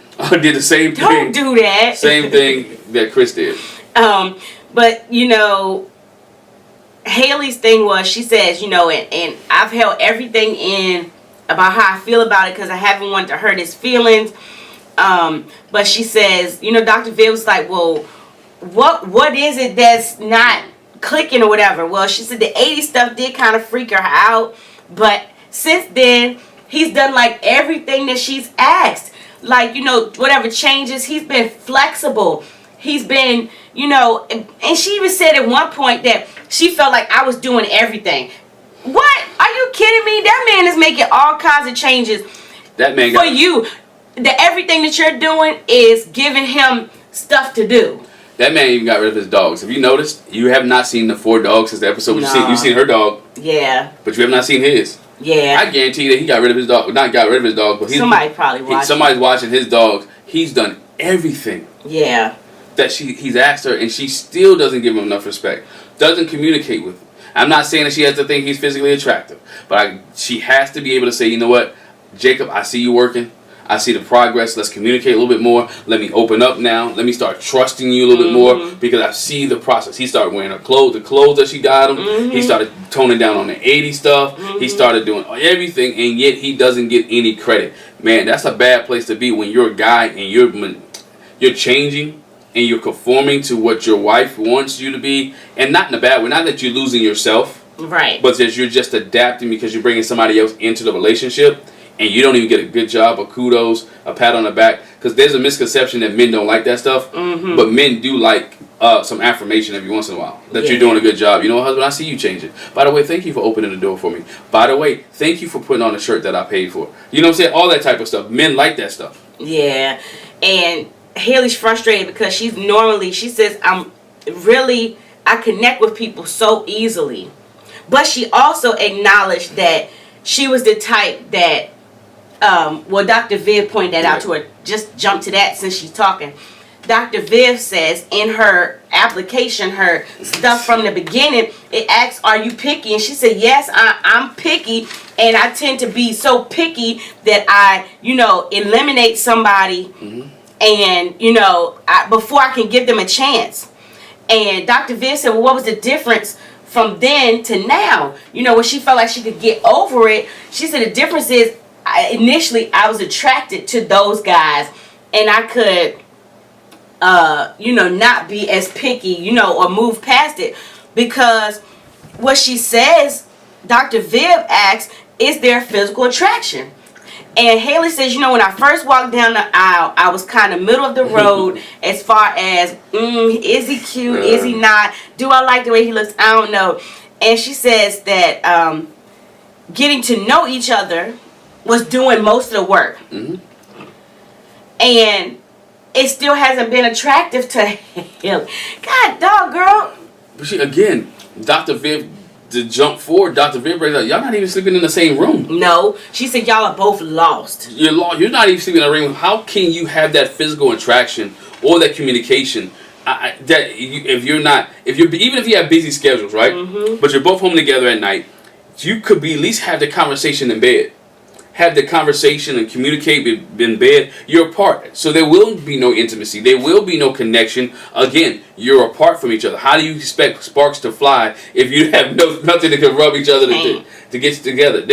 did the same thing. Don't do that. Same thing that Chris did. But Haley's thing was, she says, and I've held everything in about how I feel about it because I haven't wanted to hurt his feelings. But she says, Dr. Viv was like, well, what is it that's not clicking or whatever. Well, she said the 80s stuff did kind of freak her out, but since then he's done like everything that she's asked. Like, you know, whatever changes, he's been flexible. He's been, you know, and she even said at one point that she felt like I was doing everything. What? Are you kidding me? That man is making all kinds of changes. That man for you. Everything that you're doing is giving him stuff to do. That man even got rid of his dogs. Have you noticed? You have not seen the 4 dogs since the episode. No. You've seen her dog. Yeah. But you have not seen his. Yeah. I guarantee you that he got rid of his dog. Not got rid of his dog, but somebody probably watching. Somebody's watching his dogs. He's done everything. Yeah. That he's asked her, and she still doesn't give him enough respect. Doesn't communicate with him. I'm not saying that she has to think he's physically attractive, but she has to be able to say, you know what, Jacob, I see you working. I see the progress. Let's communicate a little bit more. Let me open up now. Let me start trusting you a little bit more because I see the process. He started wearing her clothes, the clothes that she got him. He started toning down on the 80s stuff. He started doing everything, and yet he doesn't get any credit. Man, that's a bad place to be when you're a guy and you're changing and you're conforming to what your wife wants you to be, and not in a bad way. Not that you're losing yourself, right? But that you're just adapting because you're bringing somebody else into the relationship. And you don't even get a good job or kudos, a pat on the back. Because there's a misconception that men don't like that stuff. But men do like some affirmation every once in a while. That you're doing a good job. You know, husband, I see you changing. By the way, thank you for opening the door for me. By the way, thank you for putting on a shirt that I paid for. You know what I'm saying? All that type of stuff. Men like that stuff. Yeah. And Haley's frustrated because she says, I connect with people so easily. But she also acknowledged that she was the type that Dr. Viv pointed that out to her. Just jump to that since she's talking. Dr. Viv says in her application, her stuff from the beginning, it asks, are you picky? And she said, yes, I'm picky. And I tend to be so picky that I, eliminate somebody and, before I can give them a chance. And Dr. Viv said, well, what was the difference from then to now? When she felt like she could get over it, she said the difference is, initially I was attracted to those guys and I could not be as picky, or move past it, because what she says, Dr. Viv asks, is there physical attraction? And Haley says, when I first walked down the aisle, I was kind of middle of the road as far as, is he cute, is he not, do I like the way he looks, I don't know. And she says that getting to know each other was doing most of the work. And it still hasn't been attractive to him. God, dog, girl. But again, Dr. Viv, to jump forward, Dr. Viv brings up, y'all not even sleeping in the same room. No. She said y'all are both lost. You're lost. You're not even sleeping in a room. How can you have that physical attraction or that communication? Even if you have busy schedules, right? But you're both home together at night, you could at least have the conversation in bed. Have the conversation and communicate in bed. You're apart. So there will be no intimacy. There will be no connection. Again, you're apart from each other. How do you expect sparks to fly if you have nothing that can rub each other to get together?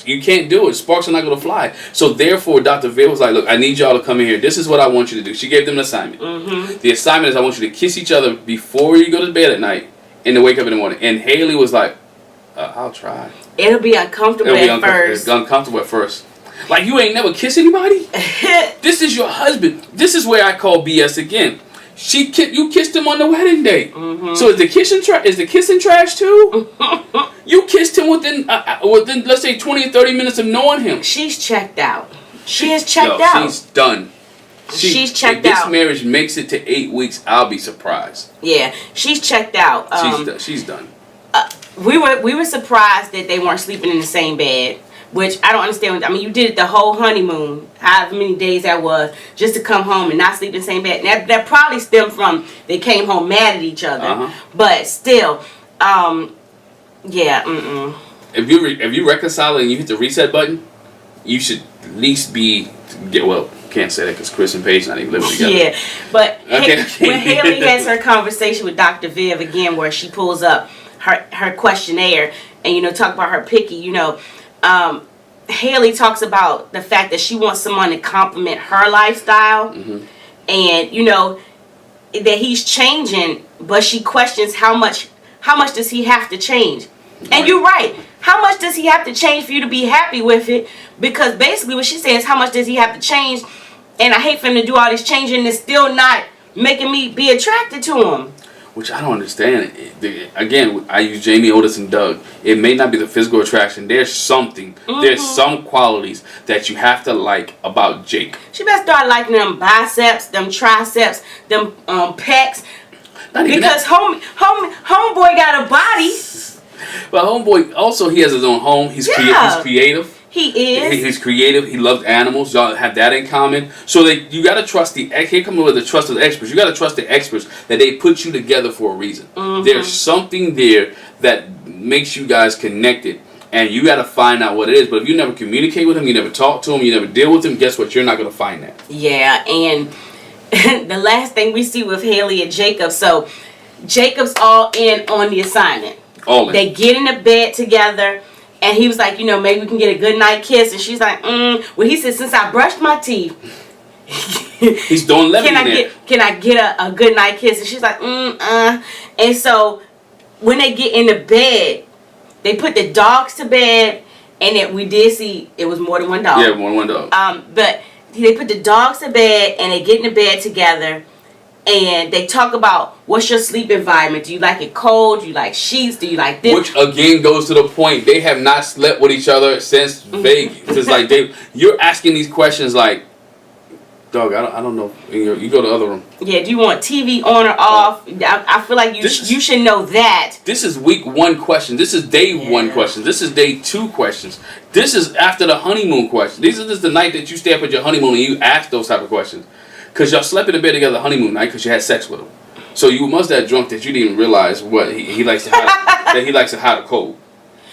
You can't do it. Sparks are not going to fly. So therefore, Dr. Viv was like, look, I need y'all to come in here. This is what I want you to do. She gave them an assignment. The assignment is I want you to kiss each other before you go to bed at night and to wake up in the morning. And Haley was like, I'll try. It'll be uncomfortable at first. It's uncomfortable at first. Like, you ain't never kissed anybody? This is your husband. This is where I call BS again. You kissed him on the wedding day. So is the kissing trash too? You kissed him within let's say 20 or 30 minutes of knowing him. She's checked out. She is checked out. She's done. She's checked out. If this marriage makes it to 8 weeks, I'll be surprised. Yeah, she's checked out. She's done. We were surprised that they weren't sleeping in the same bed, which I don't understand. I mean, you did it the whole honeymoon, however many days that was, just to come home and not sleep in the same bed. That probably stemmed from they came home mad at each other. But still, yeah. If you reconcile and you hit the reset button, you should at least can't say that because Chris and Paige not even living together. Yeah, but when Haley has her conversation with Dr. Viv again, where she pulls up her questionnaire and talk about her picky, Haley talks about the fact that she wants someone to complement her lifestyle, and that he's changing, but she questions how much how much does he have to change? And you're right. How much does he have to change for you to be happy with it? Because basically what she's saying is, how much does he have to change? And I hate for him to do all this changing and it's still not making me be attracted to him. Which I don't understand. Again, I use Jamie, Otis, and Doug. It may not be the physical attraction. There's something. There's some qualities that you have to like about Jake. She better start liking them biceps, them triceps, them pecs. Because homeboy got a body. But homeboy also, he has his own home. He's creative. He is. He's creative. He loves animals. Y'all have that in common. So you got to trust here comes with the trust of the experts. You got to trust the experts that they put you together for a reason. There's something there that makes you guys connected, and you got to find out what it is. But if you never communicate with him, you never talk to him, you never deal with him, guess what? You're not going to find that. Yeah, and the last thing we see with Haley and Jacob, so Jacob's all in on the assignment. All in. They get in the bed together. And he was like, maybe we can get a good night kiss. And she's like, Well, he said, since I brushed my teeth, he's doing levity can I get a good night kiss? And she's like, And so when they get in the bed, they put the dogs to bed, and we did see it was more than one dog. Yeah, more than one dog. But they put the dogs to bed, and they get in the bed together. And they talk about, what's your sleep environment? Do you like it cold? Do you like sheets? Do you like this? Which again goes to the point, they have not slept with each other since Vegas. It's like you're asking these questions like, dog, I don't know. You go to the other room. Yeah, do you want TV on or off? I feel like you should know that. This is week 1 question. This is day 1 question. This is day 2 questions. This is after the honeymoon question. This is the night that you stay up at your honeymoon and you ask those type of questions. Because y'all slept in the bed together honeymoon night because you had sex with him. So you must have drunk that you didn't realize what he likes to hide, that he likes to hide a cold.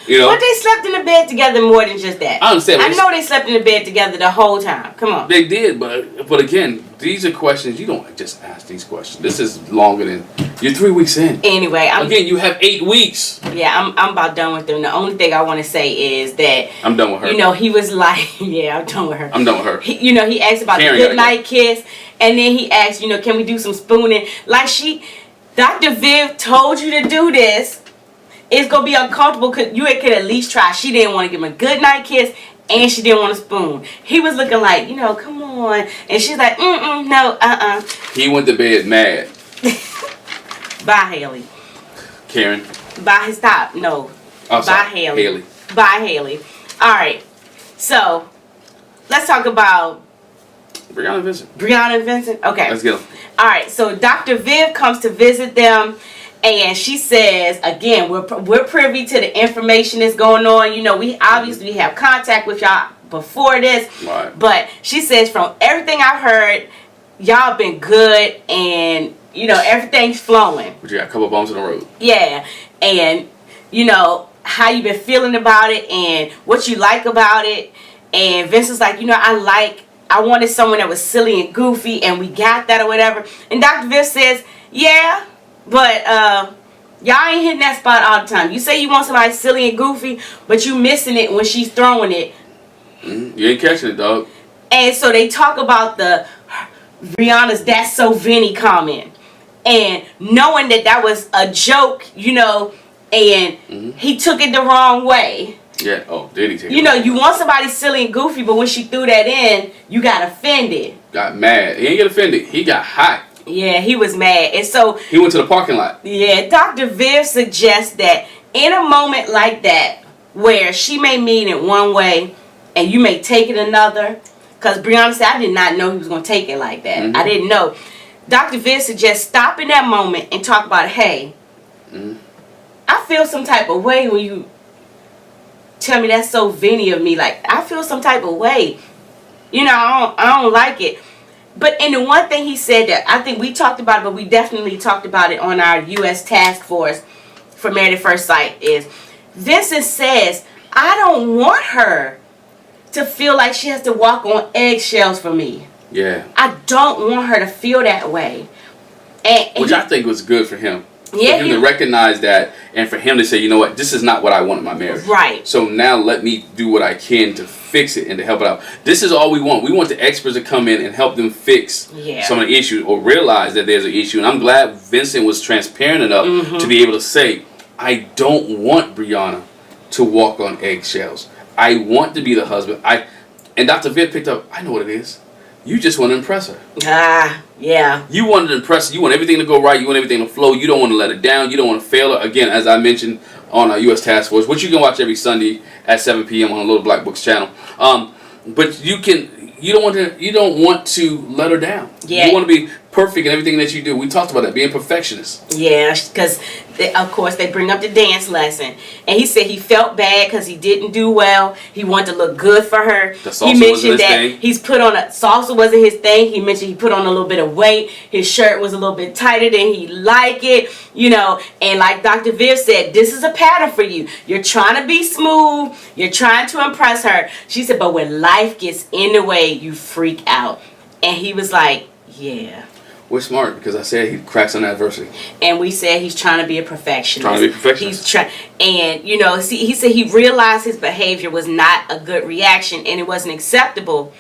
But they slept in the bed together more than just that. I understand. I know they slept in the bed together the whole time. Come on. They did, but again, these are questions. You don't just ask these questions. This is longer than... You're 3 weeks in. Anyway, again, you have 8 weeks. Yeah, I'm about done with them. The only thing I want to say is that... I'm done with her. He was like... Yeah, I'm done with her. I'm done with her. He asked about the good night kiss. And then he asked, can we do some spooning? Like Dr. Viv told you to do this. It's going to be uncomfortable because you could at least try. She didn't want to give him a good night kiss, and she didn't want to spoon. He was looking like, come on. And she's like, no, He went to bed mad. Bye, Haley. Karen. Bye, stop. No. Oh, bye, Haley. Haley. Bye, Haley. All right. So, let's talk about... Brianna Vincent. Brianna Vincent? Okay. Let's get them. All right. So, Dr. Viv comes to visit them. And she says, again, we're privy to the information that's going on. We obviously have contact with y'all before this. Right. But she says, from everything I've heard, y'all been good and, everything's flowing. But you got a couple bumps in the road. Yeah. And, how you been feeling about it and what you like about it. And Vincent's like, I wanted someone that was silly and goofy, and we got that or whatever. And Dr. Viv says, yeah. But y'all ain't hitting that spot all the time. You say you want somebody silly and goofy, but you missing it when she's throwing it. You ain't catching it, dog. And so they talk about the Rihanna's "That's So Vinny" comment, and knowing that was a joke, and he took it the wrong way. Yeah. Oh, did he take it? You want somebody silly and goofy, but when she threw that in, you got offended. Got mad. He ain't get offended. He got hot. Yeah, he was mad. And so... He went to the parking lot. Yeah, Dr. Viv suggests that in a moment like that, where she may mean it one way, and you may take it another, because Brianna said, I did not know he was going to take it like that. I didn't know. Dr. Viv suggests stop in that moment and talk about, hey, I feel some type of way when you tell me that's so Vinny of me. Like, I feel some type of way. I don't like it. But and the one thing he said that I think we talked about it, but we definitely talked about it on our U.S. task force for Married at First Sight, is Vincent says, I don't want her to feel like she has to walk on eggshells for me. Yeah. I don't want her to feel that way. Which I think was good for him. Yeah, for him to recognize that, and for him to say, you know what, this is not what I want in my marriage. Right. So now let me do what I can to fix it and to help it out. This is all we want. We want the experts to come in and help them fix some of the issues or realize that there's an issue. And I'm glad Vincent was transparent enough to be able to say, I don't want Brianna to walk on eggshells. I want to be the husband. And Dr. Viv picked up, I know what it is. You just want to impress her. Yeah. You want to impress her. You want everything to go right. You want everything to flow. You don't want to let her down. You don't want to fail her. Again, as I mentioned on our U.S. Task Force, which you can watch every Sunday at 7 p.m. on Little Black Books channel. But you don't want to let her down. Yeah. You want to be perfect in everything that you do. We talked about that, being perfectionist. Yeah, because of course they bring up the dance lesson, and he said he felt bad because he didn't do well. He wanted to look good for her. The salsa He mentioned wasn't his that thing. he's put on salsa wasn't his thing. He mentioned he put on a little bit of weight. His shirt was a little bit tighter than he liked it, And like Dr. Viv said, this is a pattern for you. You're trying to be smooth. You're trying to impress her. She said, but when life gets in the way, you freak out. And he was like, yeah. We're smart because I said he cracks on adversity. And we said he's trying to be a perfectionist. Trying to be a perfectionist. He's trying, and he said he realized his behavior was not a good reaction and it wasn't acceptable.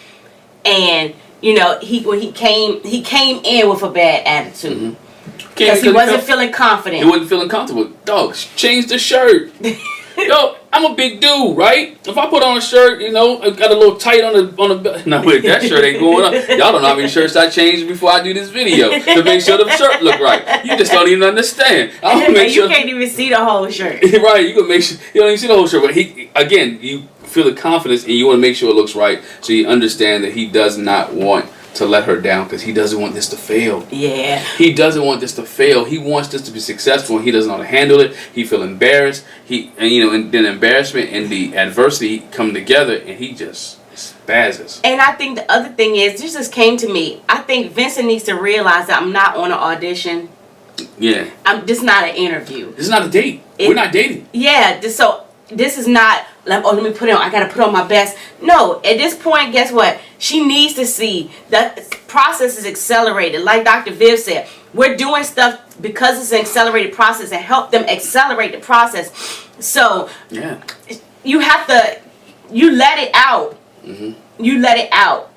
And when he came in with a bad attitude because he wasn't feeling confident. He wasn't feeling comfortable. Dog, change the shirt. Yo, I'm a big dude, right? If I put on a shirt, got a little tight on the no, wait, that shirt ain't going up. Y'all don't know how many shirts I changed before I do this video to make sure the shirt look right. You just don't even understand. You can't even see the whole shirt. Right, you can make sure you don't even see the whole shirt. But you feel the confidence and you want to make sure it looks right, so you understand that he does not want to let her down because he doesn't want this to fail. Yeah. He doesn't want this to fail. He wants this to be successful and he doesn't know how to handle it. He feel embarrassed. And then embarrassment and the adversity come together and he just spazzes. And I think the other thing is, this just came to me. I think Vincent needs to realize that I'm not on an audition. Yeah. This is not an interview. This is not a date. We're not dating. Yeah. This is not like, let me put it on. I gotta put on my best. No, at this point, guess what? She needs to see that the process is accelerated. Like Dr. Viv said, we're doing stuff because it's an accelerated process and help them accelerate the process. So yeah, you let it out. You let it out.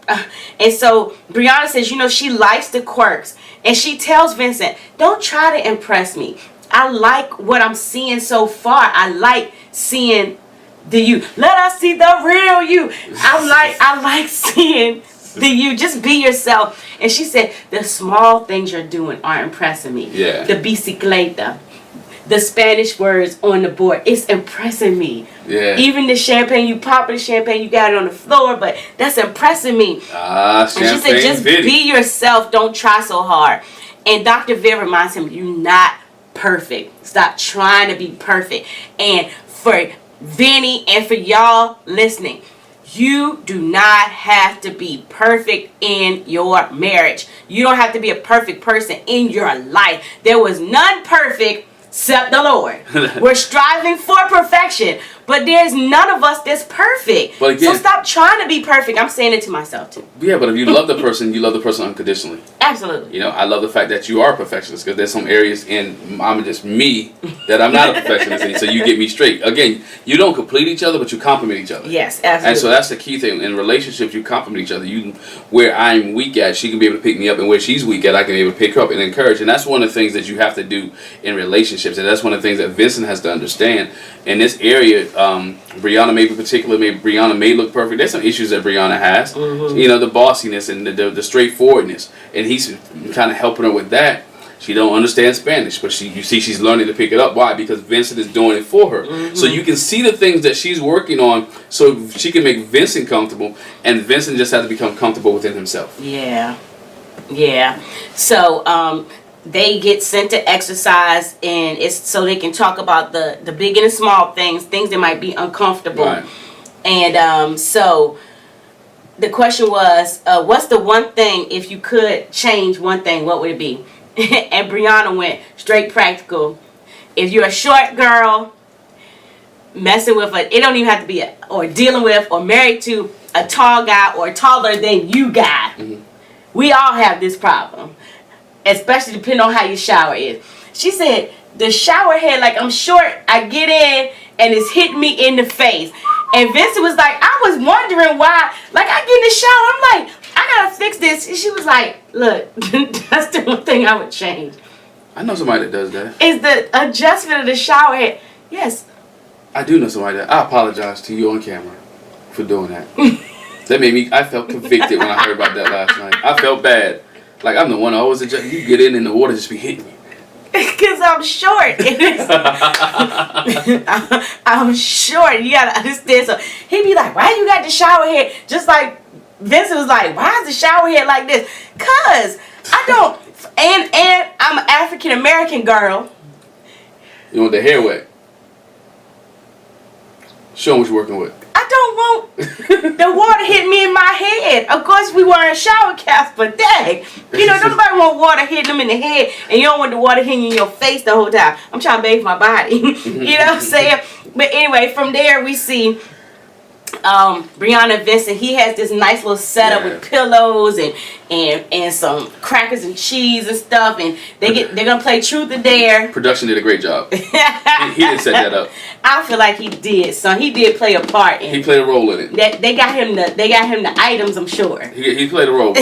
And so Brianna says, she likes the quirks, and she tells Vincent, don't try to impress me. I like what I'm seeing so far. I like seeing the you. Let us see the real you. I like seeing the you. Just be yourself. And she said, the small things you're doing are impressing me. Yeah. The bicicleta, the Spanish words on the board, it's impressing me. Yeah. Even the champagne you got it on the floor, but that's impressing me. Champagne. And she said, just be yourself. Don't try so hard. And Dr. Viv reminds him, you're not perfect. Stop trying to be perfect. And for Vinny and for y'all listening, you do not have to be perfect in your marriage. You don't have to be a perfect person in your life. There was none perfect except the Lord. We're striving for perfection, but there's none of us that's perfect. But again, so stop trying to be perfect. I'm saying it to myself too. Yeah, but if you love the person, you love the person unconditionally. Absolutely. I love the fact that you are a perfectionist because there's some areas in I'm just me that I'm not a perfectionist in. So you get me straight. Again, you don't complete each other, but you complement each other. Yes, absolutely. And so that's the key thing. In relationships, you complement each other. Where I'm weak at, she can be able to pick me up, and where she's weak at, I can be able to pick her up and encourage. And that's one of the things that you have to do in relationships. And that's one of the things that Vincent has to understand. In this area, Brianna may look perfect. There's some issues that Brianna has. The bossiness and the straightforwardness. And he's kind of helping her with that. She don't understand Spanish, but you see she's learning to pick it up. Why? Because Vincent is doing it for her. So you can see the things that she's working on so she can make Vincent comfortable, and Vincent just has to become comfortable within himself. Yeah. So they get sent to exercise, and it's so they can talk about the big and the small things that might be uncomfortable. Right. And so the question was, what's the one thing, if you could change one thing, what would it be? And Brianna went straight practical. If you're a short girl messing with it don't even have to be or dealing with or married to a tall guy or taller than you guy. We all have this problem, especially depending on how your shower is. She said, the shower head, like I'm short, I get in and it's hitting me in the face. And Vincent was like, I was wondering why, like I get in the shower, I'm like, I gotta fix this. And she was like, look, that's the one thing I would change. I know somebody that does that. Is the adjustment of the shower head. Yes. I do know somebody that. I apologize to you on camera for doing that. That made me. I felt convicted when I heard about that last night. I felt bad. Like I'm the one always adjust. You get in and the water just be hitting me. Because I'm short. I'm short. You gotta understand. So he'd be like, "Why you got the shower head?" Just like Vincent was like, "Why is the shower head like this?" Cause I don't. And I'm an African American girl. You want the hair wet? Show 'em what you're working with. I don't want the water hit me in my head. Of course, we wearing shower caps, but dang, nobody want water hitting them in the head, and you don't want the water hitting you in your face the whole time. I'm trying to bathe my body. You know what I'm saying? But anyway, from there we see Brianna Vincent. He has this nice little setup with pillows and some crackers and cheese and stuff, and they're gonna play Truth or Dare. Production did a great job. He didn't set that up. I feel like he did, son. He did play a part in it. He played a role in it. They got him the items, I'm sure. He played a role.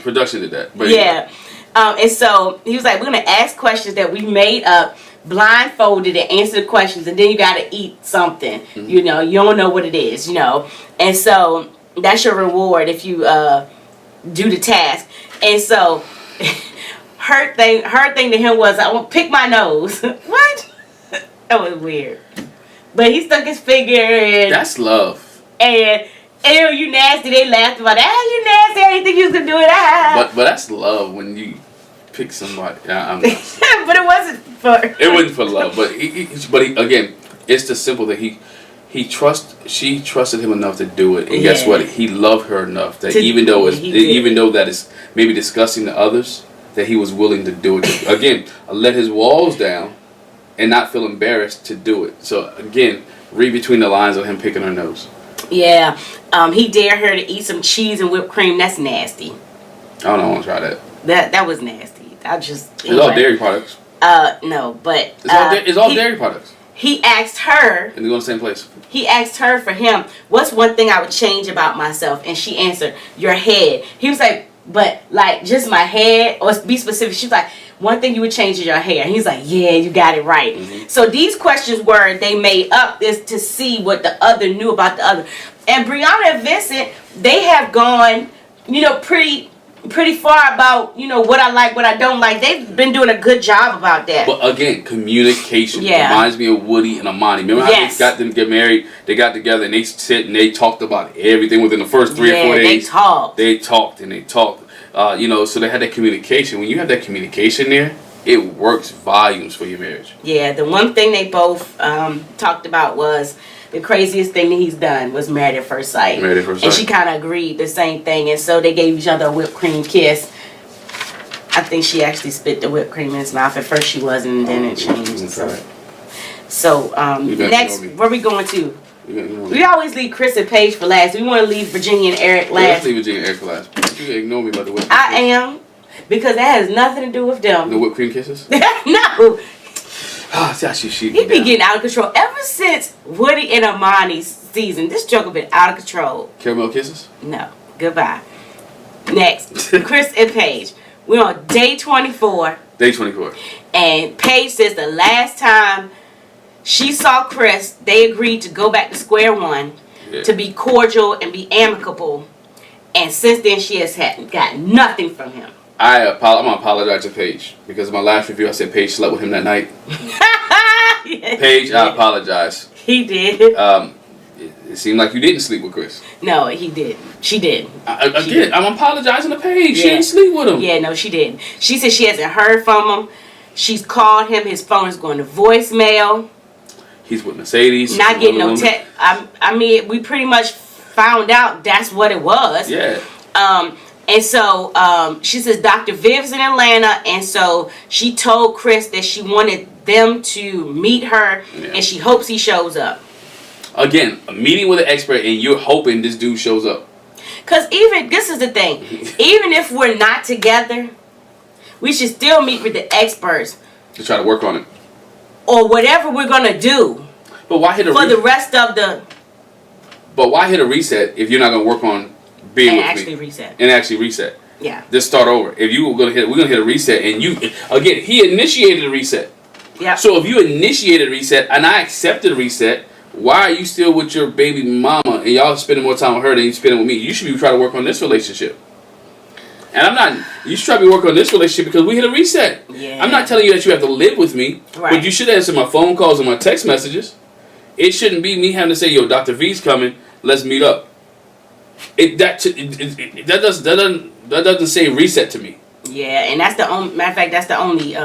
Production did that. But yeah. And so he was like, we're gonna ask questions that we made up, blindfolded, and answer the questions, and then you gotta eat something. Mm-hmm. You don't know what it is, and so that's your reward if you do the task. And so her thing to him was, I want to pick my nose. What? That was weird. But he stuck his finger in. That's love. And you nasty. They laughed about it. You nasty. I didn't think you was gonna do it. But that's love when you pick somebody. I'm not. But it wasn't for. It wasn't for love. But he again, it's the simple that she trusted him enough to do it, and guess what? He loved her enough that even though that is maybe disgusting to others, that he was willing to do it. Again, let his walls down, and not feel embarrassed to do it. So again, read between the lines of him picking her nose. Yeah. He dared her to eat some cheese and whipped cream. That's nasty. I don't want to try that. That was nasty. It's all dairy products. No, but it's all dairy products. He asked her. And they go in the same place. He asked her for him, what's one thing I would change about myself? And she answered, your head. He was like, but like just my head, or be specific. She was like, one thing you would change is your hair. And he's like, yeah, you got it right. Mm-hmm. So these questions they made up is to see what the other knew about the other. And Brianna and Vincent, they have gone, pretty far about, what I like, what I don't like. They've been doing a good job about that. But again, communication reminds me of Woody and Amani. Remember how they got them to get married? They got together and they sit and they talked about everything within the first 3 or 4 days. They talked. So they had that communication. When you have that communication there, it works volumes for your marriage. Yeah, the one thing they both talked about was the craziest thing that he's done was Married at First Sight. Married at First Sight. And she kind of agreed the same thing. And so they gave each other a whipped cream kiss. I think she actually spit the whipped cream in his mouth. At first she wasn't, and then it changed. So next, where are we going to? We always leave Chris and Paige for last. We want to leave Virginia and Eric last. Let's leave Virginia and Eric for last. You ignore me by the whipped cream. I am. Because that has nothing to do with them. The whipped cream kisses? No. He be getting out of control. Ever since Woody and Amani's season, this joke has been out of control. Caramel kisses? No. Goodbye. Next, Chris and Paige. We're on day 24. Day 24. And Paige says the last time she saw Chris, they agreed to go back to square one, to be cordial and be amicable. And since then, she has got nothing from him. I'm going to apologize to Paige. Because in my last review, I said Paige slept with him that night. Paige, I apologize. He did. It seemed like you didn't sleep with Chris. No, he did. She did. I'm apologizing to Paige. She didn't sleep with him. Yeah, no, she didn't. She said she hasn't heard from him. She's called him. His phone is going to voicemail. He's with Mercedes. Not getting no text. I mean, we pretty much found out that's what it was. Yeah. And so she says Dr. Viv's in Atlanta, and so she told Chris that she wanted them to meet her, and she hopes he shows up. Again, a meeting with an expert, and you're hoping this dude shows up. Because this is the thing, even if we're not together, we should still meet with the experts. To try to work on it. Or whatever we're going to do. But why hit a for the rest of the... But why hit a reset if you're not going to work on being with me? Reset. And actually reset. Yeah. Just start over. If you were we're gonna hit a reset, and he initiated a reset. Yeah. So if you initiated a reset and I accepted a reset, why are you still with your baby mama and y'all spending more time with her than you spending with me? You should be trying to work on this relationship. And I'm not. You should try to work on this relationship because we hit a reset. Yeah. I'm not telling you that you have to live with me, right. but you should answer my phone calls and my text messages. It shouldn't be me having to say, "Yo, Dr. V's coming. Let's meet up." That doesn't say reset to me. Yeah, and that's the only matter of fact. That's the only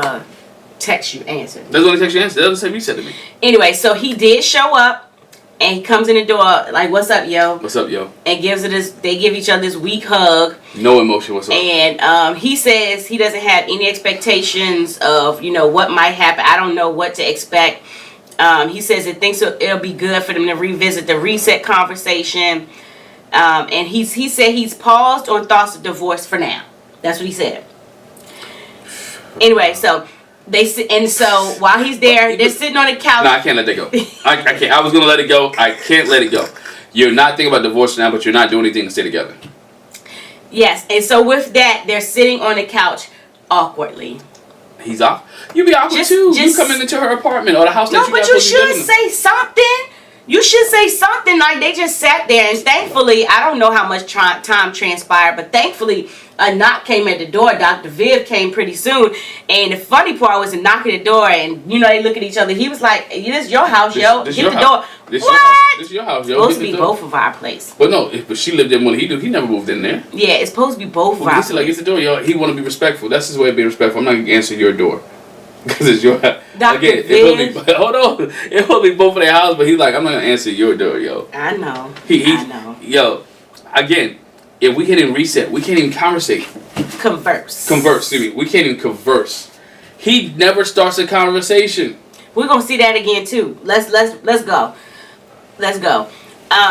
text you answered. That's the only text you answered. That doesn't say reset to me. Anyway, so he did show up. And he comes in the door like, "What's up, yo?" What's up, yo? And gives it this. They give each other this weak hug. No emotion whatsoever. And he says he doesn't have any expectations of what might happen. I don't know what to expect. He says he thinks it'll be good for them to revisit the reset conversation. And he said he's paused on thoughts of divorce for now. That's what he said. Anyway, so. So while he's there, they're sitting on the couch. No, I can't let that go. I can't. I was gonna let it go. I can't let it go. You're not thinking about divorce now, but you're not doing anything to stay together. Yes, and so with that, they're sitting on the couch awkwardly. He's off. You be awkward too. You coming into her apartment or the house that you got. No, but you should say something. You should say something. Like they just sat there, and thankfully, I don't know how much time transpired, but thankfully, a knock came at the door. Dr. Viv came pretty soon, and the funny part was a knock at the door, and they look at each other. He was like, "This is your house, yo. Hit the door." What? This is your house, yo. Supposed to be both of our place. But no, but she lived in one. He never moved in there. Yeah, it's supposed to be both of our place. Like, it's the door, yo. He want to be respectful. That's his way of being respectful. I'm not gonna answer your door. Because it's your house. Again, hold on. It will be both of their house, but he's like, I'm not going to answer your door, yo. I know. I know. Yo, again, if we can't even reset, we can't even conversate. Converse. Excuse me. We can't even converse. He never starts a conversation. We're going to see that again, too. Let's go. Let's go.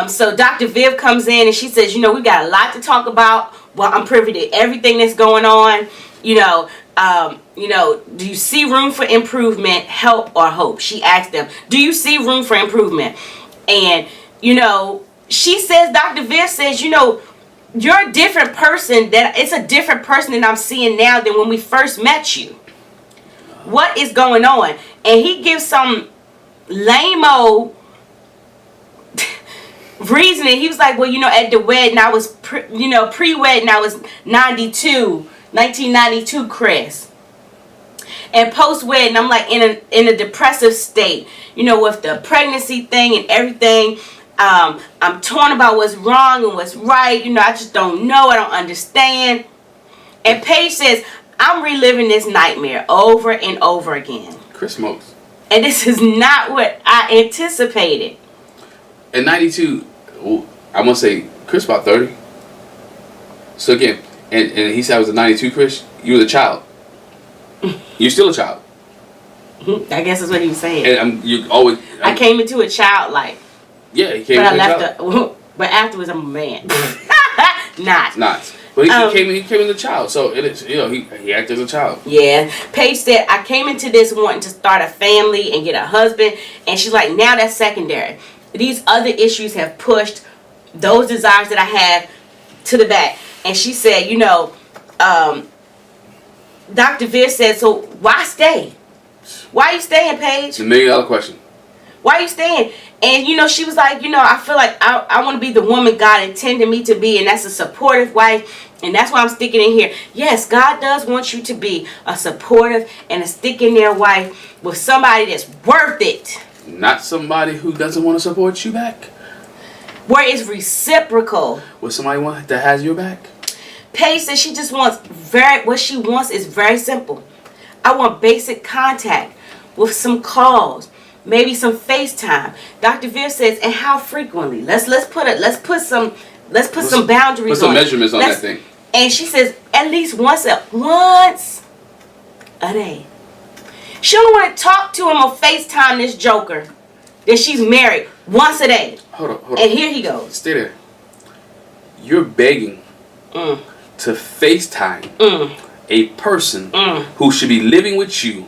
So Dr. Viv comes in and she says, we got a lot to talk about. Well, I'm privy to everything that's going on. Do you see room for improvement, help, or hope? She asked them, do you see room for improvement? And, she says, Dr. Viv says, you're a different person. It's a different person that I'm seeing now than when we first met you. What is going on? And he gives some lame-o reasoning. He was like, well, at the wedding, I was, pre-wedding, I was 1992, Chris. And post-wedding, I'm like in a depressive state, with the pregnancy thing and everything. I'm torn about what's wrong and what's right. I just don't know. I don't understand. And Paige says, I'm reliving this nightmare over and over again. Chris smokes. And this is not what I anticipated. In 92, I'm going to say Chris about 30. So again, and he said I was a 92 Chris, you were a child. You're still a child. I guess that's what he was saying. And I came into a child life. Yeah, he came into a child. But afterwards I'm a man. Not. But he came in a child. So it is, he acted as a child. Yeah. Paige said, I came into this wanting to start a family and get a husband. And she's like, now that's secondary. These other issues have pushed those desires that I have to the back. And she said, Dr. Viv said, so why stay? Why are you staying, Paige? It's $1 million question. Why are you staying? And, she was like, I feel like I want to be the woman God intended me to be, and that's a supportive wife, and that's why I'm sticking in here. Yes, God does want you to be a supportive and a stick-in-there wife with somebody that's worth it. Not somebody who doesn't want to support you back. Where it's reciprocal. With somebody that has your back. Paige says she just wants what she wants is very simple. I want basic contact with some calls, maybe some FaceTime. Dr. Viv says, and how frequently? Let's put some boundaries. Put some measurements on that thing. And she says at least once a day. She don't want to talk to him or FaceTime this joker that she's married once a day. Hold on. And here he goes. Stay there. You're begging to FaceTime a person who should be living with you,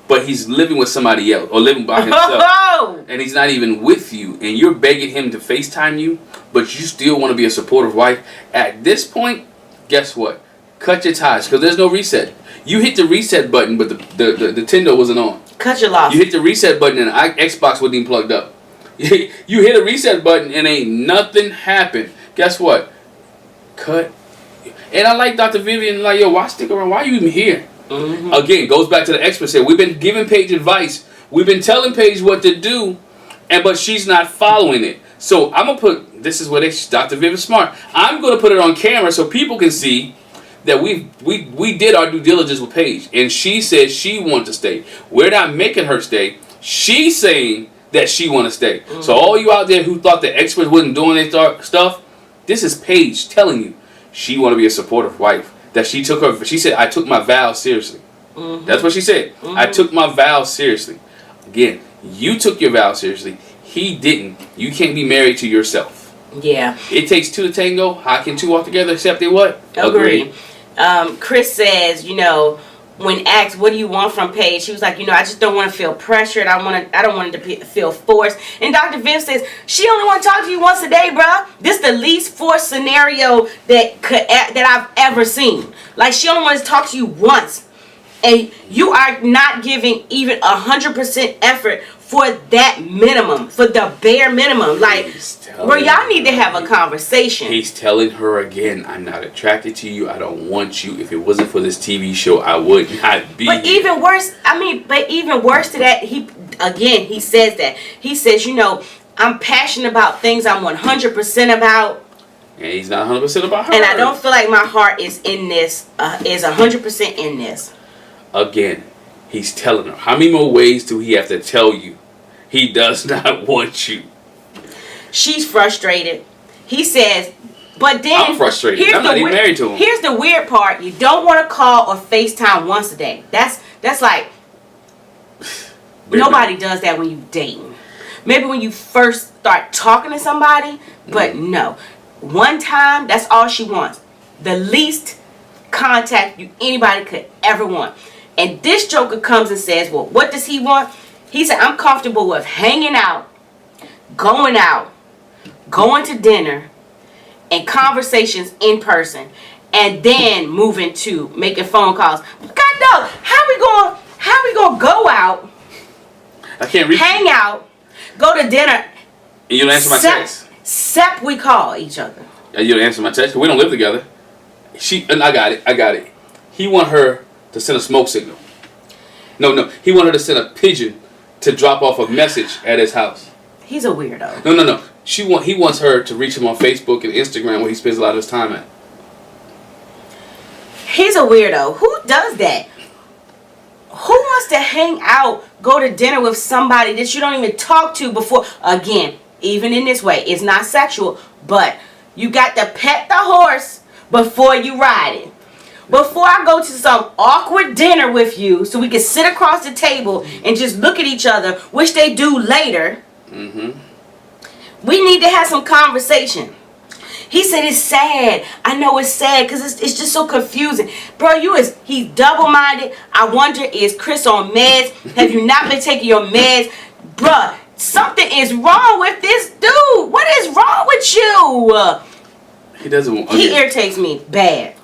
but he's living with somebody else or living by himself, and he's not even with you, and you're begging him to FaceTime you, but you still want to be a supportive wife. At this point, guess what? cut your ties, because there's no reset. You hit the reset button, but the Nintendo wasn't on. Cut your losses. You hit the reset button and Xbox wasn't even plugged up. You hit a reset button and ain't nothing happened. Guess what? Cut. And I like Dr. Vivian, like, yo, why stick around? Why are you even here? Mm-hmm. Again, goes back to the expert said. We've been giving Paige advice. We've been telling Paige what to do, but she's not following it. So I'm going to put, this is where Dr. Vivian's smart. I'm going to put it on camera so people can see that we did our due diligence with Paige, and she said she wanted to stay. We're not making her stay. She's saying that she want to stay. Mm-hmm. So all you out there who thought the experts wasn't doing their stuff, this is Paige telling you she want to be a supportive wife. That she said, I took my vows seriously. Mm-hmm. That's what she said. Mm-hmm. I took my vows seriously. Again, you took your vows seriously. He didn't. You can't be married to yourself. Yeah. It takes two to tango. How can two walk together except they what? Agree. Chris says, when asked, what do you want from Paige? She was like, I just don't want to feel pressured. I don't want it to feel forced. And Dr. Viv says, she only want to talk to you once a day, bruh. This is the least forced scenario that I've ever seen. Like, she only wants to talk to you once. And you are not giving even 100% effort for that minimum, for the bare minimum. Like, bro, y'all need to have a conversation. He's telling her again, I'm not attracted to you. I don't want you. If it wasn't for this TV show, I would not be But here. even worse to that, he says that. He says, I'm passionate about things I'm 100% about. And he's not 100% about her. And I don't feel like my heart is in this, is 100% in this. Again, he's telling her. How many more ways do he have to tell you? He does not want you. She's frustrated. He says, but then... I'm frustrated. I'm not even married to him. Here's the weird part. You don't want to call or FaceTime once a day. That's like... Nobody does that when you dating. Maybe when you first start talking to somebody, but no. One time, that's all she wants. The least contact anybody could ever want. And this joker comes and says, well, what does he want? He said, I'm comfortable with hanging out, going to dinner, and conversations in person, and then moving to making phone calls. God no, how we gonna go out? I can't reach hang out, go to dinner. And you don't answer my text. Except we call each other. You don't answer my text because we don't live together. And I got it. He want her to send a smoke signal. No. He want her to send a pigeon to drop off a message at his house. He's a weirdo. No. He wants her to reach him on Facebook and Instagram where he spends a lot of his time at. He's a weirdo. Who does that? Who wants to hang out, go to dinner with somebody that you don't even talk to before? Again, even in this way, it's not sexual, but you got to pet the horse before you ride it. Before I go to some awkward dinner with you so we can sit across the table and just look at each other, which they do later, we need to have some conversation. He said it's sad. I know it's sad because it's just so confusing. Bro, he's double-minded. I wonder, is Chris on meds? Have you not been taking your meds? Bruh, something is wrong with this dude. What is wrong with you? He doesn't want... He irritates me bad.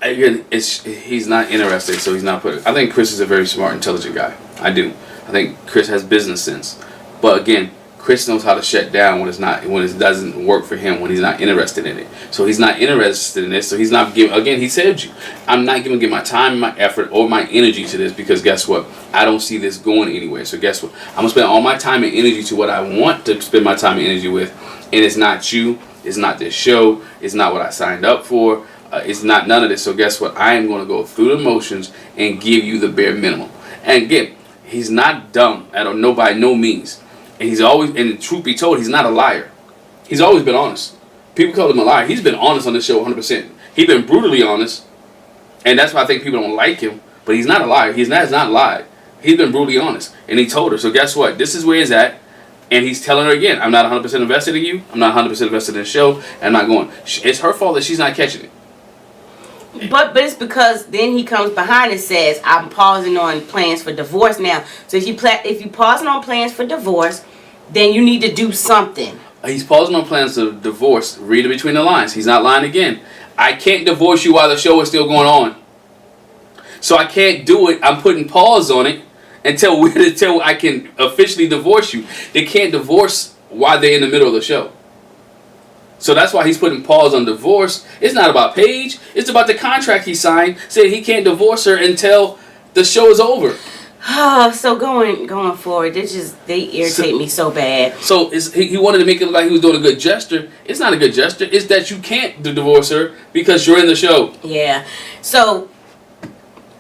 He's not interested, so he's not putting... I think Chris is a very smart, intelligent guy. I do. I think Chris has business sense. But again, Chris knows how to shut down when it doesn't work for him, when he's not interested in it. So he's not interested in this, so he's not giving... Again, he said I'm not going to give my time, my effort, or my energy to this because guess what? I don't see this going anywhere. So guess what? I'm going to spend all my time and energy to what I want to spend my time and energy with. And it's not you. It's not this show. It's not what I signed up for. It's not none of this. So guess what? I am going to go through the motions and give you the bare minimum. And again, he's not dumb by no means. And he's always, and truth be told, he's not a liar. He's always been honest. People call him a liar. He's been honest on this show 100%. He's been brutally honest. And that's why I think people don't like him. But he's not a liar. He's not lied. He's been brutally honest. And he told her. So guess what? This is where he's at. And he's telling her again, I'm not 100% invested in you. I'm not 100% invested in the show. I'm not going. It's her fault that she's not catching it. But it's because then he comes behind and says, I'm pausing on plans for divorce now. So if you pausing on plans for divorce, then you need to do something. He's pausing on plans of divorce. Read it between the lines. He's not lying again. I can't divorce you while the show is still going on. So I can't do it. I'm putting pause on it until I can officially divorce you. They can't divorce while they're in the middle of the show. So that's why he's putting pause on divorce. It's not about Paige. It's about the contract he signed saying he can't divorce her until the show is over. Oh, so going forward, they irritate me so bad. So he wanted to make it look like he was doing a good gesture. It's not a good gesture. It's that you can't divorce her because you're in the show. Yeah. So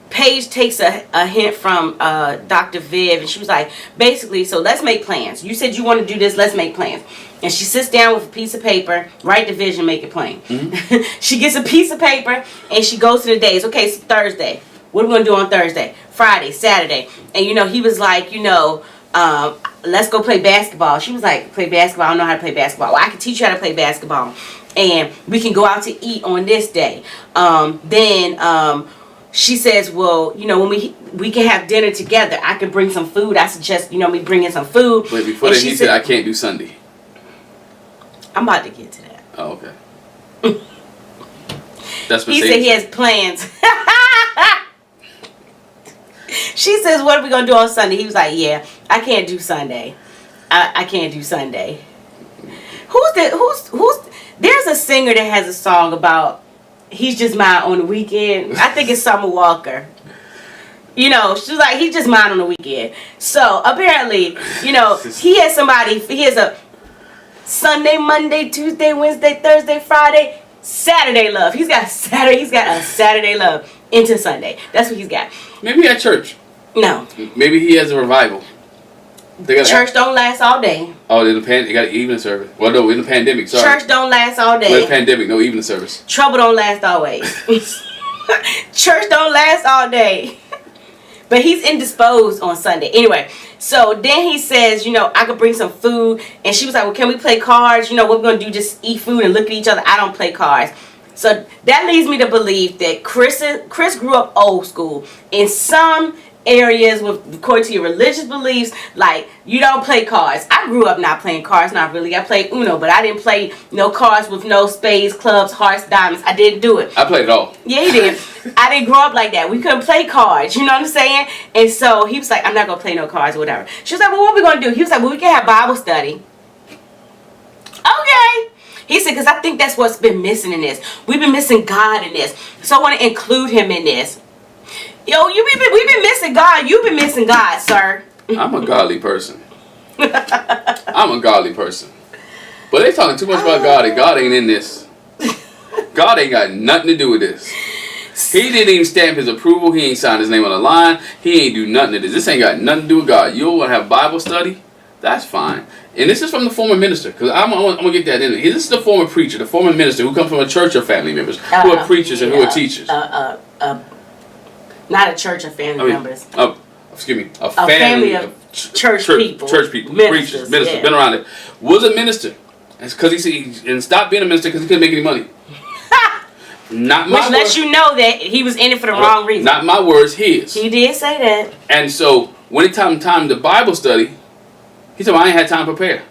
Paige takes a hint from Dr. Viv, and she was like, basically, so let's make plans. You said you want to do this. Let's make plans. And she sits down with a piece of paper, write the vision, make it plain. Mm-hmm. She gets a piece of paper, and she goes to the days. Okay, so Thursday. What are we going to do on Thursday? Friday, Saturday. And, he was like, let's go play basketball. She was like, play basketball? I don't know how to play basketball. Well, I can teach you how to play basketball. And we can go out to eat on this day. Then she says, well, when we can have dinner together. I can bring some food. I suggest, me bringing some food. Wait, before that, he said, I can't do Sunday. I'm about to get to that. Oh, okay. That's what he said he has plans. She says, what are we going to do on Sunday? He was like, yeah, I can't do Sunday. I can't do Sunday. There's a singer that has a song about he's just mine on the weekend. I think it's Summer Walker. She's like, he's just mine on the weekend. So apparently, he has a Sunday, Monday, Tuesday, Wednesday, Thursday, Friday, Saturday love. He's got a Saturday love into Sunday. That's what he's got. Maybe at church. No. Maybe he has a revival. Church don't last all day. Oh, they got an evening service. Well, no, in the pandemic, sorry. Church don't last all day. Well, in the pandemic, no evening service. Trouble don't last always. Church don't last all day. But he's indisposed on Sunday. Anyway, so then he says, I could bring some food. And she was like, well, can we play cards? What we're going to do, just eat food and look at each other. I don't play cards. So that leads me to believe that Chris grew up old school. In some areas, according to your religious beliefs, like, you don't play cards. I grew up not playing cards, not really. I played Uno, but I didn't play no cards with no spades, clubs, hearts, diamonds. I didn't do it. I played it all. Yeah, he did. I didn't grow up like that. We couldn't play cards, you know what I'm saying? And so he was like, I'm not going to play no cards or whatever. She was like, well, what are we going to do? He was like, well, we can have Bible study. Okay. He said, because I think that's what's been missing in this. We've been missing God in this. So I want to include him in this. Yo, we've been missing God. You've been missing God, sir. I'm a godly person. I'm a godly person. But they talking too much about God, and God ain't in this. God ain't got nothing to do with this. He didn't even stamp his approval. He ain't signed his name on the line. He ain't do nothing to this. This ain't got nothing to do with God. You want to have Bible study? That's fine. And this is from the former minister, because I'm going to get that in there. This is the former preacher, the former minister who comes from a church of family members, who are preachers and who are teachers. Not a church of family members. Excuse me. A family of church people. Church people. Ministers, preachers, ministers, been around it. Was a minister. It's because he stopped being a minister because he couldn't make any money. Not my Which lets you know that he was in it for the wrong reason. Not my words, his. He did say that. And so, when it time to Bible study, he said, well, I ain't had time to prepare.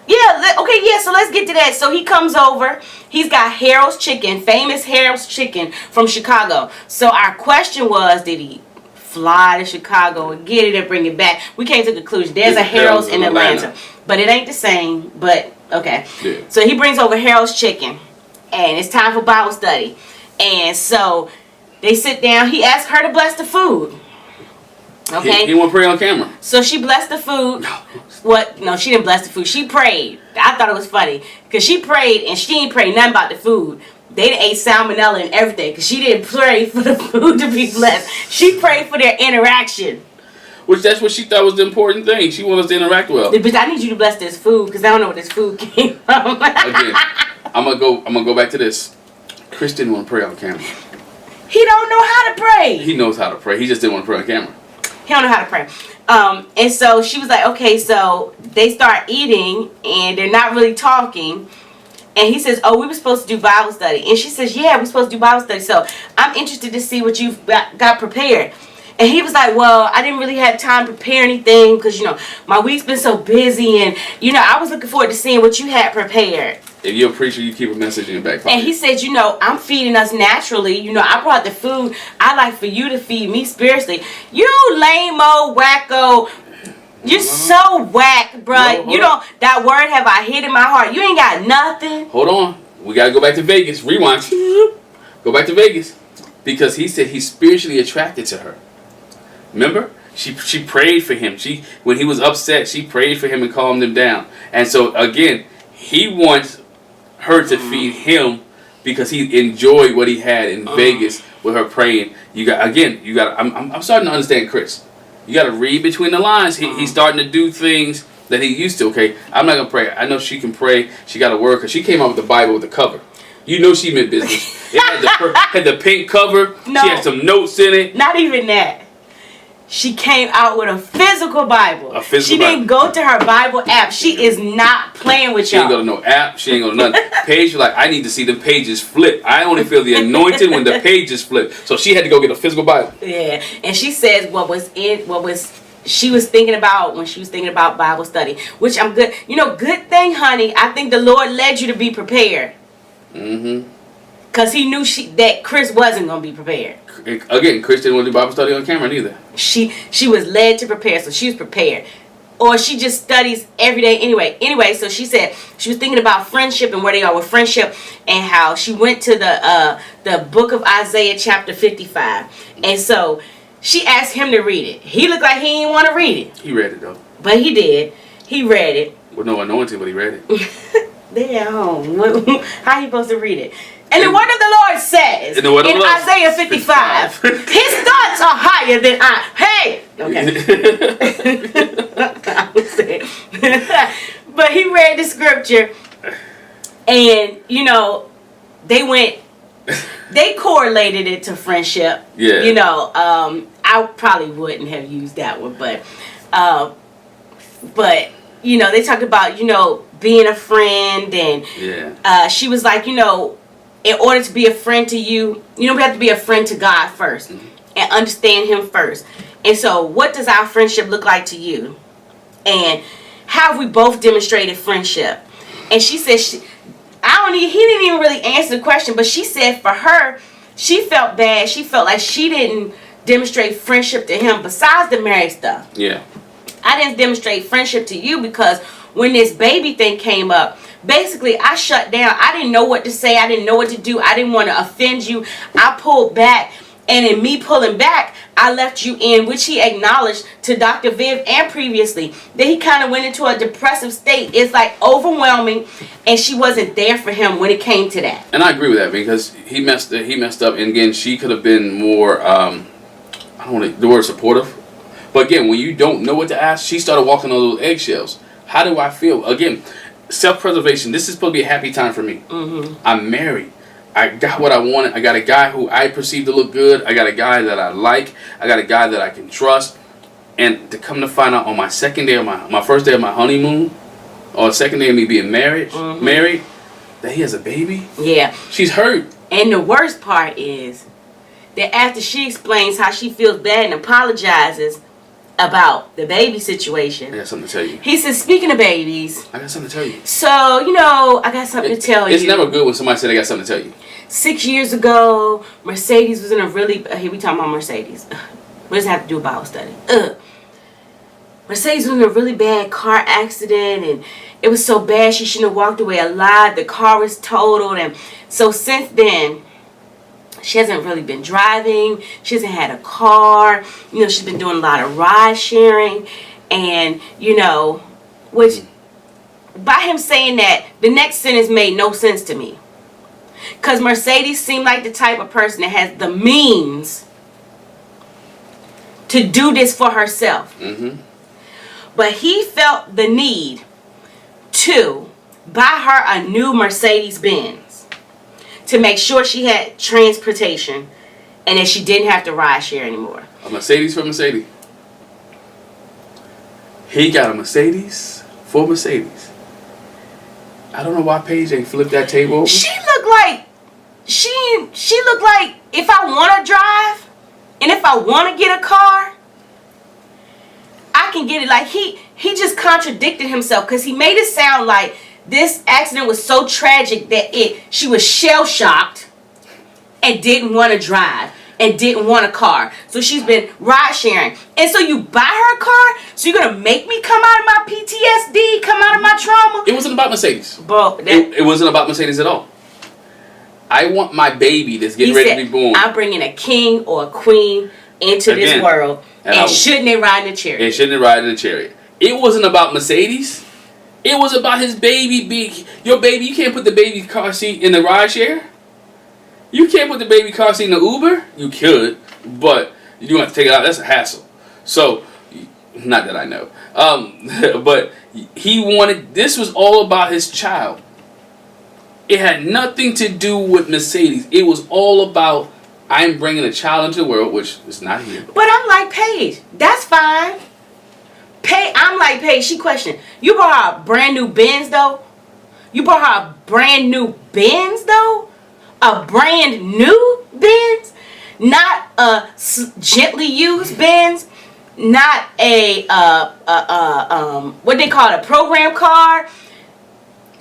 Yeah, okay, yeah, so let's get to that. So he comes over. He's got Harold's Chicken, famous Harold's Chicken from Chicago. So our question was, did he fly to Chicago and get it and bring it back? We came to the conclusion. There's a Harold's in Atlanta. But it ain't the same, but okay. Yeah. So he brings over Harold's Chicken, and it's time for Bible study. And so they sit down. He asked her to bless the food. Okay. He won't pray on camera. So she blessed the food. What? No, she didn't bless the food. She prayed. I thought it was funny because she prayed and she didn't pray nothing about the food. They ate salmonella and everything because she didn't pray for the food to be blessed. She prayed for their interaction. Which that's what she thought was the important thing. She wanted us to interact well. But I need you to bless this food because I don't know where this food came from. Again, I'm gonna go back to this. Chris didn't want to pray on camera. He don't know how to pray. He knows how to pray. He just didn't want to pray on camera. He don't know how to pray. And so she was like, okay, so they start eating and they're not really talking. And he says, oh, we were supposed to do Bible study. And she says, yeah, we're supposed to do Bible study. So I'm interested to see what you've got prepared. And he was like, well, I didn't really have time to prepare anything because, my week's been so busy. And, I was looking forward to seeing what you had prepared. If you're a preacher, you keep a message in your back pocket. And he said, you know, I'm feeding us naturally. You know, I brought the food. I like for you to feed me spiritually. You lame-o, wacko. You're so whack, bruh. No, you know, that word have I hid in my heart. You ain't got nothing. Hold on. We got to go back to Vegas. Rewind. Go back to Vegas. Because he said he's spiritually attracted to her. Remember? She prayed for him. When he was upset, she prayed for him and calmed him down. And so, again, he wants her to feed him because he enjoyed what he had in Vegas with her praying. I'm starting to understand Chris. You got to read between the lines. He's starting to do things that he used to. Okay, I'm not going to pray. I know she can pray. She got to work because she came out with the Bible with the cover. You know she meant business. It had the pink cover. No. She had some notes in it. Not even that. She came out with a physical Bible. She didn't go to her Bible app. She is not playing with She y'all. ain't go to no app. She ain't go to nothing. Paige was like, I need to see the pages flip. I only feel the anointing when the pages flip. So she had to go get a physical Bible. Yeah, and she says she was thinking about when she was thinking about Bible study, which I'm good. You know, good thing, honey. I think the Lord led you to be prepared. Mm-hmm. Because he knew that Chris wasn't going to be prepared. Again, Chris didn't want to do Bible study on camera neither. She was led to prepare, so she was prepared. Or she just studies every day anyway. Anyway, so she said she was thinking about friendship and where they are with friendship and how she went to the book of Isaiah chapter 55. And so she asked him to read it. He looked like he didn't want to read it. He read it though. But he did. He read it. With no anointing, but he read it. They at home. How you supposed to read it? And the word of the Lord says in Isaiah 55, his thoughts are higher than I. Hey! Okay. But he read the scripture and, you know, they correlated it to friendship. Yeah. You know, I probably wouldn't have used that one, but you know, they talk about, you know, being a friend and she was like, you know, in order to be a friend to you, you know, we have to be a friend to God first and understand him first. And so what does our friendship look like to you? And how have we both demonstrated friendship? And she said, he didn't even really answer the question, but she said for her, she felt bad. She felt like she didn't demonstrate friendship to him besides the married stuff. Yeah. I didn't demonstrate friendship to you because when this baby thing came up, basically I shut down. I didn't know what to say. I didn't know what to do. I didn't want to offend you. I pulled back. And in me pulling back, I left you in, which he acknowledged to Dr. Viv and previously, that he kind of went into a depressive state. It's like overwhelming, and she wasn't there for him when it came to that. And I agree with that because he messed up. And again, she could have been more, I don't want the word supportive. But again, when you don't know what to ask, she started walking on those eggshells. How do I feel? Again, self-preservation. This is supposed to be a happy time for me. Mm-hmm. I'm married. I got what I wanted. I got a guy who I perceive to look good. I got a guy that I like. I got a guy that I can trust. And to come to find out on my second day of my first day of my honeymoon, or second day of me being married, that he has a baby. Yeah. She's hurt. And the worst part is that after she explains how she feels bad and apologizes about the baby situation, I got something to tell you. He says, speaking of babies, I got something to tell you. So, you know, I got something to tell you. It's never good when somebody said I got something to tell you. 6 years ago, Mercedes was in a really... here we talking about Mercedes. What does it have to do with Bible study? Mercedes was in a really bad car accident, and it was so bad she shouldn't have walked away alive. The car was totaled, and so since then, she hasn't really been driving. She hasn't had a car. You know, she's been doing a lot of ride sharing, and, you know, which, by him saying that, the next sentence made no sense to me. Because Mercedes seemed like the type of person that has the means to do this for herself. Mm-hmm. But he felt the need to buy her a new Mercedes-Benz to make sure she had transportation and that she didn't have to ride share anymore. A Mercedes for Mercedes. He got a Mercedes for Mercedes. I don't know why Paige ain't flipped that table over. She looked like if I want to drive and if I want to get a car, I can get it. Like he just contradicted himself because he made it sound like This accident was so tragic that she was shell-shocked and didn't want to drive and didn't want a car. So she's been ride sharing. And so you buy her a car? So you're going to make me come out of my PTSD, come out of my trauma? It wasn't about Mercedes. Bro, It wasn't about Mercedes at all. I want my baby that's getting ready to be born. I'm bringing a king or a queen into this world. And shouldn't they ride in a chariot? And shouldn't they ride in a chariot? It wasn't about Mercedes. It was about his baby. Your baby, you can't put the baby car seat in the ride share. You can't put the baby car seat in the Uber. You could, but you have to take it out. That's a hassle. So, not that I know. But he wanted, this was all about his child. It had nothing to do with Mercedes. It was all about, I'm bringing a child into the world, which is not here. But I'm like, Paige, that's fine. I'm like, Paige, she questioned, you bought her a brand new Benz though? You bought her a brand new Benz though? A brand new Benz? Not a gently used Benz? Not a, what they call it, a program car?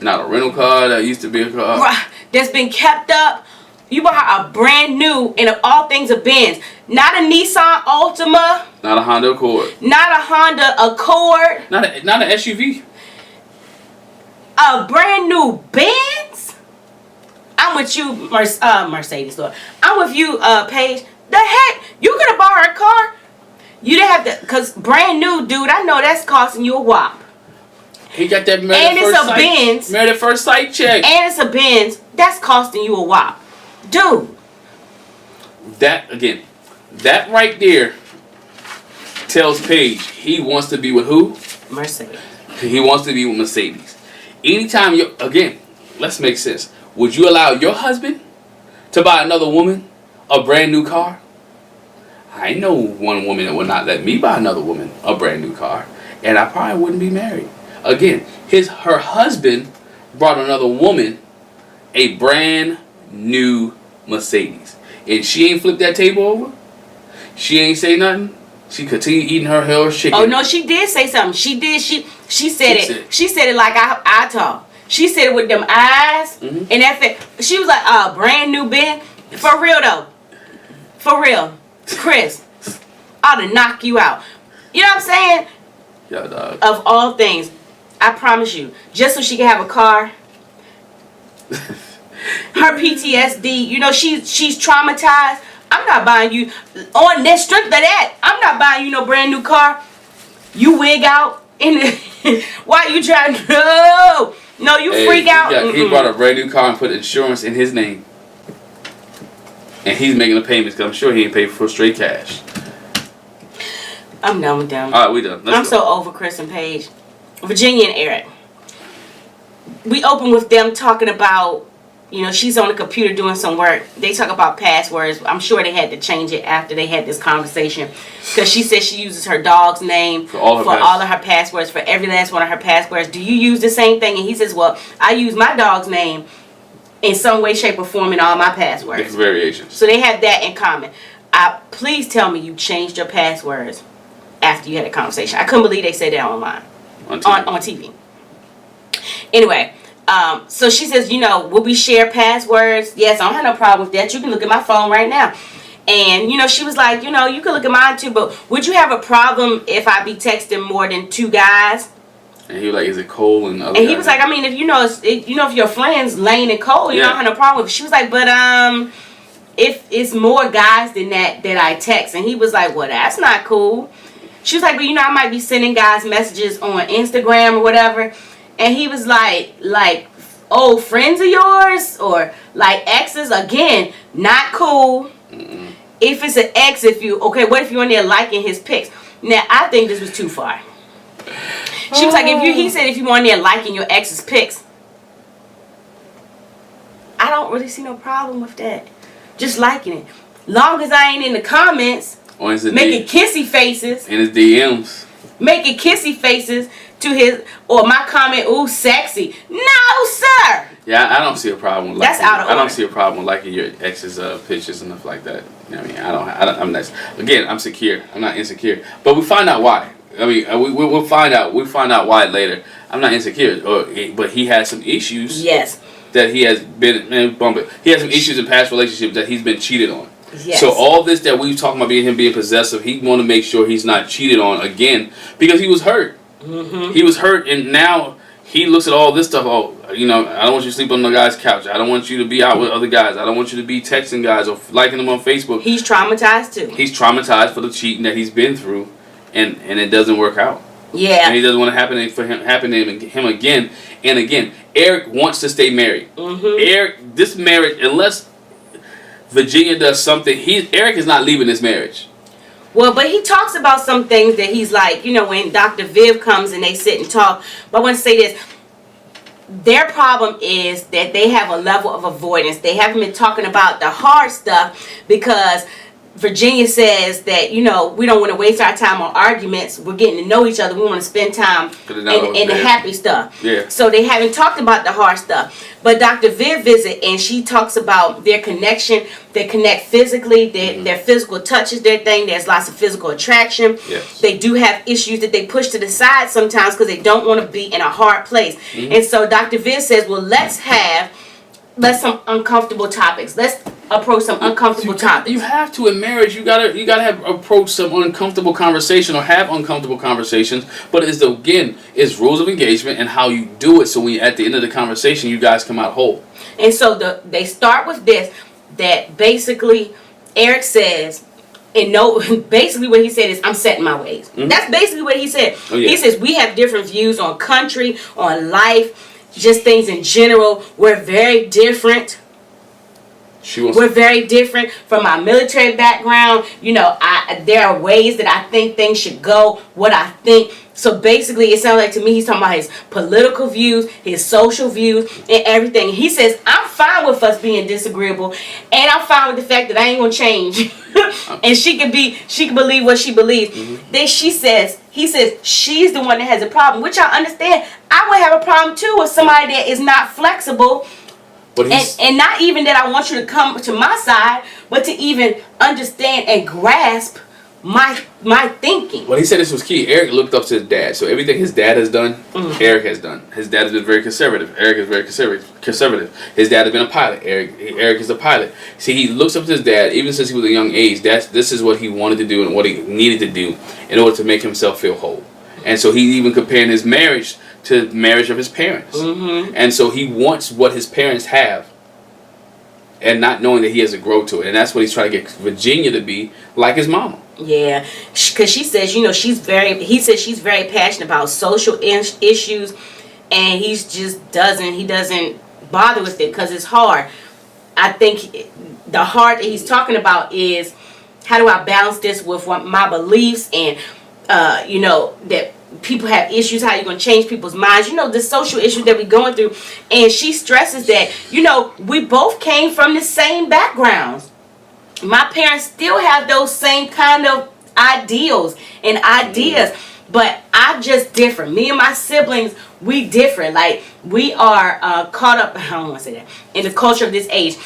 Not a rental car that used to be a car. Right, that's been kept up. You bought her a brand new, and of all things, a Benz. Not a Nissan Altima. Not a Honda Accord. Not a Honda Accord. Not an SUV. A brand new Benz. I'm with you, Mercedes Lord. I'm with you, Paige. The heck, you could have bought her a car. You didn't have to, cause brand new, dude. I know that's costing you a whop. He got that married at first sight check. And it's a Benz. That's costing you a whop. Dude. That right there tells Paige he wants to be with who? Mercedes. He wants to be with Mercedes. Anytime let's make sense. Would you allow your husband to buy another woman a brand new car? I know one woman that would not let me buy another woman a brand new car, and I probably wouldn't be married. Again, her husband brought another woman a brand new Mercedes. And she ain't flipped that table over. She ain't say nothing. She continued eating her Hell's chicken. Oh no, she did say something. She did. She said it. She said it like I talk. She said it with them eyes and that face. She was like, brand new Ben. For real though. For real. Chris, I ought to knock you out. You know what I'm saying? Yeah, dog. Of all things, I promise you, just so she can have a car. Her PTSD, you know, she's traumatized. I'm not buying you on that strength of that. I'm not buying you no brand new car. You wig out why you trying to no, you freak out. He bought a brand new car and put insurance in his name. And he's making the payments because I'm sure he ain't paid for straight cash. I'm done with them. Alright, we done. Let's go. So over Chris and Paige. Virginia and Eric. We open with them talking about, you know, she's on the computer doing some work. They talk about passwords. I'm sure they had to change it after they had this conversation. Because she says she uses her dog's name for all of her passwords, for every last one of her passwords. Do you use the same thing? And he says, well, I use my dog's name in some way, shape, or form in all my passwords. Different variations. So they have that in common. Please tell me you changed your passwords after you had a conversation. I couldn't believe they said that online. On TV. Anyway, so she says, you know, will we share passwords? Yes, I don't have no problem with that. You can look at my phone right now. And, you know, she was like, you know, you can look at mine too, but would you have a problem if I be texting more than 2 guys? And he was like, is it Cole and other And he was like, I mean, if you know, if your friends Lane and Cole, you don't have no problem with it. She was like, but if it's more guys than that I text. And he was like, well, that's not cool. She was like, but you know, I might be sending guys messages on Instagram or whatever. And he was like old friends of yours or like exes, again, not cool. If it's an ex, what if you're in there liking his pics? Now, I think this was too far. She was like, he said if you want there liking your ex's pics, I don't really see no problem with that. Just liking it. Long as I ain't in the comments making kissy faces. In his DMs. Making kissy faces to his, or my comment, ooh, sexy. No, sir. Yeah, I don't see a problem with that's out of order. I don't see a problem with liking your ex's pictures and stuff like that. I mean, I'm not, again, I'm secure. I'm not insecure. But we find out why. I mean, we'll find out. We'll find out why later. I'm not insecure, but he has some issues. Yes. That he has been, he has some issues in past relationships that he's been cheated on. Yes. So all this that we've talking about him being possessive, he want to make sure he's not cheated on again because he was hurt. Mm-hmm. He was hurt, and now he looks at all this stuff. Oh, I don't want you to sleep on the guy's couch. I don't want you to be out with other guys. I don't want you to be texting guys or liking them on Facebook. He's traumatized too. He's traumatized for the cheating that he's been through, and it doesn't work out. Yeah. And he doesn't want to happen to him again and again. Eric wants to stay married. Mm-hmm. Eric, this marriage, unless Virginia does something, Eric is not leaving this marriage. Well, but he talks about some things that he's like, when Dr. Viv comes and they sit and talk. But I want to say this. Their problem is that they have a level of avoidance. They haven't been talking about the hard stuff because Virginia says that, we don't want to waste our time on arguments. We're getting to know each other. We want to spend time in the happy stuff. Yeah. So they haven't talked about the hard stuff. But Dr. Viv visit and she talks about their connection. They connect physically. Their physical touch is their thing. There's lots of physical attraction. Yes. They do have issues that they push to the side sometimes because they don't want to be in a hard place. Mm-hmm. And so Dr. Viv says, well, let's some uncomfortable topics. Let's approach some uncomfortable topics. You have to in marriage. You gotta approach some uncomfortable conversation or have uncomfortable conversations. But it's rules of engagement and how you do it. So when at the end of the conversation, you guys come out whole. And so they start with this. That basically Eric says, basically what he said is, I'm setting my ways. Mm-hmm. That's basically what he said. Oh, yeah. He says we have different views on country, on life. Just things in general. We're very different. We're very different from my military background. There are ways that I think things should go, what I think. So basically, it sounds like to me he's talking about his political views, his social views, and everything. He says, I'm fine with us being disagreeable, and I'm fine with the fact that I ain't gonna change. And she can believe what she believes. Mm-hmm. Then he says she's the one that has a problem, which I understand. I would have a problem too with somebody that is not flexible. And not even that I want you to come to my side, but to even understand and grasp my thinking. Well, he said this was key. Eric looked up to his dad. So everything his dad has done, mm-hmm. Eric has done. His dad has been very conservative. Eric is very conservative. His dad has been a pilot. Eric is a pilot. See, he looks up to his dad, even since he was a young age. This is what he wanted to do and what he needed to do in order to make himself feel whole. And so he even comparing his marriage to the marriage of his parents. Mm-hmm. And so he wants what his parents have and not knowing that he has to grow to it. And that's what he's trying to get Virginia to be like his mama. Yeah, because she says, he says she's very passionate about social issues, and he doesn't bother with it because it's hard. I think the hard that he's talking about is, how do I balance this with my beliefs and, that people have issues, how you're going to change people's minds, the social issues that we're going through. And she stresses that, we both came from the same backgrounds. My parents still have those same kind of ideals and ideas, but I'm just different. Me and my siblings, we different. Like, we are caught up, I don't want to say that, in the culture of this age.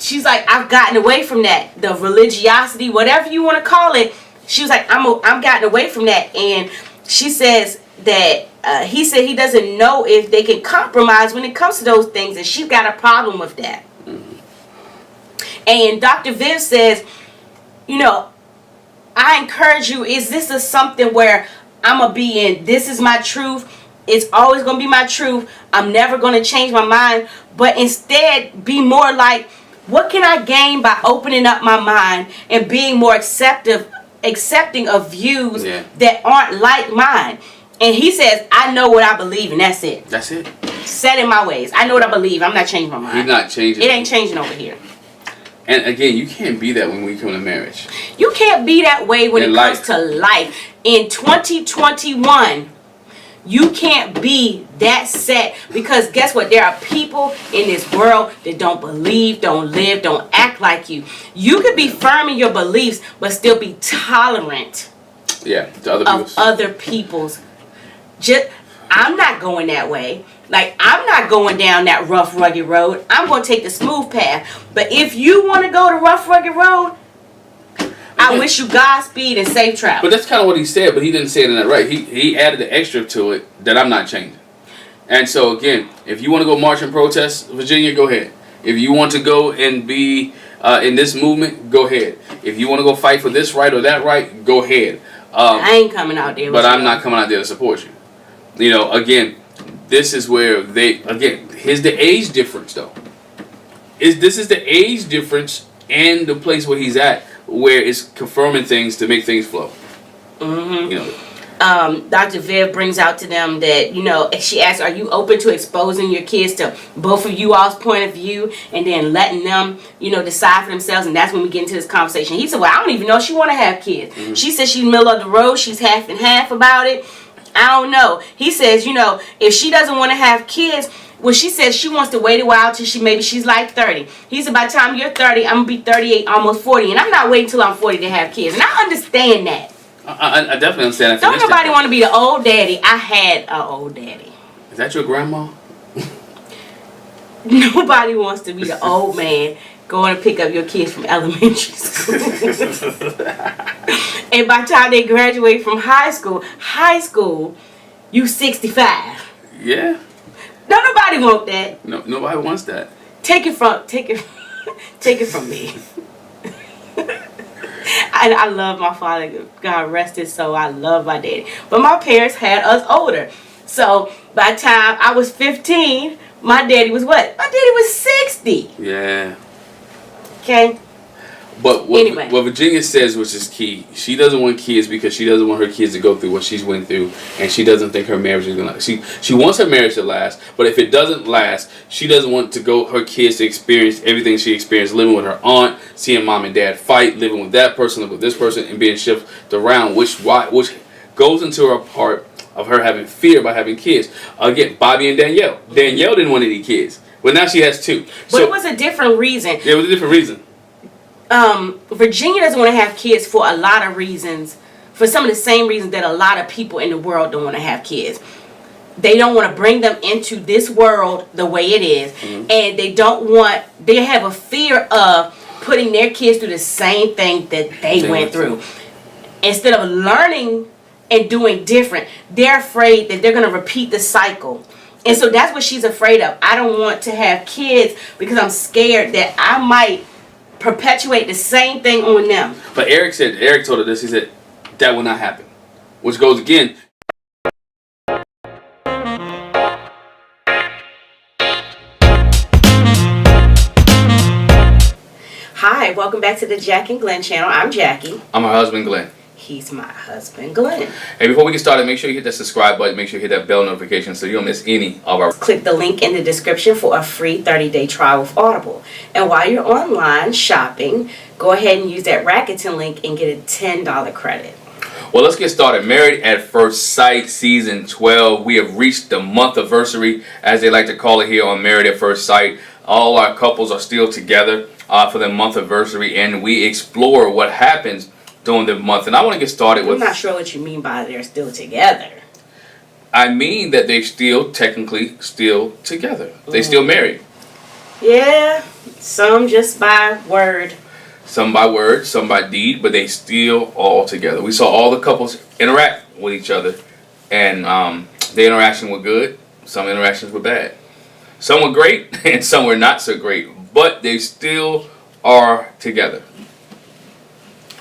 She's like, I've gotten away from that. The religiosity, whatever you want to call it. She was like, I'm gotten away from that. And she says that he said he doesn't know if they can compromise when it comes to those things, and she's got a problem with that. And Dr. Viv says, I encourage you, is this something where I'm going to be in, this is my truth, it's always going to be my truth, I'm never going to change my mind, but instead be more like, what can I gain by opening up my mind and being more accepting of views that aren't like mine? And he says, I know what I believe, and that's it. That's it. Set in my ways. I know what I believe. I'm not changing my mind. You're not changing. It ain't changing over here. And again, you can't be that when we come to marriage. You can't be that way when it comes to life. In 2021, you can't be that set, because guess what? There are people in this world that don't believe, don't live, don't act like you. You could be firm in your beliefs, but still be tolerant of other people's. I'm not going that way. Like, I'm not going down that rough, rugged road. I'm going to take the smooth path. But if you want to go the rough, rugged road, I wish you Godspeed and safe travel. But that's kind of what he said, but he didn't say it in that right. He added the extra to it that I'm not changing. And so again, if you want to go march and protest, Virginia, go ahead. If you want to go and be in this movement, go ahead. If you want to go fight for this right or that right, go ahead. I ain't coming out there. But I'm not coming out there to support you. You know, again, this is where here's the age difference though. This is the age difference and the place where he's at, where it's confirming things to make things flow. Mm-hmm. You know. Dr. Viv brings out to them that, you know, she asks, are you open to exposing your kids to both of you all's point of view and then letting them, you know, decide for themselves? And that's when we get into this conversation. He said, well, I don't even know if she want to have kids. Mm-hmm. She said she's middle of the road. She's half and half about it. I don't know. He says, you know, if she doesn't want to have kids, well, she says she wants to wait a while till she's like 30. He said, by the time you're 30, I'm going to be 38, almost 40. And I'm not waiting till I'm 40 to have kids. And I understand that. I definitely understand that. Don't nobody want to be the old daddy. I had an old daddy. Is that your grandma? Nobody wants to be the old man going to pick up your kids from elementary school. And by the time they graduate from high school, you 65. Yeah. Don't nobody want that. No, nobody wants that. Take it from me. I love my father. God rest his soul. I love my daddy. But my parents had us older. So by the time I was 15, my daddy was what? My daddy was 60. Yeah. Okay. But what Virginia says, which is key, she doesn't want kids because she doesn't want her kids to go through what she's went through, and she doesn't think her marriage is gonna. She wants her marriage to last, but if it doesn't last, she doesn't want her kids to experience everything she experienced, living with her aunt, seeing mom and dad fight, living with that person, living with this person, and being shifted around, which goes into her part of her having fear about having kids. Again, Bobby and Danielle. Danielle didn't want any kids, but now she has 2. But it was a different reason. It was a different reason. Virginia doesn't want to have kids for a lot of reasons, for some of the same reasons that a lot of people in the world don't want to have kids. They don't want to bring them into this world the way it is, and they have a fear of putting their kids through the same thing that they went through. Instead of learning and doing different, they're afraid that they're going to repeat the cycle. And so that's what she's afraid of. I don't want to have kids because I'm scared that I might perpetuate the same thing on them. But Eric told her this. He said that will not happen, which goes again. Hi, welcome back to the Jac and Glen channel. I'm Jackie. I'm her husband, Glenn. He's my husband, Glenn. Hey, before we get started, make sure you hit that subscribe button. Make sure you hit that bell notification so you don't miss any of our... Click the link in the description for a free 30-day trial with Audible. And while you're online shopping, go ahead and use that Rakuten link and get a $10 credit. Well, let's get started. Married at First Sight, Season 12. We have reached the Monthiversary, as they like to call it here on Married at First Sight. All our couples are still together for the Monthiversary, and we explore what happens during the month. And I want to get started with... I'm not sure what you mean by they're still together. I mean that they technically still together. They still married. Yeah, some just by word. Some by word, some by deed, but they still all together. We saw all the couples interact with each other, and the interaction were good. Some interactions were bad. Some were great, and some were not so great. But they still are together.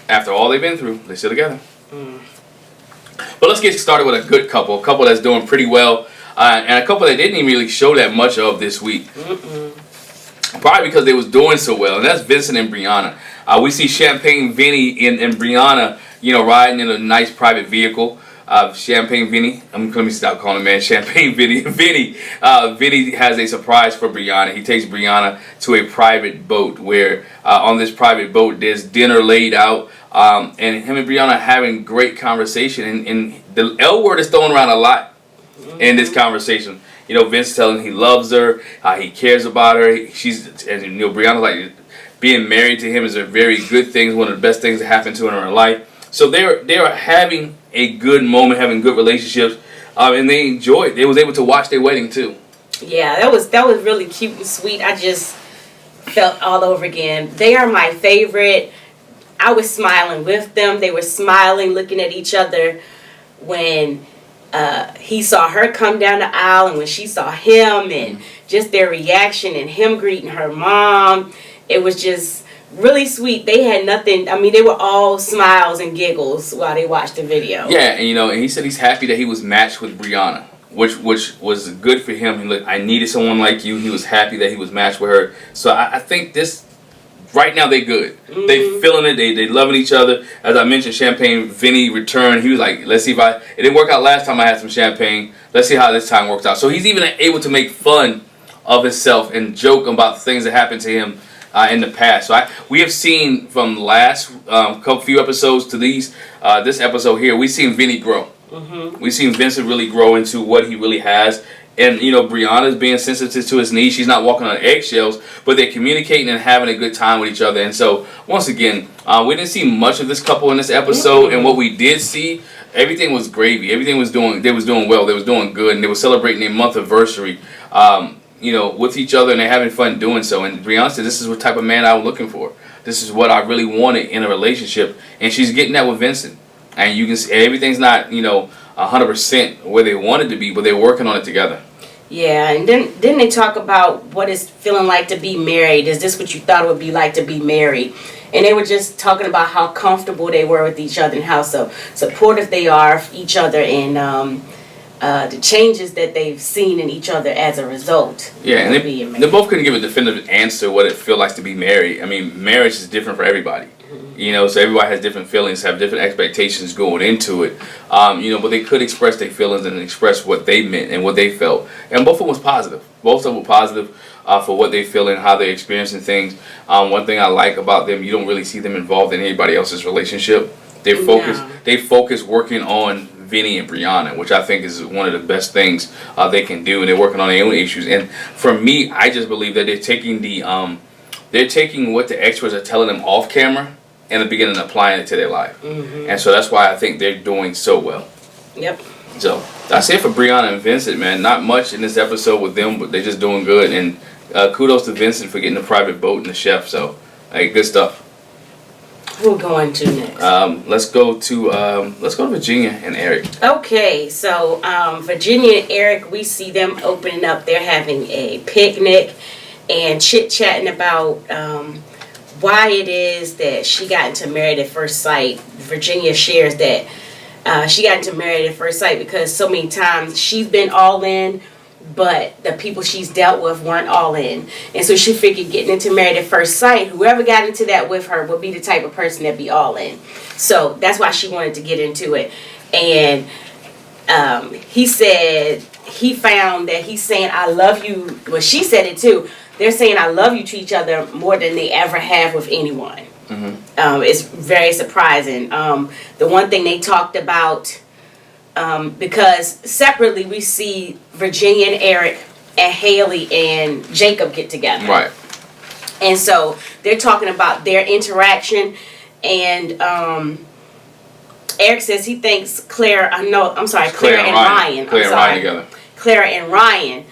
After all they've been through, they're still together. But let's get started with a good couple. A couple that's doing pretty well. And a couple that didn't even really show that much of this week. Probably because they was doing so well. And that's Vincent and Brianna. We see Champagne Vinny and Brianna, you know, riding in a nice private vehicle. Champagne Vinny, I'm going to stop calling him man, Champagne Vinny. Vinny has a surprise for Brianna. He takes Brianna to a private boat where on this private boat there's dinner laid out. And him and Brianna are having great conversation. And the L word is thrown around a lot in this conversation. You know, Vince telling he loves her, he cares about her. And you know, Brianna's like, being married to him is a very good thing. It's one of the best things that happened to her in her life. So they are having a good moment, having good relationships, and they enjoyed. They was able to watch their wedding too. Yeah, that was really cute and sweet. I just felt all over again. They are my favorite I was smiling with them. They were smiling, looking at each other when he saw her come down the aisle and when she saw him, and just their reaction and him greeting her mom. It was just really sweet. They had nothing. I mean, they were all smiles and giggles while they watched the video. Yeah, and and he said he's happy that he was matched with Brianna, which was good for him. He looked, I needed someone like you. He was happy that he was matched with her. So I think this, right now, they good. They feeling it. They loving each other. As I mentioned, Champagne, Vinny returned. He was like, let's see if it didn't work out last time I had some champagne. Let's see how this time works out. So he's even able to make fun of himself and joke about the things that happened to him in the past. So we have seen from the last few episodes to this episode here, we've seen Vinny grow. We've seen Vincent really grow into what he really has. And, Brianna's being sensitive to his needs. She's not walking on eggshells, but they're communicating and having a good time with each other. And so, once again, we didn't see much of this couple in this episode. And what we did see, everything was gravy. Everything was they was doing well. They was doing good. And they were celebrating their Monthiversary, with each other. And they're having fun doing so. And Brianna said, this is what type of man I was looking for. This is what I really wanted in a relationship. And she's getting that with Vincent. And you can see everything's not, 100% where they wanted to be, but they're working on it together. Yeah, and then they talk about what it's feeling like to be married. Is this what you thought it would be like to be married? And they were just talking about how comfortable they were with each other and how supportive they are of each other, and the changes that they've seen in each other as a result. Yeah, and they both couldn't give a definitive answer what it feels like to be married. I mean, marriage is different for everybody. So everybody has different feelings, have different expectations going into it. But they could express their feelings and express what they meant and what they felt. And both of them was positive. Both of them were positive for what they feel and how they're experiencing things. One thing I like about them, you don't really see them involved in anybody else's relationship. They focus working on Vinny and Brianna, which I think is one of the best things they can do, and they're working on their own issues. And for me, I just believe that they're taking what the experts are telling them off camera and the beginning applying it to their life. And so that's why I think they're doing so well. Yep. So that's it for Brianna and Vincent, man. Not much in this episode with them, but they're just doing good. And kudos to Vincent for getting the private boat and the chef. So, hey, good stuff. Who we're going to next? Let's go to Virginia and Eric. Okay, so Virginia and Eric, we see them opening up. They're having a picnic and chit-chatting about why it is that she got into Married at First Sight. Virginia shares that she got into Married at First Sight because so many times she's been all in, but the people she's dealt with weren't all in. And so she figured getting into Married at First Sight, whoever got into that with her would be the type of person that'd be all in. So that's why she wanted to get into it. And he said he found that he's saying I love you. Well, she said it too. They're saying I love you to each other more than they ever have with anyone. It's very surprising. The one thing they talked about, because separately we see Virginia and Eric and Haley and Jacob get together. Right. And so they're talking about their interaction, and Eric says he thinks Claire and Ryan. Claire and Ryan,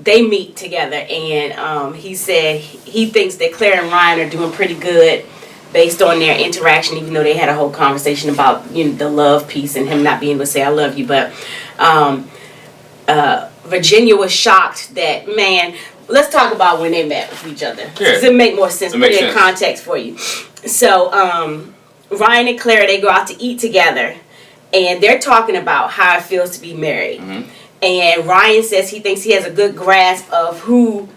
they meet together, and he said he thinks that Claire and Ryan are doing pretty good based on their interaction, even though they had a whole conversation about the love piece and him not being able to say I love you. But Virginia was shocked that, man, let's talk about when they met with each other. Yeah. Does it make more sense? Put it in context for you. So Ryan and Claire, they go out to eat together, and they're talking about how it feels to be married. And Ryan says he thinks he has a good grasp of who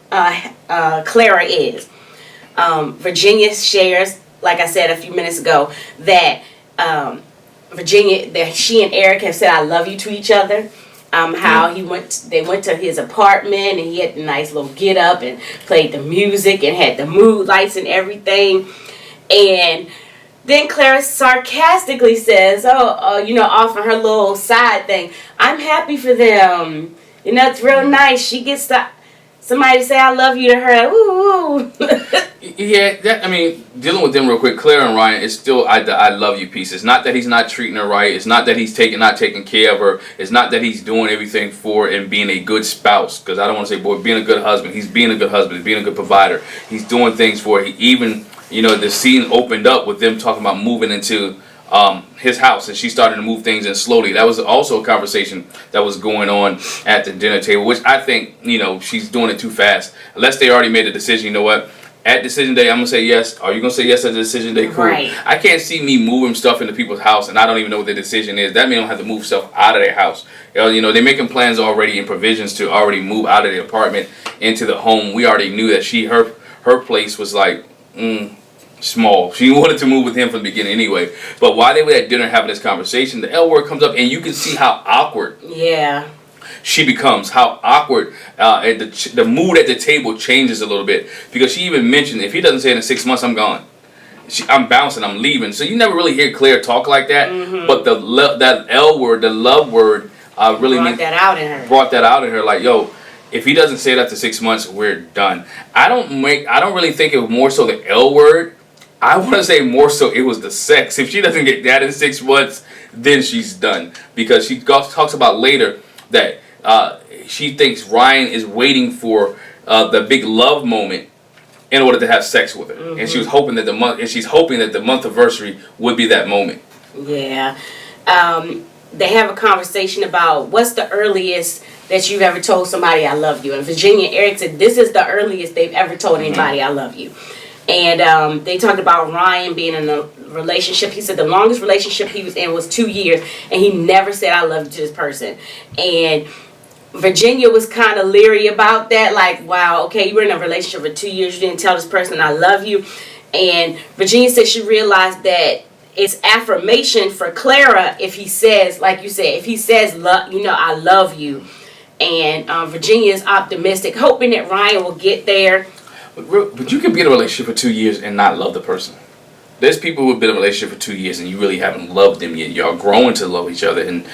Clara is. Virginia shares, like I said a few minutes ago, that she and Eric have said I love you to each other. How they went to his apartment, and he had the nice little get up and played the music and had the mood lights and everything. And then Clara sarcastically says, off on her little side thing, I'm happy for them. It's real nice. She gets somebody to say I love you to her. Ooh. Yeah, dealing with them real quick, Claire and Ryan, it's still I love you piece. It's not that he's not treating her right. It's not that he's not taking care of her. It's not that he's doing everything for and being a good spouse. Because I don't want to say, being a good husband. He's being a good husband. He's being a good provider. He's doing things for her. He even the scene opened up with them talking about moving into his house, and she started to move things in slowly. That was also a conversation that was going on at the dinner table, which I think, she's doing it too fast. Unless they already made a decision, you know what? At decision day, I'm going to say yes. Are you going to say yes at the decision day? Cool. Right. I can't see me moving stuff into people's house, and I don't even know what the decision is. That means I don't have to move stuff out of their house. They're making plans already and provisions to already move out of the apartment into the home. We already knew that her place was like, small. She wanted to move with him from the beginning anyway. But while they were at dinner having this conversation, the L word comes up, and you can see how awkward she becomes, how awkward the mood at the table changes a little bit. Because she even mentioned, if he doesn't say it in 6 months, I'm gone. I'm bouncing, I'm leaving. So you never really hear Claire talk like that. But that L word, the love word, really brought that out in her. Like, yo, if he doesn't say it after 6 months, we're done. I don't really think it was more so the L word. I want to say more so it was the sex. If she doesn't get that in 6 months, then she's done. Because she talks about later that she thinks Ryan is waiting for the big love moment in order to have sex with her. And she was hoping that she's hoping that the Monthiversary would be that moment. Yeah. They have a conversation about what's the earliest that you've ever told somebody I love you. And Virginia and Eric said this is the earliest they've ever told anybody I love you. And they talked about Ryan being in a relationship. He said the longest relationship he was in was 2 years, and he never said I love you to this person. And Virginia was kind of leery about that, like, wow, okay, you were in a relationship for 2 years, you didn't tell this person I love you. And Virginia said she realized that it's affirmation for Clara if he says, like you said, if he says, I love you. And Virginia is optimistic, hoping that Ryan will get there. But you can be in a relationship for 2 years and not love the person. There's people who've been in a relationship for 2 years and you really haven't loved them yet. Y'all growing to love each other, and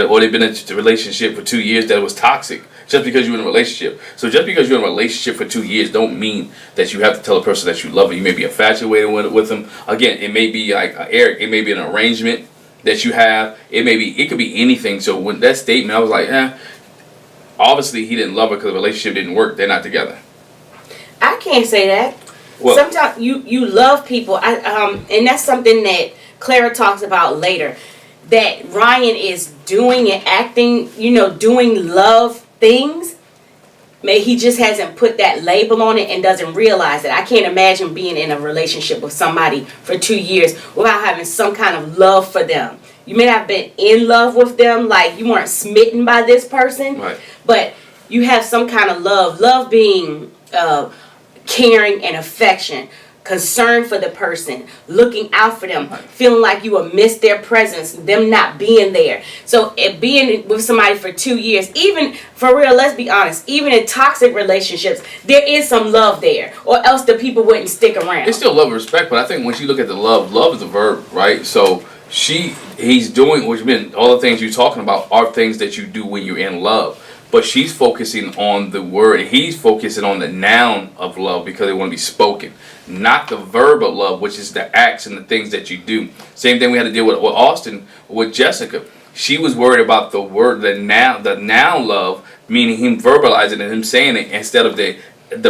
or they've been in a relationship for 2 years that was toxic just because you're in a relationship. So just because you're in a relationship for 2 years don't mean that you have to tell a person that you love them. You may be infatuated with them. Again, it may be like Eric. It may be an arrangement that you have. It could be anything. So when that statement, I was like, obviously he didn't love her because the relationship didn't work. They're not together. I can't say that. Well, sometimes you love people, and that's something that Clara talks about later. That Ryan is doing and acting, doing love things. Maybe he just hasn't put that label on it and doesn't realize it. I can't imagine being in a relationship with somebody for 2 years without having some kind of love for them. You may not have been in love with them, like you weren't smitten by this person, right, but you have some kind of love. Love being caring and affection, concern for the person, looking out for them, feeling like you will miss their presence, them not being there. So being with somebody for 2 years, even for real, let's be honest, even in toxic relationships, there is some love there, or else the people wouldn't stick around. It's still love and respect, but I think when you look at the love is a verb, right? So he's doing, which means all the things you're talking about are things that you do when you're in love. But she's focusing on the word. He's focusing on the noun of love because they want to be spoken. Not the verb of love, which is the acts and the things that you do. Same thing we had to deal with Austin, with Jessica. She was worried about the word, the noun love, meaning him verbalizing and him saying it instead of the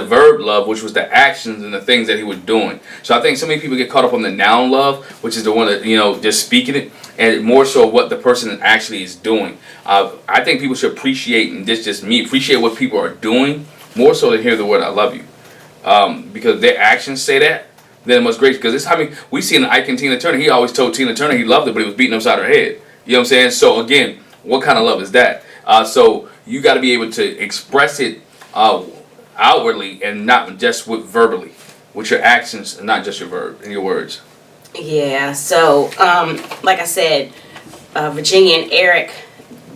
verb love, which was the actions and the things that he was doing. So I think so many people get caught up on the noun love, which is the one that, just speaking it, and more so what the person actually is doing. I think people should appreciate, and this just me, appreciate what people are doing more so than hear the word I love you. Because their actions say that, then it was great. Because we seen Ike and Tina Turner. He always told Tina Turner he loved her, but he was beating upside her head. You know what I'm saying? So again, what kind of love is that? So you got to be able to express it outwardly and not just verbally, with your actions and not just your words. Yeah. So like I said, Virginia and Eric,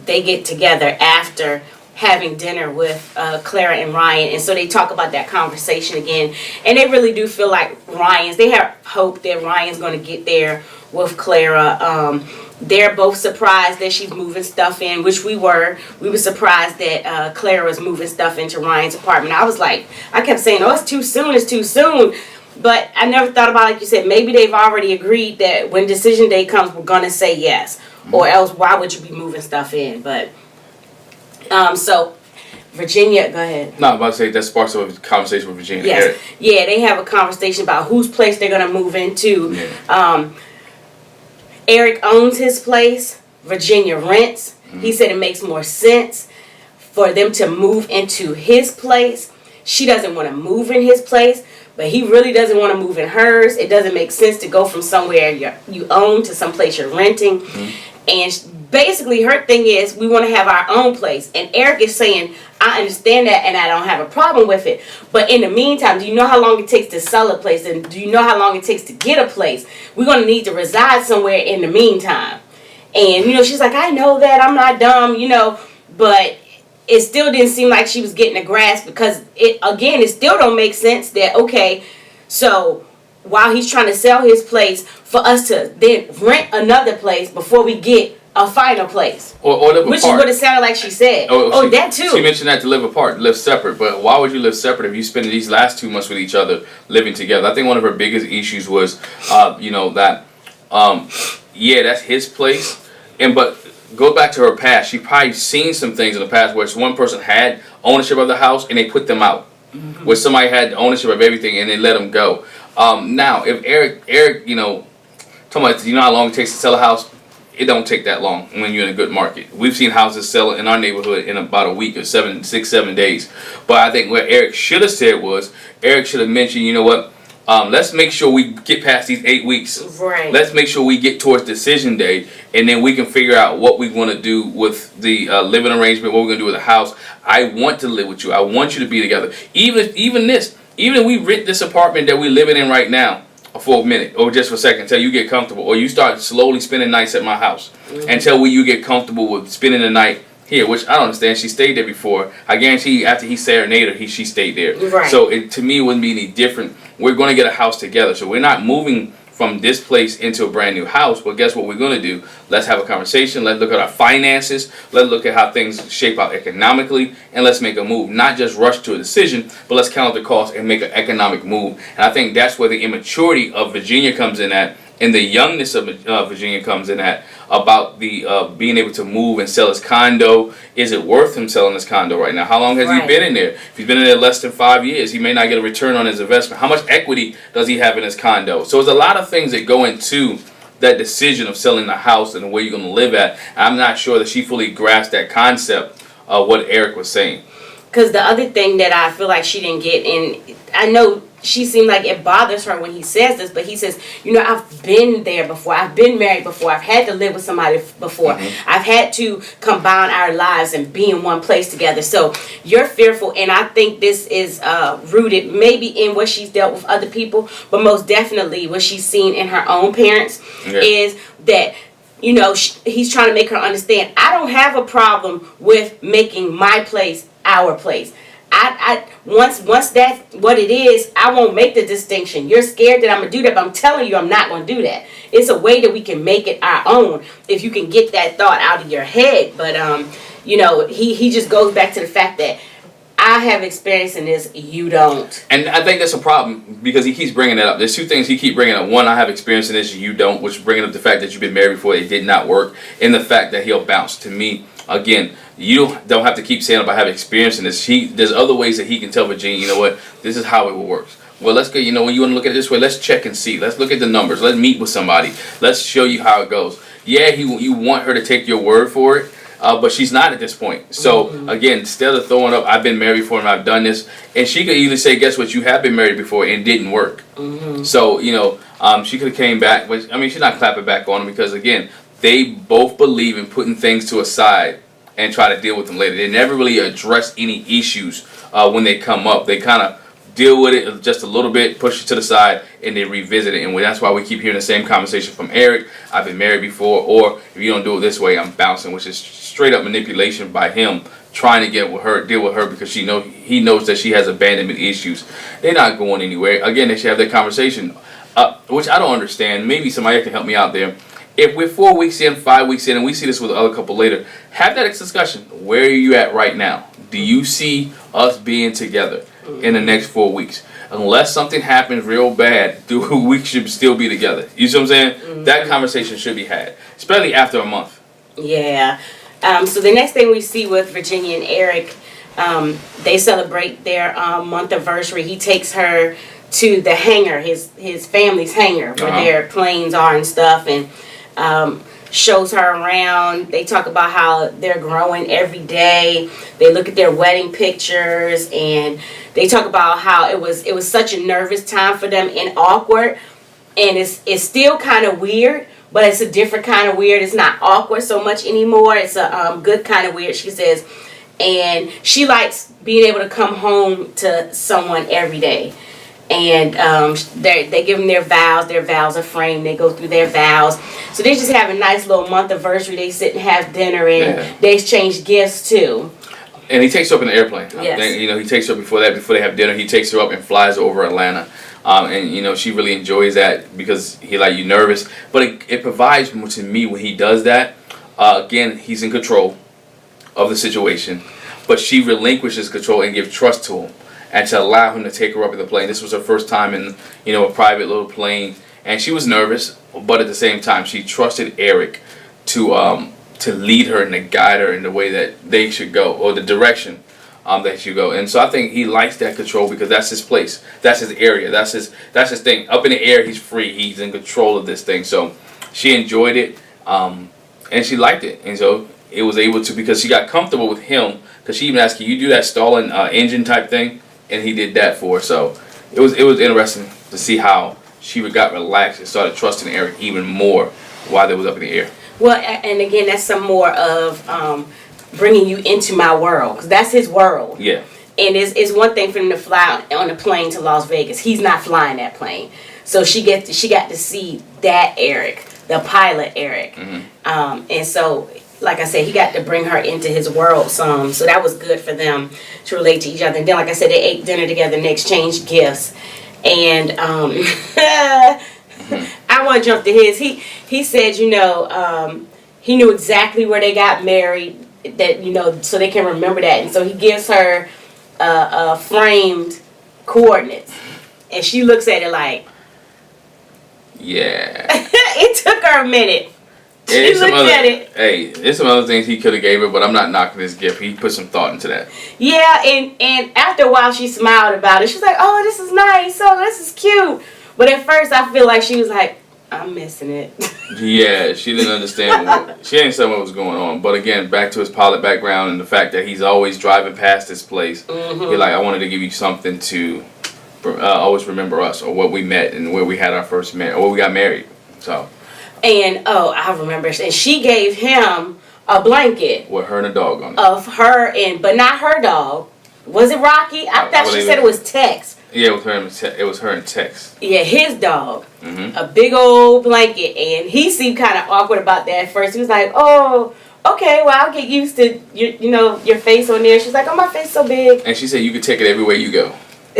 they get together after having dinner with Clara and Ryan, and so they talk about that conversation again, and they really do feel like they have hope that Ryan's going to get there with Clara. They're both surprised that she's moving stuff in, which we were surprised that Clara was moving stuff into Ryan's apartment. I kept saying, oh, it's too soon, but I never thought about, like you said, maybe they've already agreed that when decision day comes, we're going to say yes, or else why would you be moving stuff in? But so Virginia, go ahead. No, I'm about to say that sparks up a conversation with Virginia and Eric. Yeah, they have a conversation about whose place they're gonna move into. Yeah. Eric owns his place. Virginia rents. He said it makes more sense for them to move into his place. She doesn't want to move in his place, but he really doesn't want to move in hers. It doesn't make sense to go from somewhere you own to someplace you're renting. And basically her thing is we want to have our own place. And Eric is saying, I understand that and I don't have a problem with it. But in the meantime, do you know how long it takes to sell a place? And do you know how long it takes to get a place? We're going to need to reside somewhere in the meantime. And, she's like, I know that. I'm not dumb, But it still didn't seem like she was getting a grasp because, it still don't make sense that, okay, so while he's trying to sell his place, for us to then rent another place before we get a final place. Or live which apart. is what it sounded like she said. That too. She mentioned that to live apart, live separate. But why would you live separate if you spend these last 2 months with each other living together? I think one of her biggest issues was, that's his place. But go back to her past. She probably seen some things in the past where one person had ownership of the house and they put them out. Where somebody had ownership of everything and they let them go. Now, if Eric, talking about, how long it takes to sell a house? It don't take that long when you're in a good market. We've seen houses sell in our neighborhood in about a week or 7 days. But I think what Eric should have said was, Eric should have mentioned, let's make sure we get past these 8 weeks. Right. Let's make sure we get towards decision day, and then we can figure out what we want to do with the living arrangement, what we're going to do with the house. I want to live with you. I want you to be together. Even if we rent this apartment that we're living in right now for a minute or just for a second until you get comfortable, or you start slowly spending nights at my house until you get comfortable with spending the night here, which I don't understand. She stayed there before. I guarantee after he serenaded her, she stayed there. Right. So to me, it wouldn't be any different. We're going to get a house together. So we're not moving from this place into a brand new house. But guess what we're going to do? Let's have a conversation. Let's look at our finances. Let's look at how things shape out economically. And let's make a move. Not just rush to a decision, but let's count the cost and make an economic move. And I think that's where the immaturity of Virginia comes in at. And the youngness of Virginia comes in at, about the being able to move and sell his condo. Is it worth him selling his condo right now? How long has he been in there? If he's been in there less than 5 years, he may not get a return on his investment. How much equity does he have in his condo? So there's a lot of things that go into that decision of selling the house and where you're going to live at. I'm not sure that she fully grasped that concept of what Eric was saying. Because the other thing that I feel like she didn't get, and I know she seemed like it bothers her when he says this, but he says, I've been there before. I've been married before. I've had to live with somebody before. I've had to combine our lives and be in one place together. So you're fearful, and I think this is rooted maybe in what she's dealt with other people, but most definitely what she's seen in her own parents is that, he's trying to make her understand, I don't have a problem with making my place our place. Once that's what it is, I won't make the distinction. You're scared that I'm gonna do that, but I'm telling you I'm not gonna do that. It's a way that we can make it our own if you can get that thought out of your head. But he just goes back to the fact that I have experience in this, you don't. And I think that's a problem because he keeps bringing it up. There's two things he keeps bringing up. One, I have experience in this, you don't, which is bringing up the fact that you've been married before, it did not work, and the fact that he'll bounce. To me, again, you don't have to keep saying about having experience in this. There's other ways that he can tell Virginia, this is how it works. Well, let's go, when you want to look at it this way, let's check and see. Let's look at the numbers. Let's meet with somebody. Let's show you how it goes. Yeah, you want her to take your word for it, but she's not at this point. So, again, instead of throwing up, I've been married before and I've done this, and she could either say, guess what, you have been married before and it didn't work. So, she could have came back, but, she's not clapping back on him because, again, they both believe in putting things to a side and try to deal with them later. They never really address any issues when they come up. They kind of deal with it just a little bit, push it to the side, and they revisit it. And that's why we keep hearing the same conversation from Eric. I've been married before, or if you don't do it this way, I'm bouncing, which is straight up manipulation by him trying to deal with her because he knows that she has abandonment issues. They're not going anywhere. Again, they should have that conversation, which I don't understand. Maybe somebody can help me out there. If we're 4 weeks in, 5 weeks in, and we see this with the other couple later, have that discussion. Where are you at right now? Do you see us being together in the next 4 weeks? Unless something happens real bad, we should still be together. You see what I'm saying? That conversation should be had, especially after a month. Yeah. So the next thing we see with Virginia and Eric, They celebrate their Monthiversary. He takes her to the hangar, his family's hangar, where their planes are and stuff, and shows her around. They talk about how they're growing every day. They look at their wedding pictures, and they talk about how it was such a nervous time for them and awkward, and it's still kind of weird, but it's a different kind of weird. It's not awkward so much anymore. It's a good kind of weird, she says, and she likes being able to come home to someone every day. And they give them their vows. Their vows are framed. They go through their vows. So they just have a nice little Monthiversary. They sit and have dinner, and they exchange gifts too. And he takes her up in the airplane. Yes. And, you know, he takes her before they have dinner. He takes her up and flies over Atlanta. And, you know, she really enjoys that because he like, you nervous. But it provides to me when he does that. Again, he's in control of the situation. But she relinquishes control and gives trust to him. And to allow him to take her up in the plane. This was her first time in, you know, a private little plane. And she was nervous. But at the same time, she trusted Eric to lead her and to guide her in the way that they should go. Or the direction that should go. And so I think he likes that control because that's his place. That's his area. That's his thing. Up in the air, he's free. He's in control of this thing. So she enjoyed it. And she liked it. And so it was able to, because she got comfortable with him. Because she even asked, can you do that stalling engine type thing? And he did that for her. So it was interesting to see how she got relaxed and started trusting Eric even more while they was up in the air. Well, and again, that's some more of bringing you into my world, because that's his world. Yeah. And it's one thing for him to fly on a plane to Las Vegas. He's not flying that plane. So she got to see that Eric, the pilot Eric. Mm-hmm. And so, like I said, he got to bring her into his world some. So that was good for them to relate to each other. And then, like I said, they ate dinner together and they exchanged gifts. And I want to jump to his. He said, you know, he knew exactly where they got married, that, you know, so they can remember that. And so he gives her framed coordinates. And she looks at it like, yeah. It took her a minute. She looked at it. Hey, there's some other things he could have gave her, but I'm not knocking his gift. He put some thought into that. Yeah, and after a while she smiled about it. She was like, oh, this is nice. Oh, this is cute. But at first I feel like she was like, I'm missing it. Yeah, she didn't understand. She didn't understand what was going on. But again, back to his pilot background and the fact that he's always driving past this place. Mm-hmm. He's like, I wanted to give you something to always remember us, or what we met and where we had our first marriage, or where we got married. So. And, oh, I remember. And she gave him a blanket. With her and a dog on it. Of her, but not her dog. Was it Rocky? I thought she said it was Tex. Yeah, it was her and Tex. Yeah, his dog. Mm-hmm. A big old blanket. And he seemed kind of awkward about that at first. He was like, oh, okay, well, I'll get used to, your face on there. She's like, oh, my face so big. And she said you could take it everywhere you go.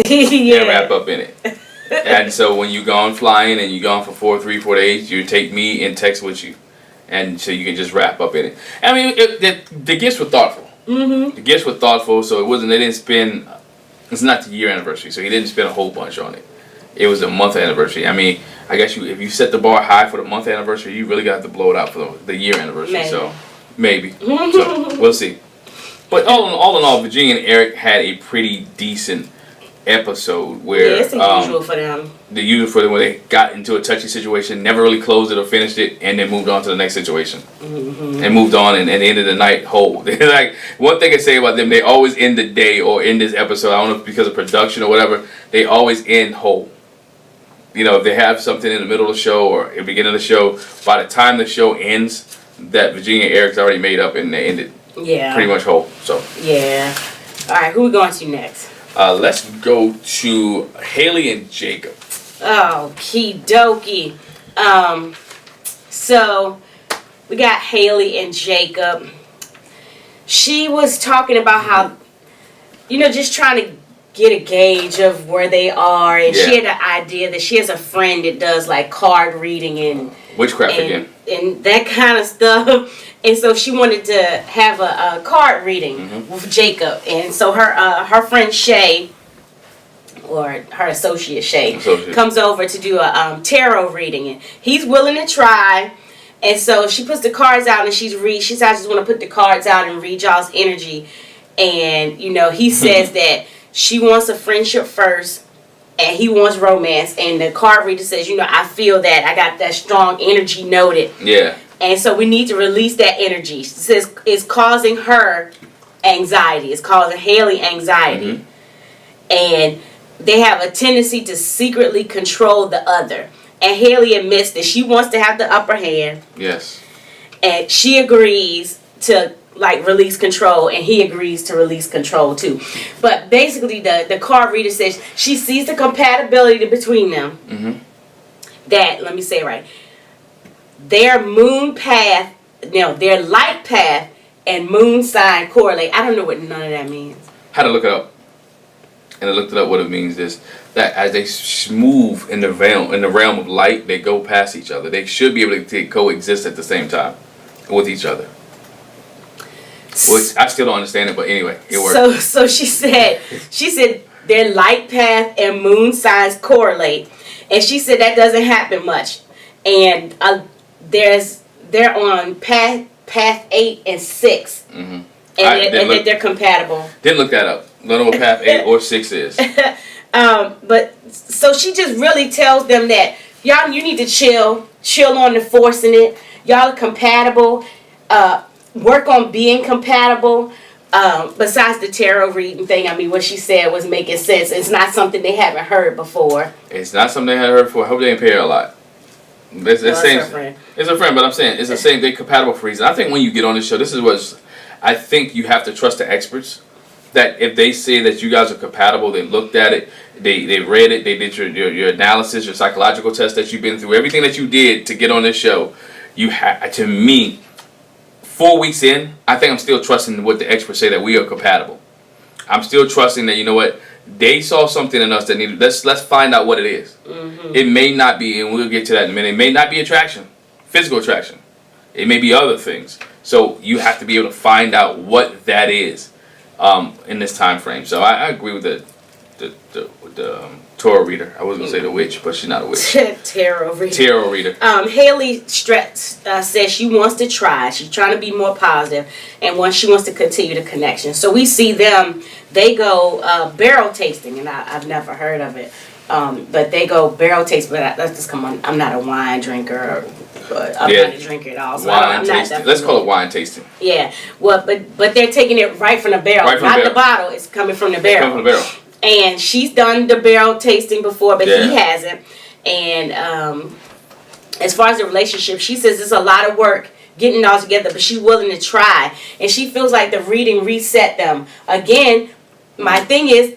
Yeah. And wrap up in it. And so when you're gone flying and you're gone for 4 days, you take me and Tex with you. And so you can just wrap up in it. I mean, the gifts were thoughtful. Mm-hmm. The gifts were thoughtful, so they didn't spend, it's not the year anniversary, so he didn't spend a whole bunch on it. It was a month anniversary. I mean, I guess if you set the bar high for the month anniversary, you really got to blow it out for the year anniversary. Maybe. So, maybe. So, we'll see. But all in all, Virginia and Eric had a pretty decent episode where it's the usual for them. The usual for them, where they got into a touchy situation, never really closed it or finished it, and then moved on to the next situation. Mm-hmm. And moved on and ended the night whole. Like, one thing I say about them, they always end the day or end this episode, I don't know if it's because of production or whatever, they always end whole. You know, if they have something in the middle of the show or at the beginning of the show, by the time the show ends, that Virginia and Eric's already made up and they ended pretty much whole. So yeah. All right, who we going to next? Let's go to Haley and Jacob. Oh, okie dokie. So we got Haley and Jacob. She was talking about how, just trying to get a gauge of where they are, and she had an idea that she has a friend that does like card reading and witchcraft again, and that kind of stuff. And so she wanted to have a card reading with Jacob. And so her friend Shay, or her associate Shay, comes over to do a tarot reading. And he's willing to try. And so she puts the cards out and she says, I just want to put the cards out and read y'all's energy. And, you know, he says that she wants a friendship first and he wants romance. And the card reader says, you know, I feel that. I got that strong energy noted. Yeah. And so we need to release that energy. She says it's causing her anxiety. It's causing Haley anxiety. And they have a tendency to secretly control the other. And Haley admits that she wants to have the upper hand. Yes. And she agrees to like release control, and he agrees to release control too. But basically the card reader says she sees the compatibility between them. That, let me say it right, their light path and moon sign correlate. I don't know what none of that means. Had to look it up. And I looked it up. What it means is that as they move in the realm of light, they go past each other. They should be able to coexist at the same time with each other. Which I still don't understand it, but anyway, it works. So she said their light path and moon signs correlate, and she said that doesn't happen much. And they're on path 8 and 6, and they're compatible. Didn't look that up. Don't know what path 8 or 6 is. But so she just really tells them that y'all, you need to chill on the forcing it. Y'all are compatible. Work on being compatible. Besides the tarot reading thing, I mean, what she said was making sense. It's not something they haven't heard before. It's not something they had heard before. I hope they didn't pay her a lot. It's her friend. It's a friend, but I'm saying it's the same. They're compatible for a reason. I think when you get on this show, this is what I think you have to trust the experts. That if they say that you guys are compatible, they looked at it, they read it, they did your analysis, your psychological test that you've been through, everything that you did to get on this show, you have, to me, 4 weeks in, I think I'm still trusting what the experts say that we are compatible. I'm still trusting that, you know what, they saw something in us that needed, let's find out what it is. It may not be, and we'll get to that in a minute, it may not be attraction, physical attraction. It may be other things. So you have to be able to find out what that is in this time frame. So I agree with the tarot reader. I was going to say the witch, but she's not a witch. Tarot reader. Tarot reader. Haley says she wants to try. She's trying to be more positive, and she wants to continue the connection. So we see them. They go barrel tasting, and I've never heard of it. But they go barrel tasting. But let's just come on. I'm not a wine drinker. But I'm not a drinker at all. So wine tasting. Let's call it wine tasting. Yeah. Well, but they're taking it right from the barrel, not the bottle. It's coming from the barrel. It's coming from the barrel. And she's done the barrel tasting before, but he hasn't. And as far as the relationship, she says it's a lot of work getting it all together, but she's willing to try. And she feels like the reading reset them. Again, my thing is,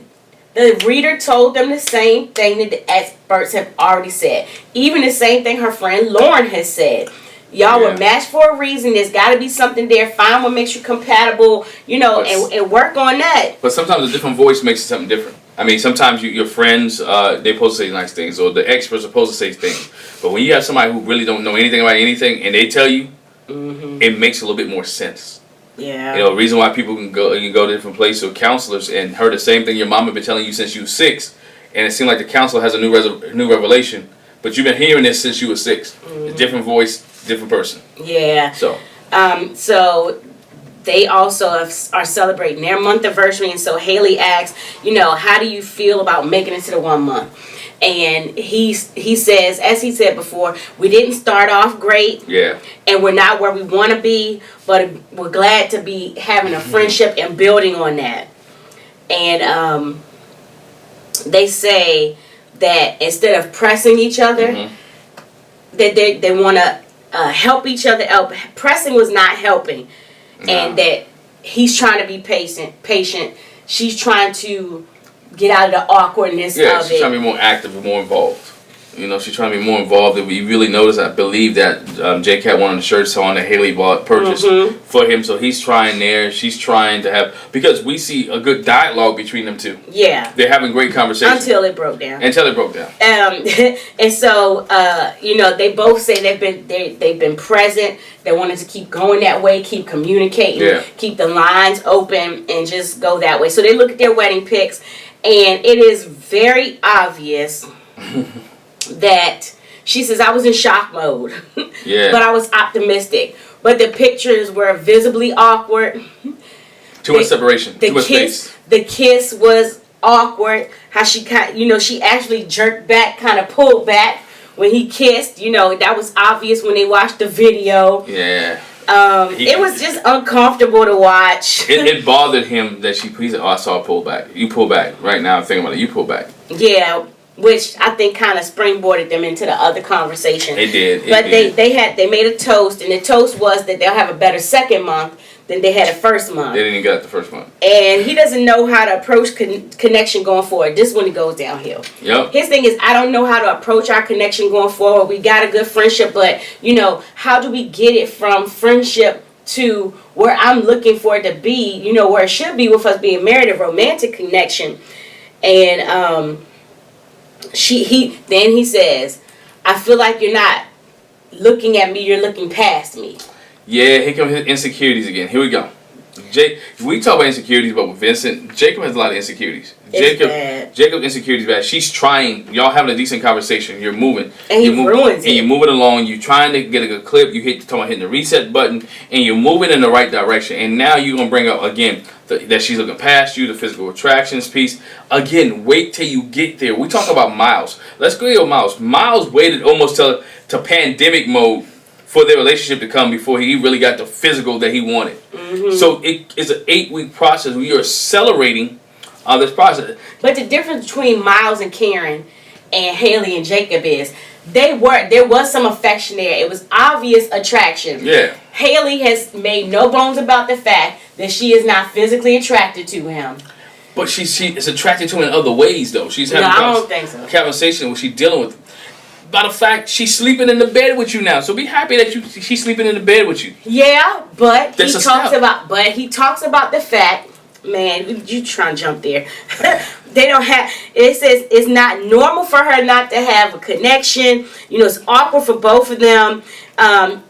the reader told them the same thing that the experts have already said. Even the same thing her friend Lauren has said. Y'all were matched for a reason. There's got to be something there. Find what makes you compatible, you know, and work on that. But sometimes a different voice makes something different. I mean, sometimes your friends, they're supposed to say nice things, or the experts are supposed to say things. But when you have somebody who really don't know anything about anything, and they tell you, it makes a little bit more sense. Yeah. You know, the reason why people can go to different places or counselors and heard the same thing your mama been telling you since you were 6, and it seemed like the counselor has a new revelation, but you've been hearing this since you were 6. A different voice, different person. Yeah. So they also are celebrating their Monthiversary, and so Haley asks, you know, how do you feel about making it to the 1 month? And he says, as he said before, we didn't start off great. Yeah. And we're not where we want to be, but we're glad to be having a friendship and building on that. And they say that instead of pressing each other, that they want to help each other out. Pressing was not helping. No. And that he's trying to be patient. She's trying to get out of the awkwardness of it. Yeah, she's trying to be more active and more involved. You know, she's trying to be more involved. If you really notice, I believe that J-Cat one of the shirts on that Haley bought purchased for him. So he's trying there. She's trying to have, because we see a good dialogue between them two. Yeah. They're having great conversation. Until it broke down. And so, you know, they both say they've been present. They wanted to keep going that way, keep communicating, keep the lines open, and just go that way. So they look at their wedding pics, and it is very obvious that she says, I was in shock mode, but I was optimistic. But the pictures were visibly awkward. Too much separation. Too much space. The kiss was awkward. How she she actually jerked back, kind of pulled back when he kissed. That was obvious when they watched the video. Yeah. It was just uncomfortable to watch. It bothered him that he said, "Oh, I saw a pull back. You pull back." Right now, I'm thinking about it. You pull back. Yeah, which I think kind of springboarded them into the other conversation. It did. They made a toast, and the toast was that they'll have a better second month than they had the first month. They didn't get it the first month. And he doesn't know how to approach connection going forward. This is when it goes downhill. Yep. His thing is, I don't know how to approach our connection going forward. We got a good friendship, but, how do we get it from friendship to where I'm looking for it to be, where it should be with us being married, a romantic connection. And he says, I feel like you're not looking at me, you're looking past me. Yeah, here come his insecurities again. Here we go. We talk about insecurities, but with Vincent, Jacob has a lot of insecurities. Jacob's insecurities bad. She's trying. Y'all having a decent conversation. You're moving. And he ruins it. And you're moving along. You're trying to get a good clip. You talking about hitting the reset button, and you're moving in the right direction. And now you're gonna bring up again that she's looking past you, the physical attractions piece. Again, wait till you get there. We talk about Miles. Let's go to Miles. Miles waited almost to pandemic mode for their relationship to come before he really got the physical that he wanted. Mm-hmm. So it's an 8-week process where you're accelerating this process. But the difference between Miles and Karen and Haley and Jacob is there was some affection there. It was obvious attraction. Yeah. Haley has made no bones about the fact that she is not physically attracted to him. But she is attracted to him in other ways, though. She's having I don't think so. Conversation where she's dealing with. Matter of fact, she's sleeping in the bed with you now. So be happy that she's sleeping in the bed with you. Yeah, but he talks about the fact, man, you trying to jump there. It says it's not normal for her not to have a connection. It's awkward for both of them.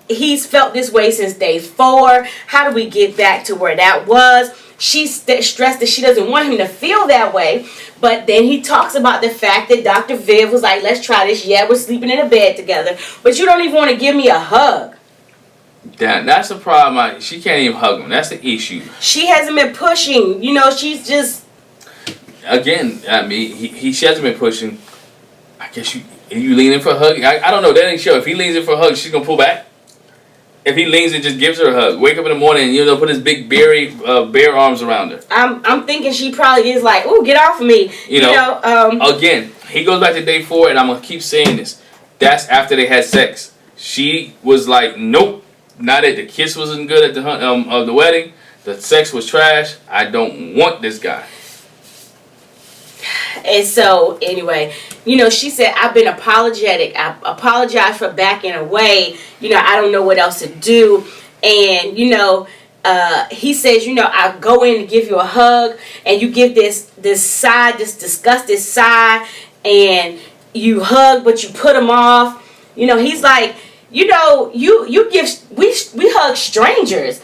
He's felt this way since day 4. How do we get back to where that was? She's stressed that she doesn't want him to feel that way. But then he talks about the fact that Dr. Viv was like, let's try this. Yeah, we're sleeping in a bed together. But you don't even want to give me a hug. That's the problem. She can't even hug him. That's the issue. She hasn't been pushing. She's just... Again, she hasn't been pushing. I guess you leaning for a hug? I don't know. That ain't sure. If he leans in for a hug, she's going to pull back. If he leans and just gives her a hug, wake up in the morning and put his big bare arms around her. I'm thinking she probably is like, ooh, get off of me. Again, he goes back to day 4, and I'm gonna keep saying this. That's after they had sex. She was like, nope, not it. The kiss wasn't good at the wedding. The sex was trash. I don't want this guy. And so, anyway, she said, I've been apologetic. I apologize for backing away. I don't know what else to do. And, he says, I go in and give you a hug, and you give this sigh, this disgusted sigh, and you hug, but you put him off. He's like, we hug strangers.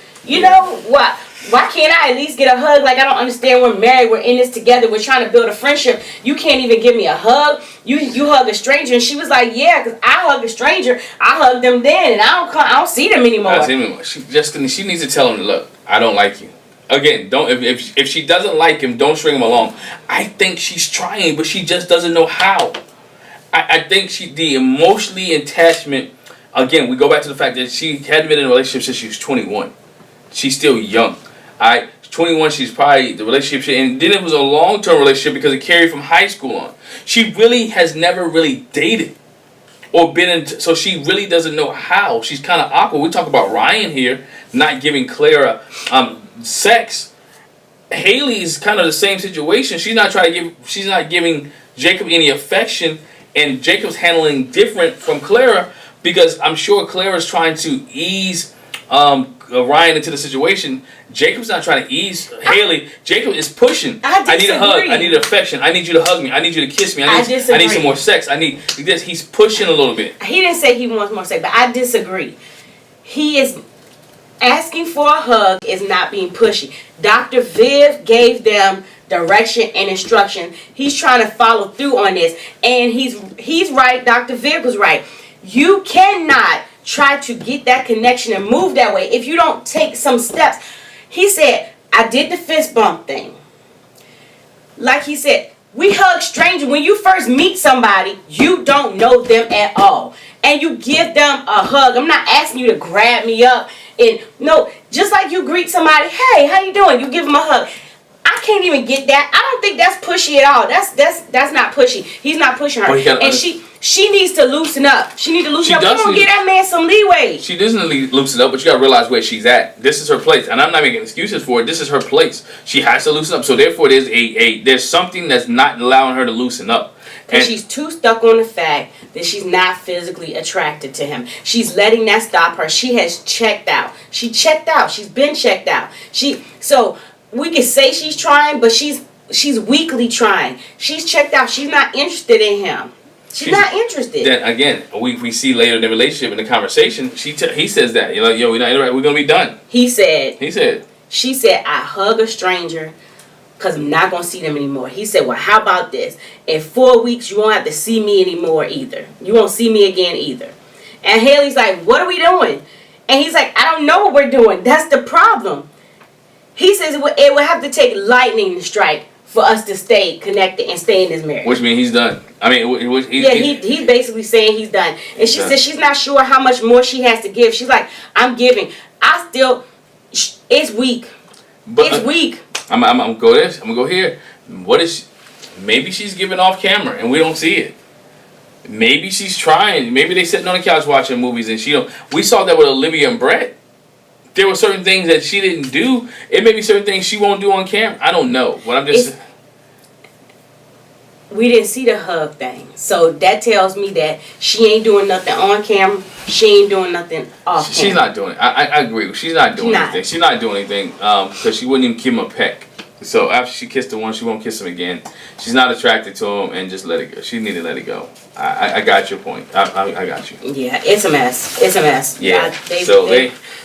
Why can't I at least get a hug? Like, I don't understand. We're married. We're in this together. We're trying to build a friendship. You can't even give me a hug. You hug a stranger. And she was like, yeah, because I hugged a stranger. I hugged them then, and I don't see them anymore. I don't see them anymore. She needs to tell him, look, I don't like you. Again, don't if she doesn't like him, don't string him along. I think she's trying, but she just doesn't know how. I think the emotionally attachment. Again, we go back to the fact that she hadn't been in a relationship since she was 21. She's still young. 21, she's probably the relationship, and then it was a long-term relationship because it carried from high school on. She really has never really dated or been in, so she really doesn't know how. She's kind of awkward. We talk about Ryan here not giving Clara sex. Haley's kind of the same situation. She's not giving Jacob any affection, and Jacob's handling different from Clara because I'm sure Clara's trying to ease Ryan into the situation. Jacob's not trying to ease Haley. Jacob is pushing. I need a hug. I need affection. I need you to hug me. I need you to kiss me. I need some more sex. I need this. He's pushing a little bit. He didn't say he wants more sex, but I disagree. He is asking for a hug is not being pushy. Dr. Viv gave them direction and instruction. He's trying to follow through on this, and he's right. Dr. Viv was right. You cannot try to get that connection and move that way if you don't take some steps. He said, I did the fist bump thing. Like he said, we hug strangers. When you first meet somebody, you don't know them at all. And you give them a hug. I'm not asking you to grab me up. And no, just like you greet somebody, hey, how you doing? You give them a hug. I can't even get that. I don't think that's pushy at all. That's not pushy. He's not pushing her. And she needs to loosen up. She needs to loosen up. Come on, give that man some leeway. She doesn't loosen up, but you gotta realize where she's at. This is her place, and I'm not making excuses for it. This is her place. She has to loosen up. So therefore, there's something that's not allowing her to loosen up. Because she's too stuck on the fact that she's not physically attracted to him. She's letting that stop her. She has checked out. She checked out. She's been checked out. So we can say she's trying, but she's weakly trying. She's checked out. She's not interested in him. She's not interested. Then again, we see later in the relationship, in the conversation, he says that, you're like, yo, we're gonna be done. He said. She said, I hug a stranger because I'm not gonna see them anymore. He said, well, how about this? In 4 weeks, you won't have to see me anymore either. You won't see me again either. And Haley's like, what are we doing? And he's like, I don't know what we're doing. That's the problem. He says it would have to take lightning to strike for us to stay connected and stay in this marriage. Which means he's done. I mean, he's basically saying he's done. And she said she's not sure how much more she has to give. She's like, I'm giving. It's weak. But, it's weak. I'm gonna go this. I'm gonna go here. What is? Maybe she's giving off camera and we don't see it. Maybe she's trying. Maybe they sitting on the couch watching movies and she don't. We saw that with Olivia and Brett. There were certain things that she didn't do. It may be certain things she won't do on camera. I don't know. But I'm just. We didn't see the hug thing. So that tells me that she ain't doing nothing on camera. She ain't doing nothing off camera. She's not doing it. I agree. She's not doing anything. She's not doing anything because she wouldn't even give him a peck. So after she kissed the one, she won't kiss him again. She's not attracted to him and just let it go. She need to let it go. I got your point. I got you. Yeah, it's a mess. It's a mess. Yeah.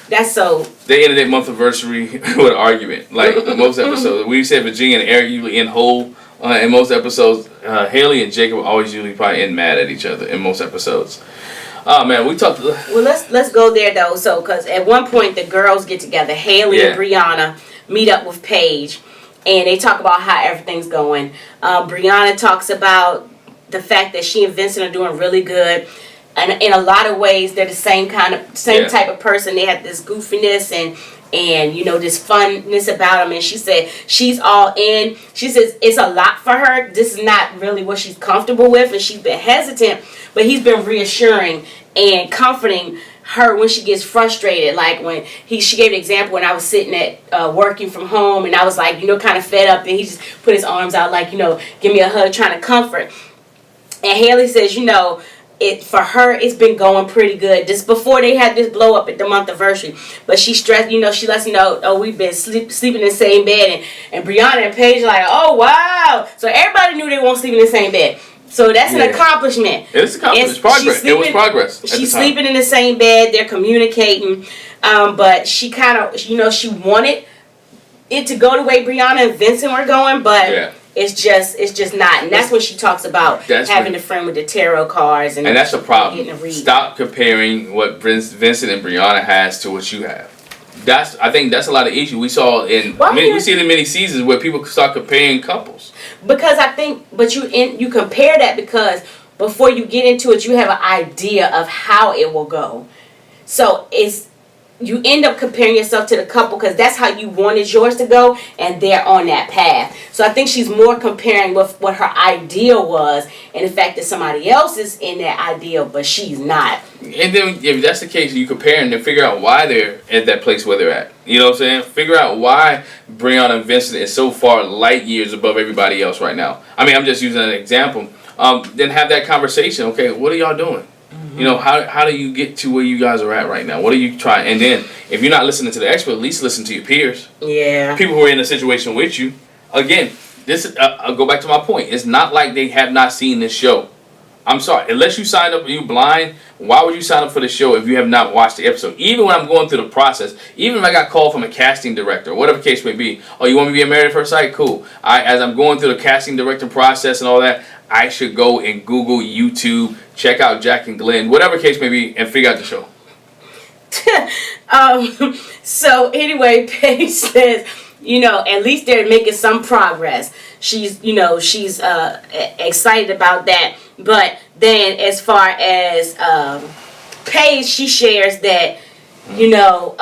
That's so. They ended that Monthiversary with an argument. Like most episodes, we said Virginia and Eric usually end whole. In most episodes, Haley and Jacob always usually probably end mad at each other in most episodes. Oh man, we talked. Well, let's go there though. So, because at one point the girls get together, Haley and Brianna meet up with Paige, and they talk about how everything's going. Brianna talks about the fact that she and Vincent are doing really good. And in a lot of ways, they're the same type of person. They have this goofiness and this funness about them. And she said she's all in. She says it's a lot for her. This is not really what she's comfortable with, and she's been hesitant. But he's been reassuring and comforting her when she gets frustrated. Like when she gave an example when I was sitting at working from home, and I was like, kind of fed up, and he just put his arms out like, give me a hug, trying to comfort. And Haley says, for her, it's been going pretty good. Just before they had this blow up at the Monthiversary. But she stressed, she lets me know, oh, we've been sleeping in the same bed. And Brianna and Paige are like, oh, wow. So everybody knew they won't sleep in the same bed. So that's an accomplishment. It's an accomplishment. It's progress. It was progress. She's sleeping in the same bed. They're communicating. But she kind of, she wanted it to go the way Brianna and Vincent were going. But it's just not. And that's when she talks about having a friend with the tarot cards. And that's the problem. Stop comparing what Vincent and Brianna has to what you have. I think that's a lot of issue. We saw we see it in many seasons where people start comparing couples. Because I think, but you compare that because before you get into it, you have an idea of how it will go. So you end up comparing yourself to the couple because that's how you wanted yours to go, and they're on that path. So I think she's more comparing with what her ideal was and the fact that somebody else is in that ideal, but she's not. And then if that's the case, you compare and then figure out why they're at that place where they're at. You know what I'm saying? Figure out why Brianna and Vincent is so far light years above everybody else right now. I mean, I'm just using an example. Then have that conversation. Okay, what are y'all doing? How do you get to where you guys are at right now? What are you trying? And then, if you're not listening to the expert, at least listen to your peers. Yeah. People who are in a situation with you. Again, I'll go back to my point. It's not like they have not seen this show. I'm sorry. Unless you signed up and you blind, why would you sign up for the show if you have not watched the episode? Even when I'm going through the process, even if I got called from a casting director, whatever the case may be, oh, you want me to be Married at First Sight? Cool. As I'm going through the casting director process and all that, I should go and Google, YouTube, check out Jac and Glen, whatever case may be, and figure out the show. So anyway, Paige says you know, at least they're making some progress. She's, you know, she's excited about that. But then as far as Paige, she shares that, you know,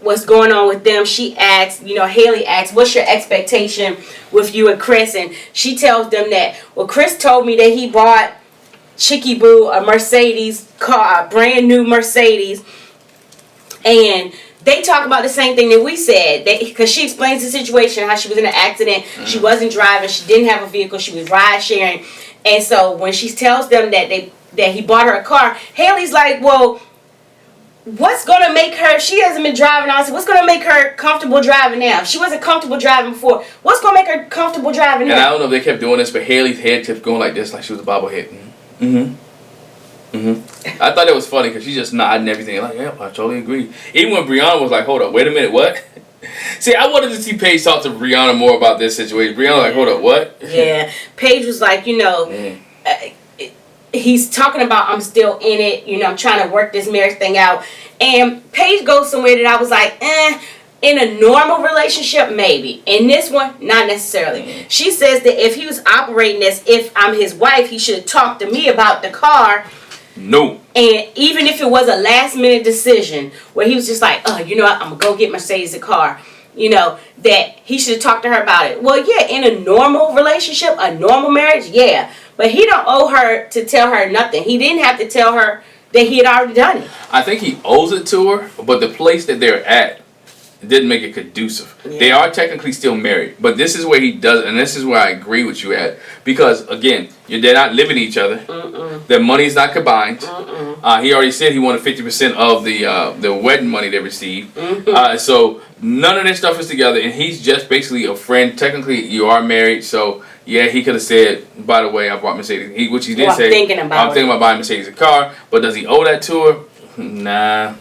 what's going on with them. She asks, you know, Haley asks, what's your expectation with you and Chris? And she tells them that, well, Chris told me that he bought Chicky Boo a Mercedes car, a brand new Mercedes. And they talk about the same thing that we said, because she explains the situation, how she was in an accident, she wasn't driving, she didn't have a vehicle, she was ride sharing. And so when she tells them that he bought her a car, Haley's like, well, what's gonna make her, she hasn't been driving all, so what's gonna make her comfortable driving now? If she wasn't comfortable driving before, what's gonna make her comfortable driving now? And I don't know if they kept doing this, but Haley's head kept going like this, like she was a bobblehead. I thought it was funny because she just nodded and everything. Like, yeah, I totally agree. Even when Brianna was like, hold up, wait a minute, what? See, I wanted to see Paige talk to Brianna more about this situation. Brianna like, hold up, what? Yeah. Paige was like, you know, he's talking about I'm still in it. You know, I'm trying to work this marriage thing out. And Paige goes somewhere that I was like, in a normal relationship, maybe. In this one, not necessarily. She says that if he was operating as if I'm his wife, he should have talked to me about the car. No. And even if it was a last minute decision where he was just like, oh, you know what, I'm going to go get Mercedes a car, you know, that he should have talked to her about it. Well, yeah, in a normal relationship, a normal marriage, yeah. But he don't owe her to tell her nothing. He didn't have to tell her that he had already done it. I think he owes it to her, but the place that they're at didn't make it conducive. Yeah. They are technically still married, but this is where he does, and this is where I agree with you at, because again, they're not living each other. Their money's not combined. He already said he wanted 50% of the wedding money they received. So none of this stuff is together, and he's just basically a friend. Technically, you are married, so yeah, he could have said, by the way, I bought Mercedes, which he did say. I'm thinking about buying Mercedes a car, but does he owe that to her? Nah.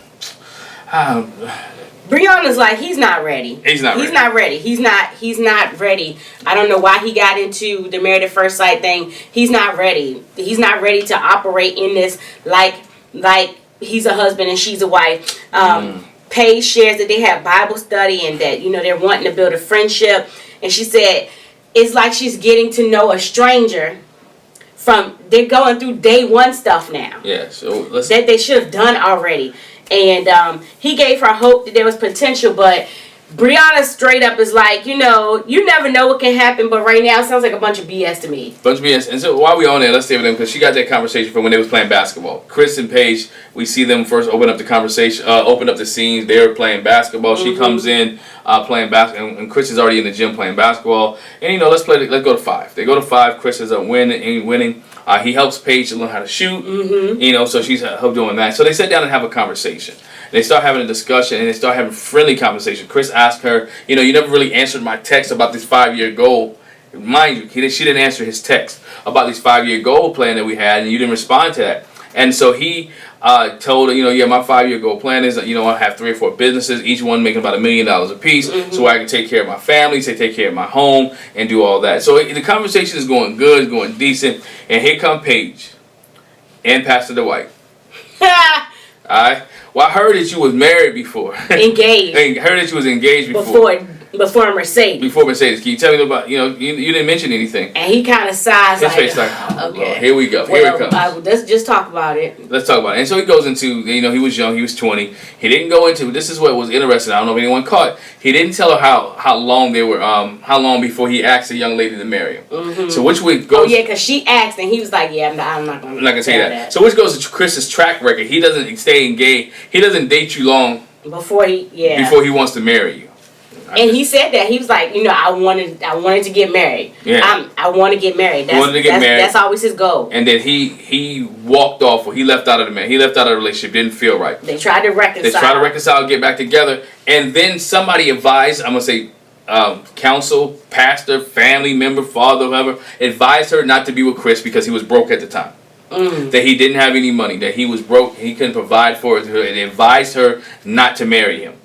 Brianna's like, he's not ready. He's not ready. He's not ready. I don't know why he got into the married at first sight thing. He's not ready. He's not ready to operate in this like he's a husband and she's a wife. Paige shares that they have Bible study and that, you know, they're wanting to build a friendship. And she said it's like she's getting to know a stranger they're going through day one stuff now. Yeah, so that they should have done already. And he gave her hope that there was potential, but Brianna straight up is like, you know, you never know what can happen, but right now it sounds like a bunch of BS to me. Bunch of BS. And so while we on there, let's stay with them because she got that conversation from when they was playing basketball. Chris and Paige, we see them first open up the conversation, open up the scenes. They're playing basketball. She comes in playing basketball, and Chris is already in the gym playing basketball. And you know, let's go to 5. They go to 5. Chris is winning. He helps Paige to learn how to shoot. You know, so she's doing that. So they sit down and have a conversation. They start having a discussion, and they start having friendly conversation. Chris asked her, you know, you never really answered my text about this 5-year goal. Mind you, she didn't answer his text about this 5-year goal plan that we had, and you didn't respond to that. And so he told her, you know, yeah, my 5-year goal plan is, you know, I have 3 or 4 businesses, each one making about $1 million a piece, so I can take care of my family, take care of my home, and do all that. So the conversation is going good, going decent, and here come Paige and Pastor Dwight. All right. Well, I heard that you was married before. Engaged. I heard that you was engaged before. Before Mercedes. Before Mercedes. Can you tell me about, you know, you didn't mention anything. And he kind of sighs his face like, oh, okay. Lord, here we go. Here it comes. Let's just talk about it. Let's talk about it. And so he goes into, you know, he was young. He was 20. He didn't go into, this is what was interesting. I don't know if anyone caught. He didn't tell her how long they were, how long before he asked the young lady to marry him. So which way goes. Oh, yeah, because she asked and he was like, yeah, I'm not going to say that. So which goes to Chris's track record. He doesn't stay engaged. He doesn't date you long before he wants to marry you. He said that he was like, you know, I wanted to get married. Yeah. I want to get married. Married. That's always his goal. And then he walked off, or he left out of the man. He left out of the relationship. Didn't feel right. They tried to reconcile. Get back together, and then somebody advised. I'm gonna say, counsel, pastor, family member, father, whoever, advised her not to be with Chris because he was broke at the time. That he didn't have any money. That he was broke. He couldn't provide for her, and advised her not to marry him.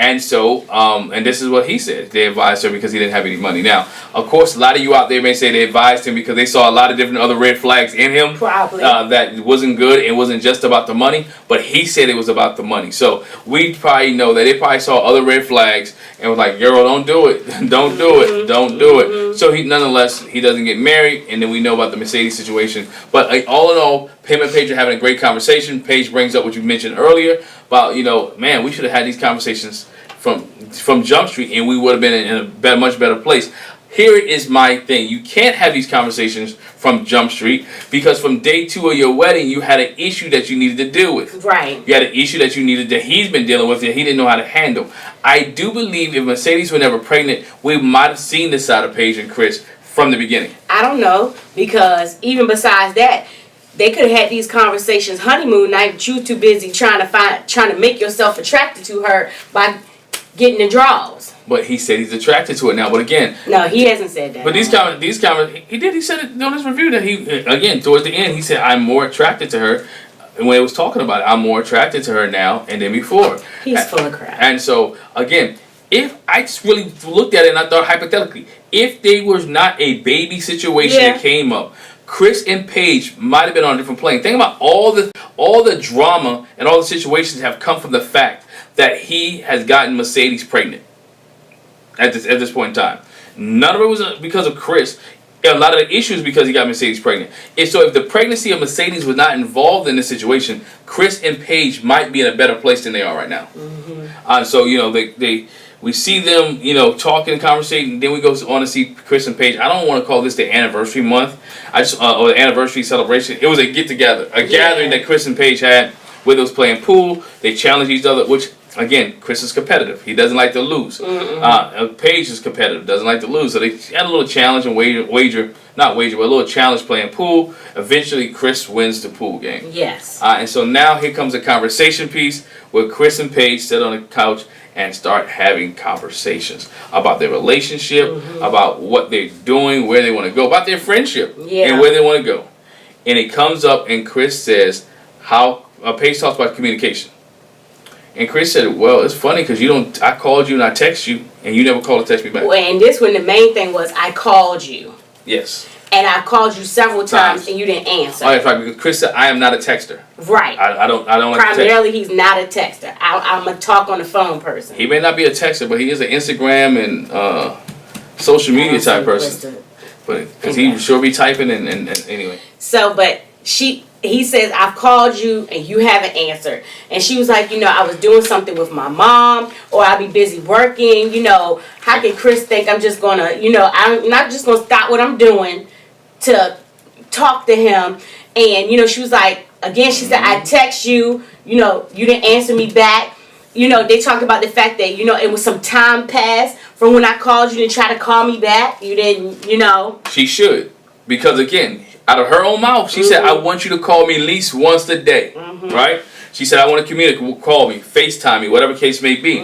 And so, and this is what he said. They advised her because he didn't have any money. Now, of course, a lot of you out there may say they advised him because they saw a lot of different other red flags in him. Probably. That wasn't good. It wasn't just about the money, but he said it was about the money. So we probably know that they probably saw other red flags and was like, girl, don't do it. Don't do it. Don't do it. So nonetheless, he doesn't get married. And then we know about the Mercedes situation. But all in all, him and Paige are having a great conversation. Paige brings up what you mentioned earlier about, man, we should have had these conversations from Jump Street, and we would have been in a much better place. Here is my thing. You can't have these conversations from Jump Street because from day 2 of your wedding, you had an issue that you needed to deal with. Right. You had an issue that he's been dealing with that he didn't know how to handle. I do believe if Mercedes were never pregnant, we might have seen this side of Paige and Chris from the beginning. I don't know, because even besides that, they could have had these conversations honeymoon night, but you too busy trying to make yourself attracted to her by getting the draws. But he said he's attracted to it now. But again, no, he hasn't said that. But these comments, he did. He said it on his review that again towards the end he said I'm more attracted to her. And when he was talking about it, I'm more attracted to her now and than before. He's full of crap. And so again, if I just really looked at it and I thought hypothetically, if they was not a baby situation that came up, Chris and Paige might have been on a different plane. Think about all the drama and all the situations have come from the fact that he has gotten Mercedes pregnant at this point in time. None of it was because of Chris. A lot of the issues because he got Mercedes pregnant. If the pregnancy of Mercedes was not involved in this situation, Chris and Paige might be in a better place than they are right now. Mm-hmm. So we see them, talking and conversating. Then we go on to see Chris and Paige. I don't want to call this the anniversary month. Or the anniversary celebration. It was a get together, gathering that Chris and Paige had, where they was playing pool. They challenged each other, which again, Chris is competitive. He doesn't like to lose. Paige is competitive, doesn't like to lose. So they had a little challenge and but a little challenge playing pool. Eventually, Chris wins the pool game. Yes. And so now here comes a conversation piece where Chris and Paige sit on the couch and start having conversations about their relationship, about what they're doing, where they want to go, about their friendship, and where they want to go. And it comes up, and Chris says, Paige talks about communication. And Chris said, well, it's funny because I called you and I text you, and you never called or text me back. Well, and this one, the main thing was I called you. Yes. And I called you several times and you didn't answer. Oh, in fact, because Chris said, I am not a texter. Right. I don't like to text. Primarily, he's not a texter. I'm a talk on the phone person. He may not be a texter, but he is an Instagram and social media type person. But because he sure be typing and anyway. So, but he says, I've called you and you haven't answered. And she was like, I was doing something with my mom, or I'll be busy working. How can Chris think I'm just going to, I'm not just going to stop what I'm doing to talk to him. And, she was like, again, she said, I text you, you didn't answer me back. They talk about the fact that, it was some time passed from when I called you and try to call me back. You didn't, She should. Because, again, out of her own mouth, she said, I want you to call me at least once a day. Right? She said, I want to communicate. Call me, FaceTime me, whatever case may be.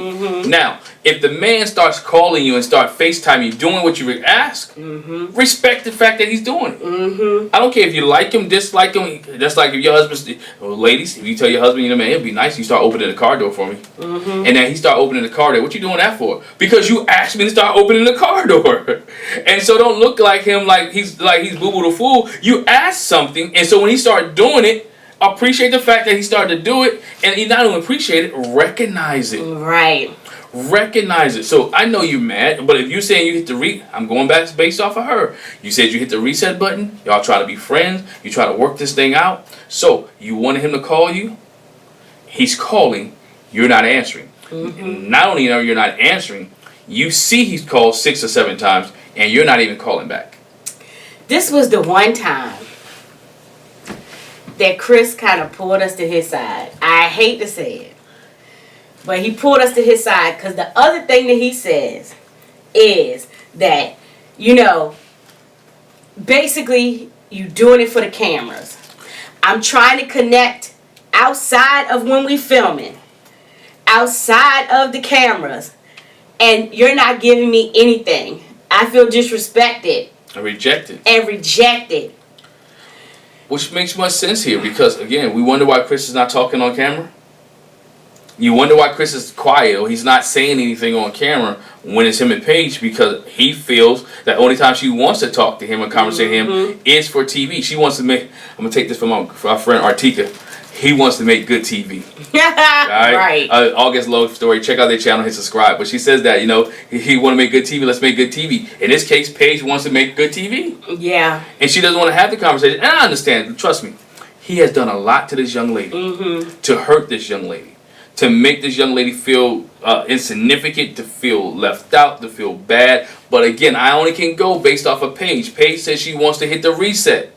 Now, if the man starts calling you and start FaceTime you, doing what you ask, respect the fact that he's doing it. I don't care if you like him, dislike him. Just like if your husband, ladies, if you tell your husband, man, it'd be nice if you start opening the car door for me. And then he start opening the car door. What you doing that for? Because you asked me to start opening the car door. And so don't look like him like he's boo-boo the fool. You asked something, and so when he started doing it, appreciate the fact that he started to do it, and he not only appreciate it, recognize it. Right. Recognize it. So I know you're mad, but if you're saying you hit the I'm going back based off of her. You said you hit the reset button. Y'all try to be friends. You try to work this thing out. So you wanted him to call you. He's calling. You're not answering. Not only are you not answering, you see he's called 6 or 7 times, and you're not even calling back. This was the one time that Chris kind of pulled us to his side. I hate to say it, but he pulled us to his side because the other thing that he says is that, basically you doing it for the cameras. I'm trying to connect outside of when we filming, outside of the cameras, and you're not giving me anything. I feel disrespected. Rejected. Which makes much sense here because, again, we wonder why Chris is not talking on camera. You wonder why Chris is quiet or he's not saying anything on camera when it's him and Paige, because he feels that only time she wants to talk to him and conversate with him is for TV. She wants to make, I'm going to take this from our friend Artika. He wants to make good TV. Right. August Love Story. Check out their channel and subscribe. But she says that, you know, he want to make good TV. Let's make good TV. In this case, Paige wants to make good TV. Yeah. And she doesn't want to have the conversation. And I understand. Trust me. He has done a lot to this young lady. To hurt this young lady. To make this young lady feel insignificant, to feel left out, to feel bad. But again, I only can go based off of Paige. Paige says she wants to hit the reset.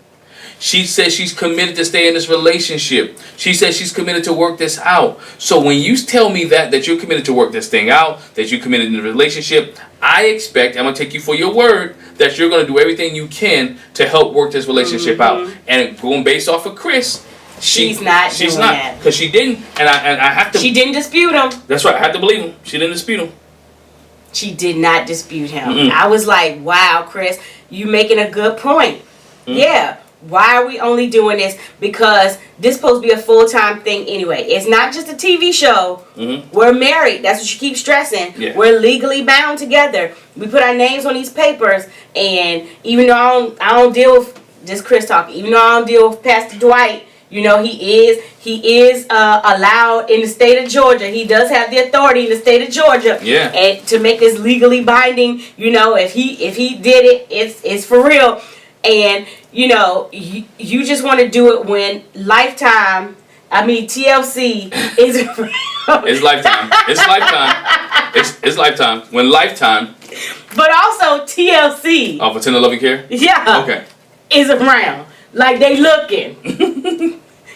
She says she's committed to stay in this relationship. She says she's committed to work this out. So when you tell me that you're committed to work this thing out, that you're committed in the relationship, I expect, I'm going to take you for your word, that you're going to do everything you can to help work this relationship out. And going based off of Chris, she's not doing that. Because she didn't, and I have to. She didn't dispute him. That's right. I have to believe him. She didn't dispute him. She did not dispute him. I was like, wow, Chris, you making a good point. Yeah. Why are we only doing this? Because this is supposed to be a full-time thing anyway. It's not just a TV show. We're married. That's what she keeps stressing. Yeah. We're legally bound together. We put our names on these papers, and even though I don't deal with this Chris talking, even though I don't deal with Pastor Dwight, you know, he is allowed in the state of Georgia. He does have the authority in the state of Georgia, and to make this legally binding. You know, if he did it, it's for real. And you know, you just want to do it when TLC is. It's Lifetime. It's Lifetime. It's Lifetime. When Lifetime. But also TLC. Oh, for Tender Love and Care? Yeah. Okay. Is around. Like they looking.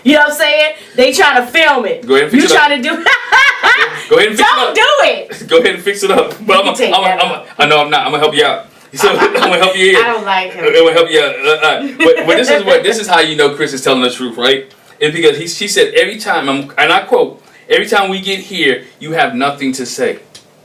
You know what I'm saying? They trying to film it. Go ahead and fix it up. You trying to do. Go ahead and fix it up. Don't do it. Go ahead and fix it up. But I know I'm not. I'm gonna help you out. So I'm gonna help you here. I don't like him. I'm gonna help you out. But this is how you know Chris is telling the truth, right? It's because she said every time, and I quote, every time we get here, you have nothing to say.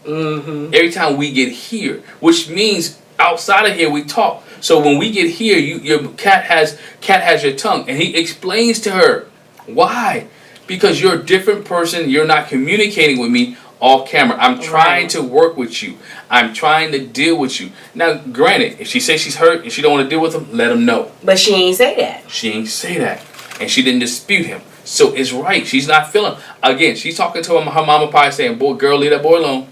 Every time we get here, which means outside of here we talk. So when we get here, your cat has your tongue, and he explains to her why. Because you're a different person. You're not communicating with me off camera. I'm trying to work with you. I'm trying to deal with you. Now, granted, if she says she's hurt and she don't want to deal with him, let him know. But she ain't say that. She ain't say that. And she didn't dispute him. So it's right. She's not feeling. Again, she's talking to her mama probably saying, boy, girl, leave that boy alone.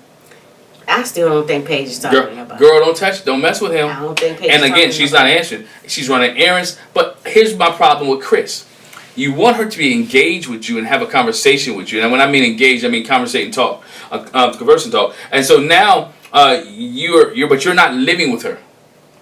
I still don't think Paige is talking about. Girl, don't touch, don't mess with him. I don't think Paige And is again, she's not answering. She's running errands. But here's my problem with Chris. You want her to be engaged with you and have a conversation with you. And when I mean engaged, I mean conversate and talk, converse and talk. And so now but you're not living with her.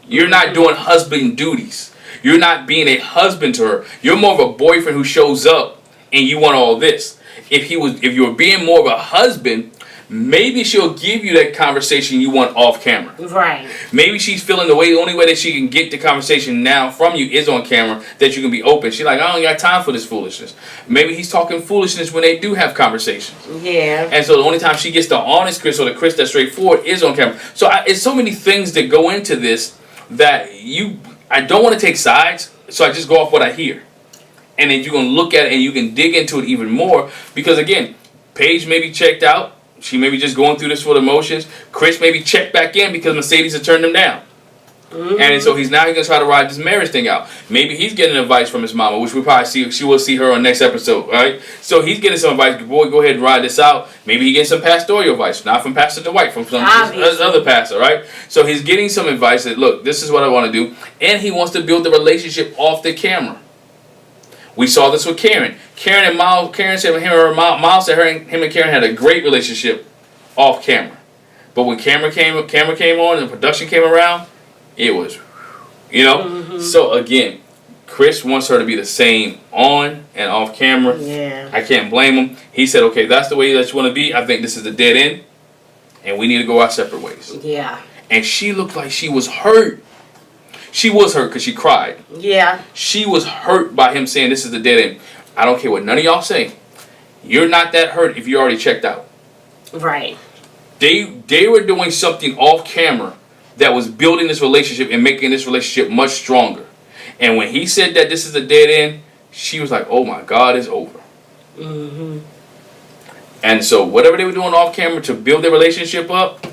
You're not doing husband duties. You're not being a husband to her. You're more of a boyfriend who shows up and you want all this. If you were being more of a husband, maybe she'll give you that conversation you want off camera. Right. Maybe she's feeling the only way that she can get the conversation now from you is on camera, that you can be open. She's like, I don't got time for this foolishness. Maybe he's talking foolishness when they do have conversations. Yeah. And so the only time she gets the honest Chris or the Chris that's straightforward is on camera. So it's so many things that go into this that I don't want to take sides, so I just go off what I hear. And then you're going to look at it and you can dig into it even more. Because again, Paige may be checked out. She may be just going through this for the emotions. Chris may be checked back in because Mercedes has turned him down. And so he's going to try to ride this marriage thing out. Maybe he's getting advice from his mama, which we'll probably see. She will see her on next episode, right? So he's getting some advice. Boy, go ahead and ride this out. Maybe he gets some pastoral advice, not from Pastor Dwight, from some other pastor, right? So he's getting some advice that, look, this is what I want to do. And he wants to build the relationship off the camera. We saw this with Karen. Karen and Miles. Karen said Miles said him and Karen had a great relationship off camera. But when camera came on and production came around, it was, So again, Chris wants her to be the same on and off camera. Yeah. I can't blame him. He said, okay, that's the way that you want to be. I think this is the dead end, and we need to go our separate ways. Yeah. And she looked like she was hurt. She was hurt because she cried. Yeah. She was hurt by him saying this is the dead end. I don't care what none of y'all say. You're not that hurt if you already checked out. Right. They were doing something off camera that was building this relationship and making this relationship much stronger. And when he said that this is the dead end, she was like, oh my God, it's over. And so whatever they were doing off camera to build their relationship up,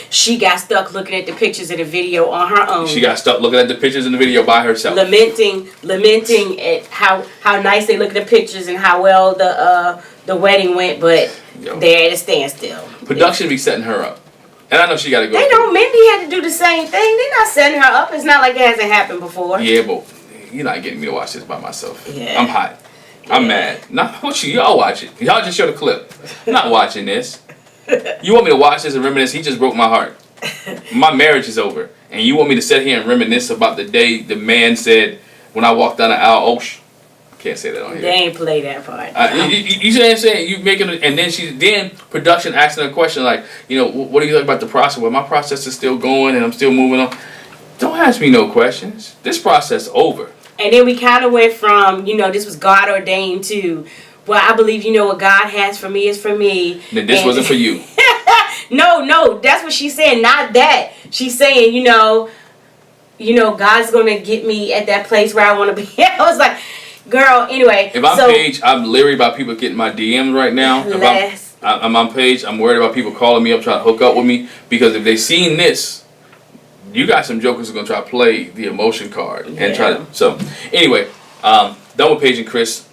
she got stuck looking at the pictures of the video on her own. she got stuck looking at the pictures in the video by herself. Lamenting at how nice they look at the pictures and how well the wedding went, but they're at a standstill. Production be setting her up. And I know she got to go. They know Mindy had to do the same thing. They're not setting her up. It's not like it hasn't happened before. Yeah, but you're not getting me to watch this by myself. Yeah. I'm hot. I'm mad. Not what y'all watch it. Y'all just show the clip. I'm not watching this. You want me to watch this and reminisce? He just broke my heart. My marriage is over. And you want me to sit here and reminisce about the day the man said when I walked down the aisle, oh, can't say that on here. They ain't play that part. You see what I'm saying? You making it, and then production asking a question like, what do you think about the process? Well, my process is still going and I'm still moving on. Don't ask me no questions. This process over. And then we kind of went from, this was God ordained to, well, I believe, what God has for me is for me. Then this wasn't for you. No, that's what she's saying. Not that. She's saying, God's going to get me at that place where I want to be. I was like, girl, anyway. If I'm Paige, I'm leery about people getting my DMs right now. If I'm on Paige, I'm worried about people calling me up trying to hook up with me. Because if they seen this, you got some jokers who are going to try to play the emotion card. And try to. So, anyway, done with Paige and Chris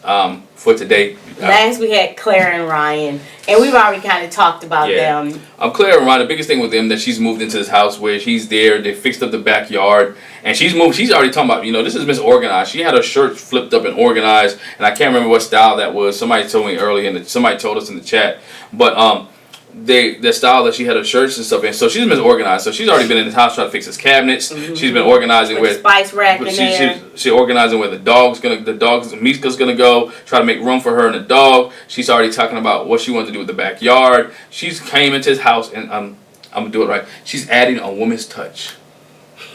for today. Last we had Claire and Ryan, and we've already kind of talked about them. Claire and Ryan, the biggest thing with them that she's moved into this house where she's there. They fixed up the backyard, and she's moved. She's already talking about, this is misorganized. She had her shirt flipped up and organized, and I can't remember what style that was. Somebody told me earlier, and somebody told us in the chat, but the style that she had her shirts and stuff in. So she's misorganized. So she's already been in this house trying to fix his cabinets. Mm-hmm. She's been organizing with spice rack in there. She's organizing where the Mika's gonna go. Try to make room for her and the dog. She's already talking about what she wants to do with the backyard. She's came into his house and I'm gonna do it right. She's adding a woman's touch.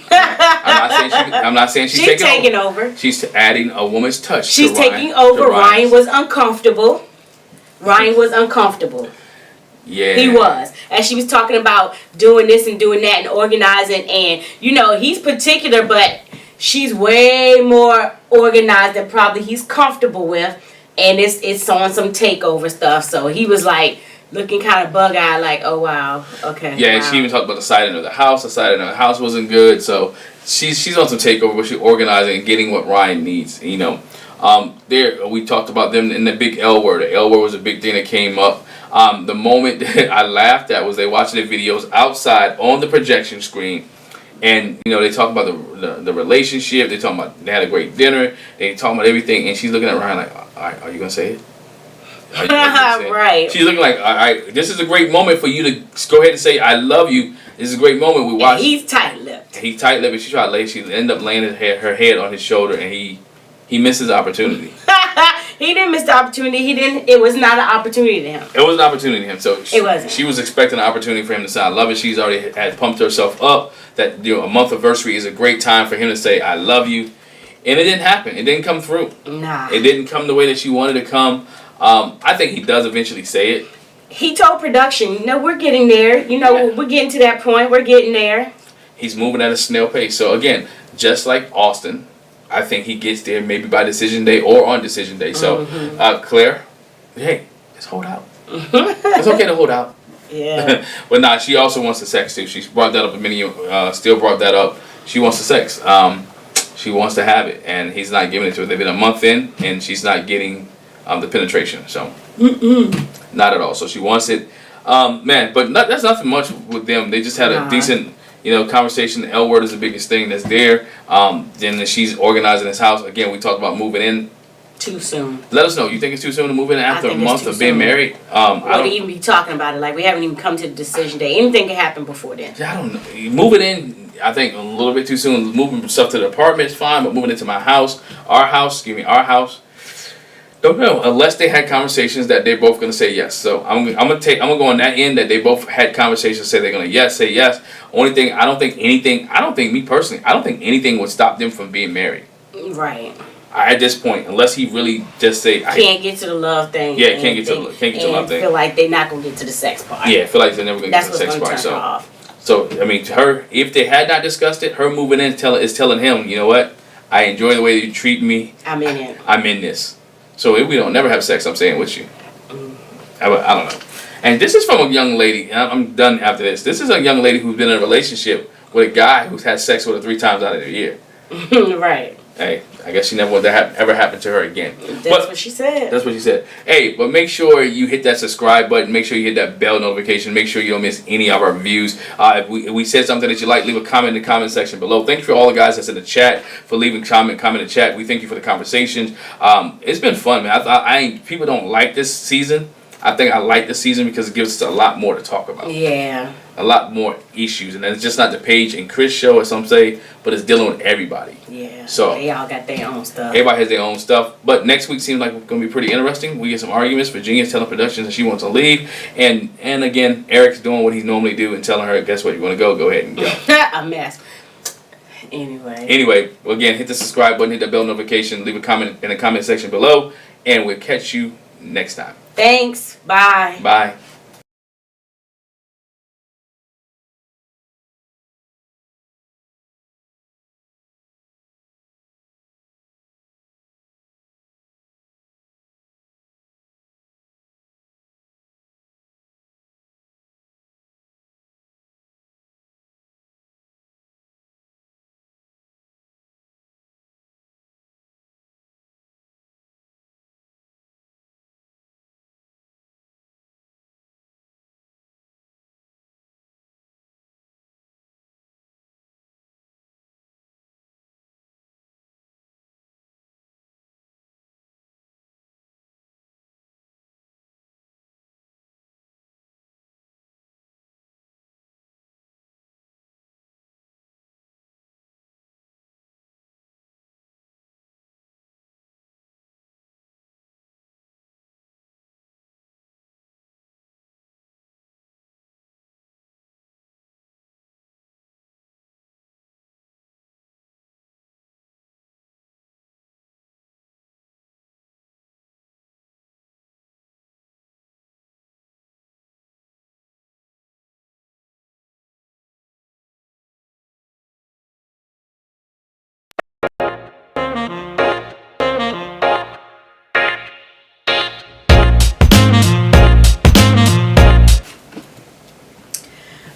I'm not saying she's taking over. She's adding a woman's touch. She's taking over. Ryan was uncomfortable. Yeah. He was. And she was talking about doing this and doing that and organizing. And, he's particular, but she's way more organized than probably he's comfortable with. And it's on some takeover stuff. So he was like looking kind of bug-eyed like, oh, wow. Okay. Yeah, wow. And she even talked about the siding of the house. The siding of the house wasn't good. So she's on some takeover, but she's organizing and getting what Ryan needs, There, we talked about them in the big L word. The L word was a big thing that came up. The moment that I laughed at was they watching the videos outside on the projection screen, and they talk about the relationship. They talking about they had a great dinner. They talking about everything, and she's looking at Ryan like, all right, are you gonna say it? Right. She's looking like, all right, this is a great moment for you to go ahead and say I love you. This is a great moment. We watch. He's tight-lipped. He's tight-lipped. She tried to lay. She ended up laying her head on his shoulder, and he missed his opportunity. He didn't miss the opportunity. It was not an opportunity to him. It was an opportunity to him. So it wasn't. She was expecting an opportunity for him to say I love it. She's already had pumped herself up that a Monthiversary is a great time for him to say I love you, and it didn't happen. It didn't come through. Nah. It didn't come the way that she wanted to come. I think he does eventually say it. He told production, we're getting there. We're getting to that point. We're getting there. He's moving at a snail pace. So again, just like Austin, I think he gets there maybe by decision day or on decision day. So, Claire, hey, just hold out. It's okay to hold out. Yeah. But she also wants the sex too. She's brought that up still brought that up. She wants the sex. She wants to have it, and he's not giving it to her. They've been a month in, and she's not getting the penetration. So, not at all. So she wants it. But that's nothing much with them. They just had a decent conversation. The L word is the biggest thing that's there. Then she's organizing this house. Again, we talked about moving in. Too soon. Let us know. You think it's too soon to move in after a month of being married? Or to even be talking about it. Like, we haven't even come to the decision day. Anything can happen before then. Yeah, I don't know. Moving in, I think, a little bit too soon. Moving stuff to the apartment is fine, but moving into our house, our house, don't know. Unless they had conversations that they're both gonna say yes. So I'm gonna go on that end that they both had conversations, say they're gonna say yes. Only thing, I don't think anything would stop them from being married. Right. At this point, unless he really just say can't get to the love thing. Yeah, can't get to the love thing. Feel like they're not gonna get to the sex part. Yeah, feel like they're never gonna get to the sex part. So I mean, to her, if they had not discussed it, her moving in is telling him, you know what? I enjoy the way that you treat me. I'm in it. I'm in this. So if we don't never have sex, I'm staying with you. I don't know. And this is from a young lady. And I'm done after this. This is a young lady who's been in a relationship with a guy who's had sex with her 3 times out of the year. Right. Hey, I guess she never want that ever happen to her again. That's what she said. That's what she said. Hey, but make sure you hit that subscribe button. Make sure you hit that bell notification. Make sure you don't miss any of our reviews. If we said something that you like, leave a comment in the comment section below. Thank you for all the guys that's in the chat for leaving comment in the chat. We thank you for the conversations. It's been fun, man. People don't like this season. I think I like this season because it gives us a lot more to talk about. Yeah. A lot more issues, and it's just not the Paige and Chris show, as some say, but it's dealing with everybody. Yeah. So they all got their own stuff. Everybody has their own stuff, but next week seems like it's going to be pretty interesting. We get some arguments. Virginia's telling Productions that she wants to leave, and again, Eric's doing what he's normally do and telling her, guess what, you want to go ahead and go. A mess. Anyway, again, hit the subscribe button, hit that bell notification, leave a comment in the comment section below, and we'll catch you next time. Thanks. Bye. Bye.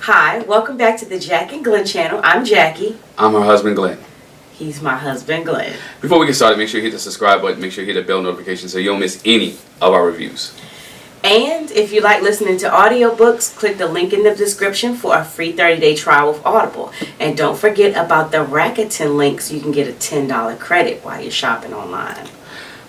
Hi, welcome back to the Jac and Glen channel. I'm Jackie. I'm her husband, Glenn. He's my husband, Glenn. Before we get started, make sure you hit the subscribe button. Make sure you hit the bell notification so you don't miss any of our reviews. And if you like listening to audiobooks, click the link in the description for a free 30-day trial with Audible. And don't forget about the Rakuten link so you can get a $10 credit while you're shopping online.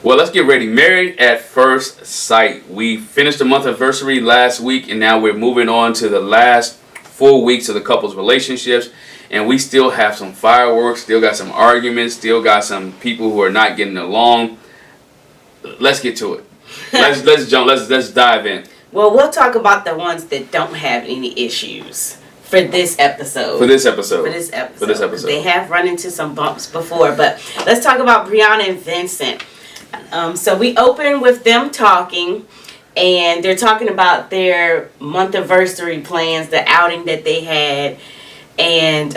Well, let's get ready. Married at First Sight. We finished the Monthiversary last week, and now we're moving on to the last 4 weeks of the couple's relationships. And we still have some fireworks, still got some arguments, still got some people who are not getting along. Let's get to it. Let's dive in. Well, we'll talk about the ones that don't have any issues for this episode. For this episode. They have run into some bumps before, but let's talk about Brianna and Vincent. So we open with them talking, and they're talking about their Monthiversary plans, the outing that they had, and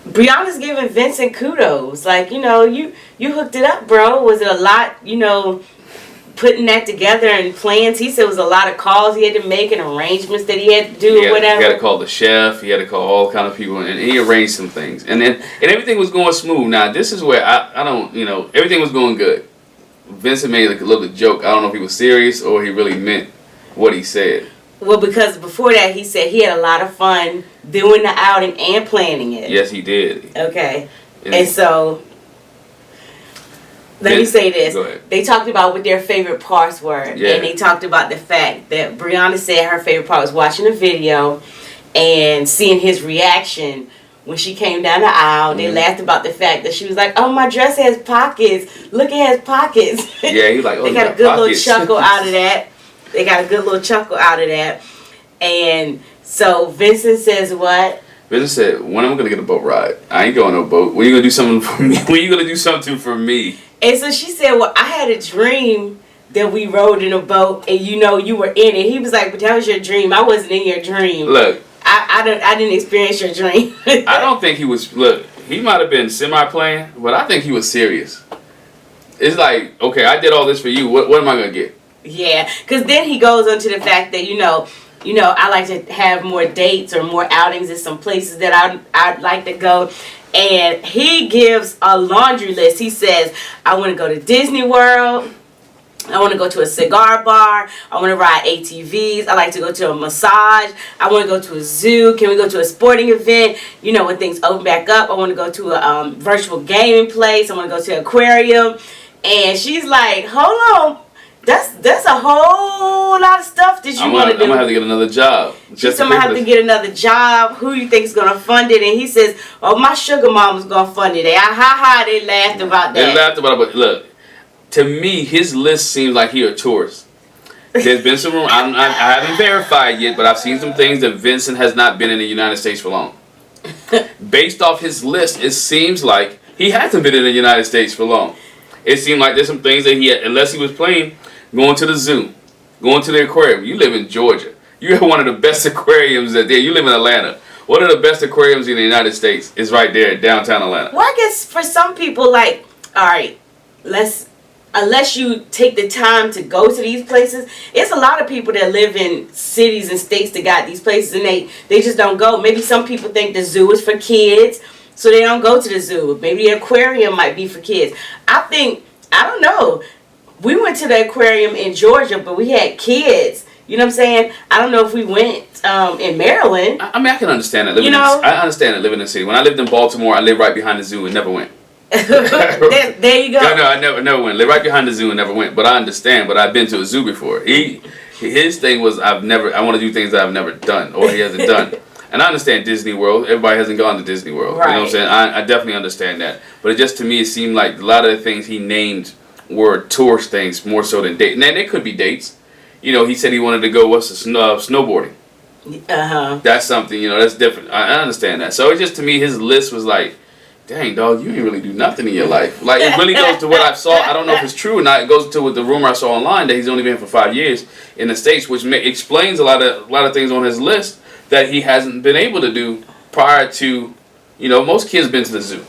Brianna's giving Vincent kudos. Like, you know, you hooked it up, bro. Was it a lot, you know, putting that together and plans? He said it was a lot of calls he had to make and arrangements that he had to do or whatever. He had to call the chef. He had to call all kind of people, and he arranged some things. And everything was going smooth. Now, this is where I don't, you know, everything was going good. Vincent made like a little joke. I don't know if he was serious or he really meant what he said. Well, because before that, he said he had a lot of fun doing the outing and planning it. Yes, he did. Okay. And so, let me say this. Go ahead. They talked about what their favorite parts were. Yeah. And they talked about the fact that Brianna said her favorite part was watching the video and seeing his reaction when she came down the aisle. They laughed about the fact that she was like, "Oh, my dress has pockets. Look, it has pockets." Yeah, he was like, "Oh, they got a good little chuckle out of that. And so Vincent says what? Vincent said, "When am I gonna get a boat ride? I ain't going no boat. When you gonna do something for me? When you gonna do something for me?" And so she said, "Well, I had a dream that we rode in a boat, and you know you were in it." He was like, "But that was your dream. I wasn't in your dream. Look, I didn't experience your dream." I don't think he was. Look, he might have been semi-playing, but I think he was serious. It's like, okay, I did all this for you. What am I gonna get? Yeah, because then he goes on to the fact that, I like to have more dates or more outings in some places that I'd like to go. And he gives a laundry list. He says, I want to go to Disney World. I want to go to a cigar bar. I want to ride ATVs. I like to go to a massage. I want to go to a zoo. Can we go to a sporting event? When things open back up. I want to go to a virtual gaming place. I want to go to an aquarium. And she's like, hold on. That's a whole lot of stuff that you want to do. I'm going to have to get another job. She's going to have to get another job. Who you think is going to fund it? And he says, oh, my sugar mama's going to fund it. They laughed about that. They laughed about it, but look. To me, his list seems like he a tourist. There's been some rumors. I haven't verified yet, but I've seen some things that Vincent has not been in the United States for long. Based off his list, it seems like he hasn't been in the United States for long. It seemed like there's some things that he had, unless he was playing, going to the zoo, going to the aquarium. You live in Georgia. You have one of the best aquariums there. You live in Atlanta. One of the best aquariums in the United States is right there in downtown Atlanta. Well, I guess for some people, like, all right, unless you take the time to go to these places, it's a lot of people that live in cities and states that got these places and they just don't go. Maybe some people think the zoo is for kids, so they don't go to the zoo. Maybe the aquarium might be for kids. I don't know. We went to the aquarium in Georgia, but we had kids. You know what I'm saying? I don't know if we went in Maryland. I mean, I can understand that. I understand that living in the city. When I lived in Baltimore, I lived right behind the zoo and never went. there you go. No, I never went. Lived right behind the zoo and never went. But I understand. But I've been to a zoo before. His thing was I want to do things that I've never done or he hasn't done. And I understand Disney World. Everybody hasn't gone to Disney World. Right. You know what I'm saying? I definitely understand that. But it just to me it seemed like a lot of the things he named were tourist things more so than dates. Now they could be dates. He said he wanted to go snowboarding. That's something. That's different. I understand that. So it just to me his list was like, dang, dog, you ain't really do nothing in your life. Like, it really goes to what I saw. I don't know if it's true or not. It goes to what the rumor I saw online that he's only been for 5 years in the States, which explains a lot of things on his list that he hasn't been able to do prior to, most kids been to the zoo.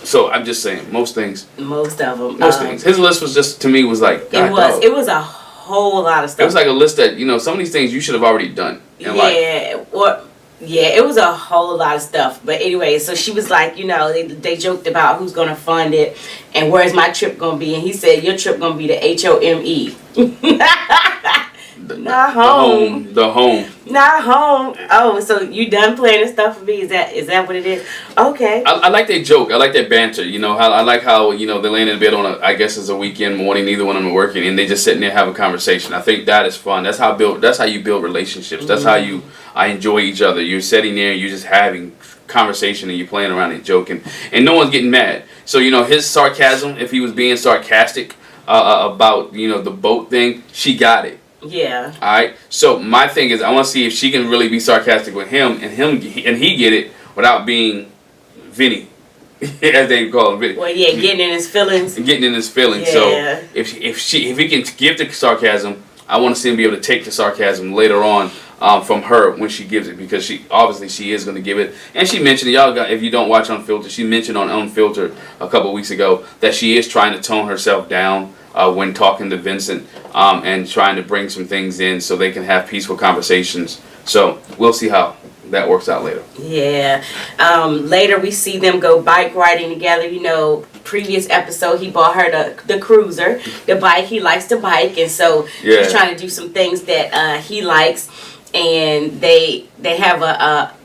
So I'm just saying, most things. Most of them. Most things. His list was just, to me, was like, God, it was a whole lot of stuff. It was like a list that, some of these things you should have already done in life. Yeah, it was a whole lot of stuff. But anyway, so she was like, they joked about who's going to fund it and where's my trip going to be. And he said, your trip going to be to HOME. Not home. The home. Not home. Oh, so you done playing this stuff for me? Is that what it is? Okay. I like that joke. I like that banter. I like how, they're laying in bed on I guess it's a weekend morning, neither one of them are working, and they just sitting there having a conversation. I think that is fun. That's how you build relationships. That's how I enjoy each other. You're sitting there, you're just having conversation and you're playing around and joking, and no one's getting mad. So, his sarcasm, if he was being sarcastic about, the boat thing, she got it. Yeah. All right. So my thing is, I want to see if she can really be sarcastic with him, and he get it without being Vinny, as they call him. Vinny. Well, yeah, getting in his feelings. Getting in his feelings. Yeah. So if he can give the sarcasm, I want to see him be able to take the sarcasm later on from her when she gives it, because she is going to give it. And she mentioned, if you don't watch Unfiltered, she mentioned on Unfiltered a couple weeks ago that she is trying to tone herself down when talking to Vincent and trying to bring some things in so they can have peaceful conversations. So we'll see how that works out later. Yeah. Later we see them go bike riding together. Previous episode he bought her the cruiser, the bike. He likes to bike, and so she's trying to do some things that he likes. And they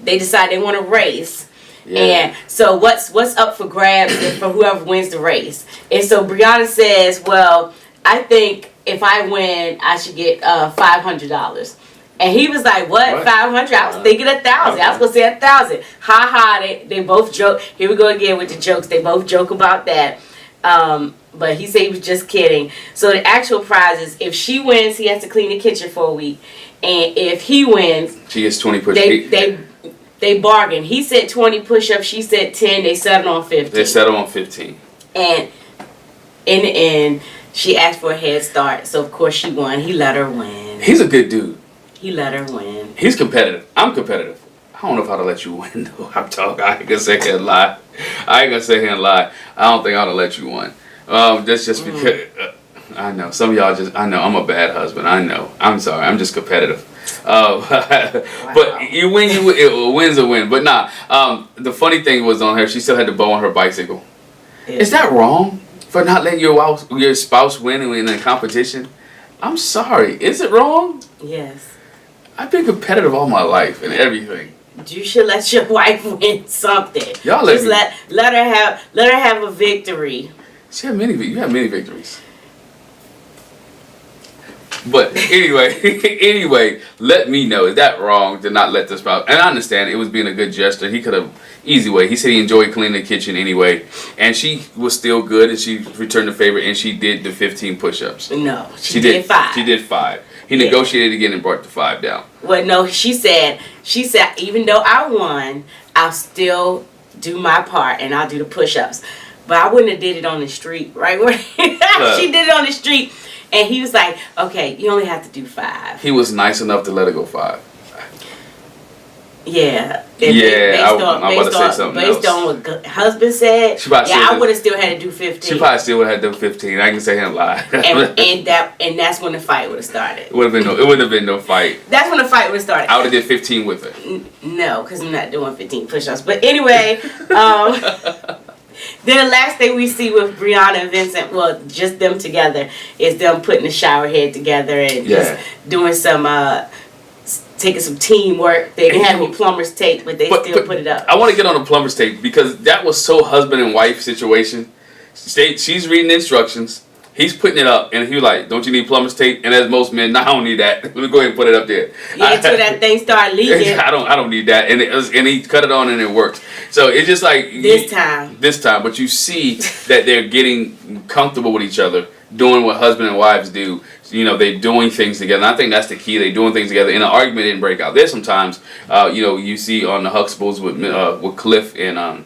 decide they want to race. Yeah. And so what's up for grabs for whoever wins the race? And so Brianna says, well, I think if I win, I should get $500. And he was like, what? 500? I was thinking 1,000. I was going to say 1,000. Ha ha. They both joke. Here we go again with the jokes. They both joke about that. But he said he was just kidding. So the actual prize is, if she wins, he has to clean the kitchen for a week. And if he wins, she gets 20 push-ups. They bargained. He said 20 push-ups. She said 10. They settled on 15. They settled on 15. And in the end, she asked for a head start. So, of course, she won. He let her win. He's a good dude. He let her win. He's competitive. I'm competitive. I don't know if I'd have let you win, though. I ain't going to sit here and lie. I don't think I'd have let you win. That's just because... I know. Some of y'all just, I know, I'm a bad husband. I know. I'm sorry. I'm just competitive. But you win, win's a win. But nah, the funny thing was on her, she still had the bow on her bicycle. Yeah. Is that wrong? For not letting your spouse win in a competition? I'm sorry. Is it wrong? Yes. I've been competitive all my life and everything. You should let your wife win something. Y'all just let her have a victory. She had you have many victories. But anyway, let me know. Is that wrong to not let the spouse? And I understand it was being a good gesture. He could have easy way. He said he enjoyed cleaning the kitchen anyway, and she was still good, and she returned the favor, and she did the 15 push-ups. No, she did 5. She did 5. He negotiated again and brought the 5 down. Well, no, she said even though I won, I'll still do my part and I'll do the push-ups. But I wouldn't have did it on the street, right? She did it on the street. And he was like, okay, you only have to do 5. He was nice enough to let her go 5. Yeah. I'm about to say something based on what husband said, I would have still had to do 15. She probably still would have had to do 15. I can say him lie. and that's when the fight would have started. It wouldn't have been no fight. That's when the fight would have started. I would have did 15 with her. No, because I'm not doing 15 push-ups. But anyway, then the last thing we see with Brianna and Vincent, well, just them together, is them putting the shower head together and just doing some, taking some teamwork. They didn't have any plumber's tape, but still put it up. I want to get on the plumber's tape because that was so husband and wife situation. She's reading the instructions. He's putting it up, and he was like, "Don't you need plumber's tape?" And as most men, I don't need that. Let me go ahead and put it up there. Yeah, until that thing started leaking. I don't need that, and he cut it on and it worked. So it's just like this time. But you see that they're getting comfortable with each other, doing what husband and wives do. You know, they're doing things together. And I think that's the key. They're doing things together. And the argument didn't break out. There's sometimes, you see on the Huxtables with Cliff and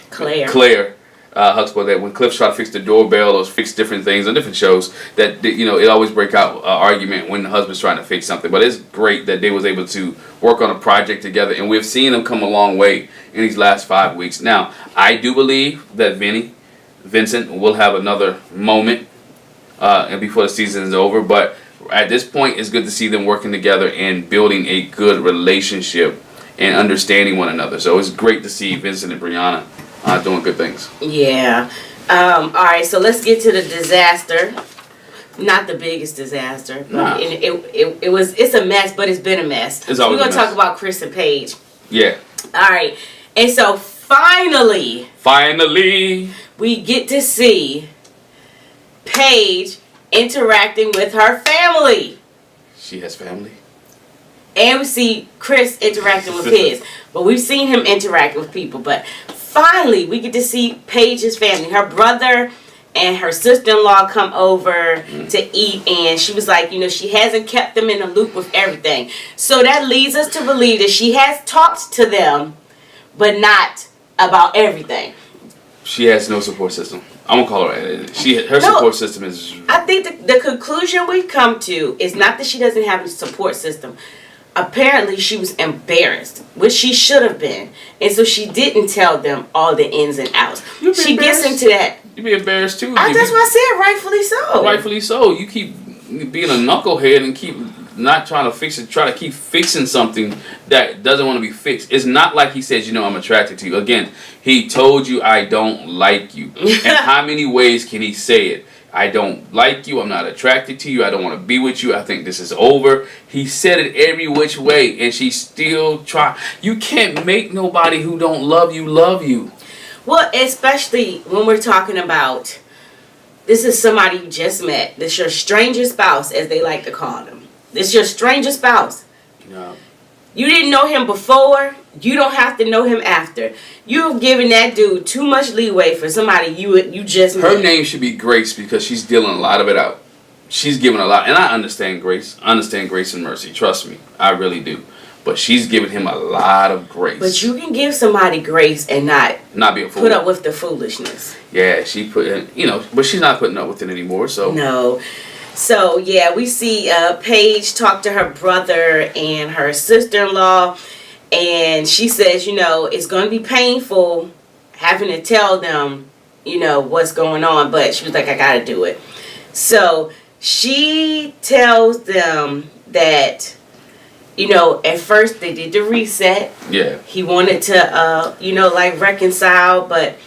Claire. Huxtable, that when Cliff tried to fix the doorbell or fix different things on different shows, that it always break out argument when the husband's trying to fix something. But it's great that they was able to work on a project together, and we've seen them come a long way in these last 5 weeks. Now, I do believe that Vincent will have another moment and before the season is over. But at this point, it's good to see them working together and building a good relationship and understanding one another. So it's great to see Vincent and Brianna doing good things. Yeah. All right, so let's get to the disaster. Not the biggest disaster, but it's a mess, but it's been a mess. We're going to talk about Chris and Paige. Yeah. All right. And so finally, we get to see Paige interacting with her family. She has family. And we see Chris interacting with his. But we've seen him interacting with people. But finally, we get to see Paige's family. Her brother and her sister-in-law come over to eat. And she was like, she hasn't kept them in the loop with everything. So that leads us to believe that she has talked to them, but not about everything. She has no support system. I'm gonna call her. Her support system is. I think the conclusion we've come to is not that she doesn't have a support system. Apparently, she was embarrassed, which she should have been, and so she didn't tell them all the ins and outs. She gets into that. You'd be embarrassed too. That's what I said. Rightfully so. Rightfully so. You keep being a knucklehead and keep not trying to fix it. Try to keep fixing something that doesn't want to be fixed. It's not like he says, I'm attracted to you. Again, he told you I don't like you. And how many ways can he say it? I don't like you. I'm not attracted to you. I don't want to be with you. I think this is over. He said it every which way, and she still try. You can't make nobody who don't love you love you. Well, especially when we're talking about this is somebody you just met. This is your stranger spouse, as they like to call them. This is your stranger spouse. No. You didn't know him before. You don't have to know him after. You've given that dude too much leeway for somebody you just met. Her name should be Grace because she's dealing a lot of it out. She's giving a lot. And I understand Grace. I understand grace and mercy. Trust me. I really do. But she's giving him a lot of grace. But you can give somebody grace and not be a fool. Put up with the foolishness. Yeah, she put in, but she's not putting up with it anymore. So no. So, yeah, we see Paige talk to her brother and her sister-in-law, and she says, it's going to be painful having to tell them, what's going on, but she was like, I got to do it. So she tells them that, at first they did the reset. Yeah. He wanted to, like reconcile, but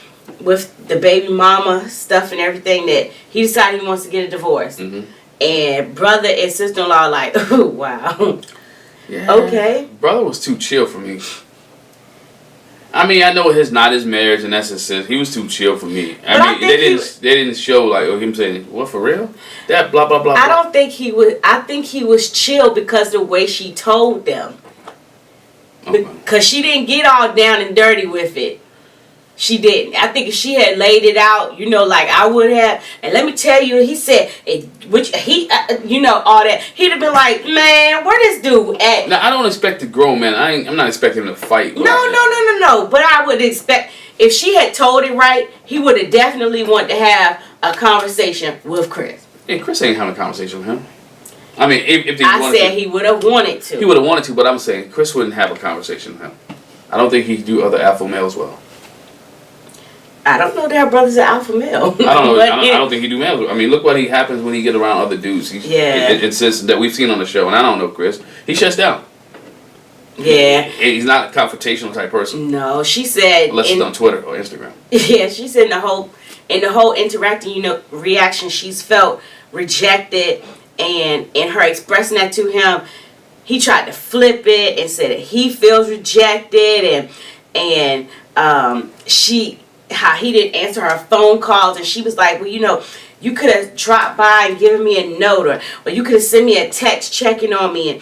with the baby mama stuff and everything, that he decided he wants to get a divorce. Mm-hmm. And brother and sister-in-law like, oh, wow. Yeah. Okay. Brother was too chill for me. I mean, I know it's not his marriage, and that's his. He was too chill for me. I mean, they didn't show like him saying, "What, for real?" That blah blah blah. I don't think he was. I think he was chill because the way she told them. Okay. Because she didn't get all down and dirty with it. She didn't. I think if she had laid it out, like I would have. And let me tell you, he said, all that. He'd have been like, man, where this dude at? Now, I don't expect a grown man. I'm not expecting him to fight. No. But I would expect, if she had told it right, he would have definitely wanted to have a conversation with Chris. And Chris ain't having a conversation with him. I mean, if he I said he would have wanted to. He would have wanted to, but I'm saying Chris wouldn't have a conversation with him. I don't think he'd do other alpha males well. I don't know that brother's an alpha male. I don't know. I don't think he do males. I mean, look what happens when he get around other dudes. It's just that we've seen on the show, and I don't know Chris. He shuts down. Yeah. He's not a confrontational type person. No, she said. Unless it's on Twitter or Instagram. Yeah, she said in the whole interacting, reaction, she's felt rejected, and in her expressing that to him, he tried to flip it and said that he feels rejected, and how he didn't answer her phone calls, and she was like, well, you could have dropped by and given me a note, or you could have sent me a text checking on me,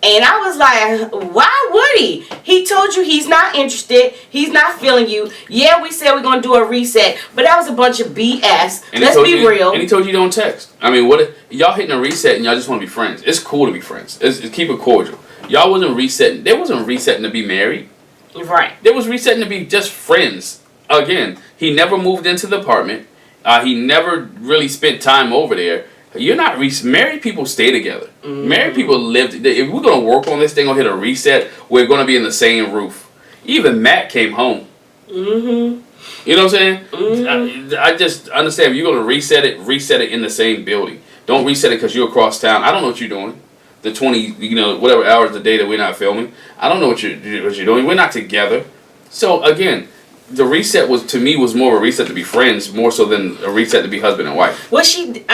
and I was like, why would he? He told you he's not interested. He's not feeling you. Yeah, we said we're going to do a reset, but that was a bunch of BS. Let's be real. And he told you don't text. I mean, what if y'all hitting a reset and y'all just want to be friends? It's cool to be friends. It's keep it cordial. Y'all wasn't resetting. They wasn't resetting to be married. Right. They was resetting to be just friends. Again, he never moved into the apartment. He never really spent time over there. You're not married people stay together. Mm-hmm. Married people live. If we're gonna work on this thing or hit a reset, we're gonna be in the same roof. Even Matt came home. Mm-hmm. You know what I'm saying? Mm-hmm. I just understand if you're gonna reset it in the same building. Don't reset it because you're across town. I don't know what you're doing. The 20, whatever hours a day that we're not filming. I don't know what you're doing. We're not together. So again, the reset was more of a reset to be friends, more so than a reset to be husband and wife. Well, she did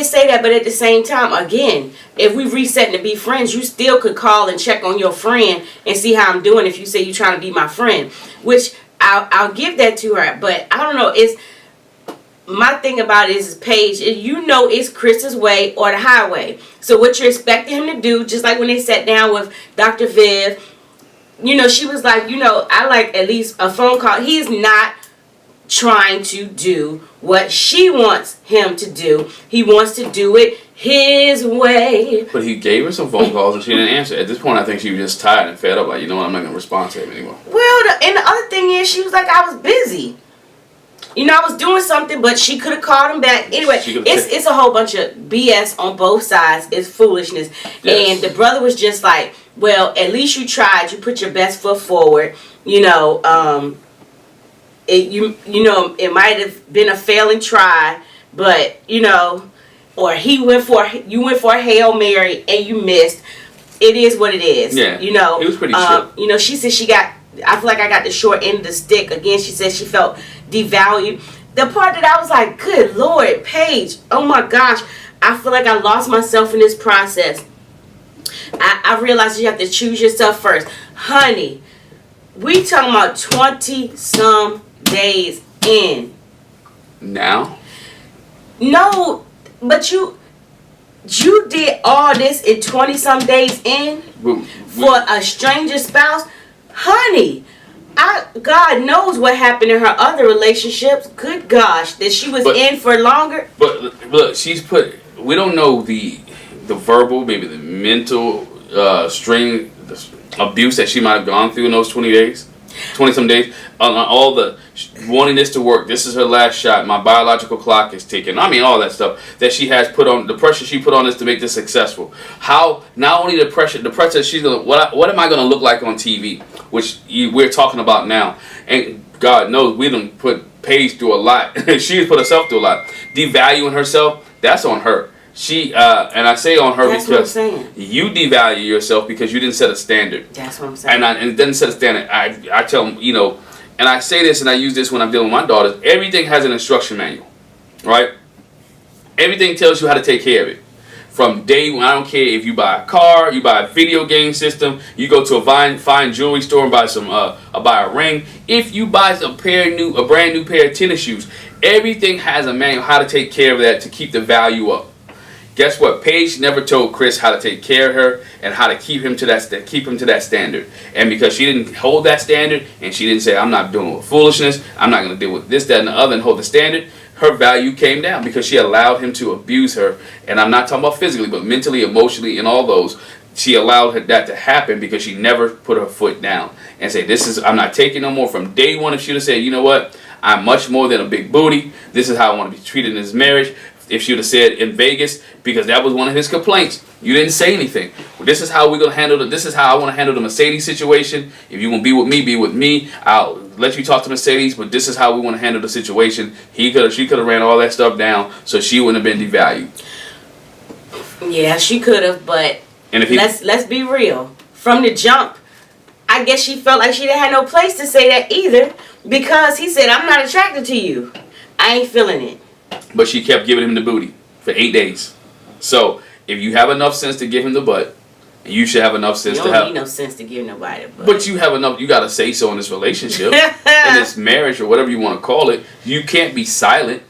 say that, but at the same time, again, if we reset to be friends, you still could call and check on your friend and see how I'm doing. If you say you're trying to be my friend, which I'll give that to her, but I don't know. It's my thing about it is Paige. It's Chris's way or the highway. So what you're expecting him to do, just like when they sat down with Dr. Viv. She was like, I like at least a phone call. He's not trying to do what she wants him to do. He wants to do it his way. But he gave her some phone calls and she didn't answer. At this point, I think she was just tired and fed up. Like, I'm not going to respond to him anymore. Well, and the other thing is, she was like, I was busy. I was doing something, but she could have called him back. Anyway, it's a whole bunch of BS on both sides. It's foolishness. Yes. And the brother was just like, well, at least you tried. You put your best foot forward. It might have been a failing try, but or you went for a Hail Mary and you missed. It is what it is. Yeah. It was pretty chill. She said I feel like I got the short end of the stick. Again, she said she felt devalued. The part that I was like, good Lord, Paige, oh my gosh, I feel like I lost myself in this process. I realized you have to choose yourself first. Honey, we talking about 20-some days in. Now? No, but you did all this in 20-some days in for a stranger spouse? Honey, God knows what happened in her other relationships. Good gosh, that she was in for longer. But look, we don't know the verbal, maybe the mental string abuse that she might have gone through in those 20-some days. All the wanting this to work. This is her last shot. My biological clock is ticking. I mean, all that stuff that she has put on, the pressure she put on this to make this successful. How, not only the pressure she's going to, what am I going to look like on TV? Which we're talking about now. And God knows we done put Paige through a lot. She's put herself through a lot. Devaluing herself. that's on her. She and I say on her That's what I'm because saying. you devalue yourself because you didn't set a standard. That's what I'm saying. And it doesn't set a standard. I tell them, you know, and I say this and I use this when I'm dealing with my daughters. Everything has an instruction manual, right? Everything tells you how to take care of it. From day one, I don't care if you buy a car, you buy a video game system, you go to a fine jewelry store and buy some buy a ring. If you buy a brand new pair of tennis shoes, everything has a manual how to take care of that to keep the value up. Guess what? Paige never told Chris how to take care of her and how to keep him to that standard. And because she didn't hold that standard and she didn't say, I'm not doing with foolishness, I'm not going to deal with this, that, and the other and hold the standard, her value came down because she allowed him to abuse her. And I'm not talking about physically, but mentally, emotionally, and all those. She allowed that to happen because she never put her foot down and say, I'm not taking no more. From day one, if she would have said, you know what, I'm much more than a big booty. This is how I want to be treated in this marriage. If she would have said in Vegas, because that was one of his complaints, you didn't say anything. Well, this is how we're gonna handle it. This is how I want to handle the Mercedes situation. If you want to be with me, be with me. I'll let you talk to Mercedes, but this is how we want to handle the situation. She could have ran all that stuff down, so she wouldn't have been devalued. Yeah, she could have, but And if let's be real. From the jump, I guess she felt like she didn't have no place to say that either, because he said, I'm not attracted to you. I ain't feeling it. But she kept giving him the booty for 8 days. So if you have enough sense to give him the butt, and you should have enough sense You to don't have. need no sense to give nobody the butt. But you have enough. You got to say so in this relationship, in this marriage, or whatever you want to call it. You can't be silent.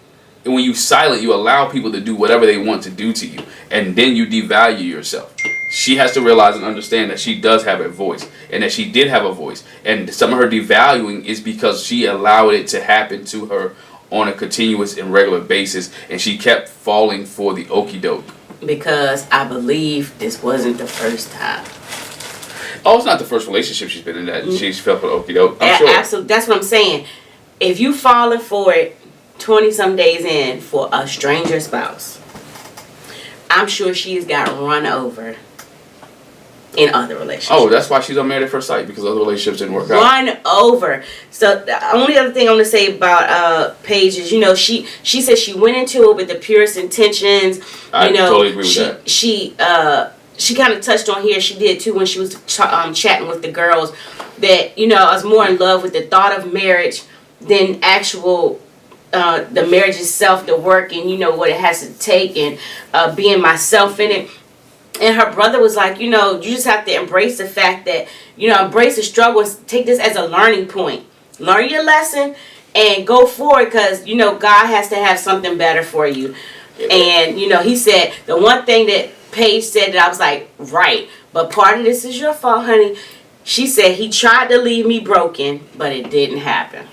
And when you silent, you allow people to do whatever they want to do to you, and then you devalue yourself. She has to realize and understand that she does have a voice, and that she did have a voice, and some of her devaluing is because she allowed it to happen to her on a continuous and regular basis, and she kept falling for the okie doke. Because I believe this wasn't the first time. Oh, it's not the first relationship she's been in that she's fell for the okie doke. I'm sure. Absolutely, that's what I'm saying. If you falling for it 20-some days in for a stranger spouse, I'm sure she's got run over in other relationships. Oh, that's why she's on Married at First Sight, because other relationships didn't work out. Run over. So the only other thing I want to say about Paige is, you know, she said she went into it with the purest intentions. I totally agree with that. She kind of touched on here. She did too when she was chatting with the girls that, you know, I was more in love with the thought of marriage than actual the marriage itself, the work, and you know what it has to take, and being myself in it. And her brother was like, you know, you just have to embrace the fact that, you know, embrace the struggle and take this as a learning point. Learn your lesson and go forward, because, you know, God has to have something better for you. And, you know, he said, the one thing that Paige said that I was like, right, but part of this is your fault, honey. She said, he tried to leave me broken, but it didn't happen.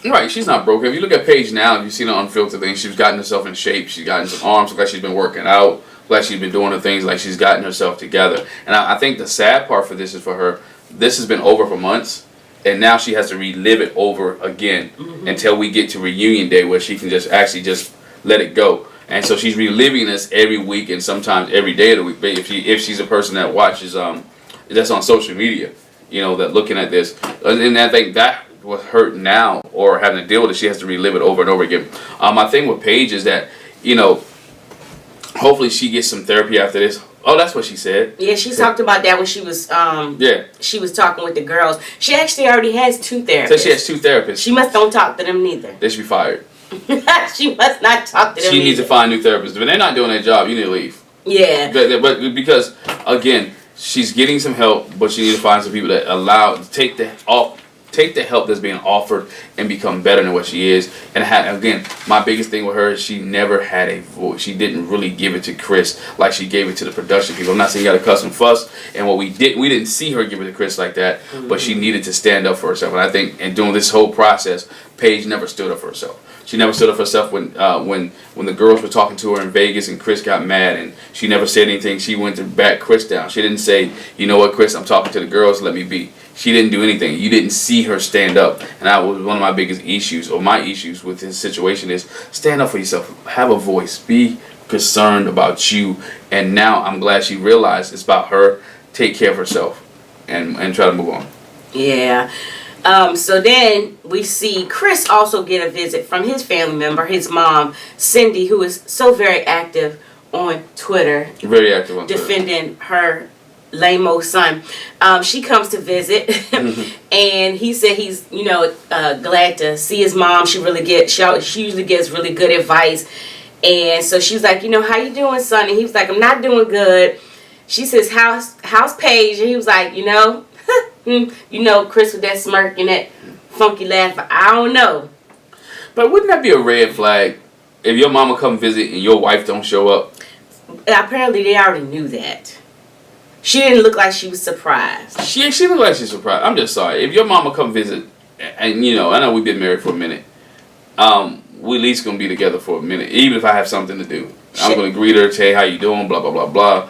Right, she's not broken. If you look at Paige now, you've seen her unfiltered things. She's gotten herself in shape. She's gotten some arms. Like she's been working out. Like she's been doing the things, like she's gotten herself together. And I think the sad part for this is for her, this has been over for months, and now she has to relive it over again until we get to reunion day where she can just actually just let it go. And so she's reliving this every week and sometimes every day of the week. But if she's a person that watches, that's on social media, you know, that looking at this. And I think that was hurt now, or having to deal with it, she has to relive it over and over again. My thing with Paige is that, you know, hopefully she gets some therapy after this. Oh, that's what she said. Yeah, she talked about that when she was she was talking with the girls. She actually already has 2 therapists. So she has 2 therapists. She must don't talk to them neither. They should be fired. She must not talk to them. She needs to find new therapists. If they're not doing their job, you need to leave. Yeah. But because again, she's getting some help, but she needs to find some people that take the help that's being offered and become better than what she is. And again, my biggest thing with her is she never had a voice. She didn't really give it to Chris like she gave it to the production people. I'm not saying you got to cuss and fuss. And we didn't see her give it to Chris like that, but she needed to stand up for herself. And I think in doing this whole process, Paige never stood up for herself. She never stood up for herself when the girls were talking to her in Vegas and Chris got mad, and she never said anything. She went to back Chris down. She didn't say, you know what, Chris, I'm talking to the girls, let me be. She didn't do anything. You didn't see her stand up. And that was one of my biggest issues, or my issues with this situation is stand up for yourself. Have a voice. Be concerned about you. And now I'm glad she realized it's about her. Take care of herself and try to move on. Yeah. So then we see Chris also get a visit from his family member, his mom, Cindy, who is so very active on Twitter. Very active on Twitter. Defending her lame-o son. She comes to visit, and he said he's, glad to see his mom. She usually gives really good advice. And so she was like, how you doing, son? And he was like, I'm not doing good. She says, how's Paige? And he was like, Chris with that smirk and that funky laugh. I don't know. But wouldn't that be a red flag if your mama come visit and your wife don't show up? Apparently they already knew that. She didn't look like she was surprised. She looked like she's surprised. I'm just sorry. If your mama come visit, and I know we've been married for a minute, we at least gonna be together for a minute, even if I have something to do. I'm gonna greet her, say how you doing, blah blah blah blah,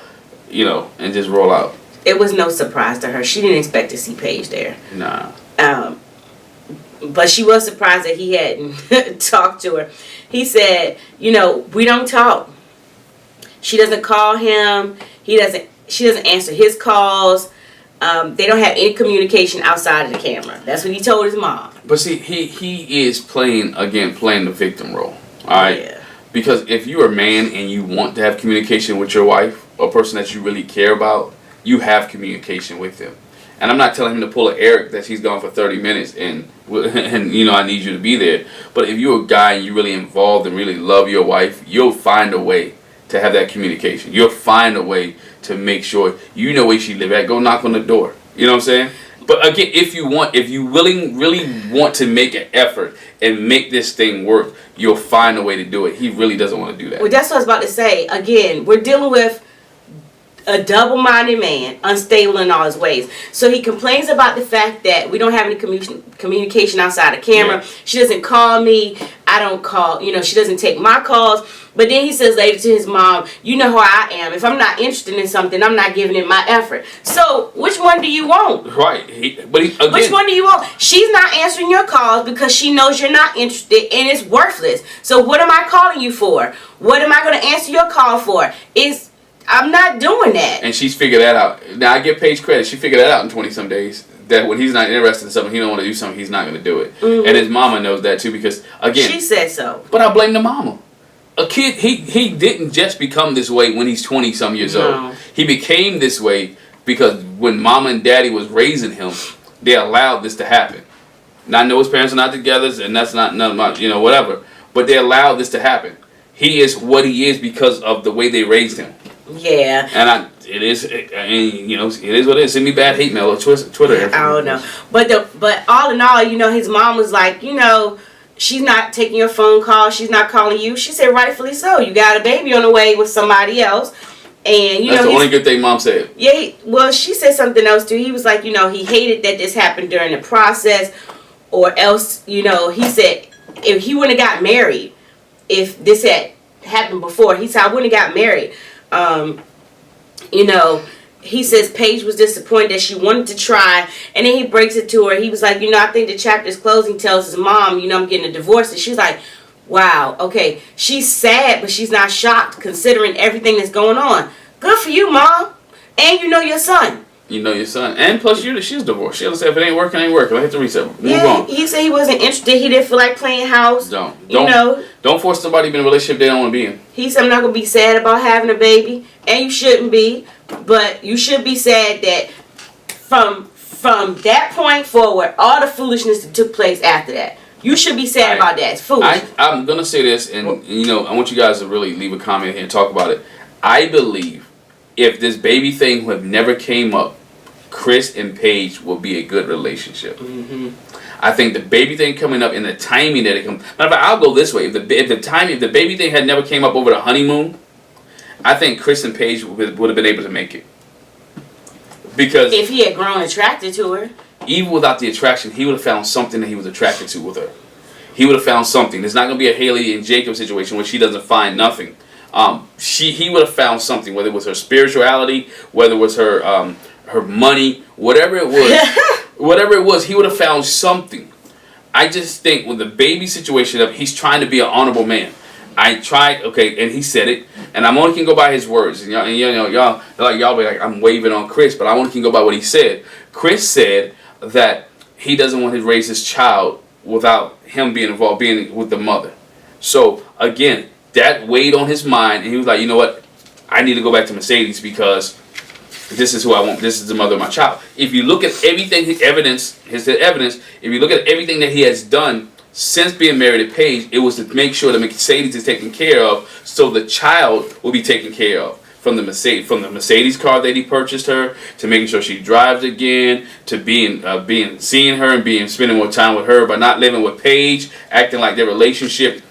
and just roll out. It was no surprise to her. She didn't expect to see Paige there. Nah. But she was surprised that he hadn't talked to her. He said, we don't talk. She doesn't call him. She doesn't answer his calls. They don't have any communication outside of the camera. That's what he told his mom. But see, he is playing the victim role. All right. Yeah. Because if you're a man and you want to have communication with your wife, a person that you really care about, you have communication with him. And I'm not telling him to pull an Eric that she's gone for 30 minutes and I need you to be there. But if you're a guy and you're really involved and really love your wife, you'll find a way to have that communication. You'll find a way to make sure you know where she live at. Go knock on the door. You know what I'm saying? But again, if you really want to make an effort and make this thing work, you'll find a way to do it. He really doesn't want to do that. Well, that's what I was about to say. Again, we're dealing with a double-minded man, unstable in all his ways. So he complains about the fact that we don't have any communication outside of camera. Yeah. She doesn't call me. I don't call, she doesn't take my calls. But then he says later to his mom, you know how I am. If I'm not interested in something, I'm not giving it my effort. So which one do you want? Right. Which one do you want? She's not answering your calls because she knows you're not interested and it's worthless. So what am I calling you for? What am I going to answer your call for? I'm not doing that. And she's figured that out. Now, I give Paige credit. She figured that out in 20-some days. That when he's not interested in something, he don't want to do something, he's not going to do it. Mm-hmm. And his mama knows that, too, because, again... She said so. But I blame the mama. A kid, he didn't just become this way when he's 20-some years old. He became this way because when mama and daddy was raising him, they allowed this to happen. Now, I know his parents are not together, and that's not none of my, whatever. But they allowed this to happen. He is what he is because of the way they raised him. Yeah. And it is what it is. Send me bad hate mail or Twitter. I don't know. But all in all, his mom was like, she's not taking your phone call. She's not calling you. She said, rightfully so. You got a baby on the way with somebody else. And, that's the only good thing mom said. Yeah. Well, she said something else, too. He was like, he hated that this happened during the process. Or else, he said, if he wouldn't have got married, if this had happened before, he said, I wouldn't have got married. He says Paige was disappointed that she wanted to try, and then he breaks it to her. He was like, I think the chapter's closing tells his mom, I'm getting a divorce. And she's like, wow, okay. She's sad, but she's not shocked considering everything that's going on. Good for you, Mom. And your son. Your son. And plus, she's divorced. She'll say, if it ain't working, it ain't working. I hit the reset. Move on. He said he wasn't interested. He didn't feel like playing house. Don't force somebody to be in a relationship they don't want to be in. He said, I'm not going to be sad about having a baby. And you shouldn't be. But you should be sad that from that point forward, all the foolishness that took place after that. You should be sad about that. It's foolish. I'm going to say this, and I want you guys to really leave a comment here and talk about it. I believe if this baby thing would have never came up, Chris and Paige will be a good relationship. Mm-hmm. I think the baby thing coming up and the timing that it comes. Matter of fact, I'll go this way. If the baby thing had never came up over the honeymoon, I think Chris and Paige would have been able to make it. Because if he had grown attracted to her, even without the attraction, he would have found something that he was attracted to with her. He would have found something. There's not going to be a Haley and Jacob situation where she doesn't find nothing. He would have found something, whether it was her spirituality, whether it was her money, whatever it was, he would have found something. I just think with the baby situation of he's trying to be an honorable man. I tried, okay, and he said it, and I only can go by his words. And y'all be like, I'm waving on Chris, but I only can go by what he said. Chris said that he doesn't want to raise his child without him being involved, being with the mother. So again, that weighed on his mind, and he was like, you know what, I need to go back to Mercedes because this is who I want. This is the mother of my child. If you look at everything, his evidence, if you look at everything that he has done since being married to Paige, it was to make sure that Mercedes is taken care of, so the child will be taken care of. From the Mercedes car that he purchased her, to making sure she drives again, to seeing her and spending more time with her, but not living with Paige, acting like their relationship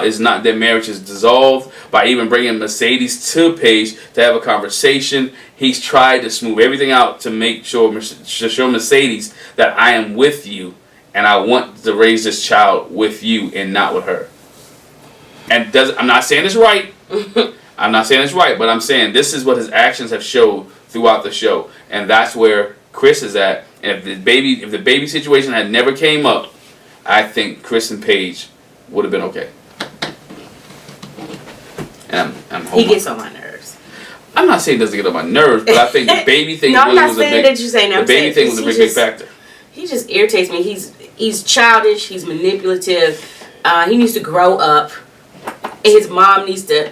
is not, their marriage is dissolved, by even bringing Mercedes to Paige to have a conversation. He's tried to smooth everything out to make sure, to show Mercedes that I am with you and I want to raise this child with you and not with her. And I'm not saying it's right. I'm not saying it's right, but I'm saying this is what his actions have showed throughout the show, and that's where Chris is at. And if the baby situation had never came up, I think Chris and Paige would have been okay. And I'm hoping. He gets on my nerves. I'm not saying it doesn't get on my nerves, but I think the baby thing no, really I'm not was saying a big. that you're saying that. The baby thing was a big factor. He just irritates me. He's childish. He's manipulative. He needs to grow up. And his mom needs to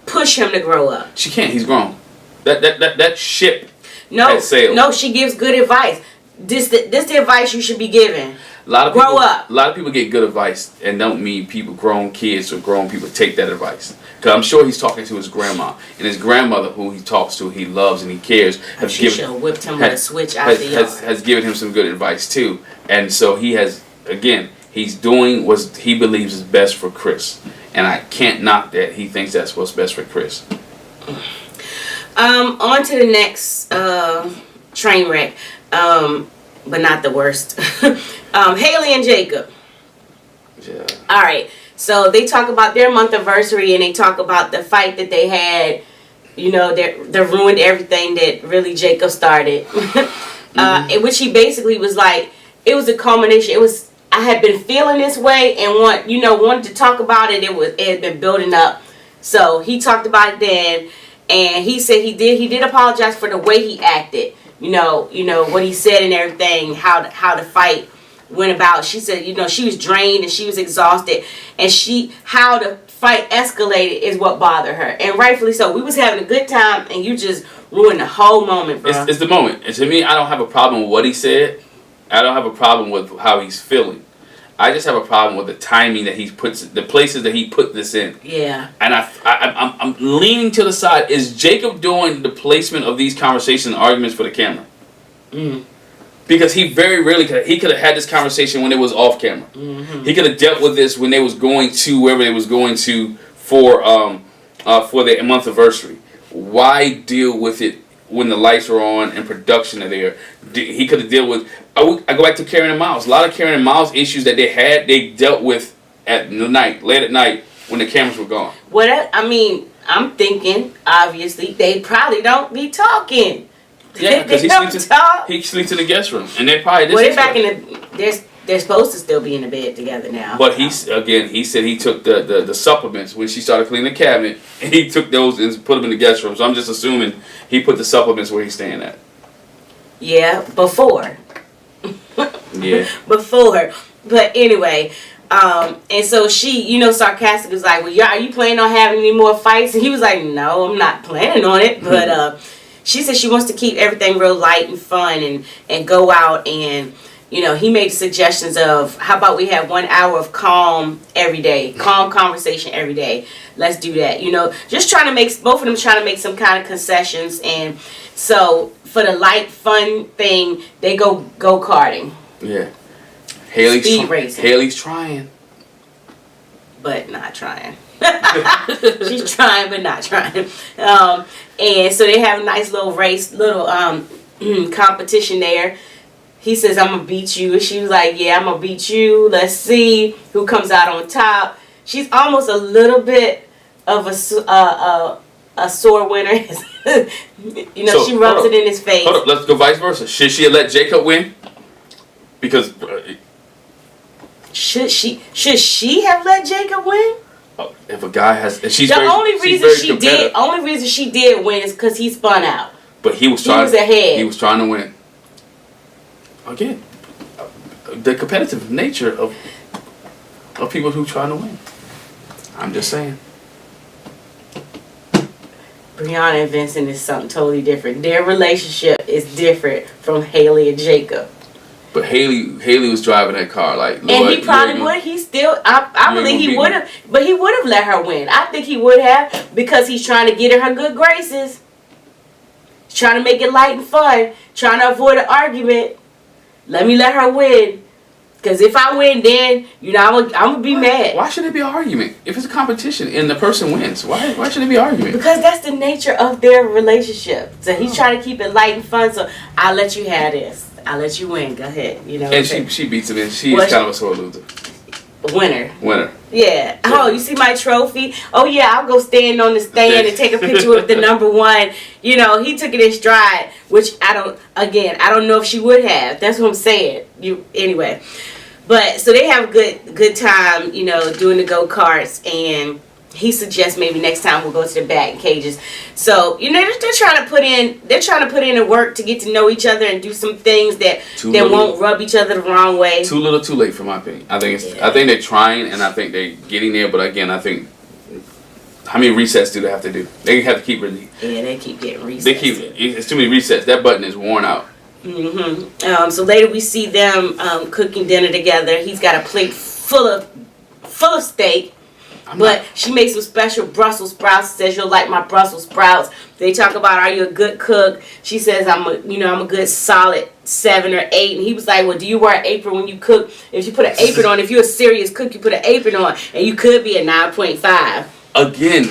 push him to grow up. She can't. He's grown. That ship. No, has sailed. no. She gives good advice. This the advice you should be giving. Grow up. A lot of people get good advice and don't mean grown kids or grown people take that advice. Because I'm sure he's talking to his grandma, and his grandmother, who he talks to, he loves and he cares, has whipped him with a switch out the yard. Has given him some good advice too. And so he has, again, he's doing what he believes is best for Chris. And I can't knock that. He thinks that's what's best for Chris. On to the next train wreck, but not the worst. Haley and Jacob. Yeah. All right. So they talk about their Monthiversary, and they talk about the fight that they had. You know, that ruined everything that really Jacob started. In which he basically was like, it was a culmination. I had been feeling this way and wanted to talk about it. It had been building up. So he talked about it then, and he said he did apologize for the way he acted. You know what he said and everything, how the fight went about. She said, she was drained and she was exhausted, and how the fight escalated is what bothered her, and rightfully so. We was having a good time, and you just ruined the whole moment, bro. It's the moment. And to me, I don't have a problem with what he said. I don't have a problem with how he's feeling. I just have a problem with the timing that he puts, the places that he put this in. Yeah. And I'm leaning to the side. Is Jacob doing the placement of these conversations and arguments for the camera? Because he very rarely could have had this conversation when it was off camera. He could have dealt with this when they was going to wherever they was going to for the Monthiversary. Why deal with it when the lights are on and production are there? He could have dealt with. I go back to Karen and Miles. A lot of Karen and Miles issues that they dealt with late at night when the cameras were gone. I'm thinking, obviously, they probably don't be talking. Yeah, because he sleeps in the guest room, and they probably. They're back they're supposed to still be in the bed together now. But he said he took the supplements when she started cleaning the cabinet, and he took those and put them in the guest room. So I'm just assuming he put the supplements where he's staying at. Yeah, before. Yeah. Before. But anyway, and so she, sarcastic was like, well, are you planning on having any more fights? And he was like, no, I'm not planning on it. But she said she wants to keep everything real light and fun and go out, and he made suggestions of, how about we have 1 hour of calm every day, calm conversation every day. Let's do that. Just trying to make, both of them trying to make some kind of concessions. And so for the light fun thing, they go karting. Yeah. Speed racing. Haley's trying. But not trying. She's trying, but not trying. And so they have a nice little race, competition there. He says, I'm going to beat you. And she was like, yeah, I'm going to beat you. Let's see who comes out on top. She's almost a little bit of a sore winner. She rubs it in his face. Hold up, let's go vice versa. Should she have let Jacob win? Because... Should she have let Jacob win? If a guy has... only reason she did win is because he spun out. But he was ahead. He was trying to win. Again, the competitive nature of people who trying to win. I'm just saying. Brianna and Vincent is something totally different. Their relationship is different from Haley and Jacob. But Haley was driving that car like. And he probably would. He still. I believe he would have. But he would have let her win. I think he would have, because he's trying to get in her good graces. He's trying to make it light and fun. Trying to avoid an argument. Let her win. Because if I win, then, I'm going to be mad. Why should there be an argument? If it's a competition and the person wins, why should there be an argument? Because that's the nature of their relationship. So he's trying to keep it light and fun. So I'll let you have this. I'll let you win. Go ahead. And she beats him in. She's kind of a sore loser. Winner. Yeah. Oh, you see my trophy? Oh, yeah, I'll go stand on the stand and take a picture with the number one. He took it in stride, which I don't know if she would have. That's what I'm saying. Anyway. But, so they have a good time, doing the go-karts, and he suggests maybe next time we'll go to the batting cages. So, they're trying to put in the work to get to know each other and do some things that won't rub each other the wrong way. Too little, too late, for my opinion. I think they're trying, and I think they're getting there. But again, I think, how many resets do they have to do? They have to keep. Yeah, they keep getting resets. It's too many resets. That button is worn out. Mm-hmm. So later we see them cooking dinner together. He's got a plate full of steak. But she makes some special Brussels sprouts. Says you'll like my Brussels sprouts. They talk about, are you a good cook? She says I'm a good solid 7 or 8. And he was like, well, do you wear an apron when you cook? If you put an apron on, if you're a serious cook, you put an apron on, and you could be a 9.5. Again,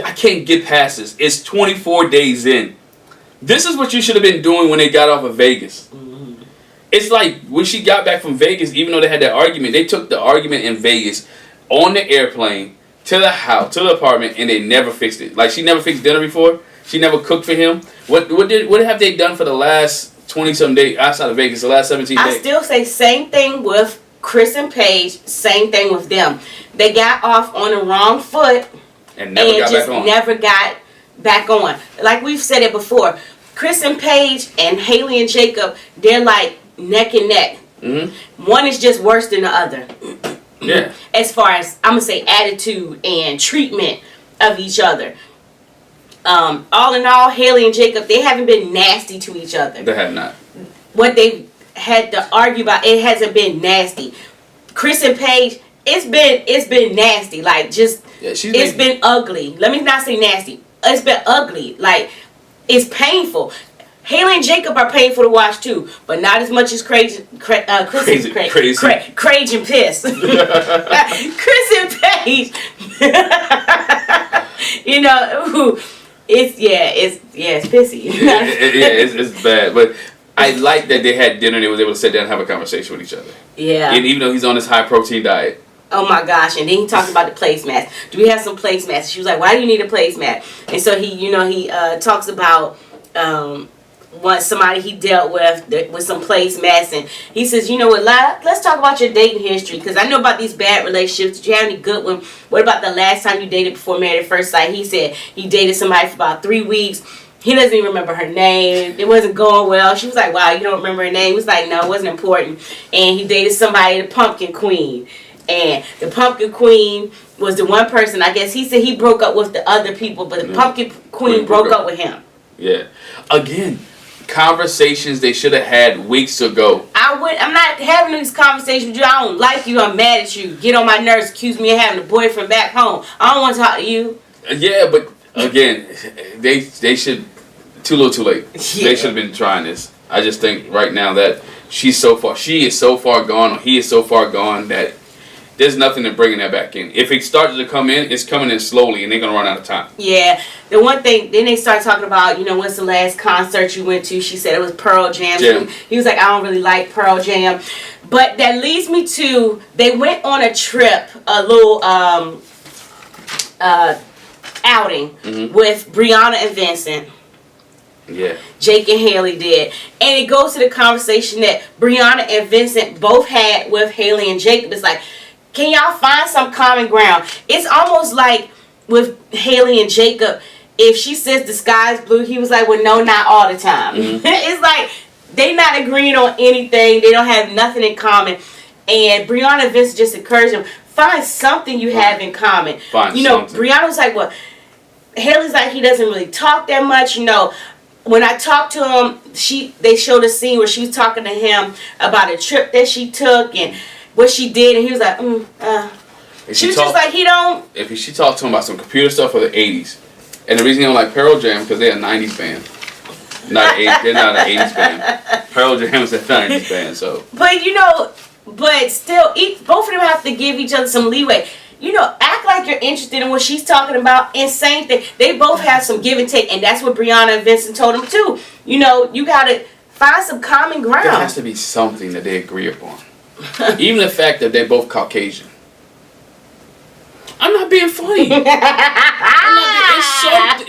I can't get past this. It's 24 days in. This is what you should have been doing when they got off of Vegas. Mm-hmm. It's like when she got back from Vegas, even though they had that argument, they took the argument in Vegas on the airplane to the house, to the apartment, and they never fixed it. Like, she never fixed dinner before. She never cooked for him. What have they done for the last 20-something days outside of Vegas, the last 17 days? I still say same thing with Chris and Paige, same thing with them. They got off on the wrong foot and never got back on. Like we've said it before, Chris and Paige and Haley and Jacob, they're like neck and neck. Mm-hmm. One is just worse than the other. Yeah. As far as, I'm going to say, attitude and treatment of each other. All in all, Haley and Jacob, they haven't been nasty to each other. They have not. What they had to argue about, it hasn't been nasty. Chris and Paige, it's been nasty. Like, just, it's been ugly. Let me not say nasty. It's been ugly. Like, it's painful. Haley and Jacob are painful to watch too, but not as much as Craig and Piss. Chris and Paige. It's pissy. It's bad. But I like that they had dinner and they was able to sit down and have a conversation with each other. Yeah. And even though he's on this high protein diet. Oh my gosh! And then he talked about the placemats. Do we have some placemats? She was like, "Why do you need a placemat?" And so he talks about once somebody he dealt with some placemats, and he says, "You know what? Let's talk about your dating history, because I know about these bad relationships. Did you have any good ones? What about the last time you dated before Married at First Sight?" He said he dated somebody for about 3 weeks. He doesn't even remember her name. It wasn't going well. She was like, "Wow, you don't remember her name?" He was like, "No, it wasn't important." And he dated somebody, the Pumpkin Queen. And the Pumpkin Queen was the one person, I guess he said he broke up with the other people, but the Pumpkin Queen broke up with him. Yeah. Again, conversations they should have had weeks ago. I'm not having these conversations with you. I don't like you. I'm mad at you. Get on my nerves. Accuse me of having a boyfriend back home. I don't want to talk to you. Yeah, but again, they should, too little too late. Yeah. They should have been trying this. I just think right now that she is so far gone, or he is so far gone that there's nothing to bringing that back in. If it starts to come in, it's coming in slowly, and they're going to run out of time. Yeah. The one thing, then they start talking about, when's the last concert you went to? She said it was Pearl Jam. He was like, I don't really like Pearl Jam. But that leads me to, they went on a trip, a little outing with Brianna and Vincent. Yeah. Jake and Haley did. And it goes to the conversation that Brianna and Vincent both had with Haley and Jacob. It's like, can y'all find some common ground? It's almost like with Haley and Jacob, if she says the sky's blue, he was like, well, no, not all the time. Mm-hmm. It's like they not agreeing on anything. They don't have nothing in common. And Brianna and Vince just encourage them, find something you have in common. Find you know, something. Brianna was like, well, Haley's like, he doesn't really talk that much. You know, when I talked to him, they showed a scene where she was talking to him about a trip that she took and what she did. And he was like, she was just like, he don't. If she talked to him about some computer stuff for the 80s. And the reason he don't like Pearl Jam because they're a 90s band. They're not an 80s band. Pearl Jam is a 90s band, so. But you know, but still, both of them have to give each other some leeway. You know, act like you're interested in what she's talking about, and same thing. They both have some give and take, and that's what Brianna and Vincent told them too. You know, you gotta find some common ground. There has to be something that they agree upon. Even the fact that they're both Caucasian. I'm not being funny.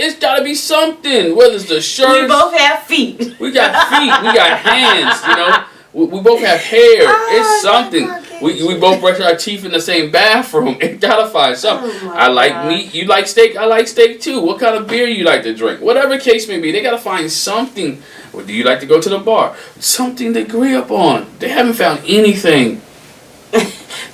It's gotta be something. Whether it's the shirt. We both have feet. We got feet. We got hands. You know. We both have hair. It's something. We both brush our teeth in the same bathroom. It gotta find something. I like meat. You like steak. I like steak too. What kind of beer you like to drink? Whatever case may be, they gotta find something. Or do you like to go to the bar? Something to agree upon. They haven't found anything.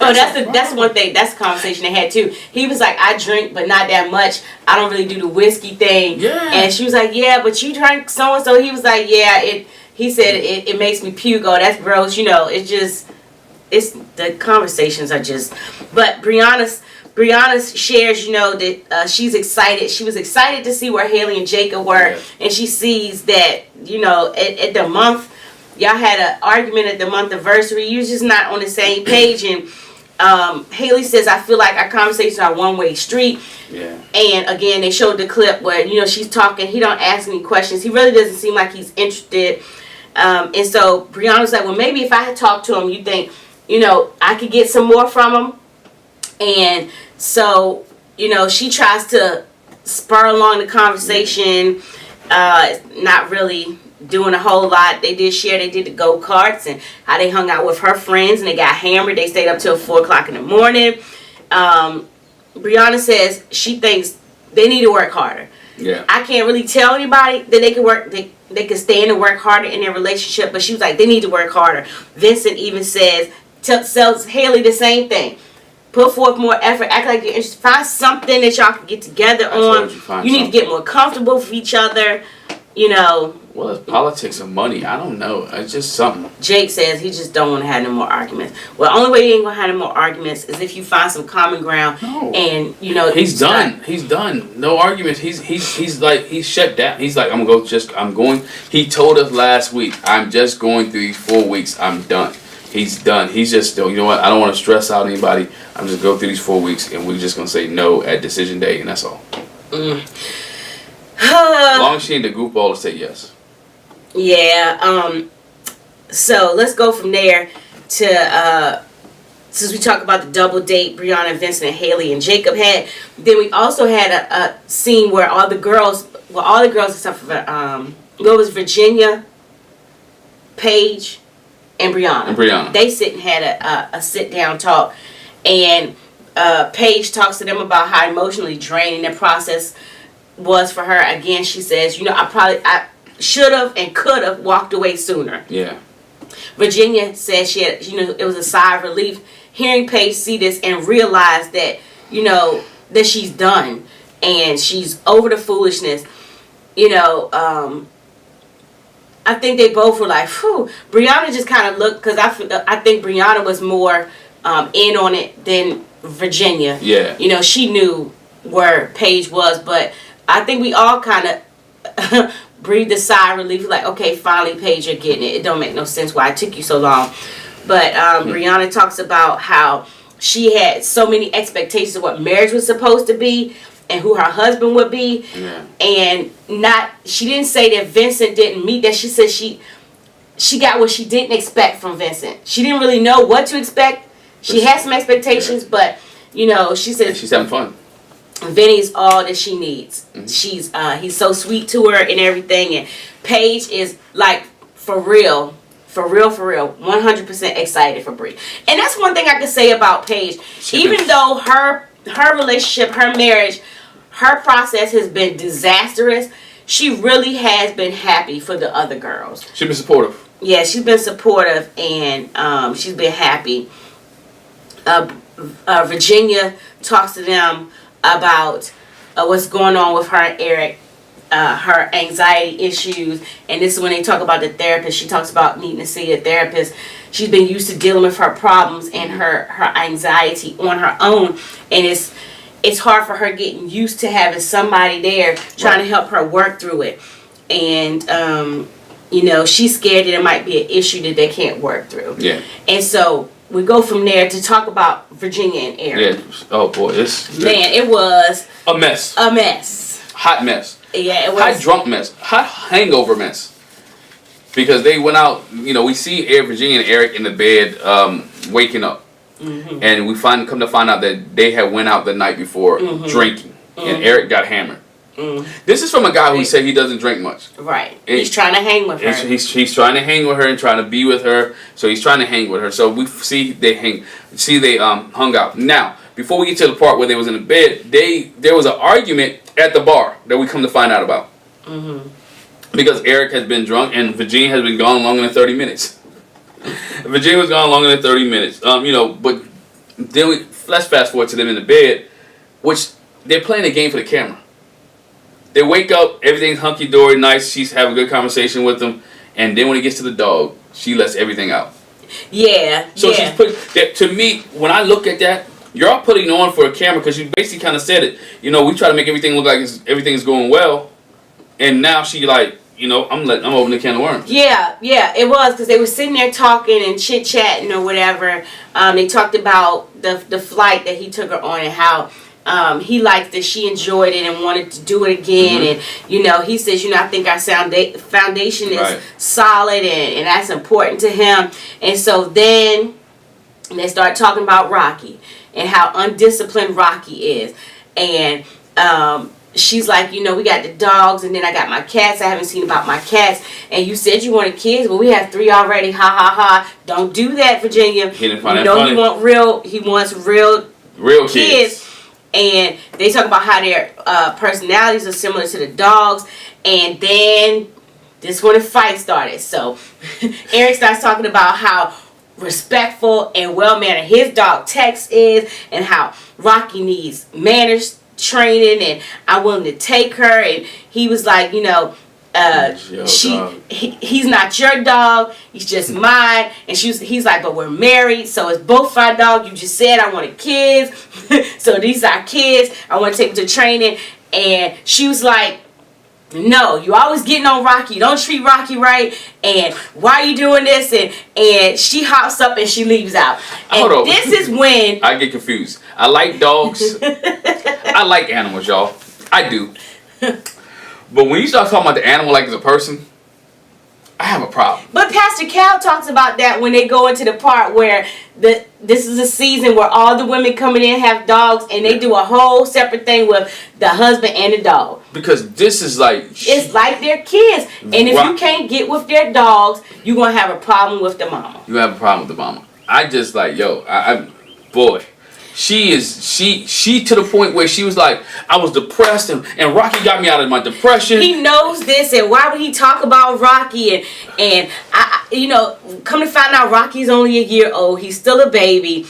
Oh, that's one thing. That's the conversation they had too. He was like, I drink, but not that much. I don't really do the whiskey thing. Yeah. And she was like, yeah, but you drank so and so. He was like, yeah. He said it makes me puke. Oh, that's gross. You know, it's the conversations are just. But Brianna shares, you know, that she's excited. She was excited to see where Haley and Jacob were, and she sees that, you know, at the month. Y'all had an argument at the Monthiversary. You're just not on the same page. And Haley says, I feel like our conversations are a one-way street. Yeah. And again, they showed the clip where, you know, she's talking. He don't ask any questions. He really doesn't seem like he's interested. And so Brianna's like, well, maybe if I had talked to him, you think, you know, I could get some more from him. And so, you know, she tries to spur along the conversation. Not really doing a whole lot. They did the go-karts and how they hung out with her friends and they got hammered. They stayed up till 4 o'clock in the morning. Brianna says she thinks they need to work harder. Yeah. I can't really tell anybody that they can work. They can stand and work harder in their relationship, but she was like, they need to work harder. Vincent even tells Haley the same thing. Put forth more effort. Act like you're interested. Find something that y'all can get together on. You need to get more comfortable with each other. You know. Well, it's politics and money. I don't know. It's just something. Jake says he just don't want to have no more arguments. Well, the only way you ain't gonna have no more arguments is if you find some common ground. No. And you know he's done. He's done. No arguments. He's like he's shut down. He's like I'm going. He told us last week. I'm just going through these 4 weeks. I'm done. He's done. He's just still. You know what? I don't want to stress out anybody. I'm just go through these 4 weeks and we're just gonna say no at decision day and that's all. As long as she ain't the goofball to say yes. Yeah, so let's go from there to, since we talk about the double date Brianna, Vincent, and Haley and Jacob had, then we also had a scene where all the girls except for, what was Virginia, Paige, and Brianna. They sit and had a sit-down talk, and Paige talks to them about how emotionally draining the process was for her. Again, she says, you know, I should have and could have walked away sooner. Yeah. Virginia says she had, you know, it was a sigh of relief hearing Paige see this and realize that, you know, that she's done and she's over the foolishness. You know, I think they both were like, whew. Brianna just kind of looked, because I think Brianna was more in on it than Virginia. Yeah. You know, she knew where Paige was, but I think we all kind of breathed a sigh of relief, like, okay, finally, Paige, you're getting it. It don't make no sense why it took you so long. But Brianna talks about how she had so many expectations of what marriage was supposed to be and who her husband would be. Yeah. And she didn't say that Vincent didn't meet that. She said she got what she didn't expect from Vincent. She didn't really know what to expect. She had some expectations, but, you know, she said... And she's having fun. Vinny's all that she needs. Mm-hmm. He's so sweet to her and everything, and Paige is like for real, 100% excited for Brie. And that's one thing I can say about Paige. Even though her relationship, her marriage, her process has been disastrous, she really has been happy for the other girls. She's been supportive. Yeah, she's been supportive, and she's been happy. Virginia talks to them about what's going on with her and Eric, her anxiety issues, and this is when they talk about the therapist. She talks about needing to see a therapist. She's been used to dealing with her problems and her anxiety on her own, and it's hard for her getting used to having somebody there trying to help her work through it. And she's scared that it might be an issue that they can't work through. Yeah. And so we go from there to talk about Virginia and Eric. Yeah. Oh boy, It was a mess. A mess. Hot mess. Yeah, it was. Hot drunk mess. Hot hangover mess. Because they went out. We see Virginia and Eric in the bed, waking up, and we come to find out that they had went out the night before drinking, and Eric got hammered. This is from a guy who said he doesn't drink much. Right. He's trying to hang with her. He's trying to hang with her and trying to be with her. So he's trying to hang with her. So we see they hung out. Now, before we get to the part where they was in the bed, there was an argument at the bar that we come to find out about. Because Eric has been drunk and Virginia has been gone longer than 30 minutes. Virginia was gone longer than 30 minutes. But then let's fast forward to them in the bed, which they're playing a game for the camera. They wake up, everything's hunky-dory, nice, she's having a good conversation with them, and then when it gets to the dog, she lets everything out. Yeah, so she's to me, when I look at that, you're all putting on for a camera, because you basically kind of said it. We try to make everything look like everything's going well, and now she like, I'm opening a can of worms. Yeah, it was, because they were sitting there talking and chit-chatting or whatever. They talked about the flight that he took her on and how he liked that she enjoyed it and wanted to do it again. And he says, I think our foundation is solid, and that's important to him. And so then they start talking about Rocky and how undisciplined Rocky is. And she's like, we got the dogs, and then I got my cats. I haven't seen about my cats. And you said you wanted kids, but we have 3 already. Ha ha ha! Don't do that, Virginia. He didn't find that funny. He wants real kids. And they talk about how their personalities are similar to the dogs. And then this is when the fight started. So Eric starts talking about how respectful and well-mannered his dog Tex is, and how Rocky needs manners training, and I'm willing to take her. And he was like, he's not your dog, he's just mine. And he's like, but we're married, so it's both our dog. You just said I wanted kids, so these are kids. I want to take them to training. And she was like, no, you always getting on Rocky. You don't treat Rocky right. And why are you doing this? And she hops up and she leaves out. And hold on. This is when I get confused. I like dogs. I like animals, y'all. I do. But when you start talking about the animal like it's a person, I have a problem. But Pastor Cal talks about that when they go into the part where this is a season where all the women coming in have dogs, and they do a whole separate thing with the husband and the dog. Because this is like... It's like their kids. And if you can't get with their dogs, you're going to have a problem with the mama. You have a problem with the mama. I just like, boy... She to the point where she was like, I was depressed, and Rocky got me out of my depression. He knows this, and why would he talk about Rocky? And I come to find out Rocky's only a year old. He's still a baby.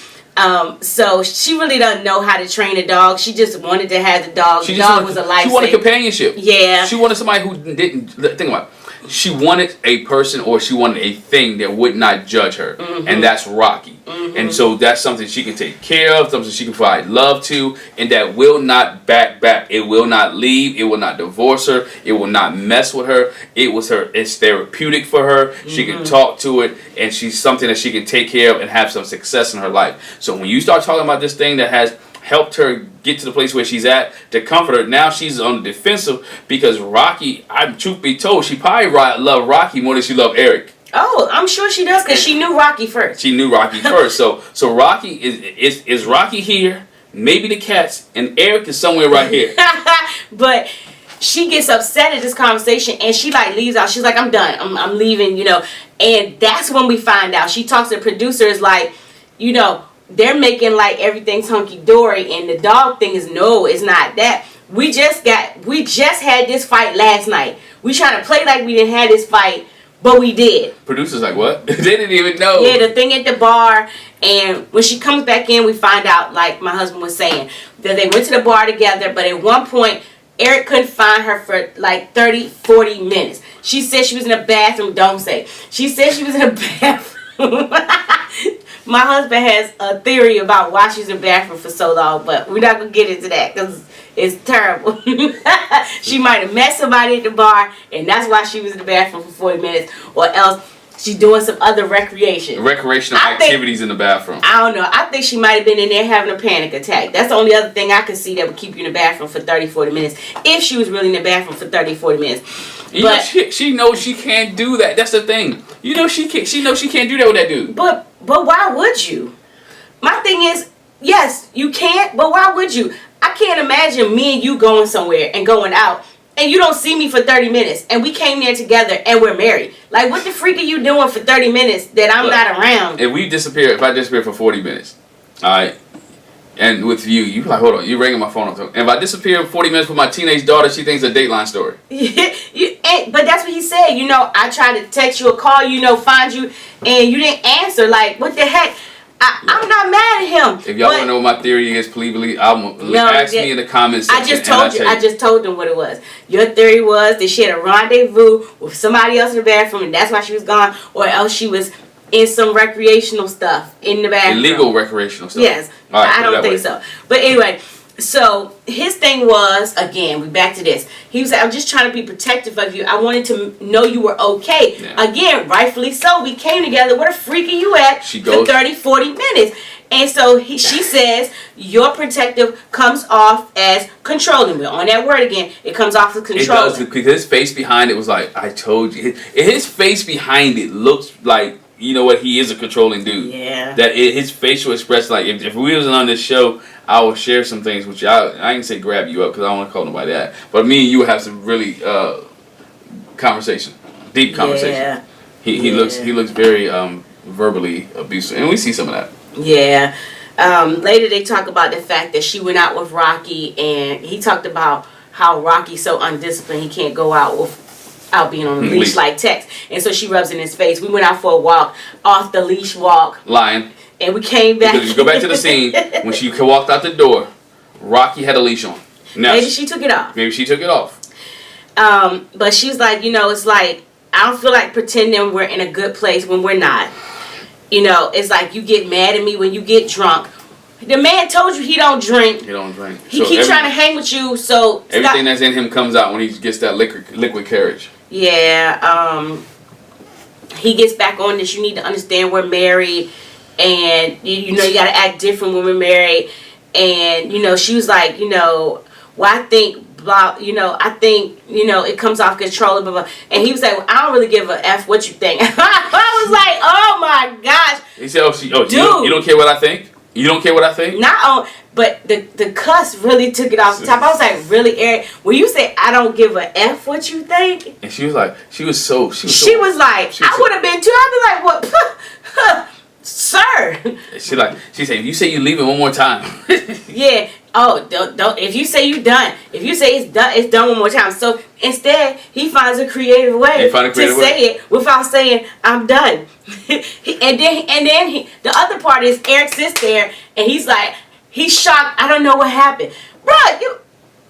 So she really doesn't know how to train a dog. She just wanted to have the dog. The dog was a lifesaver. She wanted companionship. Yeah. She wanted somebody who didn't think about it. She wanted a person, or she wanted a thing that would not judge her, and that's Rocky. And so that's something she can take care of, something she can provide love to, and that will not back. It will not leave. It will not divorce her. It will not mess with her. It's therapeutic for her. She can talk to it, and she's something that she can take care of and have some success in her life. So when you start talking about this thing that has helped her get to the place where she's at to comfort her, now she's on the defensive because Rocky, truth be told, she probably loved Rocky more than she loved Eric. Oh, I'm sure she does, because she knew Rocky first. She knew Rocky first. So Rocky is Rocky here, maybe the cats, and Eric is somewhere right here. But she gets upset at this conversation, and she leaves out. She's like, I'm done. I'm leaving, And that's when we find out. She talks to the producers like, they're making like everything's hunky-dory, and the dog thing is, no, it's not that. We just had this fight last night. We trying to play like we didn't have this fight But we did. Producers like, what? They didn't even know. Yeah, the thing at the bar, and when she comes back in, we find out, like my husband was saying, that they went to the bar together, but at one point, Eric couldn't find her for like 30, 40 minutes. She said she was in a bathroom. Don't say. She said she was in a bathroom. My husband has a theory about why she's in the bathroom for so long, but we're not going to get into that because it's terrible. She might have met somebody at the bar, and that's why she was in the bathroom for 40 minutes, or else she's doing some other recreational activities in the bathroom. I don't know. I think she might have been in there having a panic attack. That's the only other thing I could see that would keep you in the bathroom for 30, 40 minutes, if she was really in the bathroom for 30, 40 minutes. But she knows she can't do that. That's the thing. You know she can't. She knows she can't do that with that dude. But why would you? My thing is, yes, you can't. But why would you? I can't imagine me and you going somewhere and going out, and you don't see me for 30 minutes, and we came there together and we're married. Like, what the freak are you doing for 30 minutes that I'm not around? If I disappear for 40 minutes, alright, and with you like, hold on, you're ringing my phone up. And if I disappear 40 minutes with my teenage daughter, she thinks it's a Dateline story. But that's what he said. You know, I tried to text you or call you, find you, and you didn't answer. Like, what the heck? I'm not mad at him. If y'all want to know what my theory is, please ask me in the comments section. I just told them what it was. Your theory was that she had a rendezvous with somebody else in the bathroom, and that's why she was gone, or else she was in some recreational stuff in the bathroom. Illegal recreational stuff. Yes. Right, I don't think so. But anyway, so his thing was, again, we back to this. He was like, I'm just trying to be protective of you. I wanted to know you were okay. Yeah. Again, rightfully so. We came together. Where the freak are you at for 30, 40 minutes? And so she says, your protective comes off as controlling. We're on that word again. It comes off as controlling. It does, because his face behind it was like, I told you. His face behind it looks like, you know what, he is a controlling dude. Yeah. His facial expression, like, if we wasn't on this show, I will share some things with you. I ain't say grab you up because I don't want to call nobody that. But me and you have some really conversation, deep conversation. Yeah. He looks very verbally abusive, and we see some of that. Yeah. Later they talk about the fact that she went out with Rocky, and he talked about how Rocky's so undisciplined he can't go out without being on a leash like Tex. And so she rubs in his face. We went out for a walk, off the leash walk. Lying. And we came back. Because you go back to the scene when she walked out the door, Rocky had a leash on. Now, maybe she took it off. Maybe she took it off. But she's like, it's like, I don't feel like pretending we're in a good place when we're not. It's like you get mad at me when you get drunk. The man told you he don't drink. He don't drink. He keeps trying to hang with you, so everything that's in him comes out when he gets that liquid courage. Yeah. He gets back on this. You need to understand we're married, and you got to act different when we're married. And she was like, well, I think blah, I think it comes off control, blah, blah. And he was like, well, I don't really give a f what you think. I was like, oh my gosh. He said, dude, you don't care what I think. You don't care what I think? But the cuss really took it off the top. I was like, really, Eric? When you say I don't give a f what you think, and she was like, she was like, I would have been too. I'd be like, what, sir? She said, if you say you leave it one more time. Yeah. Oh, don't. If you say you done, if you say it's done one more time. So instead, he finds a creative way to say it without saying I'm done. and then the other part is Eric sits there and he's like, he's shocked. I don't know what happened, bruh.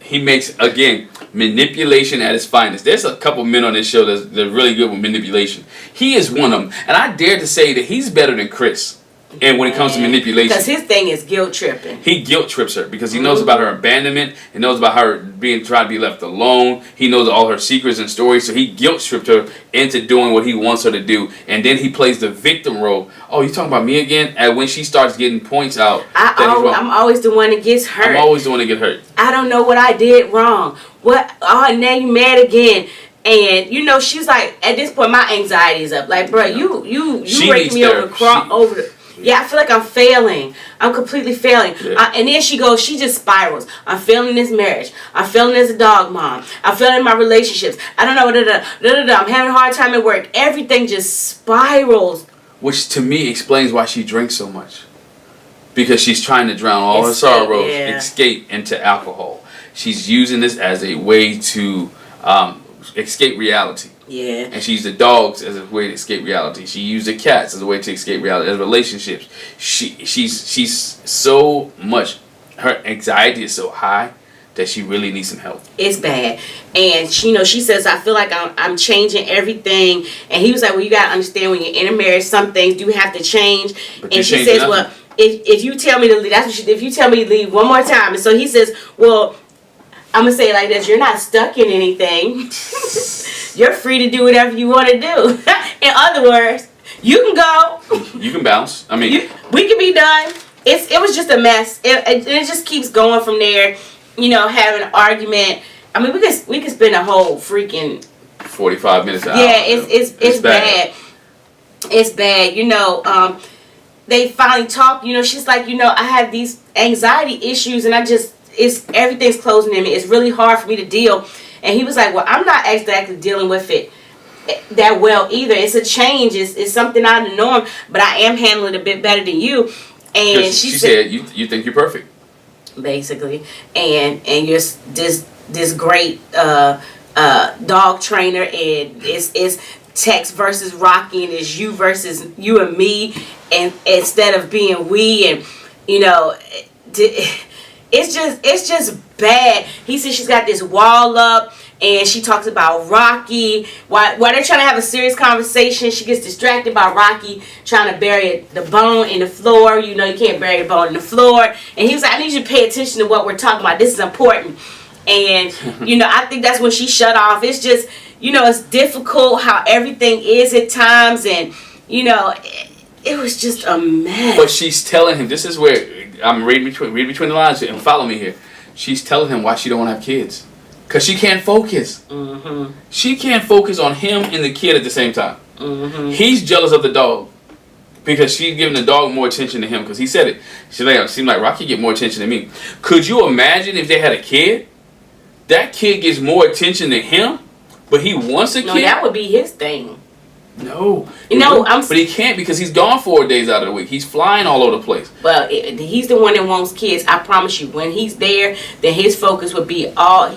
He makes, again, manipulation at its finest. There's a couple men on this show that's really good with manipulation. He is one of them, and I dare to say that he's better than Chris. And when it comes to manipulation, because his thing is guilt tripping. He guilt trips her because he knows about her abandonment. He knows about her trying to be left alone. He knows all her secrets and stories. So he guilt tripped her into doing what he wants her to do. And then he plays the victim role. Oh, you talking about me again? And when she starts getting points out, I'm always the one that gets hurt. I'm always the one that get hurt. I don't know what I did wrong. What? Oh, now you mad again. And she's like, at this point, my anxiety is up. Like, bro, you rake me over the. Yeah, I feel like I'm failing. I'm completely failing. Yeah. And then she just spirals. I'm failing in this marriage. I'm failing as a dog mom. I'm failing in my relationships. I don't know. I'm having a hard time at work. Everything just spirals. Which to me explains why she drinks so much. Because she's trying to drown all her sorrows, escape into alcohol. She's using this as a way to escape reality. Yeah. And she used the dogs as a way to escape reality. She used the cats as a way to escape reality. As relationships, she's so much. Her anxiety is so high that she really needs some help. It's bad. And she says, I feel like I'm changing everything. And he was like, well, you gotta understand, when you're in a marriage, some things do have to change. But and she says, well, if you tell me to leave, if you tell me to leave one more time. And so he says, well, I'm gonna say it like this: you're not stuck in anything. You're free to do whatever you want to do. In other words, you can go. You can bounce. I mean, we can be done. It was just a mess. It just keeps going from there. Having an argument. I mean, we could spend a whole freaking 45 minutes. Yeah, it's bad. It's bad. They finally talked. She's like, I have these anxiety issues, and everything's closing in me. It's really hard for me to deal. And he was like, well, I'm not exactly dealing with it that well either. It's a change. It's something out of the norm, but I am handling it a bit better than you. And she said, you think you're perfect. Basically. And you're this great dog trainer, and it's Tex versus Rocky, and it's you versus you and me, and instead of being we, and it's just bad. He said she's got this wall up, and she talks about Rocky. While they're trying to have a serious conversation, she gets distracted by Rocky trying to bury the bone in the floor. You can't bury the bone in the floor. And he was like, I need you to pay attention to what we're talking about. This is important. And, I think that's when she shut off. It's just, it's difficult how everything is at times. And, it was just a mess. But she's telling him, this is where I'm reading between the lines and follow me here. She's telling him why she don't want to have kids. Because she can't focus. Mm-hmm. She can't focus on him and the kid at the same time. Mm-hmm. He's jealous of the dog. Because she's giving the dog more attention to him. Because he said it. She's like, it seemed like Rocky get more attention than me. Could you imagine if they had a kid? That kid gets more attention than him. But he wants a kid? No, that would be his thing. No. But he can't, because he's gone 4 days out of the week. He's flying all over the place. Well, he's the one that wants kids. I promise you, when he's there, then his focus would be all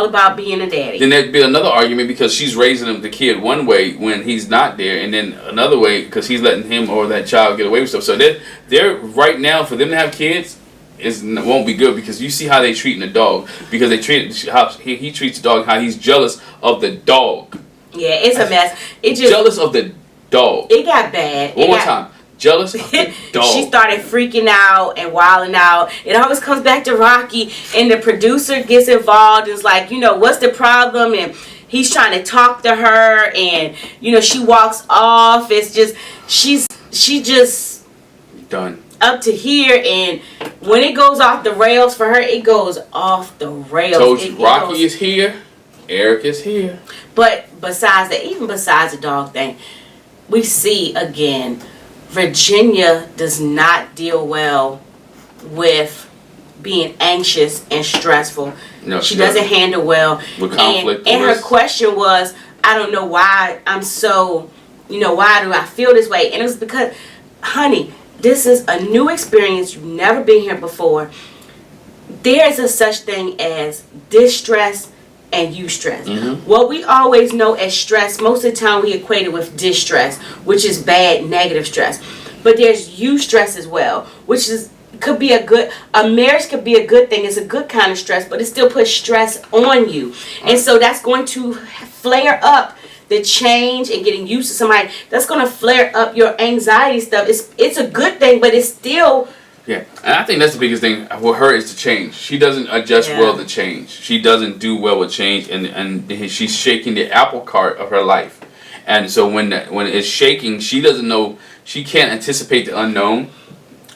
about being a daddy. Then there'd be another argument because she's raising the kid one way when he's not there, and then another way because he's letting him or that child get away with stuff. So they're right now, for them to have kids, won't be good, because you see how they treating the dog, because they treat how he treats the dog, how he's jealous of the dog. Yeah, it's a mess. Jealous of the dog. It got bad. One more time. Jealous of the dog. She started freaking out and wilding out. It always comes back to Rocky, and the producer gets involved and is like, what's the problem? And he's trying to talk to her, and she walks off. It's just she just done up to here, and when it goes off the rails for her, it goes off the rails. Told you, Rocky is here. Eric is here. But besides that, even besides the dog thing, we see again, Virginia does not deal well with being anxious and stressful. No, she doesn't handle well with conflict. And her question was, I don't know why I'm so, why do I feel this way? And it was because, honey, this is a new experience. You've never been here before. There is a such thing as distress and eustress. Mm-hmm. What we always know as stress, most of the time we equate it with distress, which is bad, negative stress. But there's eustress as well, which could be a marriage could be a good thing. It's a good kind of stress, but it still puts stress on you. And so that's going to flare up the change and getting used to somebody. That's going to flare up your anxiety stuff. It's a good thing, but it's still... Yeah, and I think that's the biggest thing for her is to change. She doesn't adjust well to change. She doesn't do well with change, and she's shaking the apple cart of her life. And so when it's shaking, she doesn't know. She can't anticipate the unknown,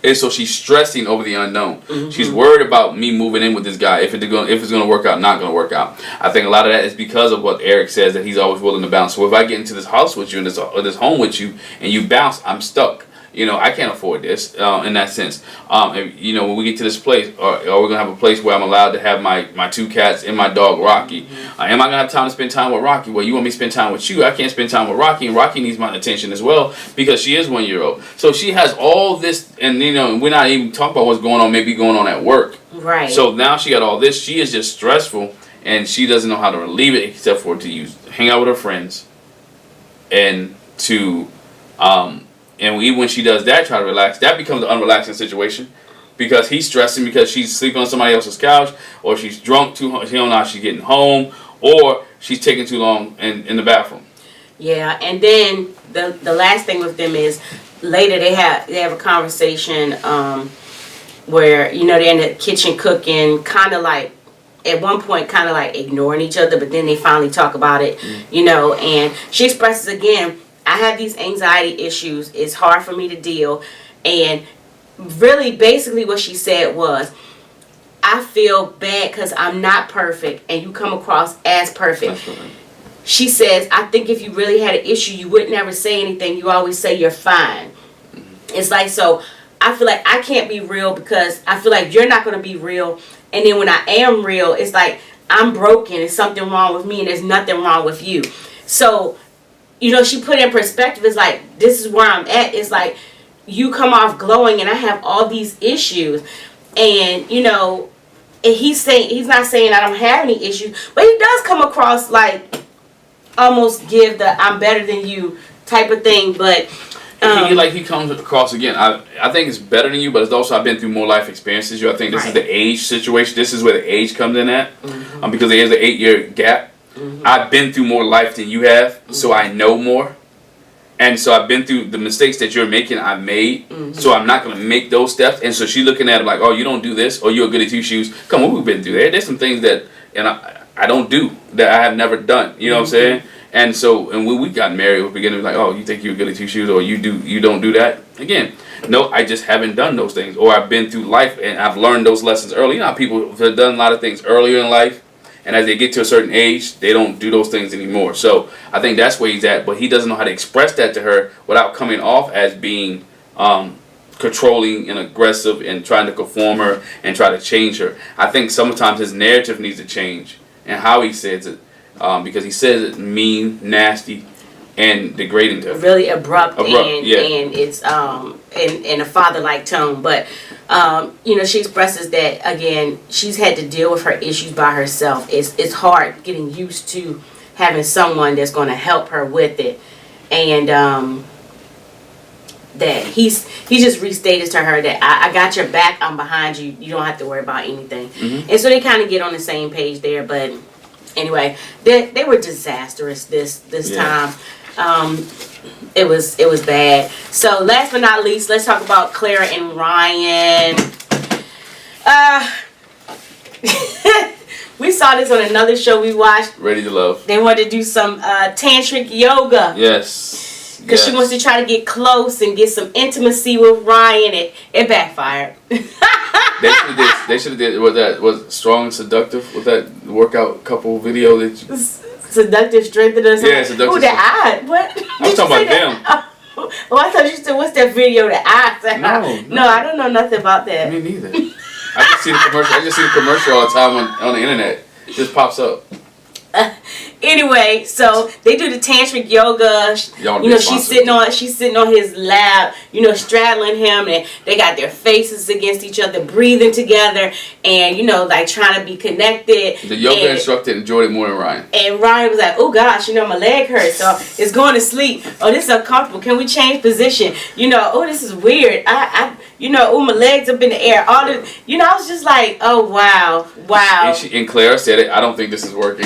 and so she's stressing over the unknown. Mm-hmm. She's worried about me moving in with this guy, if it's going to work out, not going to work out. I think a lot of that is because of what Eric says, that he's always willing to bounce. So if I get into this house with you and this home with you, and you bounce, I'm stuck. I can't afford this in that sense. When we get to this place, or we're going to have a place where I'm allowed to have my two cats and my dog, Rocky. Mm-hmm. Am I going to have time to spend time with Rocky? Well, you want me to spend time with you. I can't spend time with Rocky, and Rocky needs my attention as well because she is 1 year old. So she has all this, and we're not even talking about what's maybe going on at work. Right. So now she got all this. She is just stressful. and she doesn't know how to relieve it except for hang out with her friends, and to and even when she does that, try to relax, that becomes an unrelaxing situation because he's stressing because she's sleeping on somebody else's couch, or she's drunk too. She don't know how she's getting home, or she's taking too long in the bathroom. Yeah, and then the last thing with them is later they have a conversation where they're in the kitchen cooking, kind of like at one point kind of like ignoring each other, but then they finally talk about it, and she expresses again, I have these anxiety issues, it's hard for me to deal, and really basically what she said was, I feel bad because I'm not perfect and you come across as perfect. She says, I think if you really had an issue, you would never say anything, you always say you're fine. It's like, so I feel like I can't be real because I feel like you're not going to be real. And then when I am real, it's like I'm broken. There's something wrong with me and there's nothing wrong with you. So, she put it in perspective. It's like, this is where I'm at. It's like you come off glowing and I have all these issues. And, and he's not saying I don't have any issues, but he does come across like almost give the I'm better than you type of thing. But he comes across again. I think it's better than you, but it's also I've been through more life experiences. I think this is the age situation. This is where the age comes in at, because there is an 8-year gap. I've been through more life than you have, so I know more, and so I've been through the mistakes that you're making. I've made, so I'm not going to make those steps. And so she's looking at it like, oh, you don't do this, or you're good at 2 shoes. Come on, we've been through that. There's some things that I don't do that I have never done. You know what I'm saying? And so, and when we got married, we began to be like, oh, you think you're good at 2 shoes, or you don't do that? Again, no, I just haven't done those things, or I've been through life and I've learned those lessons early. How people have done a lot of things earlier in life, and as they get to a certain age, they don't do those things anymore. So I think that's where he's at, but he doesn't know how to express that to her without coming off as being controlling and aggressive and trying to conform her and try to change her. I think sometimes his narrative needs to change and how he says it. Because he says it mean, nasty, and degrading to her. Really abrupt and it's in a father-like tone. But she expresses that again. She's had to deal with her issues by herself. It's hard getting used to having someone that's going to help her with it, and that he just restated to her that I got your back. I'm behind you. You don't have to worry about anything. And so they kind of get on the same page there, but. Anyway, they were disastrous this time. It was bad. So last but not least, let's talk about Clara and Ryan. We saw this on another show we watched. Ready to Love. They wanted to do some tantric yoga. Yes. Because she wants to try to get close and get some intimacy with Ryan. It backfired. They should have did was Strong and Seductive with that workout couple video that you, Seductive Strength or something. Yeah, Seductive. Who that I? What? I'm talking about them. Oh, I thought you said what's that video that I said? No, I don't know nothing about that. Me neither. I just see the commercial. I just see the commercial all the time on the internet. It just pops up. Anyway, so they do the tantric yoga. She's sitting on his lap, straddling him, and they got their faces against each other, breathing together, and like trying to be connected. The yoga instructor enjoyed it more than Ryan. And Ryan was like, "Oh gosh, my leg hurts, so it's going to sleep. Oh, this is uncomfortable. Can we change position? Oh, this is weird. Oh, my legs up in the air. All the, I was just like, oh wow. And Clara said it. I don't think this is working.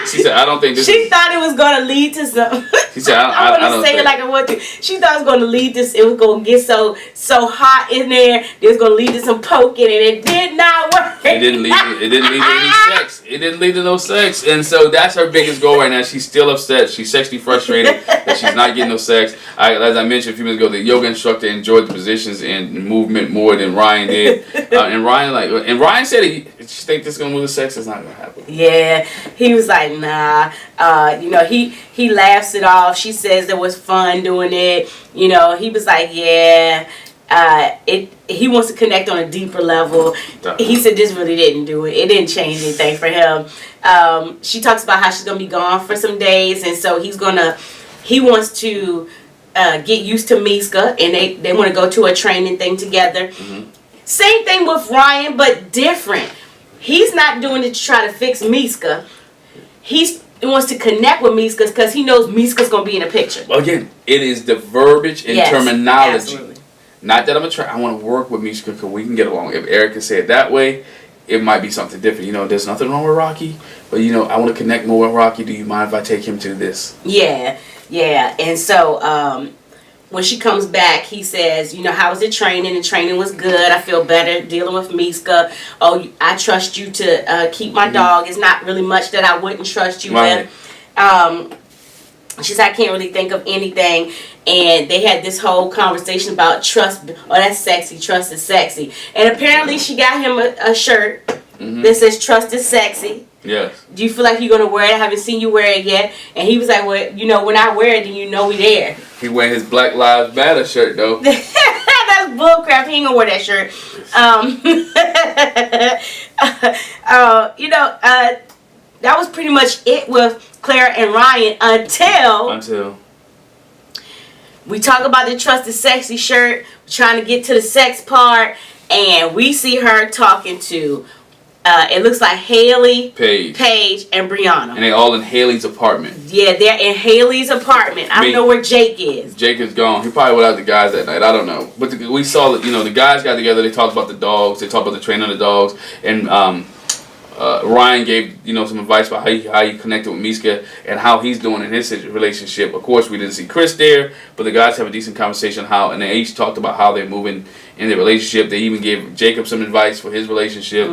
She said, I don't think this. She thought it was going to lead to some. She said, I want to say it like I want to. She thought it was going to lead to. It was going to get so hot in there. It was going to lead to some poking, and it did not work. It didn't lead to any sex. It didn't lead to no sex, and so that's her biggest goal right now. She's still upset. She's sexually frustrated that she's not getting no sex. As I mentioned a few minutes ago, the yoga instructor enjoyed the positions and movement more than Ryan did, and Ryan said, "You think this is gonna move to sex? It's not gonna happen." Yeah, he was like, nah. He laughs it off. She says it was fun doing it. He was like, yeah. He wants to connect on a deeper level. He said this really didn't do it. It didn't change anything for him. She talks about how she's gonna be gone for some days, and so he wants to get used to Miska, and they want to go to a training thing together. Same thing with Ryan, but different. he's not doing it to try to fix Miska. He wants to connect with Miska because he knows Miska's going to be in the picture. Again, it is the verbiage and terminology. Absolutely. Not that I'm a try. I want to work with Miska because we can get along. If Erica said it that way, it might be something different. You know, there's nothing wrong with Rocky, but you know, I want to connect more with Rocky. Do you mind if I take him to this? Yeah. And so when she comes back, he says, you know, how was the training? The training was good. I feel better dealing with Miska. Oh, I trust you to keep my dog. It's not really much that I wouldn't trust you with. She said, I can't really think of anything. And they had this whole conversation about trust. Oh, that's sexy. Trust is sexy. And apparently she got him a shirt that says trust is sexy. Yes. Do you feel like you're going to wear it? I haven't seen you wear it yet. And he was like, well, you know, when I wear it, then you know we there. He wearing his Black Lives Matter shirt, though. That's bullcrap. He ain't going to wear that shirt. That was pretty much it with Clara and Ryan until we talk about the Trust is Sexy shirt. We're trying to get to the sex part. And we see her talking to... it looks like Haley, Paige, and Brianna. And they all in Haley's apartment. Yeah, they're in Haley's apartment. I don't know where Jake is. Jake is gone. He probably without the guys that night. I don't know. But we saw that, you know, the guys got together. They talked about the dogs. They talked about the training of the dogs. And Ryan gave, you know, some advice about how he connected with Miska and how he's doing in his relationship. Of course, we didn't see Chris there, but the guys have a decent conversation and they each talked about how they're moving in their relationship. They even gave Jacob some advice for his relationship.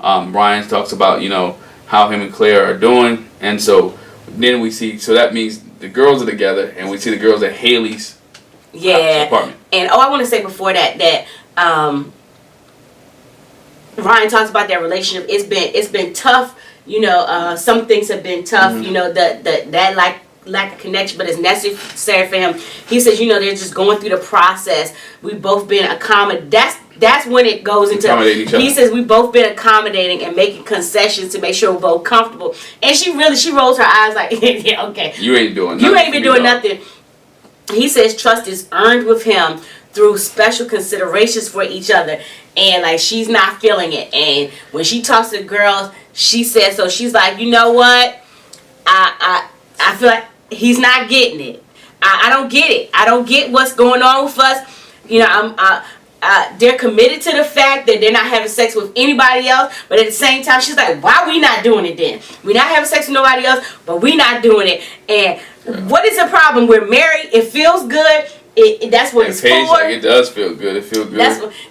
Ryan talks about, you know, how him and Claire are doing. And so then we see, so that means the girls are together and we see the girls at Haley's apartment. And I want to say before that Ryan talks about their relationship. It's been tough. You know, some things have been tough. You know, that lack of connection, but it's necessary for him. He says, you know, they're just going through the process. We've both been accommodating. That's when it goes into accommodating each other. He says we've both been accommodating and making concessions to make sure we're both comfortable. And she rolls her eyes like, yeah, okay. You ain't doing nothing. You ain't been doing nothing. He says trust is earned with him through special considerations for each other. And like she's not feeling it. And when she talks to the girls, she says so. She's like, you know what? I feel like he's not getting it. I don't get it. I don't get what's going on with us. You know, they're committed to the fact that they're not having sex with anybody else, but at the same time, she's like, why we not doing it then? We're not having sex with nobody else, but we not doing it. And what is the problem? We're married. It feels good. That's what it's Paige, for. like, it does feel good. It feels good.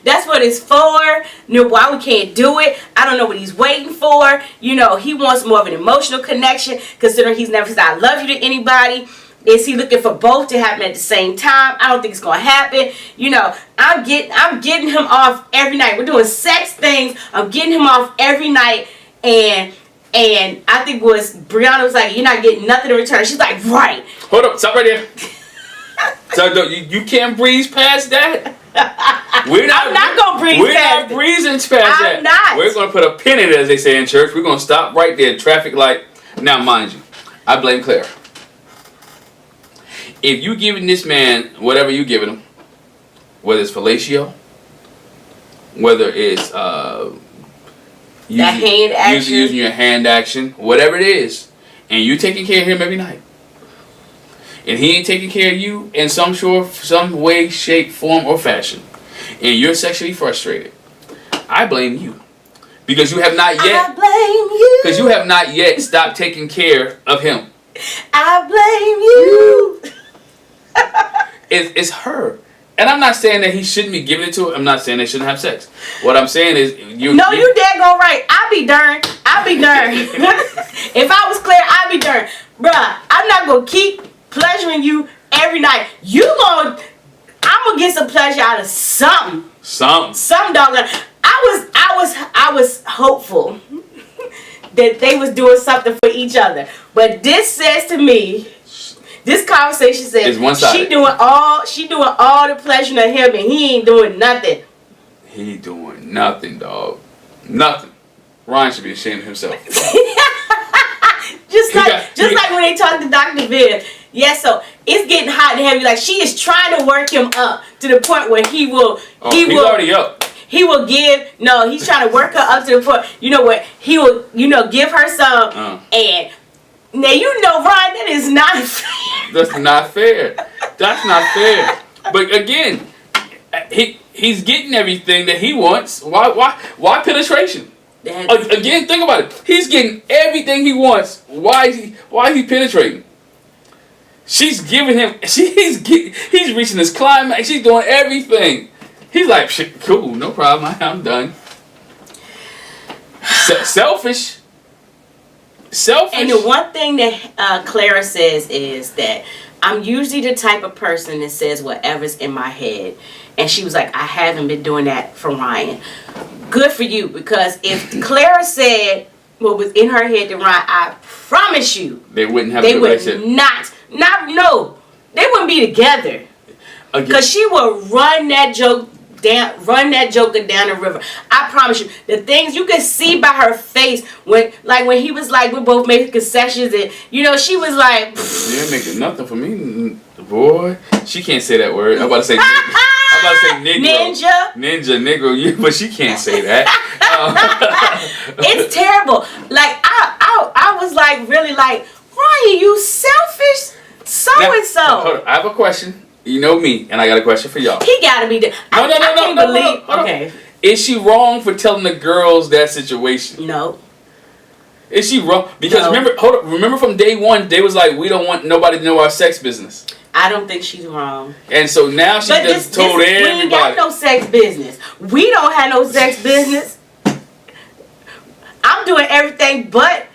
That's what it's for. You know, why we can't do it? I don't know what he's waiting for. You know, he wants more of an emotional connection, considering he's never said I love you to anybody. Is he looking for both to happen at the same time? I don't think it's gonna happen. You know, I'm getting him off every night. We're doing sex things. I'm getting him off every night, and I think Brianna was like, you're not getting nothing in return. She's like, right. Hold up, stop right there. So you can't breeze past that. I'm not gonna breeze We're past not breezing past that. I'm not. We're gonna put a pin in it, as they say in church. We're gonna stop right there, traffic light. Now, mind you, I blame Claire. If you giving this man whatever you giving him, whether it's fellatio, whether it's using your hand action, whatever it is, and you taking care of him every night, and he ain't taking care of you in some way, shape, form, or fashion, and you're sexually frustrated, I blame you. Because you have not yet. I blame you. Because you have not yet stopped taking care of him. I blame you. It's her. And I'm not saying that he shouldn't be giving it to her. I'm not saying they shouldn't have sex. What I'm saying is you dead go right. I'll be darned. If I was Claire, I'd be darned. Bruh, I'm not gonna keep pleasuring you every night. I'm gonna get some pleasure out of something. Some doggone. I was hopeful that they was doing something for each other. But this says to me, this conversation says she doing all the pleasure of him and he ain't doing nothing. He doing nothing, dog. Nothing. Ryan should be ashamed of himself. just like when they talked to Dr. Viv. Yeah, so it's getting hot and heavy. Like she is trying to work him up to the point where he will. He's already up. he will give. No, he's trying to work her up to the point. You know what? He will, give her some, and now Ryan, that is not fair. That's not fair. That's not fair. But again, he's getting everything that he wants. Why penetration? Again, think about it. He's getting everything he wants. Why is he penetrating? She's giving him. He's reaching his climax. She's doing everything. He's like, cool, no problem. I'm done. Selfish. And the one thing that Clara says is that I'm usually the type of person that says whatever's in my head. And she was like, I haven't been doing that for Ryan. Good for you, because if Clara said what was in her head to Ryan, I promise you, they wouldn't have a relationship. They wouldn't be together. Because she will run that joker down the river. I promise you, the things you can see by her face when he was like, we both making concessions, and she was like, you ain't making nothing for me, boy. She can't say that word. I'm about to say Negro. Ninja, but she can't say that. It's terrible. Like I was like, really, like, Ryan, you selfish, and so. Hold on, I have a question. You know me, and I got a question for y'all. He gotta be there. No. Okay. Is she wrong for telling the girls that situation? No. Is she wrong? Because remember from day one, they was like, we don't want nobody to know our sex business. I don't think she's wrong. And so now she just told everybody. We ain't got no sex business. We don't have no sex business. I'm doing everything but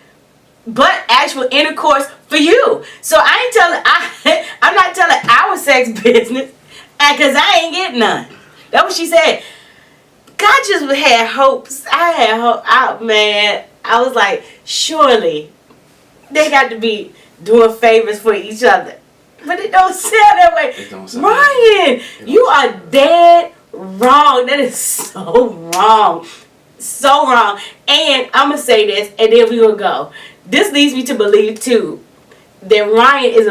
actual intercourse for you. So I'm not telling our sex business, because I ain't getting none. That's what she said. God just had hopes. I had hope. Man, I was like, surely they got to be doing favors for each other. But it don't sound that way. Ryan, you are dead wrong. That is so wrong. So wrong. And I'm going to say this, and then we will go. This leads me to believe, too, that Ryan is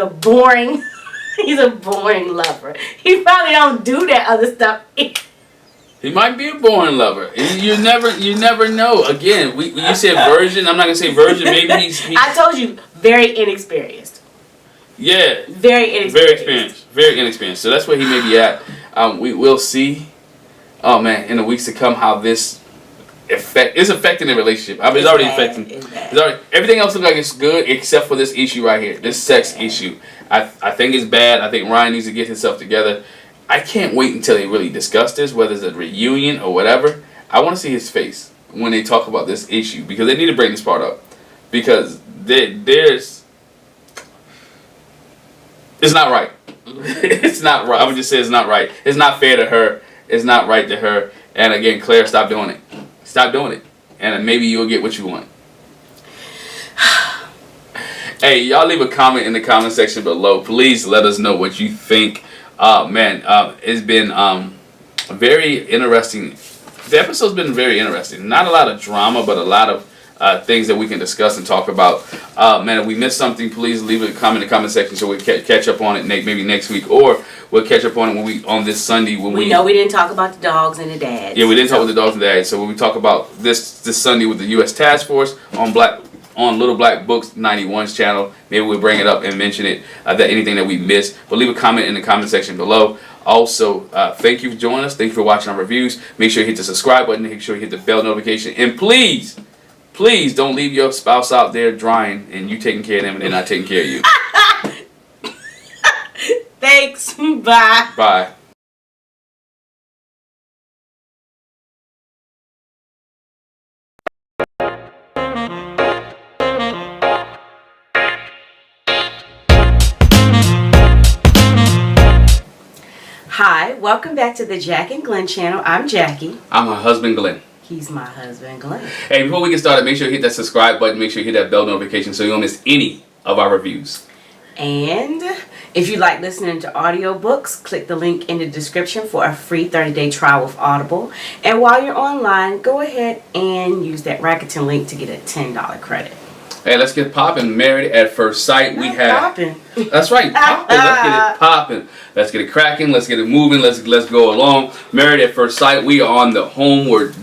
he's a boring lover. He probably don't do that other stuff. He might be a boring lover. You never know. Again, you said virgin. I'm not going to say virgin. Maybe he's... I told you, very inexperienced. Yeah. Very inexperienced. Very inexperienced. So that's where he may be at. We will see, in the weeks to come, how this is affecting the relationship. I mean, it's already affecting. Everything else looks like it's good except for this issue right here, this sex issue. I think it's bad. I think Ryan needs to get himself together. I can't wait until they really discuss this, whether it's a reunion or whatever. I want to see his face when they talk about this issue, because they need to bring this part up, because there's. It's not right. It's not right. I would just say it's not right. It's not fair to her. It's not right to her. And again, Claire, stop doing it. Stop doing it. And maybe you'll get what you want. Hey, y'all leave a comment in the comment section below. Please let us know what you think. It's been very interesting. The episode's been very interesting. Not a lot of drama, but a lot of things that we can discuss and talk about. If we missed something, please leave a comment in the comment section so we can catch up on it maybe next week, or we'll catch up on it on this Sunday when we know we didn't talk about the dogs and the dads. Yeah, we didn't talk about the dogs and the dads. So when we talk about this Sunday with the U.S. Task Force on Little Black Books 91's channel, maybe we'll bring it up and mention it, that anything that we missed. But leave a comment in the comment section below. Also, thank you for joining us. Thank you for watching our reviews. Make sure you hit the subscribe button. Make sure you hit the bell notification. And please don't leave your spouse out there drying and you taking care of them and they're not taking care of you. Thanks. Bye. Bye. Hi, welcome back to the Jac and Glen channel. I'm Jackie. I'm her husband, Glenn. He's my husband, Glenn. Hey, before we get started, make sure you hit that subscribe button. Make sure you hit that bell notification so you don't miss any of our reviews. And if you like listening to audiobooks, click the link in the description for a free 30-day trial with Audible. And while you're online, go ahead and use that Rakuten link to get a $10 credit. Hey, let's get popping. Married at First Sight. We have. Popping. That's right, popping. Let's get it popping. Let's get it cracking. Let's get it moving. Let's go along. Married at First Sight. We are on the homeward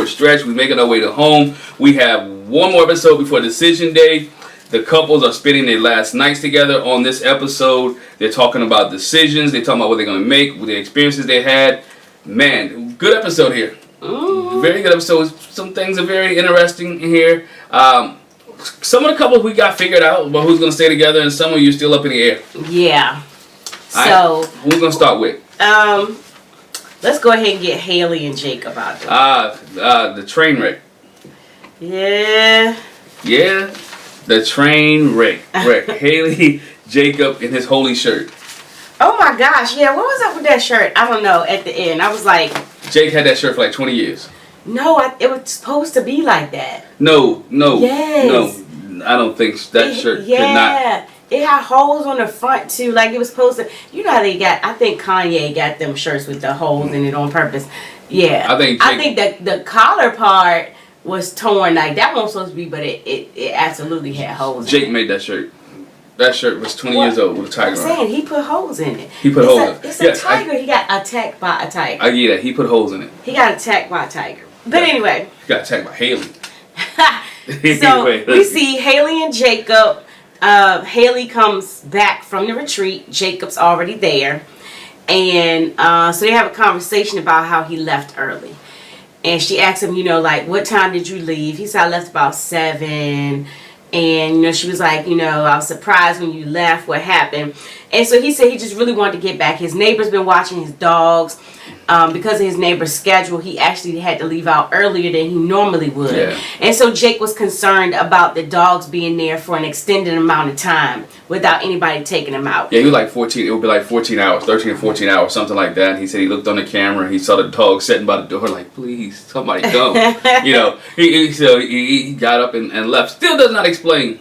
stretch. We're making our way to home. We have one more episode before Decision Day. The couples are spending their last nights together on this episode. They're talking about decisions. They're talking about what they're going to make, the experiences they had. Man, good episode here. Very good episode. Some things are very interesting in here. Some of the couples we got figured out about who's going to stay together, and some of you still up in the air. Yeah. So right. Who we going to start with? Let's go ahead and get Haley and Jacob out there. The train wreck. Yeah. Yeah. The train wreck. Haley, Jacob in his holy shirt. Oh my gosh, yeah, what was up with that shirt? I don't know, at the end. I was like... Jake had that shirt for like 20 years. No, it was supposed to be like that. No. Yes. No, I don't think that shirt could not. Yeah, it had holes on the front too. Like it was supposed to... You know how they got... I think Kanye got them shirts with the holes in it on purpose. Yeah. I think that the collar part was torn. Like that wasn't supposed to be, but it absolutely had holes in it. Jake made that shirt. That shirt was 20 years old with a tiger I'm on it. saying he put holes in it. He put holes in it. It's a tiger. He got attacked by a tiger. I get that. He put holes in it. He got attacked by a tiger. But anyway. He got attacked by Haley. So we see Haley and Jacob. Haley comes back from the retreat. Jacob's already there. And so they have a conversation about how he left early. And she asks him, like, what time did you leave? He said, I left about 7. And, she was like, I was surprised when you left. What happened? And so he said he just really wanted to get back. His neighbor's been watching his dogs. Because of his neighbor's schedule, he actually had to leave out earlier than he normally would. Yeah. And so Jake was concerned about the dogs being there for an extended amount of time without anybody taking them out. Yeah, he was like 14. It would be like 14 hours, 13 or 14 hours, something like that. And he said he looked on the camera and he saw the dog sitting by the door like, please, somebody come. He got up and left. Still does not explain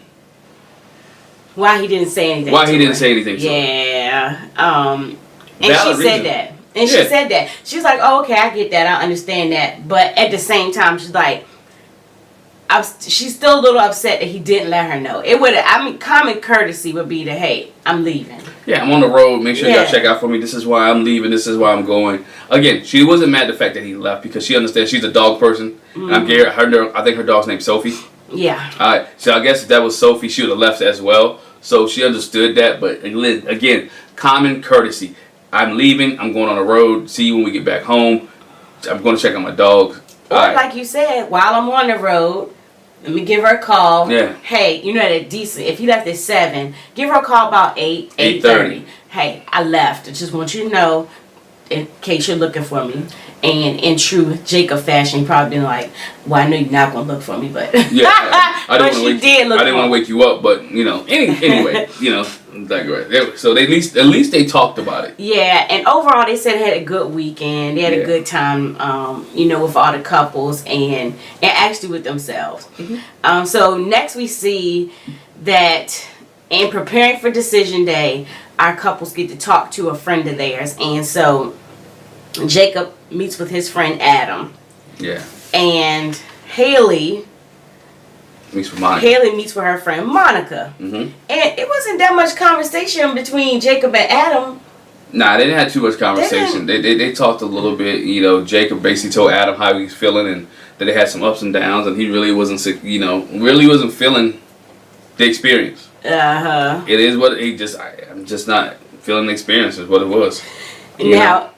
why he didn't say anything. Yeah. And she said that. And she said that. She was like, oh, okay, I get that. I understand that. But at the same time, she's like, she's still a little upset that he didn't let her know. Common courtesy would be to, hey, I'm leaving. Yeah, I'm on the road. Make sure y'all check out for me. This is why I'm leaving. This is why I'm going. Again, she wasn't mad at the fact that he left because she understands she's a dog person. Mm-hmm. And I think her dog's named Sophie. Yeah. All right. So I guess if that was Sophie, she would have left as well. So she understood that. But again, common courtesy. I'm leaving. I'm going on the road. See you when we get back home. I'm going to check on my dog. Or like you said, while I'm on the road, let me give her a call. Yeah. Hey, if you left at 7, give her a call about 8:30. Hey, I left. I just want you to know in case you're looking for me. And in true Jacob fashion, he probably been like, well, I know you're not going to look for me, but... Yeah, I didn't want to wake you up, but, anyway, digress. So at least they talked about it. Yeah, and overall, they said they had a good weekend. They had a good time, with all the couples and actually with themselves. Mm-hmm. So next we see that in preparing for Decision Day, our couples get to talk to a friend of theirs. And so Jacob meets with his friend Adam. Yeah. And Haley meets with Monica. Haley meets with her friend Monica. Mm-hmm. And it wasn't that much conversation between Jacob and Adam. Nah, they didn't have too much conversation. They talked a little bit. Jacob basically told Adam how he's feeling and that they had some ups and downs, and he really wasn't feeling the experience. It is what I'm just not feeling the experience is what it was. Now,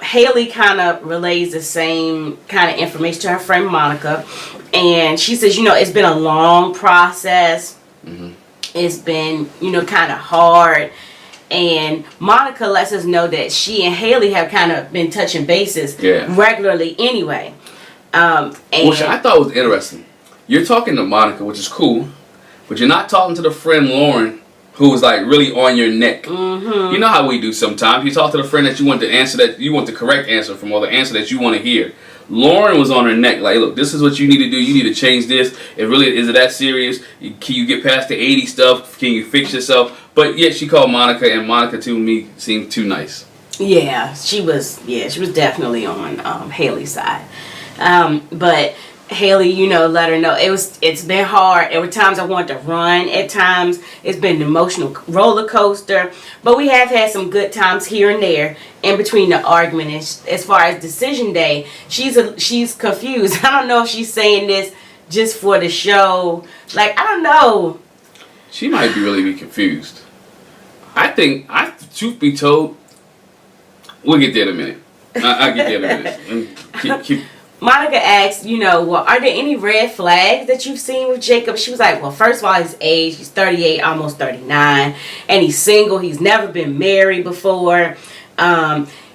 Haley kind of relays the same kind of information to her friend Monica, and she says, it's been a long process. Mm-hmm. It's been, kind of hard, and Monica lets us know that she and Haley have kind of been touching bases regularly anyway. Which I thought was interesting. You're talking to Monica, which is cool, but you're not talking to the friend Lauren, who was like really on your neck. Mm-hmm. You know how we do sometimes. You talk to the friend that you want the answer that you want the correct answer from, or the answer that you want to hear. Lauren was on her neck, like, look, this is what you need to do. You need to change this. Is it that serious? Can you get past the 80 stuff? Can you fix yourself? But yet she called Monica, and Monica to me seemed too nice. Yeah, she was definitely on Haley's side. But Haley, let her know it's been hard. There were times I wanted to run. At times it's been an emotional roller coaster, but we have had some good times here and there in between the argument. As far as decision day, she's confused. I don't know if she's saying this just for the show. Like, I don't know. She might be confused. I think, truth be told, we'll get there in a minute. I'll get there in a minute. And keep Monica asked, well, are there any red flags that you've seen with Jacob? She was like, well, first of all, his age. He's 38, almost 39. And he's single. He's never been married before.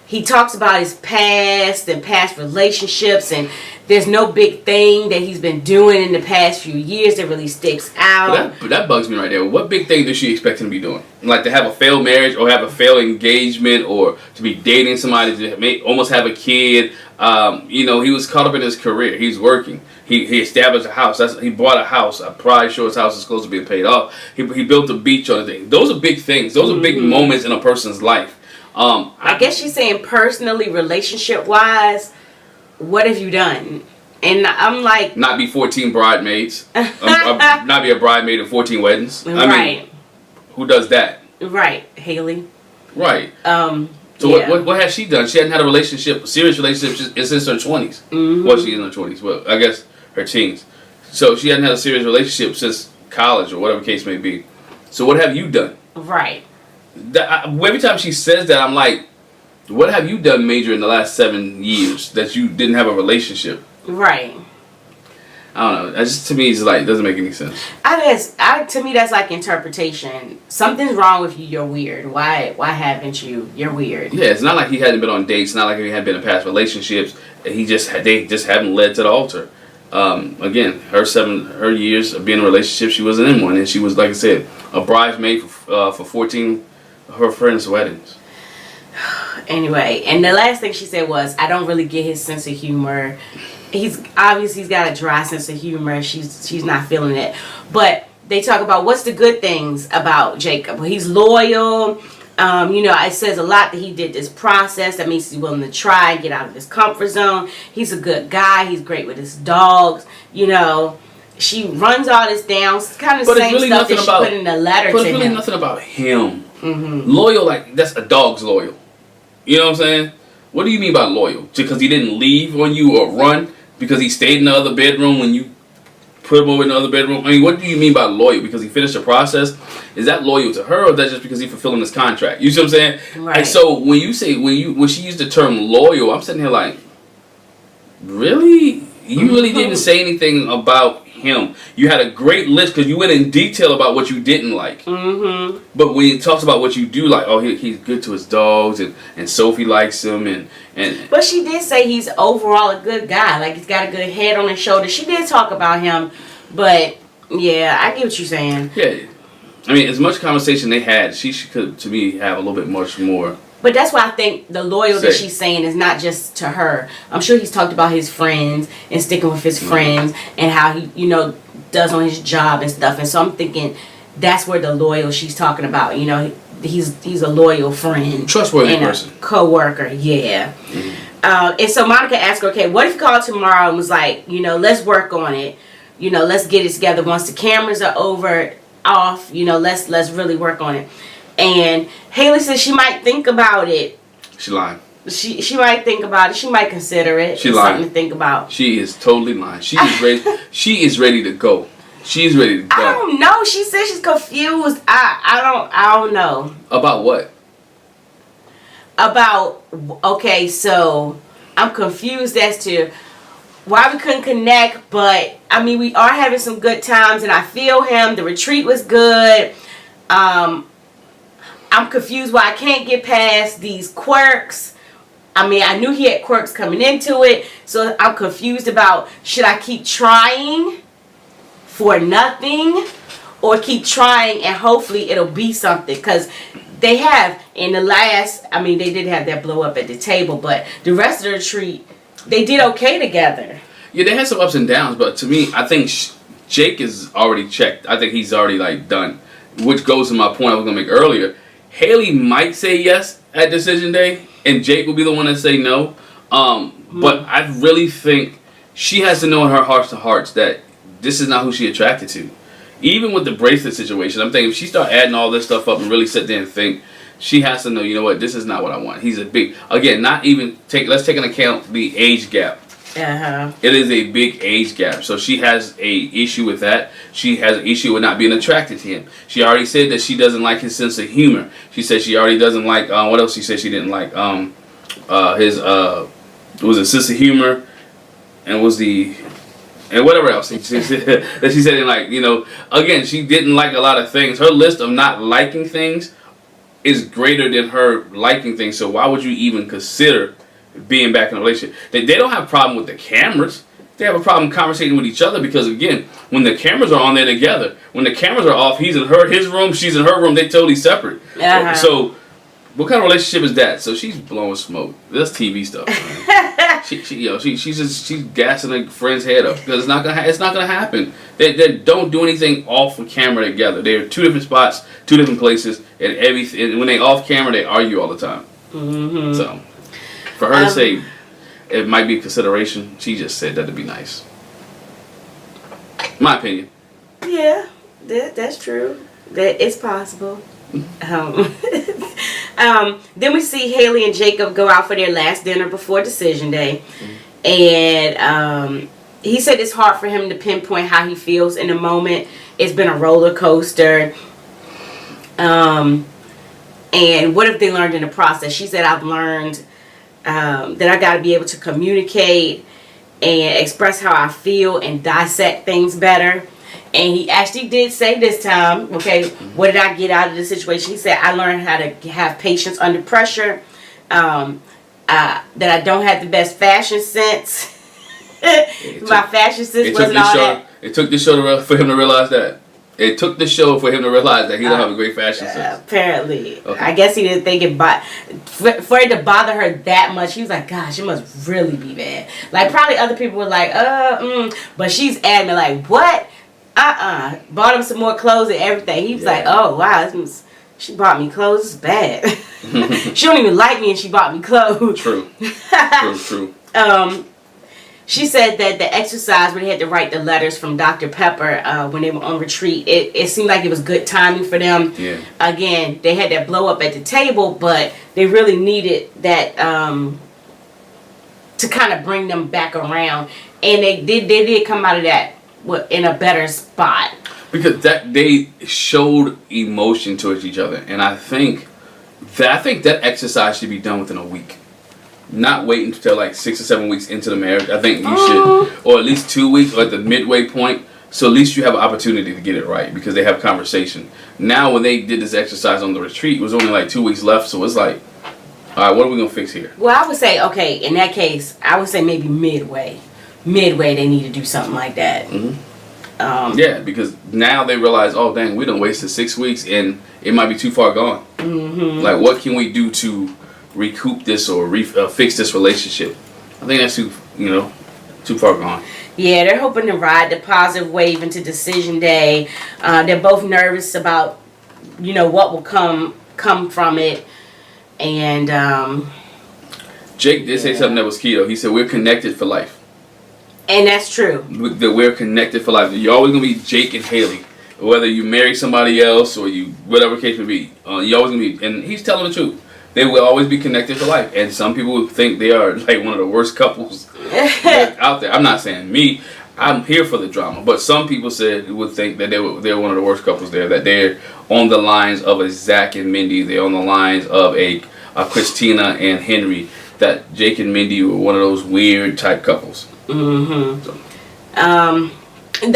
He talks about his past and past relationships. And there's no big thing that he's been doing in the past few years that really sticks out. But that bugs me right there. What big thing does she expect him to be doing? Like to have a failed marriage or have a failed engagement or to be dating somebody to almost have a kid? He was caught up in his career. He's working. He established a house. He bought a house. I'm probably sure his house is close to being paid off. He built a beach on the thing. Those are big things. Those are big moments in a person's life. I guess she's saying personally, relationship-wise, what have you done? And I'm like... Not be 14 bridesmaids. Not be a bridesmaid in 14 weddings. Right. I mean, who does that? Right, Haley. Right. So yeah. what has she done? She hasn't had a serious relationship since her 20s. Mm-hmm. Well, she's in her 20s. Well, I guess her teens. So she hasn't had a serious relationship since college or whatever the case may be. So what have you done? Right. Every time she says that, I'm like, what have you done major in the last 7 years that you didn't have a relationship? Right. I don't know. That just to me is like doesn't make any sense. To me that's like interpretation. Something's wrong with you. You're weird. Why haven't you? You're weird. Yeah, it's not like he hadn't been on dates. It's not like he had been in past relationships. They just haven't led to the altar. Again, her years of being in a relationship, she wasn't in one, and she was, like I said, a bridesmaid for 14 of her friends' weddings. Anyway, and the last thing she said was, I don't really get his sense of humor. He's got a dry sense of humor. She's not feeling it. But they talk about what's the good things about Jacob. He's loyal. It says a lot that he did this process. That means he's willing to try and get out of his comfort zone. He's a good guy. He's great with his dogs. She runs all this down. It's kind of the same stuff that she put in the letter to him. But it's really nothing about him. Mm-hmm. Loyal, like, that's a dog's loyal. You know what I'm saying? What do you mean by loyal? Because he didn't leave on you or run? Because he stayed in the other bedroom when you put him over in the other bedroom? I mean, what do you mean by loyal? Because he finished the process? Is that loyal to her, or is that just because he's fulfilling his contract? You see what I'm saying? Right. And so when she used the term loyal, I'm sitting here like, really? You really didn't say anything about him. You had a great list because you went in detail about what you didn't like. Mm-hmm. But when he talks about what you do like, oh, he's good to his dogs, and Sophie likes him, and. But she did say he's overall a good guy. Like, he's got a good head on his shoulder. She did talk about him, but yeah, I get what you're saying. Yeah, I mean, as much conversation they had, she could, to me, have a little bit much more. But that's why I think the loyal that she's saying is not just to her. I'm sure he's talked about his friends and sticking with his friends and how he, does on his job and stuff. And so I'm thinking that's where the loyal she's talking about. He's a loyal friend. Trustworthy and person. A co-worker, yeah. Mm-hmm. And so Monica asked her, okay, what if you called tomorrow and was like, let's work on it. Let's get it together once the cameras are off, let's really work on it. And Haley says she might think about it. She lying. She might think about it. She might consider it. She lying. Something to think about. She is totally lying. She is ready. She is ready to go. She's ready to go. I don't know. She says she's confused. I don't know. About what? Okay, so I'm confused as to why we couldn't connect, but I mean we are having some good times and I feel him. The retreat was good. I'm confused why I can't get past these quirks. I mean, I knew he had quirks coming into it, so I'm confused about should I keep trying for nothing or keep trying and hopefully it'll be something, because they have in the last, I mean, they did have that blow up at the table, but the rest of the retreat, they did okay together. Yeah, they had some ups and downs, but to me, I think Jake is already checked. I think he's already done, which goes to my point I was gonna make earlier. Haley might say yes at decision day, and Jake will be the one that say no. But I really think she has to know in her heart to hearts that this is not who she attracted to. Even with the bracelet situation, I'm thinking if she start adding all this stuff up and really sit there and think, she has to know, you know what, this is not what I want. He's a big, again, not even let's take into account the age gap. It is a big age gap, so she has a issue with that. She has an issue with not being attracted to him. She already said that she doesn't like his sense of humor. She said she already doesn't like what else she said she didn't like his was it sense of humor and whatever else she said that she said, like, you know, again, she didn't like a lot of things. Her list of not liking things is greater than her liking things, so why would you even consider being back in a relationship? They don't have a problem with the cameras. They have a problem conversating with each other because, again, when the cameras are on, they're together. When the cameras are off, he's in his room, she's in her room, they're totally separate. So what kind of relationship is that? So she's blowing smoke. That's TV stuff, man. she's gassing her friend's head up because it's not gonna happen. They don't do anything off of camera together. They're two different spots, two different places, and everything. And when they off camera, they argue all the time. So for her to say it might be a consideration, she just said that'd be nice. My opinion. Yeah, that's true. That it's possible. Then we see Haley and Jacob go out for their last dinner before decision day, and he said it's hard for him to pinpoint how he feels in the moment. It's been a roller coaster. And what have they learned in the process? She said, I've learned that I got to be able to communicate and express how I feel and dissect things better. And he actually did say this time, okay, what did I get out of the situation? He said, I learned how to have patience under pressure, that I don't have the best fashion sense. My fashion sense wasn't all that. It took the show for him to realize that. It took the show for him to realize that he don't have a great fashion sense. Apparently. Okay. I guess he didn't think for it to bother her that much, he was like, gosh, it must really be bad. Like, probably other people were like, but she's adamant, like, what? Bought him some more clothes and everything. He was like, oh, wow, she bought me clothes. It's bad. She don't even like me and she bought me clothes. True. She said that the exercise where they had to write the letters from Dr. Pepper when they were on retreat, it seemed like it was good timing for them. Yeah. Again, they had that blow up at the table, but they really needed that to kind of bring them back around. And they did come out of that in a better spot. Because they showed emotion towards each other. And I think that exercise should be done within a week. Not waiting until like 6 or 7 weeks into the marriage. I think you should, or at least 2 weeks, or at the midway point. So at least you have an opportunity to get it right because they have conversation. Now when they did this exercise on the retreat, it was only like 2 weeks left. So it's like, all right, what are we going to fix here? Well, I would say, okay, in that case, I would say maybe midway. Midway, they need to do something like that. Yeah, because now they realize, oh, dang, we done wasted 6 weeks and it might be too far gone. Like, what can we do to recoup this or fix this relationship? I think that's too far gone. Yeah, they're hoping to ride the positive wave into decision day. They're both nervous about, what will come from it. And Jake did say something that was key though. He said we're connected for life. And that's true. That we're connected for life. You're always gonna be Jake and Haley, whether you marry somebody else or you whatever case may be. You're always gonna be, and he's telling the truth. They will always be connected for life. And some people think they are like one of the worst couples out there. I'm not saying me. I'm here for the drama, but some people would think that they're one of the worst couples there. That they're on the lines of a Zac and Mindy. They're on the lines of a Christina and Henry. That Jake and Mindy were one of those weird type couples. The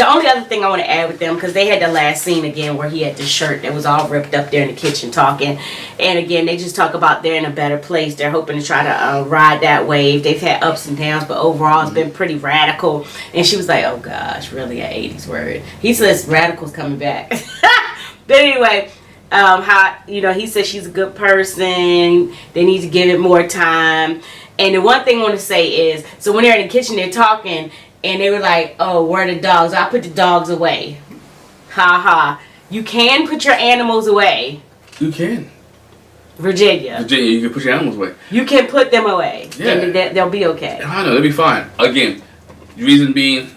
only other thing I want to add with them, because they had the last scene again where he had the shirt that was all ripped up there in the kitchen talking, and again they just talk about they're in a better place. They're hoping to try to ride that wave. They've had ups and downs, but overall it's been pretty radical. And she was like, oh gosh, really, an 80s word. He says radical's coming back. But anyway, he says she's a good person. They need to give it more time. And the one thing I want to say is, so when they're in the kitchen, they're talking, and they were like, oh, where are the dogs? I put the dogs away. Ha ha. You can put your animals away. You can. Virginia, you can put your animals away. You can put them away. Yeah. And they'll be okay. I know, they'll be fine. Again, Reason being,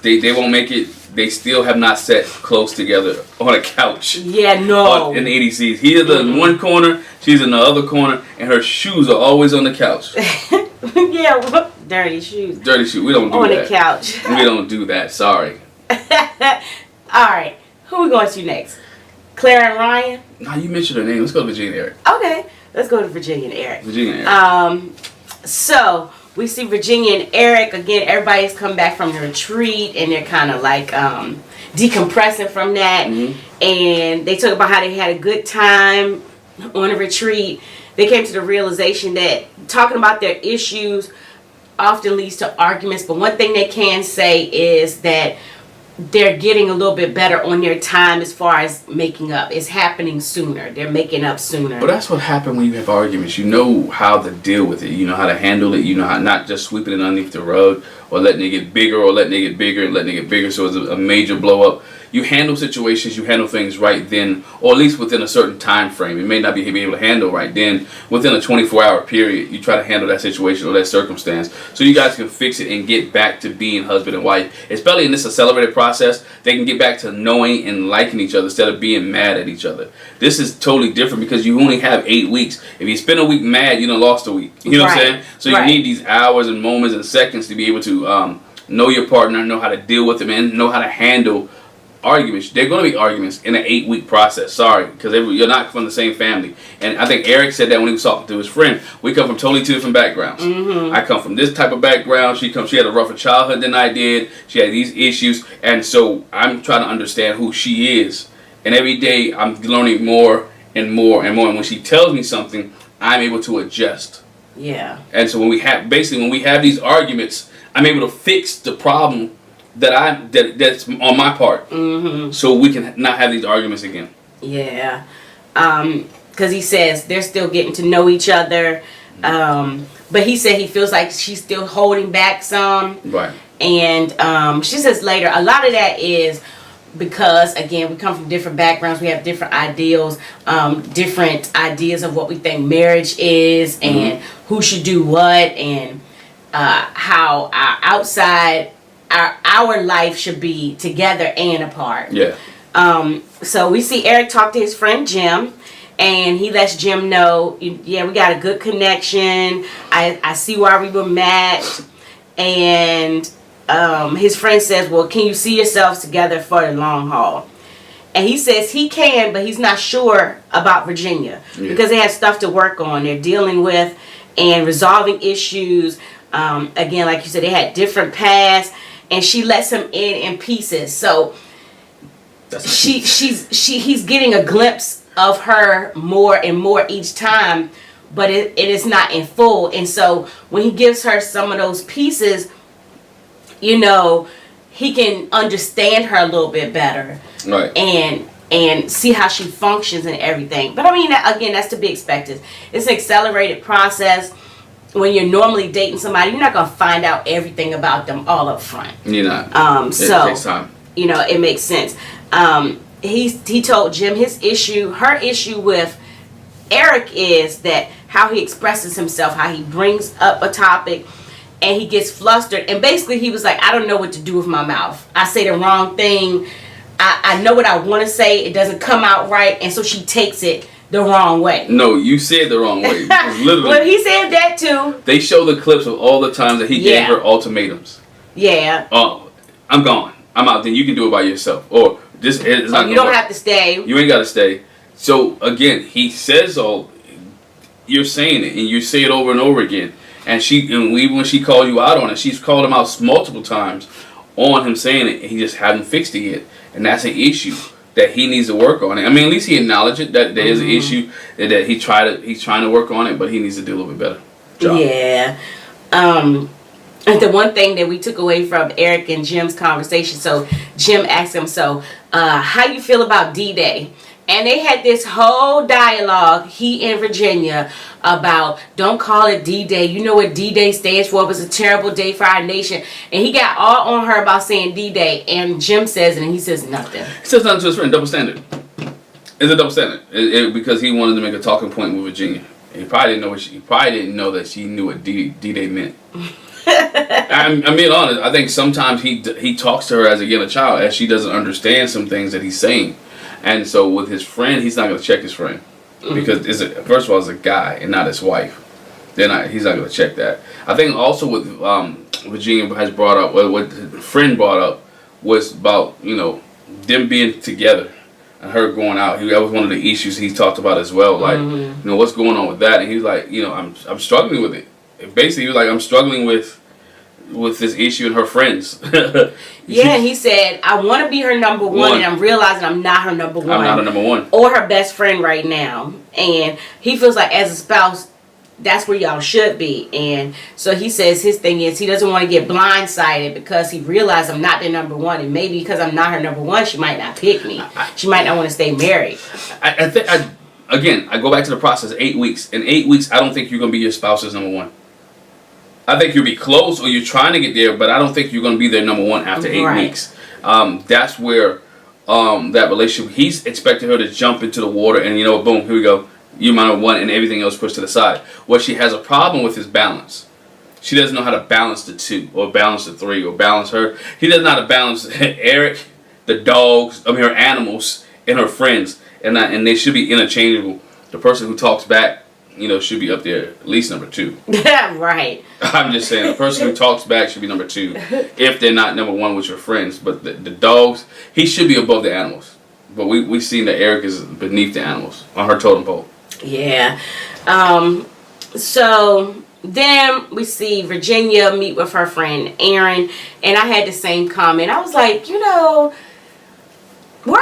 they won't make it. They still have not sat close together on a couch. Yeah, no. In the EDCs. He is in one corner, she's in the other corner, and her shoes are always on the couch. Yeah, well, dirty shoes. Dirty shoes. We don't do on that. The couch. We don't do that. Sorry. All right. Who we going to next? Claire and Ryan? Nah, you mentioned her name. Let's go to Virginia and Eric. Okay. Let's go to Virginia and Eric. Virginia and Eric. So we see Virginia and Eric again. Everybody's come back from the retreat, and they're kind of like decompressing from that. And they talk about how they had a good time on the retreat. They came to the realization that talking about their issues often leads to arguments. But one thing they can say is that they're getting a little bit better on their time as far as making up. It's happening sooner. They're making up sooner. But that's what happens when you have arguments. You know how to deal with it. You know how to handle it. You know how not just sweeping it underneath the rug or letting it get bigger or letting it get bigger and letting it get bigger so it's a major blow up. You handle situations, you handle things right then, or at least within a certain time frame. You may not be able to handle right then. Within a 24-hour period, you try to handle that situation or that circumstance so you guys can fix it and get back to being husband and wife. Especially in this accelerated process, they can get back to knowing and liking each other instead of being mad at each other. This is totally different because you only have 8 weeks. If you spend a week mad, you done lost a week. You know what I'm saying? So you need these hours and moments and seconds to be able to know your partner, know how to deal with them, and know how to handle arguments. They're going to be arguments in an 8-week process. Sorry, because you're not from the same family. And I think Eric said that when he was talking to his friend. We come from totally two different backgrounds. I come from this type of background. She had a rougher childhood than I did. She had these issues, and so I'm trying to understand who she is. And every day I'm learning more and more and more. And when she tells me something, I'm able to adjust. Yeah. And so when we have these arguments, I'm able to fix the problem that's on my part, so we can not have these arguments again. Yeah, because he says they're still getting to know each other, but he said he feels like she's still holding back some. Right. And she says later, a lot of that is because again we come from different backgrounds, we have different ideals, different ideas of what we think marriage is, and who should do what, and how our life should be together and apart. Yeah. So we see Eric talk to his friend Jim, and he lets Jim know, yeah, we got a good connection. I see why we were matched. And his friend says, well, can you see yourselves together for the long haul? And he says he can, but he's not sure about Virginia because they have stuff to work on. They're dealing with and resolving issues. Again, like you said, they had different pasts. And she lets him in pieces. So he's getting a glimpse of her more and more each time, but it is not in full. And so when he gives her some of those pieces, he can understand her a little bit better. Right. And see how she functions and everything. But I mean, again, that's to be expected. It's an accelerated process. When you're normally dating somebody, you're not going to find out everything about them all up front. You're not. So, it takes time. It makes sense. He told Jim her issue with Eric is that how he expresses himself, how he brings up a topic, and he gets flustered. And basically he was like, I don't know what to do with my mouth. I say the wrong thing. I know what I want to say. It doesn't come out right. And so she takes it the wrong way. No, you said the wrong way. Literally. Well, he said that too. They show the clips of all the times that he gave her ultimatums. Yeah. Oh, I'm gone. I'm out. Then you can do it by yourself. Or this is not. You don't have to stay. You ain't got to stay. So again, he says all. You're saying it, and you say it over and over again. And even when she called you out on it, she's called him out multiple times on him saying it, and he just hasn't fixed it yet. And that's an issue that he needs to work on it. I mean, at least he acknowledged it that there is an issue that he's trying to work on it, but he needs to do a little bit better job. Yeah. And the one thing that we took away from Eric and Jim's conversation, so Jim asked him, how you feel about D-Day? And they had this whole dialogue, he and Virginia, about don't call it D-Day. You know what D-Day stands for? It was a terrible day for our nation. And he got all on her about saying D-Day. And Jim says it, and he says nothing. He says nothing to his friend. Double standard. It's a double standard. Because he wanted to make a talking point with Virginia. And he probably didn't know that she knew what D-Day meant. I'm being honest. I think sometimes he talks to her as again a child, as she doesn't understand some things that he's saying, and so with his friend, he's not going to check his friend because first of all, it's a guy and not his wife. He's not going to check that. I think also what Virginia has brought up, what the friend brought up, was about them being together and her going out. That was one of the issues he talked about as well. Like what's going on with that? And he was like, I'm struggling with it. Basically, he was like, I'm struggling with this issue and her friends. Yeah, he said, I want to be her number one, and I'm realizing I'm not her number one. I'm not her number one. Or her best friend right now. And he feels like as a spouse, that's where y'all should be. And so he says his thing is he doesn't want to get blindsided because he realized I'm not their number one. And maybe because I'm not her number one, she might not pick me. She might not want to stay married. I think, again, I go back to the process, 8 weeks. In 8 weeks, I don't think you're going to be your spouse's number one. I think you'll be close or you're trying to get there, but I don't think you're going to be their number one after 8 weeks. That's where that relationship, he's expecting her to jump into the water and, boom, here we go. You're my number one and everything else pushed to the side. What she has a problem with is balance. She doesn't know how to balance the two or balance the three or balance her. He doesn't know how to balance Eric, the dogs, her animals, and her friends. And they should be interchangeable. The person who talks back, should be up there at least number 2. Right. I'm just saying, the person who talks back should be number 2 if they're not number 1 with your friends. But the dogs, he should be above the animals. But we've seen that Eric is beneath the animals on her totem pole. Yeah. So then we see Virginia meet with her friend Aaron, and I had the same comment. I was like, where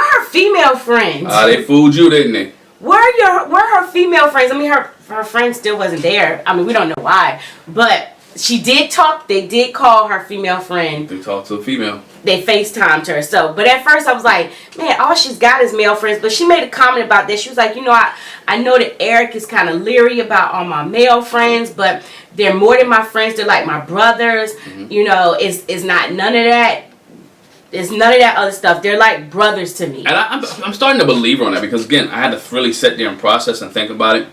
are her female friends? They fooled you, didn't they? Where are her female friends? I mean, her friend still wasn't there. I mean, we don't know why, but she did talk. They did call her female friend. They talked to a female. They FaceTimed her. So, but at first I was like, man, all she's got is male friends. But she made a comment about this. She was like, I know that Eric is kind of leery about all my male friends, but they're more than my friends. They're like my brothers. It's not none of that. It's none of that other stuff. They're like brothers to me. And I'm starting to believe her on that because, again, I had to really sit there and process and think about it.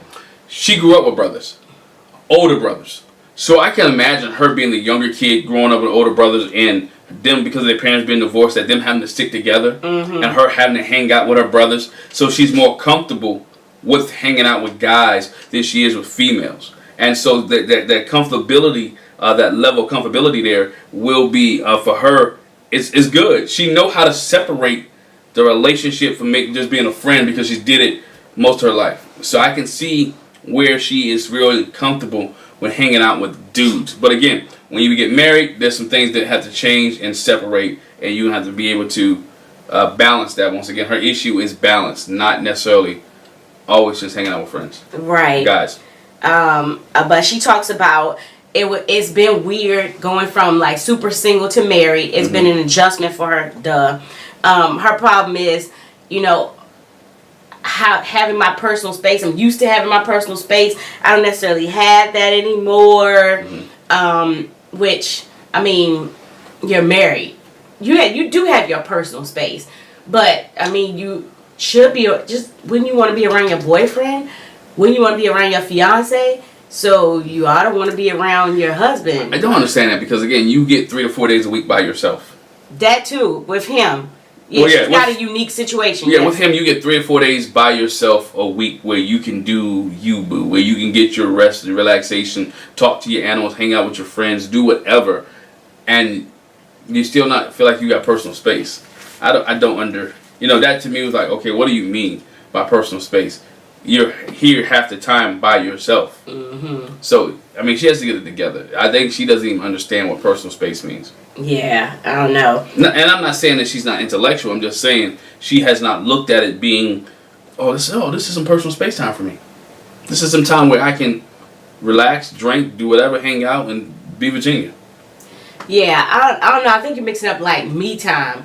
She grew up with brothers. Older brothers. So I can imagine her being the younger kid growing up with older brothers and them, because of their parents being divorced, that them having to stick together and her having to hang out with her brothers. So she's more comfortable with hanging out with guys than she is with females. And so that comfortability, that level of comfortability there will be, for her, is good. She know how to separate the relationship from just being a friend because she did it most of her life. So I can see where she is really comfortable when hanging out with dudes. But again, when you get married, there's some things that have to change and separate, and you have to be able to balance that. Once again, her issue is balance, not necessarily always just hanging out with friends. Right. Guys. But she talks about it's been weird going from like super single to married. It's been an adjustment for her. Her problem is, having my personal space. I'm used to having my personal space. I don't necessarily have that anymore. Which, I mean, you're married. You do have your personal space. But, I mean, you should be, wouldn't you want to be around your boyfriend? Wouldn't you want to be around your fiance? So you ought to want to be around your husband. I don't understand that because, again, you get 3 to 4 days a week by yourself. That too, with him. Yeah, she's got a unique situation. Yeah, with him, you get 3 or 4 days by yourself a week where you can do you, boo. Where you can get your rest and relaxation, talk to your animals, hang out with your friends, do whatever. And you still not feel like you got personal space. I don't that to me was like, okay, what do you mean by personal space? You're here half the time by yourself. So, I mean, she has to get it together. I think she doesn't even understand what personal space means. Yeah, I don't know. And I'm not saying that she's not intellectual. I'm just saying she has not looked at it being, this is some personal space time for me. This is some time where I can relax, drink, do whatever, hang out, and be Virginia. Yeah, I don't know. I think you're mixing up like me time.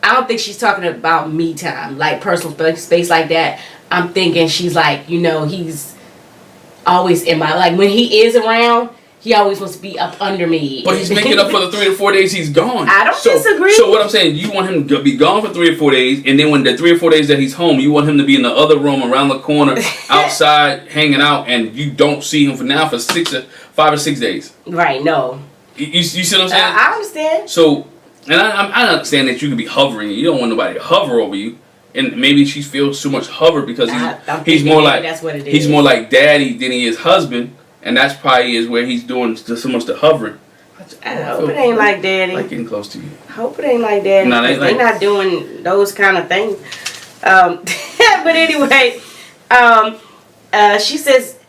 I don't think she's talking about me time, like personal space like that. I'm thinking she's like, he's always in my, like when he is around, he always wants to be up under me. But he's making up for the 3 to 4 days he's gone. I don't disagree. So what I'm saying, you want him to be gone for 3 or 4 days, and then when the 3 or 4 days that he's home, you want him to be in the other room around the corner, outside, hanging out, and you don't see him for 5 or 6 days. Right, no. You see what I'm saying? I understand. So, and I understand that you can be hovering. You don't want nobody to hover over you. And maybe she feels so much hover because he's more like that's what it is. He's more like daddy than he is husband, and that's probably is where he's doing so much the hovering. I hope it ain't like daddy. Like getting close to you. I hope it ain't like daddy. No, they they're not doing those kind of things. But anyway, she says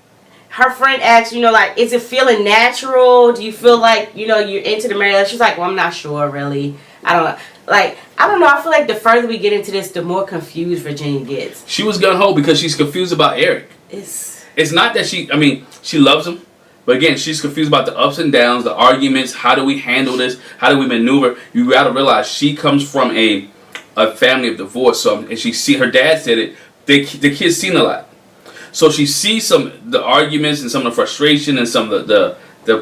her friend asked, like, is it feeling natural? Do you feel like, you're into the marriage? She's like, well, I'm not sure, really. I don't know. I don't know. I feel like the further we get into this, the more confused Virginia gets. She was gung-ho because she's confused about Eric. It's not that she loves him. But again, she's confused about the ups and downs, the arguments. How do we handle this? How do we maneuver? You got to realize she comes from a family of divorce. So, and her dad said it. The kid's seen a lot. So she sees the arguments and some of the frustration and some of the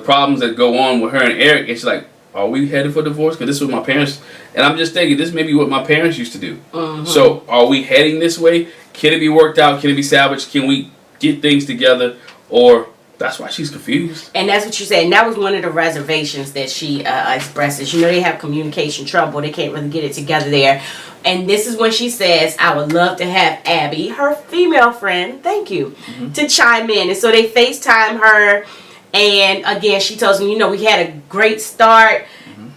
problems that go on with her and Eric. And she's like, are we headed for divorce? Because this is what my parents... And I'm just thinking, this may be what my parents used to do. Mm-hmm. So are we heading this way? Can it be worked out? Can it be salvaged? Can we get things together? Or... That's why she's confused. And that's what you said. And that was one of the reservations that she expresses. They have communication trouble. They can't really get it together there. And this is when she says, I would love to have Abby, her female friend, thank you, to chime in. And so they FaceTime her. And again, she tells them, we had a great start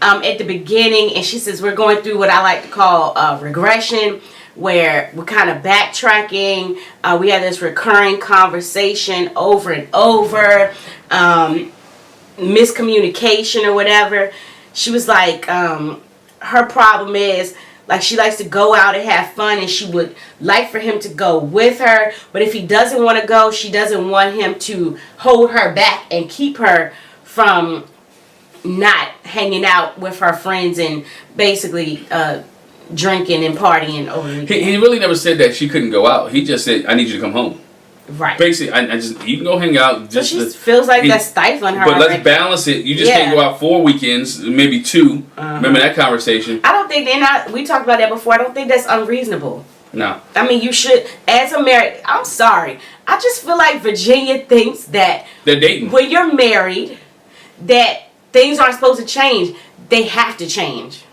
at the beginning. And she says, we're going through what I like to call regression, where we're kind of backtracking. We have this recurring conversation over and over, miscommunication or whatever. She was like, her problem is, like, she likes to go out and have fun, and she would like for him to go with her. But if he doesn't want to go, she doesn't want him to hold her back and keep her from not hanging out with her friends and basically drinking and partying over the weekend. He really never said that she couldn't go out. He just said, I need you to come home. Right. Basically, you can go hang out. So she feels like that's stifling her. But let's balance it. You just can't go out 4 weekends, maybe 2. Remember that conversation? I don't think we talked about that before. I don't think that's unreasonable. No. I mean, you should, as a married, I'm sorry. I just feel like Virginia thinks that they're dating. When you're married, that things aren't supposed to change. They have to change.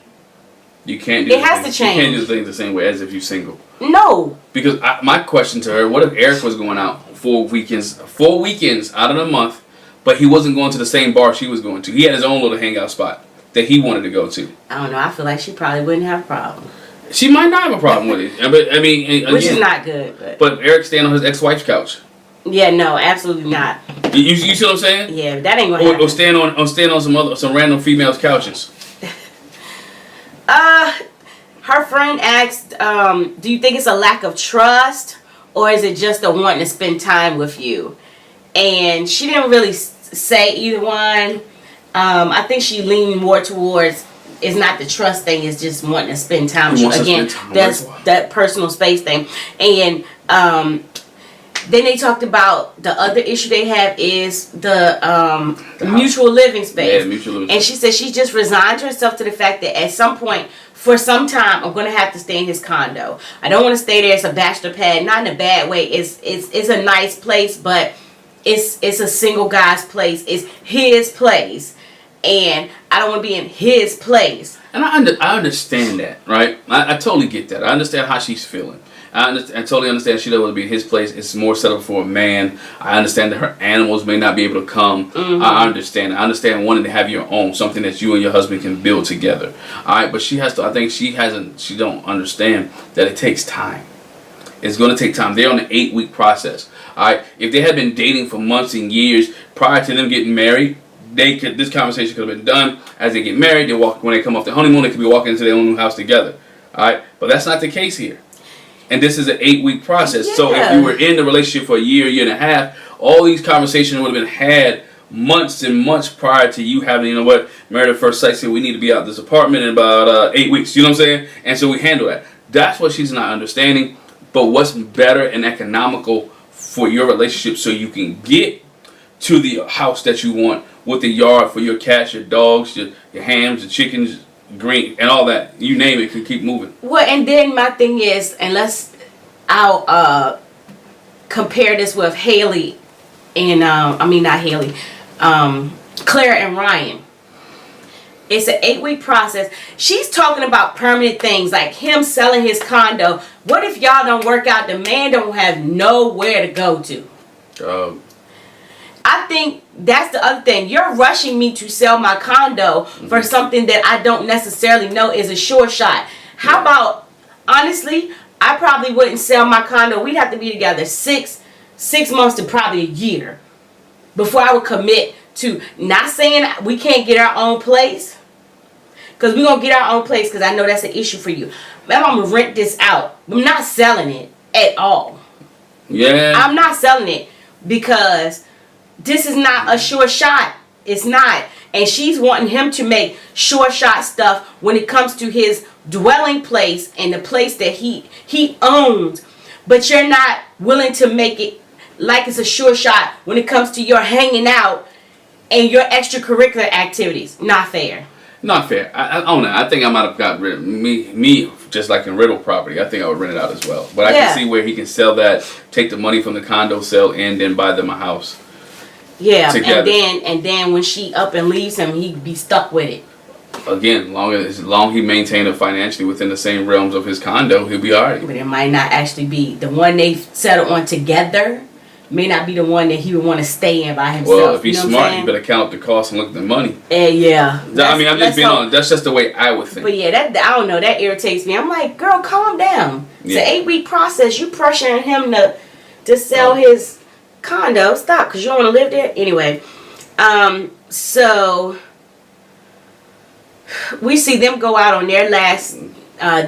You can't do it has to change. You can't do things the same way as if you're single. No. Because my question to her, what if Eric was going out 4 weekends out of the month, but he wasn't going to the same bar she was going to? He had his own little hangout spot that he wanted to go to. I don't know. I feel like she probably wouldn't have a problem. She might not have a problem with it. But I mean, again, which is not good. But Eric's staying on his ex-wife's couch. Yeah, no, absolutely not. You see what I'm saying? Yeah, that ain't gonna happen. Or staying on some random females' couches. Her friend asked, do you think it's a lack of trust, or is it just a wanting to spend time with you? And she didn't really say either one. I think she leaned more towards, it's not the trust thing, it's just wanting to spend time with you. Again, that's that personal space thing. And then they talked about the other issue they have is the mutual living space. Yeah, mutual living space. And she said she just resigned herself to the fact that at some point, for some time, I'm going to have to stay in his condo. I don't want to stay there. It's a bachelor pad, not in a bad way. It's a nice place, but it's a single guy's place. It's his place, and I don't want to be in his place. And I understand that, right? I totally get that. I understand how she's feeling. I totally understand she doesn't want to be in his place. It's more set up for a man. I understand that her animals may not be able to come. Mm-hmm. I understand. I understand wanting to have your own, something that you and your husband can build together. All right, but she has to. I think she don't understand that it takes time. It's going to take time. They're on an 8-week process. All right, if they had been dating for months and years prior to them getting married, this conversation could have been done. As they get married, when they come off the honeymoon, they could be walking into their own new house together. All right, but that's not the case here. And this is an 8-week process. Yeah. So if you were in the relationship for a year and a half, all these conversations would have been had months and months prior to you having, married at first sight, saying we need to be out of this apartment in about 8 weeks. You know what I'm saying? And so we handle that. That's what she's not understanding. But what's better and economical for your relationship so you can get to the house that you want with the yard for your cats, your dogs, your hams, your chickens, green and all that, you name it, can keep moving. Well, and then my thing is, I'll compare this with Haley and not Haley, Claire and Ryan. It's an 8-week process. She's talking about permanent things like him selling his condo. What if y'all don't work out? The man don't have nowhere to go to. I think that's the other thing. You're rushing me to sell my condo for something that I don't necessarily know is a sure shot. How about, honestly, I probably wouldn't sell my condo. We'd have to be together six months to probably a year before I would commit to, not saying we can't get our own place, because we're going to get our own place, because I know that's an issue for you. Man, I'm going to rent this out. I'm not selling it at all. Yeah. I'm not selling it because this is not a sure shot. It's not. And she's wanting him to make sure shot stuff when it comes to his dwelling place and the place that he owns. But you're not willing to make it like it's a sure shot when it comes to your hanging out and your extracurricular activities. Not fair. Not fair. I own it. I think I might have got rid of me just like in rental property. I think I would rent it out as well. But I can see where he can sell that, take the money from the condo sale, and then buy them a house. Yeah, together. and then when she up and leaves him, he'd be stuck with it. Again, as long he maintained it financially within the same realms of his condo, he'll be alright. But it might not actually be the one they settled on together. May not be the one that he would want to stay in by himself. Well, if he's smart, you better count up the cost and look at the money. Yeah. I mean, I'm just being honest. That's just the way I would think. But yeah, that I don't know. That irritates me. I'm like, girl, calm down. It's Yeah. an 8-week process. You pressuring him to sell his condo. Stop, because you don't want to live there anyway. So we see them go out on their last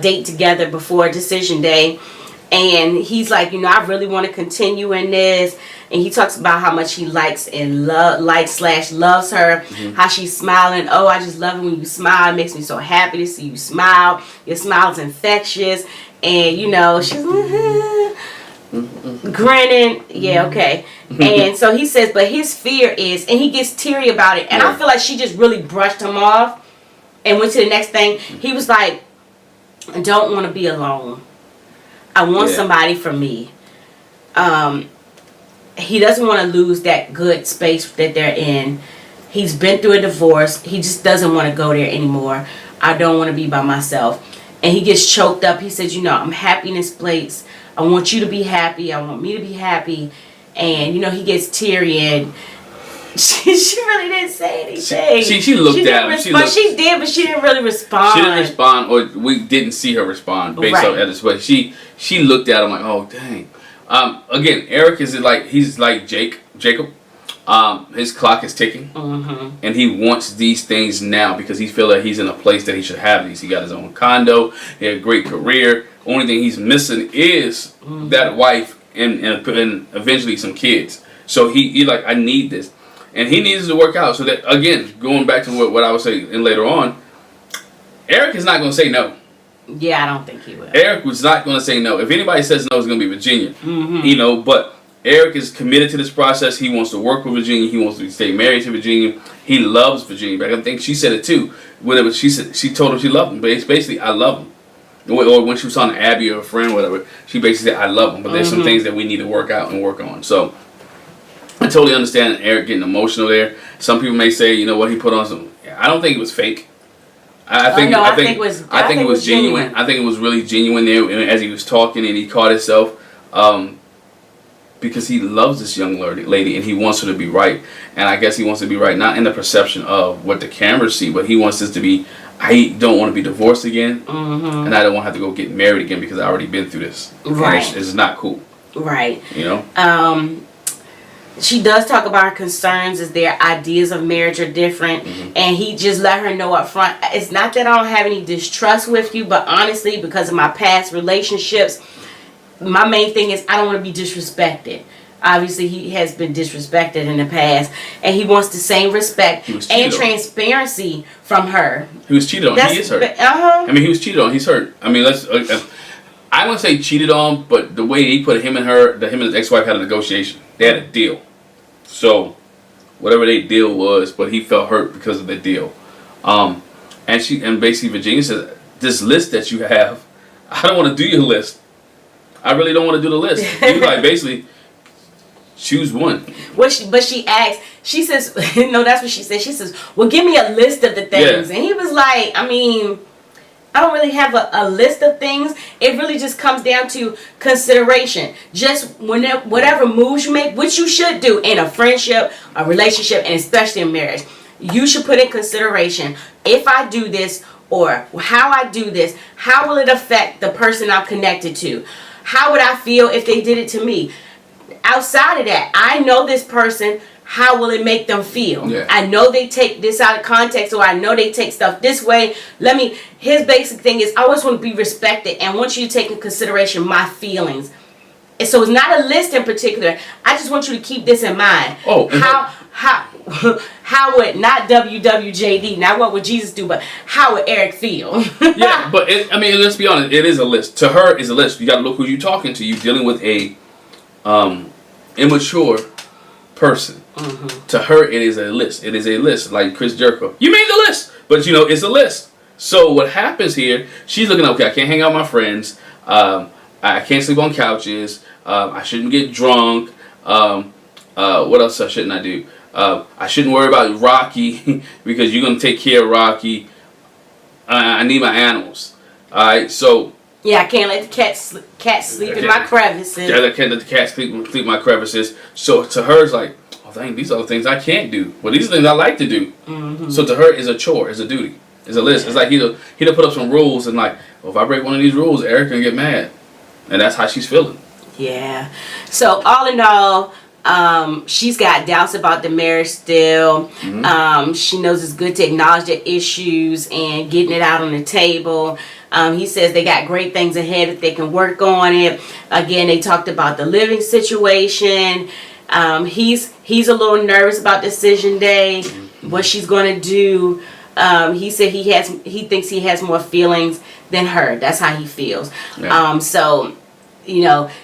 date together before decision day. And he's like, I really want to continue in this. And he talks about how much he likes and loves her. How she's smiling. Oh, I just love it when you smile. It makes me so happy to see you smile. Your smile's infectious. And, she's grinning. Yeah, okay. And so he says, but his fear is, and he gets teary about it. And I feel like she just really brushed him off and went to the next thing. He was like, I don't want to be alone. I want somebody for me. He doesn't want to lose that good space that they're in. He's been through a divorce. He just doesn't want to go there anymore. I don't want to be by myself. And he gets choked up. He says, I'm happy in this place. I want you to be happy. I want me to be happy. And, he gets teary and she really didn't say anything. She looked at him. She did, but she didn't really respond. She didn't respond, or we didn't see her respond based on this way. She looked at him like, oh dang. Again, Eric he's like Jacob. His clock is ticking, and he wants these things now because he feels like he's in a place that he should have these. He got his own condo. He had a great career. Only thing he's missing is that wife and eventually some kids. So he like, I need this. And he needs to work out. So that, again, going back to what I was saying later on, Eric is not going to say no. Yeah, I don't think he will. Eric was not going to say no. If anybody says no, it's going to be Virginia. But Eric is committed to this process. He wants to work with Virginia. He wants to stay married to Virginia. He loves Virginia. But I think she said it too. Whatever she said, she told him she loved him. But it's basically, I love him. Or when she was on Abby or a friend, whatever, she basically said, I love him. But there's some things that we need to work out and work on. So I totally understand Eric getting emotional there. Some people may say, he put on some. I don't think it was fake. I think it was genuine. I think it was really genuine there as he was talking and he caught himself because he loves this young lady and he wants her to be right. And I guess he wants to be right not in the perception of what the cameras see, but he wants this to be. I don't want to be divorced again, and I don't want to have to go get married again because I already been through this. Right, it's not cool. Right. She does talk about her concerns as their ideas of marriage are different, and he just let her know up front, it's not that I don't have any distrust with you, but honestly, because of my past relationships, my main thing is I don't want to be disrespected. Obviously, he has been disrespected in the past, and he wants the same respect and transparency from her. He was cheated on. He is hurt. I mean, he was cheated on. He's hurt. I mean, I wouldn't say cheated on, but the way he put him and his ex-wife had a negotiation. They had a deal. So, whatever their deal was, but he felt hurt because of the deal. And basically Virginia says, this list that you have, I don't want to do your list. I really don't want to do the list. He's like, basically, choose one. But she asked, she says, no, that's what she said. She says, well, give me a list of the things. Yeah. And he was like, I mean, I don't really have a list of things. It really just comes down to consideration. Just whatever moves you make, which you should do in a friendship, a relationship, and especially in marriage. You should put in consideration, if I do this or how I do this, how will it affect the person I'm connected to? How would I feel if they did it to me? Outside of that, I know this person. How will it make them feel? Yeah. I know they take this out of context, or I know they take stuff this way. His basic thing is, I always want to be respected and want you to take in consideration my feelings. And so it's not a list in particular. I just want you to keep this in mind. Oh, how would, not WWJD, not what would Jesus do, but how would Eric feel? Yeah, but let's be honest. It is a list. To her, it's a list. You got to look who you're talking to. You're dealing with a immature person. Mm-hmm. To her, it is a list. It is a list. Like Chris Jericho, you made the list, but it's a list. So what happens here? She's looking. Okay, I can't hang out with my friends. I can't sleep on couches. I shouldn't get drunk. What else shouldn't I do? I shouldn't worry about Rocky because you're gonna take care of Rocky. I need my animals. All right, so. Yeah, I can't let the cat sleep in my crevices. Yeah, I can't let the cat sleep in my crevices. So to her, it's like, oh, dang, these are the things I can't do. Well, these are things I like to do. Mm-hmm. So to her, it's a chore, it's a duty, it's a list. It's like he'll put up some rules and like, well, if I break one of these rules, Eric can get mad, and that's how she's feeling. Yeah. So all in all, she's got doubts about the marriage still. Mm-hmm. She knows it's good to acknowledge the issues and getting it out on the table. He says they got great things ahead if they can work on it. Again, they talked about the living situation. He's a little nervous about decision day, what she's going to do. He said he thinks he has more feelings than her. That's how he feels. Yeah. So,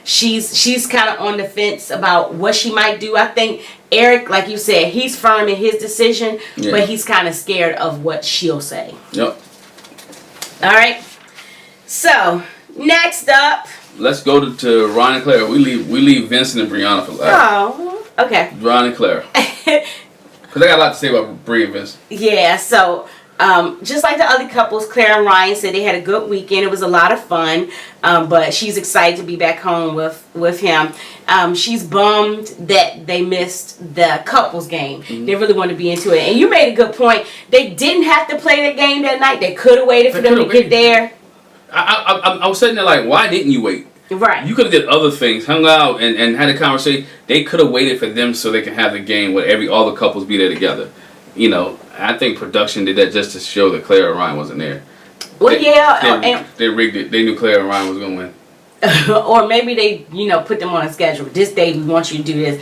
she's kind of on the fence about what she might do. I think Eric, like you said, he's firm in his decision, but he's kind of scared of what she'll say. Yep. All right. So next up, let's go to Ron and Claire. We leave Vincent and Brianna for last. Oh, okay. Ron and Claire. Because I got a lot to say about Bri and Vincent. Yeah. So just like the other couples, Claire and Ryan said they had a good weekend. It was a lot of fun. But she's excited to be back home with him. She's bummed that they missed the couples game. Mm-hmm. They really want to be into it. And you made a good point. They didn't have to play the game that night. They could have waited for them to get there. I was sitting there like, why didn't you wait? Right. You could have did other things, hung out and had a conversation. They could have waited for them so they can have the game where all the couples be there together. I think production did that just to show that Claire and Ryan wasn't there. Well, they rigged it. They knew Claire and Ryan was going to win. Or maybe they, put them on a schedule. This day we want you to do this.